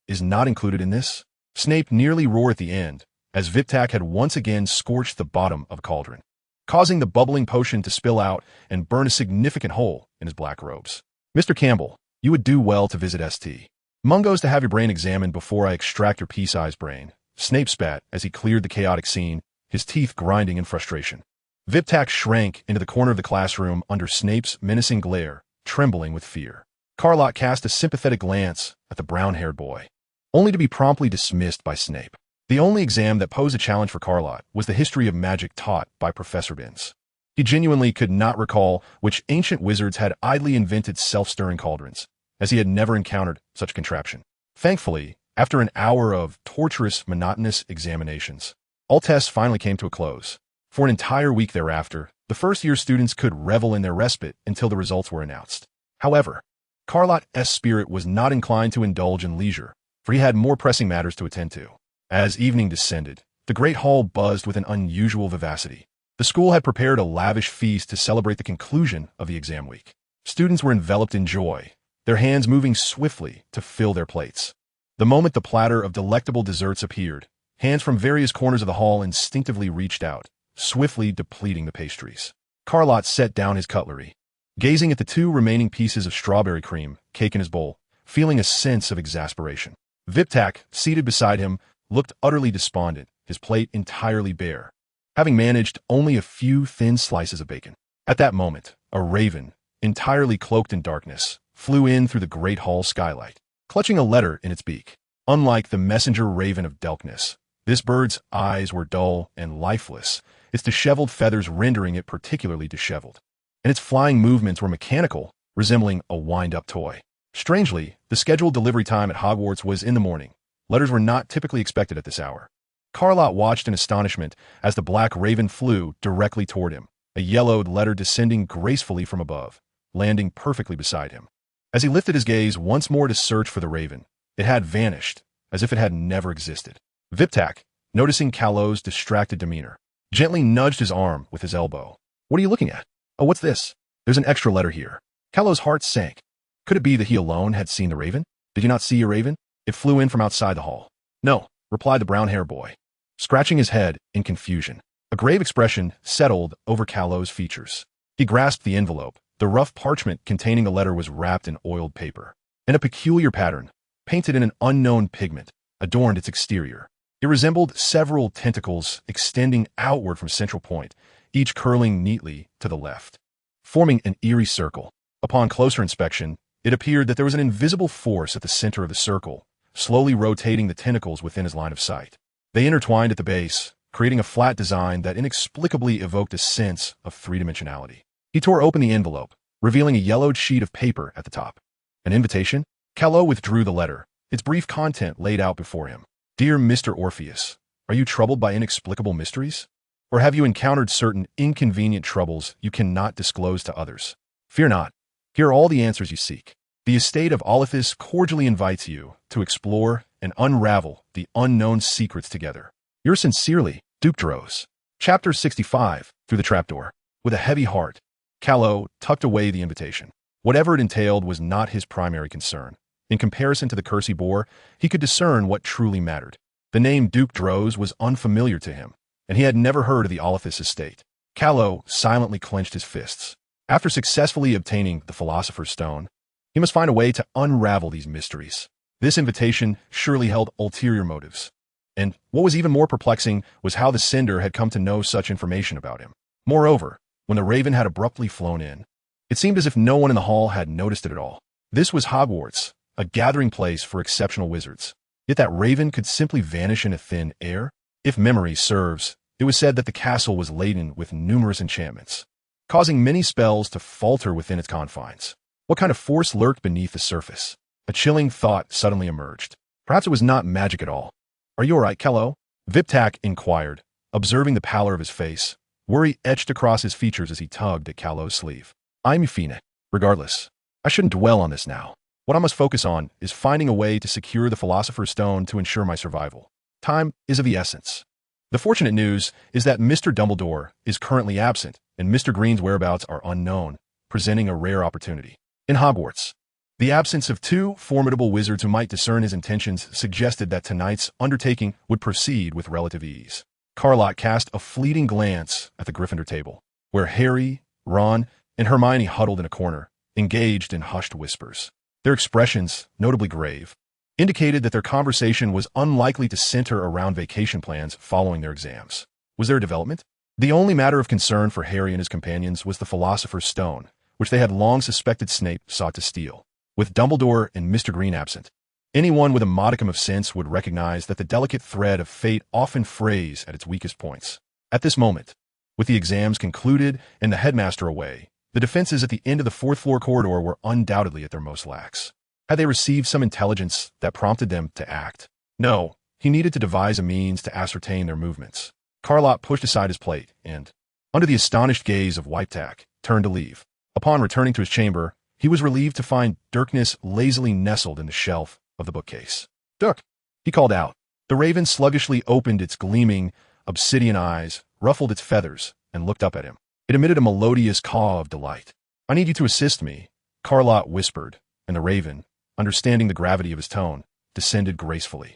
is not included in this?" Snape nearly roared at the end, as Viptak had once again scorched the bottom of a cauldron, causing the bubbling potion to spill out and burn a significant hole in his black robes. "Mr. Campbell, you would do well to visit St. Mungo's to have your brain examined before I extract your pea-sized brain," Snape spat as he cleared the chaotic scene, his teeth grinding in frustration. Viptak shrank into the corner of the classroom under Snape's menacing glare, trembling with fear. Lott cast a sympathetic glance at the brown-haired boy, only to be promptly dismissed by Snape. The only exam that posed a challenge for Lott was the history of magic taught by Professor Binns. He genuinely could not recall which ancient wizards had idly invented self-stirring cauldrons, as he had never encountered such a contraption. Thankfully, after an hour of torturous, monotonous examinations, all tests finally came to a close. For an entire week thereafter, the first-year students could revel in their respite until the results were announced. However, Lott's spirit was not inclined to indulge in leisure, for he had more pressing matters to attend to. As evening descended, the great hall buzzed with an unusual vivacity. The school had prepared a lavish feast to celebrate the conclusion of the exam week. Students were enveloped in joy, their hands moving swiftly to fill their plates. The moment the platter of delectable desserts appeared, hands from various corners of the hall instinctively reached out, swiftly depleting the pastries. Lott set down his cutlery, gazing at the 2 remaining pieces of strawberry cream cake in his bowl, feeling a sense of exasperation. Viptak, seated beside him, looked utterly despondent, his plate entirely bare, having managed only a few thin slices of bacon. At that moment, a raven, entirely cloaked in darkness, flew in through the great hall skylight, clutching a letter in its beak. Unlike the messenger raven of Delkness, this bird's eyes were dull and lifeless, its disheveled feathers rendering it particularly disheveled, and its flying movements were mechanical, resembling a wind-up toy. Strangely, the scheduled delivery time at Hogwarts was in the morning. Letters were not typically expected at this hour. Lott watched in astonishment as the black raven flew directly toward him, a yellowed letter descending gracefully from above, landing perfectly beside him. As he lifted his gaze once more to search for the raven, it had vanished, as if it had never existed. Viptak, noticing Callow's distracted demeanor, gently nudged his arm with his elbow. "What are you looking at?" "Oh, what's this?" "There's an extra letter here." Callow's heart sank. Could it be that he alone had seen the raven? "Did you not see your raven?" "It flew in from outside the hall." "No," replied the brown-haired boy, scratching his head in confusion. A grave expression settled over Callow's features. He grasped the envelope. The rough parchment containing the letter was wrapped in oiled paper, and a peculiar pattern, painted in an unknown pigment, adorned its exterior. It resembled several tentacles extending outward from central point, each curling neatly to the left, forming an eerie circle. Upon closer inspection, it appeared that there was an invisible force at the center of the circle, slowly rotating the tentacles within his line of sight. They intertwined at the base, creating a flat design that inexplicably evoked a sense of three-dimensionality. He tore open the envelope, revealing a yellowed sheet of paper at the top. An invitation? Callow withdrew the letter, its brief content laid out before him. "Dear Mr. Orpheus, are you troubled by inexplicable mysteries? Or have you encountered certain inconvenient troubles you cannot disclose to others? Fear not. Here are all the answers you seek. The estate of Odyllis cordially invites you to explore and unravel the unknown secrets together. Yours sincerely, Duke Droz." Chapter 65, Through the Trapdoor. With a heavy heart, Callow tucked away the invitation. Whatever it entailed was not his primary concern. In comparison to the curse he bore, he could discern what truly mattered. The name Duke Droz was unfamiliar to him, and he had never heard of the Odyllis estate. Callow silently clenched his fists. After successfully obtaining the Philosopher's Stone, he must find a way to unravel these mysteries. This invitation surely held ulterior motives. And what was even more perplexing was how the Sender had come to know such information about him. Moreover, when the raven had abruptly flown in, it seemed as if no one in the hall had noticed it at all. This was Hogwarts, a gathering place for exceptional wizards. Yet that raven could simply vanish into thin air? If memory serves, it was said that the castle was laden with numerous enchantments, causing many spells to falter within its confines. What kind of force lurked beneath the surface? A chilling thought suddenly emerged. Perhaps it was not magic at all. "Are you all right, Callow?" Viptak inquired, observing the pallor of his face. Worry etched across his features as he tugged at Callow's sleeve. "I'm fine. Regardless, I shouldn't dwell on this now. What I must focus on is finding a way to secure the Philosopher's Stone to ensure my survival. Time is of the essence." The fortunate news is that Mr. Dumbledore is currently absent, and Mr. Green's whereabouts are unknown, presenting a rare opportunity. In Hogwarts, the absence of 2 formidable wizards who might discern his intentions suggested that tonight's undertaking would proceed with relative ease. Lott cast a fleeting glance at the Gryffindor table, where Harry, Ron, and Hermione huddled in a corner, engaged in hushed whispers. Their expressions, notably grave, indicated that their conversation was unlikely to center around vacation plans following their exams. Was there a development? The only matter of concern for Harry and his companions was the Philosopher's Stone, which they had long suspected Snape sought to steal. With Dumbledore and Mr. Green absent, anyone with a modicum of sense would recognize that the delicate thread of fate often frays at its weakest points. At this moment, with the exams concluded and the headmaster away, the defenses at the end of the fourth-floor corridor were undoubtedly at their most lax. Had they received some intelligence that prompted them to act? No, he needed to devise a means to ascertain their movements. Lott pushed aside his plate and, under the astonished gaze of Whitetack, turned to leave. Upon returning to his chamber, he was relieved to find Dirkness lazily nestled in the shelf of the bookcase. "Dirk," he called out. The raven sluggishly opened its gleaming, obsidian eyes, ruffled its feathers, and looked up at him. It emitted a melodious caw of delight. "I need you to assist me," Lott whispered, and the raven, understanding the gravity of his tone, descended gracefully.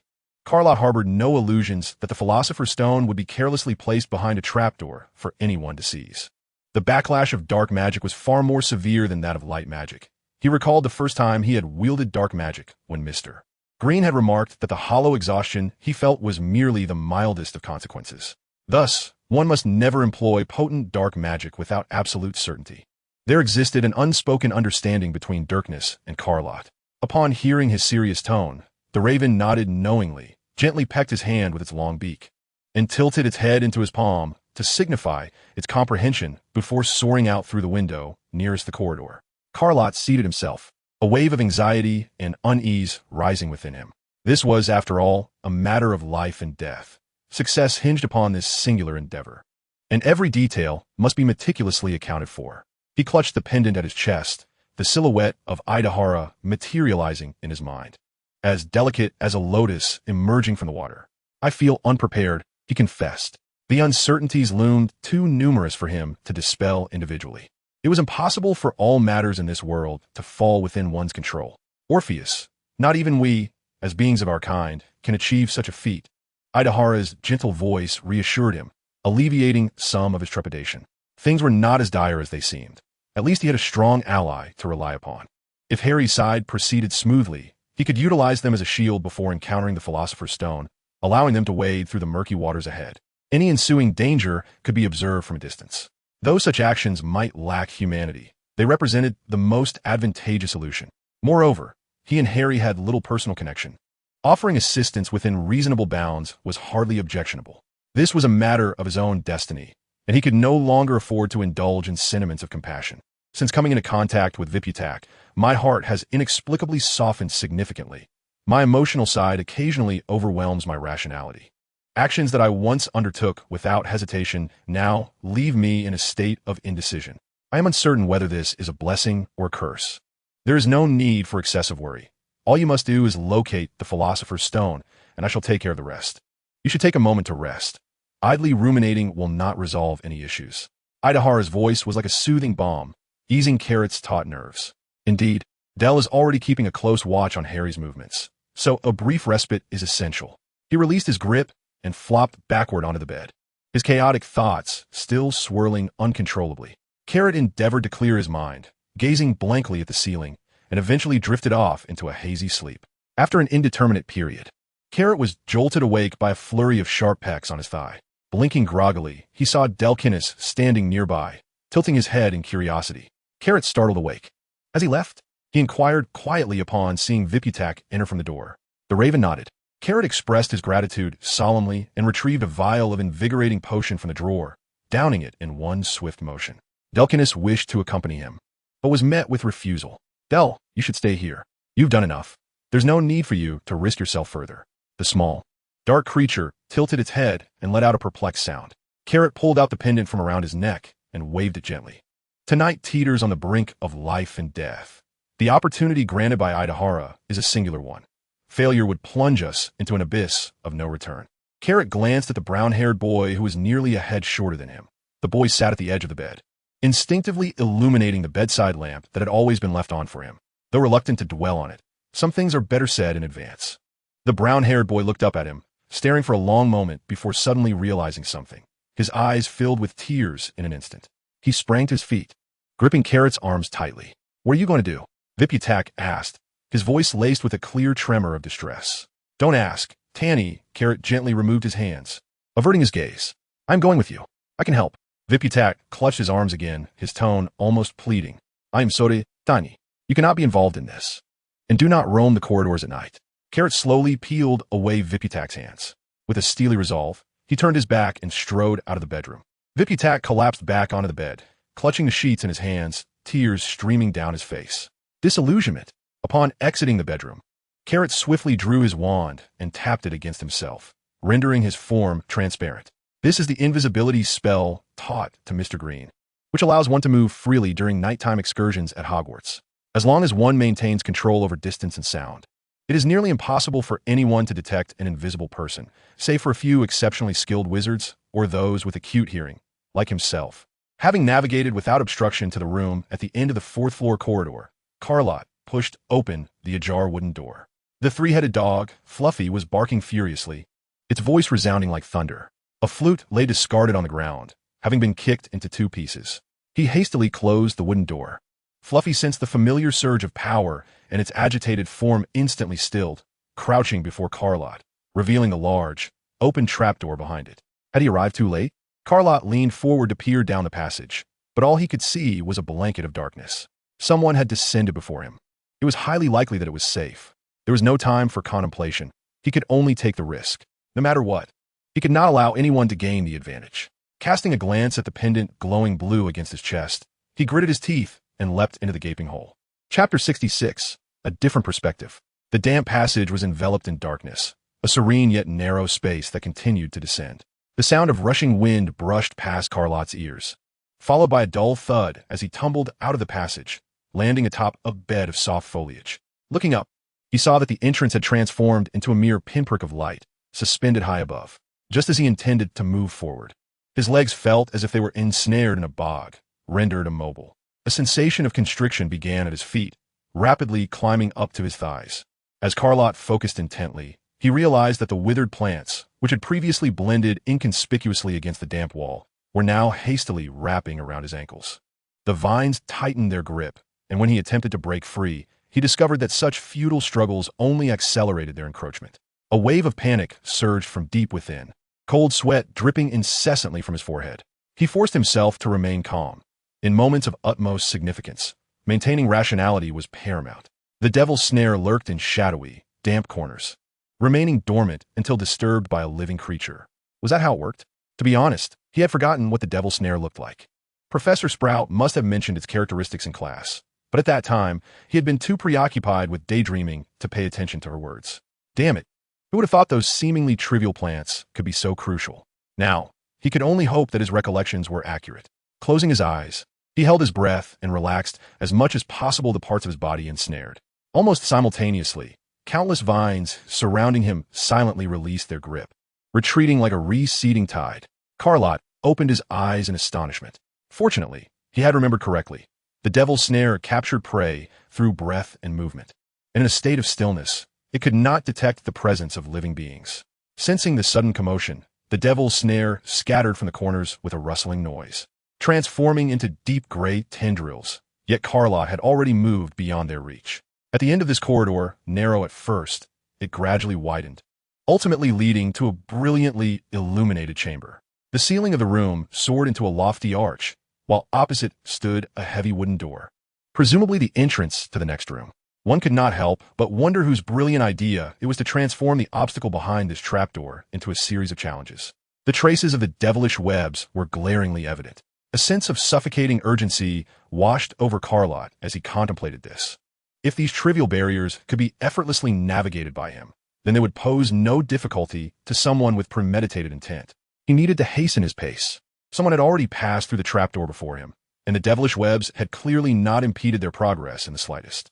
Lott harbored no illusions that the Philosopher's Stone would be carelessly placed behind a trapdoor for anyone to seize. The backlash of dark magic was far more severe than that of light magic. He recalled the first time he had wielded dark magic when Mr. Green had remarked that the hollow exhaustion he felt was merely the mildest of consequences. Thus, one must never employ potent dark magic without absolute certainty. There existed an unspoken understanding between Dirkness and Lott. Upon hearing his serious tone, the raven nodded knowingly, gently pecked his hand with its long beak, and tilted its head into his palm to signify its comprehension before soaring out through the window nearest the corridor. Lott seated himself, a wave of anxiety and unease rising within him. This was, after all, a matter of life and death. Success hinged upon this singular endeavor, and every detail must be meticulously accounted for. He clutched the pendant at his chest, the silhouette of Idahara materializing in his mind, as delicate as a lotus emerging from the water. "I feel unprepared," he confessed. The uncertainties loomed too numerous for him to dispel individually. It was impossible for all matters in this world to fall within one's control. Orpheus, not even we, as beings of our kind, can achieve such a feat. Idahara's gentle voice reassured him, alleviating some of his trepidation. Things were not as dire as they seemed. At least he had a strong ally to rely upon. If Harry's side proceeded smoothly, he could utilize them as a shield before encountering the Philosopher's Stone, allowing them to wade through the murky waters ahead. Any ensuing danger could be observed from a distance. Though such actions might lack humanity, they represented the most advantageous solution. Moreover, he and Harry had little personal connection. Offering assistance within reasonable bounds was hardly objectionable. This was a matter of his own destiny, and he could no longer afford to indulge in sentiments of compassion. Since coming into contact with Viputak, my heart has inexplicably softened significantly. My emotional side occasionally overwhelms my rationality. Actions that I once undertook without hesitation now leave me in a state of indecision. I am uncertain whether this is a blessing or a curse. There is no need for excessive worry. All you must do is locate the Philosopher's Stone, and I shall take care of the rest. You should take a moment to rest. Idly ruminating will not resolve any issues. Idahara's voice was like a soothing balm, easing Carrot's taut nerves. Indeed, Dell is already keeping a close watch on Harry's movements, so a brief respite is essential. He released his grip and flopped backward onto the bed, his chaotic thoughts still swirling uncontrollably. Carrot endeavored to clear his mind, gazing blankly at the ceiling, and eventually drifted off into a hazy sleep. After an indeterminate period, Carrot was jolted awake by a flurry of sharp pecks on his thigh. Blinking groggily, he saw Delkinus standing nearby, tilting his head in curiosity. Carrot startled awake. As he left, he inquired quietly upon seeing Viputak enter from the door. The raven nodded. Carrot expressed his gratitude solemnly and retrieved a vial of invigorating potion from the drawer, downing it in one swift motion. Delkinus wished to accompany him, but was met with refusal. "Del, you should stay here. You've done enough. There's no need for you to risk yourself further." The small, dark creature tilted its head and let out a perplexed sound. Carrot pulled out the pendant from around his neck and waved it gently. Tonight teeters on the brink of life and death. The opportunity granted by Idahara is a singular one. Failure would plunge us into an abyss of no return. Carrot glanced at the brown-haired boy who was nearly a head shorter than him. The boy sat at the edge of the bed, instinctively illuminating the bedside lamp that had always been left on for him. Though reluctant to dwell on it, some things are better said in advance. The brown-haired boy looked up at him, staring for a long moment before suddenly realizing something. His eyes filled with tears in an instant. He sprang to his feet, gripping Carrot's arms tightly. "What are you going to do?" Viputak asked, his voice laced with a clear tremor of distress. "Don't ask. Tanny," Carrot gently removed his hands, averting his gaze. "I'm going with you. I can help." Viputak clutched his arms again, his tone almost pleading. I am sorry, Tiny. You cannot be involved in this. And do not roam the corridors at night. Carrot slowly peeled away Viputak's hands. With a steely resolve, he turned his back and strode out of the bedroom. Viputak collapsed back onto the bed, clutching the sheets in his hands, tears streaming down his face. Disillusionment. Upon exiting the bedroom, Carrot swiftly drew his wand and tapped it against himself, rendering his form transparent. This is the invisibility spell taught to Mr. Green, which allows one to move freely during nighttime excursions at Hogwarts, as long as one maintains control over distance and sound. It is nearly impossible for anyone to detect an invisible person, save for a few exceptionally skilled wizards or those with acute hearing, like himself. Having navigated without obstruction to the room at the end of the fourth-floor corridor, Lott pushed open the ajar wooden door. The three-headed dog, Fluffy, was barking furiously, its voice resounding like thunder. A flute lay discarded on the ground, having been kicked into two pieces. He hastily closed the wooden door. Fluffy sensed the familiar surge of power, and its agitated form instantly stilled, crouching before Lott, revealing the large, open trapdoor behind it. Had he arrived too late? Lott leaned forward to peer down the passage, but all he could see was a blanket of darkness. Someone had descended before him. It was highly likely that it was safe. There was no time for contemplation. He could only take the risk, no matter what. He could not allow anyone to gain the advantage. Casting a glance at the pendant glowing blue against his chest, he gritted his teeth and leapt into the gaping hole. Chapter 66. A different perspective. The damp passage was enveloped in darkness, a serene yet narrow space that continued to descend. The sound of rushing wind brushed past Lott's ears, followed by a dull thud as he tumbled out of the passage, landing atop a bed of soft foliage. Looking up, he saw that the entrance had transformed into a mere pinprick of light, suspended high above. Just as he intended to move forward, his legs felt as if they were ensnared in a bog, rendered immobile. A sensation of constriction began at his feet, rapidly climbing up to his thighs. As Lott focused intently, he realized that the withered plants, which had previously blended inconspicuously against the damp wall, were now hastily wrapping around his ankles. The vines tightened their grip, and when he attempted to break free, he discovered that such futile struggles only accelerated their encroachment. A wave of panic surged from deep within, cold sweat dripping incessantly from his forehead. He forced himself to remain calm. In moments of utmost significance, maintaining rationality was paramount. The devil's snare lurked in shadowy, damp corners, remaining dormant until disturbed by a living creature. Was that how it worked? To be honest, he had forgotten what the devil's snare looked like. Professor Sprout must have mentioned its characteristics in class, but at that time, he had been too preoccupied with daydreaming to pay attention to her words. Damn it, who would have thought those seemingly trivial plants could be so crucial? Now, he could only hope that his recollections were accurate. Closing his eyes, he held his breath and relaxed as much as possible the parts of his body ensnared. Almost simultaneously, countless vines surrounding him silently released their grip. Retreating like a receding tide, Lott opened his eyes in astonishment. Fortunately, he had remembered correctly. The devil's snare captured prey through breath and movement. And in a state of stillness, it could not detect the presence of living beings. Sensing the sudden commotion, the devil's snare scattered from the corners with a rustling noise, transforming into deep gray tendrils, yet Lott had already moved beyond their reach. At the end of this corridor, narrow at first, it gradually widened, ultimately leading to a brilliantly illuminated chamber. The ceiling of the room soared into a lofty arch, while opposite stood a heavy wooden door, presumably the entrance to the next room. One could not help but wonder whose brilliant idea it was to transform the obstacle behind this trapdoor into a series of challenges. The traces of the devilish webs were glaringly evident. A sense of suffocating urgency washed over Lott as he contemplated this. If these trivial barriers could be effortlessly navigated by him, then they would pose no difficulty to someone with premeditated intent. He needed to hasten his pace. Someone had already passed through the trapdoor before him, and the devilish webs had clearly not impeded their progress in the slightest.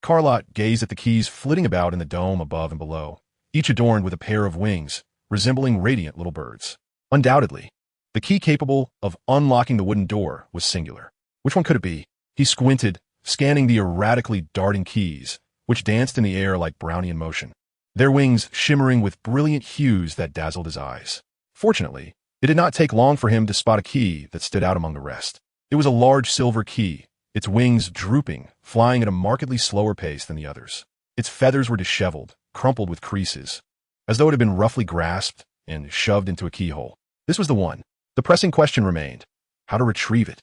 Lott gazed at the keys flitting about in the dome above and below, each adorned with a pair of wings, resembling radiant little birds. Undoubtedly, the key capable of unlocking the wooden door was singular. Which one could it be? He squinted, scanning the erratically darting keys, which danced in the air like Brownian motion, their wings shimmering with brilliant hues that dazzled his eyes. Fortunately, it did not take long for him to spot a key that stood out among the rest. It was a large silver key, its wings drooping, flying at a markedly slower pace than the others. Its feathers were disheveled, crumpled with creases, as though it had been roughly grasped and shoved into a keyhole. This was the one. The pressing question remained: how to retrieve it?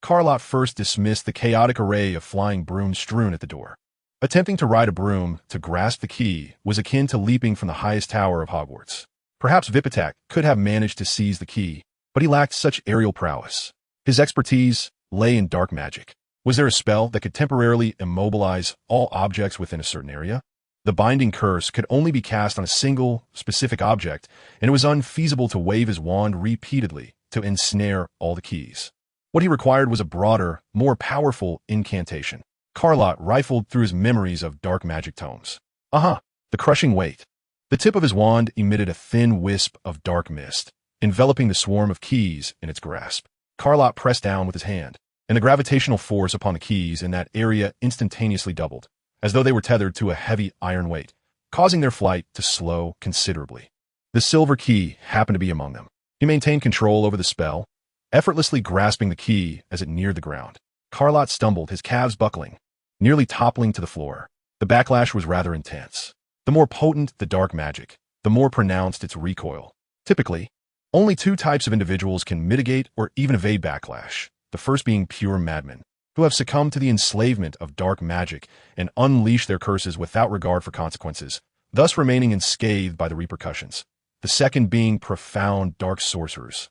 Lott first dismissed the chaotic array of flying brooms strewn at the door. Attempting to ride a broom to grasp the key was akin to leaping from the highest tower of Hogwarts. Perhaps Vipitak could have managed to seize the key, but he lacked such aerial prowess. His expertise lay in dark magic. Was there a spell that could temporarily immobilize all objects within a certain area? The binding curse could only be cast on a single, specific object, and it was unfeasible to wave his wand repeatedly to ensnare all the keys. What he required was a broader, more powerful incantation. Lott rifled through his memories of dark magic tomes. The crushing weight. The tip of his wand emitted a thin wisp of dark mist, enveloping the swarm of keys in its grasp. Lott pressed down with his hand, and the gravitational force upon the keys in that area instantaneously doubled, as though they were tethered to a heavy iron weight, causing their flight to slow considerably. The silver key happened to be among them. He maintained control over the spell, effortlessly grasping the key as it neared the ground. Lott stumbled, his calves buckling, nearly toppling to the floor. The backlash was rather intense. The more potent the dark magic, the more pronounced its recoil. Typically, only two types of individuals can mitigate or even evade backlash, the first being pure madmen, who have succumbed to the enslavement of dark magic and unleash their curses without regard for consequences, thus remaining unscathed by the repercussions. The second being profound dark sorcerers.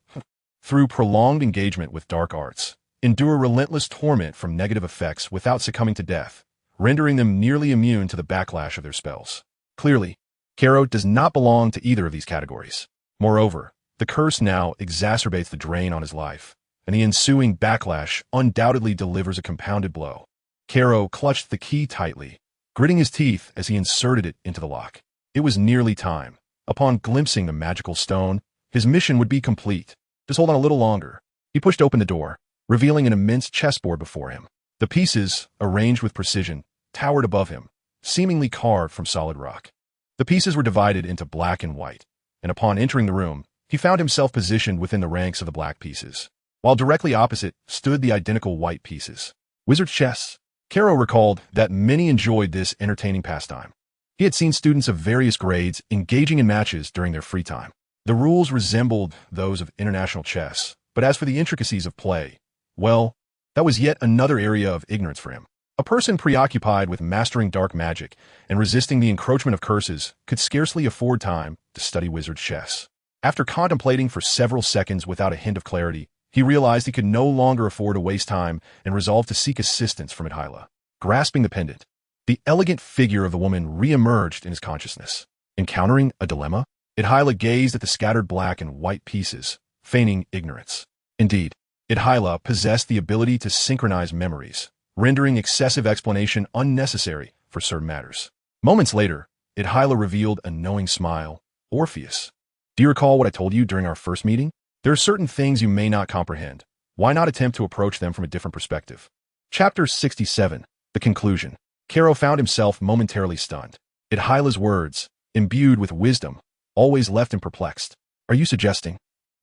Through prolonged engagement with dark arts, endure relentless torment from negative effects without succumbing to death, rendering them nearly immune to the backlash of their spells. Clearly, Caro does not belong to either of these categories. Moreover, the curse now exacerbates the drain on his life, and the ensuing backlash undoubtedly delivers a compounded blow. Caro clutched the key tightly, gritting his teeth as he inserted it into the lock. It was nearly time. Upon glimpsing the magical stone, his mission would be complete. Just hold on a little longer. He pushed open the door, revealing an immense chessboard before him. The pieces, arranged with precision, towered above him, seemingly carved from solid rock. The pieces were divided into black and white, and upon entering the room, he found himself positioned within the ranks of the black pieces, while directly opposite stood the identical white pieces. Wizard's chess. Caro recalled that many enjoyed this entertaining pastime. He had seen students of various grades engaging in matches during their free time. The rules resembled those of international chess, but as for the intricacies of play, well, that was yet another area of ignorance for him. A person preoccupied with mastering dark magic and resisting the encroachment of curses could scarcely afford time to study wizard's chess. After contemplating for several seconds without a hint of clarity, he realized he could no longer afford to waste time and resolved to seek assistance from Odyllis. Grasping the pendant, the elegant figure of the woman re-emerged in his consciousness. Encountering a dilemma, Odyllis gazed at the scattered black and white pieces, feigning ignorance. Indeed, Odyllis possessed the ability to synchronize memories, rendering excessive explanation unnecessary for certain matters. Moments later, Odyllis revealed a knowing smile. Orpheus, do you recall what I told you during our first meeting? There are certain things you may not comprehend. Why not attempt to approach them from a different perspective? Chapter 67, The Conclusion. Caro found himself momentarily stunned. Odyllis' words, imbued with wisdom, always left him perplexed. Are you suggesting?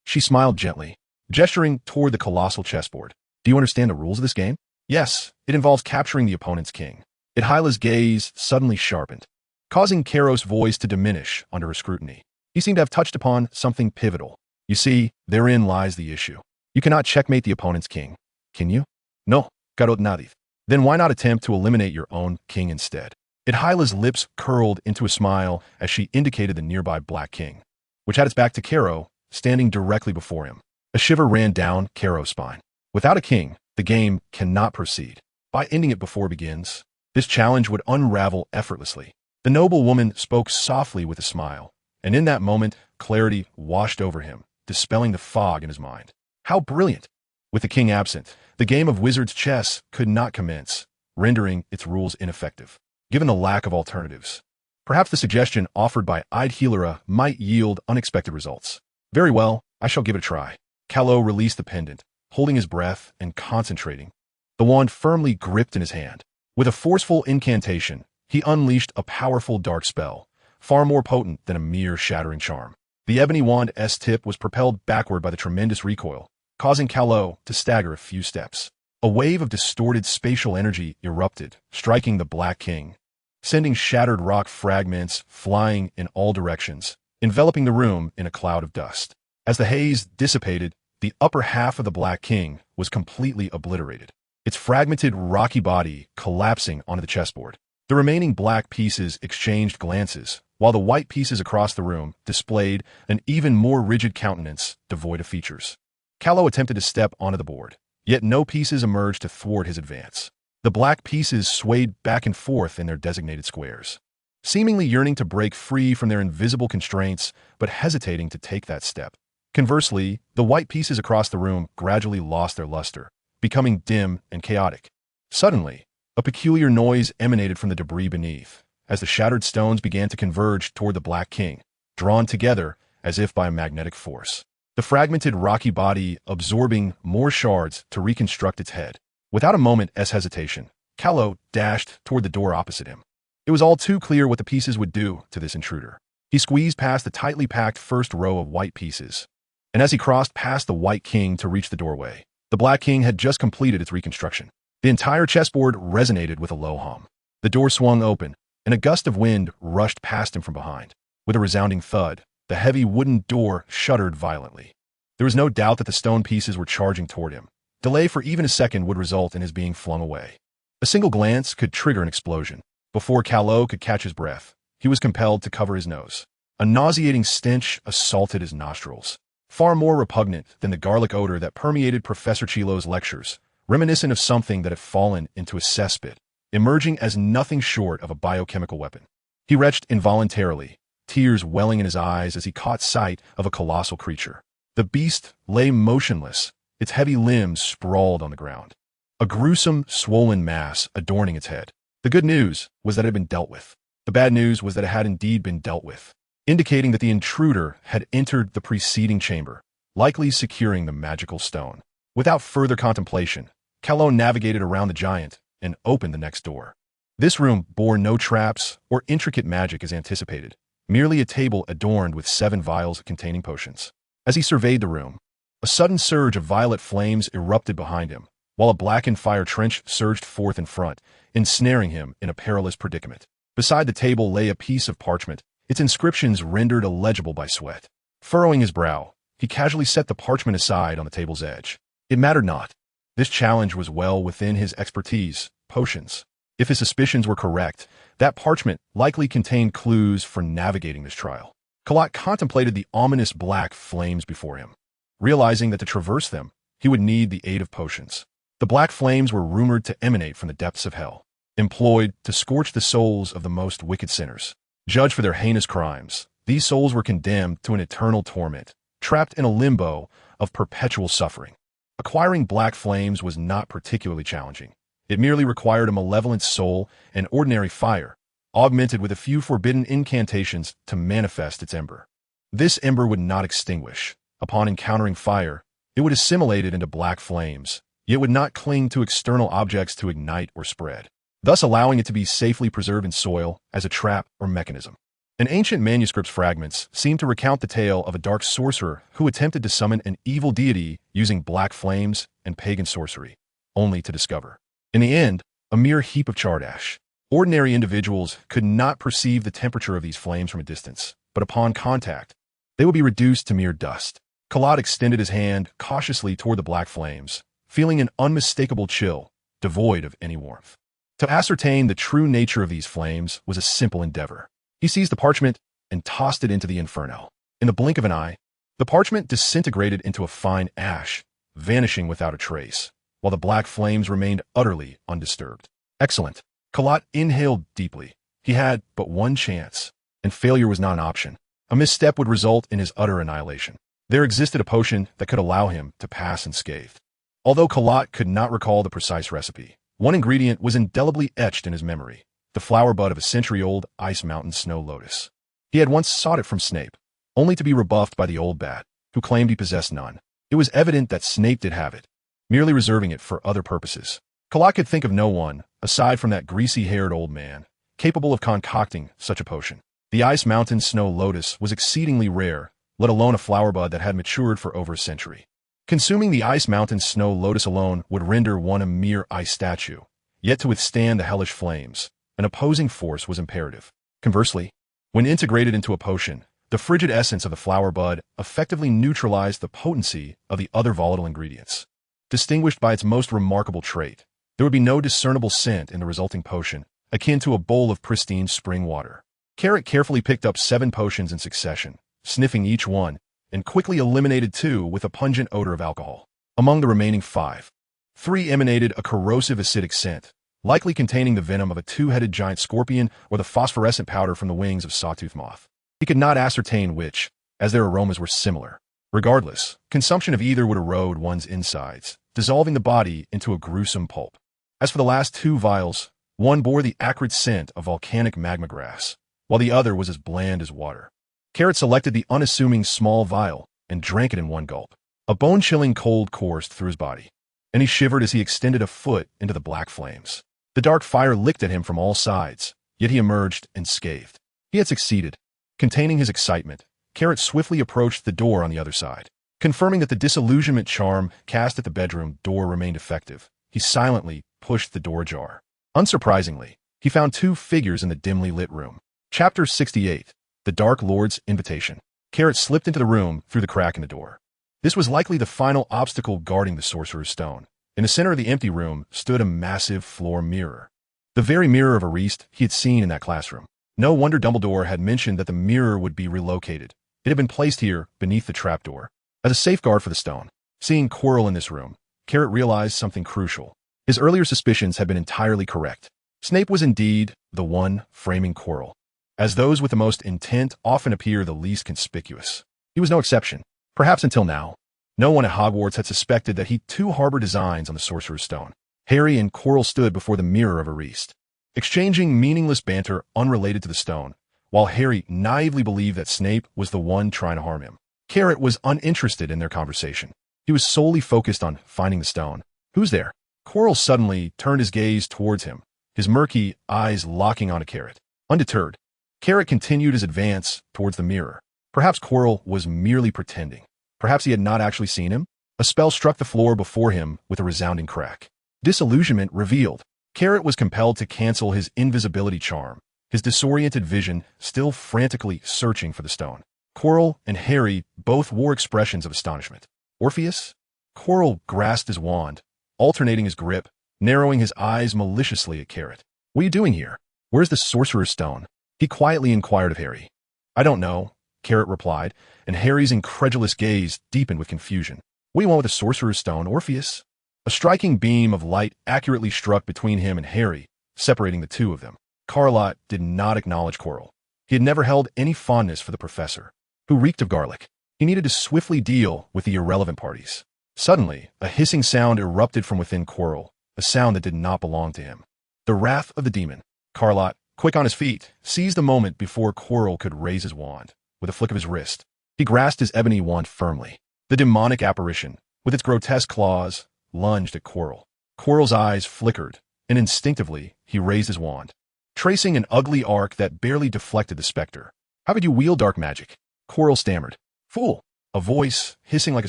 She smiled gently, gesturing toward the colossal chessboard. Do you understand the rules of this game? Yes, it involves capturing the opponent's king. Odyllis' gaze suddenly sharpened, causing Caro's voice to diminish under her scrutiny. He seemed to have touched upon something pivotal. You see, therein lies the issue. You cannot checkmate the opponent's king, can you? No, Garot Nadith. Then why not attempt to eliminate your own king instead? Odyllis' lips curled into a smile as she indicated the nearby black king, which had its back to Caro, standing directly before him. A shiver ran down Caro's spine. Without a king, the game cannot proceed. By ending it before it begins, this challenge would unravel effortlessly. The noble woman spoke softly with a smile, and in that moment, clarity washed over him, dispelling the fog in his mind. How brilliant! With the king absent, the game of wizard's chess could not commence, rendering its rules ineffective. Given the lack of alternatives, perhaps the suggestion offered by Odyllis might yield unexpected results. Very well, I shall give it a try. Calo released the pendant, holding his breath and concentrating, the wand firmly gripped in his hand. With a forceful incantation, he unleashed a powerful dark spell, far more potent than a mere shattering charm. The ebony wand's tip was propelled backward by the tremendous recoil, causing Calo to stagger a few steps. A wave of distorted spatial energy erupted, striking the Black King, sending shattered rock fragments flying in all directions, enveloping the room in a cloud of dust. As the haze dissipated, the upper half of the Black King was completely obliterated, its fragmented, rocky body collapsing onto the chessboard. The remaining black pieces exchanged glances, while the white pieces across the room displayed an even more rigid countenance devoid of features. Callow attempted to step onto the board, yet no pieces emerged to thwart his advance. The black pieces swayed back and forth in their designated squares, seemingly yearning to break free from their invisible constraints, but hesitating to take that step. Conversely, the white pieces across the room gradually lost their luster, becoming dim and chaotic. Suddenly, a peculiar noise emanated from the debris beneath, as the shattered stones began to converge toward the Black King, drawn together as if by a magnetic force. The fragmented rocky body absorbing more shards to reconstruct its head. Without a moment's hesitation, Callow dashed toward the door opposite him. It was all too clear what the pieces would do to this intruder. He squeezed past the tightly packed first row of white pieces, and as he crossed past the White King to reach the doorway, the Black King had just completed its reconstruction. The entire chessboard resonated with a low hum. The door swung open, and a gust of wind rushed past him from behind. With a resounding thud, the heavy wooden door shuddered violently. There was no doubt that the stone pieces were charging toward him. Delay for even a second would result in his being flung away. A single glance could trigger an explosion. Before Callow could catch his breath, he was compelled to cover his nose. A nauseating stench assaulted his nostrils, far more repugnant than the garlic odor that permeated Professor Chilo's lectures, reminiscent of something that had fallen into a cesspit, emerging as nothing short of a biochemical weapon. He retched involuntarily, tears welling in his eyes as he caught sight of a colossal creature. The beast lay motionless, its heavy limbs sprawled on the ground, a gruesome, swollen mass adorning its head. The good news was that it had been dealt with. The bad news was that it had indeed been dealt with, indicating that the intruder had entered the preceding chamber, likely securing the magical stone. Without further contemplation, Callow navigated around the giant and opened the next door. This room bore no traps or intricate magic as anticipated, merely a table adorned with 7 vials containing potions. As he surveyed the room, a sudden surge of violet flames erupted behind him, while a blackened fire trench surged forth in front, ensnaring him in a perilous predicament. Beside the table lay a piece of parchment, its inscriptions rendered illegible by sweat. Furrowing his brow, he casually set the parchment aside on the table's edge. It mattered not. This challenge was well within his expertise, potions. If his suspicions were correct, that parchment likely contained clues for navigating this trial. Lott contemplated the ominous black flames before him, realizing that to traverse them, he would need the aid of potions. The black flames were rumored to emanate from the depths of hell, employed to scorch the souls of the most wicked sinners. Judged for their heinous crimes, these souls were condemned to an eternal torment, trapped in a limbo of perpetual suffering. Acquiring black flames was not particularly challenging. It merely required a malevolent soul and ordinary fire, augmented with a few forbidden incantations to manifest its ember. This ember would not extinguish. Upon encountering fire, it would assimilate it into black flames, yet would not cling to external objects to ignite or spread, thus allowing it to be safely preserved in soil as a trap or mechanism. An ancient manuscript's fragments seem to recount the tale of a dark sorcerer who attempted to summon an evil deity using black flames and pagan sorcery, only to discover, in the end, a mere heap of charred ash. Ordinary individuals could not perceive the temperature of these flames from a distance, but upon contact, they would be reduced to mere dust. Lott extended his hand cautiously toward the black flames, feeling an unmistakable chill, devoid of any warmth. To ascertain the true nature of these flames was a simple endeavor. He seized the parchment and tossed it into the inferno. In the blink of an eye, the parchment disintegrated into a fine ash, vanishing without a trace, while the black flames remained utterly undisturbed. Excellent. Lott inhaled deeply. He had but one chance, and failure was not an option. A misstep would result in his utter annihilation. There existed a potion that could allow him to pass unscathed. Although Lott could not recall the precise recipe, one ingredient was indelibly etched in his memory: the flower bud of a century-old Ice Mountain snow lotus. He had once sought it from Snape, only to be rebuffed by the old bat, who claimed he possessed none. It was evident that Snape did have it, merely reserving it for other purposes. Lott could think of no one, aside from that greasy-haired old man, capable of concocting such a potion. The Ice Mountain snow lotus was exceedingly rare, let alone a flower bud that had matured for over a century. Consuming the Ice Mountain snow lotus alone would render one a mere ice statue, yet to withstand the hellish flames, an opposing force was imperative. Conversely, when integrated into a potion, The frigid essence of the flower bud effectively neutralized the potency of the other volatile ingredients. Distinguished by its most remarkable trait, there would be no discernible scent in the resulting potion, akin to a bowl of pristine spring water. Carrot carefully picked up 7 potions in succession, sniffing each one, and quickly eliminated 2 with a pungent odor of alcohol. Among the remaining 5, 3 emanated a corrosive acidic scent, likely containing the venom of a 2-headed giant scorpion or the phosphorescent powder from the wings of sawtooth moth. He could not ascertain which, as their aromas were similar. Regardless, consumption of either would erode one's insides, dissolving the body into a gruesome pulp. As for the last 2 vials, one bore the acrid scent of volcanic magma grass, while the other was as bland as water. Carrot selected the unassuming small vial and drank it in one gulp. A bone-chilling cold coursed through his body, and he shivered as he extended a foot into the black flames. The dark fire licked at him from all sides, yet he emerged unscathed. He had succeeded. Containing his excitement, Carrot swiftly approached the door on the other side. Confirming that the disillusionment charm cast at the bedroom door remained effective, he silently pushed the door ajar. Unsurprisingly, he found 2 figures in the dimly lit room. Chapter 68, The Dark Lord's Invitation. Carrot slipped into the room through the crack in the door. This was likely the final obstacle guarding the Sorcerer's Stone. In the center of the empty room stood a massive floor mirror. The very mirror of Ariste he had seen in that classroom. No wonder Dumbledore had mentioned that the mirror would be relocated. It had been placed here, beneath the trapdoor, as a safeguard for the stone. Seeing Quirrell in this room, Carrot realized something crucial. His earlier suspicions had been entirely correct. Snape was indeed the one framing Quirrell, as those with the most intent often appear the least conspicuous. He was no exception. Perhaps until now, no one at Hogwarts had suspected that he too harbored designs on the Sorcerer's Stone. Harry and Quirrell stood before the mirror of Ariste, exchanging meaningless banter unrelated to the stone, while Harry naively believed that Snape was the one trying to harm him. Carrot was uninterested in their conversation. He was solely focused on finding the stone. Who's there? Quirrell suddenly turned his gaze towards him, his murky eyes locking onto Carrot. Undeterred, Carrot continued his advance towards the mirror. Perhaps Quirrell was merely pretending. Perhaps he had not actually seen him. A spell struck the floor before him with a resounding crack. Disillusionment revealed. Carrot was compelled to cancel his invisibility charm, his disoriented vision still frantically searching for the stone. Quirrell and Harry both wore expressions of astonishment. Orpheus? Quirrell grasped his wand, alternating his grip, narrowing his eyes maliciously at Carrot. What are you doing here? Where's the Sorcerer's Stone? He quietly inquired of Harry. I don't know, Carrot replied, and Harry's incredulous gaze deepened with confusion. What do you want with the Sorcerer's Stone, Orpheus? A striking beam of light accurately struck between him and Harry, separating the two of them. Lott did not acknowledge Quirrell. He had never held any fondness for the professor, who reeked of garlic. He needed to swiftly deal with the irrelevant parties. Suddenly, a hissing sound erupted from within Quirrell, a sound that did not belong to him. The wrath of the demon. Lott, quick on his feet, seized the moment before Quirrell could raise his wand. With a flick of his wrist, he grasped his ebony wand firmly. The demonic apparition, with its grotesque claws, lunged at Quirrell. Quirrell's eyes flickered, and instinctively he raised his wand, tracing an ugly arc that barely deflected the specter. How could you wield dark magic? Quirrell stammered. Fool! A voice, hissing like a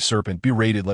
serpent, berated.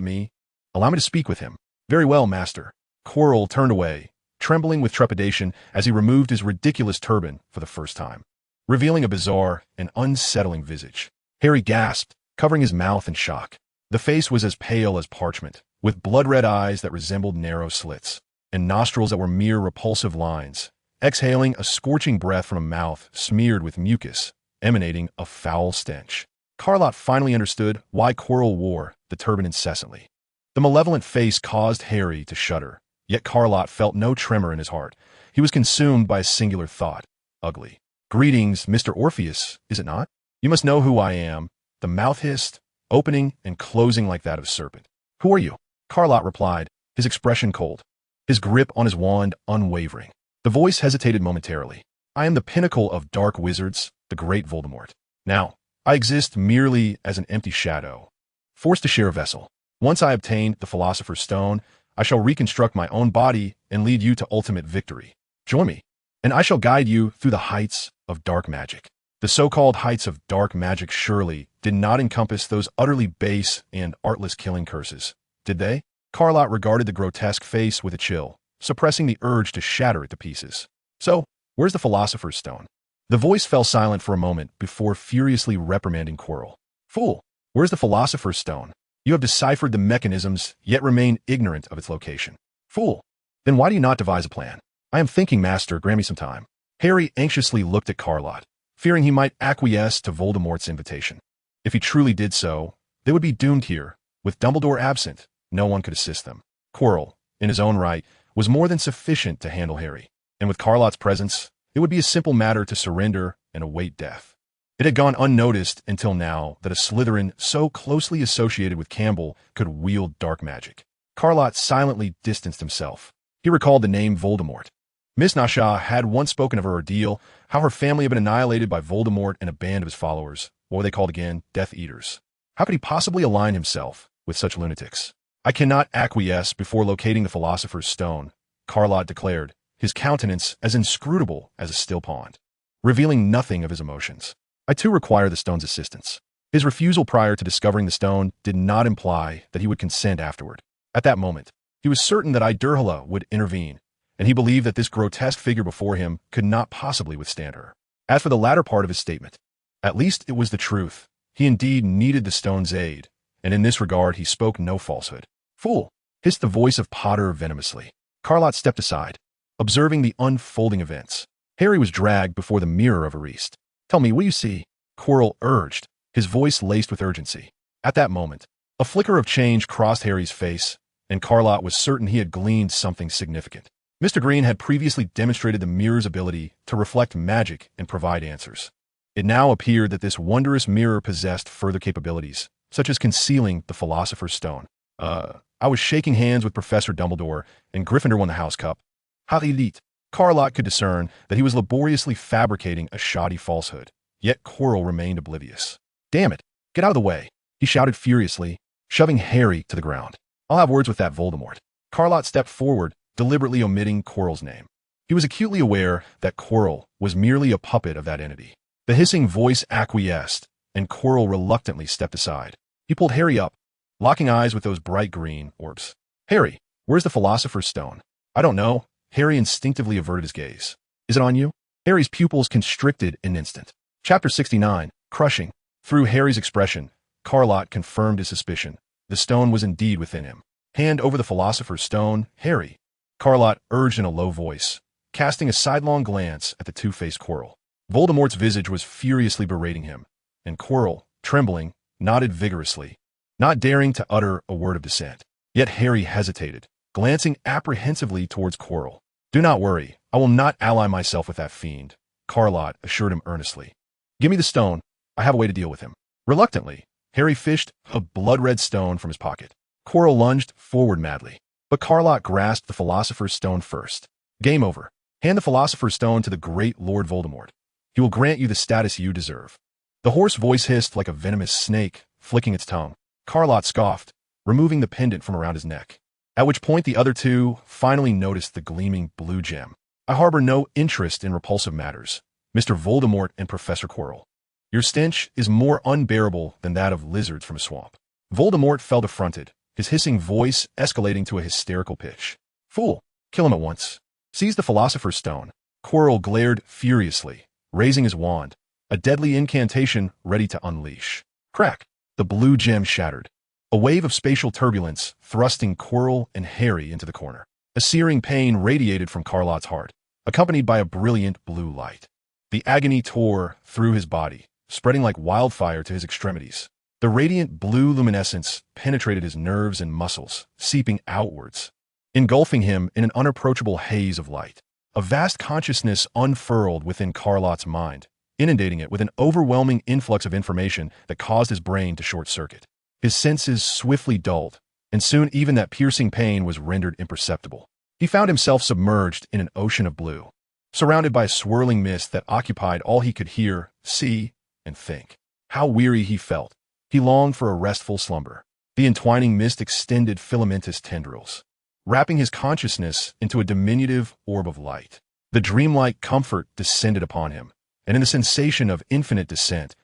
Allow me to speak with him. Very well, master. Quirrell turned away, trembling with trepidation as he removed his ridiculous turban for the first time, revealing a bizarre and unsettling visage. Harry gasped, covering his mouth in shock. The face was as pale as parchment, with blood-red eyes that resembled narrow slits, and nostrils that were mere repulsive lines, exhaling a scorching breath from a mouth smeared with mucus, emanating a foul stench. Lott finally understood why Quirrell wore the turban incessantly. The malevolent face caused Harry to shudder, yet Lott felt no tremor in his heart. He was consumed by a singular thought. Ugly. Greetings, Mr. Orpheus, is it not? You must know who I am. The mouth hissed, opening and closing like that of a serpent. Who are you? Lott replied, his expression cold, his grip on his wand unwavering. The voice hesitated momentarily. I am the pinnacle of dark wizards, the great Voldemort. Now, I exist merely as an empty shadow, forced to share a vessel. Once I obtain the Philosopher's Stone, I shall reconstruct my own body and lead you to ultimate victory. Join me, and I shall guide you through the heights of dark magic. The so-called heights of dark magic surely did not encompass those utterly base and artless killing curses, did they? Lott regarded the grotesque face with a chill, suppressing the urge to shatter it to pieces. So, where's the Philosopher's Stone? The voice fell silent for a moment before furiously reprimanding Quirrell. Fool! Where's the Philosopher's Stone? You have deciphered the mechanisms, yet remain ignorant of its location. Fool! Then why do you not devise a plan? I am thinking, Master, grant me some time. Harry anxiously looked at Lott, fearing he might acquiesce to Voldemort's invitation. If he truly did so, they would be doomed here. With Dumbledore absent, no one could assist them. Quirrell, in his own right, was more than sufficient to handle Harry, and with Lott's presence, it would be a simple matter to surrender and await death. It had gone unnoticed until now that a Slytherin so closely associated with Campbell could wield dark magic. Lott silently distanced himself. He recalled the name Voldemort. Miss Nasha had once spoken of her ordeal, how her family had been annihilated by Voldemort and a band of his followers, what were they called again? Death Eaters. How could he possibly align himself with such lunatics? I cannot acquiesce before locating the Philosopher's Stone, Lott declared, his countenance as inscrutable as a still pond, revealing nothing of his emotions. I too require the stone's assistance. His refusal prior to discovering the stone did not imply that he would consent afterward. At that moment, he was certain that Idurhala would intervene, and he believed that this grotesque figure before him could not possibly withstand her. As for the latter part of his statement, at least it was the truth. He indeed needed the stone's aid, and in this regard he spoke no falsehood. Fool! Hissed the voice of Potter venomously. Lott stepped aside, observing the unfolding events. Harry was dragged before the mirror of Ariste. Tell me, what do you see? Quirrell urged, his voice laced with urgency. At that moment, a flicker of change crossed Harry's face, and Lott was certain he had gleaned something significant. Mr. Green had previously demonstrated the mirror's ability to reflect magic and provide answers. It now appeared that this wondrous mirror possessed further capabilities, such as concealing the Philosopher's Stone. I was shaking hands with Professor Dumbledore, and Gryffindor won the House Cup. How elite! Lott could discern that he was laboriously fabricating a shoddy falsehood, yet Quirrell remained oblivious. Damn it! Get out of the way! He shouted furiously, shoving Harry to the ground. I'll have words with that Voldemort. Lott stepped forward, deliberately omitting Quirrell's name. He was acutely aware that Quirrell was merely a puppet of that entity. The hissing voice acquiesced, and Quirrell reluctantly stepped aside. He pulled Harry up, locking eyes with those bright green orbs. Harry, where's the Philosopher's Stone? I don't know. Harry instinctively averted his gaze. Is it on you? Harry's pupils constricted in an instant. Chapter 69, Crushing. Through Harry's expression, Lott confirmed his suspicion. The stone was indeed within him. Hand over the Philosopher's Stone, Harry. Lott urged in a low voice, casting a sidelong glance at the two-faced Quirrell. Voldemort's visage was furiously berating him, and Quirrell, trembling, nodded vigorously, not daring to utter a word of dissent. Yet Harry hesitated, glancing apprehensively towards Quirrell. Do not worry, I will not ally myself with that fiend, Lott assured him earnestly. Give me the stone, I have a way to deal with him. Reluctantly, Harry fished a blood-red stone from his pocket. Quirrell lunged forward madly, but Lott grasped the Philosopher's Stone first. Game over. Hand the Philosopher's Stone to the great Lord Voldemort. He will grant you the status you deserve. The hoarse voice hissed like a venomous snake, flicking its tongue. Lott scoffed, removing the pendant from around his neck, at which point the other two finally noticed the gleaming blue gem. I harbor no interest in repulsive matters, Mr. Voldemort and Professor Quirrell. Your stench is more unbearable than that of lizards from a swamp. Voldemort felt affronted, his hissing voice escalating to a hysterical pitch. Fool! Kill him at once. Seize the Philosopher's Stone. Quirrell glared furiously, raising his wand, a deadly incantation ready to unleash. Crack! The blue gem shattered, a wave of spatial turbulence thrusting Quirrell and Harry into the corner. A searing pain radiated from Lott's heart, accompanied by a brilliant blue light. The agony tore through his body, spreading like wildfire to his extremities. The radiant blue luminescence penetrated his nerves and muscles, seeping outwards, engulfing him in an unapproachable haze of light. A vast consciousness unfurled within Lott's mind, inundating it with an overwhelming influx of information that caused his brain to short-circuit. His senses swiftly dulled, and soon even that piercing pain was rendered imperceptible. He found himself submerged in an ocean of blue, surrounded by a swirling mist that occupied all he could hear, see, and think. How weary he felt. He longed for a restful slumber. The entwining mist extended filamentous tendrils, wrapping his consciousness into a diminutive orb of light. The dreamlike comfort descended upon him, and in the sensation of infinite descent,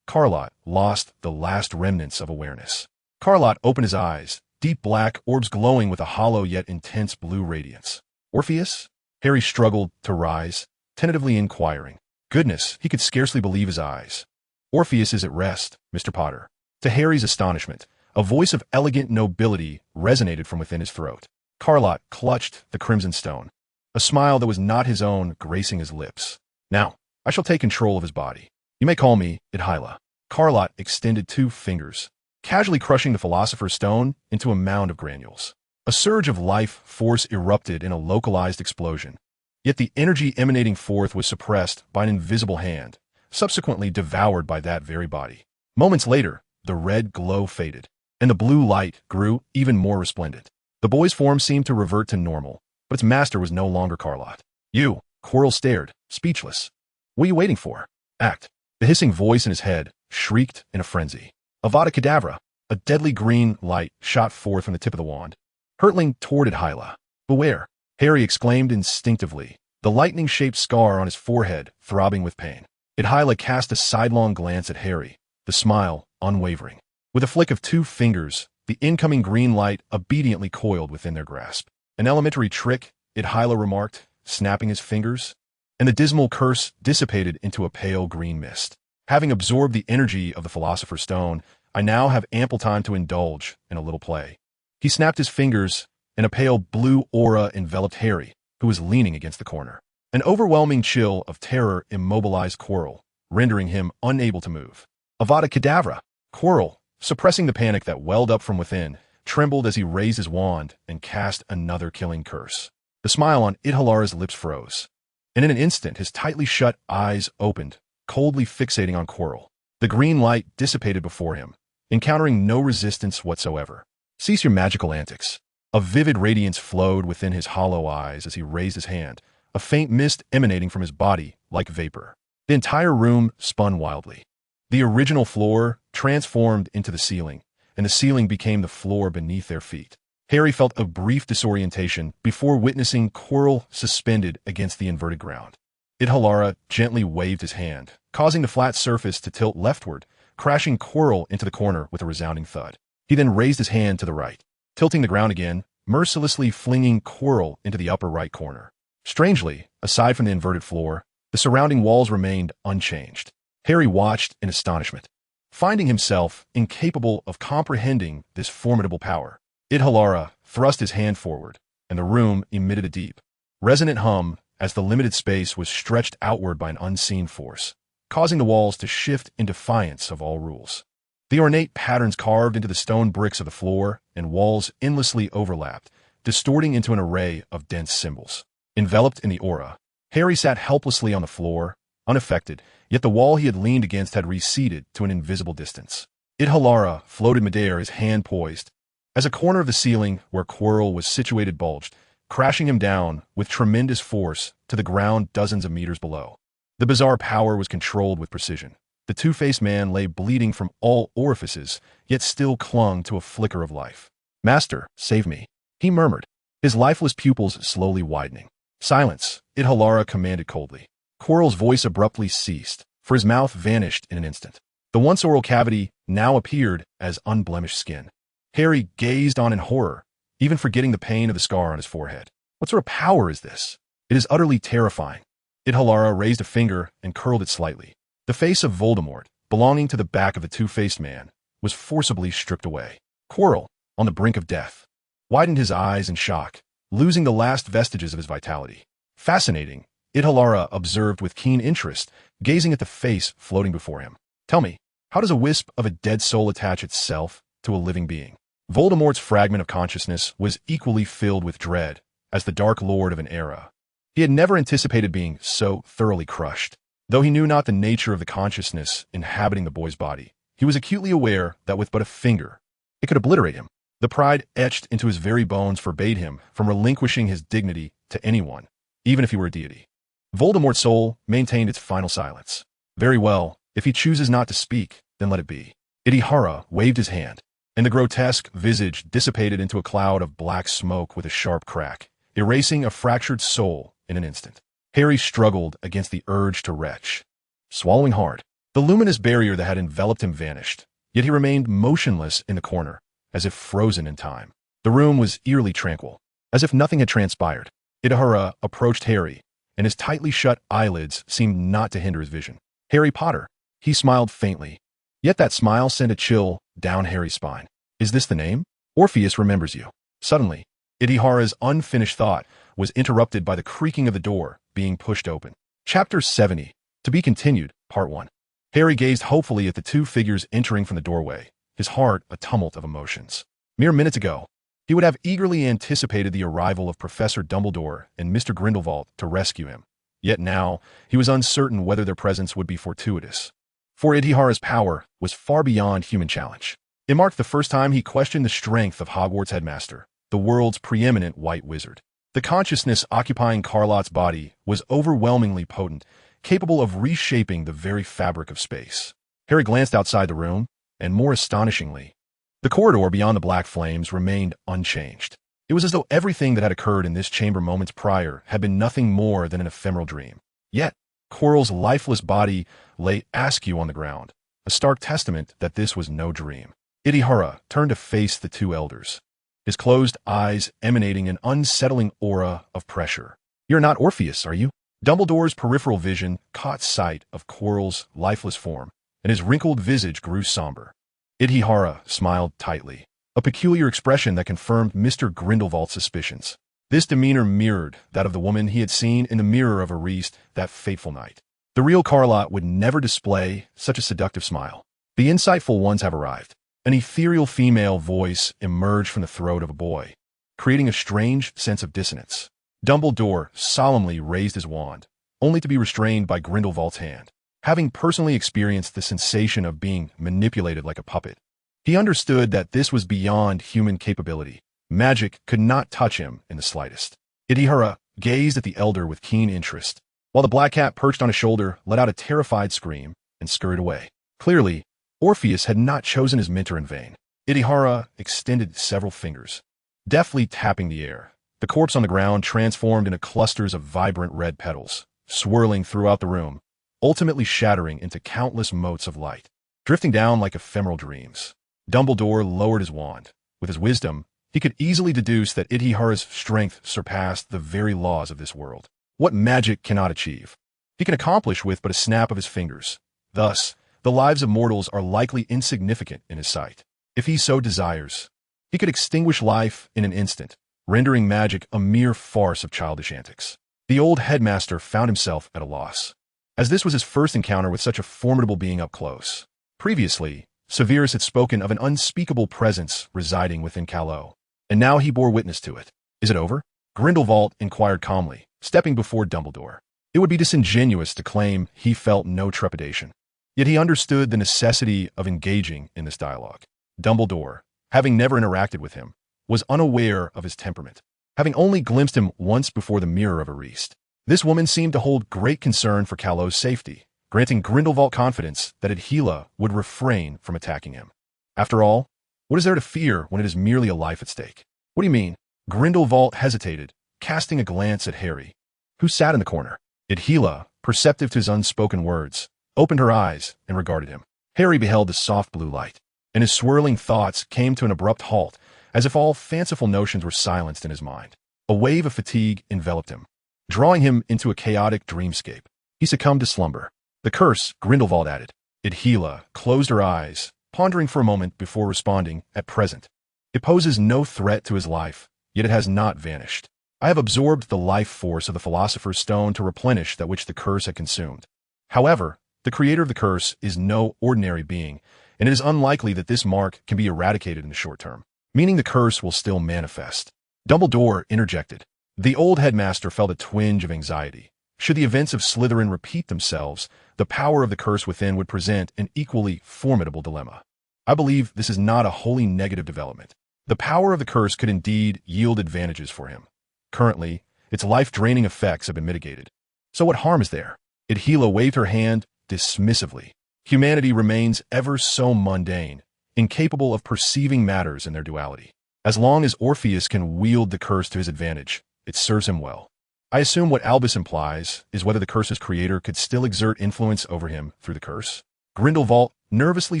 Lott lost the last remnants of awareness. Lott opened his eyes, deep black orbs glowing with a hollow yet intense blue radiance. Orpheus? Harry struggled to rise, tentatively inquiring. Goodness, he could scarcely believe his eyes. Orpheus is at rest, Mr. Potter. To Harry's astonishment, a voice of elegant nobility resonated from within his throat. Lott clutched the crimson stone, a smile that was not his own gracing his lips. Now, I shall take control of his body. You may call me Odyllis. Lott extended 2 fingers, casually crushing the Philosopher's Stone into a mound of granules. A surge of life force erupted in a localized explosion, yet the energy emanating forth was suppressed by an invisible hand, subsequently devoured by that very body. Moments later, the red glow faded, and the blue light grew even more resplendent. The boy's form seemed to revert to normal, but its master was no longer Lott. You, Quirrell stared, speechless. What are you waiting for? Act. The hissing voice in his head shrieked in a frenzy. Avada Kedavra! A deadly green light shot forth from the tip of the wand, hurtling toward Odyllis. Beware! Harry exclaimed instinctively, the lightning-shaped scar on his forehead throbbing with pain. Odyllis cast a sidelong glance at Harry, the smile unwavering. With a flick of 2 fingers, the incoming green light obediently coiled within their grasp. An elementary trick, Odyllis remarked, snapping his fingers, and the dismal curse dissipated into a pale green mist. Having absorbed the energy of the Philosopher's Stone, I now have ample time to indulge in a little play. He snapped his fingers, and a pale blue aura enveloped Harry, who was leaning against the corner. An overwhelming chill of terror immobilized Quirrell, rendering him unable to move. Avada Kedavra! Quirrell, suppressing the panic that welled up from within, trembled as he raised his wand and cast another killing curse. The smile on Odyllis' lips froze, and in an instant his tightly shut eyes opened, coldly fixating on Quirrell. The green light dissipated before him, encountering no resistance whatsoever. Cease your magical antics. A vivid radiance flowed within his hollow eyes as he raised his hand, a faint mist emanating from his body like vapor. The entire room spun wildly. The original floor transformed into the ceiling, and the ceiling became the floor beneath their feet. Harry felt a brief disorientation before witnessing Quirrell suspended against the inverted ground. Odyllis gently waved his hand, causing the flat surface to tilt leftward, crashing Quirrell into the corner with a resounding thud. He then raised his hand to the right, tilting the ground again, mercilessly flinging Quirrell into the upper right corner. Strangely, aside from the inverted floor, the surrounding walls remained unchanged. Harry watched in astonishment, finding himself incapable of comprehending this formidable power. Odyllis thrust his hand forward, and the room emitted a deep, resonant hum as the limited space was stretched outward by an unseen force, causing the walls to shift in defiance of all rules. The ornate patterns carved into the stone bricks of the floor and walls endlessly overlapped, distorting into an array of dense symbols. Enveloped in the aura, Harry sat helplessly on the floor, unaffected, yet the wall he had leaned against had receded to an invisible distance. Odyllis floated midair, his hand poised, as a corner of the ceiling where Quirrell was situated bulged, crashing him down with tremendous force to the ground dozens of meters below. The bizarre power was controlled with precision. The two-faced man lay bleeding from all orifices, yet still clung to a flicker of life. "Master, save me," he murmured, his lifeless pupils slowly widening. "Silence," Odyllis commanded coldly. Quirrell's voice abruptly ceased, for his mouth vanished in an instant. The once oral cavity now appeared as unblemished skin. Harry gazed on in horror, even forgetting the pain of the scar on his forehead. What sort of power is this? It is utterly terrifying. Odyllis raised a finger and curled it slightly. The face of Voldemort, belonging to the back of the two-faced man, was forcibly stripped away. Quirrell, on the brink of death, widened his eyes in shock, losing the last vestiges of his vitality. Fascinating, Odyllis observed with keen interest, gazing at the face floating before him. "Tell me, how does a wisp of a dead soul attach itself to a living being?" Voldemort's fragment of consciousness was equally filled with dread as the Dark Lord of an era. He had never anticipated being so thoroughly crushed. Though he knew not the nature of the consciousness inhabiting the boy's body, he was acutely aware that with but a finger, it could obliterate him. The pride etched into his very bones forbade him from relinquishing his dignity to anyone, even if he were a deity. Voldemort's soul maintained its final silence. "Very well, if he chooses not to speak, then let it be." Odyllis waved his hand, and the grotesque visage dissipated into a cloud of black smoke with a sharp crack, erasing a fractured soul in an instant. Harry struggled against the urge to retch. Swallowing hard, the luminous barrier that had enveloped him vanished, yet he remained motionless in the corner, as if frozen in time. The room was eerily tranquil, as if nothing had transpired. Odyllis approached Harry, and his tightly shut eyelids seemed not to hinder his vision. Harry Potter. He smiled faintly. Yet that smile sent a chill down Harry's spine. Is this the name? Orpheus remembers you. Suddenly, Idihara's unfinished thought was interrupted by the creaking of the door being pushed open. Chapter 70. To be continued, Part 1. Harry gazed hopefully at the two figures entering from the doorway, his heart a tumult of emotions. Mere minutes ago, he would have eagerly anticipated the arrival of Professor Dumbledore and Mr. Grindelwald to rescue him. Yet now, he was uncertain whether their presence would be fortuitous. For Idihara's power was far beyond human challenge. It marked the first time he questioned the strength of Hogwarts headmaster, the world's preeminent white wizard. The consciousness occupying Carlott's body was overwhelmingly potent, capable of reshaping the very fabric of space. Harry glanced outside the room, and more astonishingly, the corridor beyond the black flames remained unchanged. It was as though everything that had occurred in this chamber moments prior had been nothing more than an ephemeral dream. Yet, Quirrell's lifeless body lay askew on the ground, a stark testament that this was no dream. Idihara turned to face the two elders, his closed eyes emanating an unsettling aura of pressure. You're not Orpheus, are you? Dumbledore's peripheral vision caught sight of Quirrell's lifeless form, and his wrinkled visage grew somber. Idihara smiled tightly, a peculiar expression that confirmed Mr. Grindelwald's suspicions. This demeanor mirrored that of the woman he had seen in the mirror of Ariste that fateful night. The real Carlott would never display such a seductive smile. The insightful ones have arrived. An ethereal female voice emerged from the throat of a boy, creating a strange sense of dissonance. Dumbledore solemnly raised his wand, only to be restrained by Grindelwald's hand. Having personally experienced the sensation of being manipulated like a puppet, he understood that this was beyond human capability. Magic could not touch him in the slightest. Idihara gazed at the elder with keen interest, while the black cat perched on his shoulder let out a terrified scream and scurried away. Clearly, Orpheus had not chosen his mentor in vain. Idihara extended several fingers, deftly tapping the air. The corpse on the ground transformed into clusters of vibrant red petals, swirling throughout the room, ultimately shattering into countless motes of light, drifting down like ephemeral dreams. Dumbledore lowered his wand. With his wisdom, he could easily deduce that Idihara's strength surpassed the very laws of this world. What magic cannot achieve, he can accomplish with but a snap of his fingers. Thus, the lives of mortals are likely insignificant in his sight. If he so desires, he could extinguish life in an instant, rendering magic a mere farce of childish antics. The old headmaster found himself at a loss, as this was his first encounter with such a formidable being up close. Previously, Severus had spoken of an unspeakable presence residing within Calais, and now he bore witness to it. Is it over? Grindelwald inquired calmly, stepping before Dumbledore. It would be disingenuous to claim he felt no trepidation. Yet he understood the necessity of engaging in this dialogue. Dumbledore, having never interacted with him, was unaware of his temperament, having only glimpsed him once before the mirror of Ariste. This woman seemed to hold great concern for Calais' safety, granting Grindelwald confidence that Odyllis would refrain from attacking him. After all, what is there to fear when it is merely a life at stake? What do you mean? Grindelwald hesitated, casting a glance at Harry, who sat in the corner. Odyllis, perceptive to his unspoken words, opened her eyes and regarded him. Harry beheld the soft blue light, and his swirling thoughts came to an abrupt halt, as if all fanciful notions were silenced in his mind. A wave of fatigue enveloped him, drawing him into a chaotic dreamscape. He succumbed to slumber. The curse, Grindelwald added. Odyllis closed her eyes, pondering for a moment before responding, at present. It poses no threat to his life, yet it has not vanished. I have absorbed the life force of the Philosopher's Stone to replenish that which the curse had consumed. However, the creator of the curse is no ordinary being, and it is unlikely that this mark can be eradicated in the short term, meaning the curse will still manifest. Dumbledore interjected. The old headmaster felt a twinge of anxiety. Should the events of Slytherin repeat themselves, the power of the curse within would present an equally formidable dilemma. I believe this is not a wholly negative development. The power of the curse could indeed yield advantages for him. Currently, its life-draining effects have been mitigated. So what harm is there? Odyllis waved her hand dismissively. Humanity remains ever so mundane, incapable of perceiving matters in their duality. As long as Orpheus can wield the curse to his advantage, it serves him well. I assume what Albus implies is whether the curse's creator could still exert influence over him through the curse. Grindelwald nervously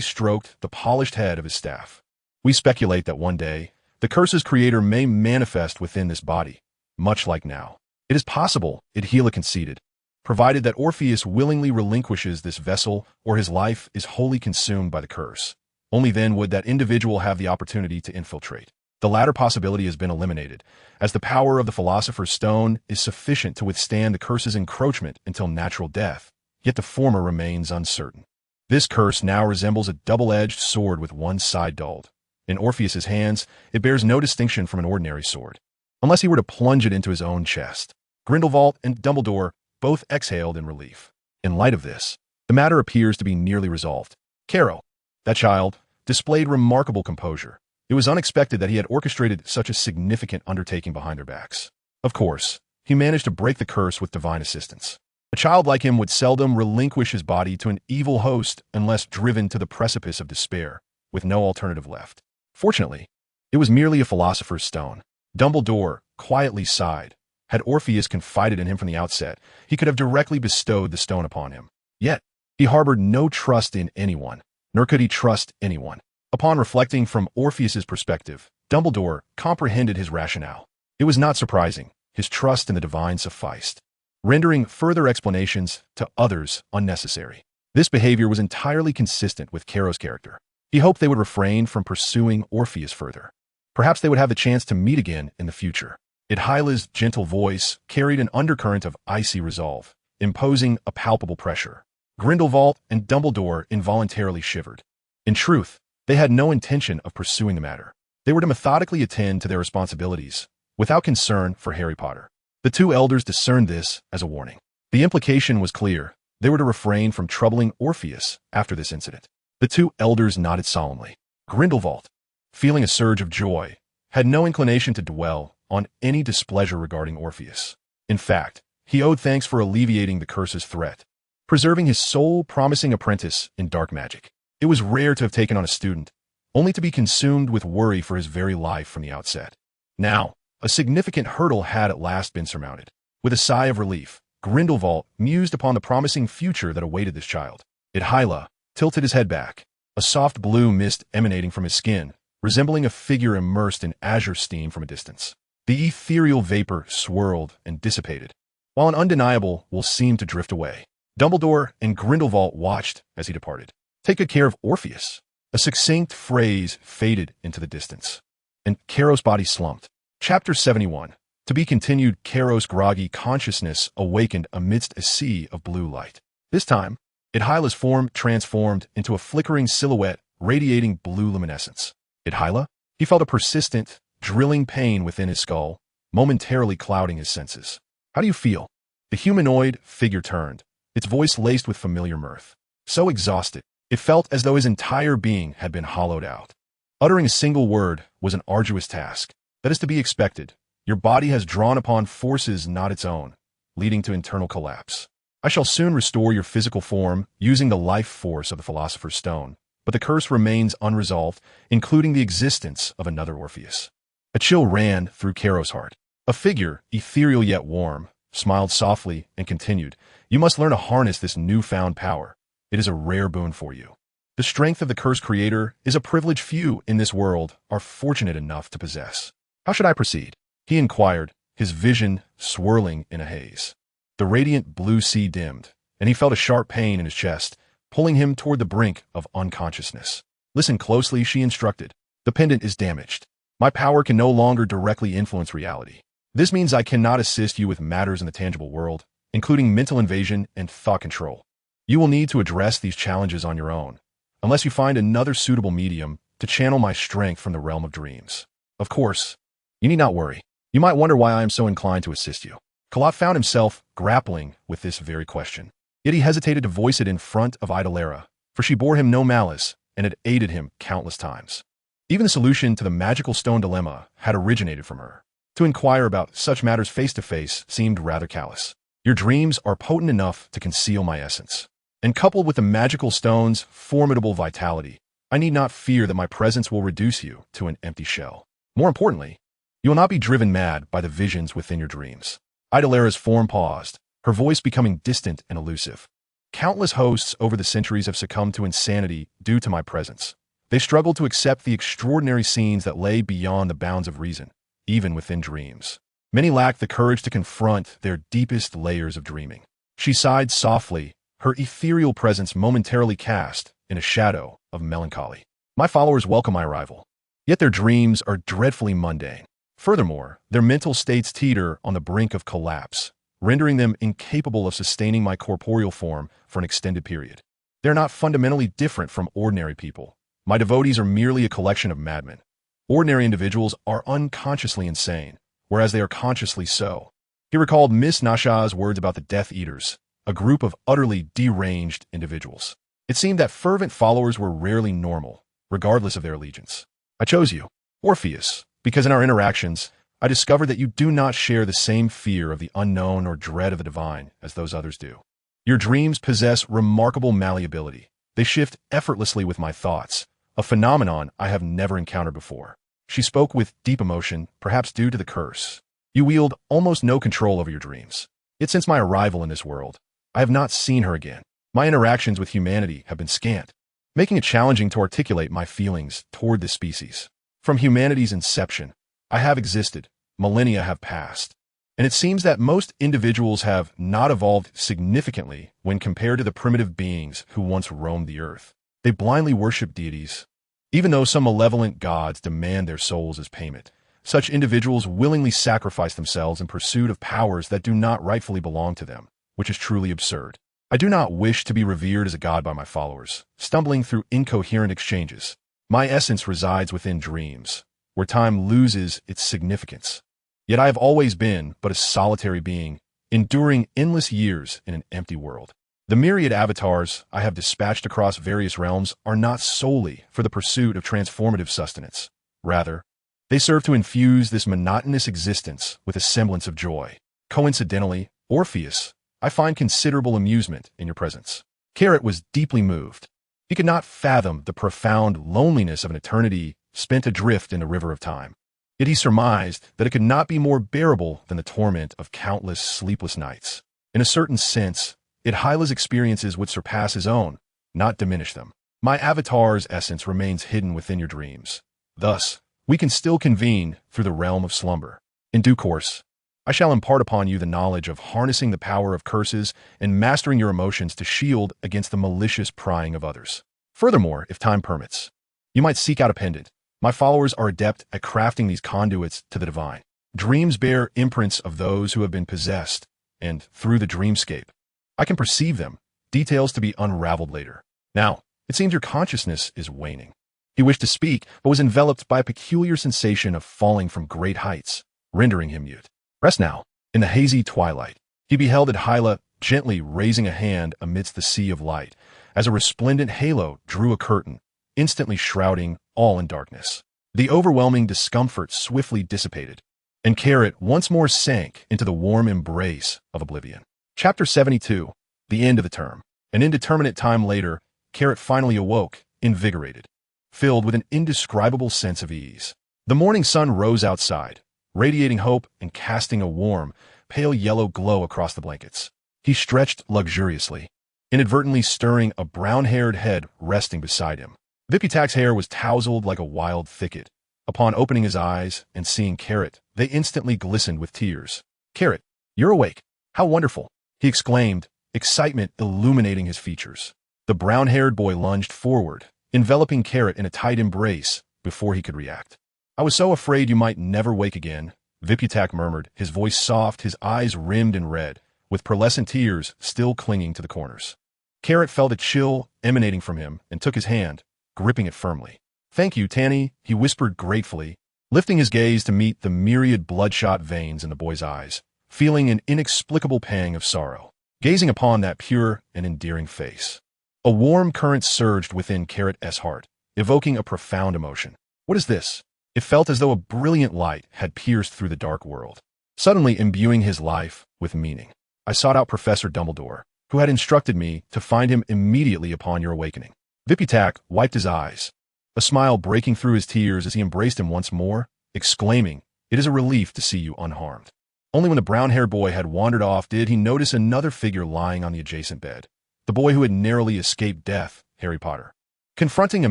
stroked the polished head of his staff. We speculate that one day, the curse's creator may manifest within this body, much like now. It is possible, Odyllis conceded, provided that Orpheus willingly relinquishes this vessel or his life is wholly consumed by the curse. Only then would that individual have the opportunity to infiltrate. The latter possibility has been eliminated, as the power of the Philosopher's Stone is sufficient to withstand the curse's encroachment until natural death, yet the former remains uncertain. This curse now resembles a double-edged sword with one side dulled. In Orpheus's hands, it bears no distinction from an ordinary sword, unless he were to plunge it into his own chest. Grindelwald and Dumbledore both exhaled in relief. In light of this, the matter appears to be nearly resolved. Caro, that child, displayed remarkable composure. It was unexpected that he had orchestrated such a significant undertaking behind their backs. Of course, he managed to break the curse with divine assistance. A child like him would seldom relinquish his body to an evil host unless driven to the precipice of despair, with no alternative left. Fortunately, it was merely a philosopher's stone. Dumbledore quietly sighed. Had Orpheus confided in him from the outset, he could have directly bestowed the stone upon him. Yet, he harbored no trust in anyone, nor could he trust anyone. Upon reflecting from Orpheus's perspective, Dumbledore comprehended his rationale. It was not surprising. His trust in the divine sufficed, rendering further explanations to others unnecessary. This behavior was entirely consistent with Caro's character. He hoped they would refrain from pursuing Orpheus further. Perhaps they would have the chance to meet again in the future. Odyllis' gentle voice carried an undercurrent of icy resolve, imposing a palpable pressure. Grindelwald and Dumbledore involuntarily shivered. In truth, they had no intention of pursuing the matter. They were to methodically attend to their responsibilities, without concern for Harry Potter. The two elders discerned this as a warning. The implication was clear. They were to refrain from troubling Orpheus after this incident. The two elders nodded solemnly. Grindelwald, feeling a surge of joy, had no inclination to dwell on any displeasure regarding Orpheus. In fact, he owed thanks for alleviating the curse's threat, preserving his sole promising apprentice in dark magic. It was rare to have taken on a student, only to be consumed with worry for his very life from the outset. Now, a significant hurdle had at last been surmounted. With a sigh of relief, Grindelwald mused upon the promising future that awaited this child. Odyllis tilted his head back, a soft blue mist emanating from his skin, resembling a figure immersed in azure steam from a distance. The ethereal vapor swirled and dissipated, while an undeniable will seemed to drift away. Dumbledore and Grindelwald watched as he departed. "Take good care of Orpheus." A succinct phrase faded into the distance, and Caro's body slumped. Chapter 71. To be continued. Caro's groggy consciousness awakened amidst a sea of blue light. This time, Odyllis' form transformed into a flickering silhouette radiating blue luminescence. Odyllis? He felt a persistent, drilling pain within his skull, momentarily clouding his senses. "How do you feel?" The humanoid figure turned, its voice laced with familiar mirth. So exhausted, it felt as though his entire being had been hollowed out. Uttering a single word was an arduous task. That is to be expected. Your body has drawn upon forces not its own, leading to internal collapse. I shall soon restore your physical form using the life force of the Philosopher's Stone, but the curse remains unresolved, including the existence of another Orpheus. A chill ran through Caro's heart. A figure, ethereal yet warm, smiled softly and continued, "You must learn to harness this newfound power. It is a rare boon for you. The strength of the curse creator is a privilege few in this world are fortunate enough to possess. How should I proceed?" he inquired, his vision swirling in a haze. The radiant blue sea dimmed, and he felt a sharp pain in his chest, pulling him toward the brink of unconsciousness. "Listen closely," she instructed. "The pendant is damaged. My power can no longer directly influence reality. This means I cannot assist you with matters in the tangible world, including mental invasion and thought control. You will need to address these challenges on your own, unless you find another suitable medium to channel my strength from the realm of dreams. Of course, you need not worry. You might wonder why I am so inclined to assist you." Lott found himself grappling with this very question. Yet he hesitated to voice it in front of Odyllis, for she bore him no malice and had aided him countless times. Even the solution to the magical stone dilemma had originated from her. To inquire about such matters face to face seemed rather callous. "Your dreams are potent enough to conceal my essence. And coupled with the magical stone's formidable vitality, I need not fear that my presence will reduce you to an empty shell. More importantly, you will not be driven mad by the visions within your dreams." Odyllis' form paused, her voice becoming distant and elusive. "Countless hosts over the centuries have succumbed to insanity due to my presence. They struggled to accept the extraordinary scenes that lay beyond the bounds of reason, even within dreams. Many lack the courage to confront their deepest layers of dreaming. She sighed softly, her ethereal presence momentarily cast in a shadow of melancholy. My followers welcome my arrival, yet their dreams are dreadfully mundane. Furthermore, their mental states teeter on the brink of collapse, rendering them incapable of sustaining my corporeal form for an extended period. They're not fundamentally different from ordinary people. My devotees are merely a collection of madmen. Ordinary individuals are unconsciously insane, whereas they are consciously so. He recalled Miss Nasha's words about the Death Eaters, a group of utterly deranged individuals. It seemed that fervent followers were rarely normal, regardless of their allegiance. I chose you, Orpheus, because in our interactions, I discovered that you do not share the same fear of the unknown or dread of the divine as those others do. Your dreams possess remarkable malleability. They shift effortlessly with my thoughts, a phenomenon I have never encountered before. She spoke with deep emotion, perhaps due to the curse. You wield almost no control over your dreams. Yet since my arrival in this world, I have not seen her again. My interactions with humanity have been scant, making it challenging to articulate my feelings toward this species. From humanity's inception, I have existed, millennia have passed, and it seems that most individuals have not evolved significantly when compared to the primitive beings who once roamed the earth. They blindly worship deities. Even though some malevolent gods demand their souls as payment, such individuals willingly sacrifice themselves in pursuit of powers that do not rightfully belong to them, which is truly absurd. I do not wish to be revered as a god by my followers, stumbling through incoherent exchanges. My essence resides within dreams, where time loses its significance. Yet I have always been but a solitary being, enduring endless years in an empty world. The myriad avatars I have dispatched across various realms are not solely for the pursuit of transformative sustenance. Rather, they serve to infuse this monotonous existence with a semblance of joy. Coincidentally, Orpheus, I find considerable amusement in your presence. Carrot was deeply moved. He could not fathom the profound loneliness of an eternity spent adrift in the river of time. Yet he surmised that it could not be more bearable than the torment of countless sleepless nights. In a certain sense, Hyla's experiences would surpass his own, not diminish them. My avatar's essence remains hidden within your dreams. Thus, we can still convene through the realm of slumber. In due course, I shall impart upon you the knowledge of harnessing the power of curses and mastering your emotions to shield against the malicious prying of others. Furthermore, if time permits, you might seek out a pendant. My followers are adept at crafting these conduits to the divine. Dreams bear imprints of those who have been possessed, and through the dreamscape, I can perceive them, details to be unraveled later. Now, it seems your consciousness is waning. He wished to speak, but was enveloped by a peculiar sensation of falling from great heights, rendering him mute. Rest now. In the hazy twilight, he beheld Hyla gently raising a hand amidst the sea of light, as a resplendent halo drew a curtain, instantly shrouding all in darkness. The overwhelming discomfort swiftly dissipated, and Carrot once more sank into the warm embrace of oblivion. Chapter 72. The End of the Term. An indeterminate time later, Carrot finally awoke, invigorated, filled with an indescribable sense of ease. The morning sun rose outside, radiating hope and casting a warm, pale yellow glow across the blankets. He stretched luxuriously, inadvertently stirring a brown-haired head resting beside him. Viputak's hair was tousled like a wild thicket. Upon opening his eyes and seeing Carrot, they instantly glistened with tears. "Carrot, you're awake. How wonderful!" he exclaimed, excitement illuminating his features. The brown-haired boy lunged forward, enveloping Carrot in a tight embrace before he could react. "I was so afraid you might never wake again," Viputak murmured, his voice soft, his eyes rimmed in red, with pearlescent tears still clinging to the corners. Carrot felt a chill emanating from him and took his hand, gripping it firmly. "Thank you, Tanny," he whispered gratefully, lifting his gaze to meet the myriad bloodshot veins in the boy's eyes, feeling an inexplicable pang of sorrow. Gazing upon that pure and endearing face, a warm current surged within Carrot's heart, evoking a profound emotion. "What is this?" It felt as though a brilliant light had pierced through the dark world, suddenly imbuing his life with meaning. "I sought out Professor Dumbledore, who had instructed me to find him immediately upon your awakening." Viputak wiped his eyes, a smile breaking through his tears as he embraced him once more, exclaiming, "It is a relief to see you unharmed." Only when the brown-haired boy had wandered off did he notice another figure lying on the adjacent bed. The boy who had narrowly escaped death, Harry Potter. Confronting a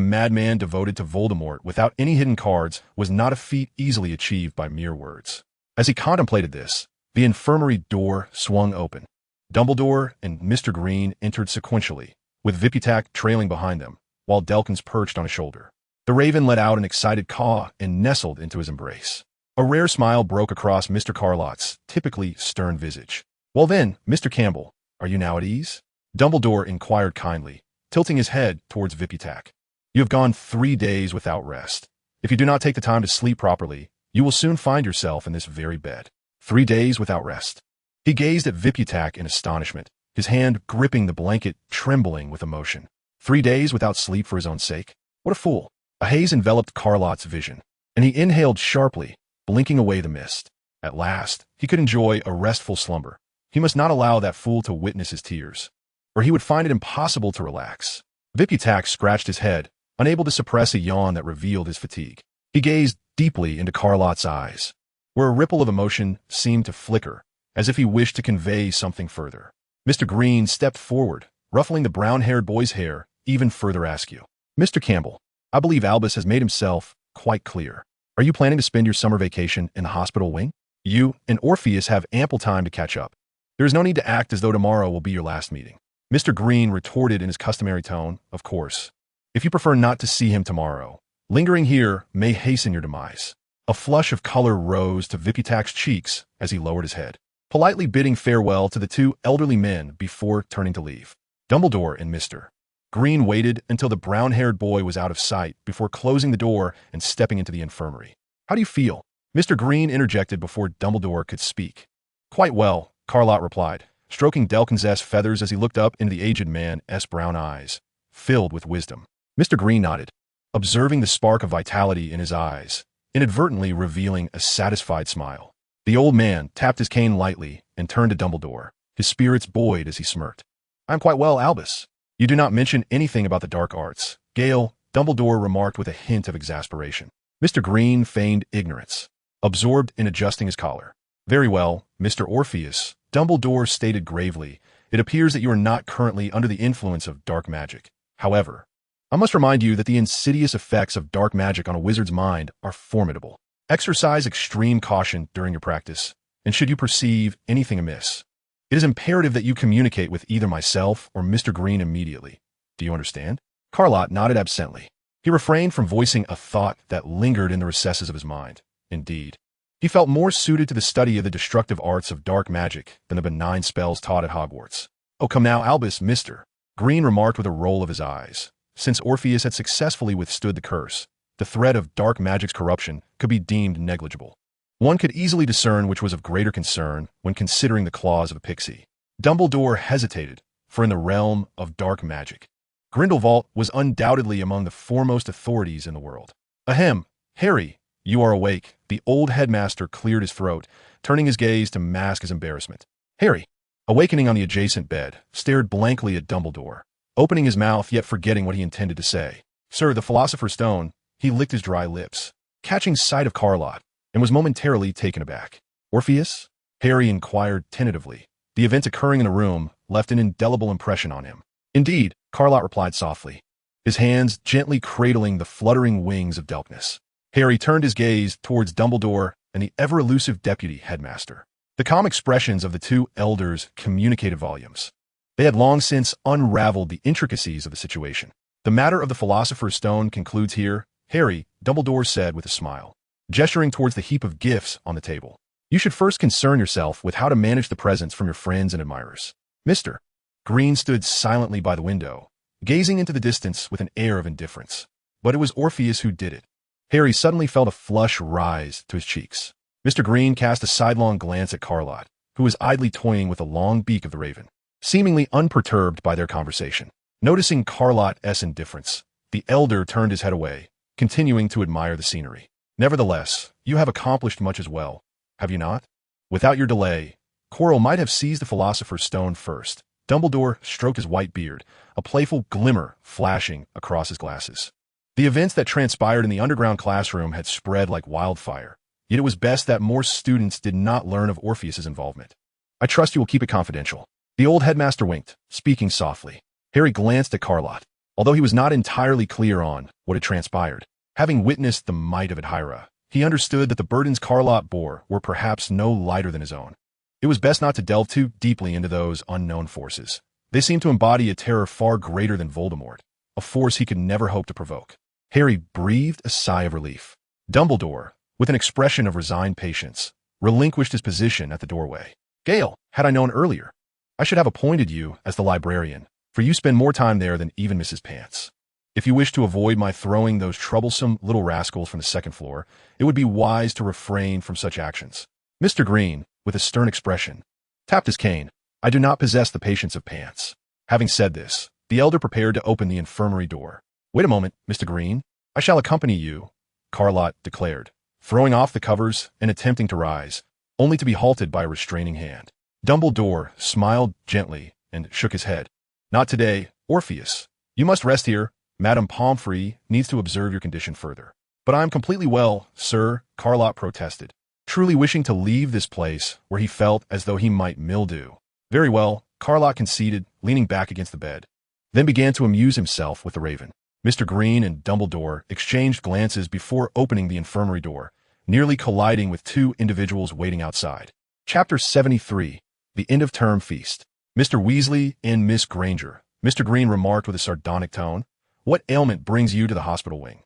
madman devoted to Voldemort without any hidden cards was not a feat easily achieved by mere words. As he contemplated this, the infirmary door swung open. Dumbledore and Mr. Green entered sequentially, with Viputak trailing behind them, while Delkins perched on his shoulder. The raven let out an excited caw and nestled into his embrace. A rare smile broke across Mr. Carlott's typically stern visage. "Well then, Mr. Campbell, are you now at ease?" Dumbledore inquired kindly, tilting his head towards Viputak. "You have gone 3 days without rest. If you do not take the time to sleep properly, you will soon find yourself in this very bed." 3 days without rest. He gazed at Viputak in astonishment, his hand gripping the blanket, trembling with emotion. 3 days without sleep for his own sake? What a fool. A haze enveloped Carlott's vision, and he inhaled sharply, blinking away the mist. At last, he could enjoy a restful slumber. He must not allow that fool to witness his tears, or he would find it impossible to relax. Viputak scratched his head, unable to suppress a yawn that revealed his fatigue. He gazed deeply into Carlott's eyes, where a ripple of emotion seemed to flicker, as if he wished to convey something further. Mr. Green stepped forward, ruffling the brown-haired boy's hair even further askew. "Mr. Campbell, I believe Albus has made himself quite clear. Are you planning to spend your summer vacation in the hospital wing? You and Orpheus have ample time to catch up. There is no need to act as though tomorrow will be your last meeting." Mr. Green retorted in his customary tone, "Of course. If you prefer not to see him tomorrow, lingering here may hasten your demise." A flush of color rose to Viputak's cheeks as he lowered his head, politely bidding farewell to the 2 elderly men before turning to leave. Dumbledore and Mr. Green waited until the brown-haired boy was out of sight before closing the door and stepping into the infirmary. "How do you feel?" Mr. Green interjected before Dumbledore could speak. "Quite well," Carlott replied, stroking Delkins's feathers as he looked up into the aged man's brown eyes, filled with wisdom. Mr. Green nodded, observing the spark of vitality in his eyes, inadvertently revealing a satisfied smile. The old man tapped his cane lightly and turned to Dumbledore, his spirits buoyed as he smirked. "I'm quite well, Albus. You do not mention anything about the dark arts, Gale," Dumbledore remarked with a hint of exasperation. Mr. Green feigned ignorance, absorbed in adjusting his collar. "Very well, Mr. Orpheus," Dumbledore stated gravely. "It appears that you are not currently under the influence of dark magic. However, I must remind you that the insidious effects of dark magic on a wizard's mind are formidable. Exercise extreme caution during your practice, and should you perceive anything amiss, it is imperative that you communicate with either myself or Mr. Green immediately. Do you understand?" Carlott nodded absently. He refrained from voicing a thought that lingered in the recesses of his mind. Indeed, he felt more suited to the study of the destructive arts of dark magic than the benign spells taught at Hogwarts. "Oh, come now, Albus, Mr. Green remarked with a roll of his eyes. Since Orpheus had successfully withstood the curse, the threat of dark magic's corruption could be deemed negligible. One could easily discern which was of greater concern when considering the claws of a pixie. Dumbledore hesitated, for in the realm of dark magic, Grindelwald was undoubtedly among the foremost authorities in the world. "Ahem, Harry, you are awake." The old headmaster cleared his throat, turning his gaze to mask his embarrassment. Harry, awakening on the adjacent bed, stared blankly at Dumbledore, opening his mouth yet forgetting what he intended to say. "Sir, the Philosopher's Stone," he licked his dry lips, catching sight of Carlott, and was momentarily taken aback. "Orpheus?" Harry inquired tentatively. The events occurring in the room left an indelible impression on him. "Indeed," Carlott replied softly, his hands gently cradling the fluttering wings of Delkins. Harry turned his gaze towards Dumbledore and the ever-elusive deputy headmaster. The calm expressions of the 2 elders communicated volumes. They had long since unraveled the intricacies of the situation. "The matter of the Philosopher's Stone concludes here, Harry," Dumbledore said with a smile, gesturing towards the heap of gifts on the table. "You should first concern yourself with how to manage the presents from your friends and admirers." Mr. Green stood silently by the window, gazing into the distance with an air of indifference. But it was Orpheus who did it. Harry suddenly felt a flush rise to his cheeks. Mr. Green cast a sidelong glance at Carlott, who was idly toying with the long beak of the raven, seemingly unperturbed by their conversation. Noticing Carlott's indifference, the elder turned his head away, continuing to admire the scenery. "Nevertheless, you have accomplished much as well, have you not? Without your delay, Quirrell might have seized the Philosopher's Stone first." Dumbledore stroked his white beard, a playful glimmer flashing across his glasses. The events that transpired in the underground classroom had spread like wildfire, yet it was best that more students did not learn of Orpheus's involvement. "I trust you will keep it confidential." The old headmaster winked, speaking softly. Harry glanced at Carlott, although he was not entirely clear on what had transpired. Having witnessed the might of Adhyra, he understood that the burdens Lott bore were perhaps no lighter than his own. It was best not to delve too deeply into those unknown forces. They seemed to embody a terror far greater than Voldemort, a force he could never hope to provoke. Harry breathed a sigh of relief. Dumbledore, with an expression of resigned patience, relinquished his position at the doorway. Gale, had I known earlier, I should have appointed you as the librarian, for you spend more time there than even Mrs. Pants. If you wish to avoid my throwing those troublesome little rascals from the second floor, it would be wise to refrain from such actions. Mr. Green, with a stern expression, tapped his cane. I do not possess the patience of Pants. Having said this, the elder prepared to open the infirmary door. Wait a moment, Mr. Green. I shall accompany you, Lott declared, throwing off the covers and attempting to rise, only to be halted by a restraining hand. Dumbledore smiled gently and shook his head. Not today, Orpheus. You must rest here. Madame Pomfrey needs to observe your condition further. But I am completely well, sir, Lott protested, truly wishing to leave this place where he felt as though he might mildew. Very well, Lott conceded, leaning back against the bed, then began to amuse himself with the raven. Mr. Green and Dumbledore exchanged glances before opening the infirmary door, nearly colliding with two individuals waiting outside. Chapter 73, The End-of-Term Feast. Mr. Weasley and Miss Granger, Mr. Green remarked with a sardonic tone. What ailment brings you to the hospital wing?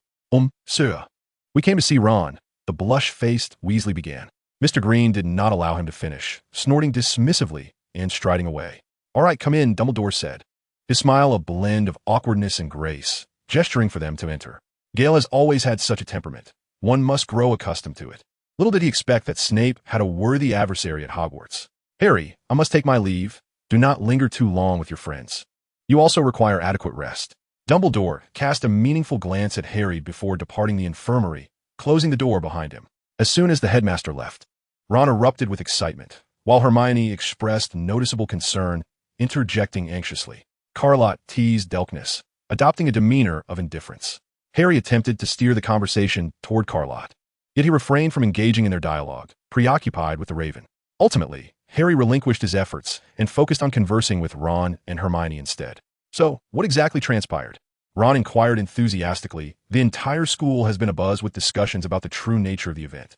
Sir. We came to see Ron, the blush-faced Weasley began. Mr. Green did not allow him to finish, snorting dismissively and striding away. All right, come in, Dumbledore said, his smile a blend of awkwardness and grace, gesturing for them to enter. Gale has always had such a temperament. One must grow accustomed to it. Little did he expect that Snape had a worthy adversary at Hogwarts. Harry, I must take my leave. Do not linger too long with your friends. You also require adequate rest. Dumbledore cast a meaningful glance at Harry before departing the infirmary, closing the door behind him. As soon as the headmaster left, Ron erupted with excitement, while Hermione expressed noticeable concern, interjecting anxiously. Lott teased Delkness, adopting a demeanor of indifference. Harry attempted to steer the conversation toward Lott, yet he refrained from engaging in their dialogue, preoccupied with the raven. Ultimately, Harry relinquished his efforts and focused on conversing with Ron and Hermione instead. So, what exactly transpired? Ron inquired enthusiastically. The entire school has been abuzz with discussions about the true nature of the event.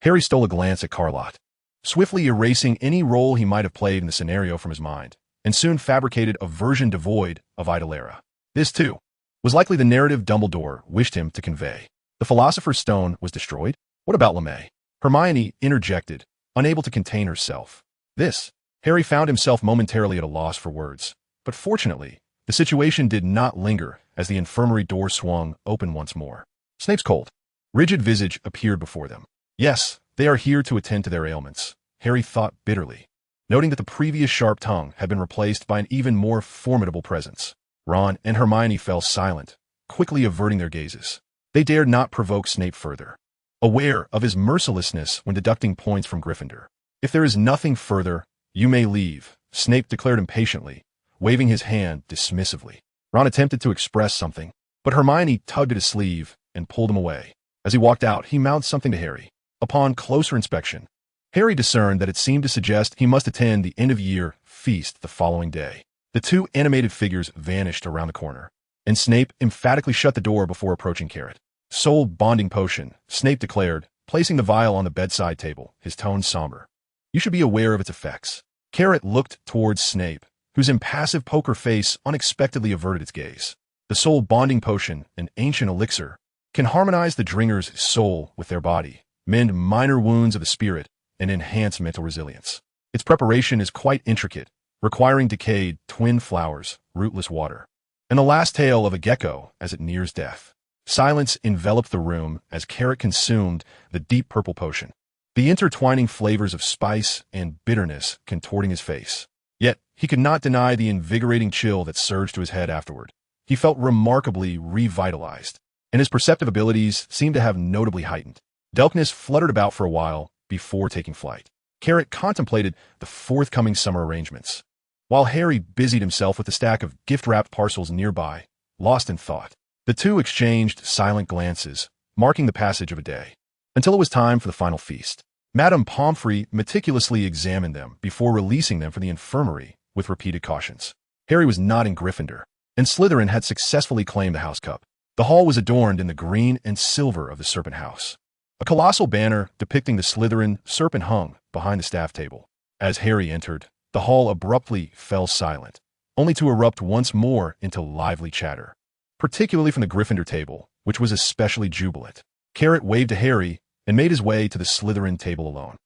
Harry stole a glance at Lott, swiftly erasing any role he might have played in the scenario from his mind, and soon fabricated a version devoid of Idolara. This, too, was likely the narrative Dumbledore wished him to convey. The Philosopher's Stone was destroyed? What about LeMay? Hermione interjected, unable to contain herself. Harry found himself momentarily at a loss for words. But fortunately, the situation did not linger as the infirmary door swung open once more. Snape's cold, rigid visage appeared before them. Yes, they are here to attend to their ailments, Harry thought bitterly, noting that the previous sharp tongue had been replaced by an even more formidable presence. Ron and Hermione fell silent, quickly averting their gazes. They dared not provoke Snape further, aware of his mercilessness when deducting points from Gryffindor. If there is nothing further, you may leave, Snape declared impatiently, waving his hand dismissively. Ron attempted to express something, but Hermione tugged at his sleeve and pulled him away. As he walked out, he mouthed something to Harry. Upon closer inspection, Harry discerned that it seemed to suggest he must attend the end-of-year feast the following day. The two animated figures vanished around the corner, and Snape emphatically shut the door before approaching Carrot. Soul bonding potion, Snape declared, placing the vial on the bedside table, his tone somber. You should be aware of its effects. Carrot looked towards Snape, whose impassive poker face unexpectedly averted its gaze. The soul bonding potion, an ancient elixir, can harmonize the drinker's soul with their body, mend minor wounds of the spirit, and enhance mental resilience. Its preparation is quite intricate, requiring decayed twin flowers, rootless water, and the last tale of a gecko as it nears death. Silence enveloped the room as Carrot consumed the deep purple potion, the intertwining flavors of spice and bitterness contorting his face. Yet, he could not deny the invigorating chill that surged to his head afterward. He felt remarkably revitalized, and his perceptive abilities seemed to have notably heightened. Delkness fluttered about for a while before taking flight. Carrot contemplated the forthcoming summer arrangements, while Harry busied himself with a stack of gift-wrapped parcels nearby, lost in thought. The two exchanged silent glances, marking the passage of a day, until it was time for the final feast. Madame Pomfrey meticulously examined them before releasing them from the infirmary with repeated cautions. Harry was not in Gryffindor, and Slytherin had successfully claimed the house cup. The hall was adorned in the green and silver of the Serpent House, A colossal banner depicting the Slytherin serpent hung behind the staff table. As Harry entered, the hall abruptly fell silent, only to erupt once more into lively chatter, particularly from the Gryffindor table, which was especially jubilant. Carrot waved to Harry and made his way to the Slytherin table alone.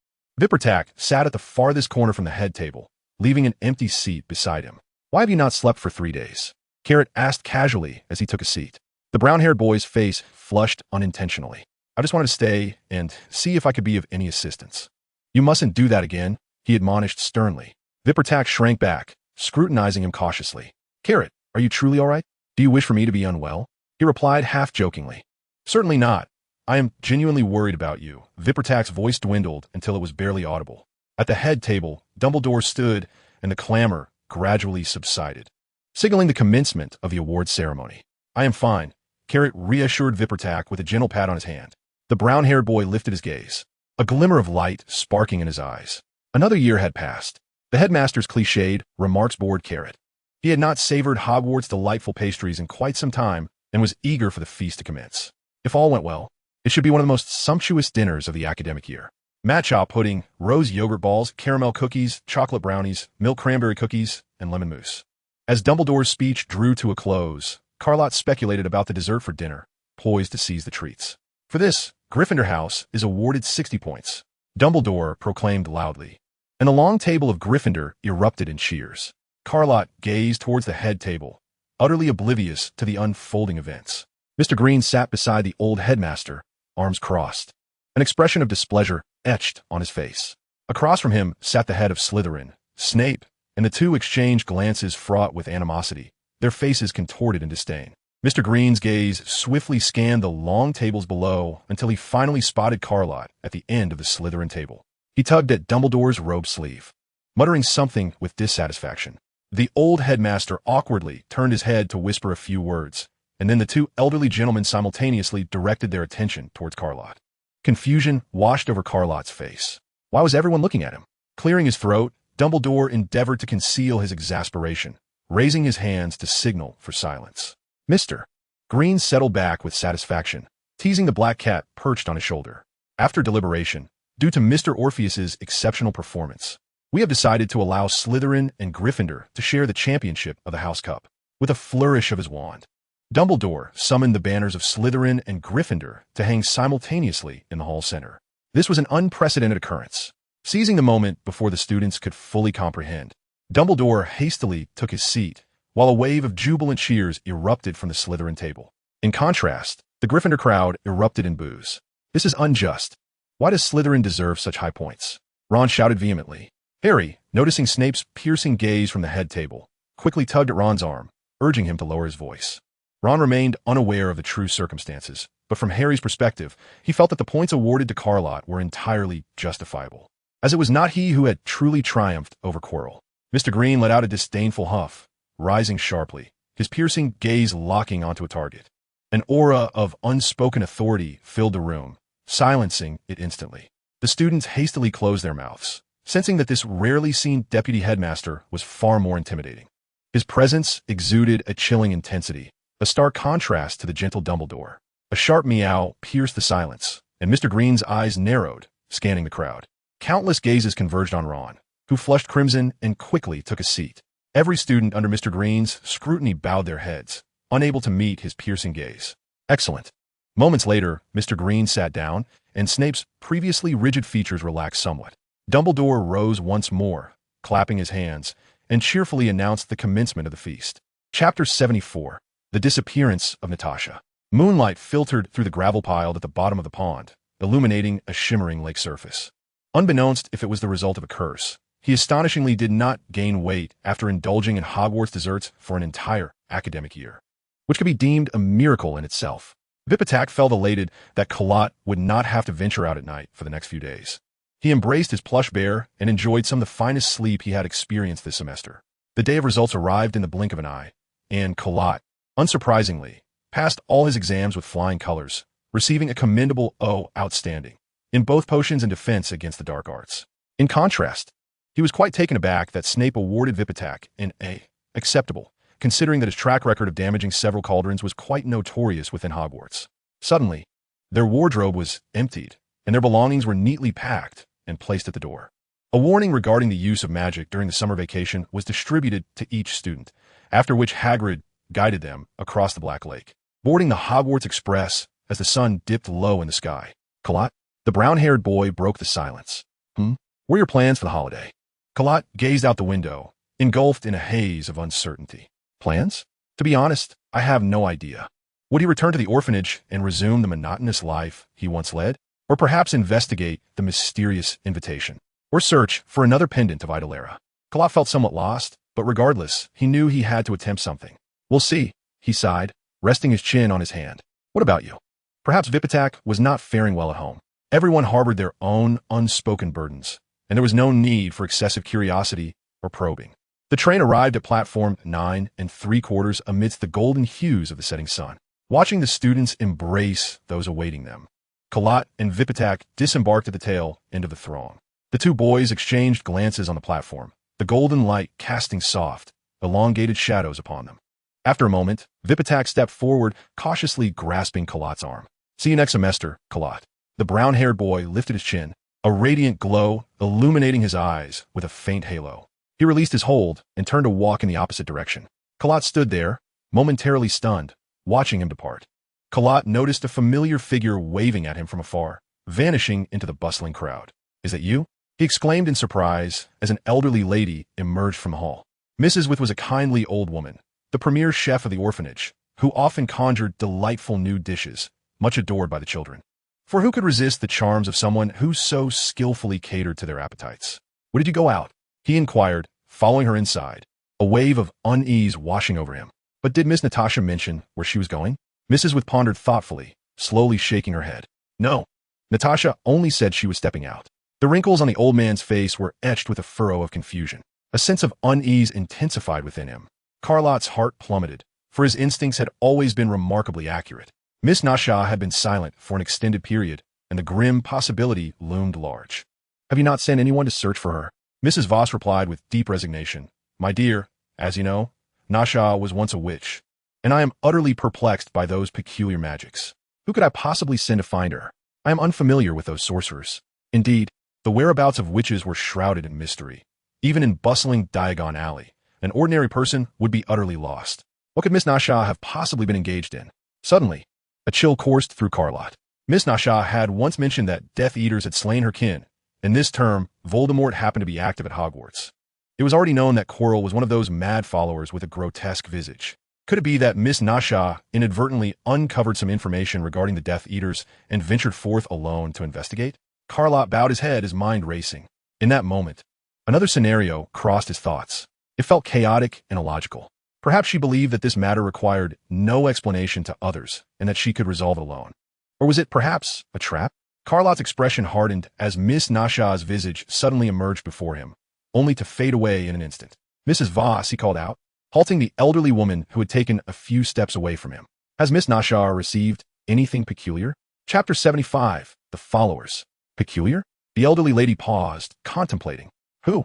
Vippertak sat at the farthest corner from the head table, leaving an empty seat beside him. "Why have you not slept for 3 days?" Carrot asked casually as he took a seat. The brown-haired boy's face flushed unintentionally. "I just wanted to stay and see if I could be of any assistance." "You mustn't do that again," he admonished sternly. Vippertak shrank back, scrutinizing him cautiously. "Carrot, are you truly all right? Do you wish for me to be unwell?" He replied half-jokingly. "Certainly not. I am genuinely worried about you." Vippertak's voice dwindled until it was barely audible. At the head table, Dumbledore stood, and the clamor gradually subsided, signaling the commencement of the awards ceremony. "I am fine," Carrot reassured Vippertak with a gentle pat on his hand. The brown-haired boy lifted his gaze, a glimmer of light sparking in his eyes. Another year had passed. The headmaster's cliched remarks bored Carrot. He had not savored Hogwarts' delightful pastries in quite some time and was eager for the feast to commence. If all went well, it should be one of the most sumptuous dinners of the academic year. Matcha pudding, rose yogurt balls, caramel cookies, chocolate brownies, milk cranberry cookies, and lemon mousse. As Dumbledore's speech drew to a close, Carlott speculated about the dessert for dinner, poised to seize the treats. "For this, Gryffindor House is awarded 60 points," Dumbledore proclaimed loudly, and the long table of Gryffindor erupted in cheers. Carlott gazed towards the head table, utterly oblivious to the unfolding events. Mr. Green sat beside the old headmaster, arms crossed, an expression of displeasure etched on his face. Across from him sat the head of Slytherin, Snape, and the two exchanged glances fraught with animosity, their faces contorted in disdain. Mr. Green's gaze swiftly scanned the long tables below until he finally spotted Carlott at the end of the Slytherin table. He tugged at Dumbledore's robe sleeve, muttering something with dissatisfaction. The old headmaster awkwardly turned his head to whisper a few words, and then the two elderly gentlemen simultaneously directed their attention towards Carlott. Confusion washed over Carlott's face. Why was everyone looking at him? Clearing his throat, Dumbledore endeavored to conceal his exasperation, raising his hands to signal for silence. "Mr. Green settled back with satisfaction, teasing the black cat perched on his shoulder. "After deliberation, due to Mr. Orpheus's exceptional performance, we have decided to allow Slytherin and Gryffindor to share the championship of the House Cup." With a flourish of his wand, Dumbledore summoned the banners of Slytherin and Gryffindor to hang simultaneously in the hall center. This was an unprecedented occurrence. Seizing the moment before the students could fully comprehend, Dumbledore hastily took his seat, while a wave of jubilant cheers erupted from the Slytherin table. In contrast, the Gryffindor crowd erupted in boos. "This is unjust. Why does Slytherin deserve such high points?" Ron shouted vehemently. Harry, noticing Snape's piercing gaze from the head table, quickly tugged at Ron's arm, urging him to lower his voice. Ron remained unaware of the true circumstances, but from Harry's perspective, he felt that the points awarded to Carlott were entirely justifiable, as it was not he who had truly triumphed over Quirrell. Mr. Green let out a disdainful huff, rising sharply, his piercing gaze locking onto a target. An aura of unspoken authority filled the room, silencing it instantly. The students hastily closed their mouths, sensing that this rarely seen deputy headmaster was far more intimidating. His presence exuded a chilling intensity, a stark contrast to the gentle Dumbledore. A sharp meow pierced the silence, and Mr. Green's eyes narrowed, scanning the crowd. Countless gazes converged on Ron, who flushed crimson and quickly took a seat. Every student under Mr. Green's scrutiny bowed their heads, unable to meet his piercing gaze. "Excellent." Moments later, Mr. Green sat down, and Snape's previously rigid features relaxed somewhat. Dumbledore rose once more, clapping his hands, and cheerfully announced the commencement of the feast. Chapter 74. The Disappearance of Natasha. Moonlight filtered through the gravel pile at the bottom of the pond, illuminating a shimmering lake surface. Unbeknownst if it was the result of a curse, he astonishingly did not gain weight after indulging in Hogwarts desserts for an entire academic year, which could be deemed a miracle in itself. Vippertak felt elated that Carlott would not have to venture out at night for the next few days. He embraced his plush bear and enjoyed some of the finest sleep he had experienced this semester. The day of results arrived in the blink of an eye, and Carlott, unsurprisingly, passed all his exams with flying colors, receiving a commendable O outstanding in both potions and defense against the dark arts. In contrast, he was quite taken aback that Snape awarded Vippertak an A acceptable, considering that his track record of damaging several cauldrons was quite notorious within Hogwarts. Suddenly, their wardrobe was emptied, and their belongings were neatly packed and placed at the door. A warning regarding the use of magic during the summer vacation was distributed to each student, after which Hagrid guided them across the Black Lake, boarding the Hogwarts Express as the sun dipped low in the sky. Lott, the brown-haired boy, broke the silence. What are your plans for the holiday? Lott gazed out the window, engulfed in a haze of uncertainty. Plans? To be honest, I have no idea. Would he return to the orphanage and resume the monotonous life he once led? Or perhaps investigate the mysterious invitation? Or search for another pendant of Idolera? Lott felt somewhat lost, but regardless, he knew he had to attempt something. We'll see, he sighed, resting his chin on his hand. What about you? Perhaps Vipitak was not faring well at home. Everyone harbored their own unspoken burdens, and there was no need for excessive curiosity or probing. The train arrived at platform 9 3/4 amidst the golden hues of the setting sun. Watching the students embrace those awaiting them, Lott and Vipitak disembarked at the tail end of the throng. The two boys exchanged glances on the platform, the golden light casting soft, elongated shadows upon them. After a moment, Vipitak stepped forward, cautiously grasping Lott's arm. See you next semester, Lott. The brown-haired boy lifted his chin, a radiant glow illuminating his eyes with a faint halo. He released his hold and turned to walk in the opposite direction. Lott stood there, momentarily stunned, watching him depart. Lott noticed a familiar figure waving at him from afar, vanishing into the bustling crowd. Is that you? He exclaimed in surprise as an elderly lady emerged from the hall. Mrs. With was a kindly old woman, the premier chef of the orphanage, who often conjured delightful new dishes, much adored by the children. For who could resist the charms of someone who so skillfully catered to their appetites? Where did you go out? He inquired, following her inside, a wave of unease washing over him. But did Miss Natasha mention where she was going? Mrs. With pondered thoughtfully, slowly shaking her head. No, Natasha only said she was stepping out. The wrinkles on the old man's face were etched with a furrow of confusion. A sense of unease intensified within him. Lott's heart plummeted, for his instincts had always been remarkably accurate. Miss Nasha had been silent for an extended period, and the grim possibility loomed large. Have you not sent anyone to search for her? Mrs. Voss replied with deep resignation. My dear, as you know, Nasha was once a witch, and I am utterly perplexed by those peculiar magics. Who could I possibly send to find her? I am unfamiliar with those sorcerers. Indeed, the whereabouts of witches were shrouded in mystery. Even in bustling Diagon Alley, an ordinary person would be utterly lost. What could Miss Nasha have possibly been engaged in? Suddenly, a chill coursed through Lott. Miss Nasha had once mentioned that Death Eaters had slain her kin, and this term, Voldemort happened to be active at Hogwarts. It was already known that Quirrell was one of those mad followers with a grotesque visage. Could it be that Miss Nasha inadvertently uncovered some information regarding the Death Eaters and ventured forth alone to investigate? Lott bowed his head, his mind racing. In that moment, another scenario crossed his thoughts. It felt chaotic and illogical. Perhaps she believed that this matter required no explanation to others and that she could resolve it alone. Or was it perhaps a trap? Lott's expression hardened as Miss Nasha's visage suddenly emerged before him, only to fade away in an instant. Mrs. Voss, he called out, halting the elderly woman who had taken a few steps away from him. Has Miss Nasha received anything peculiar? Chapter 75, The Followers. Peculiar? The elderly lady paused, contemplating. Who?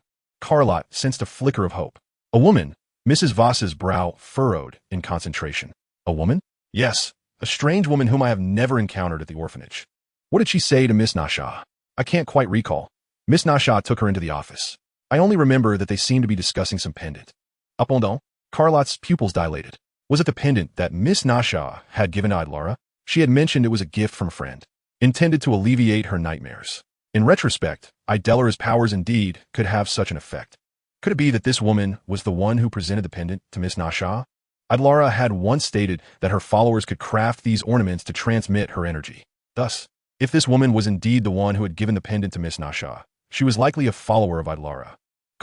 Lott sensed a flicker of hope. A woman. Mrs. Voss's brow furrowed in concentration. A woman? Yes, a strange woman whom I have never encountered at the orphanage. What did she say to Miss Nasha? I can't quite recall. Miss Nasha took her into the office. I only remember that they seemed to be discussing some pendant. Cependant, Lott's pupils dilated. Was it the pendant that Miss Nasha had given to Idlara? She had mentioned it was a gift from a friend, intended to alleviate her nightmares. In retrospect, Idlara's powers indeed could have such an effect. Could it be that this woman was the one who presented the pendant to Miss Nasha? Idlara had once stated that her followers could craft these ornaments to transmit her energy. Thus, if this woman was indeed the one who had given the pendant to Miss Nasha, she was likely a follower of Idlara.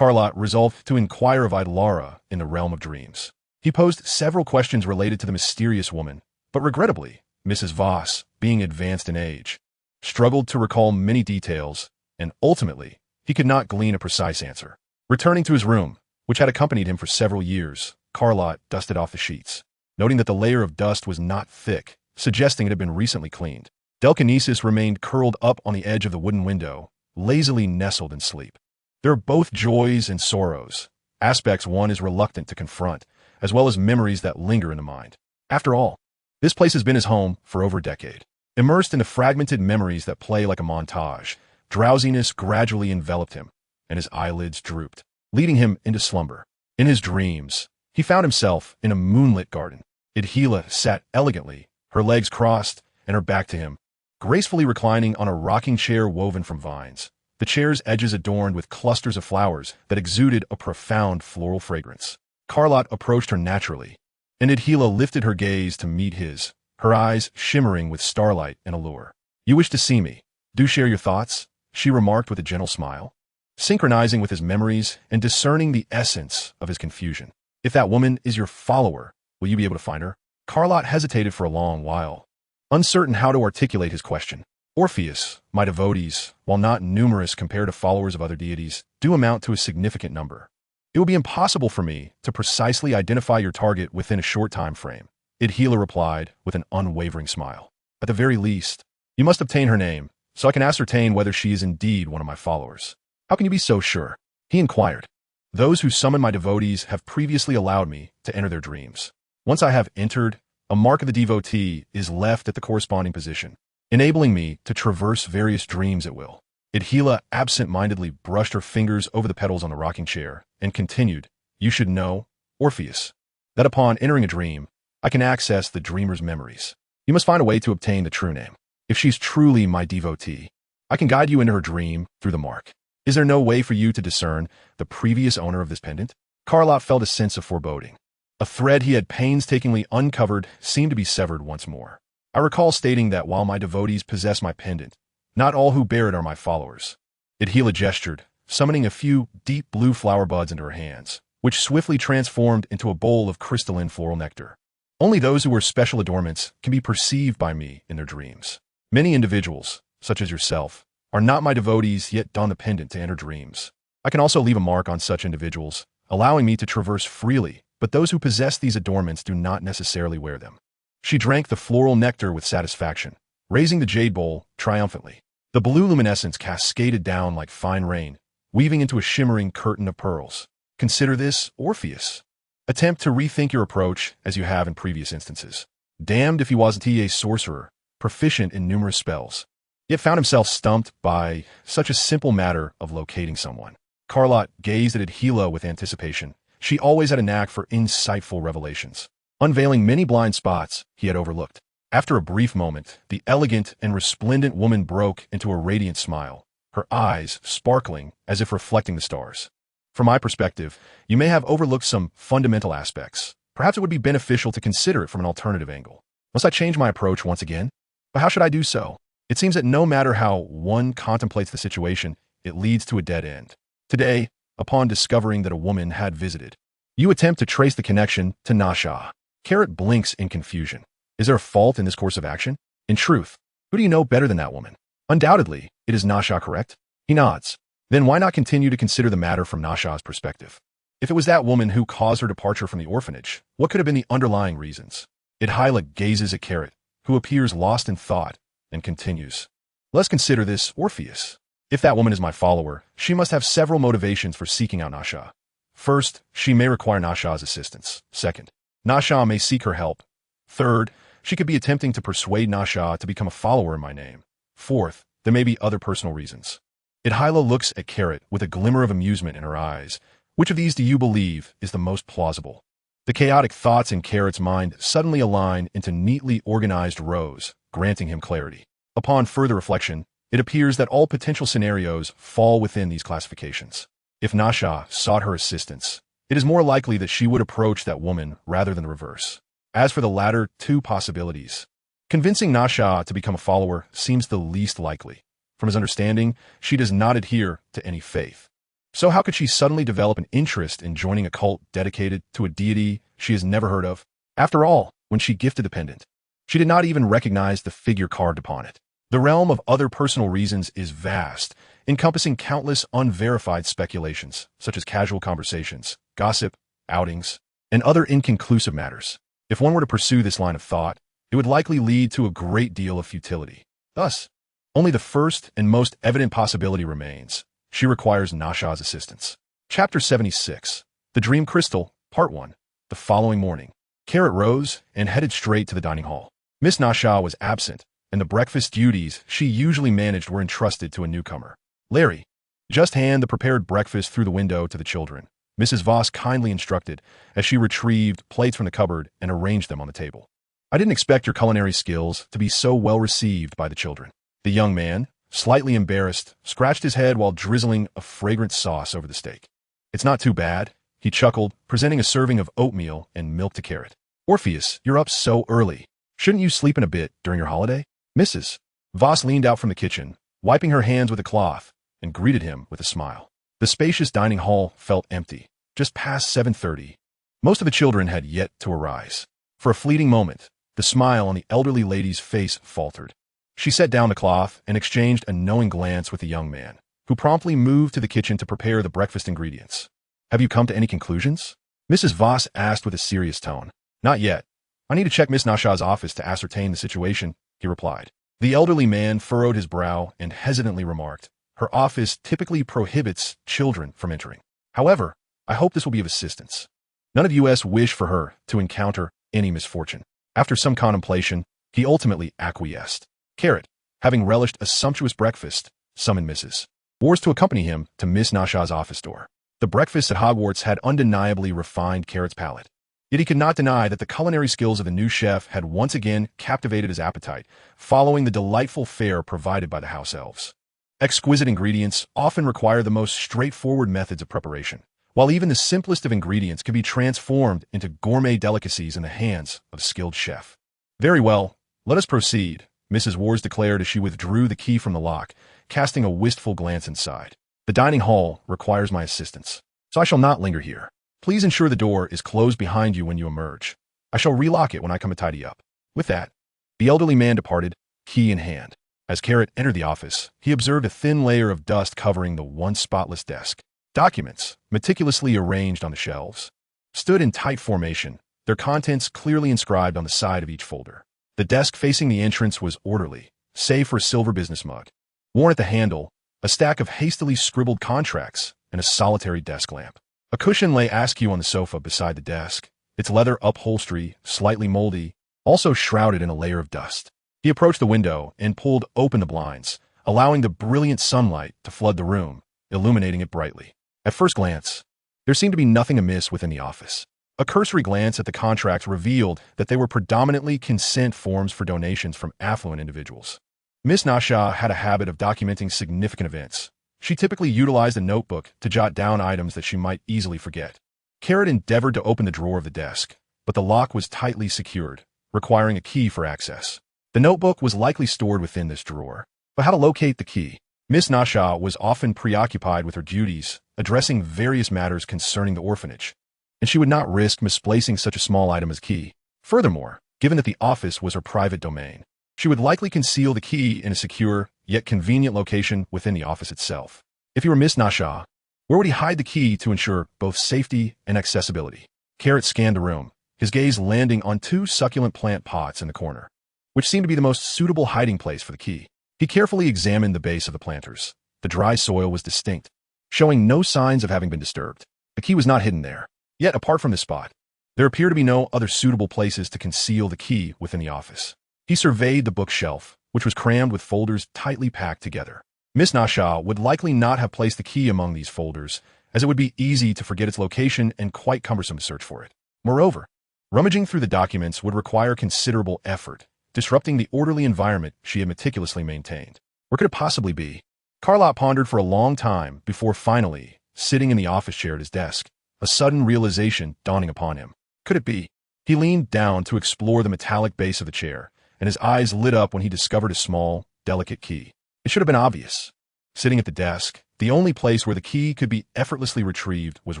Lott resolved to inquire of Idlara in the realm of dreams. He posed several questions related to the mysterious woman, but regrettably, Mrs. Voss, being advanced in age, struggled to recall many details, and ultimately, he could not glean a precise answer. Returning to his room, which had accompanied him for several years, Lott dusted off the sheets, noting that the layer of dust was not thick, suggesting it had been recently cleaned. Telekinesis remained curled up on the edge of the wooden window, lazily nestled in sleep. There are both joys and sorrows, aspects one is reluctant to confront, as well as memories that linger in the mind. After all, this place has been his home for over a decade. Immersed into fragmented memories that play like a montage, drowsiness gradually enveloped him, and his eyelids drooped, leading him into slumber. In his dreams, he found himself in a moonlit garden. Odyllis sat elegantly, her legs crossed and her back to him, gracefully reclining on a rocking chair woven from vines, the chair's edges adorned with clusters of flowers that exuded a profound floral fragrance. Lott approached her naturally, and Odyllis lifted her gaze to meet his, her eyes shimmering with starlight and allure. "You wish to see me. Do share your thoughts," she remarked with a gentle smile, synchronizing with his memories and discerning the essence of his confusion. "If that woman is your follower, will you be able to find her?" Lott hesitated for a long while, uncertain how to articulate his question. "Orpheus, my devotees, while not numerous compared to followers of other deities, do amount to a significant number. It will be impossible for me to precisely identify your target within a short time frame," Odyllis replied with an unwavering smile. "At the very least, you must obtain her name, so I can ascertain whether she is indeed one of my followers." "How can you be so sure?" he inquired. "Those who summon my devotees have previously allowed me to enter their dreams. Once I have entered, a mark of the devotee is left at the corresponding position, enabling me to traverse various dreams at will." Odyllis absent-mindedly brushed her fingers over the petals on the rocking chair and continued, "You should know, Orpheus, that upon entering a dream, I can access the dreamer's memories. You must find a way to obtain the true name. If she's truly my devotee, I can guide you into her dream through the mark. Is there no way for you to discern the previous owner of this pendant?" Lott felt a sense of foreboding. A thread he had painstakingly uncovered seemed to be severed once more. "I recall stating that while my devotees possess my pendant, not all who bear it are my followers." Odyllis gestured, summoning a few deep blue flower buds into her hands, which swiftly transformed into a bowl of crystalline floral nectar. "Only those who wear special adornments can be perceived by me in their dreams. Many individuals, such as yourself, are not my devotees yet don the pendant to enter dreams. I can also leave a mark on such individuals, allowing me to traverse freely, but those who possess these adornments do not necessarily wear them." She drank the floral nectar with satisfaction, raising the jade bowl triumphantly. The blue luminescence cascaded down like fine rain, weaving into a shimmering curtain of pearls. "Consider this, Orpheus. Attempt to rethink your approach as you have in previous instances." Damned if he wasn't a sorcerer, proficient in numerous spells, yet found himself stumped by such a simple matter of locating someone. Lott gazed at Odyllis with anticipation. She always had a knack for insightful revelations, unveiling many blind spots he had overlooked. After a brief moment, the elegant and resplendent woman broke into a radiant smile, her eyes sparkling as if reflecting the stars. "From my perspective, you may have overlooked some fundamental aspects. Perhaps it would be beneficial to consider it from an alternative angle. Must I change my approach once again? But how should I do so? It seems that no matter how one contemplates the situation, it leads to a dead end. Today, upon discovering that a woman had visited, you attempt to trace the connection to Nasha." Carrot blinks in confusion. Is there a fault in this course of action? In truth, who do you know better than that woman? Undoubtedly, it is Nasha, correct? He nods. Then why not continue to consider the matter from Nasha's perspective? If it was that woman who caused her departure from the orphanage, what could have been the underlying reasons? Odyllis gazes at Carrot, who appears lost in thought, and continues. "Let's consider this, Orpheus. If that woman is my follower, she must have several motivations for seeking out Nasha. First, she may require Nasha's assistance. Second, Nasha may seek her help. Third, she could be attempting to persuade Nasha to become a follower in my name. Fourth, there may be other personal reasons." Odyllis looks at Carrot with a glimmer of amusement in her eyes. "Which of these do you believe is the most plausible?" The chaotic thoughts in Carrot's mind suddenly align into neatly organized rows, granting him clarity. Upon further reflection, it appears that all potential scenarios fall within these classifications. If Nasha sought her assistance, it is more likely that she would approach that woman rather than the reverse. As for the latter two possibilities, convincing Nasha to become a follower seems the least likely. From his understanding, she does not adhere to any faith. So how could she suddenly develop an interest in joining a cult dedicated to a deity she has never heard of? After all, when she gifted the pendant, she did not even recognize the figure carved upon it. The realm of other personal reasons is vast, encompassing countless unverified speculations, such as casual conversations, gossip, outings, and other inconclusive matters. If one were to pursue this line of thought, it would likely lead to a great deal of futility. Thus, only the first and most evident possibility remains. She requires Nasha's assistance. Chapter 76. The Dream Crystal, Part 1. The following morning, Carrot rose and headed straight to the dining hall. Miss Nasha was absent, and the breakfast duties she usually managed were entrusted to a newcomer. Larry, just hand the prepared breakfast through the window to the children, Mrs. Voss kindly instructed as she retrieved plates from the cupboard and arranged them on the table. I didn't expect your culinary skills to be so well received by the children. The young man, slightly embarrassed, scratched his head while drizzling a fragrant sauce over the steak. It's not too bad, he chuckled, presenting a serving of oatmeal and milk to Carrot. Orpheus, you're up so early. Shouldn't you sleep in a bit during your holiday? Mrs. Voss leaned out from the kitchen, wiping her hands with a cloth, and greeted him with a smile. The spacious dining hall felt empty, just past 7:30. Most of the children had yet to arise. For a fleeting moment, the smile on the elderly lady's face faltered. She set down the cloth and exchanged a knowing glance with the young man, who promptly moved to the kitchen to prepare the breakfast ingredients. Have you come to any conclusions? Mrs. Voss asked with a serious tone. Not yet. I need to check Miss Nashaw's office to ascertain the situation, he replied. The elderly man furrowed his brow and hesitantly remarked, her office typically prohibits children from entering. However, I hope this will be of assistance. None of us wish for her to encounter any misfortune. After some contemplation, he ultimately acquiesced. Carrot, having relished a sumptuous breakfast, summoned Mrs. Wars to accompany him to Miss Nashaw's office door. The breakfast at Hogwarts had undeniably refined Carrot's palate. Yet he could not deny that the culinary skills of the new chef had once again captivated his appetite, following the delightful fare provided by the house elves. Exquisite ingredients often require the most straightforward methods of preparation, while even the simplest of ingredients can be transformed into gourmet delicacies in the hands of a skilled chef. Very well, let us proceed, Mrs. Wars declared as she withdrew the key from the lock, casting a wistful glance inside. The dining hall requires my assistance, so I shall not linger here. Please ensure the door is closed behind you when you emerge. I shall relock it when I come to tidy up. With that, the elderly man departed, key in hand. As Carrot entered the office, he observed a thin layer of dust covering the once spotless desk. Documents, meticulously arranged on the shelves, stood in tight formation, their contents clearly inscribed on the side of each folder. The desk facing the entrance was orderly, save for a silver business mug. Worn at the handle, a stack of hastily scribbled contracts, and a solitary desk lamp. A cushion lay askew on the sofa beside the desk, its leather upholstery slightly moldy, also shrouded in a layer of dust. He approached the window and pulled open the blinds, allowing the brilliant sunlight to flood the room, illuminating it brightly. At first glance, there seemed to be nothing amiss within the office. A cursory glance at the contracts revealed that they were predominantly consent forms for donations from affluent individuals. Miss Nashaw had a habit of documenting significant events. She typically utilized a notebook to jot down items that she might easily forget. Carrot endeavored to open the drawer of the desk, but the lock was tightly secured, requiring a key for access. The notebook was likely stored within this drawer. But how to locate the key? Miss Nashaw was often preoccupied with her duties, addressing various matters concerning the orphanage, and she would not risk misplacing such a small item as key. Furthermore, given that the office was her private domain, she would likely conceal the key in a secure, yet convenient location within the office itself. If he were Miss Nashaw, where would he hide the key to ensure both safety and accessibility? Carrot scanned the room, his gaze landing on two succulent plant pots in the corner, which seemed to be the most suitable hiding place for the key. He carefully examined the base of the planters. The dry soil was distinct, showing no signs of having been disturbed. The key was not hidden there. Yet, apart from this spot, there appeared to be no other suitable places to conceal the key within the office. He surveyed the bookshelf, which was crammed with folders tightly packed together. Miss Nashaw would likely not have placed the key among these folders, as it would be easy to forget its location and quite cumbersome to search for it. Moreover, rummaging through the documents would require considerable effort, disrupting the orderly environment she had meticulously maintained. Where could it possibly be? Lott pondered for a long time before finally, sitting in the office chair at his desk, a sudden realization dawning upon him. Could it be? He leaned down to explore the metallic base of the chair, and his eyes lit up when he discovered a small, delicate key. It should have been obvious. Sitting at the desk, the only place where the key could be effortlessly retrieved was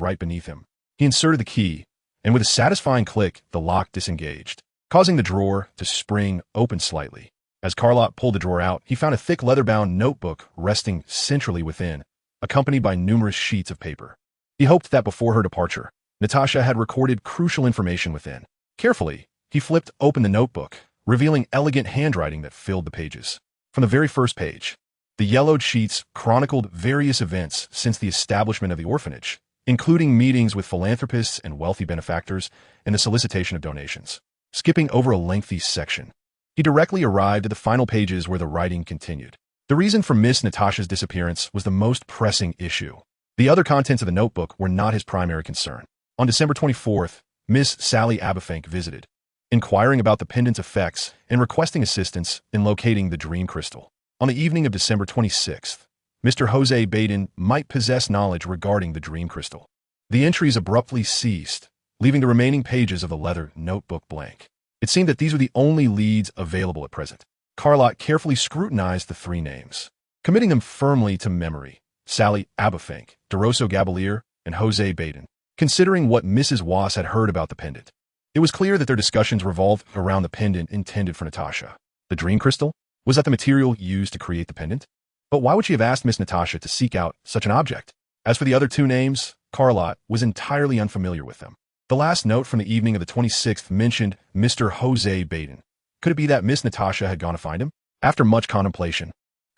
right beneath him. He inserted the key, and with a satisfying click, the lock disengaged, causing the drawer to spring open slightly. As Lott pulled the drawer out, he found a thick leather-bound notebook resting centrally within, accompanied by numerous sheets of paper. He hoped that before her departure, Natasha had recorded crucial information within. Carefully, he flipped open the notebook, revealing elegant handwriting that filled the pages. From the very first page, the yellowed sheets chronicled various events since the establishment of the orphanage, including meetings with philanthropists and wealthy benefactors and the solicitation of donations. Skipping over a lengthy section, He directly arrived at the final pages where the writing continued. The reason for Miss Natasha's disappearance was the most pressing issue. The other contents of the notebook were not his primary concern. On December 24th, Miss Sally Abafank visited, inquiring about the pendant's effects and requesting assistance in locating the dream crystal. On the evening of December 26th, Mr. Jose Baden might possess knowledge regarding the dream crystal. The entries abruptly ceased, leaving the remaining pages of the leather notebook blank. It seemed that these were the only leads available at present. Lott carefully scrutinized the three names, committing them firmly to memory: Sally Abafank, DeRosso Gabalier, and Jose Baden. Considering what Mrs. Wass had heard about the pendant, it was clear that their discussions revolved around the pendant intended for Natasha. The dream crystal? Was that the material used to create the pendant? But why would she have asked Miss Natasha to seek out such an object? As for the other two names, Lott was entirely unfamiliar with them. The last note from the evening of the 26th mentioned Mr. Jose Baden. Could it be that Miss Natasha had gone to find him? After much contemplation,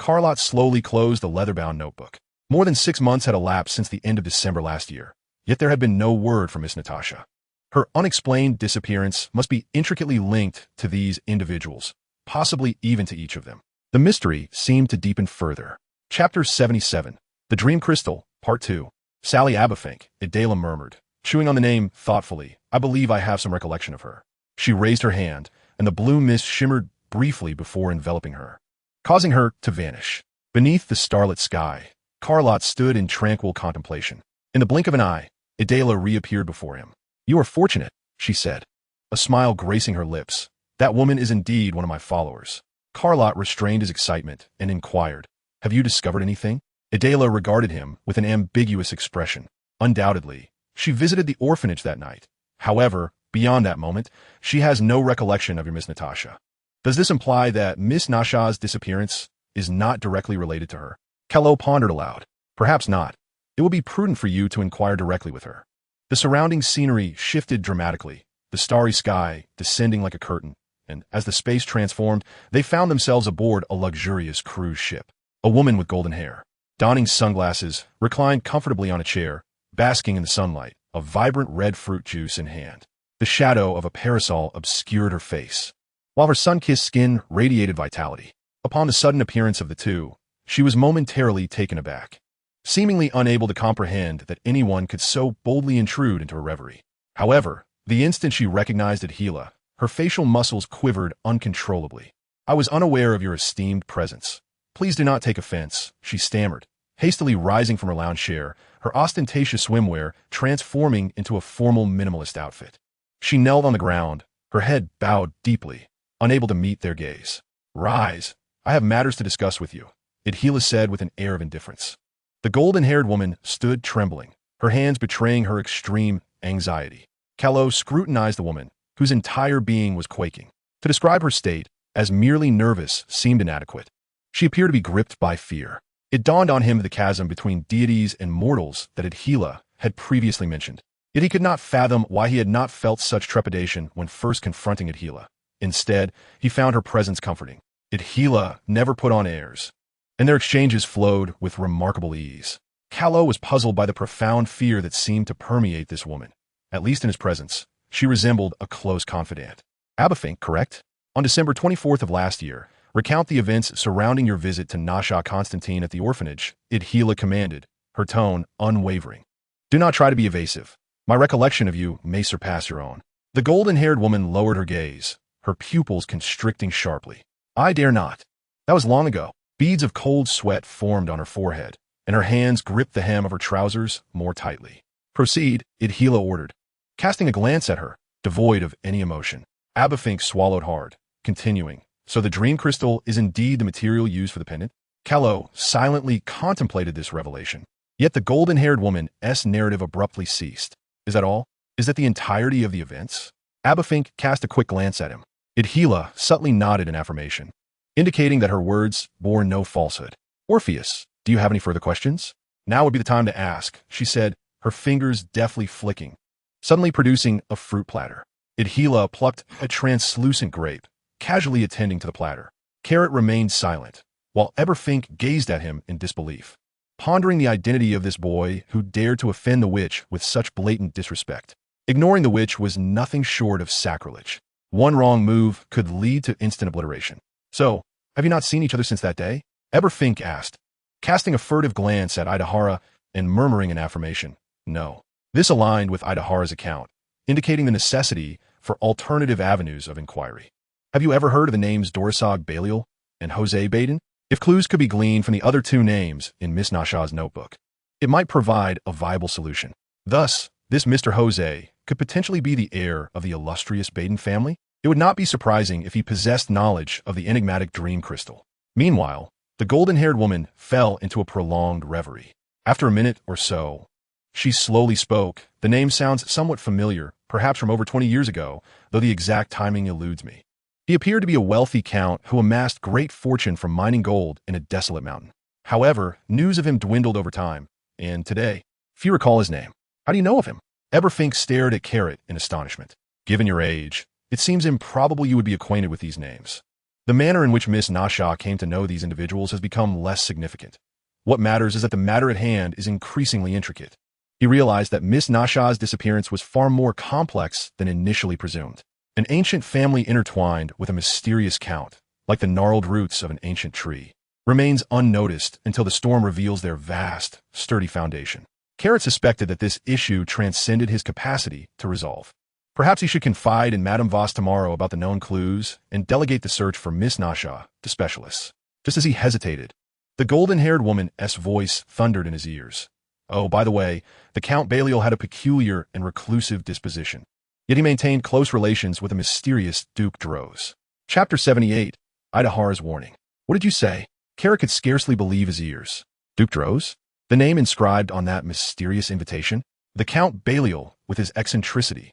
Lott slowly closed the leather-bound notebook. More than 6 months had elapsed since the end of December last year, yet there had been no word from Miss Natasha. Her unexplained disappearance must be intricately linked to these individuals, possibly even to each of them. The mystery seemed to deepen further. Chapter 77, The Dream Crystal, Part 2. Sally Abafank, Adela murmured, chewing on the name thoughtfully. I believe I have some recollection of her. She raised her hand, and the blue mist shimmered briefly before enveloping her, causing her to vanish. Beneath the starlit sky, Lott stood in tranquil contemplation. In the blink of an eye, Adela reappeared before him. You are fortunate, she said, a smile gracing her lips. That woman is indeed one of my followers. Lott restrained his excitement and inquired, have you discovered anything? Adela regarded him with an ambiguous expression. Undoubtedly, she visited the orphanage that night. However, beyond that moment, she has no recollection of your Miss Natasha. Does this imply that Miss Nasha's disappearance is not directly related to her? Kello pondered aloud. Perhaps not. It would be prudent for you to inquire directly with her. The surrounding scenery shifted dramatically, the starry sky descending like a curtain, and as the space transformed, they found themselves aboard a luxurious cruise ship. A woman with golden hair, donning sunglasses, reclined comfortably on a chair, basking in the sunlight, a vibrant red fruit juice in hand. The shadow of a parasol obscured her face, while her sun-kissed skin radiated vitality. Upon the sudden appearance of the two, she was momentarily taken aback, seemingly unable to comprehend that anyone could so boldly intrude into her reverie. However, the instant she recognized Adela, her facial muscles quivered uncontrollably. I was unaware of your esteemed presence. Please do not take offense, she stammered, hastily rising from her lounge chair, her ostentatious swimwear transforming into a formal minimalist outfit. She knelt on the ground, her head bowed deeply, unable to meet their gaze. Rise, I have matters to discuss with you, Adela said with an air of indifference. The golden-haired woman stood trembling, her hands betraying her extreme anxiety. Kello scrutinized the woman, whose entire being was quaking. To describe her state as merely nervous seemed inadequate. She appeared to be gripped by fear. It dawned on him the chasm between deities and mortals that Adela had previously mentioned. Yet he could not fathom why he had not felt such trepidation when first confronting Adela. Instead, he found her presence comforting. Adela never put on airs, and their exchanges flowed with remarkable ease. Kello was puzzled by the profound fear that seemed to permeate this woman. At least in his presence, she resembled a close confidant. Abafank, correct? On December 24th of last year, recount the events surrounding your visit to Nasha Constantine at the orphanage, Adela commanded, her tone unwavering. Do not try to be evasive. My recollection of you may surpass your own. The golden-haired woman lowered her gaze, her pupils constricting sharply. I dare not. That was long ago. Beads of cold sweat formed on her forehead, and her hands gripped the hem of her trousers more tightly. Proceed, Adela ordered, casting a glance at her, devoid of any emotion. Abafank swallowed hard, continuing, so the dream crystal is indeed the material used for the pendant? Kello silently contemplated this revelation. Yet the golden-haired woman's narrative abruptly ceased. Is that all? Is that the entirety of the events? Abafank cast a quick glance at him. Adela subtly nodded in affirmation, indicating that her words bore no falsehood. Orpheus, do you have any further questions? Now would be the time to ask, she said, her fingers deftly flicking, suddenly producing a fruit platter. Adela plucked a translucent grape, casually attending to the platter. Carrot remained silent, while Abafank gazed at him in disbelief, pondering the identity of this boy who dared to offend the witch with such blatant disrespect. Ignoring the witch was nothing short of sacrilege. One wrong move could lead to instant obliteration. So, have you not seen each other since that day? Fink asked, casting a furtive glance at Idahara and murmuring an affirmation. No. This aligned with Idahara's account, indicating the necessity for alternative avenues of inquiry. Have you ever heard of the names Dorisog Baliol and Jose Baden? If clues could be gleaned from the other two names in Miss Nasha's notebook, it might provide a viable solution. Thus, this Mr. Jose could potentially be the heir of the illustrious Baden family. It would not be surprising if he possessed knowledge of the enigmatic dream crystal. Meanwhile, the golden-haired woman fell into a prolonged reverie. After a minute or so, she slowly spoke. The name sounds somewhat familiar, perhaps from over 20 years ago, though the exact timing eludes me. He appeared to be a wealthy count who amassed great fortune from mining gold in a desolate mountain. However, news of him dwindled over time, and today, few recall his name. How do you know of him? Fink stared at Carrot in astonishment. Given your age, it seems improbable you would be acquainted with these names. The manner in which Miss Nasha came to know these individuals has become less significant. What matters is that the matter at hand is increasingly intricate. He realized that Miss Nasha's disappearance was far more complex than initially presumed. An ancient family intertwined with a mysterious count, like the gnarled roots of an ancient tree, remains unnoticed until the storm reveals their vast, sturdy foundation. Carrot suspected that this issue transcended his capacity to resolve. Perhaps he should confide in Madame Voss tomorrow about the known clues and delegate the search for Miss Nasha to specialists. Just as he hesitated, the golden-haired woman's voice thundered in his ears. Oh, by the way, the Count Baliol had a peculiar and reclusive disposition. Yet he maintained close relations with a mysterious Duke Droz. Chapter 78, Idahara's Warning. What did you say? Carrot could scarcely believe his ears. Duke Droz? The name inscribed on that mysterious invitation? The Count Baliol, with his eccentricity.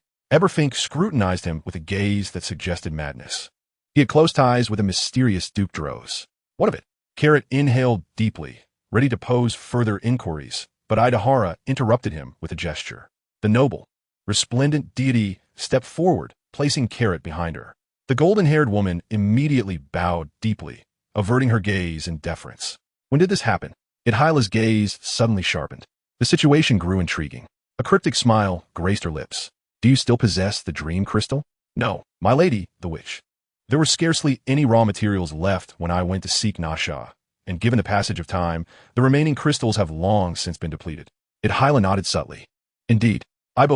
Fink scrutinized him with a gaze that suggested madness. He had close ties with a mysterious Duke Droz. What of it? Carrot inhaled deeply, ready to pose further inquiries, but Idahara interrupted him with a gesture. The noble, resplendent deity stepped forward, placing Carrot behind her. The golden-haired woman immediately bowed deeply, averting her gaze in deference. When did this happen? Idahara's gaze suddenly sharpened. The situation grew intriguing. A cryptic smile graced her lips. Do you still possess the dream crystal? No, my lady, the witch. There were scarcely any raw materials left when I went to seek Nasha, and given the passage of time, the remaining crystals have long since been depleted. Idahara nodded subtly. Indeed,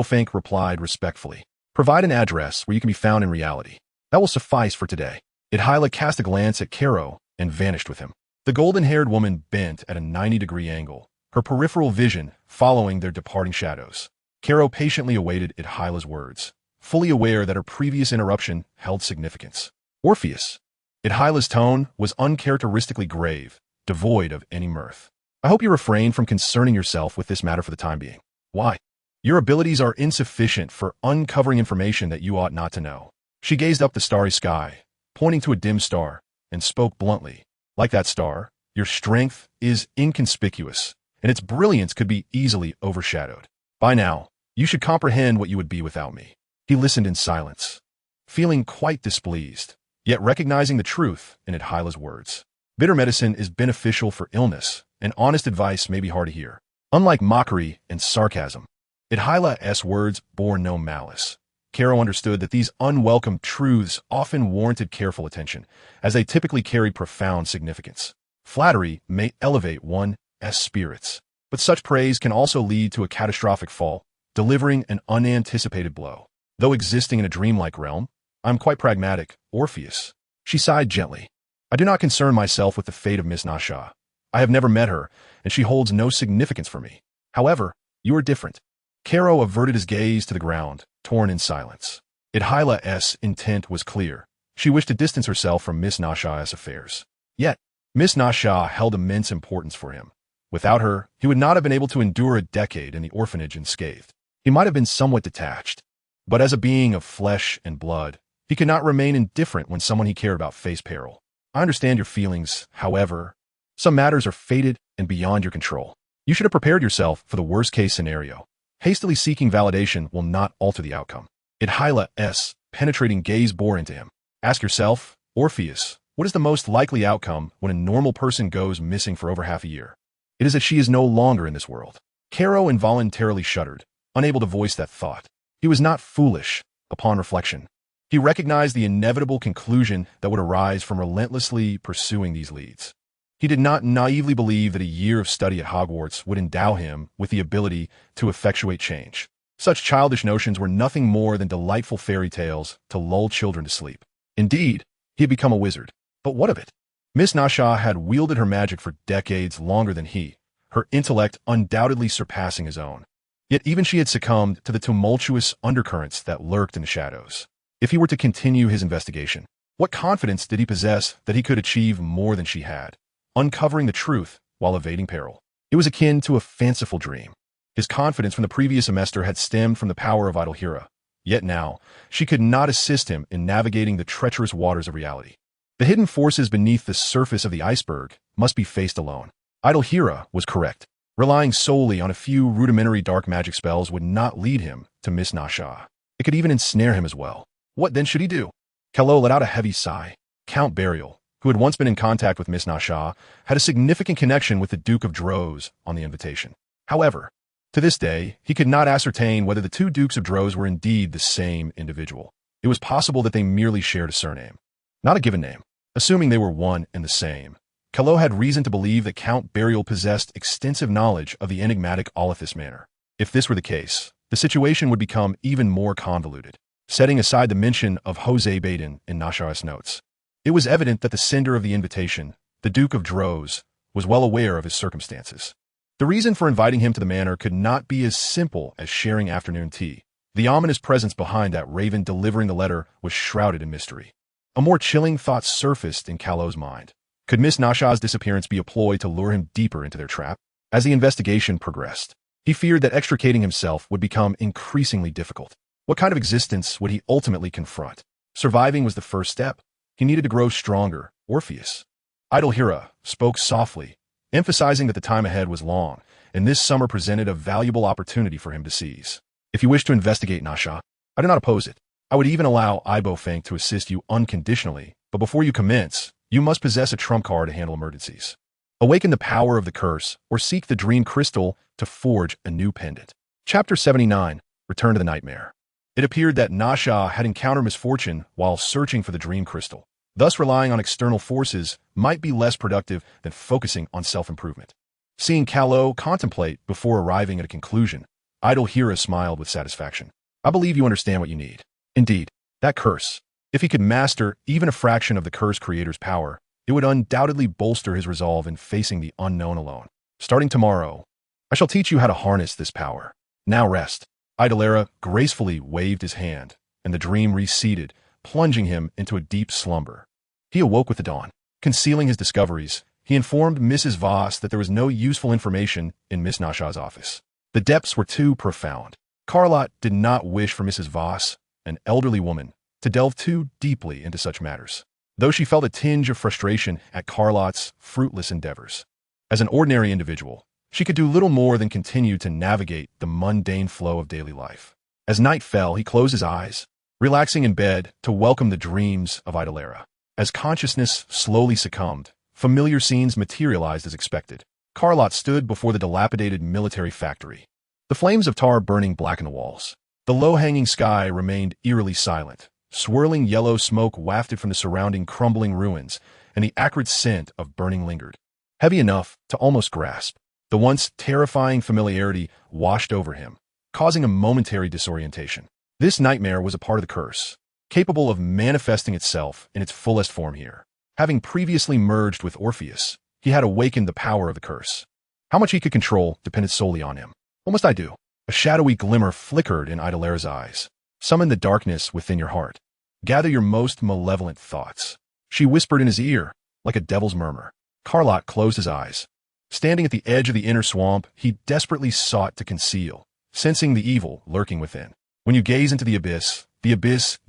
Fink replied respectfully. Provide an address where you can be found in reality. That will suffice for today. Idahara cast a glance at Caro and vanished with him. The golden-haired woman bent at a 90-degree angle, her peripheral vision following their departing shadows. Caro patiently awaited Idahara's words, fully aware that her previous interruption held significance. Orpheus. Idahara's tone was uncharacteristically grave, devoid of any mirth. I hope you refrain from concerning yourself with this matter for the time being. Why? Your abilities are insufficient for uncovering information that you ought not to know. She gazed up the starry sky, pointing to a dim star, and spoke bluntly. Like that star, your strength is inconspicuous, and its brilliance could be easily overshadowed. By now, you should comprehend what you would be without me. He listened in silence, feeling quite displeased, yet recognizing the truth in Idahara's words. Bitter medicine is beneficial for illness, and honest advice may be hard to hear. Unlike mockery and sarcasm, Idahara's words bore no malice. Caro understood that these unwelcome truths often warranted careful attention, as they typically carried profound significance. Flattery may elevate one's spirits, but such praise can also lead to a catastrophic fall, delivering an unanticipated blow. Though existing in a dreamlike realm, I'm quite pragmatic, Orpheus. She sighed gently. I do not concern myself with the fate of Miss Nasha. I have never met her, and she holds no significance for me. However, you are different. Caro averted his gaze to the ground, torn in silence. Idahara's intent was clear. She wished to distance herself from Miss Nasha's affairs. Yet, Miss Nasha held immense importance for him. Without her, he would not have been able to endure a decade in the orphanage unscathed. He might have been somewhat detached, but as a being of flesh and blood, he could not remain indifferent when someone he cared about faced peril. I understand your feelings, however. Some matters are fated and beyond your control. You should have prepared yourself for the worst-case scenario. Hastily seeking validation will not alter the outcome. Idahara's penetrating gaze bore into him. Ask yourself, Orpheus, what is the most likely outcome when a normal person goes missing for over half a year? It is that she is no longer in this world. Caro involuntarily shuddered, unable to voice that thought. He was not foolish, upon reflection. He recognized the inevitable conclusion that would arise from relentlessly pursuing these leads. He did not naively believe that a year of study at Hogwarts would endow him with the ability to effectuate change. Such childish notions were nothing more than delightful fairy tales to lull children to sleep. Indeed, he had become a wizard. But what of it? Miss Nasha had wielded her magic for decades longer than he, her intellect undoubtedly surpassing his own. Yet even she had succumbed to the tumultuous undercurrents that lurked in the shadows. If he were to continue his investigation, what confidence did he possess that he could achieve more than she had, uncovering the truth while evading peril? It was akin to a fanciful dream. His confidence from the previous semester had stemmed from the power of Odyllis, yet now she could not assist him in navigating the treacherous waters of reality. The hidden forces beneath the surface of the iceberg must be faced alone. Odyllis was correct. Relying solely on a few rudimentary dark magic spells would not lead him to Miss Nasha. It could even ensnare him as well. What then should he do? Calo let out a heavy sigh. Count Burial, who had once been in contact with Miss Nasha, had a significant connection with the Duke of Droz on the invitation. However, to this day, he could not ascertain whether the two Dukes of Droz were indeed the same individual. It was possible that they merely shared a surname, not a given name. Assuming they were one and the same, Calo had reason to believe that Count Burial possessed extensive knowledge of the enigmatic Odyllis Manor. If this were the case, the situation would become even more convoluted. Setting aside the mention of Jose Baden in Nasha's notes, it was evident that the sender of the invitation, the Duke of Droz, was well aware of his circumstances. The reason for inviting him to the manor could not be as simple as sharing afternoon tea. The ominous presence behind that raven delivering the letter was shrouded in mystery. A more chilling thought surfaced in Calo's mind. Could Miss Nasha's disappearance be a ploy to lure him deeper into their trap? As the investigation progressed, he feared that extricating himself would become increasingly difficult. What kind of existence would he ultimately confront? Surviving was the first step. He needed to grow stronger. Orpheus. Odyllis spoke softly, emphasizing that the time ahead was long, and this summer presented a valuable opportunity for him to seize. If you wish to investigate Nasha, I do not oppose it. I would even allow Ibofank to assist you unconditionally, but before you commence, you must possess a trump card to handle emergencies. Awaken the power of the curse, or seek the dream crystal to forge a new pendant. Chapter 79, Return to the Nightmare. It appeared that Nasha had encountered misfortune while searching for the dream crystal. Thus, relying on external forces might be less productive than focusing on self-improvement. Seeing Calo contemplate before arriving at a conclusion, Odyllis smiled with satisfaction. I believe you understand what you need. Indeed, that curse. If he could master even a fraction of the curse creator's power, it would undoubtedly bolster his resolve in facing the unknown alone. Starting tomorrow, I shall teach you how to harness this power. Now rest. Odyllis gracefully waved his hand, and the dream receded, plunging him into a deep slumber. He awoke with the dawn. Concealing his discoveries, he informed Mrs. Voss that there was no useful information in Miss Nasha's office. The depths were too profound. Lott did not wish for Mrs. Voss, an elderly woman, to delve too deeply into such matters, though she felt a tinge of frustration at Lott's fruitless endeavors. As an ordinary individual, she could do little more than continue to navigate the mundane flow of daily life. As night fell, he closed his eyes, relaxing in bed to welcome the dreams of Odyllis. As consciousness slowly succumbed, familiar scenes materialized as expected. Lott stood before the dilapidated military factory, the flames of tar burning black in the walls. The low-hanging sky remained eerily silent. Swirling yellow smoke wafted from the surrounding crumbling ruins, and the acrid scent of burning lingered. Heavy enough to almost grasp, the once terrifying familiarity washed over him, causing a momentary disorientation. This nightmare was a part of the curse, capable of manifesting itself in its fullest form here. Having previously merged with Orpheus, he had awakened the power of the curse. How much he could control depended solely on him. What must I do? A shadowy glimmer flickered in Odyllis' eyes. Summon the darkness within your heart. Gather your most malevolent thoughts. She whispered in his ear, like a devil's murmur. Lott closed his eyes. Standing at the edge of the inner swamp, he desperately sought to conceal, sensing the evil lurking within. When you gaze into the abyss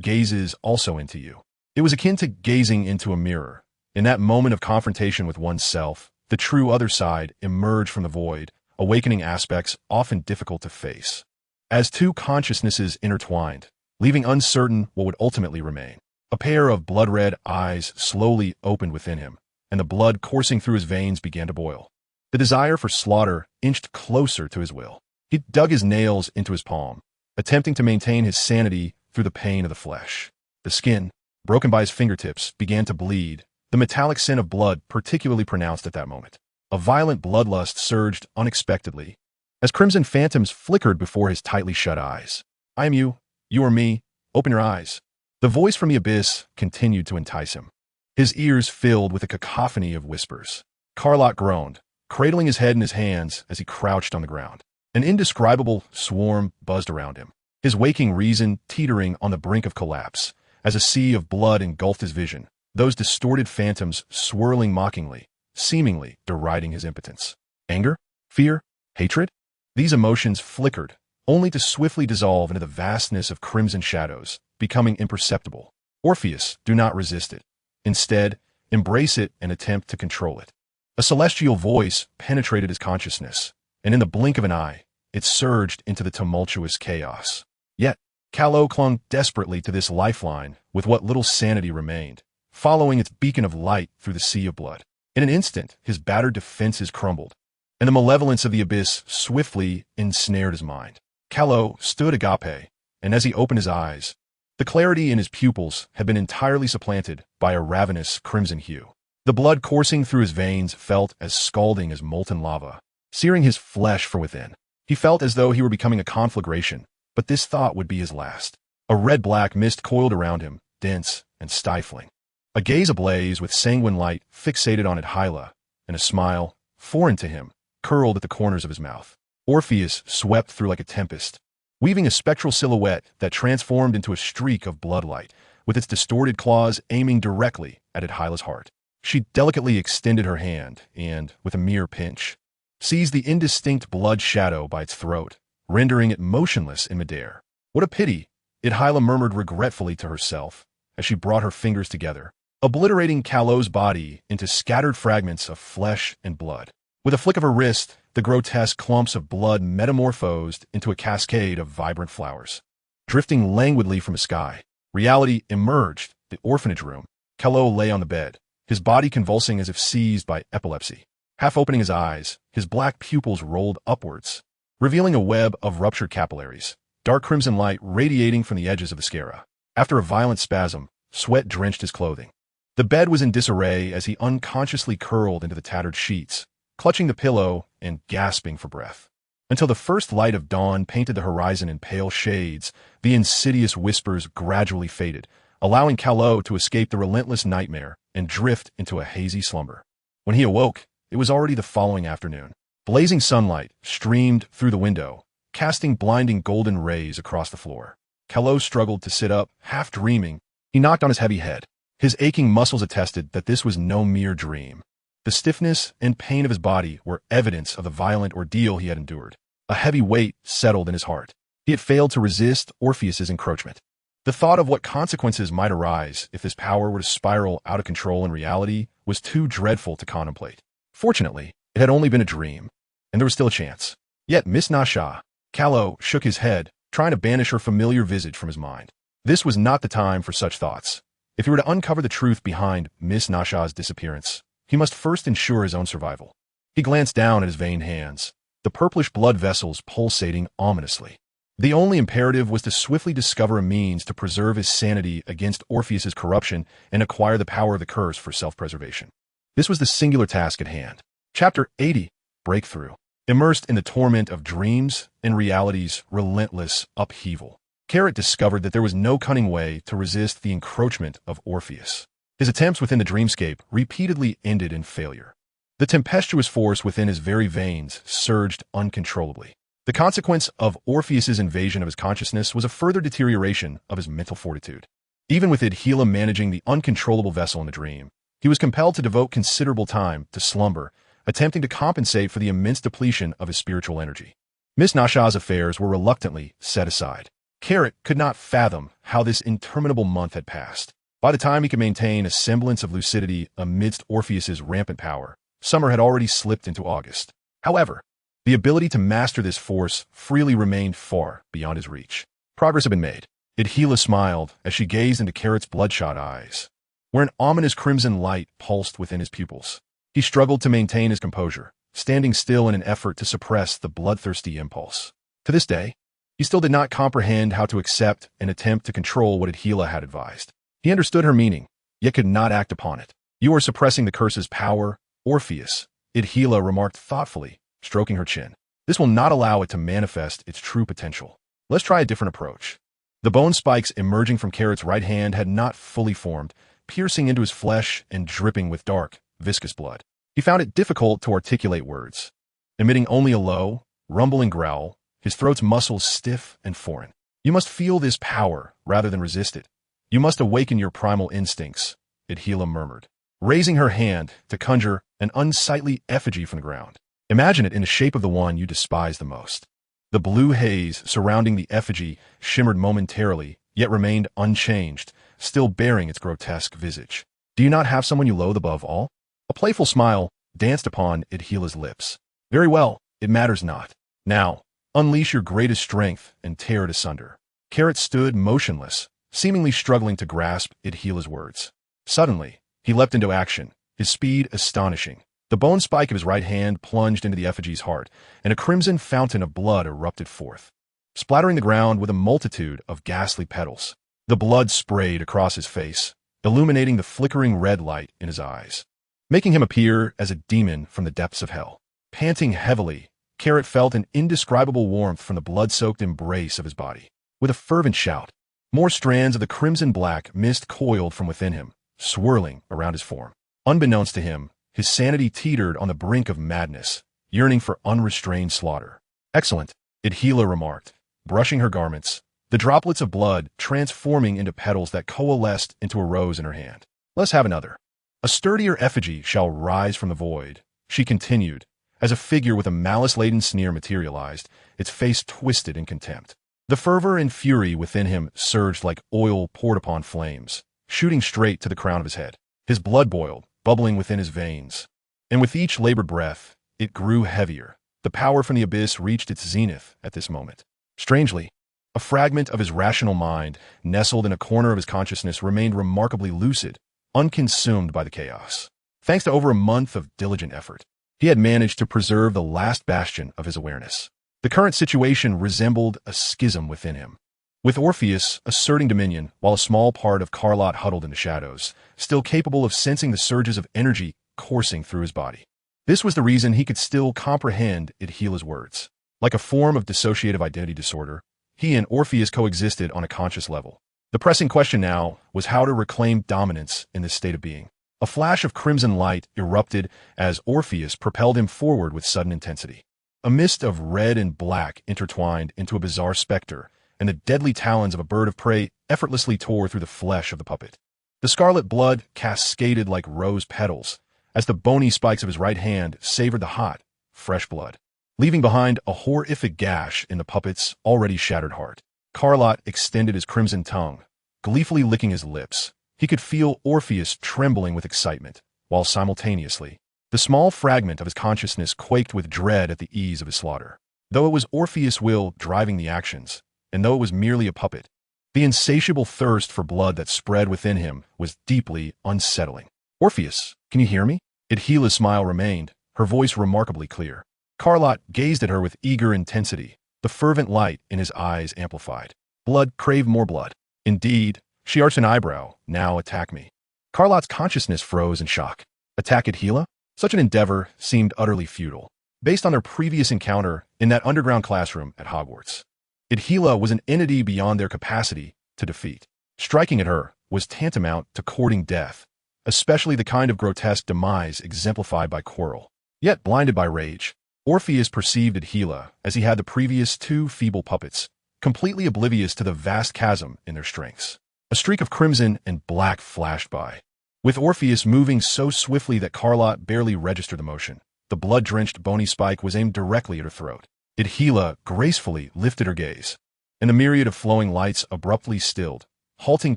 gazes also into you. It was akin to gazing into a mirror. In that moment of confrontation with oneself, the true other side emerged from the void, awakening aspects often difficult to face. As two consciousnesses intertwined, leaving uncertain what would ultimately remain, a pair of blood-red eyes slowly opened within him, and the blood coursing through his veins began to boil. The desire for slaughter inched closer to his will. He dug his nails into his palm, attempting to maintain his sanity through the pain of the flesh. The skin, broken by his fingertips, began to bleed, the metallic scent of blood particularly pronounced at that moment. A violent bloodlust surged unexpectedly, as crimson phantoms flickered before his tightly shut eyes. "I am you. You are me. Open your eyes." The voice from the abyss continued to entice him. His ears filled with a cacophony of whispers. Carlot groaned, cradling his head in his hands as he crouched on the ground. An indescribable swarm buzzed around him, his waking reason teetering on the brink of collapse, as a sea of blood engulfed his vision, those distorted phantoms swirling mockingly, seemingly deriding his impotence. Anger? Fear? Hatred? These emotions flickered, only to swiftly dissolve into the vastness of crimson shadows, becoming imperceptible. Orpheus, do not resist it. Instead, embrace it and attempt to control it. A celestial voice penetrated his consciousness, and in the blink of an eye, it surged into the tumultuous chaos. Yet, Callot clung desperately to this lifeline with what little sanity remained, following its beacon of light through the sea of blood. In an instant, his battered defenses crumbled, and the malevolence of the abyss swiftly ensnared his mind. Callot stood agape, and as he opened his eyes, the clarity in his pupils had been entirely supplanted by a ravenous crimson hue. The blood coursing through his veins felt as scalding as molten lava, searing his flesh from within. He felt as though he were becoming a conflagration, but this thought would be his last. A red-black mist coiled around him, dense and stifling. A gaze ablaze with sanguine light fixated on Odyllis, and a smile, foreign to him, curled at the corners of his mouth. Orpheus swept through like a tempest, weaving a spectral silhouette that transformed into a streak of bloodlight, with its distorted claws aiming directly at Odyllis' heart. She delicately extended her hand and, with a mere pinch, seized the indistinct blood shadow by its throat, rendering it motionless in midair. "What a pity," Odyllis murmured regretfully to herself as she brought her fingers together, obliterating Callot's body into scattered fragments of flesh and blood. With a flick of her wrist, the grotesque clumps of blood metamorphosed into a cascade of vibrant flowers. Drifting languidly from the sky, reality emerged. The orphanage room. Callot lay on the bed, his body convulsing as if seized by epilepsy. Half opening his eyes, his black pupils rolled upwards, revealing a web of ruptured capillaries, dark crimson light radiating from the edges of the sclera. After a violent spasm, sweat drenched his clothing. The bed was in disarray as he unconsciously curled into the tattered sheets, clutching the pillow and gasping for breath. Until the first light of dawn painted the horizon in pale shades, the insidious whispers gradually faded, allowing Callot to escape the relentless nightmare and drift into a hazy slumber. When he awoke, it was already the following afternoon. Blazing sunlight streamed through the window, casting blinding golden rays across the floor. Callot struggled to sit up, half dreaming. He knocked on his heavy head. His aching muscles attested that this was no mere dream. The stiffness and pain of his body were evidence of the violent ordeal he had endured. A heavy weight settled in his heart. He had failed to resist Orpheus's encroachment. The thought of what consequences might arise if this power were to spiral out of control in reality was too dreadful to contemplate. Fortunately, it had only been a dream, and there was still a chance. Yet Miss Nasha, Callot shook his head, trying to banish her familiar visage from his mind. This was not the time for such thoughts. If he were to uncover the truth behind Miss Nasha's disappearance, he must first ensure his own survival. He glanced down at his veined hands, the purplish blood vessels pulsating ominously. The only imperative was to swiftly discover a means to preserve his sanity against Orpheus's corruption and acquire the power of the curse for self-preservation. This was the singular task at hand. Chapter 80, Breakthrough. Immersed in the torment of dreams and reality's relentless upheaval, Carrot discovered that there was no cunning way to resist the encroachment of Orpheus. His attempts within the dreamscape repeatedly ended in failure. The tempestuous force within his very veins surged uncontrollably. The consequence of Orpheus's invasion of his consciousness was a further deterioration of his mental fortitude. Even with Odyllis managing the uncontrollable vessel in the dream, he was compelled to devote considerable time to slumber, attempting to compensate for the immense depletion of his spiritual energy. Miss Nasha's affairs were reluctantly set aside. Carrot could not fathom how this interminable month had passed. By the time he could maintain a semblance of lucidity amidst Orpheus's rampant power, summer had already slipped into August. However, the ability to master this force freely remained far beyond his reach. Progress had been made. Odyllis smiled as she gazed into Carrot's bloodshot eyes, where an ominous crimson light pulsed within his pupils. He struggled to maintain his composure, standing still in an effort to suppress the bloodthirsty impulse. To this day, he still did not comprehend how to accept and attempt to control what Odyllis had advised. He understood her meaning, yet could not act upon it. "You are suppressing the curse's power, Orpheus," Odyllis remarked thoughtfully, stroking her chin. "This will not allow it to manifest its true potential. Let's try a different approach." The bone spikes emerging from Carrot's right hand had not fully formed, piercing into his flesh and dripping with dark, viscous blood. He found it difficult to articulate words. Emitting only a low, rumbling growl, his throat's muscles stiff and foreign. "You must feel this power rather than resist it. You must awaken your primal instincts," Odyllis murmured, raising her hand to conjure an unsightly effigy from the ground. "Imagine it in the shape of the one you despise the most." The blue haze surrounding the effigy shimmered momentarily, yet remained unchanged, still bearing its grotesque visage. "Do you not have someone you loathe above all?" A playful smile danced upon Odyllis' lips. "Very well, it matters not. Now, unleash your greatest strength and tear it asunder." Carrot stood motionless, seemingly struggling to grasp Odyllis' words. Suddenly, he leapt into action, his speed astonishing. The bone spike of his right hand plunged into the effigy's heart, and a crimson fountain of blood erupted forth, splattering the ground with a multitude of ghastly petals. The blood sprayed across his face, illuminating the flickering red light in his eyes, making him appear as a demon from the depths of hell. Panting heavily, Carrot felt an indescribable warmth from the blood-soaked embrace of his body. With a fervent shout, more strands of the crimson-black mist coiled from within him, swirling around his form. Unbeknownst to him, his sanity teetered on the brink of madness, yearning for unrestrained slaughter. "Excellent," Odyllis remarked, brushing her garments, the droplets of blood transforming into petals that coalesced into a rose in her hand. "Let's have another. A sturdier effigy shall rise from the void," she continued, as a figure with a malice-laden sneer materialized, its face twisted in contempt. The fervor and fury within him surged like oil poured upon flames, shooting straight to the crown of his head. His blood boiled, bubbling within his veins. And with each labored breath, it grew heavier. The power from the abyss reached its zenith at this moment. Strangely, a fragment of his rational mind, nestled in a corner of his consciousness, remained remarkably lucid, unconsumed by the chaos. Thanks to over a month of diligent effort, he had managed to preserve the last bastion of his awareness. The current situation resembled a schism within him, with Orpheus asserting dominion while a small part of Lott huddled in the shadows, still capable of sensing the surges of energy coursing through his body. This was the reason he could still comprehend Odyllis' words. Like a form of dissociative identity disorder, he and Orpheus coexisted on a conscious level. The pressing question now was how to reclaim dominance in this state of being. A flash of crimson light erupted as Orpheus propelled him forward with sudden intensity. A mist of red and black intertwined into a bizarre specter, and the deadly talons of a bird of prey effortlessly tore through the flesh of the puppet. The scarlet blood cascaded like rose petals, as the bony spikes of his right hand savored the hot, fresh blood, leaving behind a horrific gash in the puppet's already shattered heart. Lott extended his crimson tongue, gleefully licking his lips. He could feel Orpheus trembling with excitement, while simultaneously, the small fragment of his consciousness quaked with dread at the ease of his slaughter. Though it was Orpheus' will driving the actions, and though it was merely a puppet, the insatiable thirst for blood that spread within him was deeply unsettling. "Orpheus, can you hear me?" Odyllis' smile remained, her voice remarkably clear. Lott gazed at her with eager intensity, the fervent light in his eyes amplified. Blood craved more blood. Indeed, she arched an eyebrow. "Now attack me." Lott's consciousness froze in shock. Attack Odyllis? Such an endeavor seemed utterly futile, based on their previous encounter in that underground classroom at Hogwarts. Odyllis was an entity beyond their capacity to defeat. Striking at her was tantamount to courting death, especially the kind of grotesque demise exemplified by Quirrell. Yet, blinded by rage, Orpheus perceived Odyllis as he had the previous two feeble puppets, completely oblivious to the vast chasm in their strengths. A streak of crimson and black flashed by, with Orpheus moving so swiftly that Lott barely registered the motion. The blood-drenched bony spike was aimed directly at her throat. Odyllis gracefully lifted her gaze, and the myriad of flowing lights abruptly stilled, halting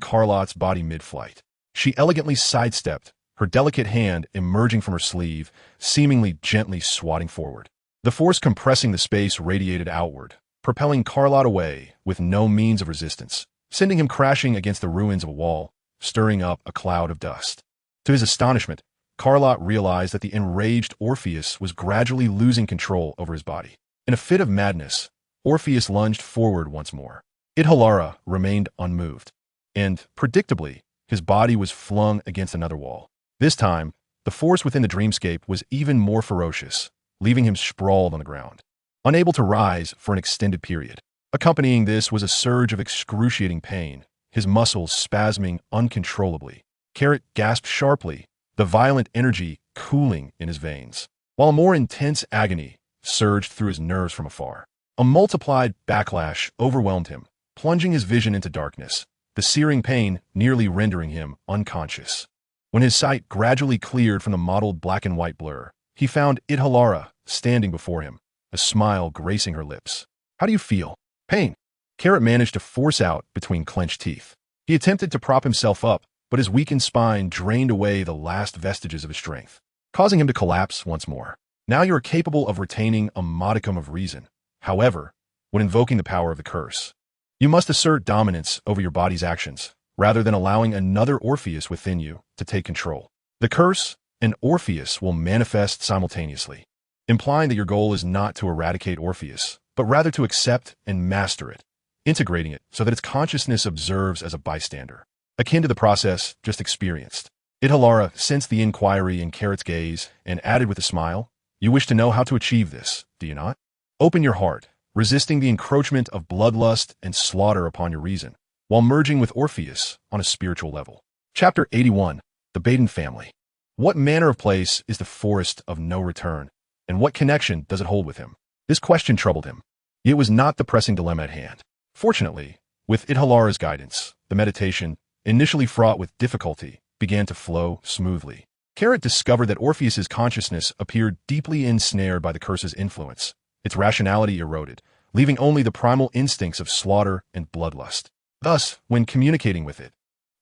Lott's body mid-flight. She elegantly sidestepped, her delicate hand emerging from her sleeve, seemingly gently swatting forward. The force compressing the space radiated outward, propelling Lott away with no means of resistance, sending him crashing against the ruins of a wall, stirring up a cloud of dust. To his astonishment, Lott realized that the enraged Orpheus was gradually losing control over his body. In a fit of madness, Orpheus lunged forward once more. Odyllis remained unmoved, and, predictably, his body was flung against another wall. This time, the force within the dreamscape was even more ferocious, leaving him sprawled on the ground, unable to rise for an extended period. Accompanying this was a surge of excruciating pain, his muscles spasming uncontrollably. Carrot gasped sharply, the violent energy cooling in his veins, while a more intense agony surged through his nerves from afar. A multiplied backlash overwhelmed him, plunging his vision into darkness, the searing pain nearly rendering him unconscious. When his sight gradually cleared from the mottled black and white blur, he found Odyllis standing before him, a smile gracing her lips. "How do you feel?" "Pain," Carrot managed to force out between clenched teeth. He attempted to prop himself up, but his weakened spine drained away the last vestiges of his strength, causing him to collapse once more. Now you are capable of retaining a modicum of reason. However, when invoking the power of the curse, you must assert dominance over your body's actions, rather than allowing another Orpheus within you to take control. The curse and Orpheus will manifest simultaneously, implying that your goal is not to eradicate Orpheus, but rather to accept and master it, integrating it so that its consciousness observes as a bystander, akin to the process just experienced. Odyllis sensed the inquiry in Carrot's gaze and added with a smile, "You wish to know how to achieve this, do you not? Open your heart, resisting the encroachment of bloodlust and slaughter upon your reason, while merging with Orpheus on a spiritual level." Chapter 81. The Baden Family. What manner of place is the Forest of No Return, and what connection does it hold with him? This question troubled him. Yet it was not the pressing dilemma at hand. Fortunately, with Odyllis' guidance, the meditation, initially fraught with difficulty, began to flow smoothly. Carrot discovered that Orpheus's consciousness appeared deeply ensnared by the curse's influence. Its rationality eroded, leaving only the primal instincts of slaughter and bloodlust. Thus, when communicating with it,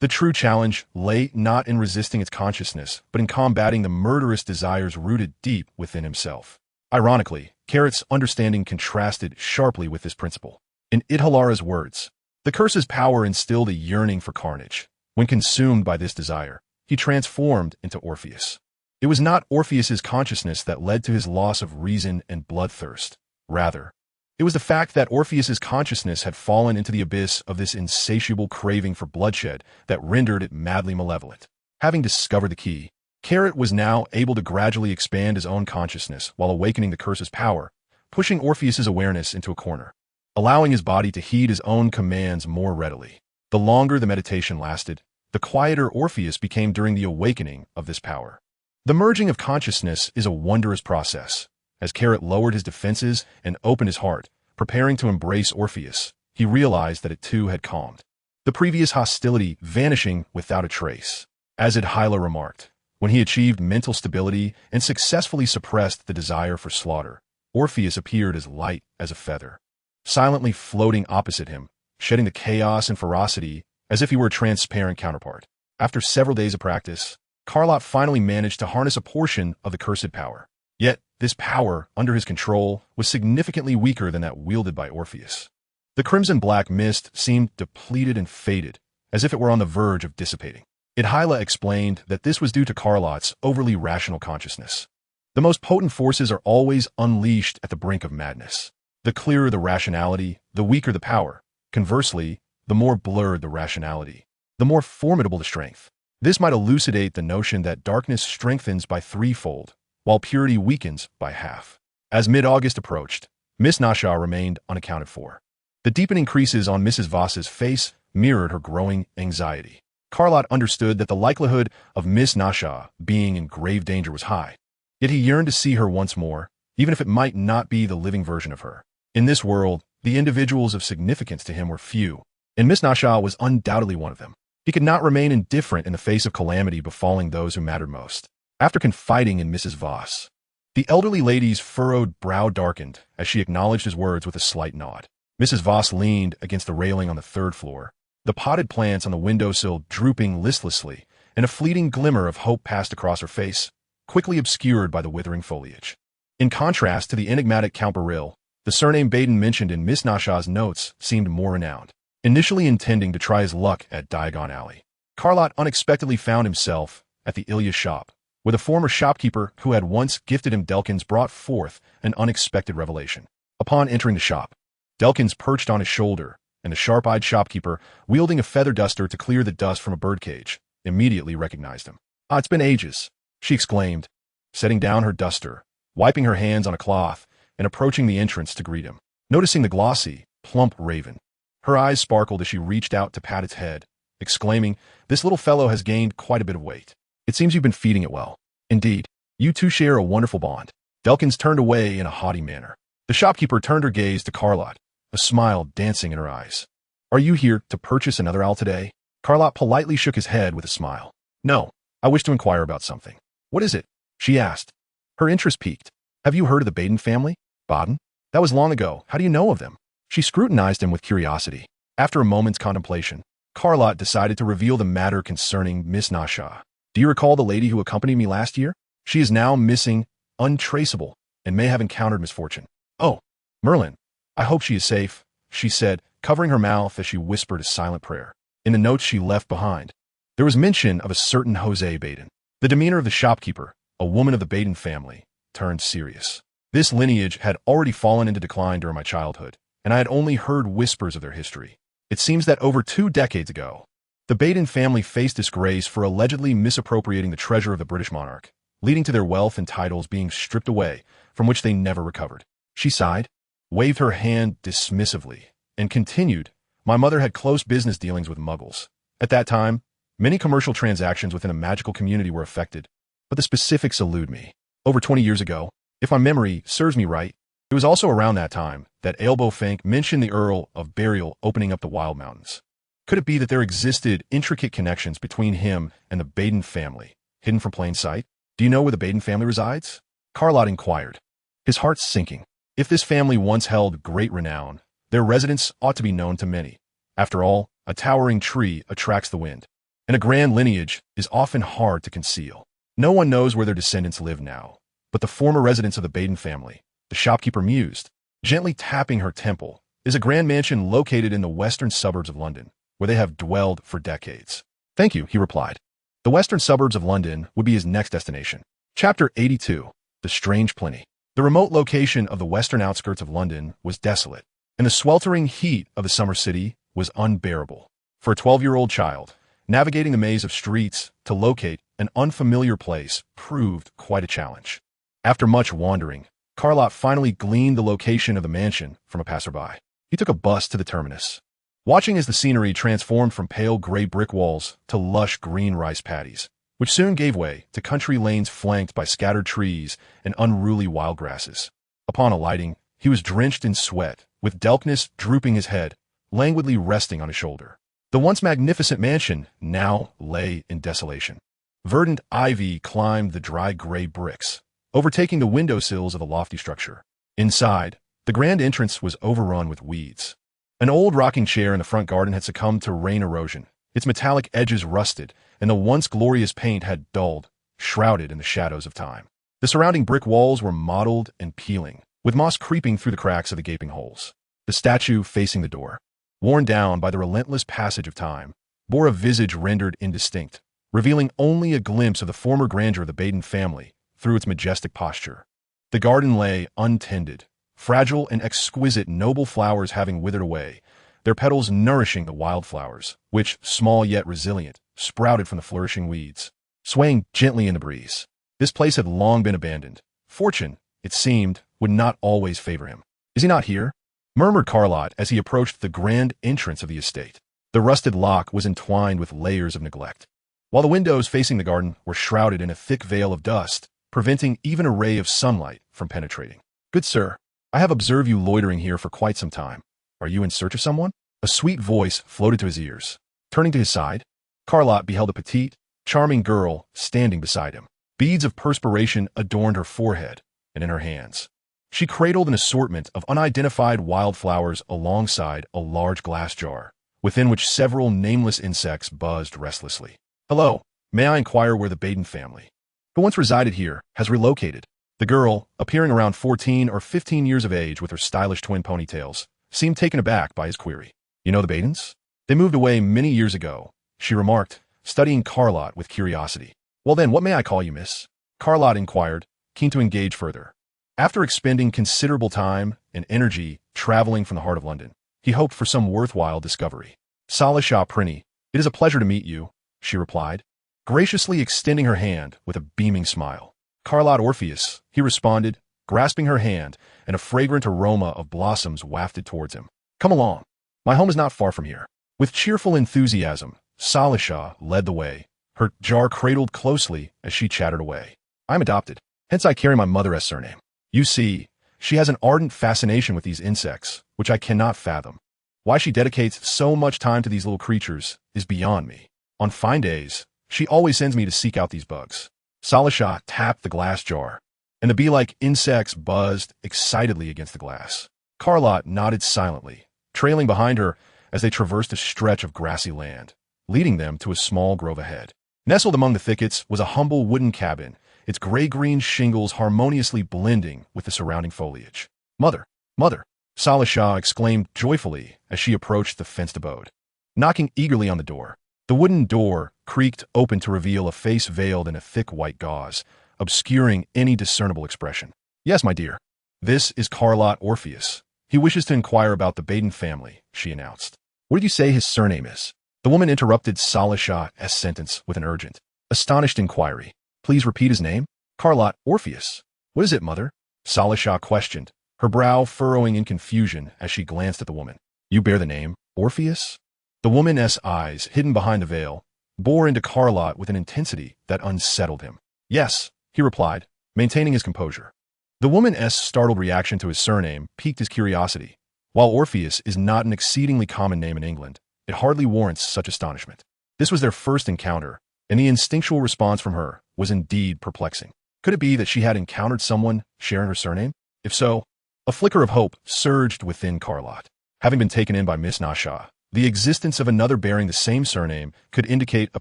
the true challenge lay not in resisting its consciousness, but in combating the murderous desires rooted deep within himself. Ironically, Carrot's understanding contrasted sharply with this principle. In Odyllis' words, the curse's power instilled a yearning for carnage. When consumed by this desire, he transformed into Orpheus. It was not Orpheus's consciousness that led to his loss of reason and bloodthirst. Rather, it was the fact that Orpheus's consciousness had fallen into the abyss of this insatiable craving for bloodshed that rendered it madly malevolent. Having discovered the key, Carrot was now able to gradually expand his own consciousness while awakening the curse's power, pushing Orpheus's awareness into a corner, allowing his body to heed his own commands more readily. The longer the meditation lasted, the quieter Orpheus became during the awakening of this power. The merging of consciousness is a wondrous process. As Carrot lowered his defenses and opened his heart, preparing to embrace Orpheus, he realized that it too had calmed, the previous hostility vanishing without a trace. As Odyllis remarked, when he achieved mental stability and successfully suppressed the desire for slaughter, Orpheus appeared as light as a feather, silently floating opposite him, shedding the chaos and ferocity as if he were a transparent counterpart. After several days of practice, Lott finally managed to harness a portion of the cursed power. Yet, this power, under his control, was significantly weaker than that wielded by Orpheus. The crimson-black mist seemed depleted and faded, as if it were on the verge of dissipating. Odyllis explained that this was due to Lott's overly rational consciousness. The most potent forces are always unleashed at the brink of madness. The clearer the rationality, the weaker the power. Conversely, the more blurred the rationality, the more formidable the strength. This might elucidate the notion that darkness strengthens by threefold, while purity weakens by half. As mid-August approached, Miss Nasha remained unaccounted for. The deepening creases on Mrs. Voss's face mirrored her growing anxiety. Lott understood that the likelihood of Miss Nasha being in grave danger was high, yet he yearned to see her once more, even if it might not be the living version of her. In this world, the individuals of significance to him were few, and Miss Nasha was undoubtedly one of them. He could not remain indifferent in the face of calamity befalling those who mattered most. After confiding in Mrs. Voss, the elderly lady's furrowed brow darkened as she acknowledged his words with a slight nod. Mrs. Voss leaned against the railing on the third floor, the potted plants on the windowsill drooping listlessly, and a fleeting glimmer of hope passed across her face, quickly obscured by the withering foliage. In contrast to the enigmatic Count Beryl, the surname Baden mentioned in Miss Nasha's notes seemed more renowned. Initially intending to try his luck at Diagon Alley, Lott unexpectedly found himself at the Ilya shop, where the former shopkeeper who had once gifted him Delkins brought forth an unexpected revelation. Upon entering the shop, Delkins perched on his shoulder, and the sharp-eyed shopkeeper, wielding a feather duster to clear the dust from a birdcage, immediately recognized him. "Ah, it's been ages," she exclaimed, setting down her duster, wiping her hands on a cloth, and approaching the entrance to greet him. Noticing the glossy, plump raven, her eyes sparkled as she reached out to pat its head, exclaiming, "This little fellow has gained quite a bit of weight. It seems you've been feeding it well. Indeed, you two share a wonderful bond." Delkins turned away in a haughty manner. The shopkeeper turned her gaze to Carlott, a smile dancing in her eyes. "Are you here to purchase another owl today?" Carlott politely shook his head with a smile. "No, I wish to inquire about something." "What is it?" she asked. Her interest piqued. "Have you heard of the Baden family?" "Baden? That was long ago. How do you know of them?" She scrutinized him with curiosity. After a moment's contemplation, Carlott decided to reveal the matter concerning Miss Nasha. "Do you recall the lady who accompanied me last year? She is now missing, untraceable, and may have encountered misfortune." "Oh, Merlin, I hope she is safe," she said, covering her mouth as she whispered a silent prayer. In the notes she left behind, there was mention of a certain Jose Baden. The demeanor of the shopkeeper, a woman of the Baden family, turned serious. This lineage had already fallen into decline during my childhood, and I had only heard whispers of their history. It seems that over 2 decades ago, the Baden family faced disgrace for allegedly misappropriating the treasure of the British monarch, leading to their wealth and titles being stripped away, from which they never recovered. She sighed, waved her hand dismissively, and continued, "My mother had close business dealings with Muggles. At that time, many commercial transactions within a magical community were affected, but the specifics elude me. Over 20 years ago, if my memory serves me right, it was also around that time that Aelbo Fink mentioned the Earl of Burial opening up the Wild Mountains. Could it be that there existed intricate connections between him and the Baden family, hidden from plain sight? Do you know where the Baden family resides?" Carlott inquired, his heart sinking. If this family once held great renown, their residence ought to be known to many. After all, a towering tree attracts the wind, and a grand lineage is often hard to conceal. No one knows where their descendants live now, but the former residence of the Baden family, the shopkeeper mused, gently tapping her temple, is a grand mansion located in the western suburbs of London, where they have dwelled for decades. "Thank you," he replied. The western suburbs of London would be his next destination. Chapter 82. The Strange Plenty. The remote location of the western outskirts of London was desolate, and the sweltering heat of the summer city was unbearable. For a 12-year-old child, navigating the maze of streets to locate an unfamiliar place proved quite a challenge. After much wandering, Carlott finally gleaned the location of the mansion from a passerby. He took a bus to the terminus, watching as the scenery transformed from pale gray brick walls to lush green rice paddies, which soon gave way to country lanes flanked by scattered trees and unruly wild grasses. Upon alighting, he was drenched in sweat, with Delknis drooping his head, languidly resting on his shoulder. The once magnificent mansion now lay in desolation. Verdant ivy climbed the dry gray bricks, overtaking the windowsills of the lofty structure. Inside, the grand entrance was overrun with weeds. An old rocking chair in the front garden had succumbed to rain erosion. Its metallic edges rusted, and the once glorious paint had dulled, shrouded in the shadows of time. The surrounding brick walls were mottled and peeling, with moss creeping through the cracks of the gaping holes. The statue facing the door, worn down by the relentless passage of time, bore a visage rendered indistinct, revealing only a glimpse of the former grandeur of the Baden family through its majestic posture. The garden lay untended, fragile and exquisite, noble flowers having withered away, their petals nourishing the wildflowers, which, small yet resilient, sprouted from the flourishing weeds, swaying gently in the breeze. This place had long been abandoned. Fortune, it seemed, would not always favor him. "Is he not here?" murmured Carlott as he approached the grand entrance of the estate. The rusted lock was entwined with layers of neglect, while the windows facing the garden were shrouded in a thick veil of dust, preventing even a ray of sunlight from penetrating. "Good sir, I have observed you loitering here for quite some time. Are you in search of someone?" A sweet voice floated to his ears. Turning to his side, Carlott beheld a petite, charming girl standing beside him. Beads of perspiration adorned her forehead and in her hands. She cradled an assortment of unidentified wildflowers alongside a large glass jar, within which several nameless insects buzzed restlessly. "Hello, may I inquire where the Baden family, who once resided here, has relocated?" The girl, appearing around 14 or 15 years of age with her stylish twin ponytails, seemed taken aback by his query. "You know the Badens? They moved away many years ago," she remarked, studying Carlott with curiosity. "Well then, what may I call you, miss?" Carlott inquired, keen to engage further. After expending considerable time and energy traveling from the heart of London, he He hoped for some worthwhile discovery. Salisha Prinny, it is a pleasure to meet you, she replied, graciously extending her hand with a beaming smile. Carlot Orpheus, he responded, grasping her hand, and a fragrant aroma of blossoms wafted towards him. Come along. My home is not far from here. With cheerful enthusiasm, Salisha led the way, her jar cradled closely as she chattered away. I'm adopted, hence I carry my mother's surname. You see, she has an ardent fascination with these insects, which I cannot fathom. Why she dedicates so much time to these little creatures is beyond me. On fine days, she always sends me to seek out these bugs. Salisha tapped the glass jar, and the bee-like insects buzzed excitedly against the glass. Carlot nodded silently, trailing behind her as they traversed a stretch of grassy land, leading them to a small grove ahead. Nestled among the thickets was a humble wooden cabin, its gray-green shingles harmoniously blending with the surrounding foliage. Mother, mother, Salisha exclaimed joyfully as she approached the fenced abode. Knocking eagerly on the door, the wooden door creaked open to reveal a face veiled in a thick white gauze, obscuring any discernible expression. Yes, my dear. This is Carlot Orpheus. He wishes to inquire about the Baden family, she announced. What did you say his surname is? The woman interrupted Salisha's sentence with an urgent, astonished inquiry. Please repeat his name? Carlot Orpheus. What is it, mother? Salisha questioned, her brow furrowing in confusion as she glanced at the woman. You bear the name Orpheus? The woman's eyes, hidden behind the veil, bore into Carlot with an intensity that unsettled him. Yes, he replied, maintaining his composure. The woman's startled reaction to his surname piqued his curiosity. While Orpheus is not an exceedingly common name in England, it hardly warrants such astonishment. This was their first encounter, and the instinctual response from her was indeed perplexing. Could it be that she had encountered someone sharing her surname? If so, a flicker of hope surged within Carlot. Having been taken in by Miss Nasha, the existence of another bearing the same surname could indicate a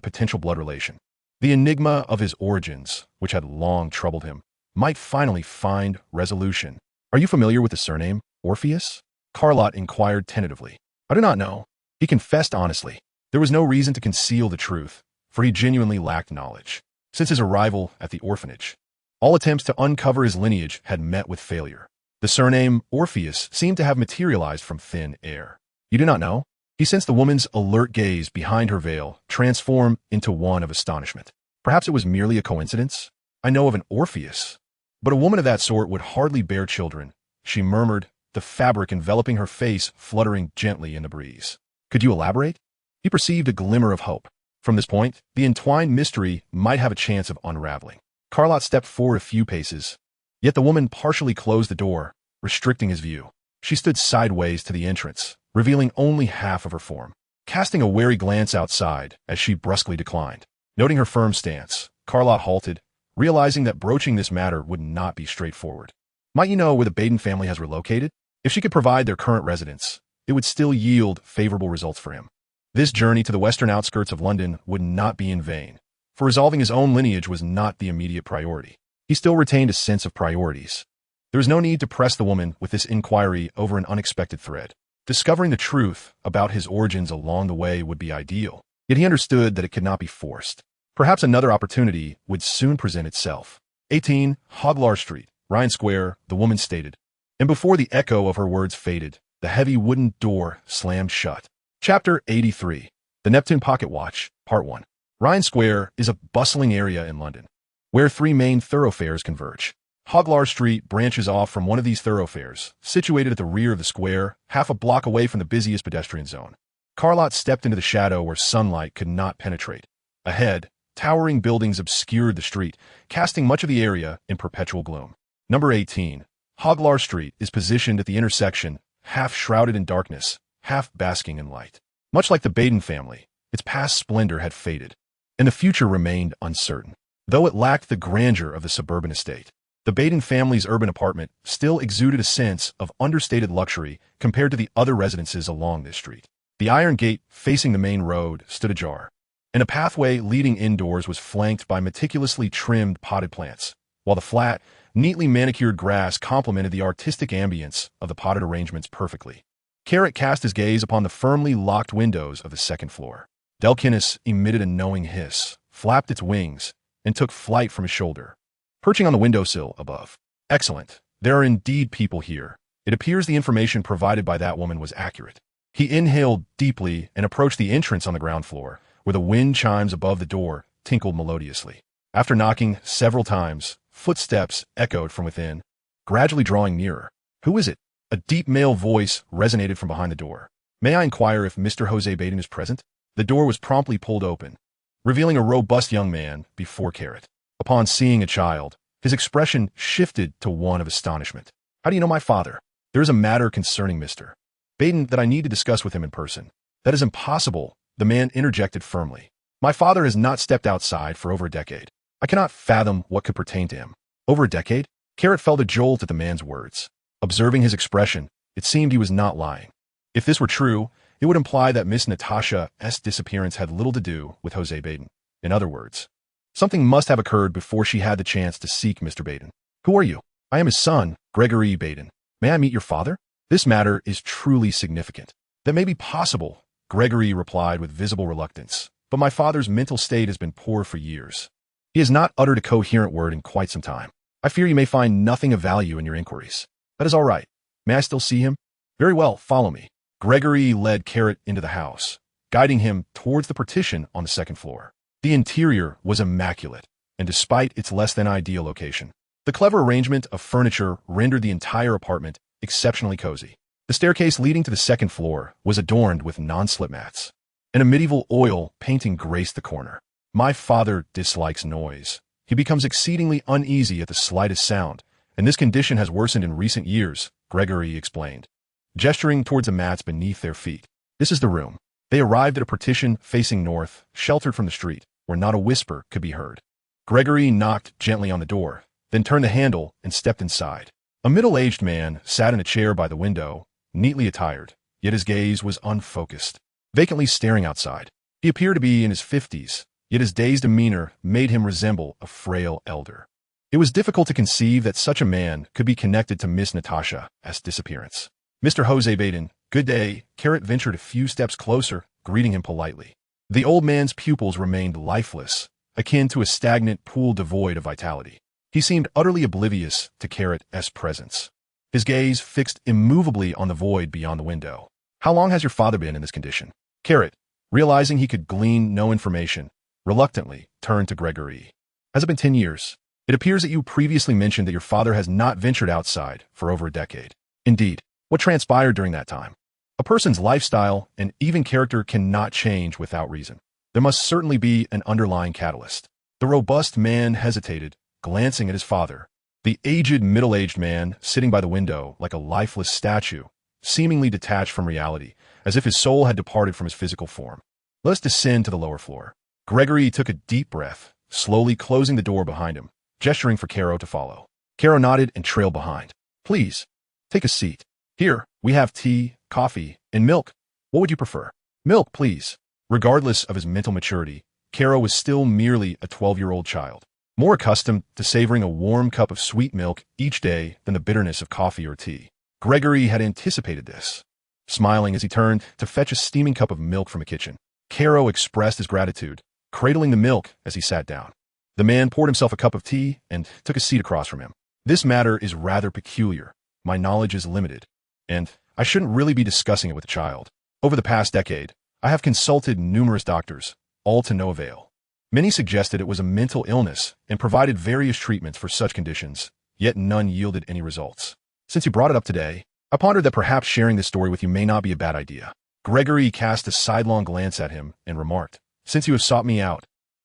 potential blood relation. The enigma of his origins, which had long troubled him, might finally find resolution. Are you familiar with the surname Orpheus? Carlot inquired tentatively. I do not know. He confessed honestly. There was no reason to conceal the truth, for he genuinely lacked knowledge. Since his arrival at the orphanage, all attempts to uncover his lineage had met with failure. The surname Orpheus seemed to have materialized from thin air. You do not know? He sensed the woman's alert gaze behind her veil transform into one of astonishment. Perhaps it was merely a coincidence? I know of an Orpheus, but a woman of that sort would hardly bear children, she murmured, the fabric enveloping her face fluttering gently in the breeze. Could you elaborate? He perceived a glimmer of hope. From this point, the entwined mystery might have a chance of unraveling. Carlot stepped forward a few paces, yet the woman partially closed the door, restricting his view. She stood sideways to the entrance, revealing only half of her form, casting a wary glance outside as she brusquely declined. Noting her firm stance, Carlot halted, realizing that broaching this matter would not be straightforward. Might you know where the Baden family has relocated? If she could provide their current residence, it would still yield favorable results for him. This journey to the western outskirts of London would not be in vain, for resolving his own lineage was not the immediate priority. He still retained a sense of priorities. There was no need to press the woman with this inquiry over an unexpected thread. Discovering the truth about his origins along the way would be ideal, yet he understood that it could not be forced. Perhaps another opportunity would soon present itself. 18 Hogwarts Street, Ryan Square, the woman stated, and before the echo of her words faded, the heavy wooden door slammed shut. Chapter 83. The Neptune Pocket Watch, Part 1. Ryan Square is a bustling area in London, where three main thoroughfares converge. Hogwarts Street branches off from one of these thoroughfares, situated at the rear of the square, half a block away from the busiest pedestrian zone. Carlot stepped into the shadow where sunlight could not penetrate. Ahead, towering buildings obscured the street, casting much of the area in perpetual gloom. Number 18. Hogwarts Street is positioned at the intersection, half shrouded in darkness, half basking in light. Much like the Baden family, its past splendor had faded, and the future remained uncertain. Though it lacked the grandeur of the suburban estate, the Baden family's urban apartment still exuded a sense of understated luxury compared to the other residences along this street. The iron gate facing the main road stood ajar, and a pathway leading indoors was flanked by meticulously trimmed potted plants, while the flat, neatly manicured grass complemented the artistic ambience of the potted arrangements perfectly. Carrot cast his gaze upon the firmly locked windows of the second floor. Delkinus emitted a knowing hiss, flapped its wings, and took flight from his shoulder, perching on the windowsill above. Excellent. There are indeed people here. It appears the information provided by that woman was accurate. He inhaled deeply and approached the entrance on the ground floor, where the wind chimes above the door tinkled melodiously. After knocking several times, footsteps echoed from within, gradually drawing nearer. "Who is it?" A deep male voice resonated from behind the door. "May I inquire if Mr. Jose Baden is present?" The door was promptly pulled open, revealing a robust young man before Carrot. Upon seeing a child, his expression shifted to one of astonishment. "How do you know my father?" "There is a matter concerning Mr. Baden that I need to discuss with him in person." "That is impossible," the man interjected firmly. "My father has not stepped outside for over a decade. I cannot fathom what could pertain to him." "Over a decade?" Carrot felt a jolt at the man's words. Observing his expression, it seemed he was not lying. If this were true, it would imply that Miss Natasha's disappearance had little to do with Jose Baden. In other words, something must have occurred before she had the chance to seek Mr. Baden. "Who are you?" "I am his son, Gregory Baden. May I meet your father?" "This matter is truly significant." "That may be possible," Gregory replied with visible reluctance, "but my father's mental state has been poor for years. He has not uttered a coherent word in quite some time. I fear you may find nothing of value in your inquiries." "That is all right. May I still see him?" "Very well, follow me." Gregory led Carrot into the house, guiding him towards the partition on the second floor. The interior was immaculate, and despite its less-than-ideal location, the clever arrangement of furniture rendered the entire apartment exceptionally cozy. The staircase leading to the second floor was adorned with non-slip mats, and a medieval oil painting graced the corner. "My father dislikes noise. He becomes exceedingly uneasy at the slightest sound, and this condition has worsened in recent years," Gregory explained, gesturing towards the mats beneath their feet. "This is the room." They arrived at a partition facing north, sheltered from the street, where not a whisper could be heard. Gregory knocked gently on the door, then turned the handle and stepped inside. A middle-aged man sat in a chair by the window, neatly attired, yet his gaze was unfocused, vacantly staring outside. He appeared to be in his 50s, yet his dazed demeanor made him resemble a frail elder. It was difficult to conceive that such a man could be connected to Miss Natasha's disappearance. "Mr. Jose Baden, good day." Carrot ventured a few steps closer, greeting him politely. The old man's pupils remained lifeless, akin to a stagnant pool devoid of vitality. He seemed utterly oblivious to Carrot's presence, his gaze fixed immovably on the void beyond the window. "How long has your father been in this condition?" Carrot, realizing he could glean no information, reluctantly turned to Gregory. "Has it been 10 years? It appears that you previously mentioned that your father has not ventured outside for over a decade." "Indeed. What transpired during that time?" "A person's lifestyle and even character cannot change without reason. There must certainly be an underlying catalyst." The robust man hesitated, glancing at his father, the aged middle-aged man sitting by the window like a lifeless statue, seemingly detached from reality, as if his soul had departed from his physical form. "Let us descend to the lower floor." Gregory took a deep breath, slowly closing the door behind him, gesturing for Caro to follow. Caro nodded and trailed behind. "Please, take a seat. Here, we have tea, coffee, and milk. What would you prefer?" "Milk, please." Regardless of his mental maturity, Caro was still merely a 12-year-old child, more accustomed to savoring a warm cup of sweet milk each day than the bitterness of coffee or tea. Gregory had anticipated this, smiling as he turned to fetch a steaming cup of milk from the kitchen. Caro expressed his gratitude, cradling the milk as he sat down. The man poured himself a cup of tea and took a seat across from him. "This matter is rather peculiar. My knowledge is limited, and I shouldn't really be discussing it with a child. Over the past decade, I have consulted numerous doctors, all to no avail. Many suggested it was a mental illness and provided various treatments for such conditions, yet none yielded any results. Since you brought it up today, I pondered that perhaps sharing this story with you may not be a bad idea." Gregory cast a sidelong glance at him and remarked, "Since you have sought me out,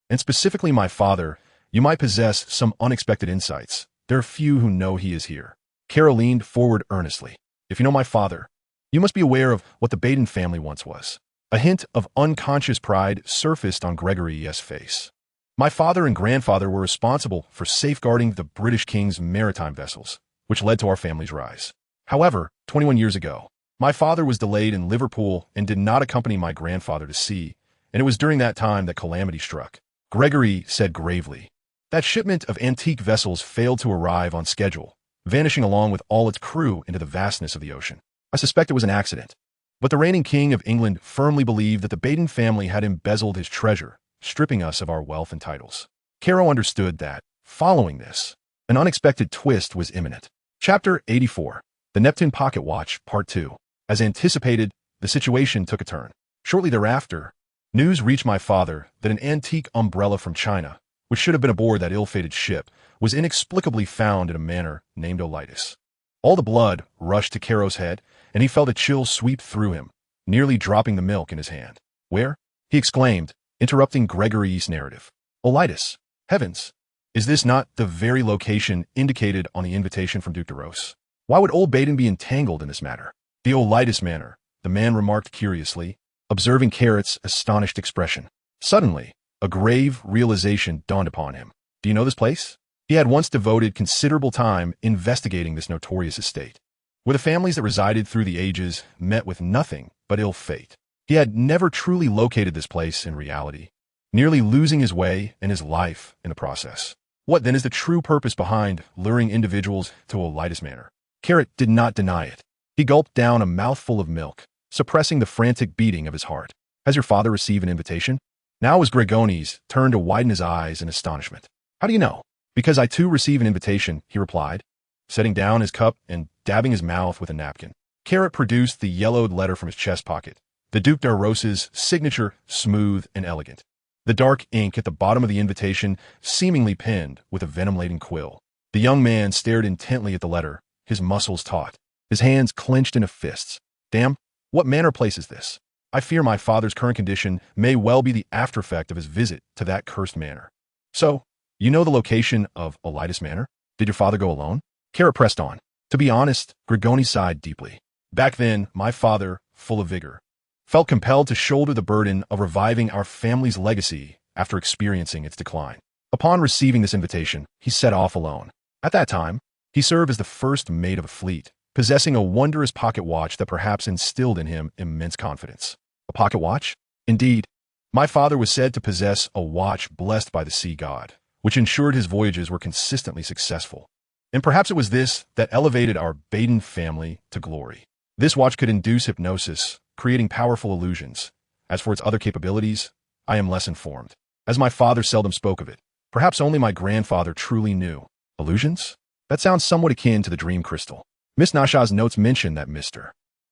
and specifically my father, you might possess some unexpected insights. There are few who know he is here." Caro leaned forward earnestly. "If you know my father, you must be aware of what the Baden family once was." A hint of unconscious pride surfaced on Gregory's face. "My father and grandfather were responsible for safeguarding the British King's maritime vessels, which led to our family's rise. However, 21 years ago, my father was delayed in Liverpool and did not accompany my grandfather to sea, and it was during that time that calamity struck." Gregory said gravely, "That shipment of antique vessels failed to arrive on schedule, vanishing along with all its crew into the vastness of the ocean. I suspect it was an accident. But the reigning king of England firmly believed that the Baden family had embezzled his treasure, stripping us of our wealth and titles." Caro understood that, following this, an unexpected twist was imminent. Chapter 84. The Neptune Pocket Watch, Part 2. As anticipated, the situation took a turn. Shortly thereafter, news reached my father that an antique umbrella from China, which should have been aboard that ill-fated ship, was inexplicably found in a manor named Odyllis. All the blood rushed to Caro's head, and he felt a chill sweep through him, nearly dropping the milk in his hand. "Where?" he exclaimed, interrupting Gregory's narrative. "Odyllis. Heavens! Is this not the very location indicated on the invitation from Duke de Rose? Why would old Baden be entangled in this matter?" "The Odyllis Manor," the man remarked curiously, observing Carrot's astonished expression. Suddenly, a grave realization dawned upon him. "Do you know this place?" He had once devoted considerable time investigating this notorious estate, where the families that resided through the ages met with nothing but ill fate. He had never truly located this place in reality, nearly losing his way and his life in the process. What then is the true purpose behind luring individuals to Odyllis Manor? Carrot did not deny it. He gulped down a mouthful of milk, suppressing the frantic beating of his heart. "Has your father received an invitation?" Now was Gregoni's turn to widen his eyes in astonishment. "How do you know?" "Because I too receive an invitation," he replied, setting down his cup and dabbing his mouth with a napkin. Carrot produced the yellowed letter from his chest pocket, the Duke de Rose's signature smooth and elegant. The dark ink at the bottom of the invitation seemingly penned with a venom-laden quill. The young man stared intently at the letter, his muscles taut, his hands clenched into fists. "Damn, what manor place is this? I fear my father's current condition may well be the after-effect of his visit to that cursed manor." "So, you know the location of Odyllis Manor? Did your father go alone?" Carrot pressed on. "To be honest," Gregoni sighed deeply. "Back then, my father, full of vigor, felt compelled to shoulder the burden of reviving our family's legacy after experiencing its decline. Upon receiving this invitation, he set off alone. At that time, he served as the first mate of a fleet, possessing a wondrous pocket watch that perhaps instilled in him immense confidence." "A pocket watch?" "Indeed. My father was said to possess a watch blessed by the sea god, which ensured his voyages were consistently successful. And perhaps it was this that elevated our Baden family to glory. This watch could induce hypnosis, creating powerful illusions. As for its other capabilities, I am less informed, as my father seldom spoke of it. Perhaps only my grandfather truly knew." "Illusions? That sounds somewhat akin to the dream crystal. Miss Nashaw's notes mention that Mr.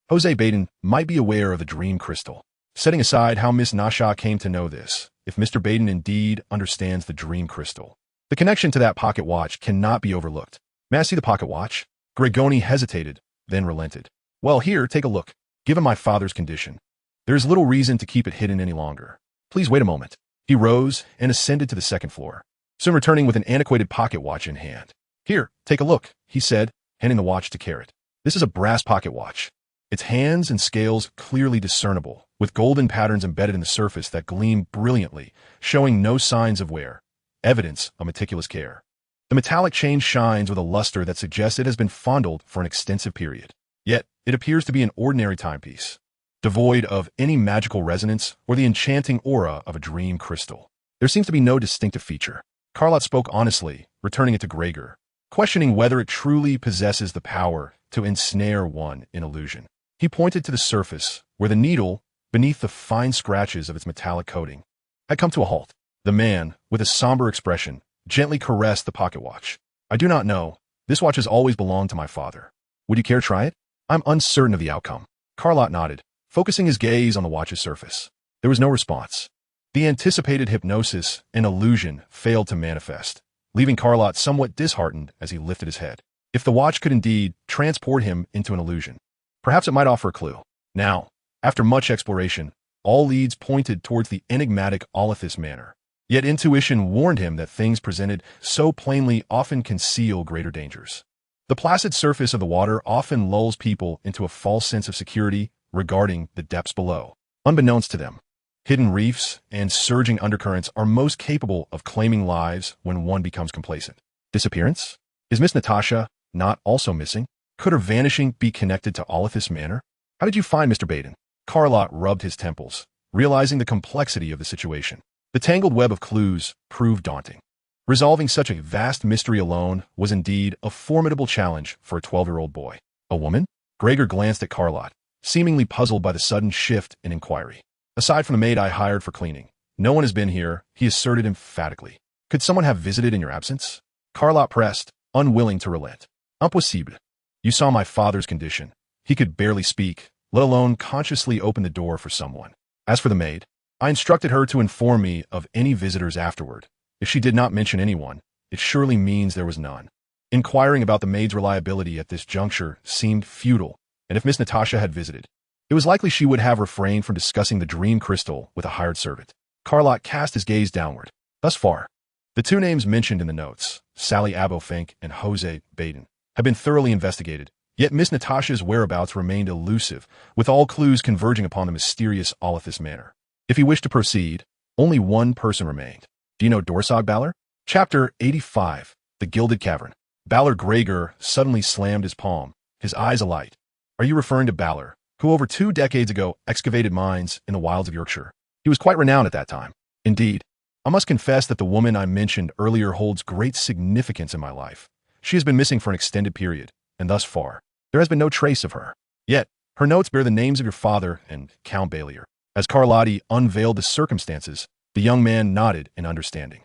Jose Baden might be aware of the dream crystal. Setting aside how Miss Nashaw came to know this, if Mr. Baden indeed understands the dream crystal, the connection to that pocket watch cannot be overlooked." "May I see the pocket watch?" Gregoni hesitated, then relented. "Well, here, take a look. Given my father's condition, there is little reason to keep it hidden any longer. Please wait a moment." He rose and ascended to the second floor, soon returning with an antiquated pocket watch in hand. "Here, take a look," he said, handing the watch to Carrot. "This is a brass pocket watch, its hands and scales clearly discernible, with golden patterns embedded in the surface that gleam brilliantly, showing no signs of wear, evidence of meticulous care. The metallic chain shines with a luster that suggests it has been fondled for an extensive period. Yet, it appears to be an ordinary timepiece, devoid of any magical resonance or the enchanting aura of a dream crystal. There seems to be no distinctive feature." Carlott spoke honestly, returning it to Gregor, questioning whether it truly possesses the power to ensnare one in illusion. He pointed to the surface, where the needle, beneath the fine scratches of its metallic coating, had come to a halt. The man, with a somber expression, gently caressed the pocket watch. "I do not know. This watch has always belonged to my father. Would you care to try it?" "I'm uncertain of the outcome." Carlott nodded, focusing his gaze on the watch's surface. There was no response. The anticipated hypnosis and illusion failed to manifest, leaving Carlott somewhat disheartened as he lifted his head. If the watch could indeed transport him into an illusion, perhaps it might offer a clue. Now, after much exploration, all leads pointed towards the enigmatic Odyllis Manor. Yet intuition warned him that things presented so plainly often conceal greater dangers. The placid surface of the water often lulls people into a false sense of security regarding the depths below. Unbeknownst to them, hidden reefs and surging undercurrents are most capable of claiming lives when one becomes complacent. Disappearance? Is Miss Natasha not also missing? Could her vanishing be connected to Odyllis Manor? "How did you find Mr. Baden?" Carlott rubbed his temples, realizing the complexity of the situation. The tangled web of clues proved daunting. Resolving such a vast mystery alone was indeed a formidable challenge for a 12-year-old boy. "A woman?" Gregor glanced at Carlott, seemingly puzzled by the sudden shift in inquiry. "Aside from the maid I hired for cleaning, no one has been here," he asserted emphatically. "Could someone have visited in your absence?" Carlott pressed, unwilling to relent. "Impossible. You saw my father's condition. He could barely speak, let alone consciously open the door for someone. As for the maid, I instructed her to inform me of any visitors afterward. If she did not mention anyone, it surely means there was none. Inquiring about the maid's reliability at this juncture seemed futile, and if Miss Natasha had visited, it was likely she would have refrained from discussing the dream crystal with a hired servant. Carlott cast his gaze downward. Thus far, the two names mentioned in the notes, Sally Abofink and Jose Baden, had been thoroughly investigated, yet Miss Natasha's whereabouts remained elusive, with all clues converging upon the mysterious Odyllis Manor. If he wished to proceed, only one person remained. Do you know Dorsog Balor? Chapter 85, The Gilded Cavern. Balor Gregor suddenly slammed his palm, his eyes alight. Are you referring to Balor, who over 2 decades ago excavated mines in the wilds of Yorkshire? He was quite renowned at that time. Indeed, I must confess that the woman I mentioned earlier holds great significance in my life. She has been missing for an extended period, and thus far, there has been no trace of her. Yet, her notes bear the names of your father and Count Balier. As Carlotti unveiled the circumstances, the young man nodded in understanding.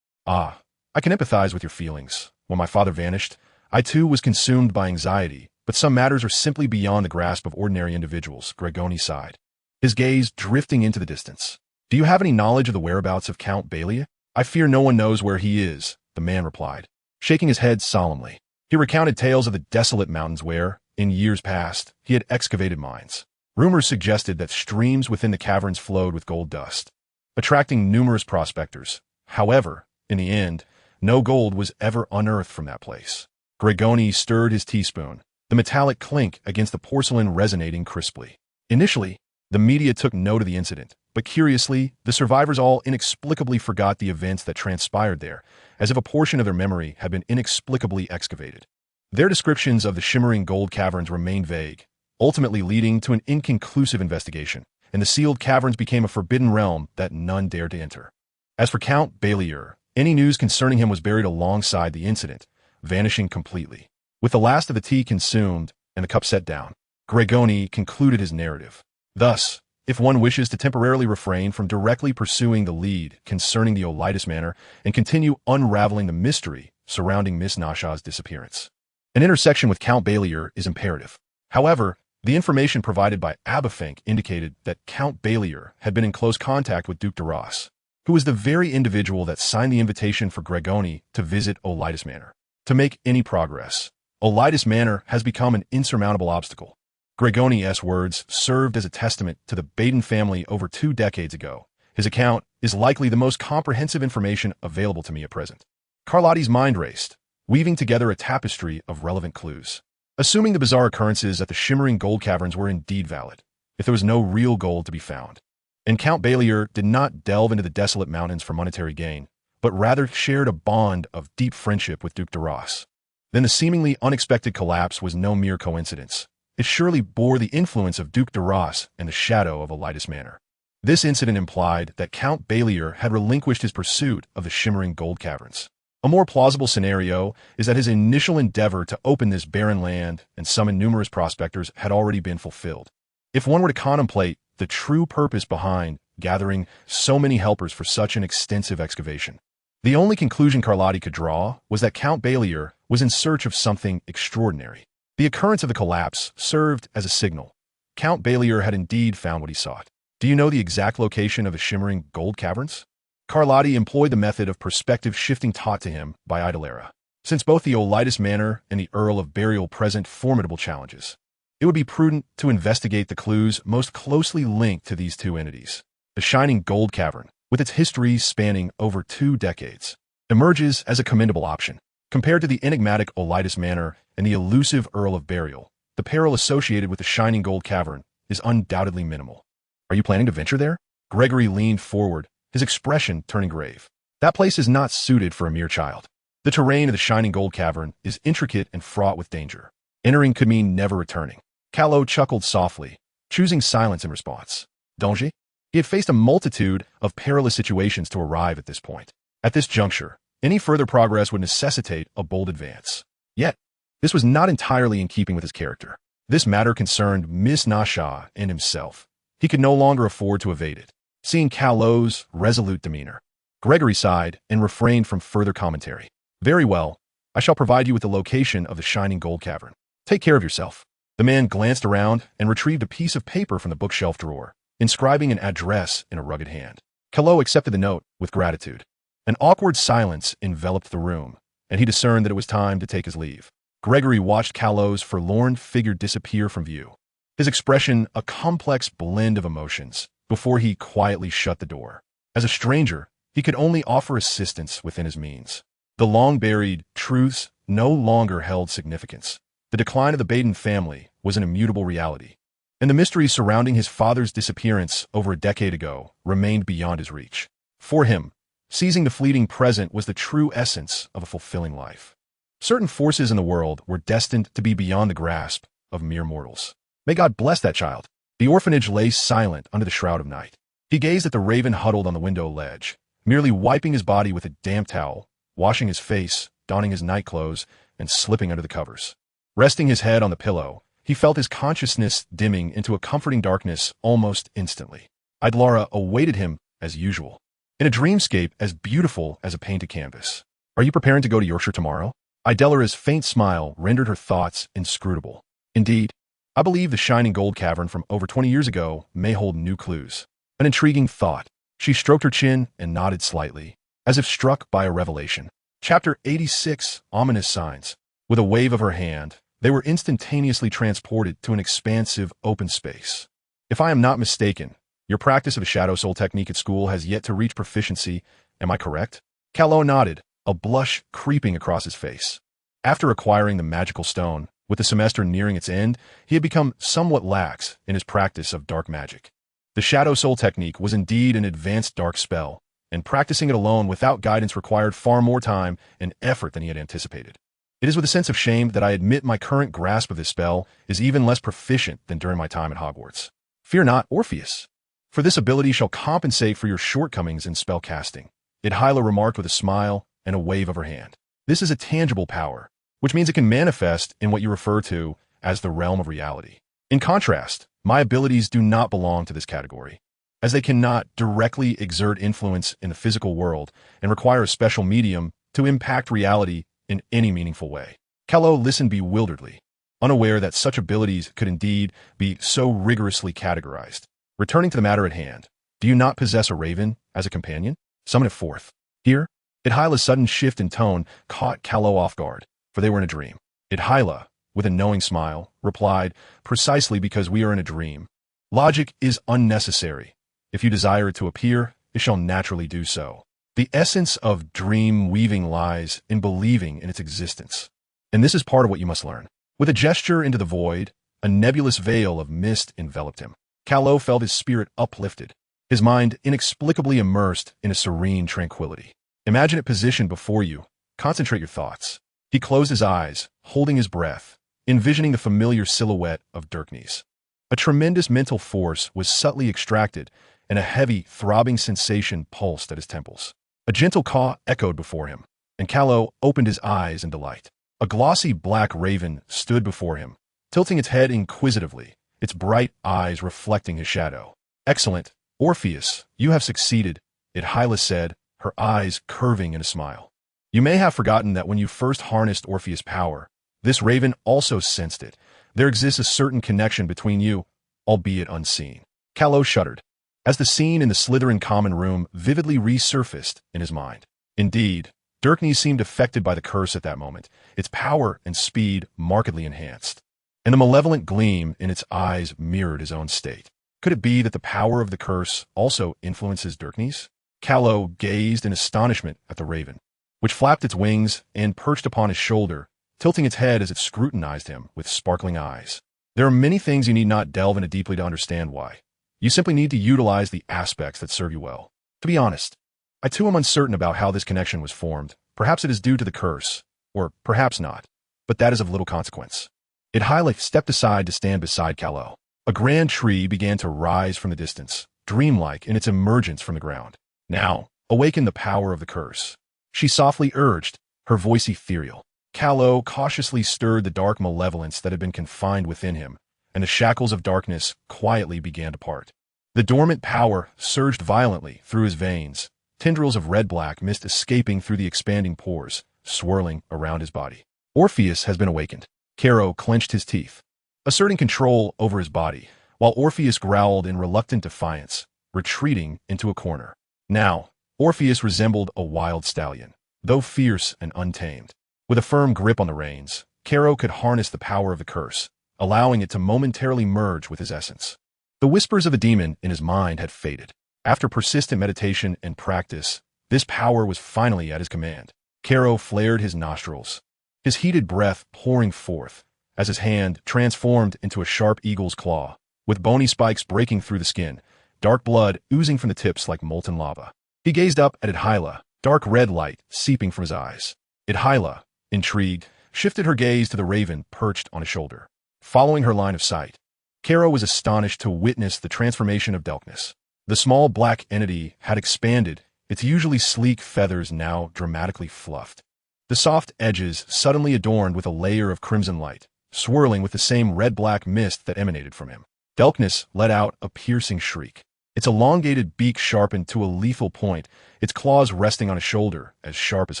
Ah, I can empathize with your feelings. When my father vanished, I too was consumed by anxiety, but some matters are simply beyond the grasp of ordinary individuals, Gregoni sighed, his gaze drifting into the distance. Do you have any knowledge of the whereabouts of Count Balier? I fear no one knows where he is, the man replied, shaking his head solemnly. He recounted tales of the desolate mountains where, in years past, he had excavated mines. Rumors suggested that streams within the caverns flowed with gold dust, attracting numerous prospectors. However, in the end, no gold was ever unearthed from that place. Gregoni stirred his teaspoon, the metallic clink against the porcelain resonating crisply. Initially, the media took note of the incident, but curiously, the survivors all inexplicably forgot the events that transpired there, as if a portion of their memory had been inexplicably excavated. Their descriptions of the shimmering gold caverns remained vague, ultimately leading to an inconclusive investigation, and the sealed caverns became a forbidden realm that none dared to enter. As for Count Balier, any news concerning him was buried alongside the incident, vanishing completely. With the last of the tea consumed and the cup set down, Gregoni concluded his narrative. Thus, if one wishes to temporarily refrain from directly pursuing the lead concerning the Odyllis Manor and continue unraveling the mystery surrounding Miss Nasha's disappearance, an intersection with Count Balier is imperative. However, the information provided by Abofink indicated that Count Balier had been in close contact with Duke de Ross, who was the very individual that signed the invitation for Gregoni to visit Odyllis Manor. To make any progress, Odyllis Manor has become an insurmountable obstacle. Gregoni's words served as a testament to the Baden family over 2 decades ago. His account is likely the most comprehensive information available to me at present. Carlotti's mind raced, weaving together a tapestry of relevant clues. Assuming the bizarre occurrences at the shimmering gold caverns were indeed valid, if there was no real gold to be found, and Count Balier did not delve into the desolate mountains for monetary gain, but rather shared a bond of deep friendship with Duke de Ross, then the seemingly unexpected collapse was no mere coincidence. It surely bore the influence of Duke de Ross and the shadow of Odyllis Manor. This incident implied that Count Balier had relinquished his pursuit of the shimmering gold caverns. A more plausible scenario is that his initial endeavor to open this barren land and summon numerous prospectors had already been fulfilled. If one were to contemplate the true purpose behind gathering so many helpers for such an extensive excavation, the only conclusion Carlotti could draw was that Count Balier was in search of something extraordinary. The occurrence of the collapse served as a signal. Count Balier had indeed found what he sought. Do you know the exact location of the shimmering gold caverns? Carlotti employed the method of perspective shifting taught to him by Idolera. Since both the Odyllis Manor and the Earl of Burial present formidable challenges, it would be prudent to investigate the clues most closely linked to these two entities. The shining gold cavern, with its history spanning over 2 decades, emerges as a commendable option. Compared to the enigmatic Odyllis Manor and the elusive Earl of Burial, the peril associated with the shining gold cavern is undoubtedly minimal. Are you planning to venture there? Gregory leaned forward, his expression turning grave. That place is not suited for a mere child. The terrain of the shining gold cavern is intricate and fraught with danger. Entering could mean never returning. Callot chuckled softly, choosing silence in response. Danger? He had faced a multitude of perilous situations to arrive at this point. At this juncture, any further progress would necessitate a bold advance. Yet, this was not entirely in keeping with his character. This matter concerned Miss Nasha and himself. He could no longer afford to evade it. Seeing Callot's resolute demeanor, Gregory sighed and refrained from further commentary. Very well, I shall provide you with the location of the shining gold cavern. Take care of yourself. The man glanced around and retrieved a piece of paper from the bookshelf drawer, inscribing an address in a rugged hand. Kallo accepted the note with gratitude. An awkward silence enveloped the room, and he discerned that it was time to take his leave. Gregory watched Kallo's forlorn figure disappear from view, his expression a complex blend of emotions, before he quietly shut the door. As a stranger, he could only offer assistance within his means. The long-buried truths no longer held significance. The decline of the Baden family was an immutable reality, and the mysteries surrounding his father's disappearance over a decade ago remained beyond his reach. For him, seizing the fleeting present was the true essence of a fulfilling life. Certain forces in the world were destined to be beyond the grasp of mere mortals. May God bless that child. The orphanage lay silent under the shroud of night. He gazed at the raven huddled on the window ledge, merely wiping his body with a damp towel, washing his face, donning his nightclothes, and slipping under the covers. Resting his head on the pillow, he felt his consciousness dimming into a comforting darkness almost instantly. Idlara awaited him as usual, in a dreamscape as beautiful as a painted canvas. Are you preparing to go to Yorkshire tomorrow? Idlara's faint smile rendered her thoughts inscrutable. Indeed, I believe the shining gold cavern from over 20 years ago may hold new clues. An intriguing thought. She stroked her chin and nodded slightly, as if struck by a revelation. Chapter 86, Ominous Signs. With a wave of her hand, they were instantaneously transported to an expansive open space. If I am not mistaken, your practice of the Shadow Soul technique at school has yet to reach proficiency, am I correct? Kallo nodded, a blush creeping across his face. After acquiring the magical stone, with the semester nearing its end, he had become somewhat lax in his practice of dark magic. The Shadow Soul technique was indeed an advanced dark spell, and practicing it alone without guidance required far more time and effort than he had anticipated. It is with a sense of shame that I admit my current grasp of this spell is even less proficient than during my time at Hogwarts. Fear not, Orpheus, for this ability shall compensate for your shortcomings in spell casting. Idhyla remarked with a smile and a wave of her hand. This is a tangible power, which means it can manifest in what you refer to as the realm of reality. In contrast, my abilities do not belong to this category, as they cannot directly exert influence in the physical world and require a special medium to impact reality in any meaningful way. Kallo listened bewilderedly, unaware that such abilities could indeed be so rigorously categorized. Returning to the matter at hand, do you not possess a raven as a companion? Summon it forth. Here, Idhyla's sudden shift in tone caught Kallo off guard, for they were in a dream. Idhyla, with a knowing smile, replied, precisely because we are in a dream. Logic is unnecessary. If you desire it to appear, it shall naturally do so. The essence of dream weaving lies in believing in its existence. And this is part of what you must learn. With a gesture into the void, a nebulous veil of mist enveloped him. Kallo felt his spirit uplifted, his mind inexplicably immersed in a serene tranquility. Imagine it positioned before you. Concentrate your thoughts. He closed his eyes, holding his breath, envisioning the familiar silhouette of Dirknes. A tremendous mental force was subtly extracted, and a heavy, throbbing sensation pulsed at his temples. A gentle caw echoed before him, and Kallo opened his eyes in delight. A glossy black raven stood before him, tilting its head inquisitively, its bright eyes reflecting his shadow. Excellent, Orpheus, you have succeeded, Idhyla said, her eyes curving in a smile. You may have forgotten that when you first harnessed Orpheus' power, this raven also sensed it. There exists a certain connection between you, albeit unseen. Kallo shuddered, as the scene in the Slytherin common room vividly resurfaced in his mind. Indeed, Dirknes seemed affected by the curse at that moment, its power and speed markedly enhanced, and the malevolent gleam in its eyes mirrored his own state. Could it be that the power of the curse also influences Dirknes? Kallo gazed in astonishment at the raven, which flapped its wings and perched upon his shoulder, tilting its head as it scrutinized him with sparkling eyes. There are many things you need not delve into deeply to understand why. You simply need to utilize the aspects that serve you well. To be honest, I too am uncertain about how this connection was formed. Perhaps it is due to the curse, or perhaps not, but that is of little consequence. Idhyla stepped aside to stand beside Kallo. A grand tree began to rise from the distance, dreamlike in its emergence from the ground. Now, awaken the power of the curse, she softly urged, her voice ethereal. Kallo cautiously stirred the dark malevolence that had been confined within him, and the shackles of darkness quietly began to part. The dormant power surged violently through his veins, tendrils of red-black mist escaping through the expanding pores, swirling around his body. Orpheus has been awakened. Caro clenched his teeth. asserting control over his body, while Orpheus growled in reluctant defiance, retreating into a corner. Now, Orpheus resembled a wild stallion, though fierce and untamed. With a firm grip on the reins, Caro could harness the power of the curse, allowing it to momentarily merge with his essence. The whispers of a demon in his mind had faded. After persistent meditation and practice, this power was finally at his command. Caro flared his nostrils, his heated breath pouring forth, as his hand transformed into a sharp eagle's claw, with bony spikes breaking through the skin, dark blood oozing from the tips like molten lava. He gazed up at Odyllis, dark red light seeping from his eyes. Odyllis, intrigued, shifted her gaze to the raven perched on his shoulder. Following her line of sight, Caro was astonished to witness the transformation of Delkness. The small black entity had expanded, its usually sleek feathers now dramatically fluffed. The soft edges suddenly adorned with a layer of crimson light, swirling with the same red-black mist that emanated from him. Delkness let out a piercing shriek, its elongated beak sharpened to a lethal point, its claws resting on a shoulder as sharp as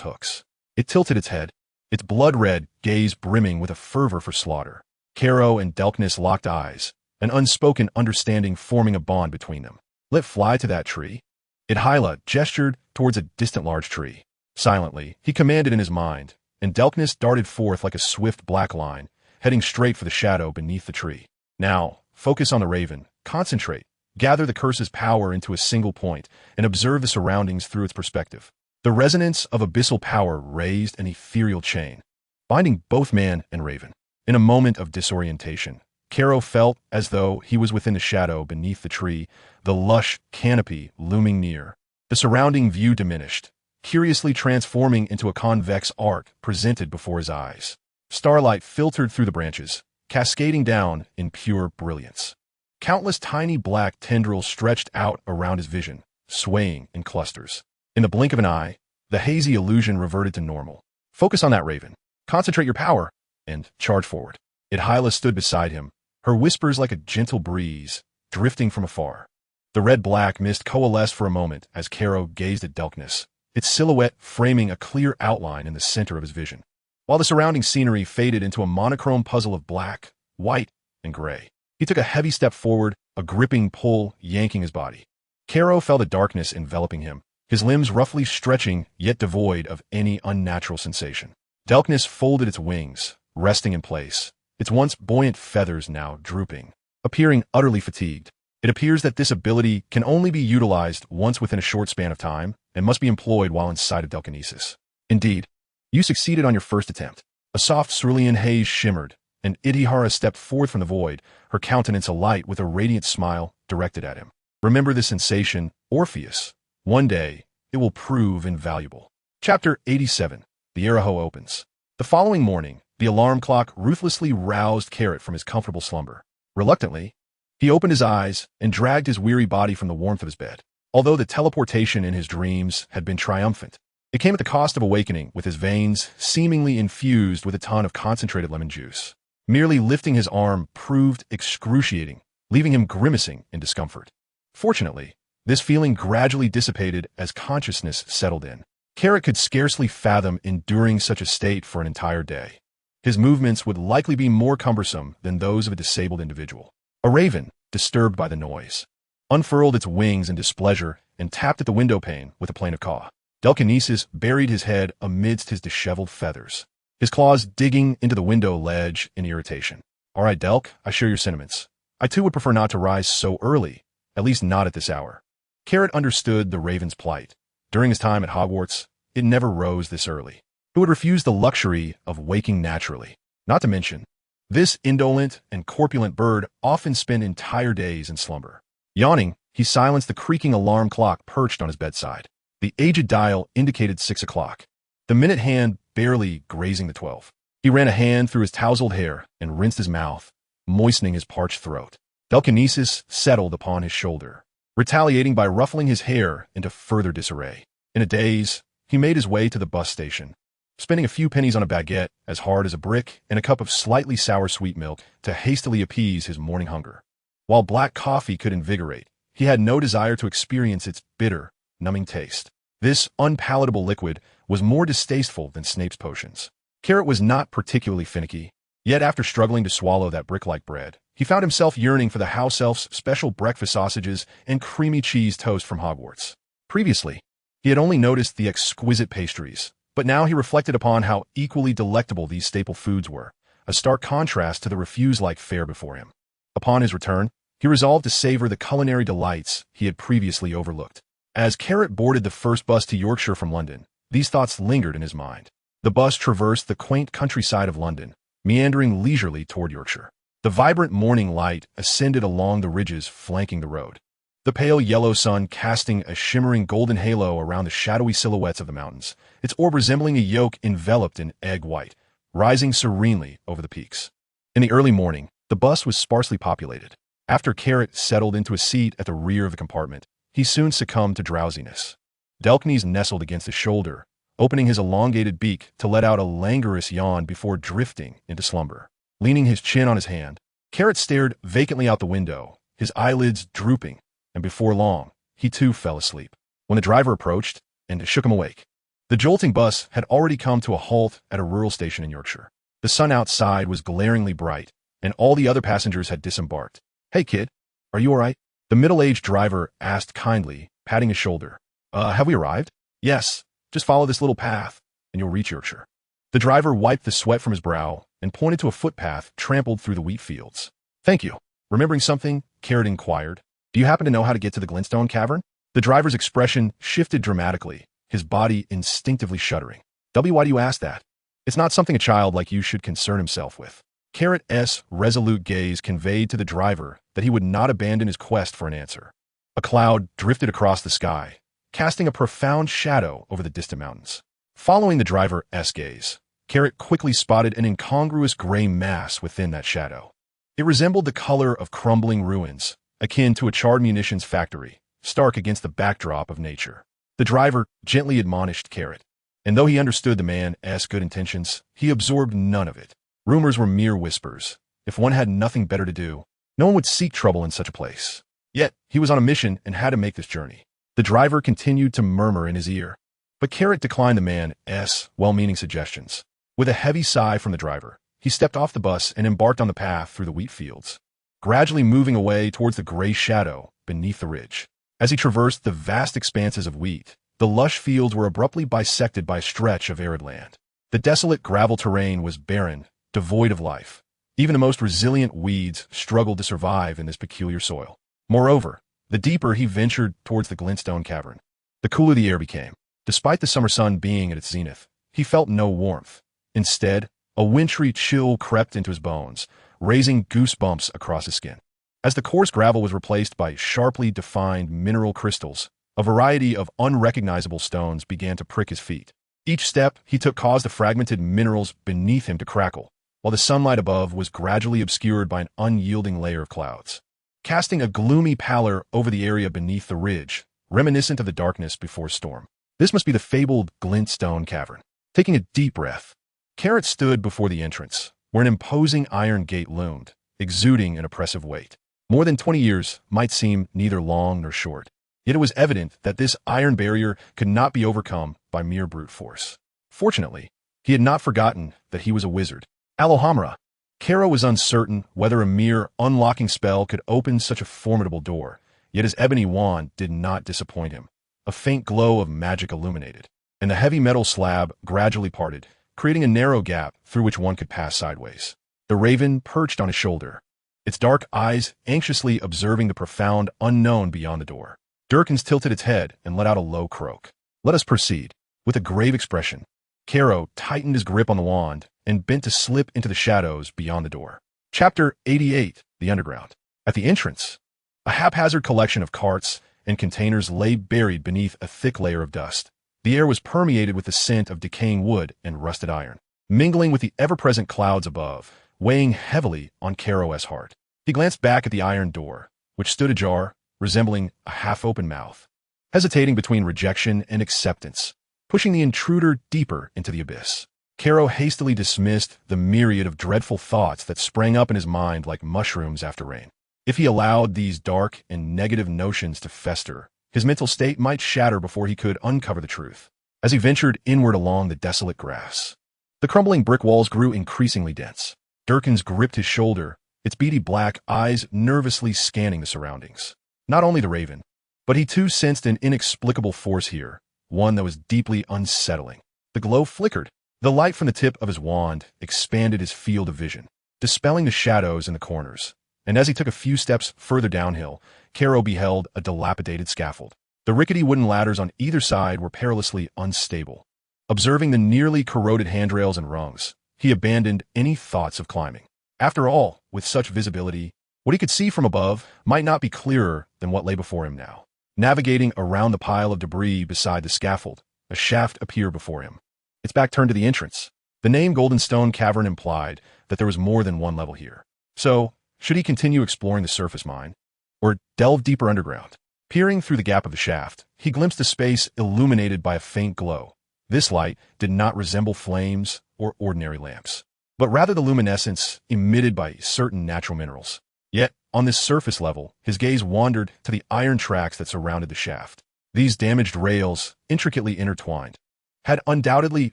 hooks. It tilted its head, its blood-red gaze brimming with a fervor for slaughter. Caro and Delkness locked eyes, an unspoken understanding forming a bond between them. Let fly to that tree. Odyllis gestured towards a distant large tree. Silently, he commanded in his mind, and Delkness darted forth like a swift black line, heading straight for the shadow beneath the tree. Now, focus on the raven, concentrate, gather the curse's power into a single point, and observe the surroundings through its perspective. The resonance of abyssal power raised an ethereal chain, binding both man and raven. In a moment of disorientation, Caro felt as though he was within the shadow beneath the tree, the lush canopy looming near. The surrounding view diminished, curiously transforming into a convex arc presented before his eyes. Starlight filtered through the branches, cascading down in pure brilliance. Countless tiny black tendrils stretched out around his vision, swaying in clusters. In the blink of an eye, the hazy illusion reverted to normal. Focus on that raven, concentrate your power, and charge forward. Odyllis stood beside him, her whispers like a gentle breeze, drifting from afar. The red-black mist coalesced for a moment as Caro gazed at Delkness, its silhouette framing a clear outline in the center of his vision, while the surrounding scenery faded into a monochrome puzzle of black, white, and gray. He took a heavy step forward, a gripping pull yanking his body. Caro felt the darkness enveloping him, his limbs roughly stretching yet devoid of any unnatural sensation. Delkness folded its wings, resting in place, its once buoyant feathers now drooping, appearing utterly fatigued. It appears that this ability can only be utilized once within a short span of time and must be employed while inside of Delkinesis. Indeed, you succeeded on your first attempt. A soft cerulean haze shimmered, and Odyllis stepped forth from the void, her countenance alight with a radiant smile directed at him. Remember this sensation, Orpheus. One day, it will prove invaluable. Chapter 87. The Araho opens. The following morning, the alarm clock ruthlessly roused Carrot from his comfortable slumber. Reluctantly, he opened his eyes and dragged his weary body from the warmth of his bed. Although the teleportation in his dreams had been triumphant, it came at the cost of awakening with his veins seemingly infused with a ton of concentrated lemon juice. Merely lifting his arm proved excruciating, leaving him grimacing in discomfort. Fortunately, this feeling gradually dissipated as consciousness settled in. Carrot could scarcely fathom enduring such a state for an entire day. His movements would likely be more cumbersome than those of a disabled individual. A raven, disturbed by the noise, unfurled its wings in displeasure and tapped at the window pane with a plaintive caw. Delkinesis buried his head amidst his disheveled feathers, his claws digging into the window ledge in irritation. All right, Delk, I share your sentiments. I too would prefer not to rise so early, at least not at this hour. Carrot understood the raven's plight. During his time at Hogwarts, it never rose this early. It would refuse the luxury of waking naturally. Not to mention, this indolent and corpulent bird often spent entire days in slumber. Yawning, he silenced the creaking alarm clock perched on his bedside. The aged dial indicated 6 o'clock, the minute hand barely grazing the 12. He ran a hand through his tousled hair and rinsed his mouth, moistening his parched throat. Delkinesis settled upon his shoulder, retaliating by ruffling his hair into further disarray. In a daze, he made his way to the bus station, spending a few pennies on a baguette as hard as a brick and a cup of slightly sour sweet milk to hastily appease his morning hunger. While black coffee could invigorate, he had no desire to experience its bitter, numbing taste. This unpalatable liquid was more distasteful than Snape's potions. Carrot was not particularly finicky. Yet after struggling to swallow that brick-like bread, he found himself yearning for the house elf's special breakfast sausages and creamy cheese toast from Hogwarts. Previously, he had only noticed the exquisite pastries, but now he reflected upon how equally delectable these staple foods were, a stark contrast to the refuse-like fare before him. Upon his return, he resolved to savor the culinary delights he had previously overlooked. As Carrot boarded the first bus to Yorkshire from London, these thoughts lingered in his mind. The bus traversed the quaint countryside of London, meandering leisurely toward Yorkshire. The vibrant morning light ascended along the ridges flanking the road, the pale yellow sun casting a shimmering golden halo around the shadowy silhouettes of the mountains, its orb resembling a yolk enveloped in egg white, rising serenely over the peaks. In the early morning, the bus was sparsely populated. After Carrot settled into a seat at the rear of the compartment, he soon succumbed to drowsiness. Delknes nestled against his shoulder, opening his elongated beak to let out a languorous yawn before drifting into slumber. Leaning his chin on his hand, Carrot stared vacantly out the window, his eyelids drooping, and before long, he too fell asleep. When the driver approached and shook him awake, the jolting bus had already come to a halt at a rural station in Yorkshire. The sun outside was glaringly bright, and all the other passengers had disembarked. "Hey, kid, are you all right?" The middle-aged driver asked kindly, patting his shoulder. Have we arrived?" "Yes, just follow this little path, and you'll reach Yorkshire." The driver wiped the sweat from his brow and pointed to a footpath trampled through the wheat fields. "Thank you." Remembering something, Carrot inquired, "Do you happen to know how to get to the Glintstone Cavern?" The driver's expression shifted dramatically, his body instinctively shuddering. "Why do you ask that? It's not something a child like you should concern himself with." Carrot's resolute gaze conveyed to the driver that he would not abandon his quest for an answer. A cloud drifted across the sky, casting a profound shadow over the distant mountains. Following the driver's gaze, Carrot quickly spotted an incongruous gray mass within that shadow. It resembled the color of crumbling ruins, akin to a charred munitions factory, stark against the backdrop of nature. The driver gently admonished Carrot, and though he understood the man's good intentions, he absorbed none of it. Rumors were mere whispers. If one had nothing better to do, no one would seek trouble in such a place. Yet, he was on a mission and had to make this journey. The driver continued to murmur in his ear, but Carrot declined the man's well-meaning suggestions. With a heavy sigh from the driver, he stepped off the bus and embarked on the path through the wheat fields, gradually moving away towards the gray shadow beneath the ridge. As he traversed the vast expanses of wheat, the lush fields were abruptly bisected by a stretch of arid land. The desolate gravel terrain was barren, devoid of life. Even the most resilient weeds struggled to survive in this peculiar soil. Moreover, the deeper he ventured towards the Glintstone Cavern, the cooler the air became. Despite the summer sun being at its zenith, he felt no warmth. Instead, a wintry chill crept into his bones, raising goosebumps across his skin. As the coarse gravel was replaced by sharply defined mineral crystals, a variety of unrecognizable stones began to prick his feet. Each step he took caused the fragmented minerals beneath him to crackle, while the sunlight above was gradually obscured by an unyielding layer of clouds, casting a gloomy pallor over the area beneath the ridge, reminiscent of the darkness before storm. This must be the fabled Glintstone Cavern. Taking a deep breath, Carrot stood before the entrance, where an imposing iron gate loomed, exuding an oppressive weight. More than 20 years might seem neither long nor short, yet it was evident that this iron barrier could not be overcome by mere brute force. Fortunately, he had not forgotten that he was a wizard. Allohamra. Carrot was uncertain whether a mere unlocking spell could open such a formidable door, yet his ebony wand did not disappoint him. A faint glow of magic illuminated, and the heavy metal slab gradually parted, creating a narrow gap through which one could pass sideways. The raven perched on his shoulder, its dark eyes anxiously observing the profound unknown beyond the door. Durkins tilted its head and let out a low croak. "Let us proceed." With a grave expression, Carrot tightened his grip on the wand and bent to slip into the shadows beyond the door. Chapter 88, The Underground. At the entrance, a haphazard collection of carts and containers lay buried beneath a thick layer of dust. The air was permeated with the scent of decaying wood and rusted iron, mingling with the ever-present clouds above, weighing heavily on Carrot's heart. He glanced back at the iron door, which stood ajar, resembling a half-open mouth, hesitating between rejection and acceptance, pushing the intruder deeper into the abyss. Carrot hastily dismissed the myriad of dreadful thoughts that sprang up in his mind like mushrooms after rain. If he allowed these dark and negative notions to fester, his mental state might shatter before he could uncover the truth. As he ventured inward along the desolate grass, the crumbling brick walls grew increasingly dense. Durkins gripped his shoulder, its beady black eyes nervously scanning the surroundings. Not only the raven, but he too sensed an inexplicable force here, one that was deeply unsettling. The glow flickered. The light from the tip of his wand expanded his field of vision, dispelling the shadows in the corners. And as he took a few steps further downhill, Caro beheld a dilapidated scaffold. The rickety wooden ladders on either side were perilously unstable. Observing the nearly corroded handrails and rungs, he abandoned any thoughts of climbing. After all, with such visibility, what he could see from above might not be clearer than what lay before him now. Navigating around the pile of debris beside the scaffold, a shaft appeared before him. Its back turned to the entrance. The name Golden Stone Cavern implied that there was more than one level here. So, should he continue exploring the surface mine, or delve deeper underground? Peering through the gap of the shaft, he glimpsed a space illuminated by a faint glow. This light did not resemble flames or ordinary lamps, but rather the luminescence emitted by certain natural minerals. Yet, on this surface level, his gaze wandered to the iron tracks that surrounded the shaft. These damaged rails, intricately intertwined, had undoubtedly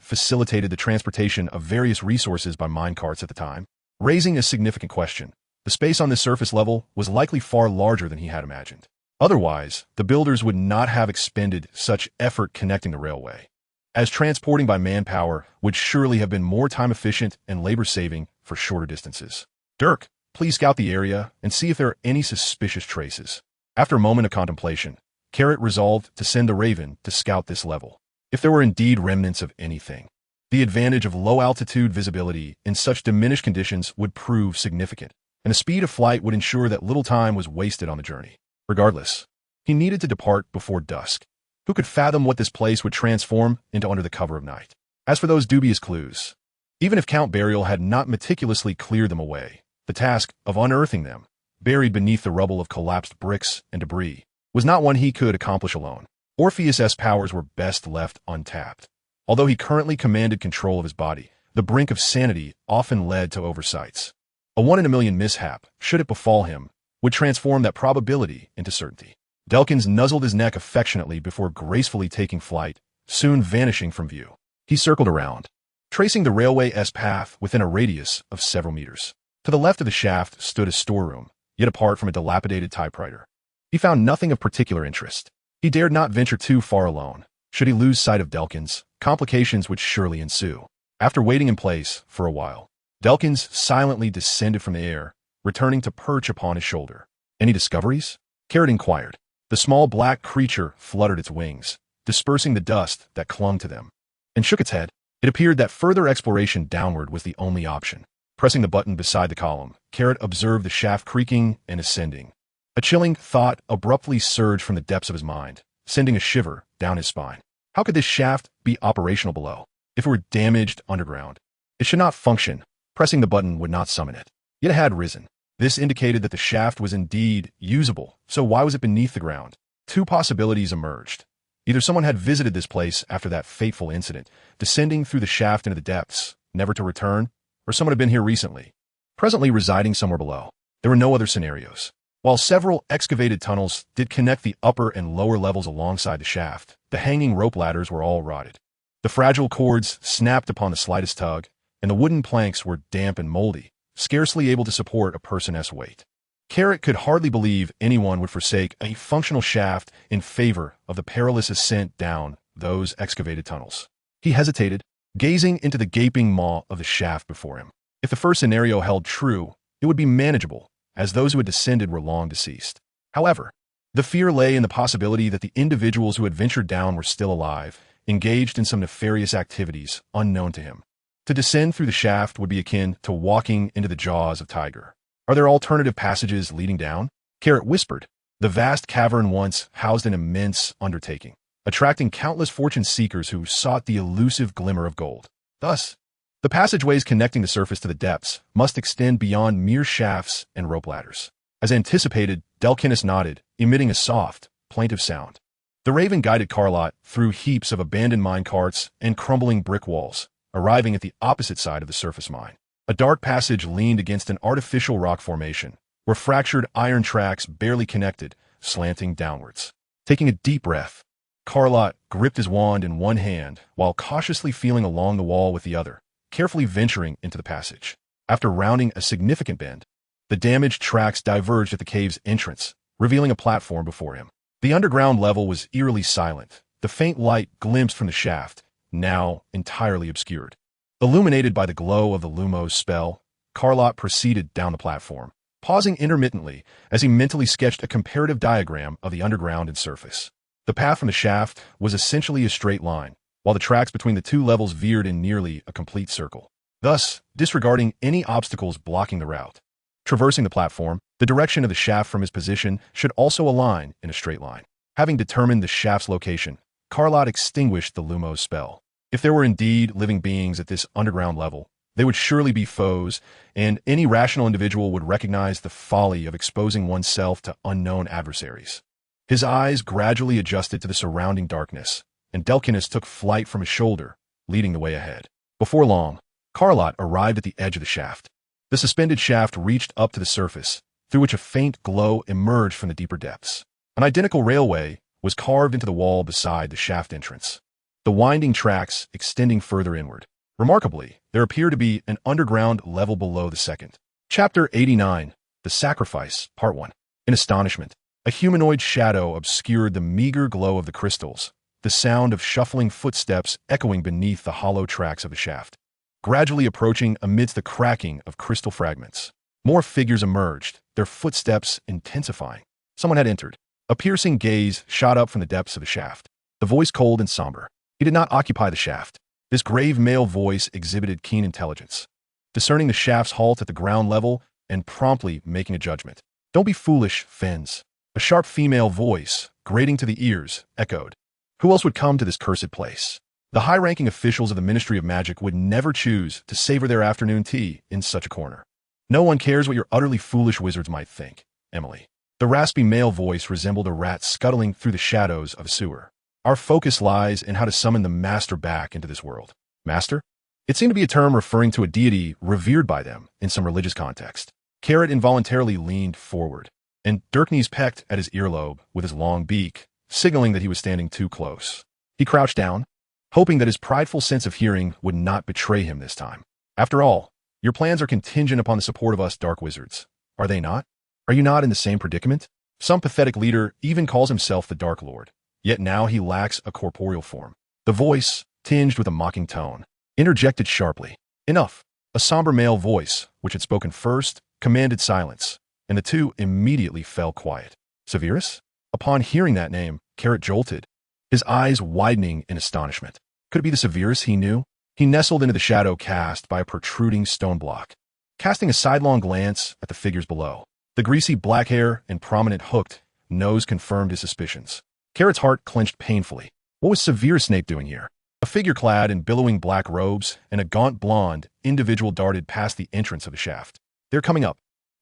facilitated the transportation of various resources by minecarts at the time, raising a significant question. The space on this surface level was likely far larger than he had imagined. Otherwise, the builders would not have expended such effort connecting the railway, as transporting by manpower would surely have been more time-efficient and labor-saving for shorter distances. Dirk, please scout the area and see if there are any suspicious traces. After a moment of contemplation, Carrot resolved to send the Raven to scout this level. If there were indeed remnants of anything, the advantage of low-altitude visibility in such diminished conditions would prove significant, and the speed of flight would ensure that little time was wasted on the journey. Regardless, he needed to depart before dusk. Who could fathom what this place would transform into under the cover of night? As for those dubious clues, even if Count Burial had not meticulously cleared them away, the task of unearthing them, buried beneath the rubble of collapsed bricks and debris, was not one he could accomplish alone. Orpheus's powers were best left untapped. Although he currently commanded control of his body, the brink of sanity often led to oversights. A one-in-a-million mishap, should it befall him, would transform that probability into certainty. Delkins nuzzled his neck affectionately before gracefully taking flight, soon vanishing from view. He circled around, tracing the railway's path within a radius of several meters. To the left of the shaft stood a storeroom, yet apart from a dilapidated typewriter. He found nothing of particular interest. He dared not venture too far alone. Should he lose sight of Delkins, complications would surely ensue. After waiting in place for a while, Delkins silently descended from the air, returning to perch upon his shoulder. Any discoveries? Carrot inquired. The small black creature fluttered its wings, dispersing the dust that clung to them, and shook its head. It appeared that further exploration downward was the only option. Pressing the button beside the column, Carrot observed the shaft creaking and ascending. A chilling thought abruptly surged from the depths of his mind, sending a shiver down his spine. How could this shaft be operational below? If it were damaged underground, it should not function. Pressing the button would not summon it. Yet it had risen. This indicated that the shaft was indeed usable, so why was it beneath the ground? Two possibilities emerged. Either someone had visited this place after that fateful incident, descending through the shaft into the depths, never to return, or someone had been here recently, presently residing somewhere below. There were no other scenarios. While several excavated tunnels did connect the upper and lower levels alongside the shaft, the hanging rope ladders were all rotted. The fragile cords snapped upon the slightest tug, and the wooden planks were damp and moldy, scarcely able to support a person's weight. Carrot could hardly believe anyone would forsake a functional shaft in favor of the perilous ascent down those excavated tunnels. He hesitated, gazing into the gaping maw of the shaft before him. If the first scenario held true, it would be manageable, as those who had descended were long deceased. However, the fear lay in the possibility that the individuals who had ventured down were still alive, engaged in some nefarious activities unknown to him. To descend through the shaft would be akin to walking into the jaws of tiger. Are there alternative passages leading down? Carrot whispered. The vast cavern once housed an immense undertaking, attracting countless fortune seekers who sought the elusive glimmer of gold. Thus, the passageways connecting the surface to the depths must extend beyond mere shafts and rope ladders. As anticipated, Delkinus nodded, emitting a soft, plaintive sound. The Raven guided Carlott through heaps of abandoned minecarts and crumbling brick walls, arriving at the opposite side of the surface mine. A dark passage leaned against an artificial rock formation, where fractured iron tracks barely connected, slanting downwards. Taking a deep breath, Carlott gripped his wand in one hand while cautiously feeling along the wall with the other, carefully venturing into the passage. After rounding a significant bend, the damaged tracks diverged at the cave's entrance, revealing a platform before him. The underground level was eerily silent, the faint light glimpsed from the shaft, now entirely obscured. Illuminated by the glow of the Lumos spell, Lott proceeded down the platform, pausing intermittently as he mentally sketched a comparative diagram of the underground and surface. The path from the shaft was essentially a straight line, while the tracks between the two levels veered in nearly a complete circle, thus disregarding any obstacles blocking the route. Traversing the platform, the direction of the shaft from his position should also align in a straight line. Having determined the shaft's location, Lott extinguished the Lumos spell. If there were indeed living beings at this underground level, they would surely be foes, and any rational individual would recognize the folly of exposing oneself to unknown adversaries. His eyes gradually adjusted to the surrounding darkness, and Delkinus took flight from his shoulder, leading the way ahead. Before long, Lott arrived at the edge of the shaft. The suspended shaft reached up to the surface, through which a faint glow emerged from the deeper depths. An identical railway was carved into the wall beside the shaft entrance, the winding tracks extending further inward. Remarkably, there appeared to be an underground level below the second. Chapter 89, The Sacrifice, Part 1. In astonishment, a humanoid shadow obscured the meager glow of the crystals, the sound of shuffling footsteps echoing beneath the hollow tracks of the shaft. Gradually approaching amidst the cracking of crystal fragments, more figures emerged, their footsteps intensifying. Someone had entered. A piercing gaze shot up from the depths of the shaft, the voice cold and somber. He did not occupy the shaft. This grave male voice exhibited keen intelligence, discerning the shaft's halt at the ground level and promptly making a judgment. "Don't be foolish, Fens." A sharp female voice, grating to the ears, echoed. Who else would come to this cursed place? The high-ranking officials of the Ministry of Magic would never choose to savor their afternoon tea in such a corner. No one cares what your utterly foolish wizards might think, Emily. The raspy male voice resembled a rat scuttling through the shadows of a sewer. Our focus lies in how to summon the Master back into this world. Master? It seemed to be a term referring to a deity revered by them in some religious context. Carrot involuntarily leaned forward, and Dirknes pecked at his earlobe with his long beak, signaling that he was standing too close. He crouched down, hoping that his prideful sense of hearing would not betray him this time. After all, your plans are contingent upon the support of us dark wizards, are they not? Are you not in the same predicament? Some pathetic leader even calls himself the Dark Lord, yet now he lacks a corporeal form. The voice, tinged with a mocking tone, interjected sharply. Enough. A somber male voice, which had spoken first, commanded silence, and the two immediately fell quiet. Severus? Upon hearing that name, Carrot jolted, his eyes widening in astonishment. Could it be the Severus he knew? He nestled into the shadow cast by a protruding stone block, casting a sidelong glance at the figures below. The greasy black hair and prominent hooked nose confirmed his suspicions. Carrot's heart clenched painfully. What was Severus Snape doing here? A figure clad in billowing black robes and a gaunt blonde individual darted past the entrance of the shaft. They're coming up.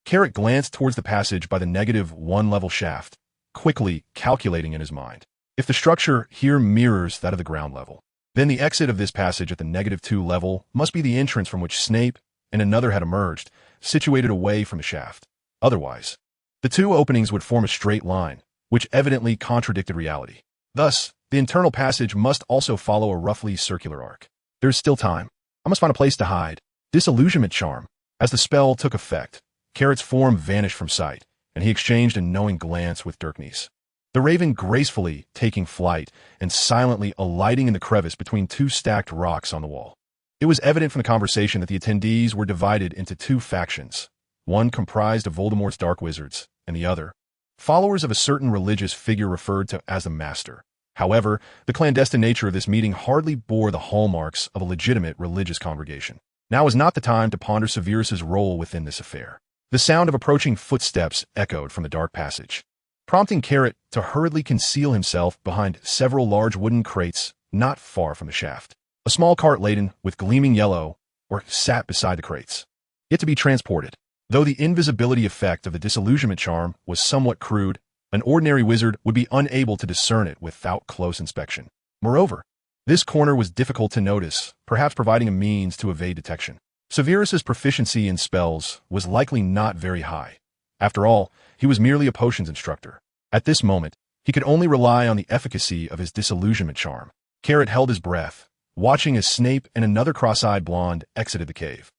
Carrot glanced towards the passage by the -1 level shaft, quickly calculating in his mind. If the structure here mirrors that of the ground level, then the exit of this passage at the -2 level must be the entrance from which Snape and another had emerged, situated away from the shaft. Otherwise, the two openings would form a straight line, which evidently contradicted reality. Thus, the internal passage must also follow a roughly circular arc. There's still time. I must find a place to hide. Disillusionment charm. As the spell took effect, Carrot's form vanished from sight, and he exchanged a knowing glance with Dirknes. The raven gracefully taking flight and silently alighting in the crevice between two stacked rocks on the wall. It was evident from the conversation that the attendees were divided into two factions, one comprised of Voldemort's dark wizards, and the other, followers of a certain religious figure referred to as the Master. However, the clandestine nature of this meeting hardly bore the hallmarks of a legitimate religious congregation. Now was not the time to ponder Severus's role within this affair. The sound of approaching footsteps echoed from the dark passage, prompting Carrot to hurriedly conceal himself behind several large wooden crates not far from the shaft. A small cart laden with gleaming yellow sat beside the crates, yet to be transported. Though the invisibility effect of the disillusionment charm was somewhat crude, an ordinary wizard would be unable to discern it without close inspection. Moreover, this corner was difficult to notice, perhaps providing a means to evade detection. Severus's proficiency in spells was likely not very high. After all, he was merely a potions instructor. At this moment, he could only rely on the efficacy of his disillusionment charm. Carrot held his breath, watching as Snape and another cross-eyed blonde exited the cave.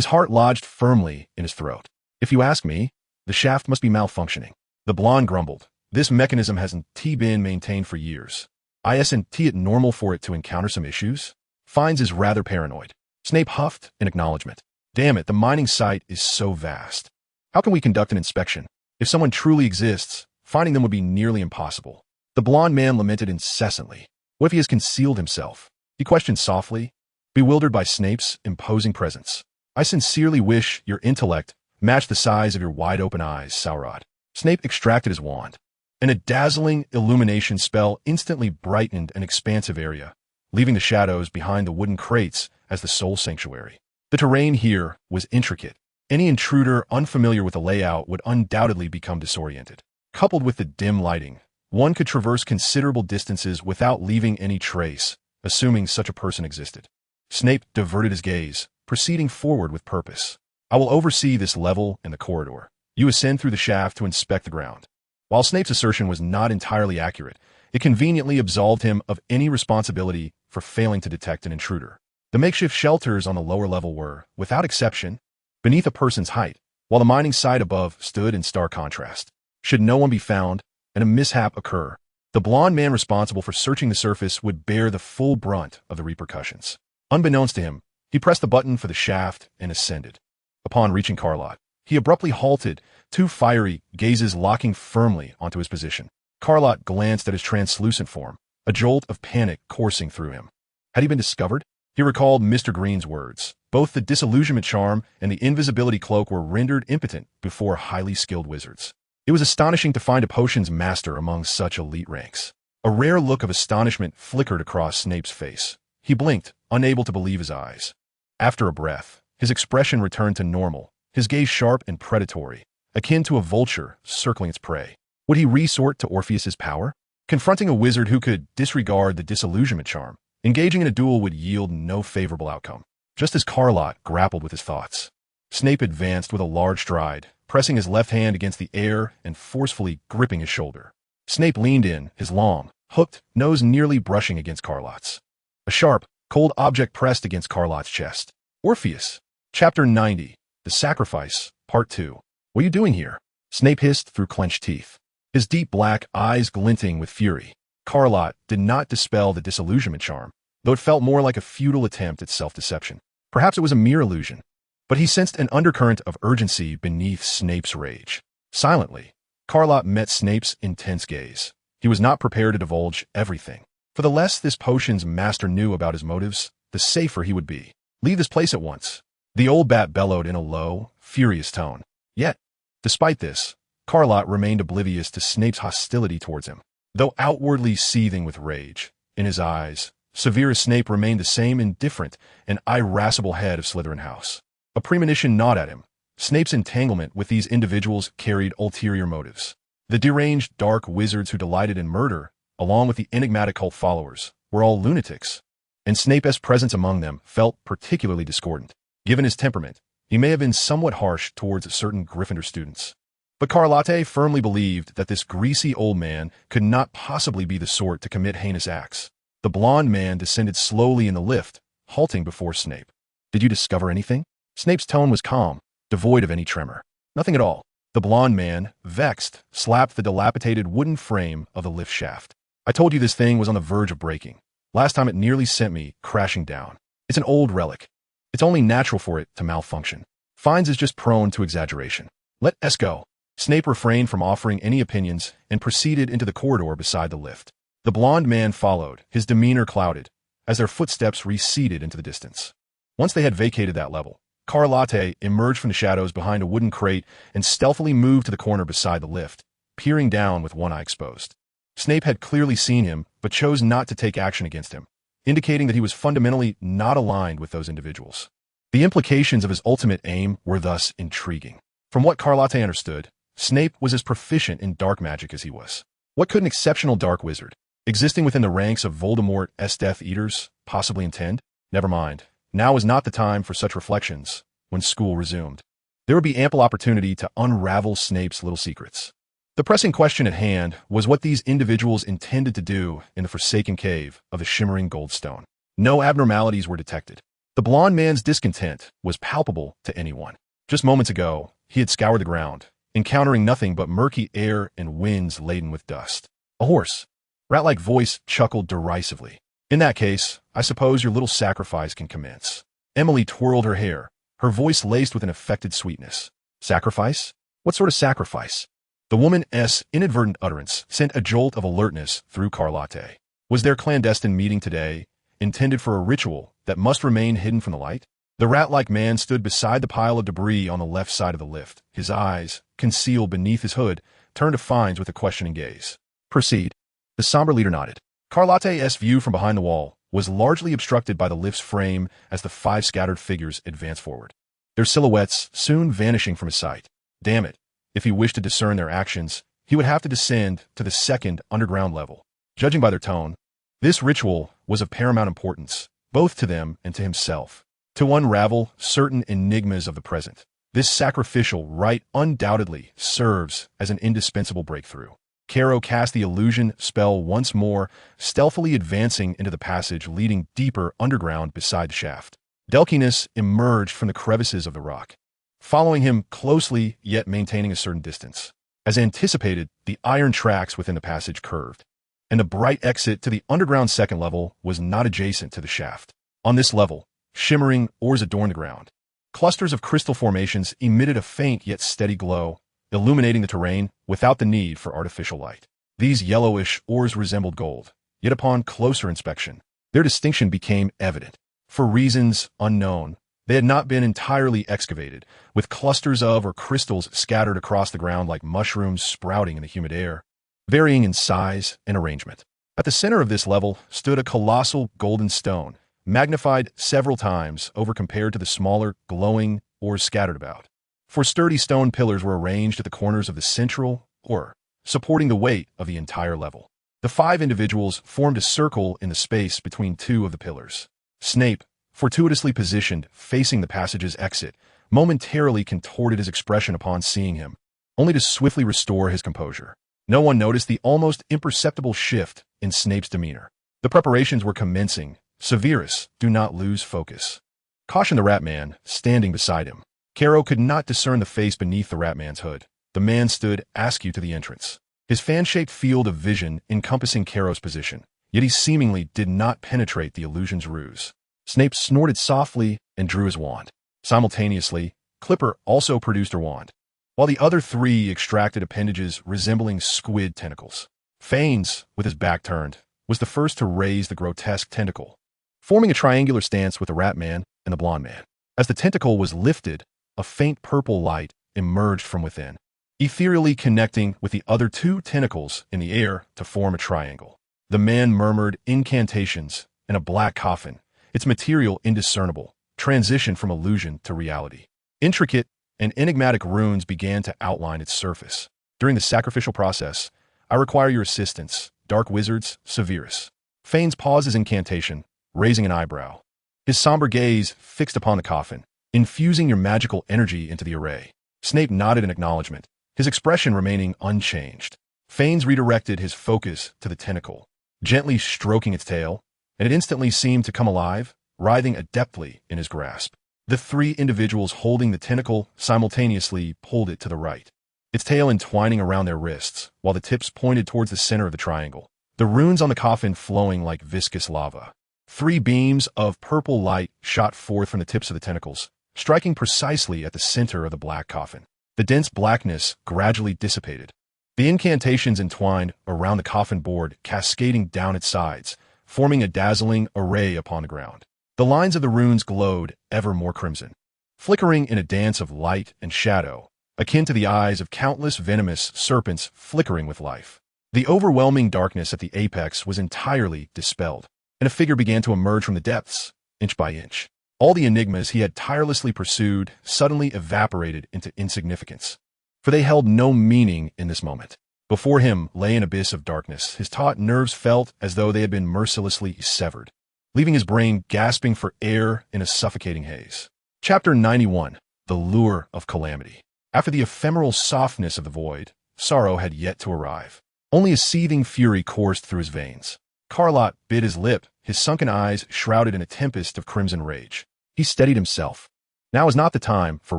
His heart lodged firmly in his throat. If you ask me, the shaft must be malfunctioning. The blonde grumbled. This mechanism hasn't been maintained for years. Isn't it normal for it to encounter some issues? Fines is rather paranoid. Snape huffed in acknowledgement. Damn it, the mining site is so vast. How can we conduct an inspection? If someone truly exists, finding them would be nearly impossible. The blonde man lamented incessantly. What if he has concealed himself? He questioned softly, bewildered by Snape's imposing presence. I sincerely wish your intellect matched the size of your wide-open eyes, Saurod. Snape extracted his wand, and a dazzling illumination spell instantly brightened an expansive area, leaving the shadows behind the wooden crates as the sole sanctuary. The terrain here was intricate. Any intruder unfamiliar with the layout would undoubtedly become disoriented. Coupled with the dim lighting, one could traverse considerable distances without leaving any trace, assuming such a person existed. Snape diverted his gaze, proceeding forward with purpose. I will oversee this level and the corridor. You ascend through the shaft to inspect the ground. While Snape's assertion was not entirely accurate, it conveniently absolved him of any responsibility for failing to detect an intruder. The makeshift shelters on the lower level were, without exception, beneath a person's height, while the mining site above stood in stark contrast. Should no one be found, and a mishap occur, the blonde man responsible for searching the surface would bear the full brunt of the repercussions. Unbeknownst to him, he pressed the button for the shaft and ascended. Upon reaching Carlott, he abruptly halted, two fiery gazes locking firmly onto his position. Carlott glanced at his translucent form, a jolt of panic coursing through him. Had he been discovered? He recalled Mr. Green's words. Both the disillusionment charm and the invisibility cloak were rendered impotent before highly skilled wizards. It was astonishing to find a potions master among such elite ranks. A rare look of astonishment flickered across Snape's face. He blinked, unable to believe his eyes. After a breath, his expression returned to normal, his gaze sharp and predatory, akin to a vulture circling its prey. Would he resort to Orpheus's power? Confronting a wizard who could disregard the disillusionment charm, engaging in a duel would yield no favorable outcome. Just as Carlott grappled with his thoughts, Snape advanced with a large stride, pressing his left hand against the air and forcefully gripping his shoulder. Snape leaned in, his long, hooked nose nearly brushing against Carlott's. A sharp, cold object pressed against Carlott's chest. Orpheus. Chapter 90. The Sacrifice, Part 2. What are you doing here? Snape hissed through clenched teeth, his deep black eyes glinting with fury. Carlott did not dispel the disillusionment charm, though it felt more like a futile attempt at self-deception. Perhaps it was a mere illusion, but he sensed an undercurrent of urgency beneath Snape's rage. Silently, Carlott met Snape's intense gaze. He was not prepared to divulge everything. For the less this potion's master knew about his motives, the safer he would be. Leave this place at once, the old bat bellowed in a low, furious tone. Yet, despite this, Carlott remained oblivious to Snape's hostility towards him. Though outwardly seething with rage, in his eyes, Severus Snape remained the same indifferent and irascible head of Slytherin House. A premonition gnawed at him. Snape's entanglement with these individuals carried ulterior motives. The deranged dark wizards who delighted in murder, along with the enigmatic cult followers, were all lunatics, and Snape's presence among them felt particularly discordant. Given his temperament, he may have been somewhat harsh towards certain Gryffindor students. But Carlotte firmly believed that this greasy old man could not possibly be the sort to commit heinous acts. The blonde man descended slowly in the lift, halting before Snape. Did you discover anything? Snape's tone was calm, devoid of any tremor. Nothing at all. The blonde man, vexed, slapped the dilapidated wooden frame of the lift shaft. I told you this thing was on the verge of breaking. Last time it nearly sent me crashing down. It's an old relic. It's only natural for it to malfunction. Fines is just prone to exaggeration. Let us go. Snape refrained from offering any opinions and proceeded into the corridor beside the lift. The blonde man followed, his demeanor clouded, as their footsteps receded into the distance. Once they had vacated that level, Carlotte emerged from the shadows behind a wooden crate and stealthily moved to the corner beside the lift, peering down with one eye exposed. Snape had clearly seen him, but chose not to take action against him, indicating that he was fundamentally not aligned with those individuals. The implications of his ultimate aim were thus intriguing. From what Carlotte understood, Snape was as proficient in dark magic as he was. What could an exceptional dark wizard, existing within the ranks of Voldemort's Death Eaters, possibly intend? Never mind. Now was not the time for such reflections. When school resumed, there would be ample opportunity to unravel Snape's little secrets. The pressing question at hand was what these individuals intended to do in the forsaken cave of the shimmering gold stone. No abnormalities were detected. The The blond man's discontent was palpable to anyone. Just moments ago, he had scoured the ground, encountering nothing but murky air and winds laden with dust. A hoarse, rat-like voice chuckled derisively. In that case, I suppose your little sacrifice can commence. Emily twirled her hair, her voice laced with an affected sweetness. Sacrifice? What sort of sacrifice? The woman's inadvertent utterance sent a jolt of alertness through Carlotte. Was their clandestine meeting today intended for a ritual that must remain hidden from the light? The rat-like man stood beside the pile of debris on the left side of the lift, his eyes, concealed beneath his hood, turned to Fiennes with a questioning gaze. Proceed. The somber leader nodded. Carlotte's view from behind the wall was largely obstructed by the lift's frame as the 5 scattered figures advanced forward, their silhouettes soon vanishing from his sight. Damn it. If he wished to discern their actions, he would have to descend to the second underground level. Judging by their tone, this ritual was of paramount importance, both to them and to himself. To unravel certain enigmas of the present, this sacrificial rite undoubtedly serves as an indispensable breakthrough. Caro cast the illusion spell once more, stealthily advancing into the passage leading deeper underground beside the shaft. Delkiness emerged from the crevices of the rock, following him closely yet maintaining a certain distance. As anticipated, the iron tracks within the passage curved, and the bright exit to the underground second level was not adjacent to the shaft. On this level, shimmering ores adorned the ground. Clusters of crystal formations emitted a faint yet steady glow, illuminating the terrain without the need for artificial light. These yellowish ores resembled gold, yet upon closer inspection, their distinction became evident. For reasons unknown, they had not been entirely excavated, with clusters of or crystals scattered across the ground like mushrooms sprouting in the humid air, varying in size and arrangement. At the center of this level stood a colossal golden stone, magnified several times over compared to the smaller, glowing ores scattered about. 4 sturdy stone pillars were arranged at the corners of the central, or supporting the weight of the entire level. The 5 individuals formed a circle in the space between 2 of the pillars. Snape, fortuitously positioned facing the passage's exit, momentarily contorted his expression upon seeing him, only to swiftly restore his composure. No one noticed the almost imperceptible shift in Snape's demeanor. The preparations were commencing. Severus, do not lose focus. Cautioned the rat man, standing beside him. Caro could not discern the face beneath the rat man's hood. The man stood askew to the entrance, his fan-shaped field of vision encompassing Caro's position, yet he seemingly did not penetrate the illusion's ruse. Snape snorted softly and drew his wand. Simultaneously, Clipper also produced her wand, while the other 3 extracted appendages resembling squid tentacles. Fiennes, with his back turned, was the first to raise the grotesque tentacle, forming a triangular stance with the rat man and the blond man. As the tentacle was lifted, a faint purple light emerged from within, ethereally connecting with the other 2 tentacles in the air to form a triangle. The man murmured incantations in a black coffin, its material indiscernible, transitioned from illusion to reality. Intricate and enigmatic runes began to outline its surface. During the sacrificial process, I require your assistance, Dark Wizards, Severus. Fiennes paused his incantation, raising an eyebrow, his somber gaze fixed upon the coffin. Infusing your magical energy into the array. Snape nodded in acknowledgement, his expression remaining unchanged. Fiennes redirected his focus to the tentacle, gently stroking its tail, and it instantly seemed to come alive, writhing adeptly in his grasp. The 3 individuals holding the tentacle simultaneously pulled it to the right, its tail entwining around their wrists, while the tips pointed towards the center of the triangle, the runes on the coffin flowing like viscous lava. 3 beams of purple light shot forth from the tips of the tentacles, striking precisely at the center of the black coffin. The dense blackness gradually dissipated, the incantations entwined around the coffin board cascading down its sides, forming a dazzling array upon the ground. The lines of the runes glowed ever more crimson, flickering in a dance of light and shadow, akin to the eyes of countless venomous serpents flickering with life. The overwhelming darkness at the apex was entirely dispelled, and a figure began to emerge from the depths, inch by inch. All the enigmas he had tirelessly pursued suddenly evaporated into insignificance, for they held no meaning in this moment. Before him lay an abyss of darkness. His taut nerves felt as though they had been mercilessly severed, leaving his brain gasping for air in a suffocating haze. Chapter 91. The Lure of Calamity. After the ephemeral softness of the void, sorrow had yet to arrive. Only a seething fury coursed through his veins. Carlott bit his lip, his sunken eyes shrouded in a tempest of crimson rage. He steadied himself. Now is not the time for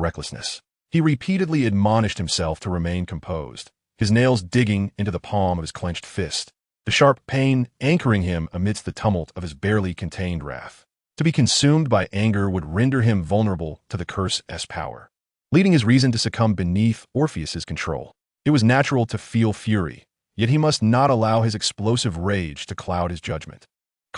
recklessness. He repeatedly admonished himself to remain composed, his nails digging into the palm of his clenched fist, the sharp pain anchoring him amidst the tumult of his barely contained wrath. To be consumed by anger would render him vulnerable to the curse's power, leading his reason to succumb beneath Orpheus's control. It was natural to feel fury, yet he must not allow his explosive rage to cloud his judgment.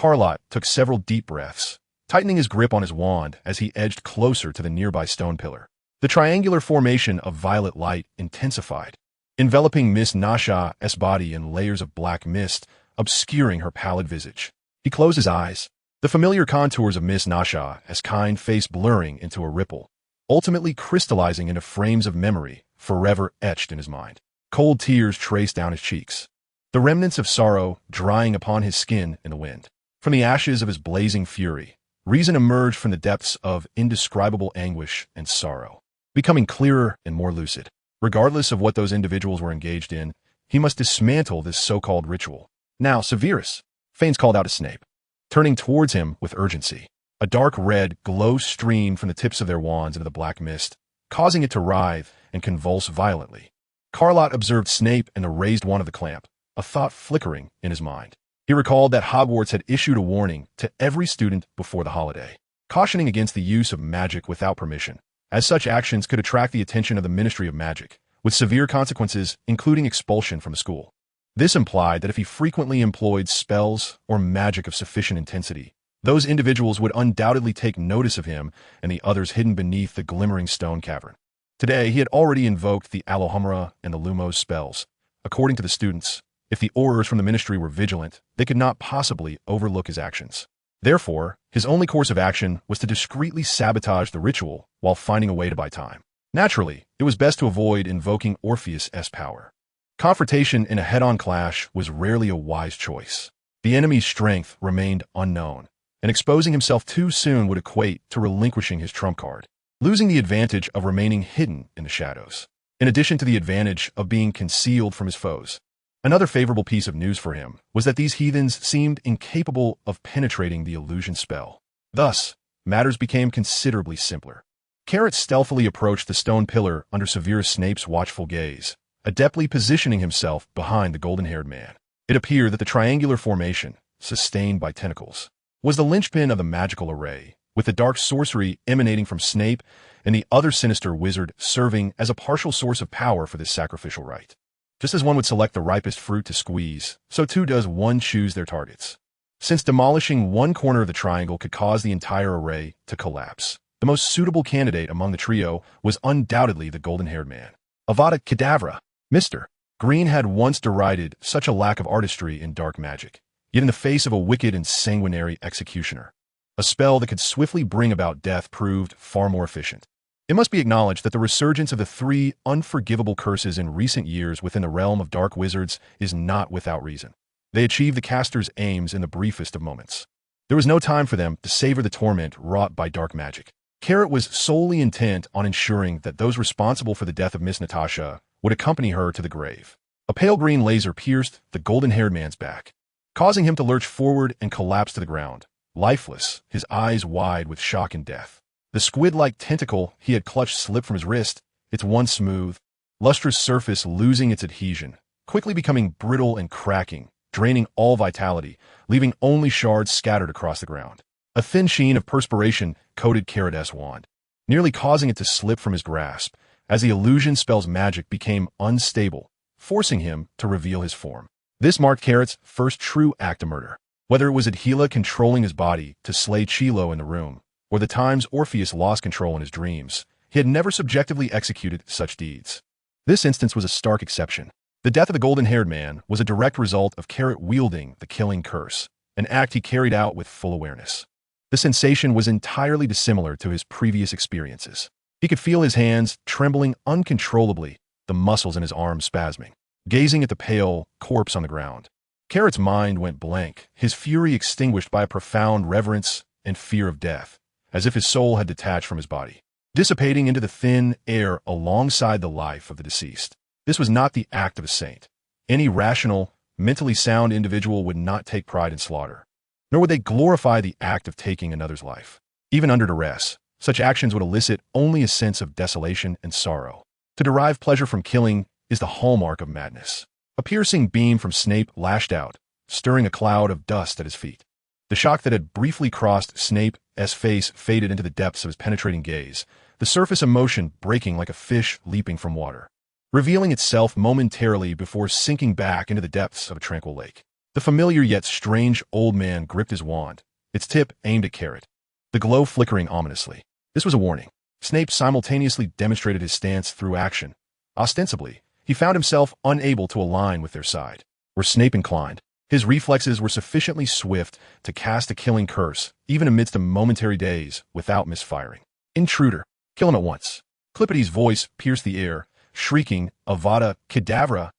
Lott took several deep breaths, tightening his grip on his wand as he edged closer to the nearby stone pillar. The triangular formation of violet light intensified, enveloping Miss Nasha's body in layers of black mist, obscuring her pallid visage. He closed his eyes, the familiar contours of Miss Nasha's kind face blurring into a ripple, ultimately crystallizing into frames of memory forever etched in his mind. Cold tears traced down his cheeks, the remnants of sorrow drying upon his skin in the wind. From the ashes of his blazing fury, reason emerged from the depths of indescribable anguish and sorrow, becoming clearer and more lucid. Regardless of what those individuals were engaged in, he must dismantle this so-called ritual. Now, Severus, Fanes called out to Snape, turning towards him with urgency. A dark red glow streamed from the tips of their wands into the black mist, causing it to writhe and convulse violently. Lott observed Snape and the raised wand of the clamp, a thought flickering in his mind. He recalled that Hogwarts had issued a warning to every student before the holiday, cautioning against the use of magic without permission, as such actions could attract the attention of the Ministry of Magic, with severe consequences, including expulsion from the school. This implied that if he frequently employed spells or magic of sufficient intensity, those individuals would undoubtedly take notice of him and the others hidden beneath the glimmering stone cavern. Today, he had already invoked the Alohomora and the Lumos spells. According to the students, if the Aurors from the Ministry were vigilant, they could not possibly overlook his actions. Therefore, his only course of action was to discreetly sabotage the ritual while finding a way to buy time. Naturally, it was best to avoid invoking Orpheus's power. Confrontation in a head-on clash was rarely a wise choice. The enemy's strength remained unknown, and exposing himself too soon would equate to relinquishing his trump card, losing the advantage of remaining hidden in the shadows, in addition to the advantage of being concealed from his foes. Another favorable piece of news for him was that these heathens seemed incapable of penetrating the illusion spell. Thus, matters became considerably simpler. Carrot stealthily approached the stone pillar under Severus Snape's watchful gaze, adeptly positioning himself behind the golden-haired man. It appeared that the triangular formation, sustained by tentacles, was the linchpin of the magical array, with the dark sorcery emanating from Snape and the other sinister wizard serving as a partial source of power for this sacrificial rite. Just as one would select the ripest fruit to squeeze, so too does one choose their targets. Since demolishing one corner of the triangle could cause the entire array to collapse, the most suitable candidate among the trio was undoubtedly the golden-haired man. Avada Kedavra! Mr. Green had once derided such a lack of artistry in dark magic, yet in the face of a wicked and sanguinary executioner, a spell that could swiftly bring about death proved far more efficient. It must be acknowledged that the resurgence of the three unforgivable curses in recent years within the realm of dark wizards is not without reason. They achieved the caster's aims in the briefest of moments. There was no time for them to savor the torment wrought by dark magic. Carrot was solely intent on ensuring that those responsible for the death of Miss Natasha would accompany her to the grave. A pale green laser pierced the golden-haired man's back, causing him to lurch forward and collapse to the ground, lifeless, his eyes wide with shock and death. The squid-like tentacle he had clutched slipped from his wrist, its once smooth, lustrous surface losing its adhesion, quickly becoming brittle and cracking, draining all vitality, leaving only shards scattered across the ground. A thin sheen of perspiration coated Carrot's wand, nearly causing it to slip from his grasp, as the illusion spell's magic became unstable, forcing him to reveal his form. This marked Carrot's first true act of murder. Whether it was Odyllis controlling his body to slay Chilo in the room, or the times Orpheus lost control in his dreams, he had never subjectively executed such deeds. This instance was a stark exception. The death of the golden-haired man was a direct result of Carrot wielding the killing curse, an act he carried out with full awareness. The sensation was entirely dissimilar to his previous experiences. He could feel his hands trembling uncontrollably, the muscles in his arms spasming, gazing at the pale corpse on the ground. Carrot's mind went blank, his fury extinguished by a profound reverence and fear of death, as if his soul had detached from his body, dissipating into the thin air alongside the life of the deceased. This was not the act of a saint. Any rational, mentally sound individual would not take pride in slaughter, nor would they glorify the act of taking another's life. Even under duress, such actions would elicit only a sense of desolation and sorrow. To derive pleasure from killing is the hallmark of madness. A piercing beam from Snape lashed out, stirring a cloud of dust at his feet. The shock that had briefly crossed Snape's face faded into the depths of his penetrating gaze, the surface emotion breaking like a fish leaping from water, revealing itself momentarily before sinking back into the depths of a tranquil lake. The familiar yet strange old man gripped his wand, its tip aimed at Carrot, the glow flickering ominously. This was a warning. Snape simultaneously demonstrated his stance through action. Ostensibly, he found himself unable to align with their side. Where Snape inclined, his reflexes were sufficiently swift to cast a killing curse, even amidst a momentary daze, without misfiring. Intruder! Kill him at once. Clippity's voice pierced the air, shrieking, Avada Kedavra!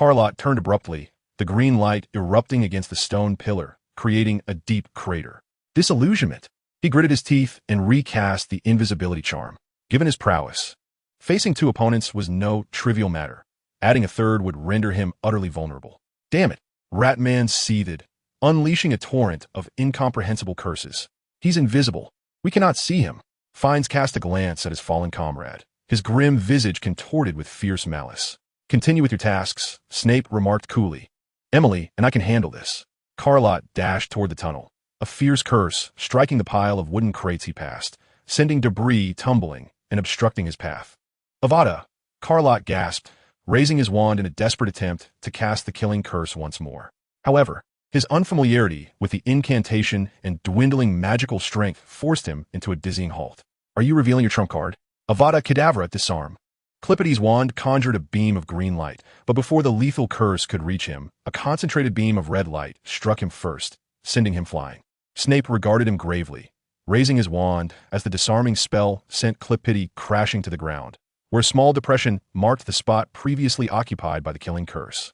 Lott turned abruptly, the green light erupting against the stone pillar, creating a deep crater. Disillusionment! He gritted his teeth and recast the invisibility charm. Given his prowess, facing two opponents was no trivial matter. Adding a third would render him utterly vulnerable. Damn it! Ratman seethed, unleashing a torrent of incomprehensible curses. He's invisible. We cannot see him. Fiennes cast a glance at his fallen comrade, his grim visage contorted with fierce malice. Continue with your tasks, Snape remarked coolly. Emily and I can handle this. Lott dashed toward the tunnel, a fierce curse striking the pile of wooden crates he passed, sending debris tumbling and obstructing his path. Avada! Lott gasped, raising his wand in a desperate attempt to cast the killing curse once more. However, his unfamiliarity with the incantation and dwindling magical strength forced him into a dizzying halt. Are you revealing your trump card? Avada Kedavra, disarm. Clippity's wand conjured a beam of green light, but before the lethal curse could reach him, a concentrated beam of red light struck him first, sending him flying. Snape regarded him gravely, raising his wand as the disarming spell sent Clippity crashing to the ground, where a small depression marked the spot previously occupied by the killing curse.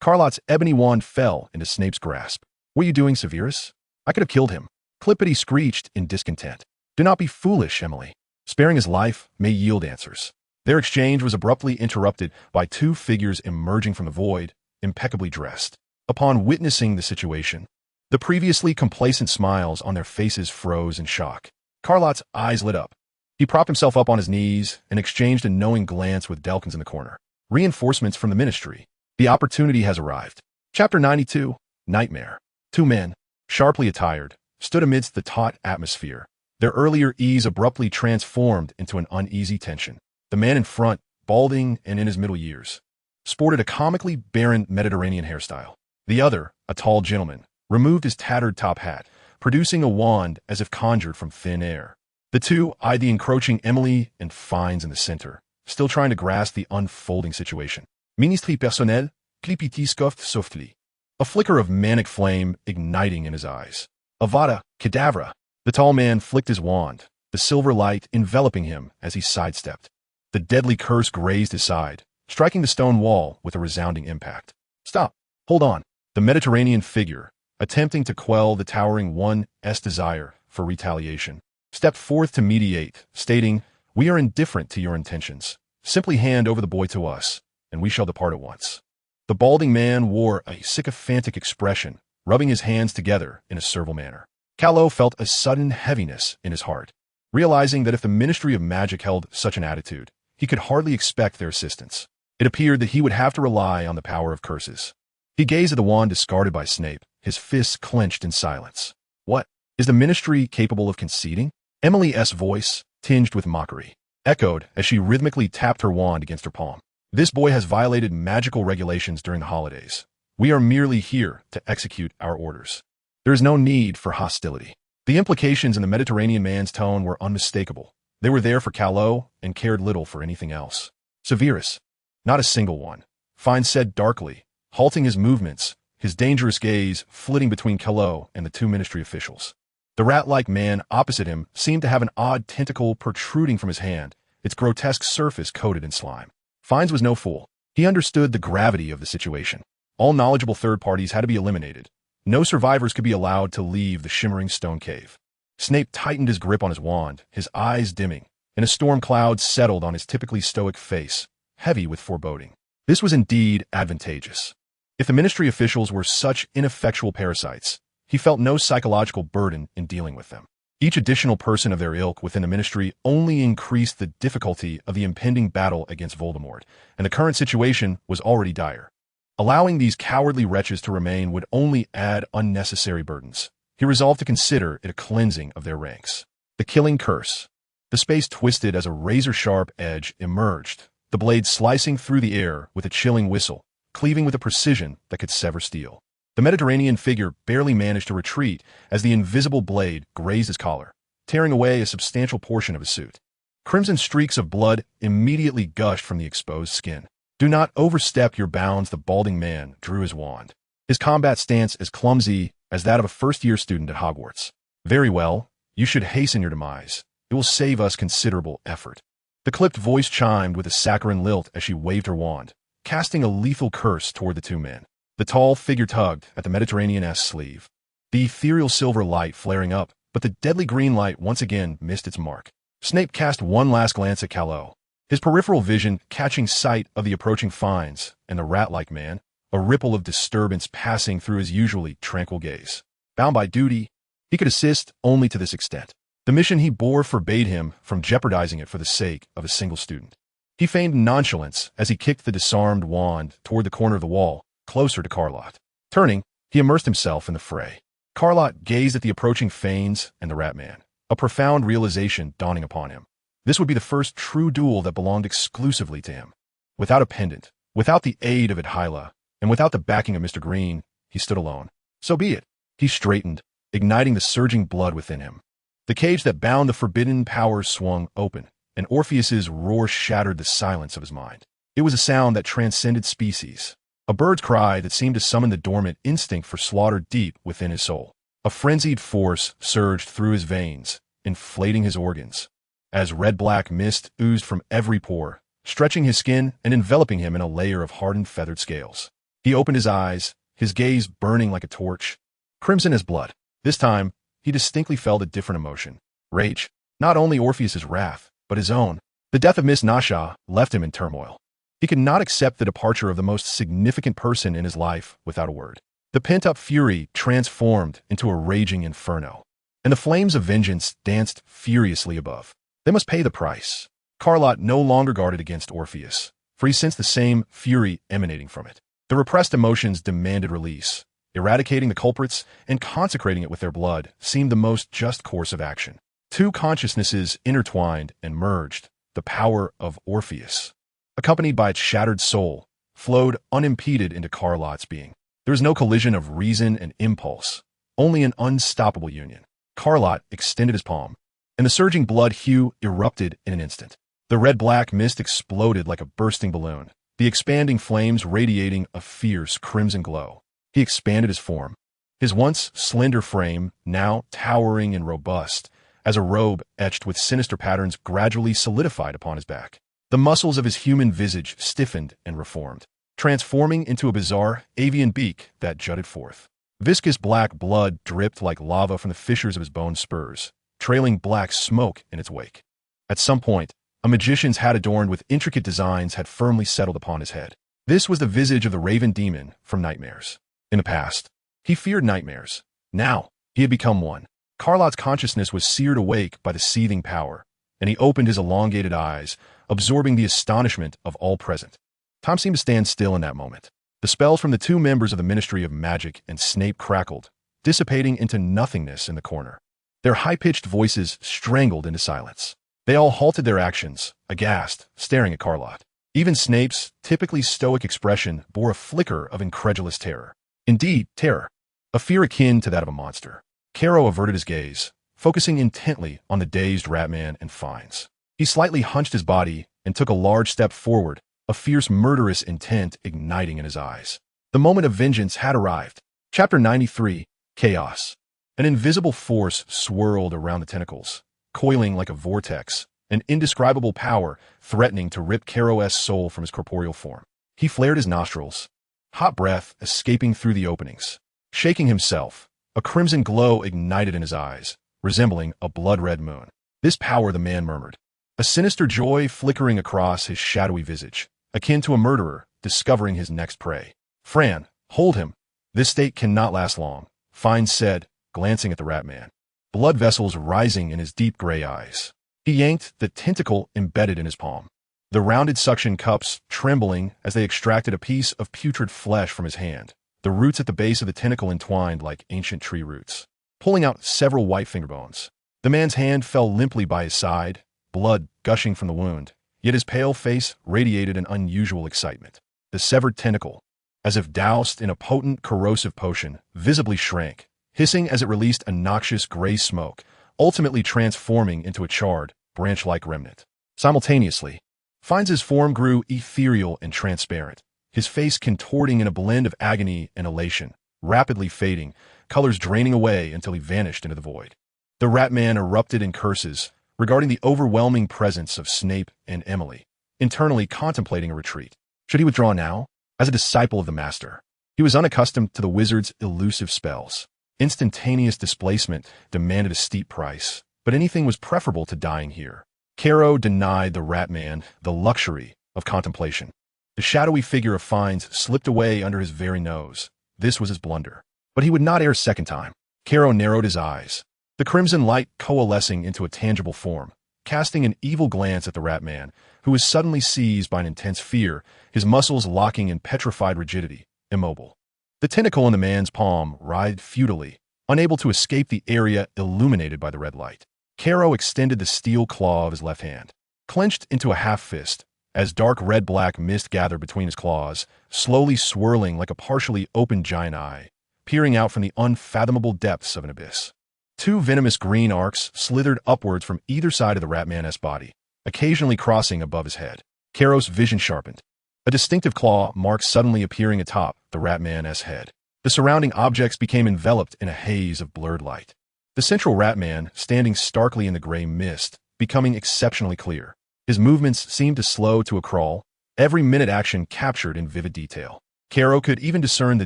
Lott's ebony wand fell into Snape's grasp. What are you doing, Severus? I could have killed him. Clippity screeched in discontent. Do not be foolish, Emily. Sparing his life may yield answers. Their exchange was abruptly interrupted by two figures emerging from the void, impeccably dressed. Upon witnessing the situation, the previously complacent smiles on their faces froze in shock. Lott's eyes lit up. He propped himself up on his knees and exchanged a knowing glance with Delkins in the corner. Reinforcements from the Ministry. The opportunity has arrived. Chapter 92, Nightmare. Two men, sharply attired, stood amidst the taut atmosphere, their earlier ease abruptly transformed into an uneasy tension. The man in front, balding and in his middle years, sported a comically barren Mediterranean hairstyle. The other, a tall gentleman, removed his tattered top hat, producing a wand as if conjured from thin air. The two eyed the encroaching Emily and Fiennes in the center, still trying to grasp the unfolding situation. Ministre personnel, Clippity scoffed softly, a flicker of manic flame igniting in his eyes. Avada Kedavra! The tall man flicked his wand, the silver light enveloping him as he sidestepped. The deadly curse grazed his side, striking the stone wall with a resounding impact. Stop! Hold on! The Mediterranean figure, attempting to quell the towering one's desire for retaliation, stepped forth to mediate, stating, We are indifferent to your intentions. Simply hand over the boy to us, and we shall depart at once. The balding man wore a sycophantic expression, rubbing his hands together in a servile manner. Callot felt a sudden heaviness in his heart, realizing that if the Ministry of Magic held such an attitude, he could hardly expect their assistance. It appeared that he would have to rely on the power of curses. He gazed at the wand discarded by Snape, his fists clenched in silence. What? Is the Ministry capable of conceding? Emily's voice, tinged with mockery, echoed as she rhythmically tapped her wand against her palm. This boy has violated magical regulations during the holidays. We are merely here to execute our orders. There is no need for hostility. The implications in the Mediterranean man's tone were unmistakable. They were there for Callot and cared little for anything else. Severus. Not a single one. Fiennes said darkly, halting his movements, his dangerous gaze flitting between Callot and the two Ministry officials. The rat-like man opposite him seemed to have an odd tentacle protruding from his hand, its grotesque surface coated in slime. Fiennes was no fool. He understood the gravity of the situation. All knowledgeable third parties had to be eliminated. No survivors could be allowed to leave the shimmering stone cave. Snape tightened his grip on his wand, his eyes dimming, and a storm cloud settled on his typically stoic face, heavy with foreboding. This was indeed advantageous. If the Ministry officials were such ineffectual parasites, he felt no psychological burden in dealing with them. Each additional person of their ilk within the ministry only increased the difficulty of the impending battle against Voldemort, and the current situation was already dire. Allowing these cowardly wretches to remain would only add unnecessary burdens. He resolved to consider it a cleansing of their ranks. The killing curse. The space twisted as a razor-sharp edge emerged, the blade slicing through the air with a chilling whistle, cleaving with a precision that could sever steel. The Mediterranean figure barely managed to retreat as the invisible blade grazed his collar, tearing away a substantial portion of his suit. Crimson streaks of blood immediately gushed from the exposed skin. Do not overstep your bounds, the balding man drew his wand, his combat stance as clumsy as that of a first-year student at Hogwarts. Very well, you should hasten your demise. It will save us considerable effort. The clipped voice chimed with a saccharine lilt as she waved her wand, casting a lethal curse toward the two men. The tall figure tugged at the Mediterranean-esque sleeve, the ethereal silver light flaring up, but the deadly green light once again missed its mark. Snape cast one last glance at Callow, his peripheral vision catching sight of the approaching Fiennes and the rat-like man, a ripple of disturbance passing through his usually tranquil gaze. Bound by duty, he could assist only to this extent. The mission he bore forbade him from jeopardizing it for the sake of a single student. He feigned nonchalance as he kicked the disarmed wand toward the corner of the wall, closer to Carlott. Turning, he immersed himself in the fray. Carlott gazed at the approaching Fiennes and the Rat-Man, a profound realization dawning upon him. This would be the first true duel that belonged exclusively to him. Without a pendant, without the aid of Adhyla, and without the backing of Mr. Green, he stood alone. So be it. He straightened, igniting the surging blood within him. The cage that bound the forbidden powers swung open, and Orpheus's roar shattered the silence of his mind. It was a sound that transcended species, a bird's cry that seemed to summon the dormant instinct for slaughter deep within his soul. A frenzied force surged through his veins, inflating his organs, as red-black mist oozed from every pore, stretching his skin and enveloping him in a layer of hardened feathered scales. He opened his eyes, his gaze burning like a torch, crimson as blood. This time, he distinctly felt a different emotion. Rage. Not only Orpheus's wrath, but his own. The death of Miss Nasha left him in turmoil. He could not accept the departure of the most significant person in his life without a word. The pent-up fury transformed into a raging inferno, and the flames of vengeance danced furiously above. They must pay the price. Carlott no longer guarded against Orpheus, for he sensed the same fury emanating from it. The repressed emotions demanded release. Eradicating the culprits and consecrating it with their blood seemed the most just course of action. Two consciousnesses intertwined and merged. The power of Orpheus, accompanied by its shattered soul, flowed unimpeded into Carlott's being. There was no collision of reason and impulse, only an unstoppable union. Carlott extended his palm, and the surging blood hue erupted in an instant. The red-black mist exploded like a bursting balloon, the expanding flames radiating a fierce crimson glow. He expanded his form, his once slender frame now towering and robust, as a robe etched with sinister patterns gradually solidified upon his back. The muscles of his human visage stiffened and reformed, transforming into a bizarre avian beak that jutted forth. Viscous black blood dripped like lava from the fissures of his bone spurs, trailing black smoke in its wake. At some point, a magician's hat adorned with intricate designs had firmly settled upon his head. This was the visage of the Raven Demon from Nightmares. In the past, he feared nightmares. Now, he had become one. Carlott's consciousness was seared awake by the seething power, and he opened his elongated eyes, absorbing the astonishment of all present. Time seemed to stand still in that moment. The spells from the two members of the Ministry of Magic and Snape crackled, dissipating into nothingness in the corner. Their high-pitched voices strangled into silence. They all halted their actions, aghast, staring at Carlott. Even Snape's typically stoic expression bore a flicker of incredulous terror. Indeed, terror. A fear akin to that of a monster. Caro averted his gaze, focusing intently on the dazed Rat-Man and Fiennes. He slightly hunched his body and took a large step forward, a fierce murderous intent igniting in his eyes. The moment of vengeance had arrived. Chapter 93, Chaos. An invisible force swirled around the tentacles, coiling like a vortex, an indescribable power threatening to rip Caro's soul from his corporeal form. He flared his nostrils, hot breath escaping through the openings. Shaking himself, a crimson glow ignited in his eyes, resembling a blood-red moon. This power, the man murmured, a sinister joy flickering across his shadowy visage, akin to a murderer discovering his next prey. Fran, hold him. This state cannot last long, Fiennes said, glancing at the Rat-Man. blood vessels rising in his deep gray eyes. He yanked the tentacle embedded in his palm, the rounded suction cups trembling as they extracted a piece of putrid flesh from his hand, the roots at the base of the tentacle entwined like ancient tree roots, pulling out several white finger bones. The man's hand fell limply by his side, blood gushing from the wound, yet his pale face radiated an unusual excitement. The severed tentacle, as if doused in a potent corrosive potion, visibly shrank, hissing as it released a noxious gray smoke, ultimately transforming into a charred, branch-like remnant. Simultaneously, Fiennes' form grew ethereal and transparent, his face contorting in a blend of agony and elation, rapidly fading, colors draining away until he vanished into the void. The Rat Man erupted in curses, regarding the overwhelming presence of Snape and Emily, internally contemplating a retreat. Should he withdraw now? As a disciple of the Master, he was unaccustomed to the wizard's elusive spells. Instantaneous displacement demanded a steep price, but anything was preferable to dying here. Caro denied the Rat Man the luxury of contemplation. The shadowy figure of Fiennes slipped away under his very nose. This was his blunder. But he would not err a second time. Caro narrowed his eyes, the crimson light coalescing into a tangible form, casting an evil glance at the Rat Man, who was suddenly seized by an intense fear, his muscles locking in petrified rigidity, immobile. The tentacle in the man's palm writhed futilely, unable to escape the area illuminated by the red light. Caro extended the steel claw of his left hand, clenched into a half-fist, as dark red-black mist gathered between his claws, slowly swirling like a partially open giant eye, peering out from the unfathomable depths of an abyss. Two venomous green arcs slithered upwards from either side of the Rat-Man-esque body, occasionally crossing above his head. Caro's vision sharpened, a distinctive claw mark suddenly appearing atop the Rat-Man-esque head. The surrounding objects became enveloped in a haze of blurred light. The central Rat-Man, standing starkly in the gray mist, becoming exceptionally clear. His movements seemed to slow to a crawl, every minute action captured in vivid detail. Caro could even discern the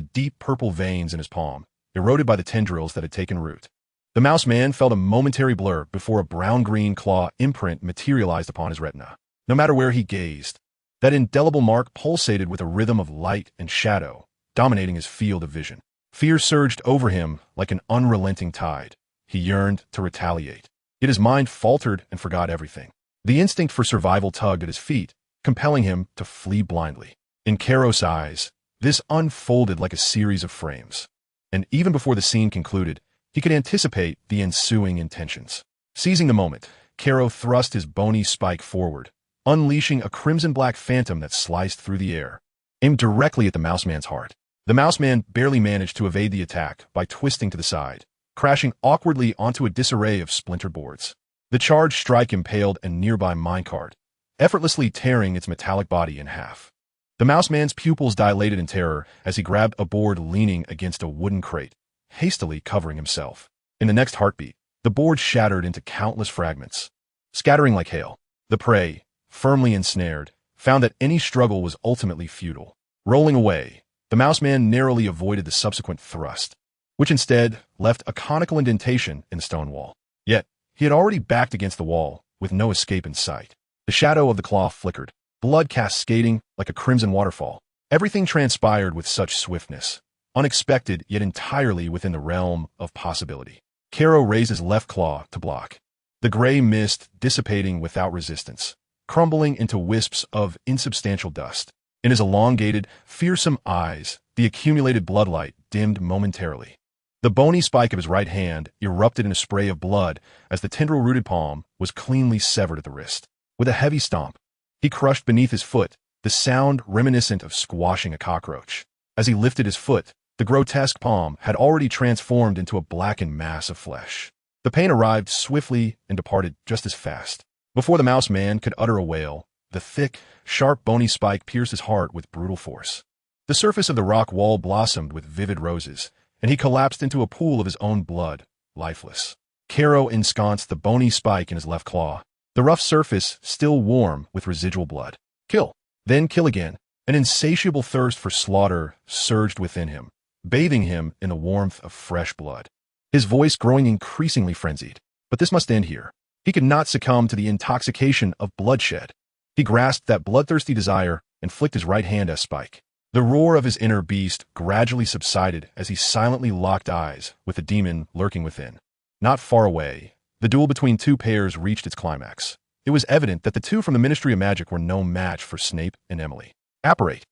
deep purple veins in his palm, eroded by the tendrils that had taken root. The Mouse Man felt a momentary blur before a brown-green claw imprint materialized upon his retina. No matter where he gazed, that indelible mark pulsated with a rhythm of light and shadow, dominating his field of vision. Fear surged over him like an unrelenting tide. He yearned to retaliate, yet his mind faltered and forgot everything. The instinct for survival tugged at his feet, compelling him to flee blindly. In Caro's eyes, this unfolded like a series of frames, and even before the scene concluded, he could anticipate the ensuing intentions. Seizing the moment, Caro thrust his bony spike forward, unleashing a crimson-black phantom that sliced through the air, aimed directly at the Mouseman's heart. The Mouseman barely managed to evade the attack by twisting to the side, crashing awkwardly onto a disarray of splintered boards. The charged strike impaled a nearby minecart, effortlessly tearing its metallic body in half. The Mouseman's pupils dilated in terror as he grabbed a board leaning against a wooden crate, hastily covering himself. In the next heartbeat, the board shattered into countless fragments. Scattering like hail, the prey, firmly ensnared, found that any struggle was ultimately futile. Rolling away, the Mouseman narrowly avoided the subsequent thrust, which instead left a conical indentation in the stone wall. Yet, he had already backed against the wall, with no escape in sight. The shadow of the claw flickered, blood cascading like a crimson waterfall. Everything transpired with such swiftness, unexpected yet entirely within the realm of possibility. Caro raised his left claw to block, the gray mist dissipating without resistance, crumbling into wisps of insubstantial dust. In his elongated, fearsome eyes, the accumulated bloodlight dimmed momentarily. The bony spike of his right hand erupted in a spray of blood as the tendril-rooted palm was cleanly severed at the wrist. With a heavy stomp, he crushed beneath his foot, the sound reminiscent of squashing a cockroach. As he lifted his foot, the grotesque palm had already transformed into a blackened mass of flesh. The pain arrived swiftly and departed just as fast. Before the Mouse Man could utter a wail, the thick, sharp, bony spike pierced his heart with brutal force. The surface of the rock wall blossomed with vivid roses, and he collapsed into a pool of his own blood, lifeless. Caro ensconced the bony spike in his left claw, the rough surface still warm with residual blood. Kill, then kill again. An insatiable thirst for slaughter surged within him, bathing him in the warmth of fresh blood. His voice growing increasingly frenzied. But this must end here. He could not succumb to the intoxication of bloodshed. He grasped that bloodthirsty desire and flicked his right hand at Spike. The roar of his inner beast gradually subsided as he silently locked eyes with the demon lurking within. Not far away, the duel between two pairs reached its climax. It was evident that the two from the Ministry of Magic were no match for Snape and Emily. Apparate.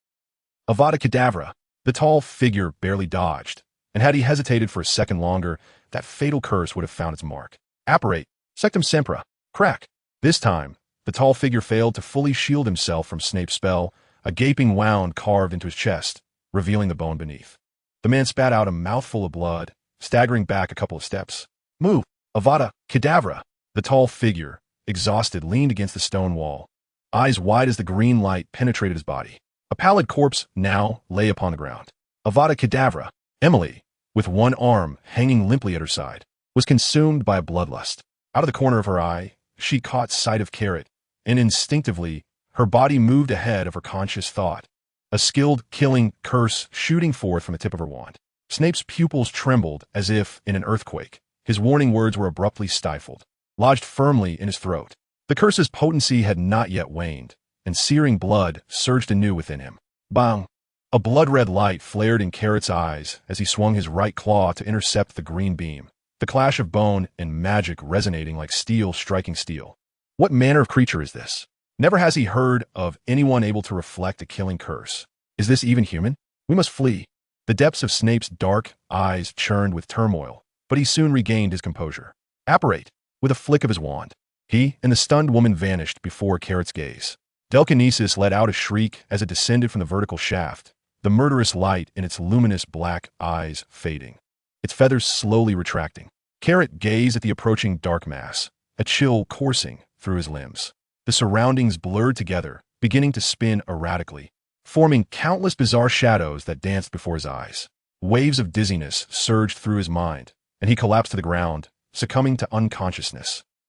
Avada Kedavra. The tall figure barely dodged, and had he hesitated for a second longer, that fatal curse would have found its mark. Apparate. Sectum Sempra. Crack. This time, the tall figure failed to fully shield himself from Snape's spell, a gaping wound carved into his chest, revealing the bone beneath. The man spat out a mouthful of blood, staggering back a couple of steps. Move! Avada Kedavra! The tall figure, exhausted, leaned against the stone wall, eyes wide as the green light penetrated his body. A pallid corpse now lay upon the ground. Avada Kedavra! Emily, with one arm hanging limply at her side, was consumed by a bloodlust. Out of the corner of her eye, she caught sight of Carrot, and instinctively, her body moved ahead of her conscious thought, a skilled killing curse shooting forth from the tip of her wand. Snape's pupils trembled as if in an earthquake. His warning words were abruptly stifled, lodged firmly in his throat. The curse's potency had not yet waned, and searing blood surged anew within him. Bang! A blood-red light flared in Carrot's eyes as he swung his right claw to intercept the green beam, the clash of bone and magic resonating like steel striking steel. What manner of creature is this? Never has he heard of anyone able to reflect a killing curse. Is this even human? We must flee. The depths of Snape's dark eyes churned with turmoil, but he soon regained his composure. Apparate. With a flick of his wand, he and the stunned woman vanished before Carrot's gaze. Telekinesis let out a shriek as it descended from the vertical shaft, the murderous light in its luminous black eyes fading, its feathers slowly retracting. Carrot gazed at the approaching dark mass, a chill coursing through his limbs. The surroundings blurred together, beginning to spin erratically, forming countless bizarre shadows that danced before his eyes. Waves of dizziness surged through his mind, and he collapsed to the ground, succumbing to unconsciousness.